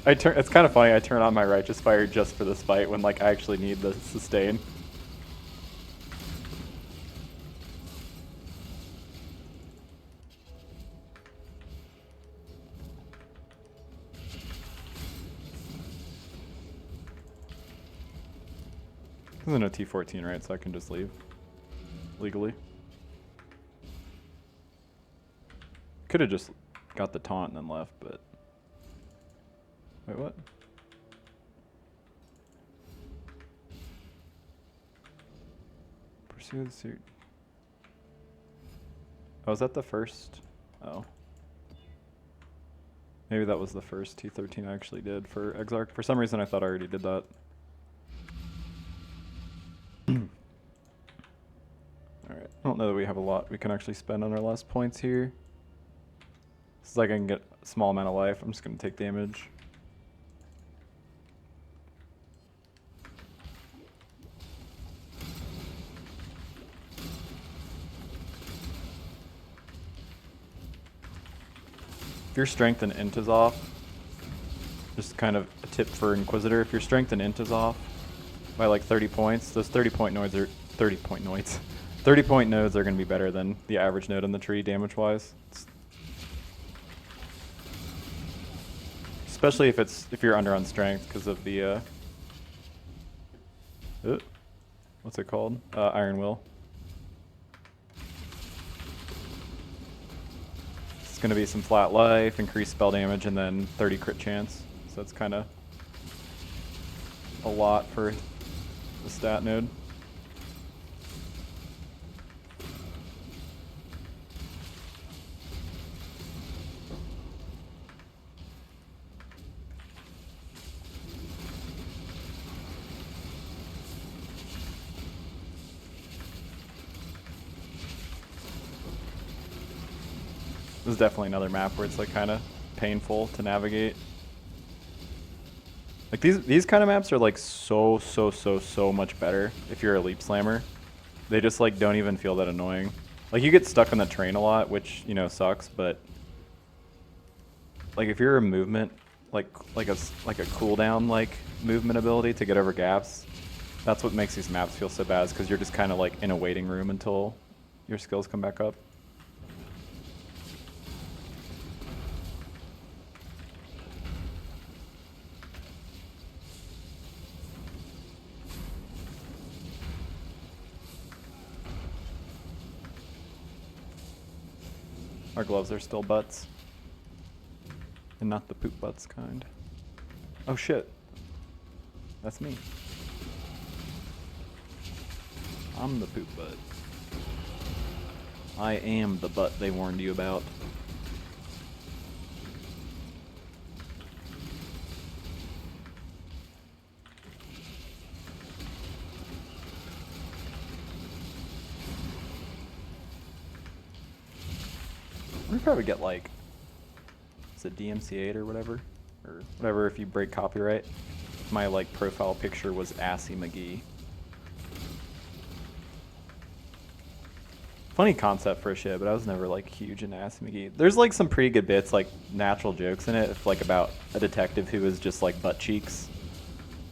S1: I turn. It's kind of funny. I turn on my Righteous Fire just for this fight when like I actually need the sustain. There's no T14, right? So I can just leave legally. Could have just got the taunt and then left, but wait, what? Pursue the suit. Oh, is that the first? Oh. Maybe that was the first T13 I actually did for Exarch. For some reason I thought I already did that. Alright, I don't know that we have a lot we can actually spend on our last points here. This is like I can get a small amount of life. I'm just going to take damage. If your strength and int is off, just kind of a tip for Inquisitor, if your strength and int is off by like 30 points, those 30 point nodes are 30 point nodes are going to be better than the average node in the tree damage wise. Especially if you're under on strength because of the what's it called? Iron Will. It's gonna be some flat life, increased spell damage, and then 30 crit chance. So that's kind of a lot for the stat node. This is definitely another map where it's like kind of painful to navigate. Like these kind of maps are like so much better if you're a leap slammer. They just like don't even feel that annoying. Like you get stuck on the train a lot, which, you know, sucks, but like if you're a movement like a cooldown like movement ability to get over gaps, that's what makes these maps feel so bad, is because you're just kind of like in a waiting room until your skills come back up. Our gloves are still butts. And not the poop butts kind. Oh shit. That's me. I'm the poop butt. I am the butt they warned you about. We probably get like, is it DMCA'd or whatever if you break copyright. My like profile picture was Assy McGee. Funny concept for a shit, but I was never like huge into Assy McGee. There's like some pretty good bits, like natural jokes in it, if, like about a detective who is just like butt cheeks.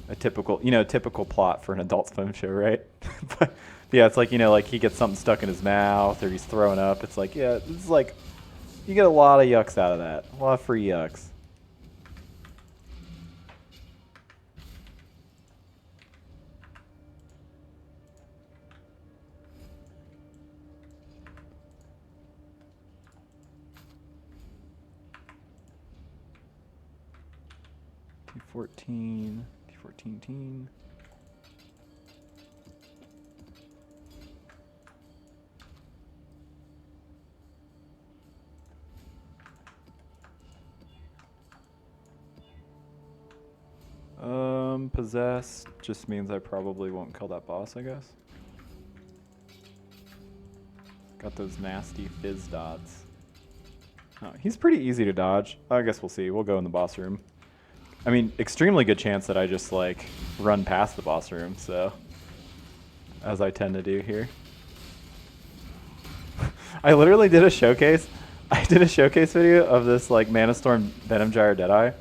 S1: A typical, you know, typical plot for an Adult Swim show, right? But yeah, it's like, you know, like he gets something stuck in his mouth or he's throwing up. It's like, yeah, it's like, you get a lot of yucks out of that. A lot of free yucks. T14 teen. Possessed just means I probably won't kill that boss, I guess. Got those nasty fizz dots. Oh, he's pretty easy to dodge. I guess we'll see. We'll go in the boss room. I mean, extremely good chance that I just like run past the boss room, so as I tend to do here. I literally did a showcase. I did a showcase video of this like Mana Storm Venom Gyre Deadeye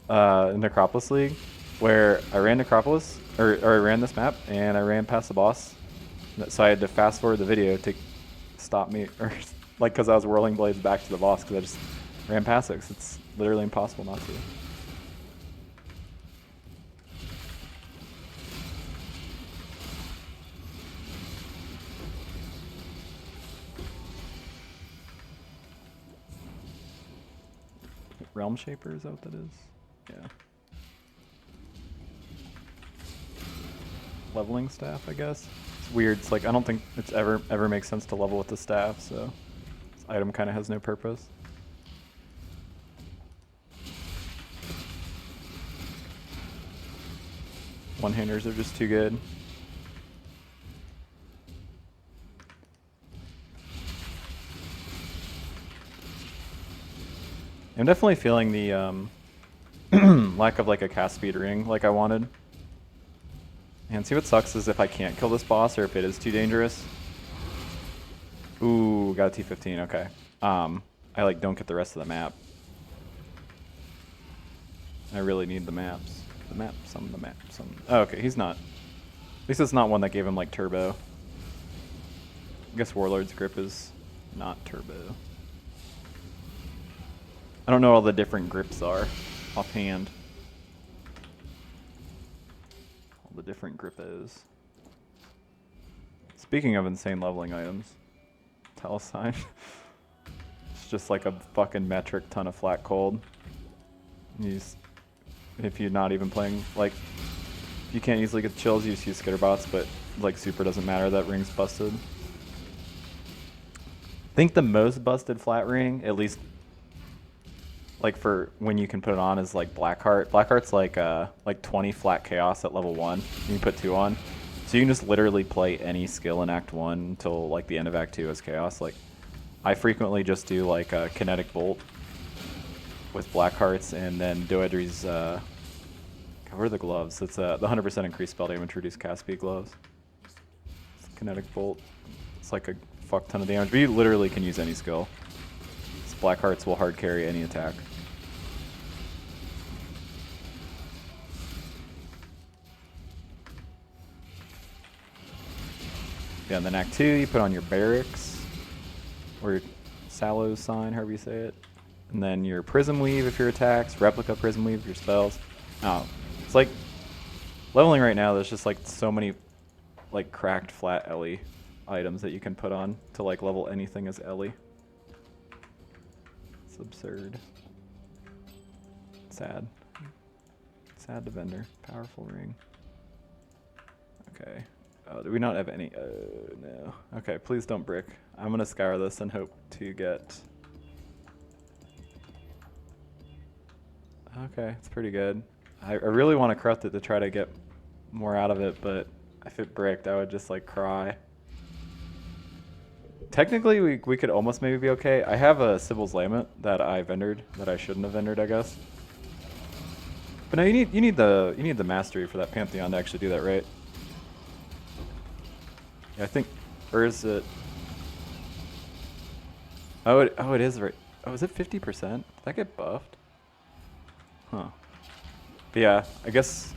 S1: in Necropolis League, where I ran Necropolis, or I ran this map, and I ran past the boss. So I had to fast forward the video to stop me, or like because I was whirling blades back to the boss because I just ran past it, 'cause it's literally impossible not to. Realm Shaper, is that what that is? Yeah. Leveling staff, I guess. It's weird. It's like I don't think it's ever makes sense to level with the staff, so this item kind of has no purpose. One-handers are just too good. I'm definitely feeling the lack of like a cast speed ring like I wanted. And see what sucks is if I can't kill this boss or if it is too dangerous. Ooh, got a T15, okay. I like don't get the rest of the map. I really need the maps. The map, some. Oh, okay, he's not. At least it's not one that gave him like turbo. I guess Warlord's Grip is not turbo. I don't know all the different grips are offhand. All the different grippos. Speaking of insane leveling items, Telesign. It's just like a fucking metric ton of flat cold. If you're not even playing, like, If you can't easily get the chills, you just use skitter bots, but like super doesn't matter, that ring's busted. I think the most busted flat ring, at least like for when you can put it on, is like Blackheart. Blackheart's like 20 flat chaos at level 1. You can put 2 on. So you can just literally play any skill in Act 1 until like the end of Act 2 as chaos. Like I frequently just do like a kinetic bolt with Blackhearts, and then Doedri's what are the gloves? It's the 100% increased spell damage, reduced cast speed gloves. It's kinetic bolt. It's like a fuck ton of damage, but you literally can use any skill. Blackhearts will hard carry any attack. Yeah, and then Act 2, you put on your barracks, or your Sallow's sign, however you say it. And then your Prism Weave if your attacks, Replica Prism Weave if your spells. Oh, it's like, leveling right now, there's just like so many like cracked flat Ellie items that you can put on to like level anything as Ellie. It's absurd. Sad. Sad to vendor. Powerful ring. Okay. Do we not have any? No. Okay, please don't brick. I'm gonna scour this and hope to get... Okay, it's pretty good. I really want to corrupt it to try to get more out of it, but if it bricked, I would just like cry. Technically, we could almost maybe be okay. I have a Sybil's Lament that I vendored that I shouldn't have vendored, I guess. But no, you need the mastery for that Pantheon to actually do that, right? Yeah, I think, or is it? Oh, it is right. Oh, is it 50%? Did that get buffed? Huh. But yeah, I guess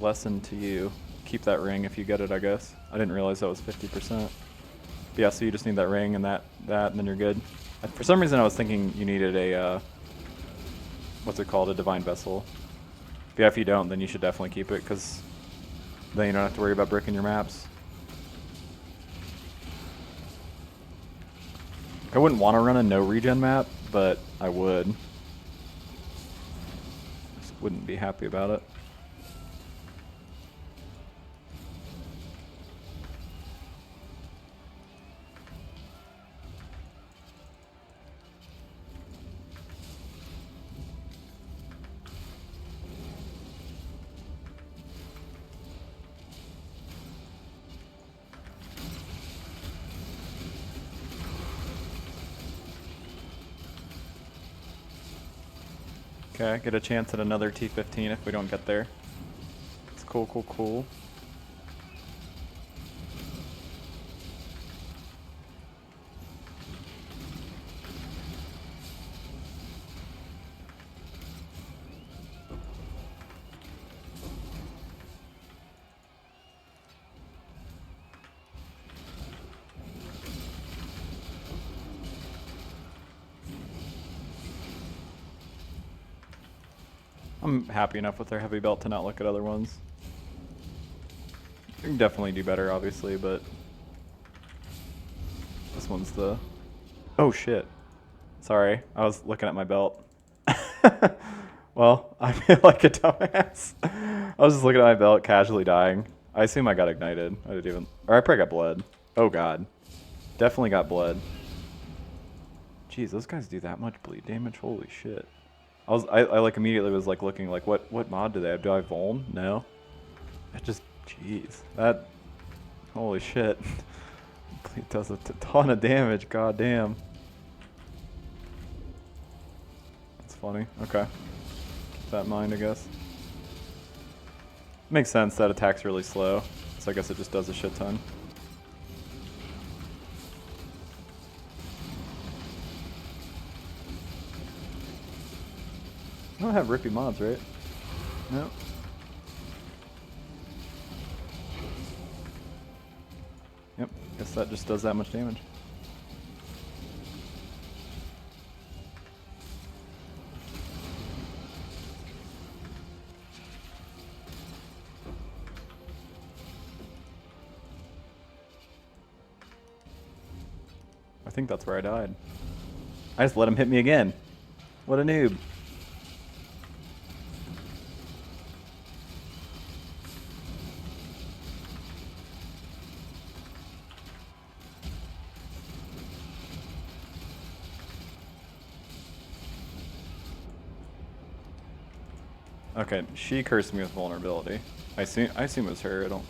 S1: lesson to you. Keep that ring if you get it, I guess. I didn't realize that was 50%. But yeah, so you just need that ring and that, and then you're good. For some reason, I was thinking you needed a, what's it called, a Divine Vessel. But yeah, if you don't, then you should definitely keep it, because then you don't have to worry about bricking your maps. I wouldn't want to run a no regen map, but I would. Just wouldn't be happy about it. Okay, get a chance at another T15 if we don't get there. It's cool, cool, cool. I'm happy enough with their heavy belt to not look at other ones. You can definitely do better, obviously, but this one's the... Oh, shit. Sorry, I was looking at my belt. Well, I feel like a dumbass. I was just looking at my belt, casually dying. I assume I got ignited. I didn't even... Or I probably got blood. Oh, God. Definitely got blood. Jeez, those guys do that much bleed damage? Holy shit. I like immediately was like looking like what mod do they have? Do I have Vuln? No. That just jeez. That holy shit. It does a ton of damage, god damn. That's funny. Okay. Keep that in mind, I guess. Makes sense that attack's really slow. So I guess it just does a shit ton. I don't have rippy mods, right? No. Yep, guess that just does that much damage. I think that's where I died. I just let him hit me again. What a noob. Okay, she cursed me with vulnerability. I assume it was her. I don't.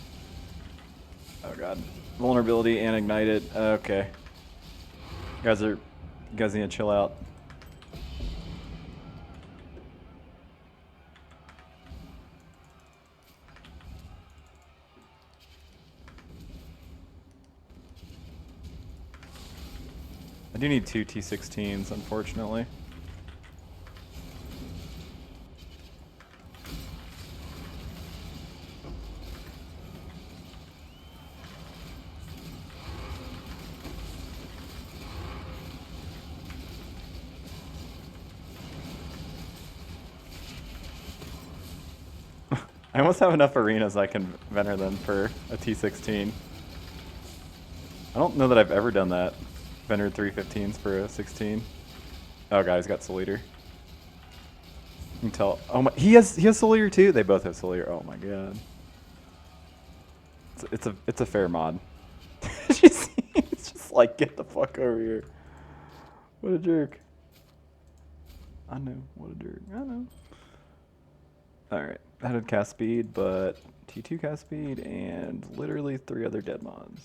S1: Oh god, vulnerability and ignited. Okay, you guys need to chill out. I do need 2 T16s, unfortunately. I almost have enough arenas I can Vener them for a T16. I don't know that I've ever done that. Vener 315s for a 16. Oh god, he's got Soul Eater. You can tell. Oh my, he has Soul Eater too. They both have Soul Eater. Oh my god. It's a fair mod. It's just like, get the fuck over here. What a jerk. I know. What a jerk. I know. Alright. That had cast speed, but T2 cast speed and literally 3 other dead mods.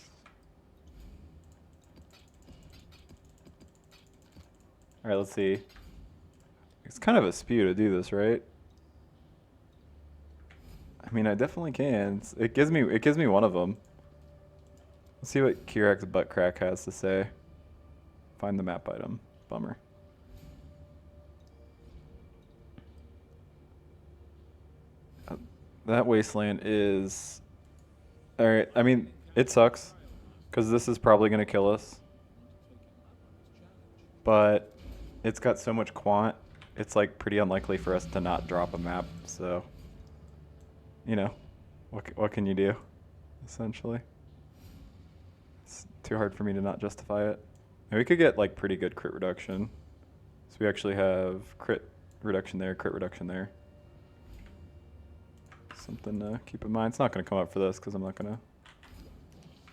S1: Alright, let's see. It's kind of a spew to do this, right? I mean, I definitely can. It gives me one of them. Let's see what Kirak's buttcrack has to say. Find the map item. Bummer. That wasteland is... Alright, I mean, it sucks. Because this is probably going to kill us. But it's got so much quant, it's like pretty unlikely for us to not drop a map, so... You know, what can you do, essentially? It's too hard for me to not justify it. And we could get like pretty good crit reduction. So we actually have crit reduction there, crit reduction there. Something to keep in mind. It's not going to come up for this because I'm not going to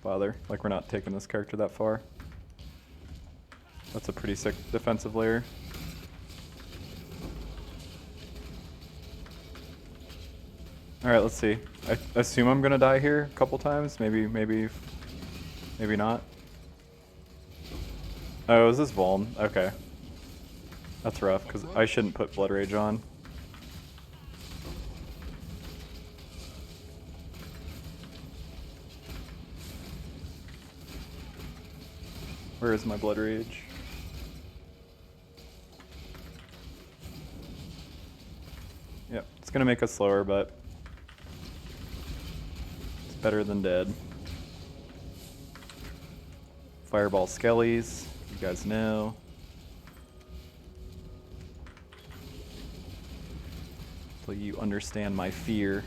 S1: bother. Like, we're not taking this character that far. That's a pretty sick defensive layer. Alright, let's see. I assume I'm going to die here a couple times. Maybe not. Oh, is this Vuln? Okay. That's rough, because I shouldn't put Blood Rage on. Where is my Blood Rage? Yep, it's going to make us slower, but it's better than dead. Fireball Skellies, you guys know. So you understand my fear.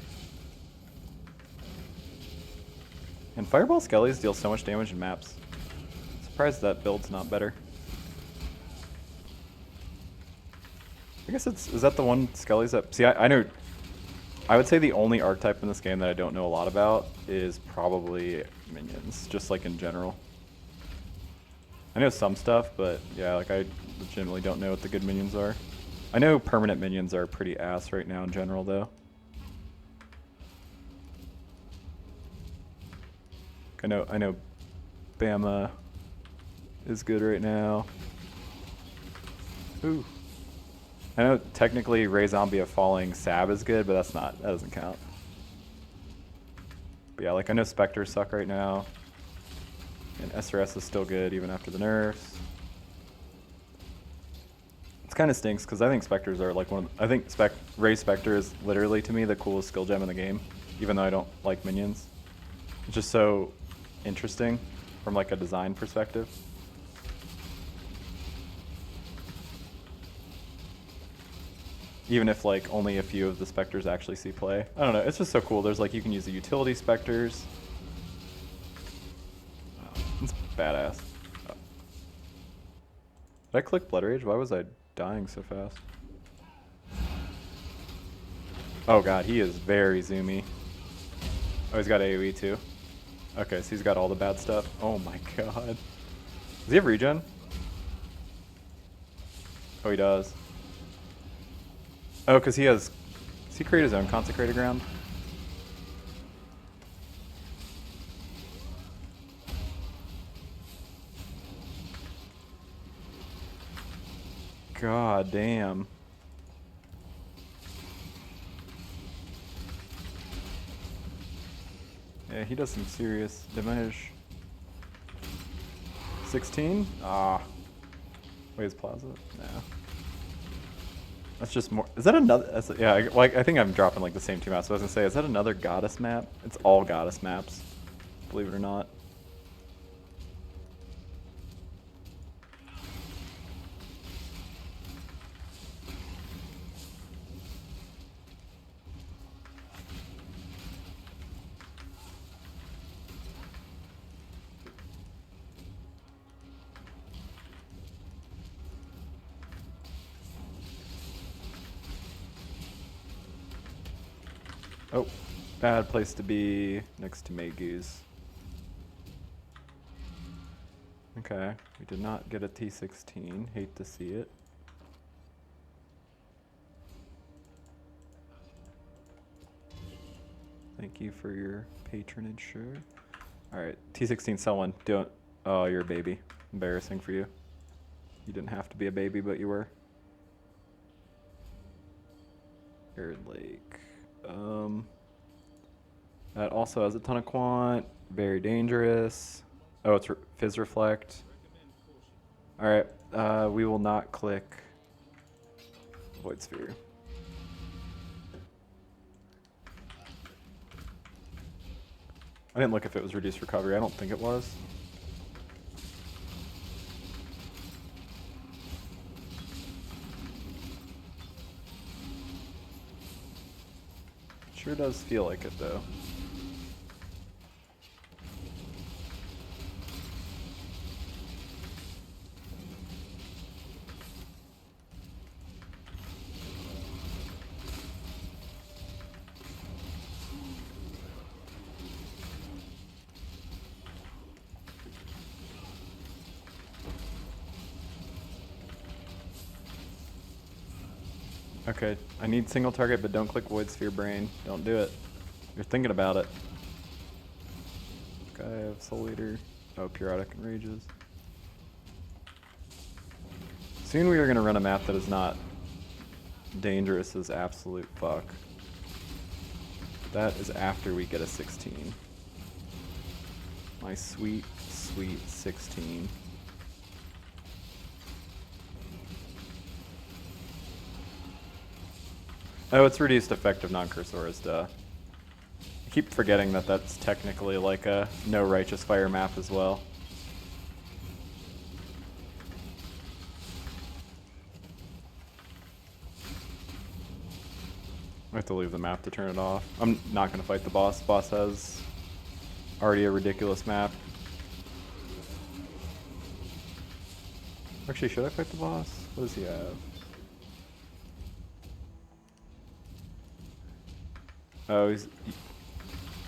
S1: And Fireball Skellies deal so much damage in maps. Surprised that build's not better. I guess is that the one Skellies that... See, I know... I would say the only archetype in this game that I don't know a lot about is probably minions, just like in general. I know some stuff, but yeah, like I legitimately don't know what the good minions are. I know permanent minions are pretty ass right now in general, though. I know Bama is good right now. Ooh. I know technically Ray Zombie of Falling Sab is good, but that doesn't count. But yeah, like I know Spectres suck right now. And SRS is still good even after the nerfs. It kind of stinks because I think Spectres are like I think Ray Spectre is literally to me the coolest skill gem in the game, even though I don't like minions. It's just so interesting from like a design perspective. Even if like only a few of the Spectres actually see play. I don't know, it's just so cool. There's like, you can use the utility Spectres. It's badass. Oh. Did I click Blood Rage? Why was I dying so fast? Oh god, he is very zoomy. Oh, he's got AoE too. Okay, so he's got all the bad stuff. Oh my god. Does he have regen? Oh, he does. Oh, because he has he create his own consecrated ground? God damn. Yeah, he does some serious damage. 16? Ah. Wait, is Plaza? Nah. That's just more. Is that another? Yeah, I think I'm dropping like the same two maps. So I was gonna say, is that another goddess map? It's all goddess maps, believe it or not. Oh, bad place to be next to Magus. Okay, we did not get a T16. Hate to see it. Thank you for your patronage, sure. Alright, T16, someone. Don't. Oh, you're a baby. Embarrassing for you. You didn't have to be a baby, but you were. Arid Lake. That also has a ton of quant. Very dangerous. Oh, it's Fizz Reflect. Alright, we will not click Void Sphere. I didn't look if it was reduced recovery. I don't think it was. Sure does feel like it though. Okay, I need single target, but don't click Void Sphere Brain. Don't do it. You're thinking about it. Okay, I have Soul Eater. Oh, Periodic Enrages. Soon we are going to run a map that is not dangerous as absolute fuck. That is after we get a 16. My sweet, sweet 16. Oh, it's reduced effective non-cursorist, duh. I keep forgetting that that's technically like a no righteous fire map as well. I have to leave the map to turn it off. I'm not going to fight the boss. Boss has already a ridiculous map. Actually, should I fight the boss? What does he have? Oh,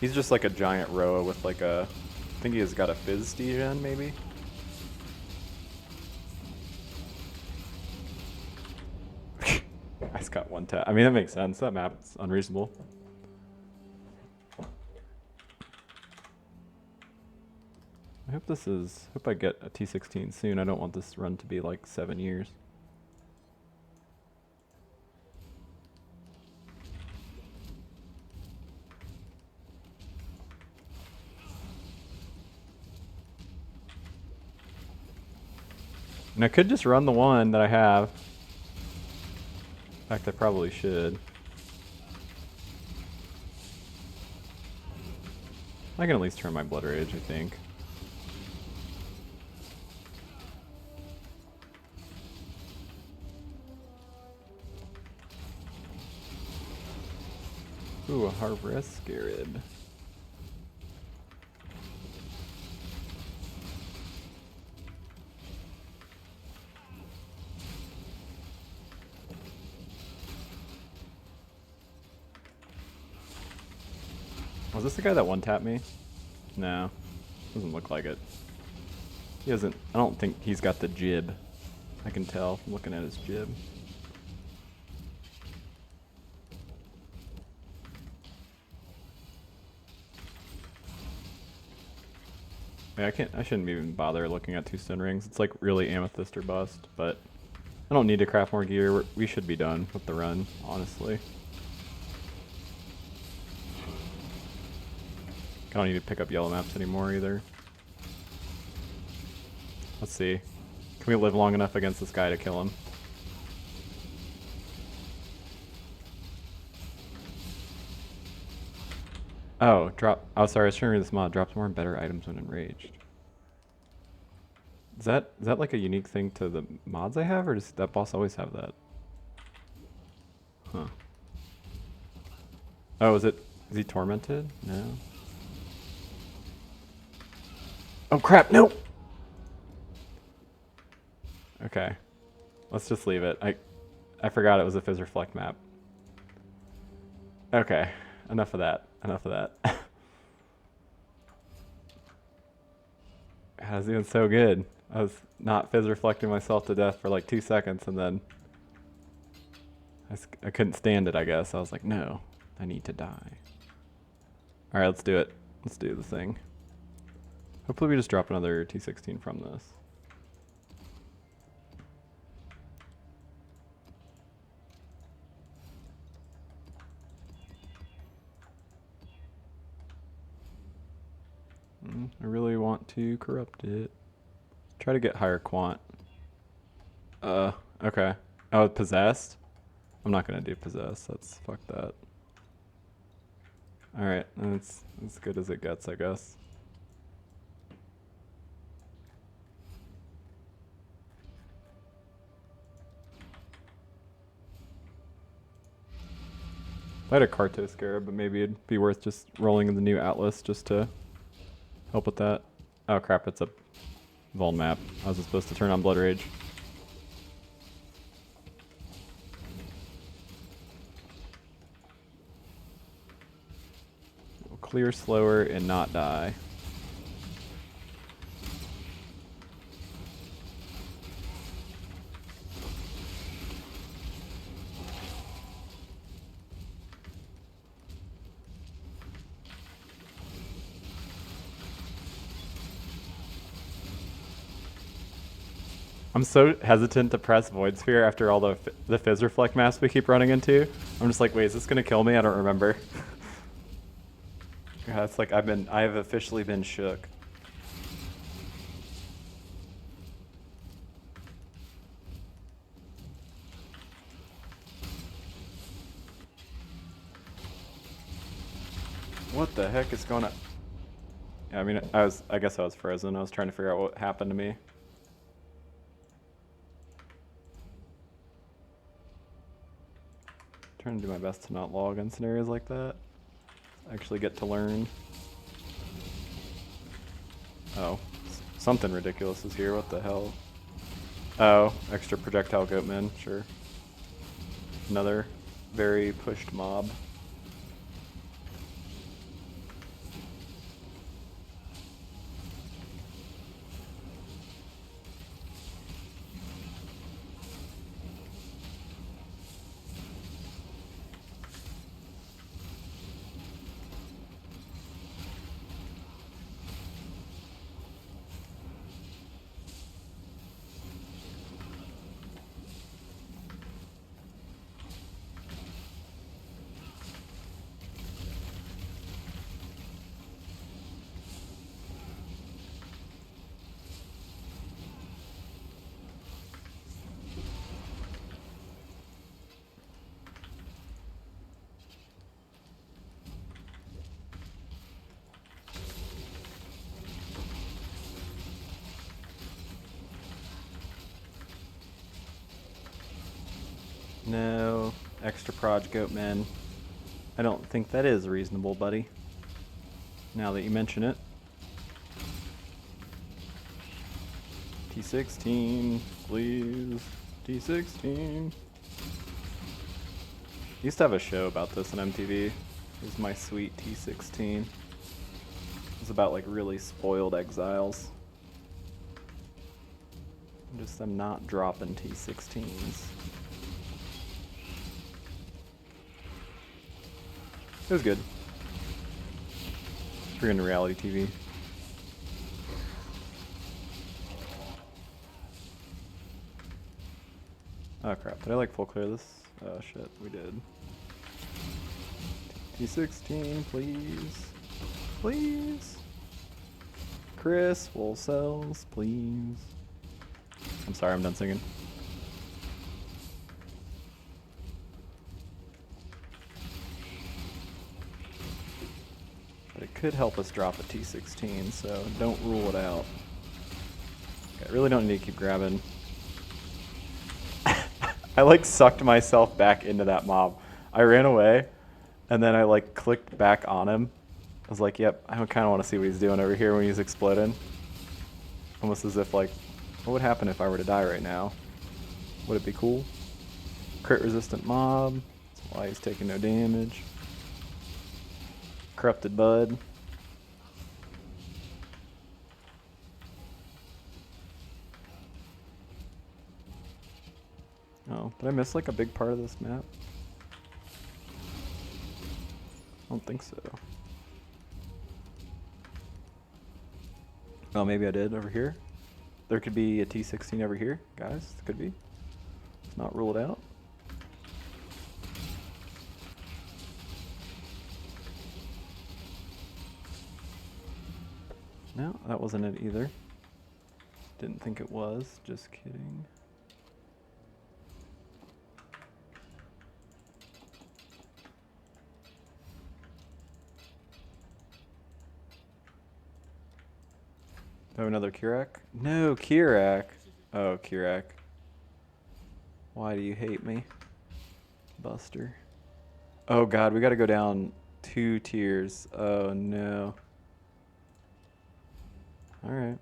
S1: he's just like a giant Roa with like a, I think he has got a Fizz degen maybe? I's got one tap. I mean, that makes sense. That map's unreasonable. I hope hope I get a T16 soon. I don't want this run to be like 7 years. And I could just run the one that I have. In fact, I probably should. I can at least turn my Blood Rage, I think. Ooh, a Harvest Scarab. Was this the guy that one-tapped me? No. Doesn't look like it. He hasn't... I don't think he's got the jib. I can tell from looking at his jib. Yeah, I shouldn't even bother looking at 2 stone rings. It's like really amethyst or bust, but I don't need to craft more gear. We should be done with the run, honestly. I don't need to pick up yellow maps anymore either. Let's see. Can we live long enough against this guy to kill him? Oh, drop. Oh, sorry. I was trying to read this mod. Drops more and better items when enraged. Is that like a unique thing to the mods I have, or does that boss always have that? Huh. Oh, is he tormented? No. Oh crap! No. Okay. Let's just leave it. I forgot it was a Fizz Reflect map. Okay. Enough of that. Enough of that. How's doing so good? I was not Fizz reflecting myself to death for like 2 seconds, and then I couldn't stand it, I guess. I was like, no, I need to die. Alright, let's do it. Let's do the thing. Hopefully we just drop another T16 from this. I really want to corrupt it. Try to get higher quant. Okay. Oh, possessed? I'm not gonna do possessed. That's fuck that. Alright, that's as good as it gets, I guess. I had a Carto Scarab, but maybe it'd be worth just rolling in the new Atlas just to help with that. Oh crap, it's a Vol map. I was supposed to turn on Blood Rage. We'll clear slower and not die. I'm so hesitant to press Void Sphere after all the Fizz Reflect maps we keep running into. I'm just like, wait, is this gonna kill me? I don't remember. Yeah, it's like I have officially been shook. What the heck is going on? Yeah, I mean, I guess I was frozen. I was trying to figure out what happened to me. Trying to do my best to not log in scenarios like that. Actually get to learn. Oh, something ridiculous is here. What the hell? Oh, extra projectile goatmen. Sure. Another very pushed mob. No, extra proj goatmen. I don't think that is reasonable, buddy. Now that you mention it. T16, please. T16. Used to have a show about this on MTV. It was My Sweet T16. It was about like really spoiled exiles. Just them not dropping T16s. It was good. Free into reality TV. Oh crap, did I like full clear this? Oh shit, we did. T16, please. Please. Chris, full cells, please. I'm sorry, I'm done singing. But it could help us drop a T16, so don't rule it out. Okay, I really don't need to keep grabbing. I like sucked myself back into that mob. I ran away, and then I like clicked back on him. I was like, yep, I kind of want to see what he's doing over here when he's exploding. Almost as if like, what would happen if I were to die right now? Would it be cool? Crit resistant mob. That's why he's taking no damage. Corrupted bud. Oh, did I miss like a big part of this map? I don't think so. Oh, maybe I did over here. There could be a T16 over here, guys. Could be. Let's not rule it out. No, that wasn't it either. Didn't think it was. Just kidding. Oh, another Kirak? No, Kirak. Oh, Kirak. Why do you hate me, Buster? Oh god, we gotta go down 2 tiers. Oh no. Alright.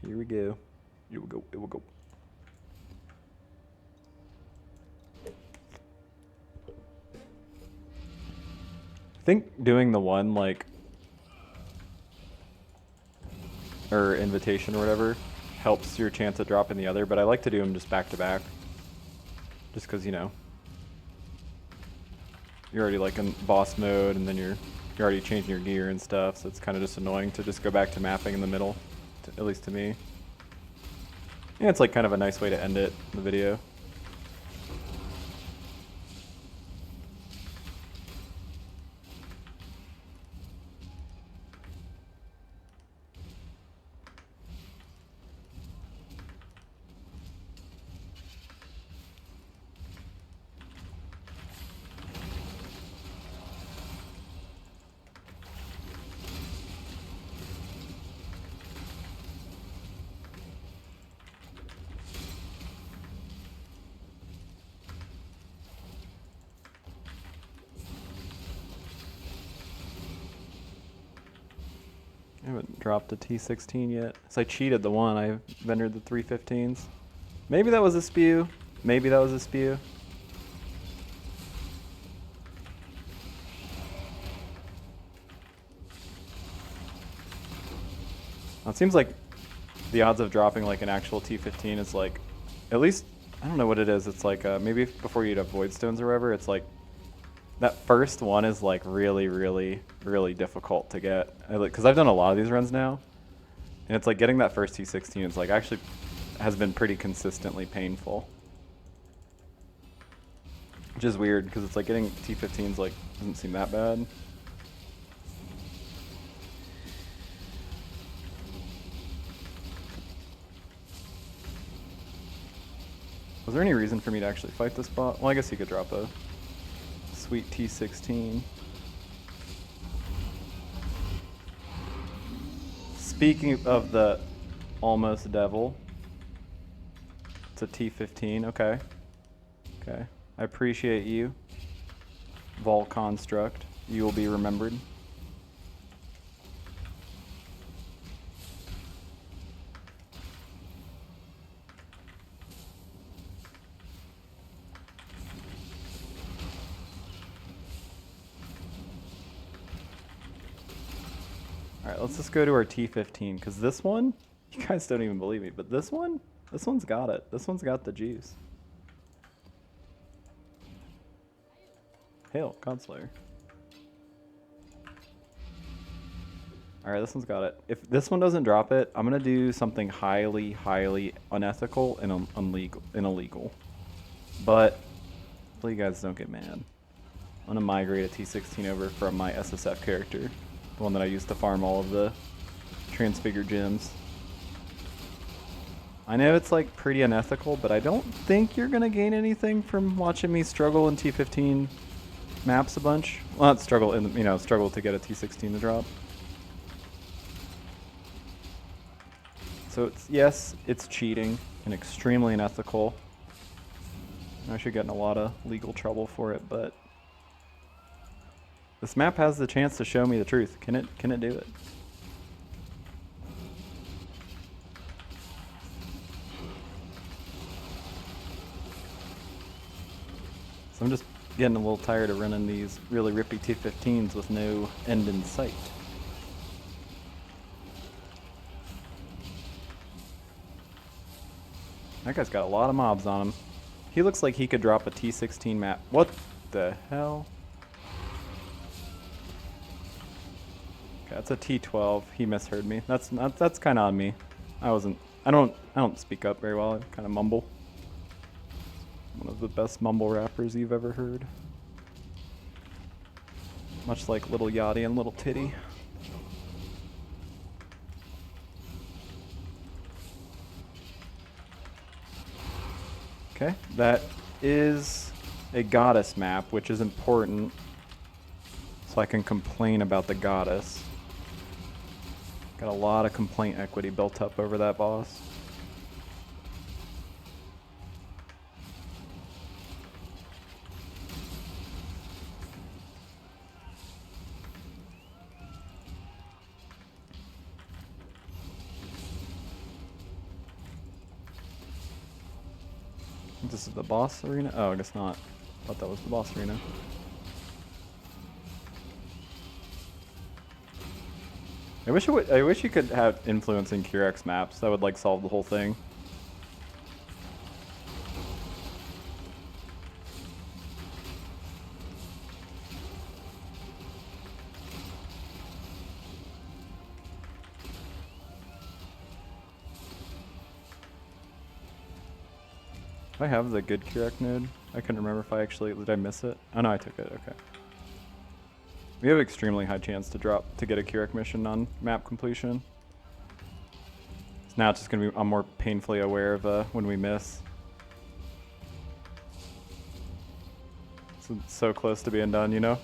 S1: Here we go. Here we go. Here we go. I think doing the one, like, or invitation or whatever, helps your chance of dropping the other, but I like to do them just back to back. Just because, you know, you're already like in boss mode and then you're already changing your gear and stuff, so it's kind of just annoying to just go back to mapping in the middle, at least to me. Yeah, it's like kind of a nice way to end it, the video. I haven't dropped a T16 yet. So I cheated the one. I vendored the 315s. Maybe that was a spew. Maybe that was a spew. Well, it seems like the odds of dropping like an actual T15 is like, at least, I don't know what it is. It's like maybe before you eat up void stones or whatever, it's like that first one is like really, really, really difficult to get. Because I've done a lot of these runs now, and it's like getting that first T16 is like actually has been pretty consistently painful. Which is weird because it's like getting T15s like doesn't seem that bad. Was there any reason for me to actually fight this bot? Well, I guess you could drop a sweet T16. Speaking of the almost devil, it's a T15. Okay. Okay. I appreciate you, Vol Construct. You will be remembered. Alright, let's just go to our T15, because this one, you guys don't even believe me, but this one's got it. This one's got the juice. Hail, Godslayer. Alright, this one's got it. If this one doesn't drop it, I'm going to do something highly, highly unethical and illegal. But hopefully you guys don't get mad. I'm gonna migrate a T16 over from my SSF character, the one that I used to farm all of the transfigured gems. I know it's like pretty unethical, but I don't think you're gonna gain anything from watching me struggle in T15 maps a bunch. Well, not struggle in, you know, struggle to get a T16 to drop. So it's, yes, it's cheating and extremely unethical. I should get in a lot of legal trouble for it, but this map has the chance to show me the truth. Can it do it? So I'm just getting a little tired of running these really rippy T15s with no end in sight. That guy's got a lot of mobs on him. He looks like he could drop a T16 map. What the hell? Okay, that's a T12. He misheard me. That's kind of on me. I don't speak up very well. I kind of mumble. One of the best mumble rappers you've ever heard. Much like Little Yachty and Little Titty. Okay, that is a goddess map, which is important, so I can complain about the goddess. Got a lot of complaint equity built up over that boss. This is the boss arena? Oh, I guess not. Thought that was the boss arena. I wish you could have influencing Curex maps. That would like solve the whole thing. Do I have the good Curec node? I couldn't remember if I actually, did I miss it? Oh no, I took it, okay. We have extremely high chance to get a Curec mission on map completion. So now it's just gonna be, I'm more painfully aware of when we miss. It's so close to being done, you know?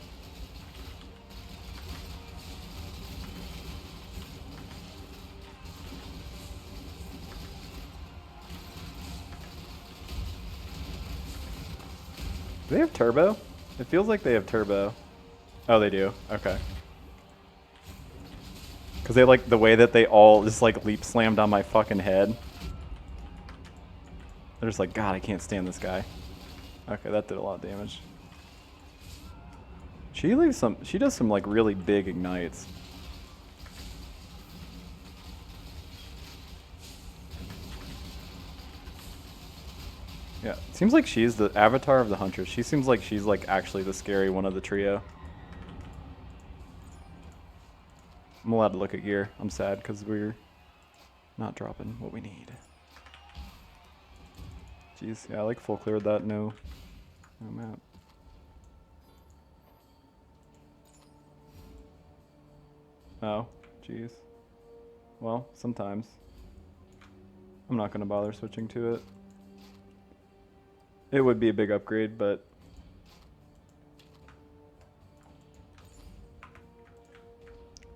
S1: Do they have turbo? It feels like they have turbo. Oh, they do. Okay. Because they like the way that they all just like leap slammed on my fucking head. They're just like, God, I can't stand this guy. Okay, that did a lot of damage. She does some like really big ignites. Yeah, it seems like she's the avatar of the Huntress. She seems like she's like actually the scary one of the trio. I'm allowed to look at gear. I'm sad because we're not dropping what we need. Jeez, yeah, I like full cleared that no map. Oh, jeez. Well, sometimes. I'm not gonna bother switching to it. It would be a big upgrade, but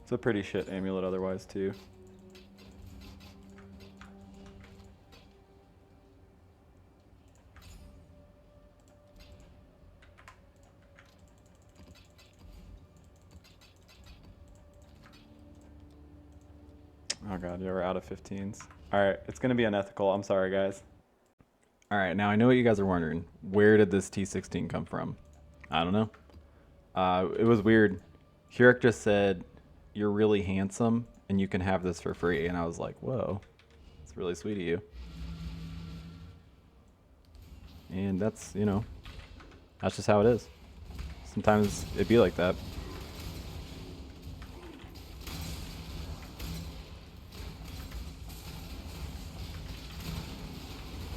S1: it's a pretty shit amulet otherwise too. Oh god, you're out of 15s. Alright, it's gonna be unethical. I'm sorry, guys. Alright, now I know what you guys are wondering. Where did this T16 come from? I don't know. It was weird. Curec just said, you're really handsome and you can have this for free. And I was like, whoa, it's really sweet of you. And that's, you know, that's just how it is. Sometimes it'd be like that.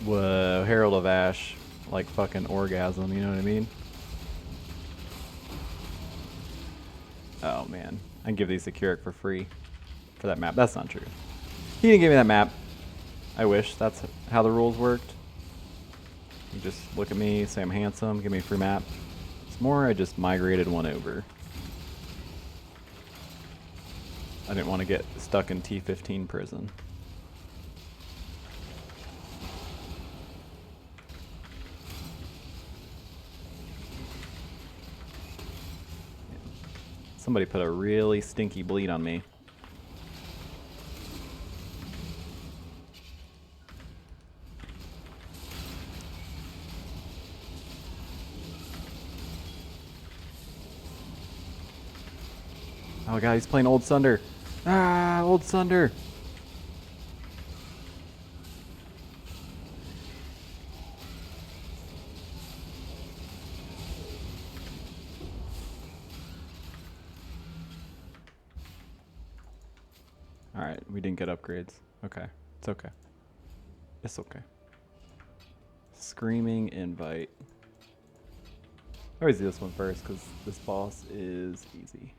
S1: Whoa, Herald of Ash. like fucking orgasm, you know what I mean? Oh man, I can give these to Keurig for free for that map. That's not true. He didn't give me that map. I wish that's how the rules worked. You just look at me, say I'm handsome, give me a free map. It's more I just migrated one over. I didn't want to get stuck in T15 prison. Somebody put a really stinky bleed on me. Oh god, he's playing Old Sunder. Ah, Old Sunder. Alright, we didn't get upgrades. Okay, it's okay. It's okay. Screaming invite. I always do this one first because this boss is easy.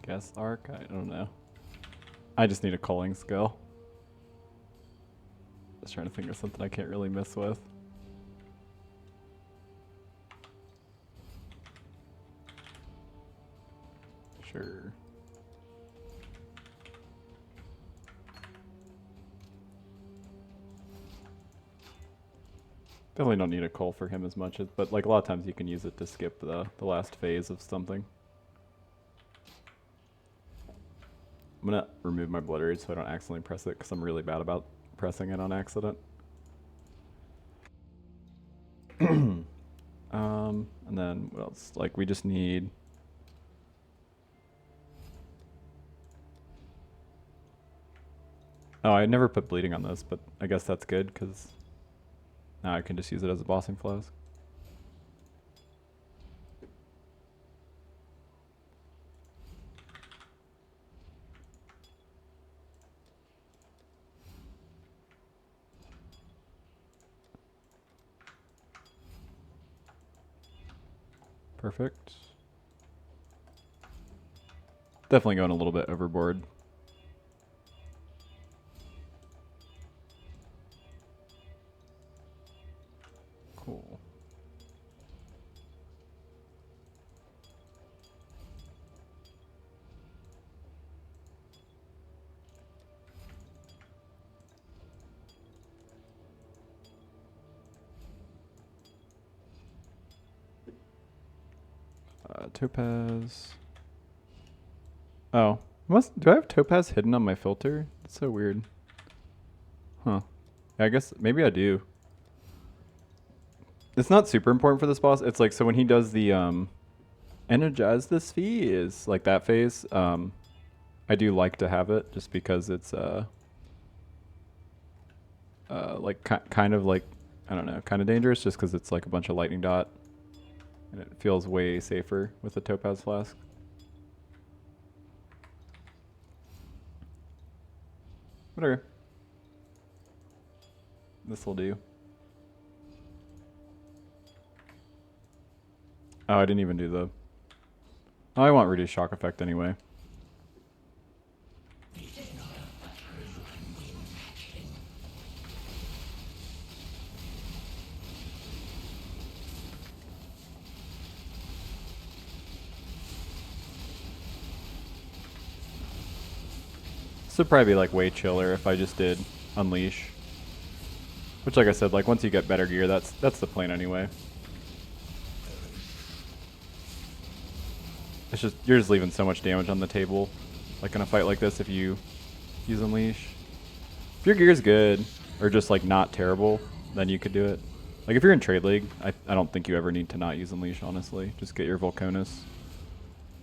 S1: Guess arc? I don't know. I just need a culling skill. Just trying to think of something I can't really miss with. Sure. Definitely don't need a cull for him as much as, but like a lot of times you can use it to skip the last phase of something. I'm gonna remove my blood rage so I don't accidentally press it because I'm really bad about pressing it on accident. And then what else? Like we just need. Oh, I never put bleeding on this, but I guess that's good because now I can just use it as a bossing flask. Perfect. Definitely going a little bit overboard. Cool. Topaz. Oh, do I have topaz hidden on my filter? That's so weird. Huh. I guess maybe I do. It's not super important for this boss. It's like, so when he does the energize this fee is like that phase. I do like to have it just because it's like kind of like, I don't know, kind of dangerous just because it's like a bunch of lightning dot. And it feels way safer with a topaz flask. Whatever. This will do. Oh, I didn't even do the... Oh, I want reduced shock effect anyway. This would probably be like way chiller if I just did unleash. Which, like I said, like once you get better gear, that's the plan anyway. It's just you're just leaving so much damage on the table, like in a fight like this if you use unleash. If your gear's good or just like not terrible, then you could do it. Like if you're in trade league, I don't think you ever need to not use unleash. Honestly, just get your Volcanus,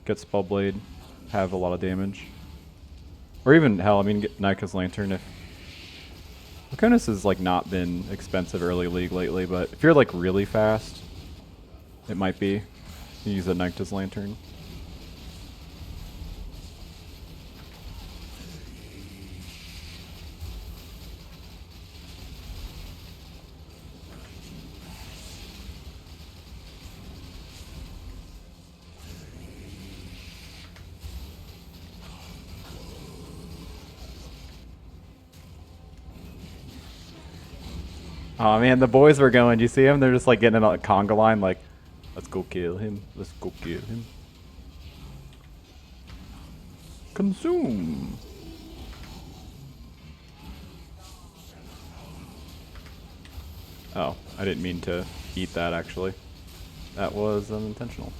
S1: get Spell Blade, have a lot of damage, or even hell, I mean get Nika's Lantern. If Volcanus has like not been expensive early league lately, but if you're like really fast, it might be. You use a Nika's Lantern. Oh man, the boys were going. Do you see them? They're just like getting in a conga line like, let's go kill him. Let's go kill him. Consume. Oh, I didn't mean to eat that actually. That was unintentional.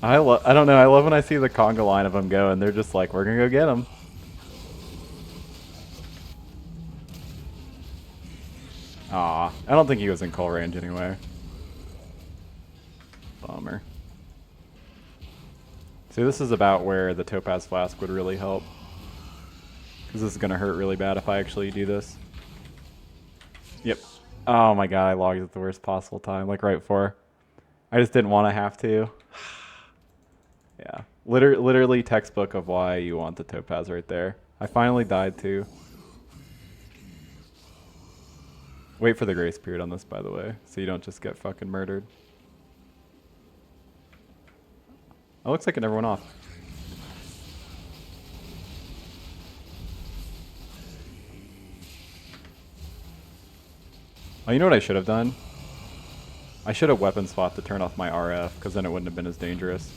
S1: I don't know. I love when I see the conga line of them go, and they're just like, "We're gonna go get them." Aw, I don't think he was in call range anyway. Bummer. See, this is about where the Topaz Flask would really help, because this is gonna hurt really bad if I actually do this. Yep. Oh my god, I logged at the worst possible time, like right before. I just didn't want to have to. Yeah, literally textbook of why you want the Topaz right there. I finally died too. Wait for the grace period on this, by the way, so you don't just get fucking murdered. Oh, looks like it never went off. Oh, you know what I should have done? I should have weapon swapped to turn off my RF, because then it wouldn't have been as dangerous.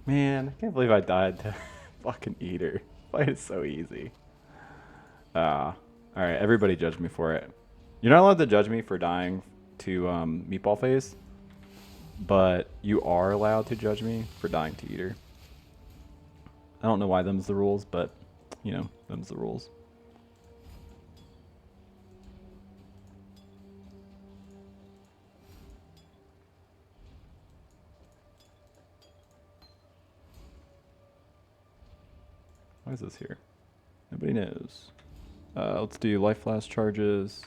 S1: Man, I can't believe I died to fucking Eater. Fight is so easy. Alright, everybody judge me for it. You're not allowed to judge me for dying to Meatball Phase, but you are allowed to judge me for dying to Eater. I don't know why them's the rules, but, you know, them's the rules. Why is this here? Nobody knows. Let's do life flash charges.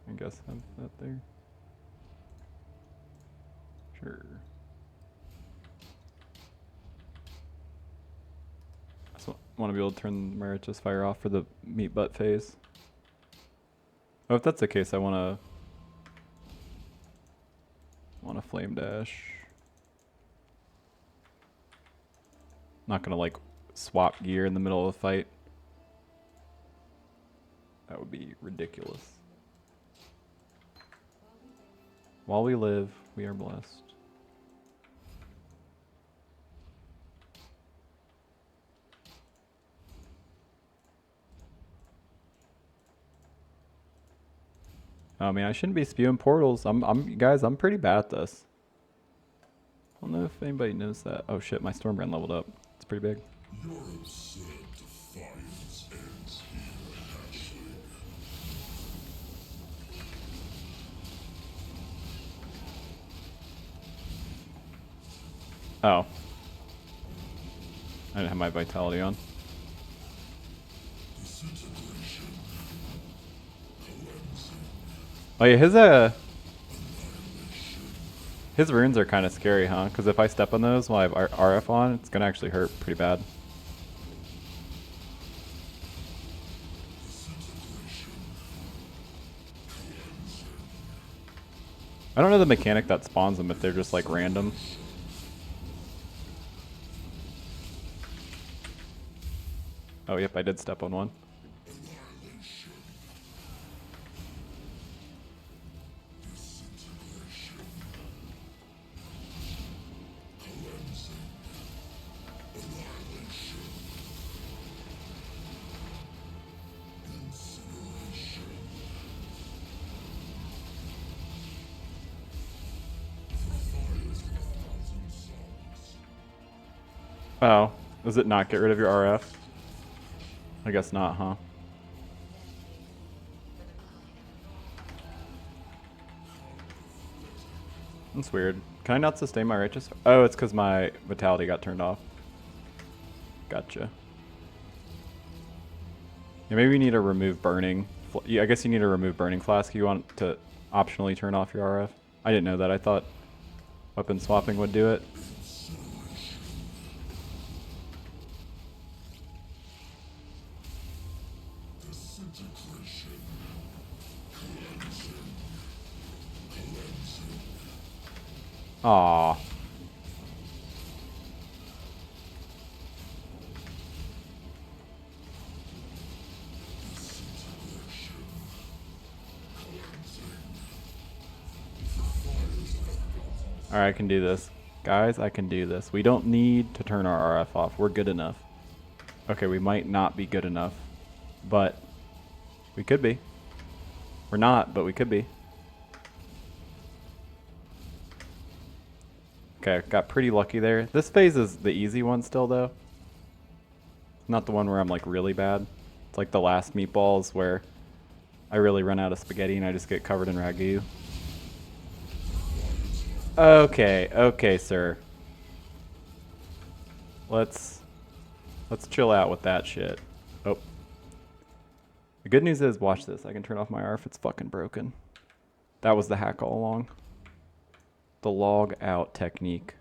S1: I guess have that there. Sure. I just want to be able to turn Meritus Fire off for the meat butt phase. Oh, if that's the case, I want to flame dash. Not gonna like swap gear in the middle of the fight. That would be ridiculous. While we live, we are blessed. I mean, I shouldn't be spewing portals. Guys, I'm pretty bad at this. I don't know if anybody knows that. Oh shit, my Stormbrand leveled up. It's pretty big.
S4: Your absurd defiance ends here, hatchling.
S1: Oh. I didn't have my vitality on.
S4: Disintegration. Cleansing.
S1: Oh yeah, his
S4: Annihilation.
S1: His runes are kind of scary, huh? Because if I step on those while I have RF on, it's going to actually hurt pretty bad. I don't know the mechanic that spawns them if they're just like random. Oh, yep, I did step on one. Oh, does it not get rid of your RF? I guess not, huh? That's weird. Can I not sustain my righteous? Oh, it's because my vitality got turned off. Gotcha. Yeah, maybe you need to remove burning. Yeah, I guess you need to remove burning flask. You want to optionally turn off your RF. I didn't know that. I thought weapon swapping would do it. Aww. Alright, I can do this. Guys, I can do this. We don't need to turn our RF off. We're good enough. Okay, we might not be good enough, but we could be. We're not, but we could be. Okay, got pretty lucky there. This phase is the easy one still, though. Not the one where I'm like really bad. It's like the last meatballs where I really run out of spaghetti and I just get covered in ragu. Okay, okay, sir. Let's chill out with that shit. Oh. The good news is, watch this. I can turn off my RF. It's fucking broken. That was the hack all along. The log out technique.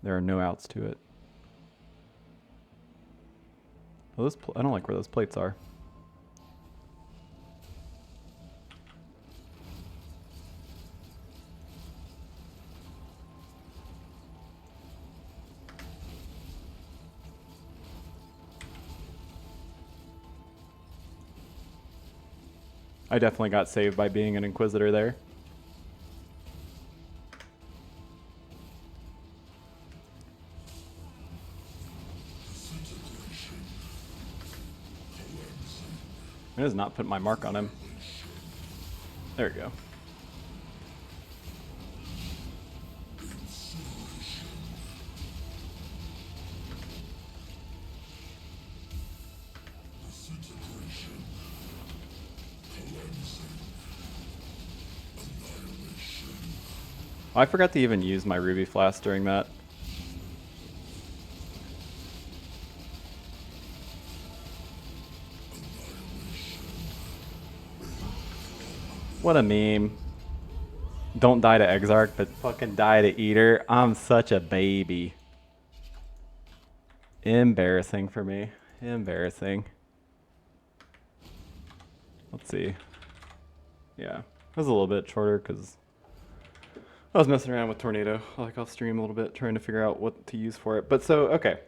S1: There are no outs to it. Well, I don't like where those plates are. I definitely got saved by being an Inquisitor there. I just not put my mark on him. There we go. I forgot to even use my ruby flask during that. What a meme. Don't die to Exarch, but fucking die to Eater. I'm such a baby. Embarrassing for me. Embarrassing. Let's see. Yeah, it was a little bit shorter because I was messing around with Tornado. Like, I'll stream a little bit trying to figure out what to use for it. But so, okay.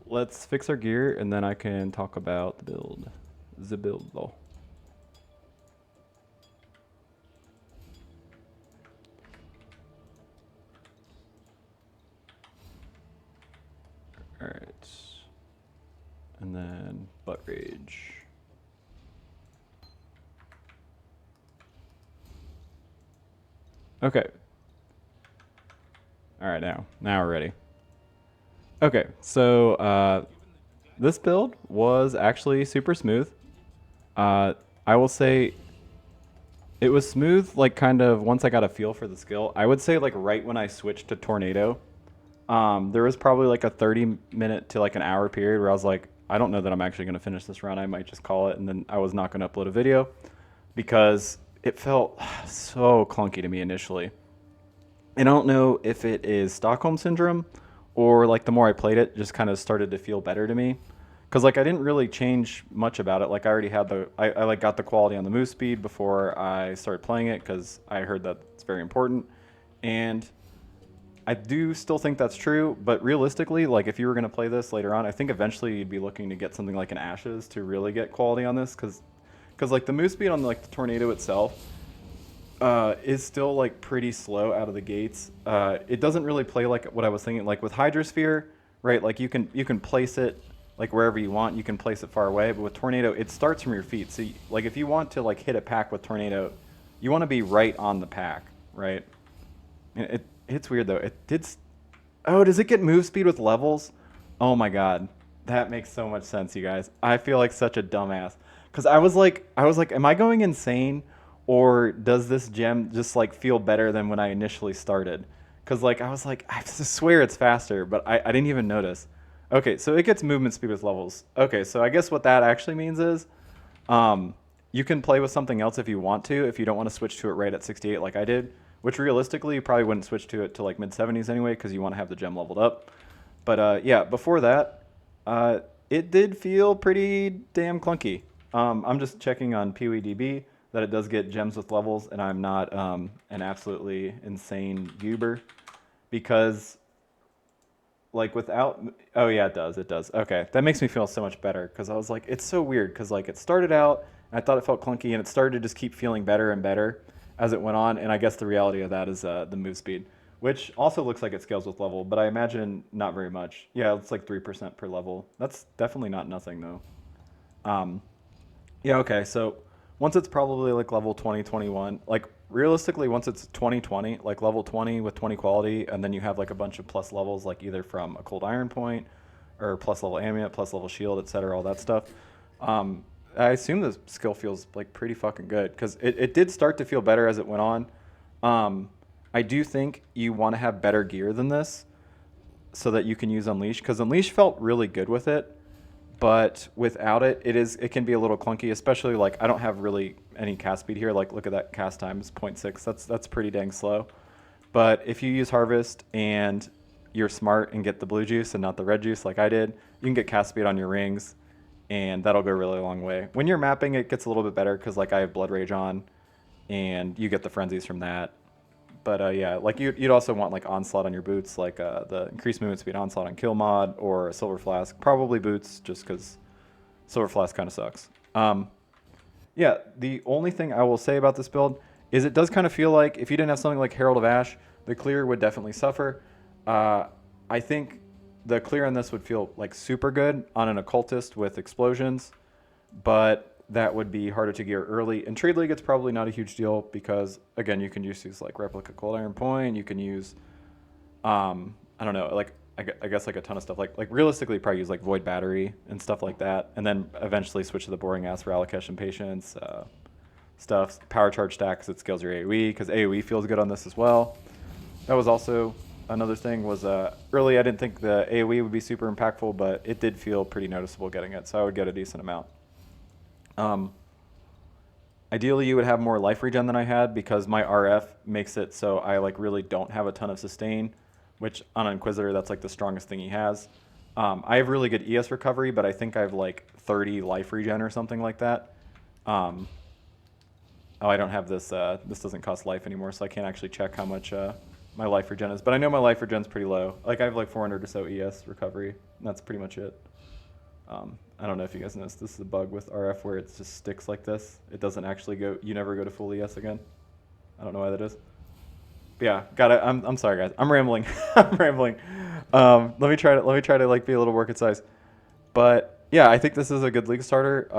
S1: Let's fix our gear and then I can talk about the build. The build though. Alright. And then butt rage. Okay. Alright, now we're ready. Okay, so this build was actually super smooth. I will say it was smooth, like kind of once I got a feel for the skill. I would say like right when I switched to Tornado, there was probably like a 30-minute to like an hour period where I was like, I don't know that I'm actually going to finish this run. I might just call it, and then I was not going to upload a video because it felt so clunky to me initially. And I don't know if it is Stockholm syndrome or like the more I played it, just kind of started to feel better to me. Cause like I didn't really change much about it. Like I already had I like got the quality on the move speed before I started playing it because I heard that it's very important. And I do still think that's true, but realistically, like if you were going to play this later on, I think eventually you'd be looking to get something like an Ashes to really get quality on this, because like the move speed on like the Tornado itself is still like pretty slow out of the gates. It doesn't really play like what I was thinking. Like with Hydrosphere, right? Like you can place it like wherever you want. You can place it far away, but with Tornado, it starts from your feet. So like if you want to like hit a pack with Tornado, you want to be right on the pack, right? And it's weird though. It did. Oh, does it get move speed with levels? Oh my god, that makes so much sense, you guys. I feel like such a dumbass because I was like, am I going insane, or does this gem just like feel better than when I initially started? Because like I was like, I swear it's faster, but I didn't even notice. Okay, so it gets movement speed with levels. Okay, so I guess what that actually means is, you can play with something else if you want to, if you don't want to switch to it right at 68 like I did, which realistically you probably wouldn't switch to it to like mid 70s anyway because you want to have the gem leveled up. But yeah, before that, it did feel pretty damn clunky. I'm just checking on PWDB that it does get gems with levels, and I'm not an absolutely insane goober because like without, oh yeah, it does. Okay, that makes me feel so much better because I was like, it's so weird because like it started out and I thought it felt clunky, and it started to just keep feeling better and better as it went on. And I guess the reality of that is the move speed, which also looks like it scales with level, but I imagine not very much. Yeah, it's like 3% per level. That's definitely not nothing though. Yeah, okay, so once it's probably like level 20, 21, like realistically, once it's 2020, like level 20 with 20 quality, and then you have like a bunch of plus levels, like either from a cold iron point or plus level amulet, plus level shield, etc., all that stuff. I assume the skill feels like pretty fucking good because it did start to feel better as it went on. I do think you want to have better gear than this so that you can use Unleash, because Unleash felt really good with it, but without it, it can be a little clunky, especially like I don't have really any cast speed here. Like look at that cast time is 0.6. That's pretty dang slow. But if you use Harvest and you're smart and get the blue juice and not the red juice like I did, you can get cast speed on your rings, and that'll go a really long way. When you're mapping, it gets a little bit better because like I have Blood Rage on, and you get the frenzies from that. But yeah, like you'd also want like Onslaught on your boots, like the increased movement speed Onslaught on Kill Mod or a Silver Flask. Probably boots, just because Silver Flask kind of sucks. Yeah, the only thing I will say about this build is it does kind of feel like if you didn't have something like Herald of Ash, the clear would definitely suffer. I think the clear on this would feel like super good on an occultist with explosions, but that would be harder to gear early. In Trade League, it's probably not a huge deal because, again, you can use these like Replica Cold Iron Point. You can use, I don't know, like I guess like a ton of stuff. Like realistically, probably use like Void Battery and stuff like that, and then eventually switch to the boring ass Ralakesh and Patience stuff. Power Charge stack because it scales your AoE, because AoE feels good on this as well. That was also another thing was early I didn't think the AoE would be super impactful, but it did feel pretty noticeable getting it, so I would get a decent amount. Ideally, you would have more life regen than I had because my RF makes it so I like really don't have a ton of sustain, which on an Inquisitor, that's like the strongest thing he has. I have really good ES recovery, but I think I have like 30 life regen or something like that. Oh, I don't have this. This doesn't cost life anymore, so I can't actually check how much my life regen is. But I know my life regen's pretty low. Like I have like 400 or so ES recovery, and that's pretty much it. I don't know if you guys noticed, this is a bug with RF where it just sticks like this. It doesn't actually go, you never go to full ES again. I don't know why that is. But yeah, got it. I'm sorry guys. I'm rambling. I'm rambling. Let me try to like be a little more concise. But yeah, I think this is a good league starter.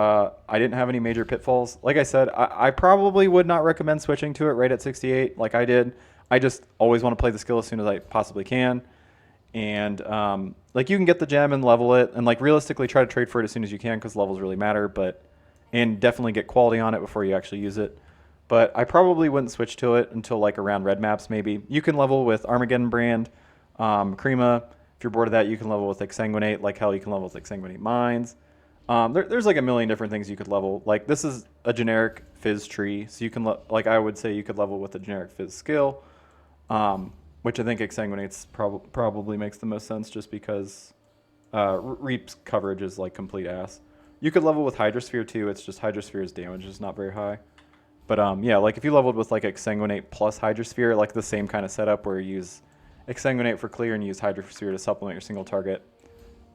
S1: I didn't have any major pitfalls. Like I said, I probably would not recommend switching to it right at 68 like I did. I just always want to play the skill as soon as I possibly can. And like you can get the gem and level it, and like realistically try to trade for it as soon as you can because levels really matter. And definitely get quality on it before you actually use it. But I probably wouldn't switch to it until like around red maps maybe. You can level with Armageddon Brand, Crema. If you're bored of that, you can level with Exsanguinate. Like hell, you can level with Exsanguinate Mines. There's like a million different things you could level. Like this is a generic Fizz tree, so you can like I would say you could level with a generic Fizz skill. which I think exsanguinates probably makes the most sense just because Reap's coverage is like complete ass. You could level with Hydrosphere too. It's just Hydrosphere's damage is not very high. But yeah, like if you leveled with like Exsanguinate plus Hydrosphere, like the same kind of setup where you use Exsanguinate for clear and use Hydrosphere to supplement your single target,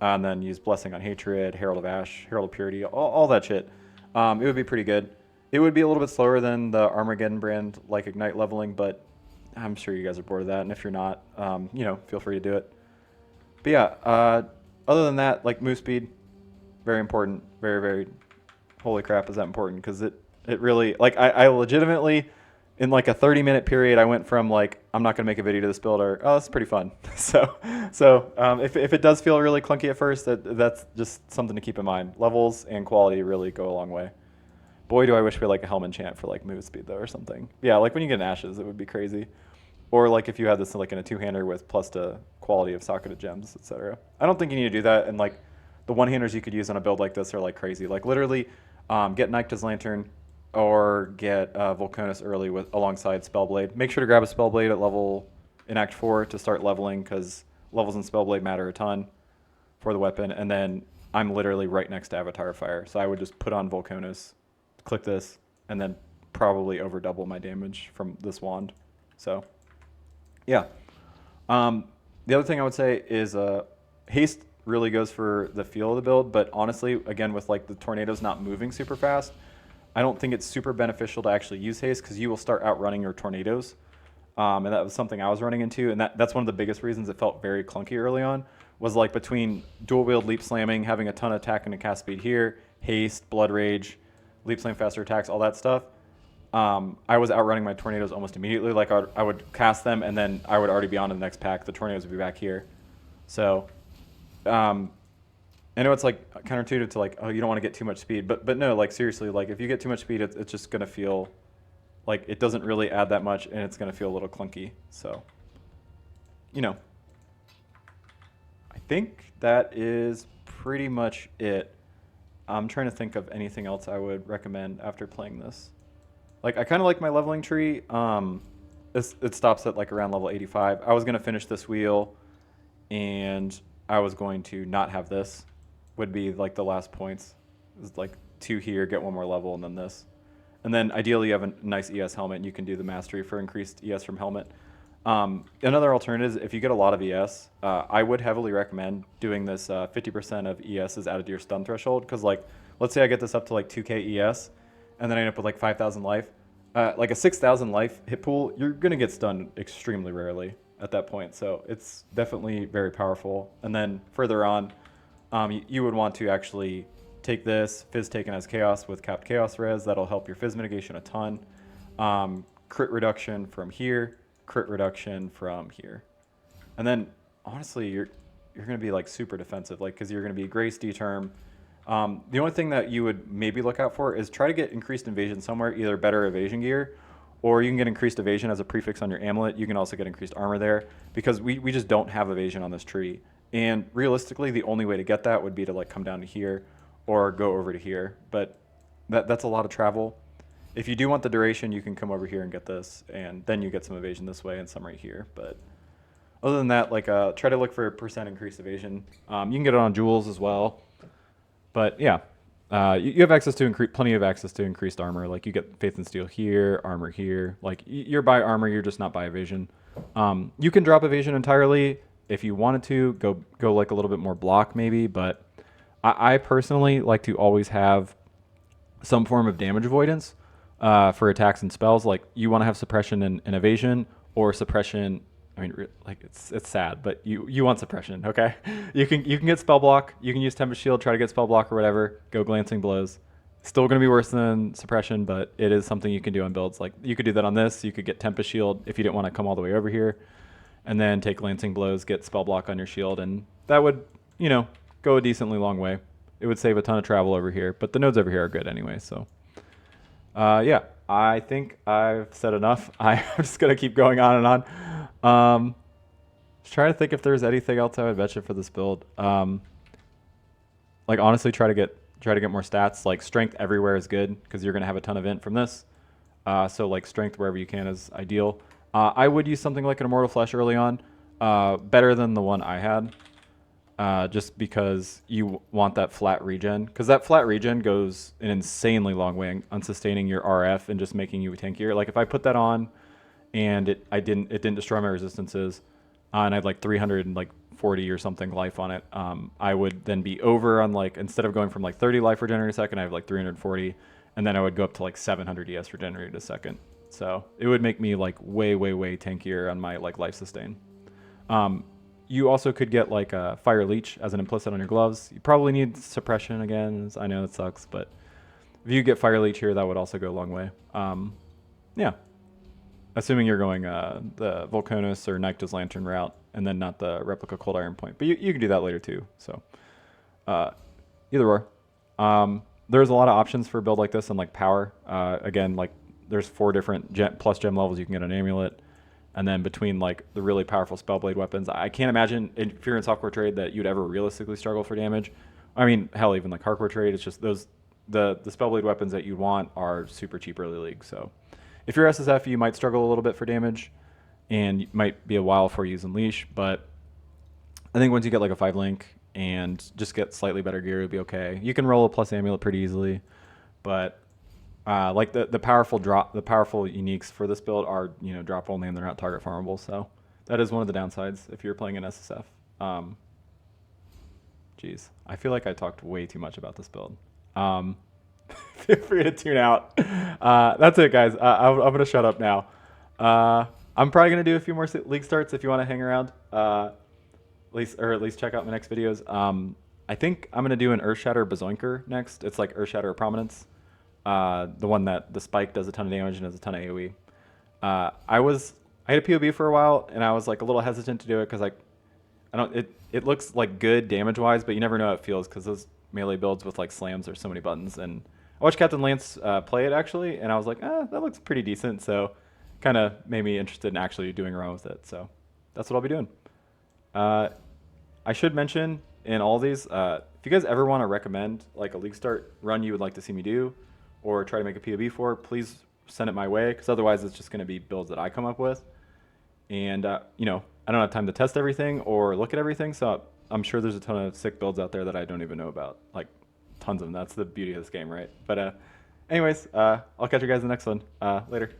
S1: and then use Blessing on Hatred, Herald of Ash, Herald of Purity, all that shit, it would be pretty good. It would be a little bit slower than the Armageddon brand like Ignite leveling, but I'm sure you guys are bored of that, and if you're not, you know, feel free to do it. But yeah, other than that, like move speed, very important, very, very, holy crap, is that important, because it really, like, I legitimately, in like a 30-minute period, I went from like, I'm not going to make a video to this build, or, oh, that's pretty fun. so if it does feel really clunky at first, that's just something to keep in mind. Levels and quality really go a long way. Boy, do I wish we had like a helm enchant for like move speed though, or something. Yeah, like when you get an Ashes, it would be crazy. Or like if you had this like in a two-hander with plus to quality of socketed gems, etc. I don't think you need to do that, and like the one-handers you could use on a build like this are like crazy. Like literally, get Nycta's Lantern or get Volcanus early alongside Spellblade. Make sure to grab a Spellblade at level in Act 4 to start leveling, because levels in Spellblade matter a ton for the weapon. And then I'm literally right next to Avatar Fire, so I would just put on Volcanus, click this, and then probably over double my damage from this wand. So yeah. The other thing I would say is haste really goes for the feel of the build, but honestly, again, with like the tornadoes not moving super fast, I don't think it's super beneficial to actually use haste, because you will start outrunning your tornadoes. And that was something I was running into, and that's one of the biggest reasons it felt very clunky early on, was like between dual wield leap slamming, having a ton of attack and a cast speed here, haste, blood rage, leap slam faster attacks, all that stuff. I was outrunning my tornadoes almost immediately. Like I would cast them, and then I would already be on to the next pack. The tornadoes would be back here. So I know it's like counterintuitive to like, oh, you don't want to get too much speed, but no, like seriously, like if you get too much speed, it's just gonna feel like it doesn't really add that much, and it's gonna feel a little clunky. So, you know, I think that is pretty much it. I'm trying to think of anything else I would recommend after playing this. Like I kind of like my leveling tree. It stops at like around level 85. I was gonna finish this wheel, and I was going to not have this. Would be like the last points. It's like 2 here, get 1 more level, and then this. And then ideally you have a nice ES helmet, and you can do the mastery for increased ES from helmet. Another alternative is if you get a lot of ES, I would heavily recommend doing this 50% of ES is added to your stun threshold, because like, let's say I get this up to like 2k ES, and then I end up with like 5,000 life. Like a 6,000 life hit pool, you're going to get stunned extremely rarely at that point. So it's definitely very powerful. And then further on, you would want to actually take this, Fizz taken as Chaos with capped Chaos Res. That'll help your Fizz mitigation a ton. Crit reduction from here, crit reduction from here. And then, honestly, you're going to be like super defensive, like because you're going to be Grace D-term. The only thing that you would maybe look out for is try to get increased evasion somewhere, either better evasion gear, or you can get increased evasion as a prefix on your amulet. You can also get increased armor there, because we just don't have evasion on this tree. And realistically, the only way to get that would be to like come down to here or go over to here. But that's a lot of travel. If you do want the duration, you can come over here and get this, and then you get some evasion this way and some right here. But other than that, like try to look for percent increased evasion. You can get it on jewels as well. But yeah, you have access to plenty of access to increased armor. Like you get Faith and Steel here, armor here. Like you're by armor, you're just not by evasion. You can drop evasion entirely if you wanted to. Go like a little bit more block maybe. But I personally like to always have some form of damage avoidance for attacks and spells. Like you want to have suppression and evasion, or suppression. I mean, like it's sad, but you want suppression, okay? You can get spell block. You can use Tempest Shield, try to get spell block or whatever. Go glancing blows. Still going to be worse than suppression, but it is something you can do on builds. Like you could do that on this. You could get Tempest Shield if you didn't want to come all the way over here, and then take glancing blows, get spell block on your shield, and that would, you know, go a decently long way. It would save a ton of travel over here, but the nodes over here are good anyway. So yeah, I think I've said enough. I'm just gonna keep going on and on. Just trying to think if there's anything else I would bet you for this build. Like honestly, try to get more stats. Like strength everywhere is good, because you're gonna have a ton of int from this. So like strength wherever you can is ideal. I would use something like an Immortal Flesh early on, better than the one I had, just because you want that flat regen. Because that flat regen goes an insanely long way on sustaining your RF and just making you tankier. Like if I put that on, and it didn't destroy my resistances, and I had like 340 or something life on it. I would then be over on like, instead of going from like 30 life regenerated a second, I have like 340, and then I would go up to like 700 ES regenerated a second. So it would make me like way tankier on my like life sustain. You also could get like a Fire Leech as an implicit on your gloves. You probably need suppression again. I know it sucks, but if you get Fire Leech here, that would also go a long way. Yeah. Assuming you're going the Volcanus or Nycta's Lantern route, and then not the Replica Cold Iron Point. But you can do that later too. So either or. There's a lot of options for a build like this and like power. Again, like there's 4 different plus gem levels you can get an amulet. And then between like the really powerful Spellblade weapons, I can't imagine if you're in software trade that you'd ever realistically struggle for damage. I mean, hell, even like hardcore trade, it's just those the Spellblade weapons that you want are super cheap early league. So if you're SSF, you might struggle a little bit for damage, and it might be a while before you use Unleash. But I think once you get like a 5-link and just get slightly better gear, it'll be okay. You can roll a plus amulet pretty easily, but like the powerful uniques for this build are drop only and they're not target farmable. So that is one of the downsides if you're playing an SSF. Geez, I feel like I talked way too much about this build. Feel free to tune out. That's it, guys. I'm gonna shut up now. I'm probably gonna do a few more league starts if you want to hang around. At least check out my next videos. I think I'm gonna do an Earthshatter Bazoinker next. It's like Earthshatter Prominence, the one that the spike does a ton of damage and has a ton of AOE. I had a POB for a while and I was like a little hesitant to do it because it looks like good damage wise, but you never know how it feels because those melee builds with like slams, there's so many buttons. And I watched Captain Lance play it actually, and I was like, that looks pretty decent. So kind of made me interested in actually doing around with it. So that's what I'll be doing. I should mention in all these, if you guys ever want to recommend like a league start run you would like to see me do, or try to make a POB for, please send it my way, because otherwise it's just going to be builds that I come up with. And, I don't have time to test everything or look at everything, so I'm sure there's a ton of sick builds out there that I don't even know about. Like, tons of them. That's the beauty of this game, right? But anyways, I'll catch you guys in the next one. Later.